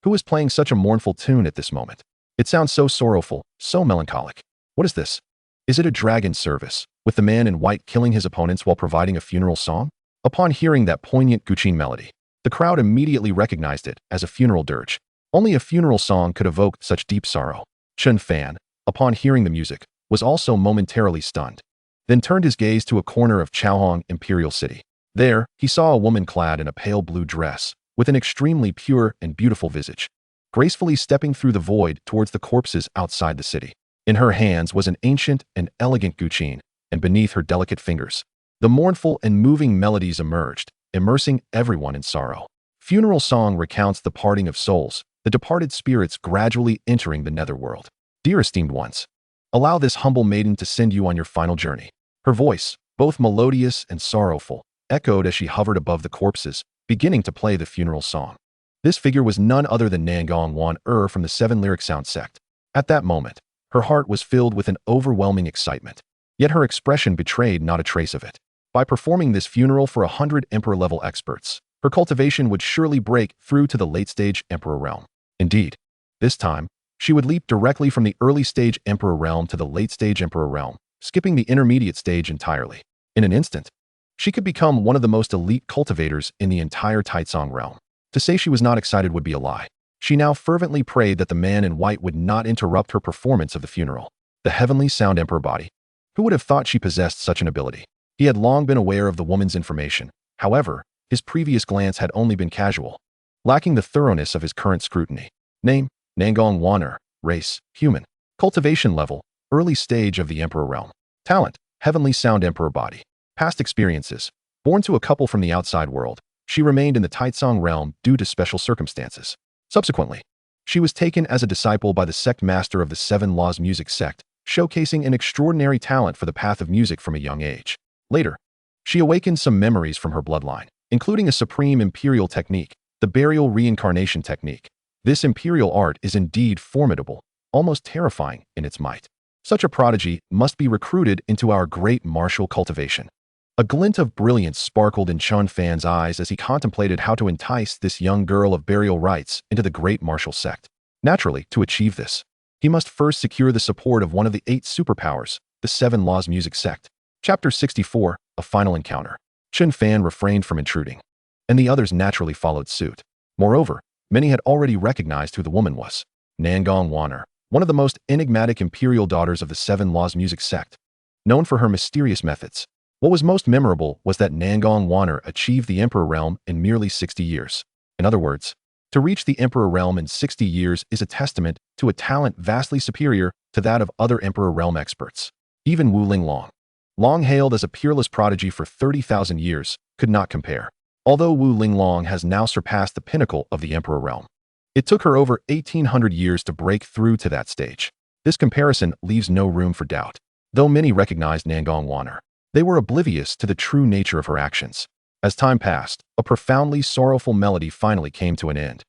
Who is playing such a mournful tune at this moment? It sounds so sorrowful, so melancholic. What is this? Is it a dragon service, with the man in white killing his opponents while providing a funeral song? Upon hearing that poignant guqin melody, the crowd immediately recognized it as a funeral dirge. Only a funeral song could evoke such deep sorrow. Chen Fan, upon hearing the music, was also momentarily stunned, then turned his gaze to a corner of Chaohong Imperial City. There, he saw a woman clad in a pale blue dress, with an extremely pure and beautiful visage, gracefully stepping through the void towards the corpses outside the city. In her hands was an ancient and elegant guqin, and beneath her delicate fingers, the mournful and moving melodies emerged, immersing everyone in sorrow. Funeral song recounts the parting of souls, the departed spirits gradually entering the netherworld. Dear esteemed ones, allow this humble maiden to send you on your final journey. Her voice, both melodious and sorrowful, echoed as she hovered above the corpses, beginning to play the funeral song. This figure was none other than Nangong Wan from the Seven Lyric Sound sect. At that moment, her heart was filled with an overwhelming excitement, yet her expression betrayed not a trace of it. By performing this funeral for 100 Emperor-level experts, her cultivation would surely break through to the late-stage Emperor realm. Indeed, this time, she would leap directly from the early-stage Emperor realm to the late-stage Emperor realm, skipping the intermediate stage entirely. In an instant, she could become one of the most elite cultivators in the entire Taitsong realm. To say she was not excited would be a lie. She now fervently prayed that the man in white would not interrupt her performance of the funeral. The heavenly sound Emperor body. Who would have thought she possessed such an ability? He had long been aware of the woman's information. However, his previous glance had only been casual, lacking the thoroughness of his current scrutiny. Name, Nangong Waner. Race, human. Cultivation level, early stage of the Emperor realm. Talent, heavenly sound Emperor body. Past experiences, born to a couple from the outside world, she remained in the Taitsong realm due to special circumstances. Subsequently, she was taken as a disciple by the sect master of the Seven Laws Music sect, showcasing an extraordinary talent for the path of music from a young age. Later, she awakened some memories from her bloodline, including a supreme imperial technique, the burial reincarnation technique. This imperial art is indeed formidable, almost terrifying in its might. Such a prodigy must be recruited into our great martial cultivation. A glint of brilliance sparkled in Chen Fan's eyes as he contemplated how to entice this young girl of burial rites into the great martial sect. Naturally, to achieve this, he must first secure the support of one of the 8 superpowers, the Seven Laws Music sect. Chapter 64, A Final Encounter. Chen Fan refrained from intruding, and the others naturally followed suit. Moreover, many had already recognized who the woman was. Nangong Waner, one of the most enigmatic imperial daughters of the Seven Laws Music sect, known for her mysterious methods. What was most memorable was that Nangong Waner achieved the Emperor realm in merely 60 years. In other words, to reach the Emperor realm in 60 years is a testament to a talent vastly superior to that of other Emperor realm experts. Even Wu Linglong, long hailed as a peerless prodigy for 30,000 years, could not compare. Although Wu Linglong has now surpassed the pinnacle of the Emperor realm, it took her over 1,800 years to break through to that stage. This comparison leaves no room for doubt. Though many recognized Nangong Waner, they were oblivious to the true nature of her actions. As time passed, a profoundly sorrowful melody finally came to an end.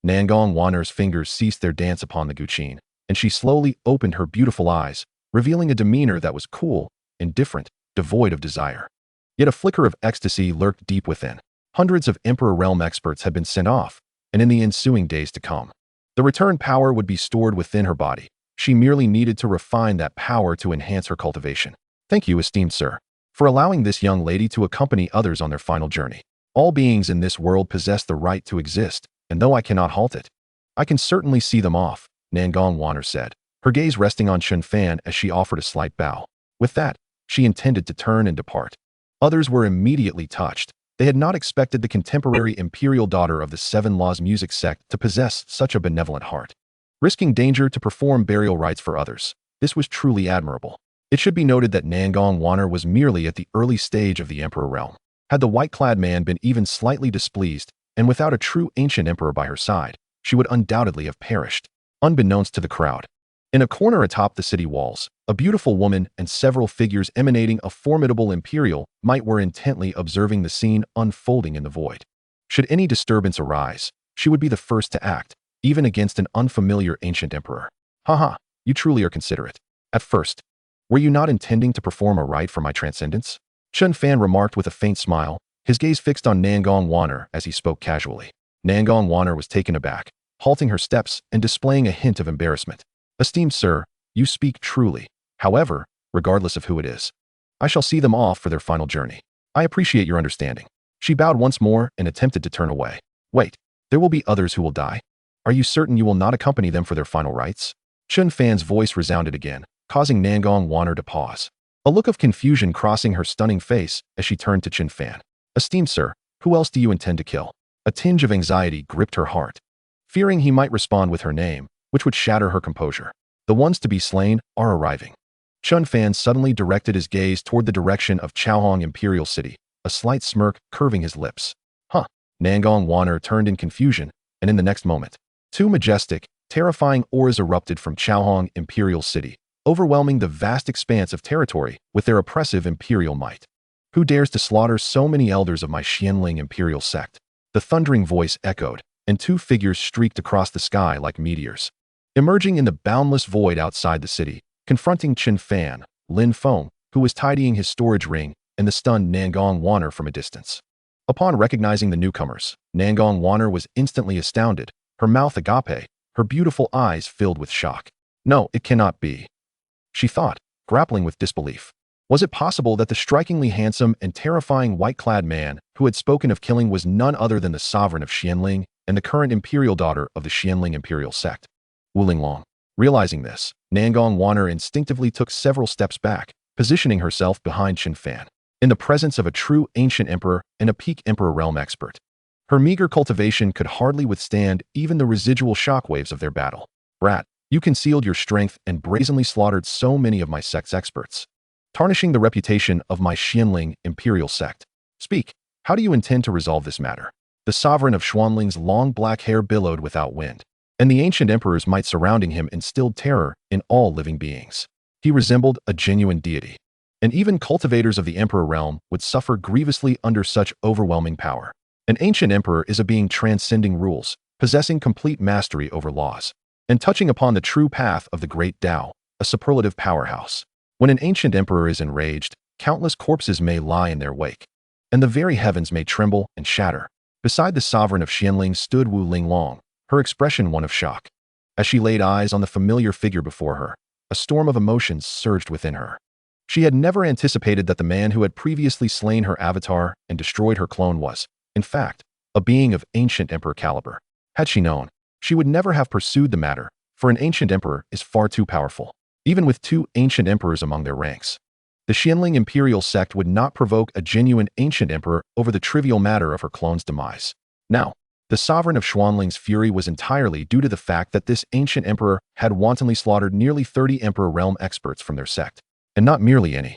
Nangong Waner's fingers ceased their dance upon the guqin, and she slowly opened her beautiful eyes, revealing a demeanor that was cool, indifferent, devoid of desire. Yet a flicker of ecstasy lurked deep within. Hundreds of Emperor realm experts had been sent off, and in the ensuing days to come, the return power would be stored within her body. She merely needed to refine that power to enhance her cultivation. Thank you, esteemed sir, for allowing this young lady to accompany others on their final journey. All beings in this world possess the right to exist, and though I cannot halt it, I can certainly see them off, Nangong Waner said, her gaze resting on Chen Fan as she offered a slight bow. With that, she intended to turn and depart. Others were immediately touched. They had not expected the contemporary imperial daughter of the Seven Laws Music sect to possess such a benevolent heart. Risking danger to perform burial rites for others, this was truly admirable. It should be noted that Nangong Waner was merely at the early stage of the Emperor realm. Had the white-clad man been even slightly displeased, and without a true ancient emperor by her side, she would undoubtedly have perished, unbeknownst to the crowd. In a corner atop the city walls, a beautiful woman and several figures emanating a formidable imperial might were intently observing the scene unfolding in the void. Should any disturbance arise, she would be the first to act, even against an unfamiliar ancient emperor. Haha, you truly are considerate. At first, were you not intending to perform a rite for my transcendence? Chen Fan remarked with a faint smile, his gaze fixed on Nangong Waner as he spoke casually. Nangong Waner was taken aback, halting her steps and displaying a hint of embarrassment. Esteemed sir, you speak truly. However, regardless of who it is, I shall see them off for their final journey. I appreciate your understanding. She bowed once more and attempted to turn away. Wait, there will be others who will die. Are you certain you will not accompany them for their final rites? Chen Fan's voice resounded again, causing Nangong Wanner to pause. A look of confusion crossing her stunning face as she turned to Chen Fan. Esteemed sir, who else do you intend to kill? A tinge of anxiety gripped her heart, fearing he might respond with her name, which would shatter her composure. The ones to be slain are arriving. Chen Fan suddenly directed his gaze toward the direction of Chaohong Imperial City, a slight smirk curving his lips. Huh. Nangong Wanner turned in confusion, and in the next moment, two majestic, terrifying auras erupted from Chaohong Imperial City, overwhelming the vast expanse of territory with their oppressive imperial might. Who dares to slaughter so many elders of my Xianling imperial sect? The thundering voice echoed, and two figures streaked across the sky like meteors. Emerging in the boundless void outside the city, confronting Chen Fan, Lin Feng, who was tidying his storage ring, and the stunned Nangong Wanner from a distance. Upon recognizing the newcomers, Nangong Wanner was instantly astounded, her mouth agape, her beautiful eyes filled with shock. No, it cannot be, she thought, grappling with disbelief. Was it possible that the strikingly handsome and terrifying white-clad man who had spoken of killing was none other than the sovereign of Xianling and the current imperial daughter of the Xianling imperial sect? Wu Linglong. Realizing this, Nangong Wanner instinctively took several steps back, positioning herself behind Chen Fan, in the presence of a true ancient emperor and a peak emperor realm expert. Her meager cultivation could hardly withstand even the residual shockwaves of their battle. Brat, you concealed your strength and brazenly slaughtered so many of my sect's experts, tarnishing the reputation of my Xianling imperial sect. Speak, how do you intend to resolve this matter? The sovereign of Xuanling's long black hair billowed without wind, and the ancient emperor's might surrounding him instilled terror in all living beings. He resembled a genuine deity, and even cultivators of the emperor realm would suffer grievously under such overwhelming power. An ancient emperor is a being transcending rules, possessing complete mastery over laws, and touching upon the true path of the great Tao, a superlative powerhouse. When an ancient emperor is enraged, countless corpses may lie in their wake, and the very heavens may tremble and shatter. Beside the sovereign of Xianling stood Wu Linglong, her expression one of shock. As she laid eyes on the familiar figure before her, a storm of emotions surged within her. She had never anticipated that the man who had previously slain her avatar and destroyed her clone was, in fact, a being of ancient emperor caliber. Had she known, she would never have pursued the matter, for an ancient emperor is far too powerful, even with two ancient emperors among their ranks. The Xianling imperial sect would not provoke a genuine ancient emperor over the trivial matter of her clone's demise. Now, the sovereign of Xuanling's fury was entirely due to the fact that this ancient emperor had wantonly slaughtered nearly 30 emperor realm experts from their sect, and not merely any,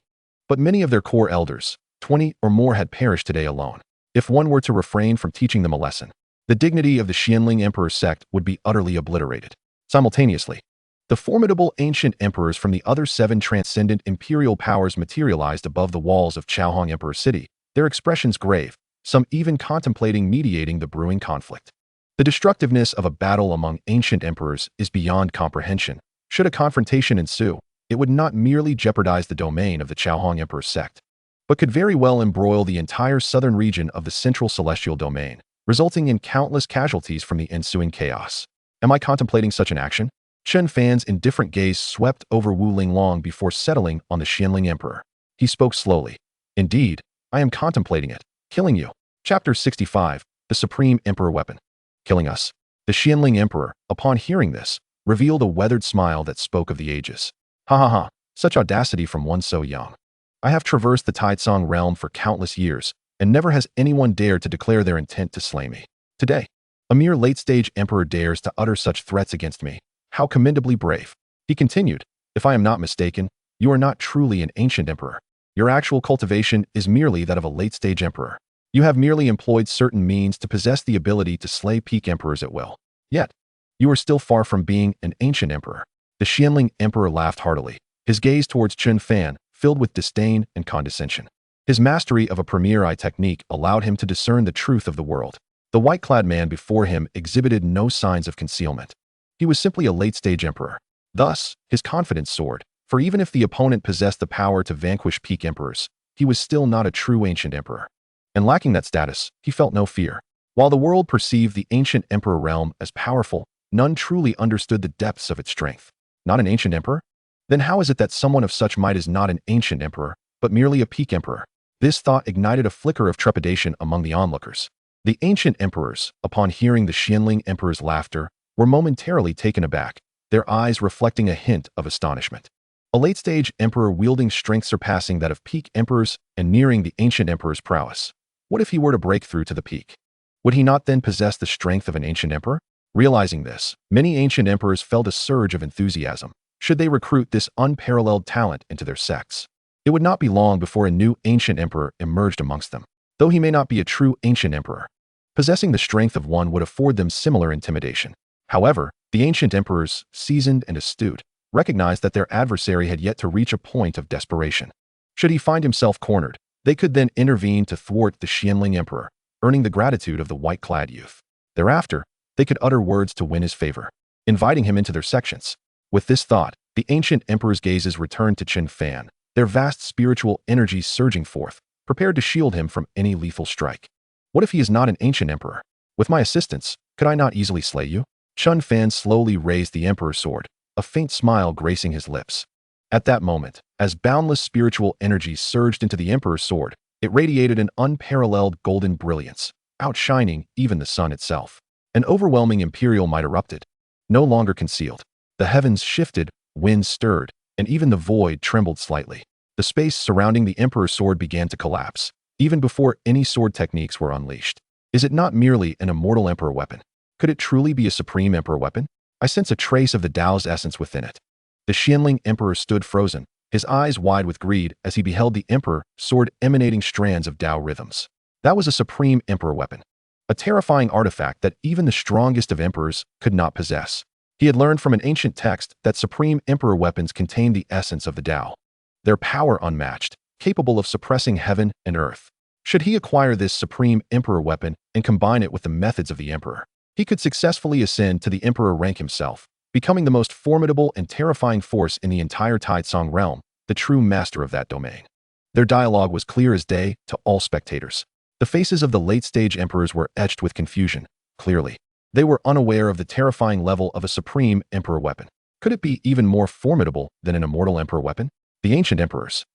but many of their core elders. 20 or more had perished today alone. If one were to refrain from teaching them a lesson, the dignity of the Xianling emperor sect would be utterly obliterated. Simultaneously, the formidable ancient emperors from the other 7 transcendent imperial powers materialized above the walls of Chaohong Emperor City, their expressions grave, some even contemplating mediating the brewing conflict. The destructiveness of a battle among ancient emperors is beyond comprehension. Should a confrontation ensue, it would not merely jeopardize the domain of the Chaohong Emperor sect, but could very well embroil the entire southern region of the central celestial domain, resulting in countless casualties from the ensuing chaos. Am I contemplating such an action? Chen Fan's indifferent gaze swept over Wu Linglong before settling on the Xianling Emperor. He spoke slowly. Indeed, I am contemplating it. Killing you. Chapter 65, The Supreme Emperor Weapon. Killing us. The Xianling Emperor, upon hearing this, revealed a weathered smile that spoke of the ages. Ha ha ha, such audacity from one so young. I have traversed the Taicang realm for countless years, and never has anyone dared to declare their intent to slay me. Today, a mere late-stage emperor dares to utter such threats against me. How commendably brave. He continued, if I am not mistaken, you are not truly an ancient emperor. Your actual cultivation is merely that of a late-stage emperor. You have merely employed certain means to possess the ability to slay peak emperors at will. Yet, you are still far from being an ancient emperor. The Xianling Emperor laughed heartily, his gaze towards Chen Fan filled with disdain and condescension. His mastery of a premier eye technique allowed him to discern the truth of the world. The white-clad man before him exhibited no signs of concealment. He was simply a late-stage emperor. Thus, his confidence soared, for even if the opponent possessed the power to vanquish peak emperors, he was still not a true ancient emperor. And lacking that status, he felt no fear. While the world perceived the ancient emperor realm as powerful, none truly understood the depths of its strength. Not an ancient emperor? Then how is it that someone of such might is not an ancient emperor, but merely a peak emperor? This thought ignited a flicker of trepidation among the onlookers. The ancient emperors, upon hearing the Xianling emperor's laughter, were momentarily taken aback, their eyes reflecting a hint of astonishment. A late-stage emperor wielding strength surpassing that of peak emperors and nearing the ancient emperor's prowess. What if he were to break through to the peak? Would he not then possess the strength of an ancient emperor? Realizing this, many ancient emperors felt a surge of enthusiasm. Should they recruit this unparalleled talent into their sects? It would not be long before a new ancient emperor emerged amongst them. Though he may not be a true ancient emperor, possessing the strength of one would afford them similar intimidation. However, the ancient emperors, seasoned and astute, recognized that their adversary had yet to reach a point of desperation. Should he find himself cornered, they could then intervene to thwart the Xianling emperor, earning the gratitude of the white-clad youth. Thereafter, they could utter words to win his favor, inviting him into their sections. With this thought, the ancient emperor's gazes returned to Chen Fan, their vast spiritual energies surging forth, prepared to shield him from any lethal strike. What if he is not an ancient emperor? With my assistance, could I not easily slay you? Chen Fan slowly raised the emperor's sword, a faint smile gracing his lips. At that moment, as boundless spiritual energy surged into the emperor's sword, it radiated an unparalleled golden brilliance, outshining even the sun itself. An overwhelming imperial might erupted, no longer concealed. The heavens shifted, winds stirred, and even the void trembled slightly. The space surrounding the emperor's sword began to collapse, even before any sword techniques were unleashed. Is it not merely an immortal emperor weapon? Could it truly be a supreme emperor weapon? I sense a trace of the Tao's essence within it. The Xianling emperor stood frozen, his eyes wide with greed as he beheld the emperor's sword emanating strands of Tao rhythms. That was a supreme emperor weapon, a terrifying artifact that even the strongest of emperors could not possess. He had learned from an ancient text that supreme emperor weapons contained the essence of the Tao, their power unmatched, capable of suppressing heaven and earth. Should he acquire this supreme emperor weapon and combine it with the methods of the emperor, he could successfully ascend to the emperor rank himself, becoming the most formidable and terrifying force in the entire Taisong realm, the true master of that domain. Their dialogue was clear as day to all spectators. The faces of the late-stage emperors were etched with confusion. Clearly, they were unaware of the terrifying level of a supreme emperor weapon. Could it be even more formidable than an immortal emperor weapon? The ancient emperors,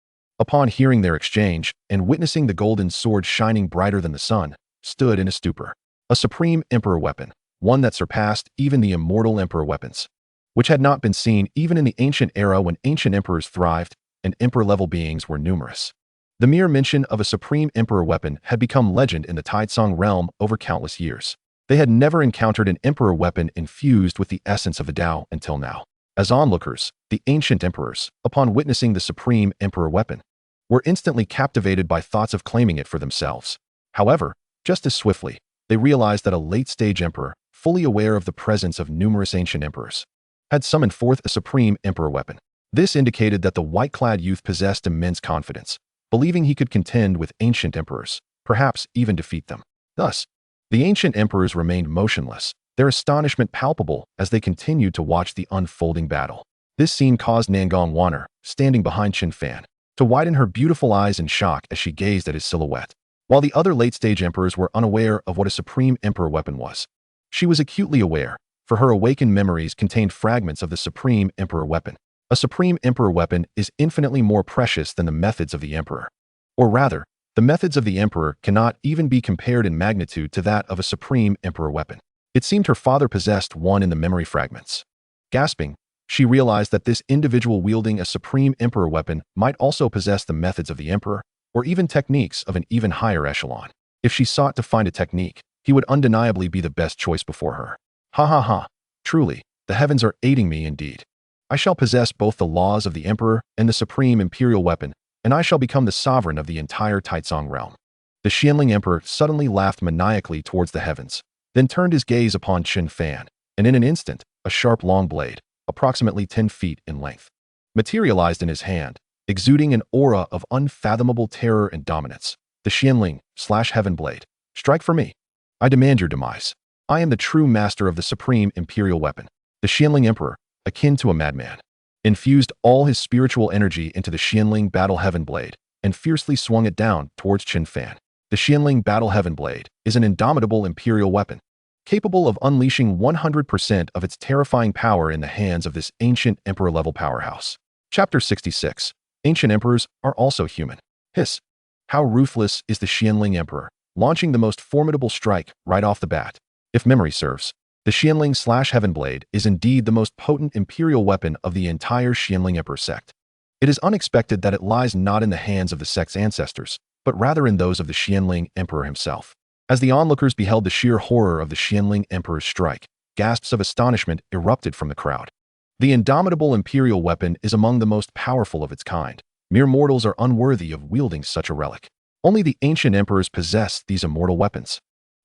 upon hearing their exchange and witnessing the golden sword shining brighter than the sun, stood in a stupor. A supreme emperor weapon, one that surpassed even the immortal emperor weapons, which had not been seen even in the ancient era when ancient emperors thrived and emperor-level beings were numerous. The mere mention of a supreme emperor weapon had become legend in the Taisong realm over countless years. They had never encountered an emperor weapon infused with the essence of the Tao until now. As onlookers, the ancient emperors, upon witnessing the supreme emperor weapon, were instantly captivated by thoughts of claiming it for themselves. However, just as swiftly, they realized that a late-stage emperor, fully aware of the presence of numerous ancient emperors, had summoned forth a supreme emperor weapon. This indicated that the white-clad youth possessed immense confidence, believing he could contend with ancient emperors, perhaps even defeat them. Thus, the ancient emperors remained motionless, their astonishment palpable as they continued to watch the unfolding battle. This scene caused Nangong Wanner, standing behind Chen Fan, to widen her beautiful eyes in shock as she gazed at his silhouette. While the other late-stage emperors were unaware of what a supreme emperor weapon was, she was acutely aware, for her awakened memories contained fragments of the supreme emperor weapon. A supreme emperor weapon is infinitely more precious than the methods of the emperor. Or rather, the methods of the emperor cannot even be compared in magnitude to that of a supreme emperor weapon. It seemed her father possessed one in the memory fragments. Gasping, she realized that this individual wielding a supreme emperor weapon might also possess the methods of the emperor, or even techniques of an even higher echelon. If she sought to find a technique, he would undeniably be the best choice before her. Ha ha ha. Truly, the heavens are aiding me indeed. I shall possess both the laws of the emperor and the supreme imperial weapon, and I shall become the sovereign of the entire Taisong realm. The Xianling emperor suddenly laughed maniacally towards the heavens, then turned his gaze upon Chen Fan, and in an instant, a sharp long blade, approximately 10 feet in length, materialized in his hand, exuding an aura of unfathomable terror and dominance. The Xianling/Heaven Blade. Strike for me. I demand your demise. I am the true master of the supreme imperial weapon. The Xianling Emperor, akin to a madman, infused all his spiritual energy into the Xianling Battle Heaven Blade and fiercely swung it down towards Chen Fan. The Xianling Battle Heaven Blade is an indomitable imperial weapon, capable of unleashing 100% of its terrifying power in the hands of this ancient emperor-level powerhouse. Chapter 66. Ancient emperors are also human. Hiss. How ruthless is the Xianling Emperor, launching the most formidable strike right off the bat. If memory serves, The Xianling/Heaven Blade is indeed the most potent imperial weapon of the entire Xianling Emperor sect. It is unexpected that it lies not in the hands of the sect's ancestors, but rather in those of the Xianling Emperor himself. As the onlookers beheld the sheer horror of the Xianling Emperor's strike, gasps of astonishment erupted from the crowd. The indomitable imperial weapon is among the most powerful of its kind. Mere mortals are unworthy of wielding such a relic. Only the ancient emperors possess these immortal weapons,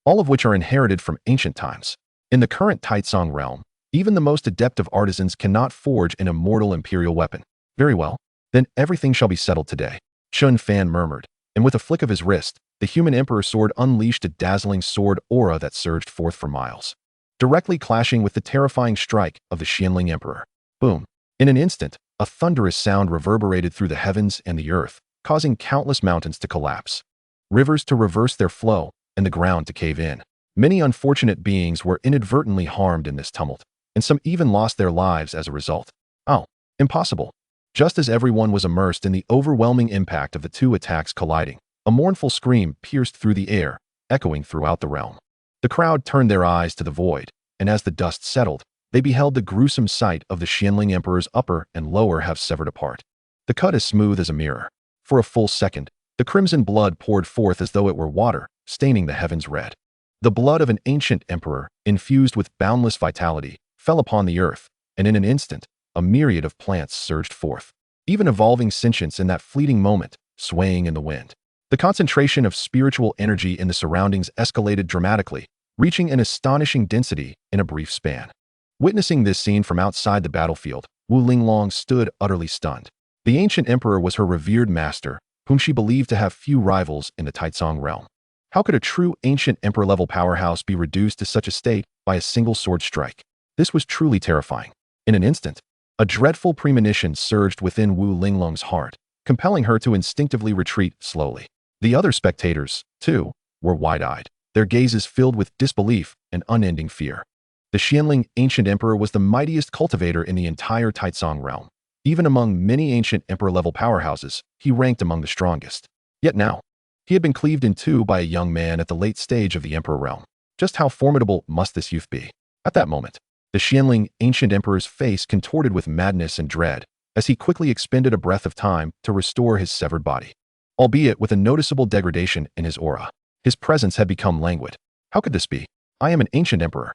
all of which are inherited from ancient times. In the current Taitsong realm, even the most adept of artisans cannot forge an immortal imperial weapon. Very well, then everything shall be settled today, Chen Fan murmured, and with a flick of his wrist, the human emperor sword unleashed a dazzling sword aura that surged forth for miles, directly clashing with the terrifying strike of the Xianling Emperor. Boom! In an instant, a thunderous sound reverberated through the heavens and the earth, causing countless mountains to collapse, rivers to reverse their flow, and the ground to cave in. Many unfortunate beings were inadvertently harmed in this tumult, and some even lost their lives as a result. Oh, impossible! Just as everyone was immersed in the overwhelming impact of the two attacks colliding, a mournful scream pierced through the air, echoing throughout the realm. The crowd turned their eyes to the void, and as the dust settled, they beheld the gruesome sight of the Xianling Emperor's upper and lower halves severed apart. The cut as smooth as a mirror. For a full second, the crimson blood poured forth as though it were water, staining the heavens red. The blood of an ancient emperor, infused with boundless vitality, fell upon the earth, and in an instant, a myriad of plants surged forth, even evolving sentience in that fleeting moment, swaying in the wind. The concentration of spiritual energy in the surroundings escalated dramatically, reaching an astonishing density in a brief span. Witnessing this scene from outside the battlefield, Wu Linglong stood utterly stunned. The ancient emperor was her revered master, whom she believed to have few rivals in the Taitsong realm. How could a true ancient emperor-level powerhouse be reduced to such a state by a single sword strike? This was truly terrifying. In an instant, a dreadful premonition surged within Wu Linglong's heart, compelling her to instinctively retreat slowly. The other spectators, too, were wide-eyed, their gazes filled with disbelief and unending fear. The Xianling ancient emperor was the mightiest cultivator in the entire Taitsong realm. Even among many ancient emperor-level powerhouses, he ranked among the strongest. Yet now, he had been cleaved in two by a young man at the late stage of the emperor realm. Just how formidable must this youth be? At that moment, the Xianling ancient emperor's face contorted with madness and dread as he quickly expended a breath of time to restore his severed body. Albeit with a noticeable degradation in his aura, his presence had become languid. How could this be? I am an ancient emperor.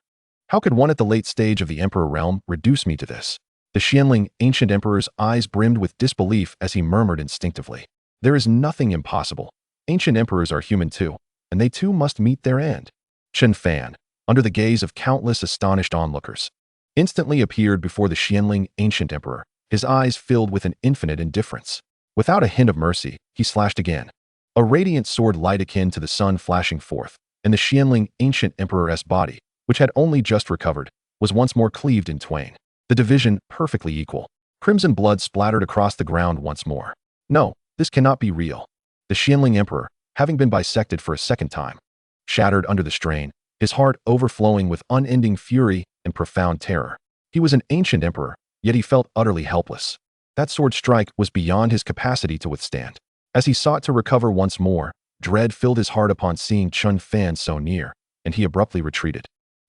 How could one at the late stage of the emperor realm reduce me to this? The Xianling ancient emperor's eyes brimmed with disbelief as he murmured instinctively. There is nothing impossible. Ancient emperors are human too, and they too must meet their end. Chen Fan, under the gaze of countless astonished onlookers, instantly appeared before the Xianling ancient emperor, his eyes filled with an infinite indifference. Without a hint of mercy, he slashed again. A radiant sword light akin to the sun flashing forth, and the Xianling ancient emperor's body, which had only just recovered, was once more cleaved in twain. The division perfectly equal. Crimson blood splattered across the ground once more. No, this cannot be real. The Xianling emperor, having been bisected for a second time, shattered under the strain, his heart overflowing with unending fury and profound terror. He was an ancient emperor, yet he felt utterly helpless. That sword strike was beyond his capacity to withstand. As he sought to recover once more, dread filled his heart upon seeing Chen Fan so near, and he abruptly retreated,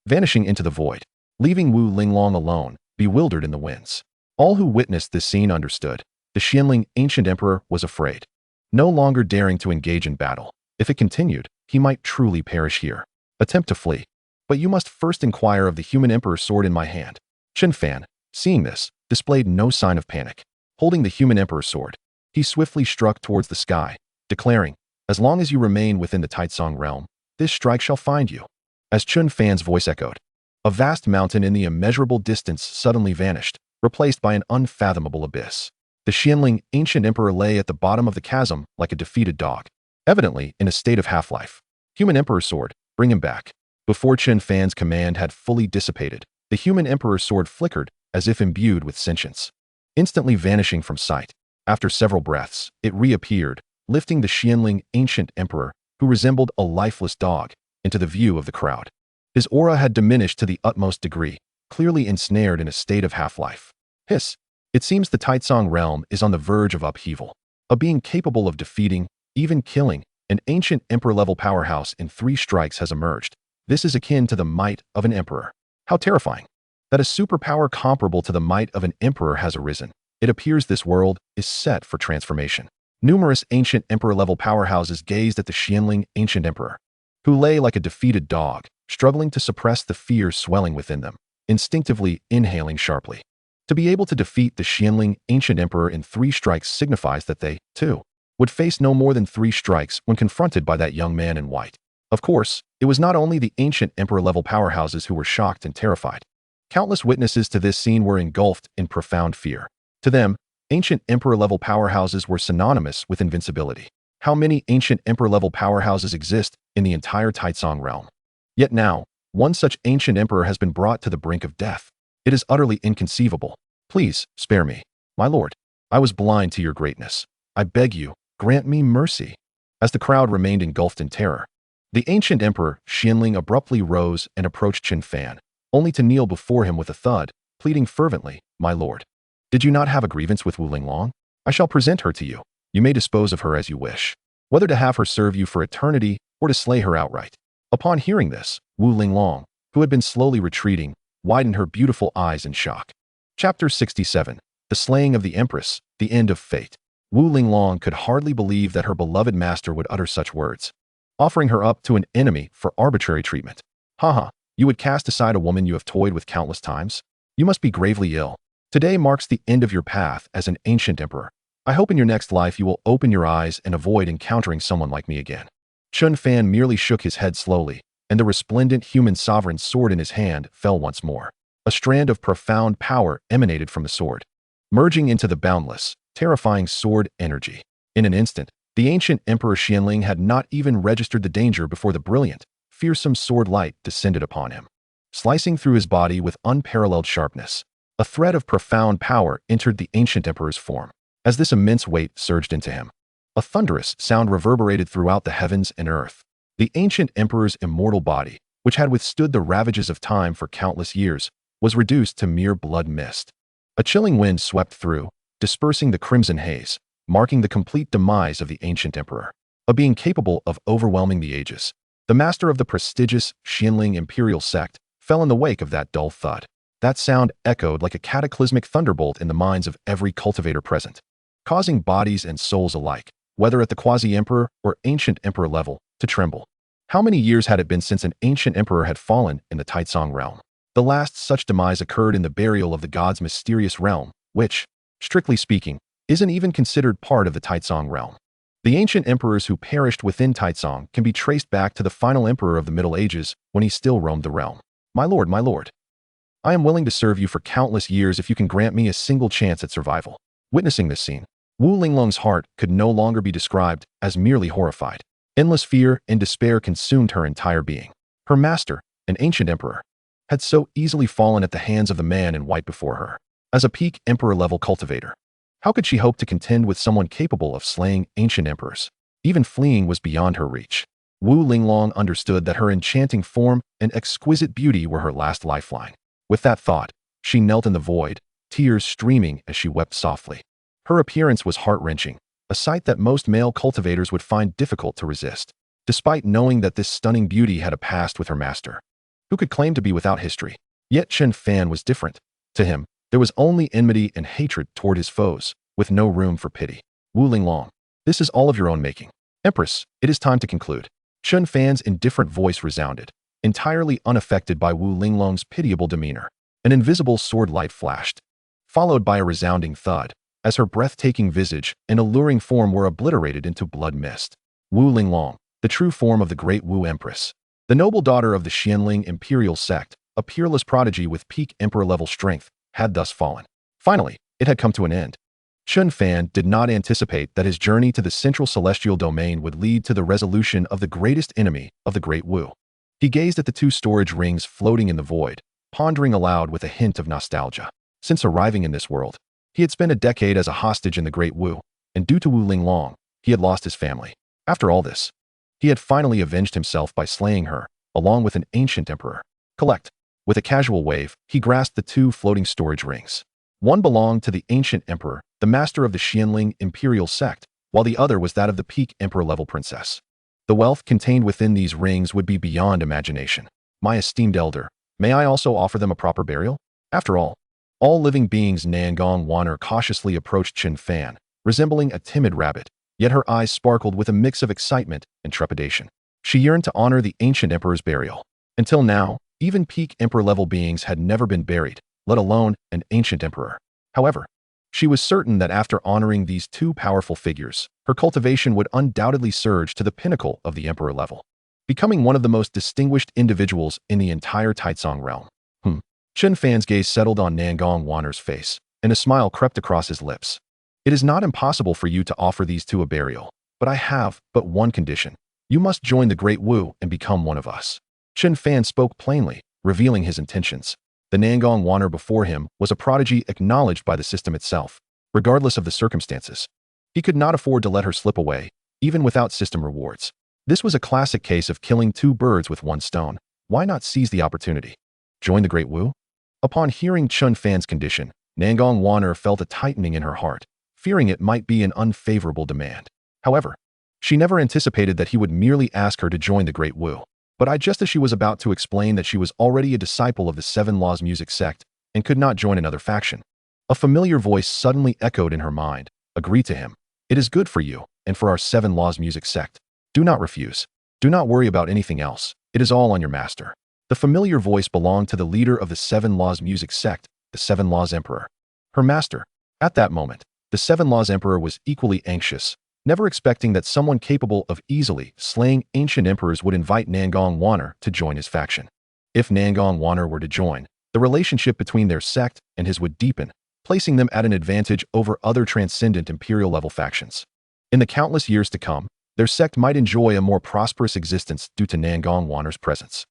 vanishing into the void, leaving Wu Linglong alone, bewildered in the winds. All who witnessed this scene understood. The Xianling ancient emperor was afraid, no longer daring to engage in battle. If it continued, he might truly perish here. Attempt to flee. But you must first inquire of the human emperor's sword in my hand. Chen Fan, seeing this, displayed no sign of panic. Holding the human emperor's sword, he swiftly struck towards the sky, declaring, as long as you remain within the Taitsong realm, this strike shall find you. As Chen Fan's voice echoed, a vast mountain in the immeasurable distance suddenly vanished, replaced by an unfathomable abyss. The Xianling ancient emperor lay at the bottom of the chasm like a defeated dog, evidently in a state of half-life. Human emperor's sword, bring him back. Before Chen Fan's command had fully dissipated, the human emperor's sword flickered as if imbued with sentience, instantly vanishing from sight. After several breaths, it reappeared, lifting the Xianling ancient emperor, who resembled a lifeless dog, into the view of the crowd. His aura had diminished to the utmost degree, clearly ensnared in a state of half-life. Hiss! It seems the Taitsong realm is on the verge of upheaval. A being capable of defeating, even killing, an ancient emperor-level powerhouse in 3 strikes has emerged. This is akin to the might of an emperor. How terrifying! That a superpower comparable to the might of an emperor has arisen. It appears this world is set for transformation. Numerous ancient emperor-level powerhouses gazed at the Xianling ancient emperor, who lay like a defeated dog, struggling to suppress the fear swelling within them, instinctively inhaling sharply. To be able to defeat the Xianling ancient emperor in 3 strikes signifies that they, too, would face no more than 3 strikes when confronted by that young man in white. Of course, it was not only the ancient emperor-level powerhouses who were shocked and terrified. Countless witnesses to this scene were engulfed in profound fear. To them, ancient emperor-level powerhouses were synonymous with invincibility. How many ancient emperor-level powerhouses exist in the entire Taitsong realm? Yet now, one such ancient emperor has been brought to the brink of death. It is utterly inconceivable. Please, spare me, my lord. I was blind to your greatness. I beg you, grant me mercy. As the crowd remained engulfed in terror, the ancient emperor, Xianling, abruptly rose and approached Chen Fan, only to kneel before him with a thud, pleading fervently, my lord. Did you not have a grievance with Wu Linglong? I shall present her to you. You may dispose of her as you wish, whether to have her serve you for eternity or to slay her outright. Upon hearing this, Wu Linglong, who had been slowly retreating, widened her beautiful eyes in shock. Chapter 67. The Slaying of the Empress, the End of Fate. Wu Linglong could hardly believe that her beloved master would utter such words, offering her up to an enemy for arbitrary treatment. Haha, you would cast aside a woman you have toyed with countless times? You must be gravely ill. Today marks the end of your path as an ancient emperor. I hope in your next life you will open your eyes and avoid encountering someone like me again. Chen Fan merely shook his head slowly, and the resplendent human sovereign's sword in his hand fell once more. A strand of profound power emanated from the sword, merging into the boundless, terrifying sword energy. In an instant, the ancient Emperor Xianling had not even registered the danger before the brilliant, fearsome sword light descended upon him. Slicing through his body with unparalleled sharpness, a thread of profound power entered the ancient emperor's form. As this immense weight surged into him, a thunderous sound reverberated throughout the heavens and earth. The ancient emperor's immortal body, which had withstood the ravages of time for countless years, was reduced to mere blood mist. A chilling wind swept through, dispersing the crimson haze, marking the complete demise of the ancient emperor. A being capable of overwhelming the ages, the master of the prestigious Xianling imperial sect fell in the wake of that dull thud. That sound echoed like a cataclysmic thunderbolt in the minds of every cultivator present, causing bodies and souls alike, whether at the quasi-emperor or ancient emperor level, to tremble. How many years had it been since an ancient emperor had fallen in the Taitsong realm? The last such demise occurred in the burial of the god's mysterious realm, which, strictly speaking, isn't even considered part of the Taitsong realm. The ancient emperors who perished within Taitsong can be traced back to the final emperor of the Middle Ages when he still roamed the realm. My lord, I am willing to serve you for countless years if you can grant me a single chance at survival. Witnessing this scene, Wu Linglong's heart could no longer be described as merely horrified. Endless fear and despair consumed her entire being. Her master, an ancient emperor, had so easily fallen at the hands of the man in white before her. As a peak emperor-level cultivator, how could she hope to contend with someone capable of slaying ancient emperors? Even fleeing was beyond her reach. Wu Linglong understood that her enchanting form and exquisite beauty were her last lifeline. With that thought, she knelt in the void, tears streaming as she wept softly. Her appearance was heart-wrenching, a sight that most male cultivators would find difficult to resist. Despite knowing that this stunning beauty had a past with her master, who could claim to be without history, yet Chen Fan was different. To him, there was only enmity and hatred toward his foes, with no room for pity. Wu Linglong, this is all of your own making. Empress, it is time to conclude. Chen Fan's indifferent voice resounded, entirely unaffected by Wu Linglong's pitiable demeanor. An invisible sword light flashed, followed by a resounding thud, as her breathtaking visage and alluring form were obliterated into blood mist. Wu Linglong, the true form of the great Wu Empress, the noble daughter of the Xianling imperial sect, a peerless prodigy with peak emperor-level strength, had thus fallen. Finally, it had come to an end. Chen Fan did not anticipate that his journey to the central celestial domain would lead to the resolution of the greatest enemy of the great Wu. He gazed at the 2 storage rings floating in the void, pondering aloud with a hint of nostalgia. Since arriving in this world, he had spent a decade as a hostage in the great Wu, and due to Wu Linglong, he had lost his family. After all this, he had finally avenged himself by slaying her, along with an ancient emperor. Collect. With a casual wave, he grasped the 2 floating storage rings. One belonged to the ancient emperor, the master of the Xianling imperial sect, while the other was that of the peak emperor-level princess. The wealth contained within these rings would be beyond imagination. My esteemed elder, May I also offer them a proper burial? After all living beings. Nangong Waner cautiously approached Chen Fan, resembling a timid rabbit, yet her eyes sparkled with a mix of excitement and trepidation. She yearned to honor the ancient emperor's burial. Until now, even peak emperor-level beings had never been buried, let alone an ancient emperor. However, she was certain that after honoring these two powerful figures, her cultivation would undoubtedly surge to the pinnacle of the emperor level, becoming one of the most distinguished individuals in the entire Taizong realm. Chen Fan's gaze settled on Nangong Waner's face, and a smile crept across his lips. It is not impossible for you to offer these two a burial, but I have but one condition. You must join the Great Wu and become one of us. Chen Fan spoke plainly, revealing his intentions. The Nangong Waner before him was a prodigy acknowledged by the system itself, regardless of the circumstances. He could not afford to let her slip away, even without system rewards. This was a classic case of killing two birds with one stone. Why not seize the opportunity? Join the Great Wu? Upon hearing Chen Fan's condition, Nangong Waner felt a tightening in her heart, fearing it might be an unfavorable demand. However, she never anticipated that he would merely ask her to join the Great Wu. But just as she was about to explain that she was already a disciple of the Seven Laws music sect and could not join another faction, a familiar voice suddenly echoed in her mind. Agree to him. It is good for you and for our Seven Laws music sect. Do not refuse. Do not worry about anything else. It is all on your master. The familiar voice belonged to the leader of the Seven Laws music sect, the Seven Laws Emperor. Her master. At that moment, the Seven Laws Emperor was equally anxious, never expecting that someone capable of easily slaying ancient emperors would invite Nangong Waner to join his faction. If Nangong Waner were to join, the relationship between their sect and his would deepen, placing them at an advantage over other transcendent imperial-level factions. In the countless years to come, their sect might enjoy a more prosperous existence due to Nangong Waner's presence.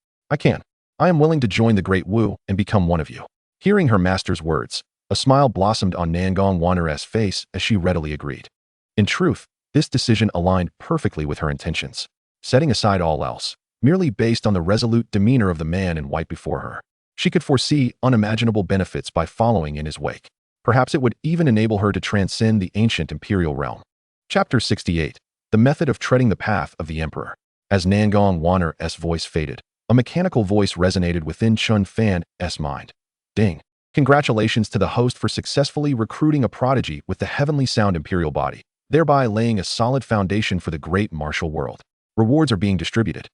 I am willing to join the Great Wu and become one of you. Hearing her master's words, a smile blossomed on Nangong Waner's face as she readily agreed. In truth, this decision aligned perfectly with her intentions, setting aside all else, merely based on the resolute demeanor of the man in white before her. She could foresee unimaginable benefits by following in his wake. Perhaps it would even enable her to transcend the ancient imperial realm. Chapter 68. The Method of Treading the Path of the Emperor. As Nangong Waner's voice faded, a mechanical voice resonated within Chen Fan's mind. Ding. Congratulations to the host for successfully recruiting a prodigy with the heavenly sound imperial body, thereby laying a solid foundation for the great martial world. Rewards are being distributed.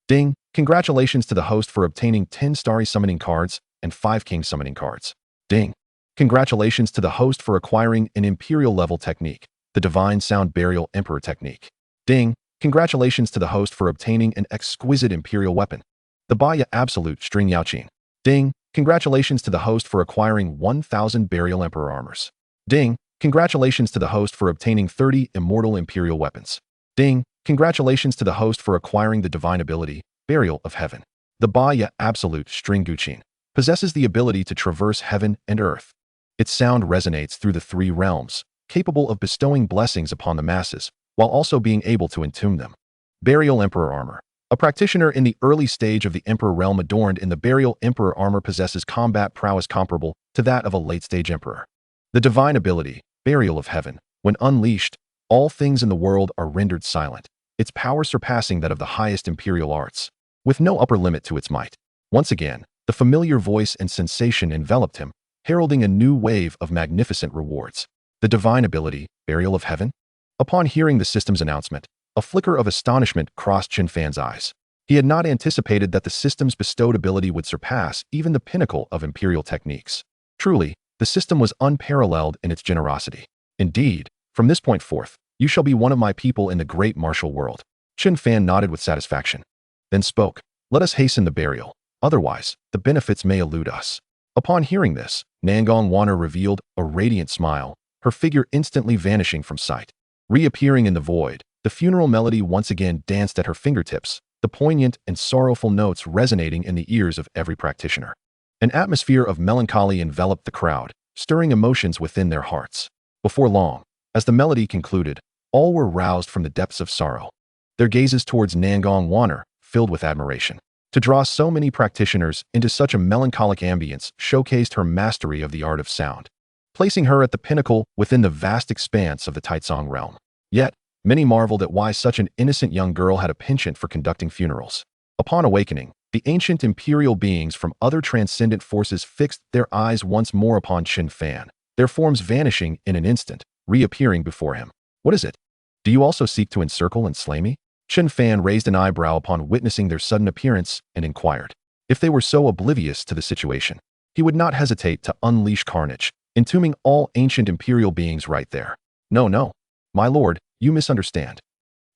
Ding. Congratulations to the host for obtaining 10 starry summoning cards and 5 king summoning cards. Ding. Congratulations to the host for acquiring an imperial level technique, the Divine Sound Burial Emperor technique. Ding. Congratulations to the host for obtaining an exquisite imperial weapon, the Baya Absolute String Yaoqing. Ding. Congratulations to the host for acquiring 1,000 burial emperor armors. Ding. Congratulations to the host for obtaining 30 immortal imperial weapons. Ding. Congratulations to the host for acquiring the divine ability, Burial of Heaven. The Baya Absolute String Guqing possesses the ability to traverse heaven and earth. Its sound resonates through the 3 realms, capable of bestowing blessings upon the masses, while also being able to entomb them. Burial Emperor Armor. A practitioner in the early stage of the Emperor realm adorned in the Burial Emperor armor possesses combat prowess comparable to that of a late-stage emperor. The divine ability, Burial of Heaven. When unleashed, all things in the world are rendered silent, its power surpassing that of the highest imperial arts, with no upper limit to its might. Once again, the familiar voice and sensation enveloped him, heralding a new wave of magnificent rewards. The divine ability, Burial of Heaven? Upon hearing the system's announcement, a flicker of astonishment crossed Chen Fan's eyes. He had not anticipated that the system's bestowed ability would surpass even the pinnacle of imperial techniques. Truly, the system was unparalleled in its generosity. Indeed, from this point forth, you shall be one of my people in the great martial world. Chen Fan nodded with satisfaction, then spoke. Let us hasten the burial. Otherwise, the benefits may elude us. Upon hearing this, Nangong Waner revealed a radiant smile, her figure instantly vanishing from sight. Reappearing in the void, the funeral melody once again danced at her fingertips, the poignant and sorrowful notes resonating in the ears of every practitioner. An atmosphere of melancholy enveloped the crowd, stirring emotions within their hearts. Before long, as the melody concluded, all were roused from the depths of sorrow, their gazes towards Nangong Waner filled with admiration. To draw so many practitioners into such a melancholic ambience showcased her mastery of the art of sound, placing her at the pinnacle within the vast expanse of the Taizong realm. Yet, many marveled at why such an innocent young girl had a penchant for conducting funerals. Upon awakening, The ancient imperial beings from other transcendent forces fixed their eyes once more upon Chen Fan, their forms vanishing in an instant, reappearing before him. What is it? Do you also seek to encircle and slay me? Chen Fan raised an eyebrow upon witnessing their sudden appearance and inquired. If they were so oblivious to the situation, he would not hesitate to unleash carnage, entombing all ancient imperial beings right there. No, no. My lord, you misunderstand.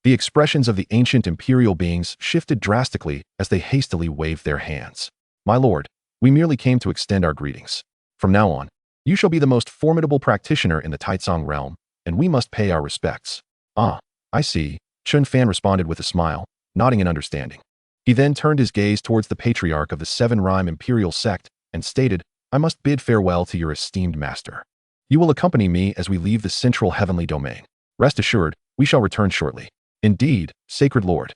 The expressions of the ancient imperial beings shifted drastically as they hastily waved their hands. My lord, we merely came to extend our greetings. From now on, you shall be the most formidable practitioner in the Taizong realm, and we must pay our respects. Ah, I see, Chen Fan responded with a smile, nodding in understanding. He then turned his gaze towards the patriarch of the Seven Rime imperial sect and stated, I must bid farewell to your esteemed master. You will accompany me as we leave the central heavenly domain. Rest assured, we shall return shortly. Indeed, sacred lord.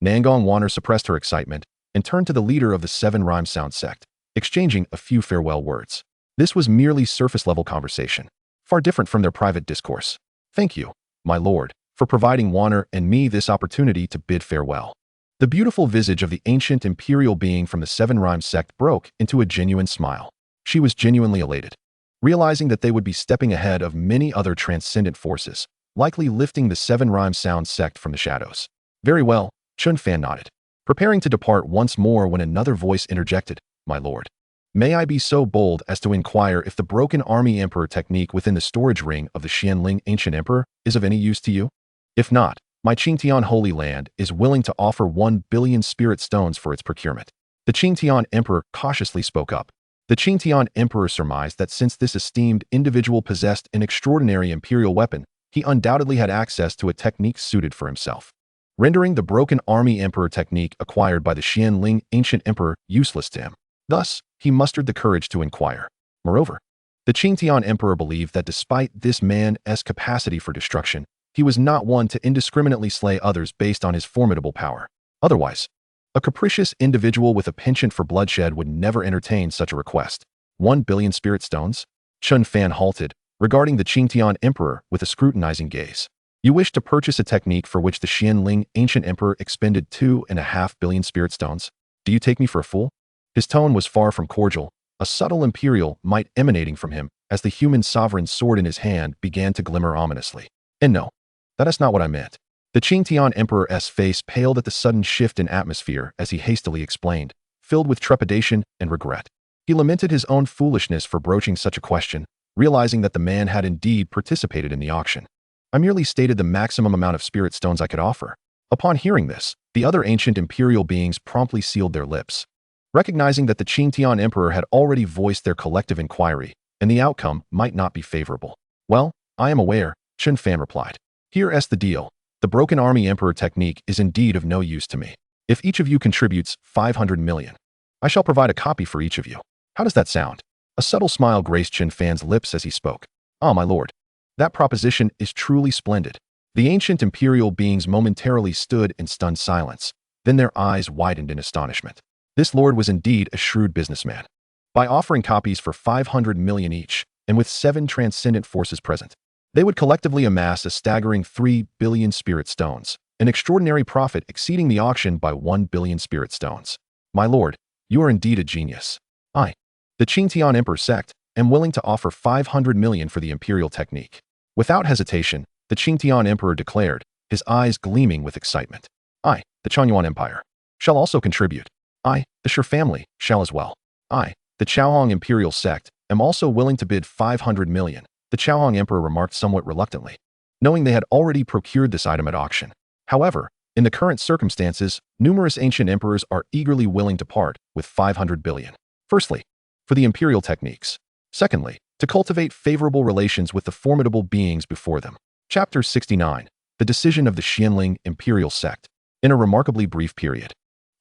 Nangong Wanner suppressed her excitement and turned to the leader of the Seven Rime Sound sect, exchanging a few farewell words. This was merely surface-level conversation, far different from their private discourse. Thank you, my lord, for providing Wanner and me this opportunity to bid farewell. The beautiful visage of the ancient imperial being from the Seven Rime sect broke into a genuine smile. She was genuinely elated, realizing that they would be stepping ahead of many other transcendent forces, likely lifting the Seven Rime Sound sect from the shadows. Very well, Chen Fan nodded, preparing to depart once more when another voice interjected, My lord, may I be so bold as to inquire if the broken army emperor technique within the storage ring of the Xianling ancient emperor is of any use to you? If not, my Qingtian Holy Land is willing to offer 1 billion spirit stones for its procurement. The Qingtian emperor cautiously spoke up. The Qingtian emperor surmised that since this esteemed individual possessed an extraordinary imperial weapon, he undoubtedly had access to a technique suited for himself, rendering the broken army emperor technique acquired by the Xianling ancient emperor useless to him. Thus, he mustered the courage to inquire. Moreover, the Qingtian emperor believed that despite this man's capacity for destruction, he was not one to indiscriminately slay others based on his formidable power. Otherwise, a capricious individual with a penchant for bloodshed would never entertain such a request. 1 billion spirit stones? Chen Fan halted, regarding the Qingtian emperor with a scrutinizing gaze. You wish to purchase a technique for which the Xianling ancient emperor expended 2.5 billion spirit stones? Do you take me for a fool? His tone was far from cordial, a subtle imperial might emanating from him as the human sovereign's sword in his hand began to glimmer ominously. And no, that is not what I meant. The Qingtian emperor's face paled at the sudden shift in atmosphere as he hastily explained, filled with trepidation and regret. He lamented his own foolishness for broaching such a question, realizing that the man had indeed participated in the auction. I merely stated the maximum amount of spirit stones I could offer. Upon hearing this, the other ancient imperial beings promptly sealed their lips, recognizing that the Qingtian emperor had already voiced their collective inquiry, and the outcome might not be favorable. Well, I am aware, Chen Fan replied. Here's the deal. The broken army emperor technique is indeed of no use to me. If each of you contributes 500 million, I shall provide a copy for each of you. How does that sound? A subtle smile graced Chen Fan's lips as he spoke. Ah, my lord, that proposition is truly splendid. The ancient imperial beings momentarily stood in stunned silence, then their eyes widened in astonishment. This lord was indeed a shrewd businessman. By offering copies for 500 million each, and with 7 transcendent forces present, they would collectively amass a staggering 3 billion spirit stones, an extraordinary profit exceeding the auction by 1 billion spirit stones. My lord, you are indeed a genius. I, the Qingtian Emperor sect, am willing to offer 500 million for the imperial technique. Without hesitation, the Qingtian Emperor declared, his eyes gleaming with excitement. I, the Changyuan Empire, shall also contribute. I, the Shi family, shall as well. I, the Chaohong imperial sect, am also willing to bid 500 million, the Chaohong Emperor remarked somewhat reluctantly, knowing they had already procured this item at auction. However, in the current circumstances, numerous ancient emperors are eagerly willing to part with 500 billion. Firstly, for the imperial techniques. Secondly, to cultivate favorable relations with the formidable beings before them. Chapter 69. The decision of the Xianling imperial sect. In a remarkably brief period,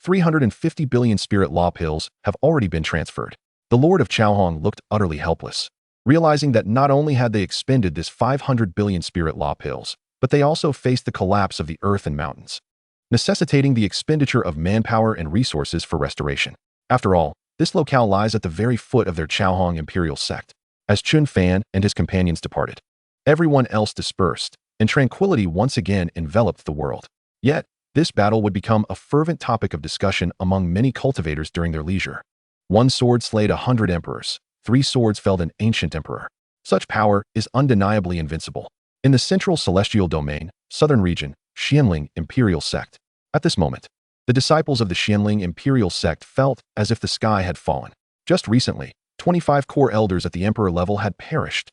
350 billion spirit law pills have already been transferred. The Lord of Chaohong looked utterly helpless, realizing that not only had they expended this 500 billion spirit law pills, but they also faced the collapse of the earth and mountains, necessitating the expenditure of manpower and resources for restoration. After all, this locale lies at the very foot of their Chaohong imperial sect. As Chen Fan and his companions departed, everyone else dispersed, and tranquility once again enveloped the world. Yet, This battle would become a fervent topic of discussion among many cultivators during their leisure. One sword slayed 100 emperors. 3 swords felled an ancient emperor. Such power is undeniably invincible. In the central celestial domain, southern region, Xianling imperial sect. At this moment, the disciples of the Xianling imperial sect felt as if the sky had fallen. Just recently, 25 core elders at the emperor level had perished.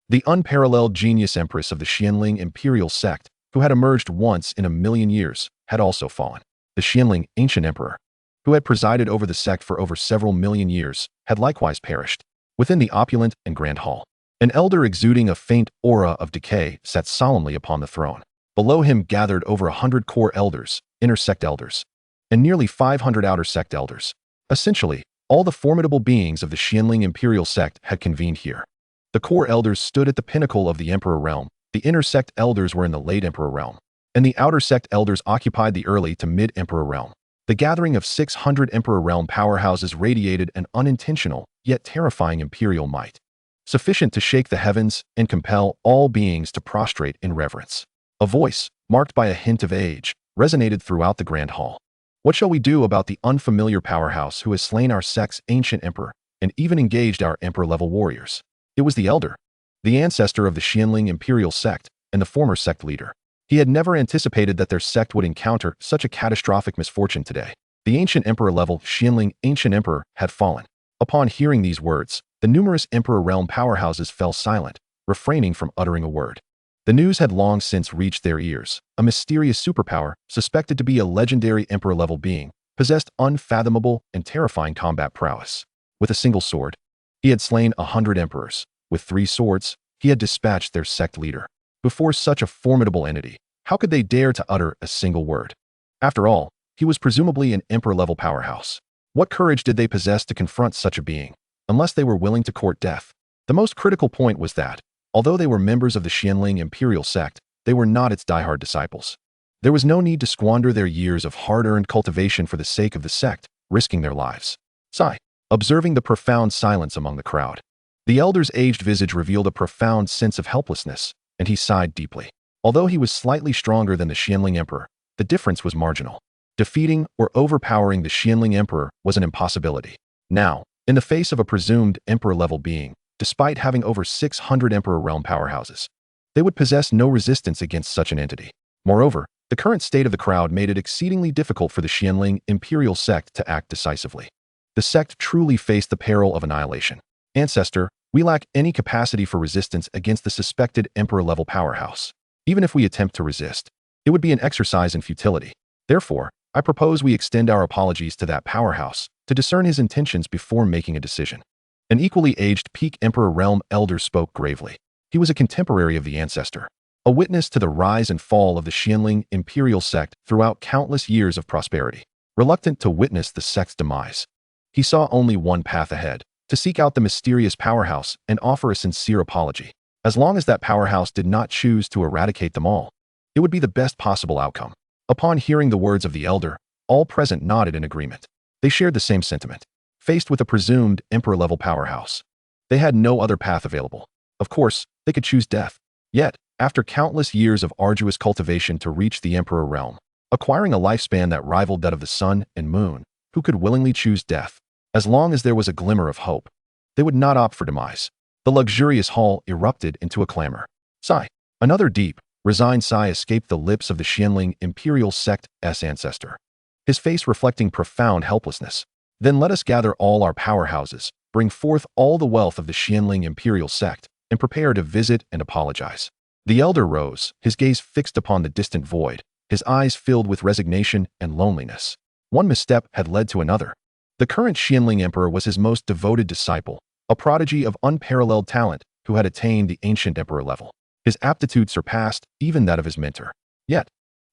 The unparalleled genius empress of the Xianling imperial sect, who had emerged once in a million years, had also fallen. The Xianling ancient emperor, who had presided over the sect for over several million years, had likewise perished. Within the opulent and grand hall, an elder exuding a faint aura of decay sat solemnly upon the throne. Below him gathered over 100 core elders, inner sect elders, and nearly 500 outer sect elders. Essentially, all the formidable beings of the Xianling imperial sect had convened here. The core elders stood at the pinnacle of the emperor realm, the inner sect elders were in the late emperor realm, and the outer sect elders occupied the early to mid-emperor realm. The gathering of 600 emperor realm powerhouses radiated an unintentional, yet terrifying imperial might, sufficient to shake the heavens and compel all beings to prostrate in reverence. A voice, marked by a hint of age, resonated throughout the grand hall. What shall we do about the unfamiliar powerhouse who has slain our sect's ancient emperor and even engaged our emperor-level warriors? It was the elder, the ancestor of the Xianling imperial sect and the former sect leader. He had never anticipated that their sect would encounter such a catastrophic misfortune today. The ancient emperor-level Xianling ancient emperor had fallen. Upon hearing these words, the numerous emperor realm powerhouses fell silent, refraining from uttering a word. The news had long since reached their ears. A mysterious superpower, suspected to be a legendary emperor-level being, possessed unfathomable and terrifying combat prowess. With a single sword, he had slain 100 emperors. With 3 swords, he had dispatched their sect leader. Before such a formidable entity, how could they dare to utter a single word? After all, he was presumably an emperor-level powerhouse. What courage did they possess to confront such a being, unless they were willing to court death? The most critical point was that, although they were members of the Xianling imperial sect, they were not its diehard disciples. There was no need to squander their years of hard-earned cultivation for the sake of the sect, risking their lives. Sigh. Observing the profound silence among the crowd, the elder's aged visage revealed a profound sense of helplessness, and he sighed deeply. Although he was slightly stronger than the Xianling emperor, the difference was marginal. Defeating or overpowering the Xianling emperor was an impossibility. Now, in the face of a presumed emperor-level being, despite having over 600 emperor realm powerhouses, they would possess no resistance against such an entity. Moreover, the current state of the crowd made it exceedingly difficult for the Xianling imperial sect to act decisively. The sect truly faced the peril of annihilation. Ancestor, we lack any capacity for resistance against the suspected emperor-level powerhouse. Even if we attempt to resist, it would be an exercise in futility. Therefore, I propose we extend our apologies to that powerhouse to discern his intentions before making a decision. An equally aged peak emperor realm elder spoke gravely. He was a contemporary of the ancestor, a witness to the rise and fall of the Xianling imperial sect throughout countless years of prosperity. Reluctant to witness the sect's demise, he saw only one path ahead: to seek out the mysterious powerhouse and offer a sincere apology. As long as that powerhouse did not choose to eradicate them all, it would be the best possible outcome. Upon hearing the words of the elder, all present nodded in agreement. They shared the same sentiment. Faced with a presumed emperor-level powerhouse, they had no other path available. Of course, they could choose death. Yet, after countless years of arduous cultivation to reach the emperor realm, acquiring a lifespan that rivaled that of the sun and moon, who could willingly choose death? As long as there was a glimmer of hope, they would not opt for demise. The luxurious hall erupted into a clamor. Sigh. Another deep, resigned sigh escaped the lips of the Xianling imperial sect's ancestor, his face reflecting profound helplessness. Then let us gather all our powerhouses, bring forth all the wealth of the Xianling imperial sect, and prepare to visit and apologize. The elder rose, his gaze fixed upon the distant void, his eyes filled with resignation and loneliness. One misstep had led to another. The current Xianling emperor was his most devoted disciple, a prodigy of unparalleled talent who had attained the ancient emperor level. His aptitude surpassed even that of his mentor. Yet,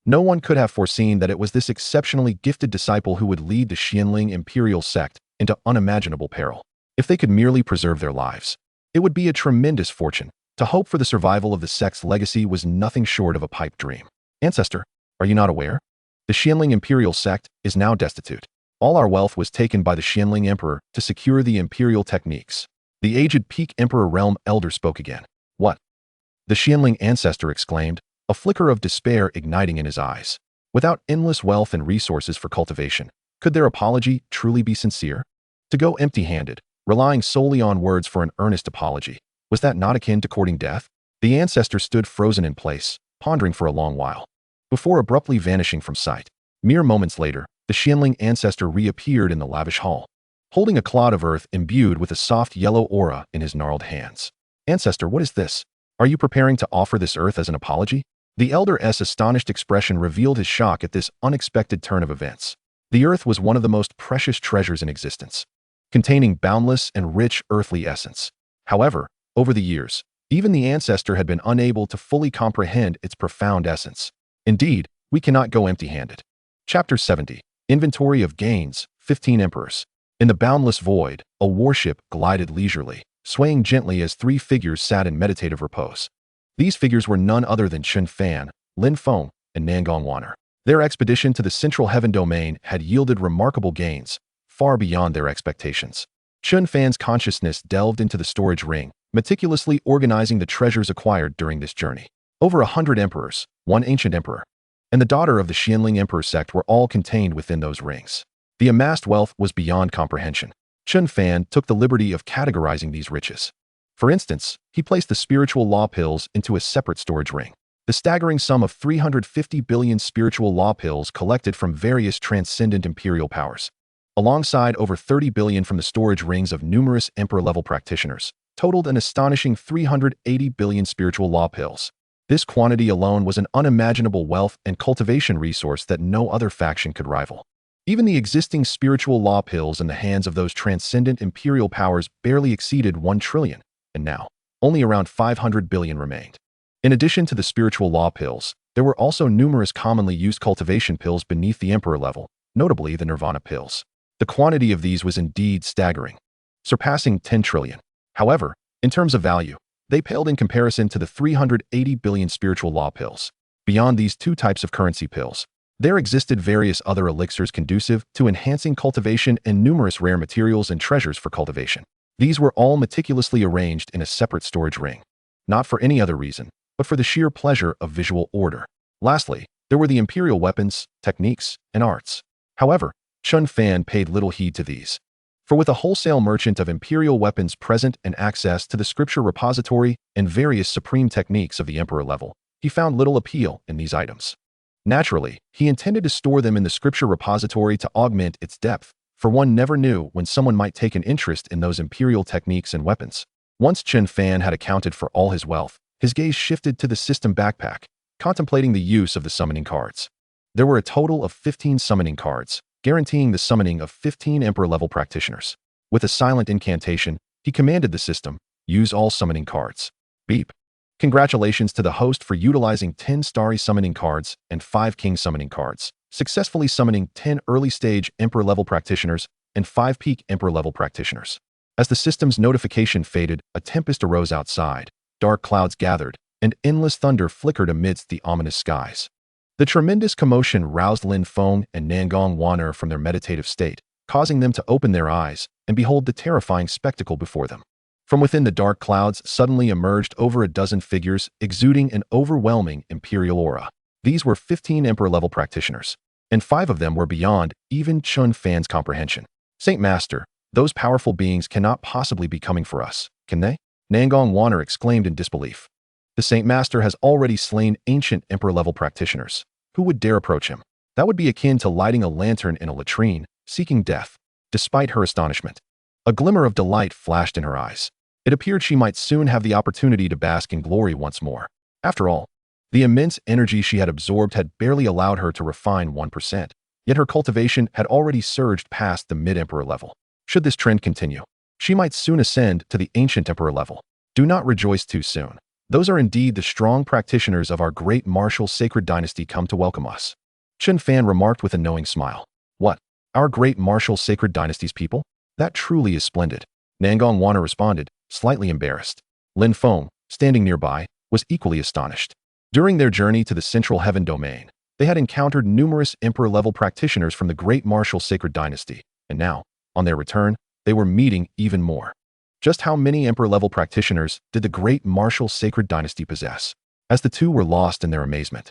no one could have foreseen that it was this exceptionally gifted disciple who would lead the Xianling imperial sect into unimaginable peril. If they could merely preserve their lives, it would be a tremendous fortune. To hope for the survival of the sect's legacy was nothing short of a pipe dream. Ancestor, are you not aware? The Xianling imperial sect is now destitute. All our wealth was taken by the Xianling emperor to secure the imperial techniques. The aged peak emperor realm elder spoke again. What? The Xianling ancestor exclaimed, a flicker of despair igniting in his eyes. Without endless wealth and resources for cultivation, could their apology truly be sincere? To go empty-handed, relying solely on words for an earnest apology, was that not akin to courting death? The ancestor stood frozen in place, pondering for a long while, before abruptly vanishing from sight. Mere moments later, the Xianling ancestor reappeared in the lavish hall, holding a clod of earth imbued with a soft yellow aura in his gnarled hands. Ancestor, what is this? Are you preparing to offer this earth as an apology? The elder's astonished expression revealed his shock at this unexpected turn of events. The earth was one of the most precious treasures in existence, containing boundless and rich earthly essence. However, over the years, even the ancestor had been unable to fully comprehend its profound essence. Indeed, we cannot go empty-handed. Chapter 70. Inventory of Gains, 15 Emperors. In the boundless void, a warship glided leisurely, swaying gently as three figures sat in meditative repose. These figures were none other than Chen Fan, Lin Feng, and Nangong Wanner. Their expedition to the Central Heaven Domain had yielded remarkable gains, far beyond their expectations. Chen Fan's consciousness delved into the storage ring, meticulously organizing the treasures acquired during this journey. Over 100 emperors, one ancient emperor, and the daughter of the Xianling emperor sect were all contained within those rings. The amassed wealth was beyond comprehension. Chen Fan took the liberty of categorizing these riches. For instance, he placed the spiritual law pills into a separate storage ring. The staggering sum of 350 billion spiritual law pills collected from various transcendent imperial powers, alongside over 30 billion from the storage rings of numerous emperor-level practitioners, totaled an astonishing 380 billion spiritual law pills. This quantity alone was an unimaginable wealth and cultivation resource that no other faction could rival. Even the existing spiritual law pills in the hands of those transcendent imperial powers barely exceeded 1 trillion, and now, only around 500 billion remained. In addition to the spiritual law pills, there were also numerous commonly used cultivation pills beneath the emperor level, notably the nirvana pills. The quantity of these was indeed staggering, surpassing 10 trillion. However, in terms of value, they paled in comparison to the 380 billion spiritual law pills. Beyond these two types of currency pills, there existed various other elixirs conducive to enhancing cultivation and numerous rare materials and treasures for cultivation. These were all meticulously arranged in a separate storage ring, not for any other reason, but for the sheer pleasure of visual order. Lastly, there were the imperial weapons, techniques, and arts. However, Chen Fan paid little heed to these. For with a wholesale merchant of imperial weapons present and access to the scripture repository and various supreme techniques of the emperor level, he found little appeal in these items. Naturally, he intended to store them in the scripture repository to augment its depth, for one never knew when someone might take an interest in those imperial techniques and weapons. Once Chen Fan had accounted for all his wealth, his gaze shifted to the system backpack, contemplating the use of the summoning cards. There were a total of 15 summoning cards, guaranteeing the summoning of 15 emperor-level practitioners. With a silent incantation, he commanded the system, use all summoning cards. Beep. Congratulations to the host for utilizing 10 starry summoning cards and 5 king summoning cards, successfully summoning 10 early-stage emperor-level practitioners and 5 peak emperor-level practitioners. As the system's notification faded, a tempest arose outside, dark clouds gathered, and endless thunder flickered amidst the ominous skies. The tremendous commotion roused Lin Feng and Nangong Wanner from their meditative state, causing them to open their eyes and behold the terrifying spectacle before them. From within the dark clouds suddenly emerged over a dozen figures exuding an overwhelming imperial aura. These were 15 emperor-level practitioners, and 5 of them were beyond even Chen Fan's comprehension. Saint Master, those powerful beings cannot possibly be coming for us, can they? Nangong Wanner exclaimed in disbelief. The Saint Master has already slain ancient emperor-level practitioners. Who would dare approach him? That would be akin to lighting a lantern in a latrine, seeking death. Despite her astonishment, a glimmer of delight flashed in her eyes. It appeared she might soon have the opportunity to bask in glory once more. After all, the immense energy she had absorbed had barely allowed her to refine 1%, yet her cultivation had already surged past the mid-emperor level. Should this trend continue, she might soon ascend to the ancient emperor level. Do not rejoice too soon. Those are indeed the strong practitioners of our great martial sacred dynasty come to welcome us. Chen Fan remarked with a knowing smile. What? Our great martial sacred dynasty's people? That truly is splendid. Nangong Wanner responded, slightly embarrassed. Lin Feng, standing nearby, was equally astonished. During their journey to the Central Heaven Domain, they had encountered numerous emperor-level practitioners from the great martial sacred dynasty, and now, on their return, they were meeting even more. Just how many emperor-level practitioners did the great martial sacred dynasty possess? As the two were lost in their amazement,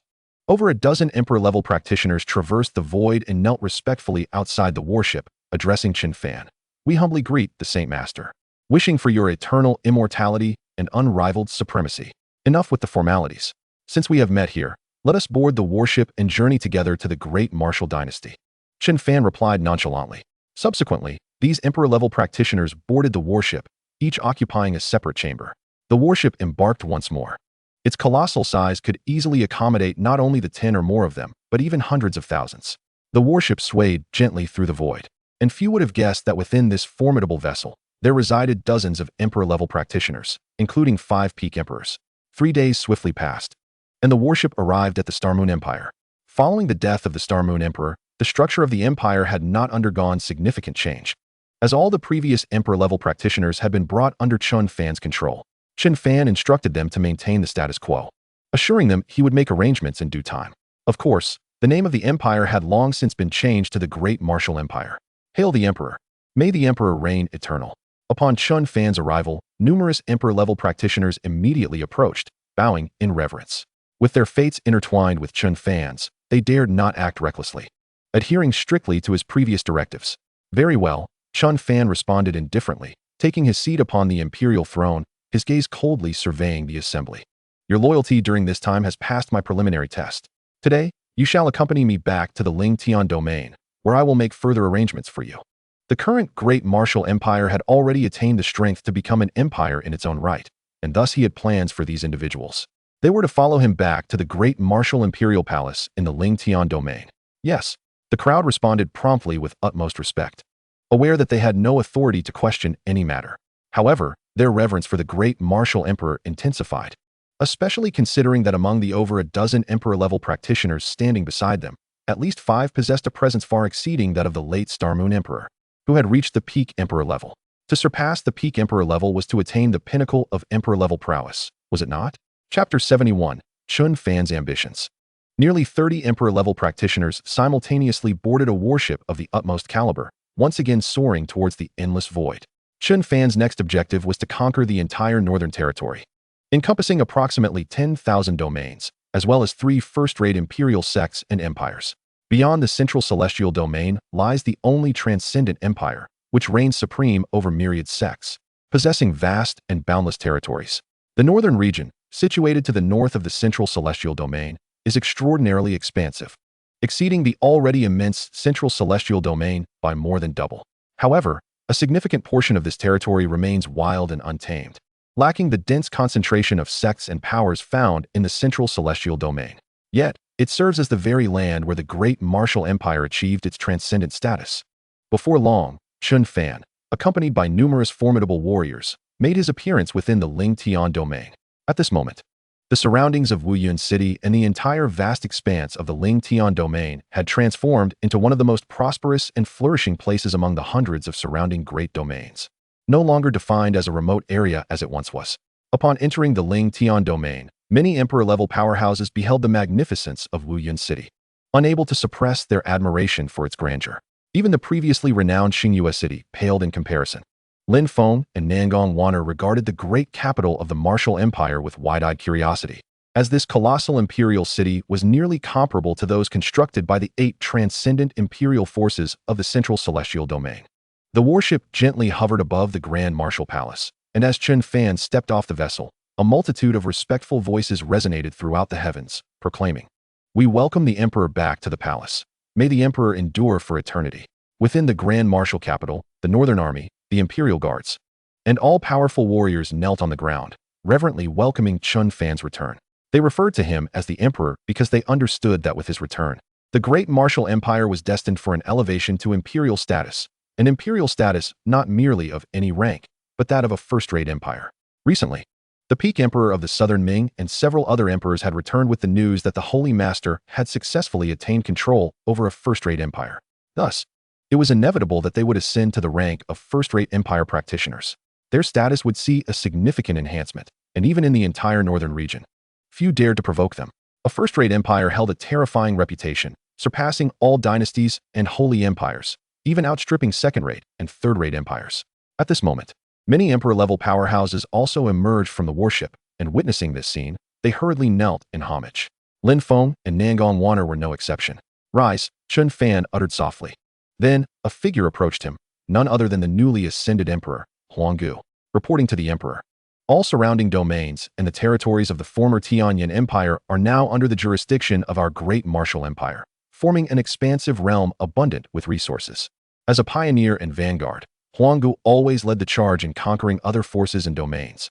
Over a dozen emperor-level practitioners traversed the void and knelt respectfully outside the warship, addressing Chen Fan. "We humbly greet the Saint Master, wishing for your eternal immortality and unrivaled supremacy. Enough with the formalities. Since we have met here, let us board the warship and journey together to the great martial dynasty." Chen Fan replied nonchalantly. Subsequently, these emperor-level practitioners boarded the warship, each occupying a separate chamber. The warship embarked once more. Its colossal size could easily accommodate not only the 10 or more of them, but even hundreds of thousands. The warship swayed gently through the void, and few would have guessed that within this formidable vessel, there resided dozens of emperor-level practitioners, including 5 peak emperors. 3 days swiftly passed, and the warship arrived at the Star Moon Empire. Following the death of the Star Moon Emperor, the structure of the empire had not undergone significant change, as all the previous emperor-level practitioners had been brought under Chen Fan's control. Chen Fan instructed them to maintain the status quo, assuring them he would make arrangements in due time. Of course, the name of the empire had long since been changed to the Great Martial Empire. Hail the Emperor! May the Emperor reign eternal. Upon Chen Fan's arrival, numerous emperor-level practitioners immediately approached, bowing in reverence. With their fates intertwined with Chen Fan's, they dared not act recklessly, adhering strictly to his previous directives. Very well, Chen Fan responded indifferently, taking his seat upon the imperial throne, his gaze coldly surveying the assembly. "Your loyalty during this time has passed my preliminary test. Today, you shall accompany me back to the Ling Tian domain, where I will make further arrangements for you." The current Great Martial Empire had already attained the strength to become an empire in its own right, and thus he had plans for these individuals. They were to follow him back to the Great Martial Imperial Palace in the Ling Tian domain. Yes, the crowd responded promptly with utmost respect, aware that they had no authority to question any matter. However, their reverence for the Great Martial Emperor intensified, especially considering that among the over a dozen emperor-level practitioners standing beside them, at least 5 possessed a presence far exceeding that of the late Star Moon Emperor, who had reached the peak emperor level. To surpass the peak emperor level was to attain the pinnacle of emperor-level prowess, was it not? Chapter 71, Chen Fan's Ambitions. Nearly 30 emperor-level practitioners simultaneously boarded a warship of the utmost caliber, once again soaring towards the endless void. Chen Fan's next objective was to conquer the entire northern territory, encompassing approximately 10,000 domains, as well as 3 first-rate imperial sects and empires. Beyond the central celestial domain lies the only transcendent empire, which reigns supreme over myriad sects, possessing vast and boundless territories. The northern region, situated to the north of the central celestial domain, is extraordinarily expansive, exceeding the already immense central celestial domain by more than double. However, a significant portion of this territory remains wild and untamed, lacking the dense concentration of sects and powers found in the central celestial domain. Yet, it serves as the very land where the Great Martial Empire achieved its transcendent status. Before long, Chen Fan, accompanied by numerous formidable warriors, made his appearance within the Ling Tian domain. At this moment, the surroundings of Wuyuan City and the entire vast expanse of the Ling Tian domain had transformed into one of the most prosperous and flourishing places among the hundreds of surrounding great domains, no longer defined as a remote area as it once was. Upon entering the Ling Tian domain, many emperor-level powerhouses beheld the magnificence of Wuyuan City, unable to suppress their admiration for its grandeur. Even the previously renowned Xianxia city paled in comparison. Lin Feng and Nangong Waner regarded the great capital of the martial empire with wide-eyed curiosity, as this colossal imperial city was nearly comparable to those constructed by the 8 transcendent imperial forces of the central celestial domain. The warship gently hovered above the Grand Martial Palace, and as Chen Fan stepped off the vessel, a multitude of respectful voices resonated throughout the heavens, proclaiming, "We welcome the Emperor back to the palace. May the Emperor endure for eternity." Within the Grand Martial capital, the Northern Army, the Imperial Guards, and all-powerful warriors knelt on the ground, reverently welcoming Chen Fan's return. They referred to him as the Emperor because they understood that with his return, the Great Martial Empire was destined for an elevation to imperial status, an imperial status not merely of any rank, but that of a first-rate empire. Recently, the peak emperor of the Southern Ming and several other emperors had returned with the news that the Holy Master had successfully attained control over a first-rate empire. Thus, it was inevitable that they would ascend to the rank of first-rate empire practitioners. Their status would see a significant enhancement, and even in the entire northern region, few dared to provoke them. A first-rate empire held a terrifying reputation, surpassing all dynasties and holy empires, even outstripping second-rate and third-rate empires. At this moment, many emperor-level powerhouses also emerged from the warship, and witnessing this scene, they hurriedly knelt in homage. Lin Feng and Nangong Waner were no exception. "Rise," Chen Fan uttered softly. Then, a figure approached him, none other than the newly ascended emperor, Huanggu, reporting to the emperor. "All surrounding domains and the territories of the former Tianyan Empire are now under the jurisdiction of our great martial empire, forming an expansive realm abundant with resources." As a pioneer and vanguard, Huanggu always led the charge in conquering other forces and domains.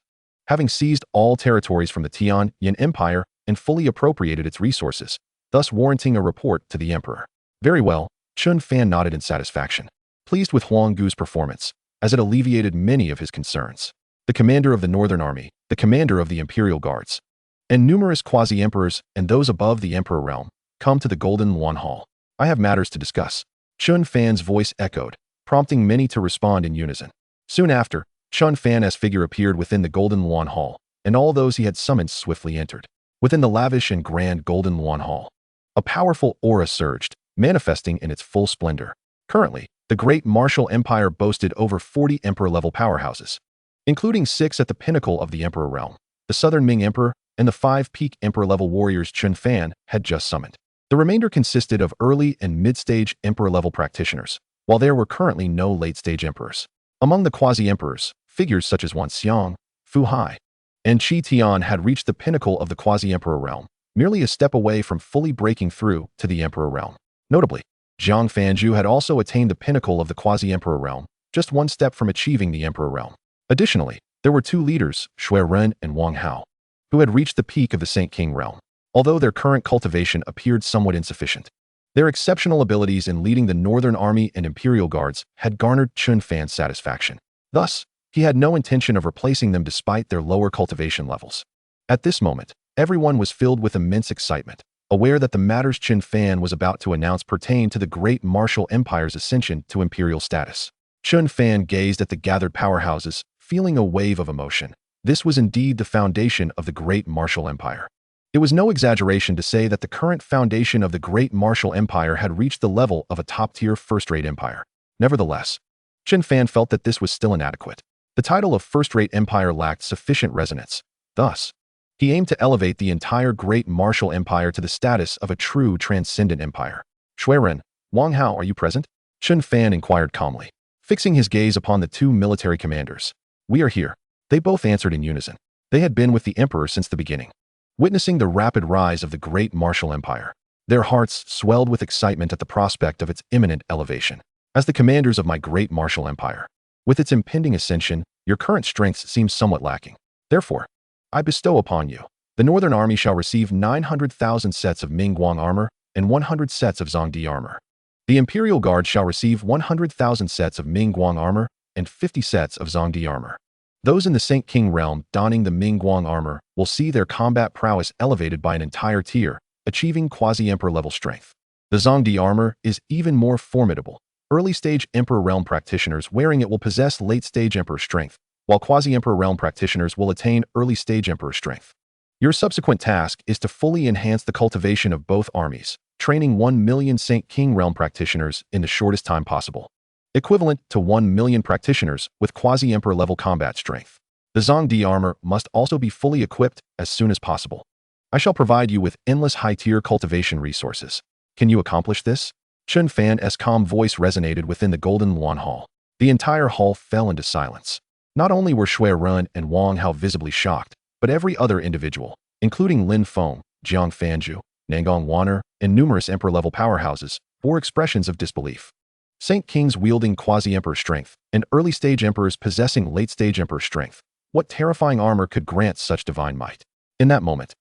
Having seized all territories from the Tianyan Empire and fully appropriated its resources, thus warranting a report to the emperor. "Very well," Chen Fan nodded in satisfaction, pleased with Huanggu's performance, as it alleviated many of his concerns. The commander of the Northern Army, the commander of the Imperial Guards, and numerous quasi-emperors and those above the emperor realm, come to the Golden Luan Hall. "I have matters to discuss." Chen Fan's voice echoed, prompting many to respond in unison. Soon after, Chen Fan's figure appeared within the Golden Luan Hall, and all those he had summoned swiftly entered. Within the lavish and grand Golden Luan Hall, a powerful aura surged, manifesting in its full splendor. Currently, the great martial empire boasted over 40 emperor-level powerhouses, including 6 at the pinnacle of the emperor realm, the Southern Ming Emperor, and the 5 peak emperor-level warriors Chen Fan had just summoned. The remainder consisted of early and mid-stage emperor-level practitioners, while there were currently no late-stage emperors. Among the quasi-emperors, figures such as Wan Xiang, Fu Hai, and Qi Tian had reached the pinnacle of the quasi-emperor realm, merely a step away from fully breaking through to the emperor realm. Notably, Zhang Fanju had also attained the pinnacle of the quasi-emperor realm, just one step from achieving the emperor realm. Additionally, there were 2 leaders, Shui Ren and Wang Hao, who had reached the peak of the Saint King realm, although their current cultivation appeared somewhat insufficient. Their exceptional abilities in leading the Northern Army and Imperial Guards had garnered Chen Fan's satisfaction. Thus, he had no intention of replacing them despite their lower cultivation levels. At this moment, everyone was filled with immense excitement, aware that the matters Chen Fan was about to announce pertained to the great martial empire's ascension to imperial status. Chen Fan gazed at the gathered powerhouses, feeling a wave of emotion. This was indeed the foundation of the great martial empire. It was no exaggeration to say that the current foundation of the great martial empire had reached the level of a top-tier first-rate empire. Nevertheless, Chen Fan felt that this was still inadequate. The title of first-rate empire lacked sufficient resonance. Thus, he aimed to elevate the entire great martial empire to the status of a true transcendent empire. "Shui Ren, Wang Hao, are you present?" Chen Fan inquired calmly, fixing his gaze upon the 2 military commanders. "We are here," they both answered in unison. They had been with the emperor since the beginning, witnessing the rapid rise of the great martial empire. Their hearts swelled with excitement at the prospect of its imminent elevation. "As the commanders of my great martial empire, with its impending ascension, your current strengths seem somewhat lacking. Therefore, I bestow upon you. The Northern Army shall receive 900,000 sets of Mingguang armor and 100 sets of Zhongdi armor. The Imperial Guard shall receive 100,000 sets of Mingguang armor and 50 sets of Zhongdi armor. Those in the Saint King realm donning the Mingguang armor will see their combat prowess elevated by an entire tier, achieving quasi-emperor level strength. The Zhongdi armor is even more formidable. Early-stage Emperor realm practitioners wearing it will possess late-stage Emperor strength, while quasi-Emperor realm practitioners will attain early-stage Emperor strength. Your subsequent task is to fully enhance the cultivation of both armies, training 1 million Saint King realm practitioners in the shortest time possible, equivalent to 1 million practitioners with quasi-Emperor level combat strength. The Zhongdi armor must also be fully equipped as soon as possible. I shall provide you with endless high-tier cultivation resources. Can you accomplish this?" Chen Fan's calm voice resonated within the Golden Luan Hall. The entire hall fell into silence. Not only were Shui Ren and Wang Hao visibly shocked, but every other individual, including Lin Feng, Jiang Fanju, Nangong Waner, and numerous emperor-level powerhouses, bore expressions of disbelief. Saint Kings wielding quasi-emperor strength, and early-stage emperors possessing late-stage emperor strength. What terrifying armor could grant such divine might? In that moment,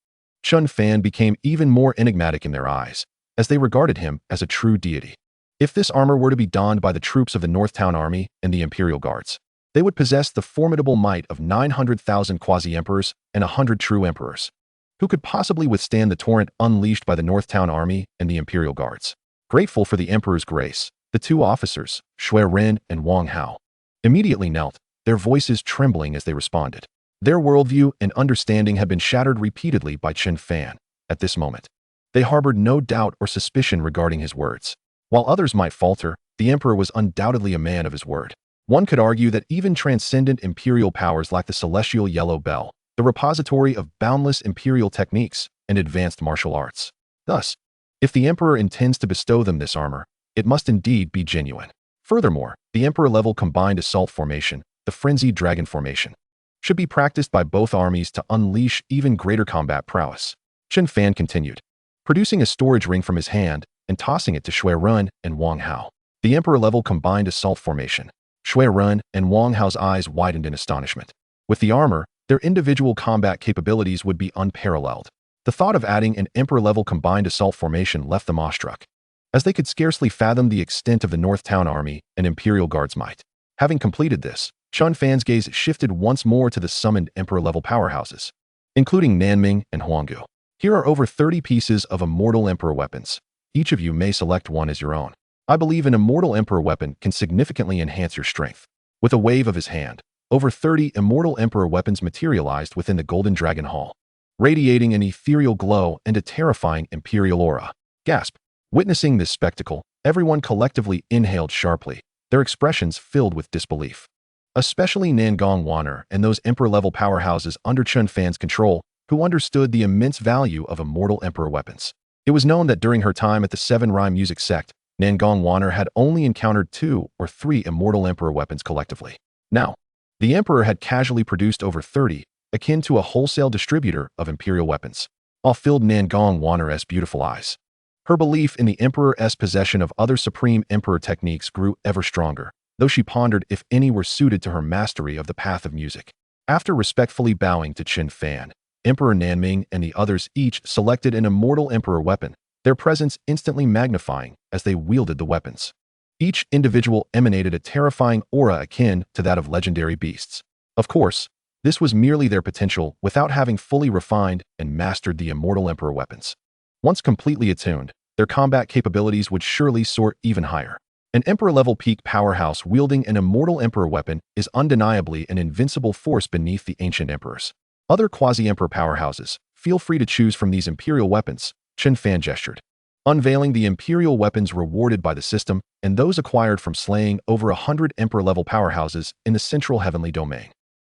Chen Fan became even more enigmatic in their eyes, as they regarded him as a true deity. If this armor were to be donned by the troops of the Northtown Army and the Imperial Guards, they would possess the formidable might of 900,000 quasi-emperors and 100 true emperors. Who could possibly withstand the torrent unleashed by the Northtown Army and the Imperial Guards? Grateful for the Emperor's grace, the 2 officers, Shui Ren and Wang Hao, immediately knelt, their voices trembling as they responded. Their worldview and understanding had been shattered repeatedly by Chen Fan. At this moment, they harbored no doubt or suspicion regarding his words. While others might falter, the Emperor was undoubtedly a man of his word. One could argue that even transcendent imperial powers like the celestial yellow bell, the repository of boundless imperial techniques, and advanced martial arts. Thus, if the emperor intends to bestow them this armor, it must indeed be genuine. Furthermore, the emperor-level combined assault formation, the frenzied dragon formation, should be practiced by both armies to unleash even greater combat prowess. Chen Fan continued, producing a storage ring from his hand and tossing it to Shui Run and Wang Hao. The emperor-level combined assault formation. Shui Run and Wang Hao's eyes widened in astonishment. With the armor, their individual combat capabilities would be unparalleled. The thought of adding an emperor-level combined assault formation left them awestruck, as they could scarcely fathom the extent of the North Town Army and Imperial Guard's might. Having completed this, Chen Fan's gaze shifted once more to the summoned emperor-level powerhouses, including Nanming and Huanggu. Here are over 30 pieces of immortal emperor weapons. Each of you may select one as your own. I believe an immortal emperor weapon can significantly enhance your strength. With a wave of his hand, over 30 immortal emperor weapons materialized within the Golden Dragon Hall, radiating an ethereal glow and a terrifying imperial aura. Gasp! Witnessing this spectacle, everyone collectively inhaled sharply, their expressions filled with disbelief. Especially Nangong Wanner and those emperor-level powerhouses under Chen Fan's control, who understood the immense value of immortal emperor weapons. It was known that during her time at the Seven Rime Music Sect, Nangong Wanner had only encountered 2 or 3 immortal emperor weapons collectively. Now, the emperor had casually produced over 30, akin to a wholesale distributor of imperial weapons. Awe filled Nangong Wanner's beautiful eyes. Her belief in the emperor's possession of other supreme emperor techniques grew ever stronger, though she pondered if any were suited to her mastery of the path of music. After respectfully bowing to Chen Fan, Emperor Nanming and the others each selected an immortal emperor weapon, their presence instantly magnifying as they wielded the weapons. Each individual emanated a terrifying aura akin to that of legendary beasts. Of course, this was merely their potential without having fully refined and mastered the immortal emperor weapons. Once completely attuned, their combat capabilities would surely soar even higher. An emperor-level peak powerhouse wielding an immortal emperor weapon is undeniably an invincible force beneath the ancient emperors. Other quasi-emperor powerhouses, feel free to choose from these imperial weapons, Chen Fan gestured, unveiling the imperial weapons rewarded by the system and those acquired from slaying over 100 emperor-level powerhouses in the central heavenly domain.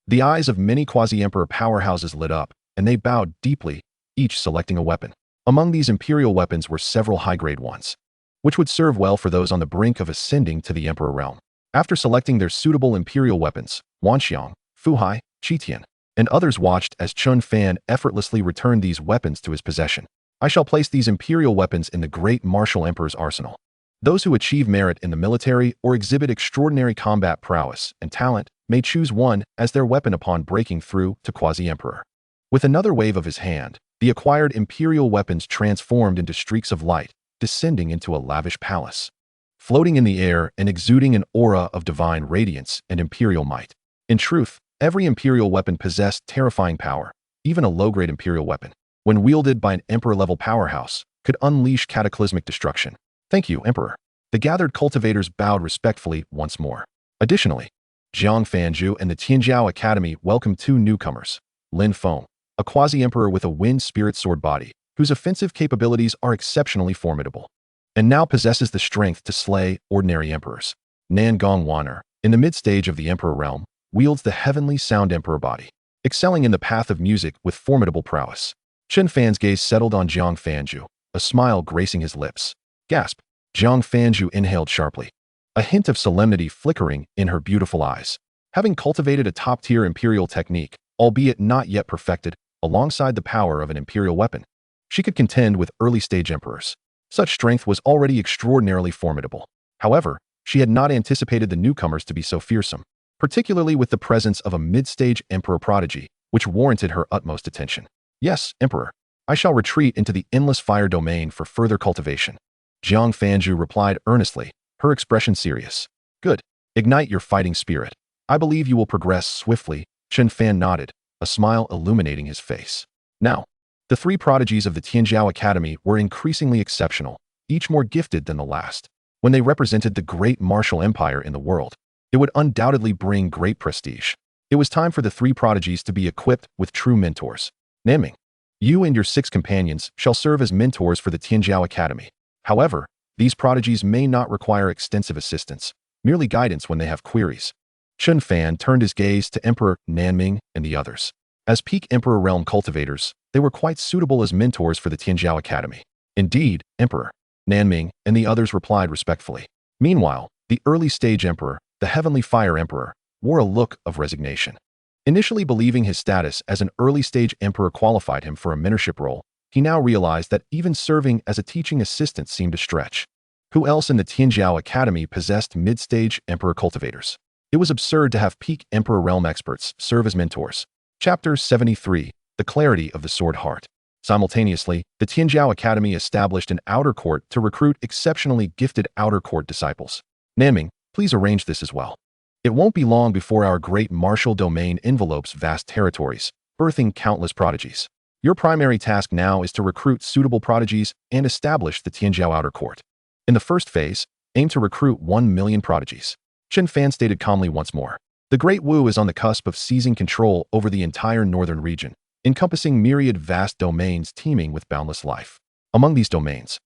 The eyes of many quasi-emperor powerhouses lit up, and they bowed deeply, each selecting a weapon. Among these imperial weapons were several high-grade ones, which would serve well for those on the brink of ascending to the emperor realm. After selecting their suitable imperial weapons, Wanxiang, Fuhai, Qitian, and others watched as Chen Fan effortlessly returned these weapons to his possession. I shall place these imperial weapons in the great martial emperor's arsenal. Those who achieve merit in the military or exhibit extraordinary combat prowess and talent may choose one as their weapon upon breaking through to quasi-emperor. With another wave of his hand, the acquired imperial weapons transformed into streaks of light, descending into a lavish palace, floating in the air and exuding an aura of divine radiance and imperial might. In truth, every imperial weapon possessed terrifying power. Even a low-grade imperial weapon, when wielded by an emperor-level powerhouse, could unleash cataclysmic destruction. Thank you, Emperor. The gathered cultivators bowed respectfully once more. Additionally, Jiang Fanju and the Tianjiao Academy welcomed 2 newcomers, Lin Feng, a quasi-emperor with a wind spirit sword body, whose offensive capabilities are exceptionally formidable, and now possesses the strength to slay ordinary emperors. Nangong Wanner, in the mid-stage of the emperor realm, wields the heavenly sound emperor body, excelling in the path of music with formidable prowess. Chen Fan's gaze settled on Jiang Fanju, a smile gracing his lips. Gasp! Jiang Fanju inhaled sharply, a hint of solemnity flickering in her beautiful eyes. Having cultivated a top-tier imperial technique, albeit not yet perfected, alongside the power of an imperial weapon, she could contend with early-stage emperors. Such strength was already extraordinarily formidable. However, she had not anticipated the newcomers to be so fearsome, particularly with the presence of a mid-stage emperor prodigy, which warranted her utmost attention. Yes, Emperor, I shall retreat into the endless fire domain for further cultivation. Jiang Fanju replied earnestly, her expression serious. Good. Ignite your fighting spirit. I believe you will progress swiftly. Chen Fan nodded, a smile illuminating his face. Now, the 3 prodigies of the Tianjiao Academy were increasingly exceptional, each more gifted than the last. When they represented the great martial empire in the world, it would undoubtedly bring great prestige. It was time for the 3 prodigies to be equipped with true mentors. Naming, you and your 6 companions shall serve as mentors for the Tianjiao Academy. However, these prodigies may not require extensive assistance, merely guidance when they have queries. Chen Fan turned his gaze to Emperor Nanming and the others. As peak Emperor realm cultivators, they were quite suitable as mentors for the Tianjiao Academy. Indeed, Emperor Nanming and the others replied respectfully. Meanwhile, the early-stage Emperor, the Heavenly Fire Emperor, wore a look of resignation. Initially believing his status as an early-stage Emperor qualified him for a mentorship role, he now realized that even serving as a teaching assistant seemed a stretch. Who else in the Tianjiao Academy possessed mid-stage Emperor cultivators? It was absurd to have peak Emperor realm experts serve as mentors. Chapter 73, The Clarity of the Sword Heart. Simultaneously, the Tianjiao Academy established an outer court to recruit exceptionally gifted outer court disciples. Nanming, please arrange this as well. It won't be long before our great martial domain envelopes vast territories, birthing countless prodigies. Your primary task now is to recruit suitable prodigies and establish the Tianjiao outer court. In the first phase, aim to recruit 1 million prodigies. Chen Fan stated calmly once more. The Great Wu is on the cusp of seizing control over the entire northern region, encompassing myriad vast domains teeming with boundless life. Among these domains,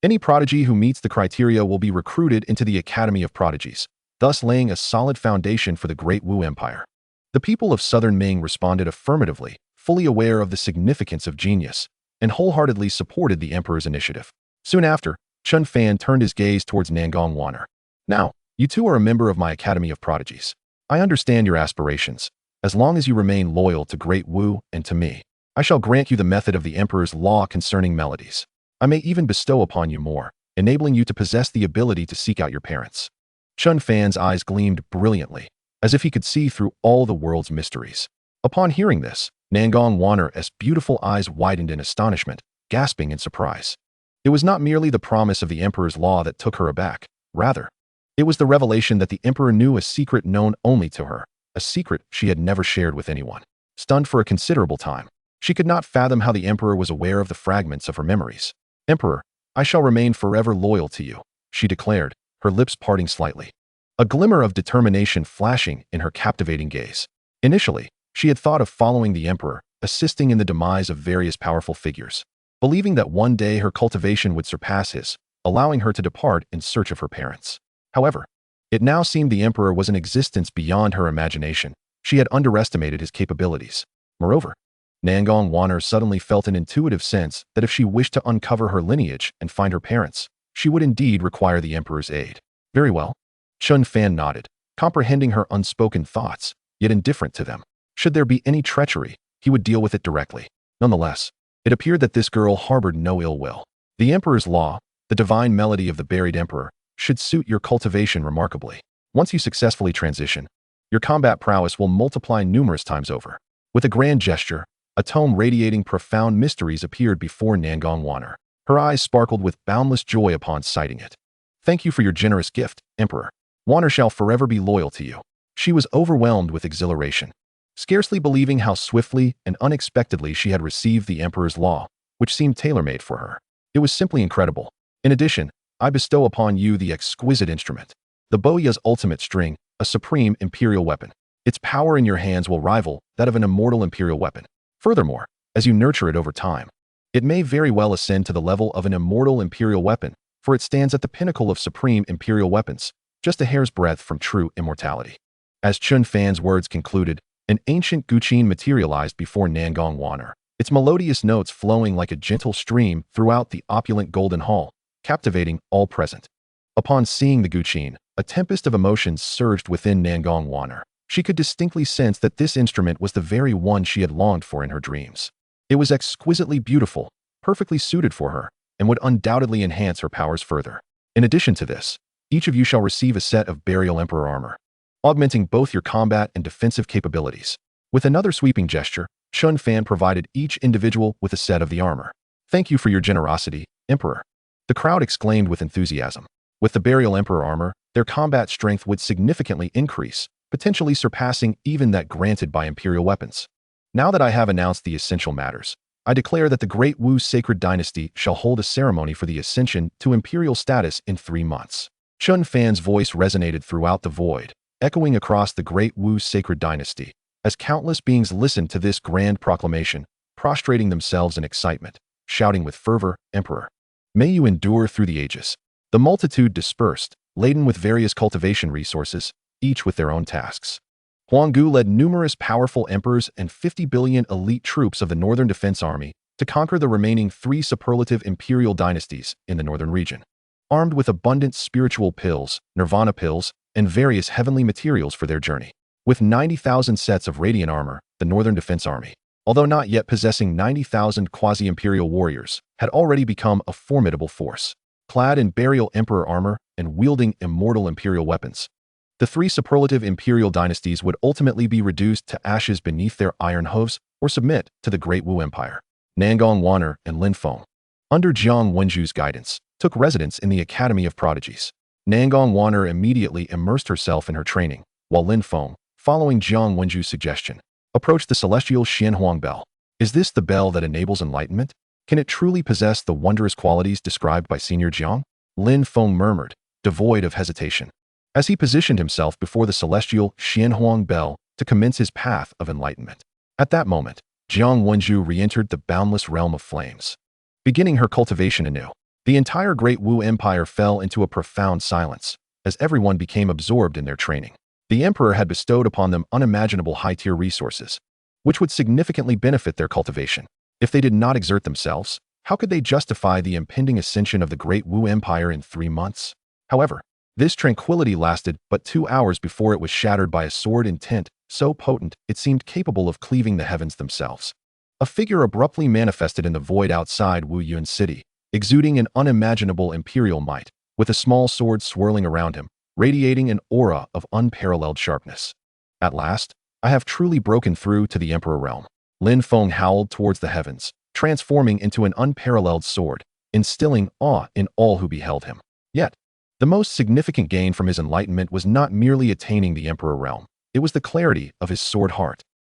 any prodigy who meets the criteria will be recruited into the Academy of Prodigies, thus laying a solid foundation for the Great Wu Empire. The people of Southern Ming responded affirmatively, fully aware of the significance of genius, and wholeheartedly supported the Emperor's initiative. Soon after, Chen Fan turned his gaze towards Nangong Waner. Now, you two are a member of my Academy of Prodigies. I understand your aspirations. As long as you remain loyal to Great Wu and to me, I shall grant you the method of the Emperor's law concerning melodies. I may even bestow upon you more, enabling you to possess the ability to seek out your parents. Chen Fan's eyes gleamed brilliantly, as if he could see through all the world's mysteries. Upon hearing this, Nangong Waner's beautiful eyes widened in astonishment, gasping in surprise. It was not merely the promise of the Emperor's law that took her aback. Rather, it was the revelation that the Emperor knew a secret known only to her, a secret she had never shared with anyone. Stunned for a considerable time, she could not fathom how the Emperor was aware of the fragments of her memories. Emperor, I shall remain forever loyal to you, she declared, her lips parting slightly. A glimmer of determination flashing in her captivating gaze. Initially, she had thought of following the Emperor, assisting in the demise of various powerful figures, believing that one day her cultivation would surpass his, allowing her to depart in search of her parents. However, it now seemed the Emperor was an existence beyond her imagination. She had underestimated his capabilities. Moreover, Nangong Waner suddenly felt an intuitive sense that if she wished to uncover her lineage and find her parents, she would indeed require the Emperor's aid. Very well. Chen Fan nodded, comprehending her unspoken thoughts, yet indifferent to them. Should there be any treachery, he would deal with it directly. Nonetheless, it appeared that this girl harbored no ill will. The Emperor's law, the divine melody of the buried Emperor, should suit your cultivation remarkably. Once you successfully transition, your combat prowess will multiply numerous times over. With a grand gesture, a tome radiating profound mysteries appeared before Nangong Waner. Her eyes sparkled with boundless joy upon sighting it. Thank you for your generous gift, Emperor. Waner shall forever be loyal to you. She was overwhelmed with exhilaration, scarcely believing how swiftly and unexpectedly she had received the Emperor's law, which seemed tailor-made for her. It was simply incredible. In addition, I bestow upon you the exquisite instrument, the Boya's ultimate string, a supreme imperial weapon. Its power in your hands will rival that of an immortal imperial weapon. Furthermore, as you nurture it over time, it may very well ascend to the level of an immortal imperial weapon, for it stands at the pinnacle of supreme imperial weapons, just a hair's breadth from true immortality. As Chen Fan's words concluded, an ancient guqin materialized before Nangong Waner, its melodious notes flowing like a gentle stream throughout the opulent golden hall, captivating all present. Upon seeing the guqin, a tempest of emotions surged within Nangong Waner. She could distinctly sense that this instrument was the very one she had longed for in her dreams. It was exquisitely beautiful, perfectly suited for her, and would undoubtedly enhance her powers further. In addition to this, each of you shall receive a set of Burial Emperor armor, augmenting both your combat and defensive capabilities. With another sweeping gesture, Chen Fan provided each individual with a set of the armor. Thank you for your generosity, Emperor. The crowd exclaimed with enthusiasm. With the Burial Emperor armor, their combat strength would significantly increase, potentially surpassing even that granted by imperial weapons. Now that I have announced the essential matters, I declare that the Great Wu Sacred Dynasty shall hold a ceremony for the ascension to imperial status in 3 months. Chen Fan's voice resonated throughout the void, echoing across the Great Wu Sacred Dynasty, as countless beings listened to this grand proclamation, prostrating themselves in excitement, shouting with fervor, Emperor, may you endure through the ages. The multitude dispersed, laden with various cultivation resources, each with their own tasks. Huanggu led numerous powerful emperors and 50 billion elite troops of the Northern Defense Army to conquer the remaining 3 superlative imperial dynasties in the northern region. Armed with abundant spiritual pills, nirvana pills, and various heavenly materials for their journey. With 90,000 sets of radiant armor, the Northern Defense Army, although not yet possessing 90,000 quasi-imperial warriors, had already become a formidable force. Clad in burial emperor armor and wielding immortal imperial weapons, the 3 superlative imperial dynasties would ultimately be reduced to ashes beneath their iron hooves or submit to the Great Wu Empire. Nangong Wanner and Lin Feng, under Jiang Wenju's guidance, took residence in the Academy of Prodigies. Nangong Wanner immediately immersed herself in her training, while Lin Feng, following Jiang Wenju's suggestion, approached the celestial Xianhuang bell. Is this the bell that enables enlightenment? Can it truly possess the wondrous qualities described by Senior Jiang? Lin Feng murmured, devoid of hesitation, as he positioned himself before the celestial Xianhuang bell to commence his path of enlightenment. At that moment, Jiang Wenju re-entered the boundless realm of flames, beginning her cultivation anew. The entire Great Wu Empire fell into a profound silence, as everyone became absorbed in their training. The emperor had bestowed upon them unimaginable high-tier resources, which would significantly benefit their cultivation. If they did not exert themselves, how could they justify the impending ascension of the Great Wu Empire in 3 months? However, this tranquility lasted but 2 hours before it was shattered by a sword intent so potent it seemed capable of cleaving the heavens themselves. A figure abruptly manifested in the void outside Wu Yun City, exuding an unimaginable imperial might, with a small sword swirling around him, radiating an aura of unparalleled sharpness. At last, I have truly broken through to the Emperor realm. Lin Feng howled towards the heavens, transforming into an unparalleled sword, instilling awe in all who beheld him. Yet, the most significant gain from his enlightenment was not merely attaining the Emperor realm. It was the clarity of his sword heart.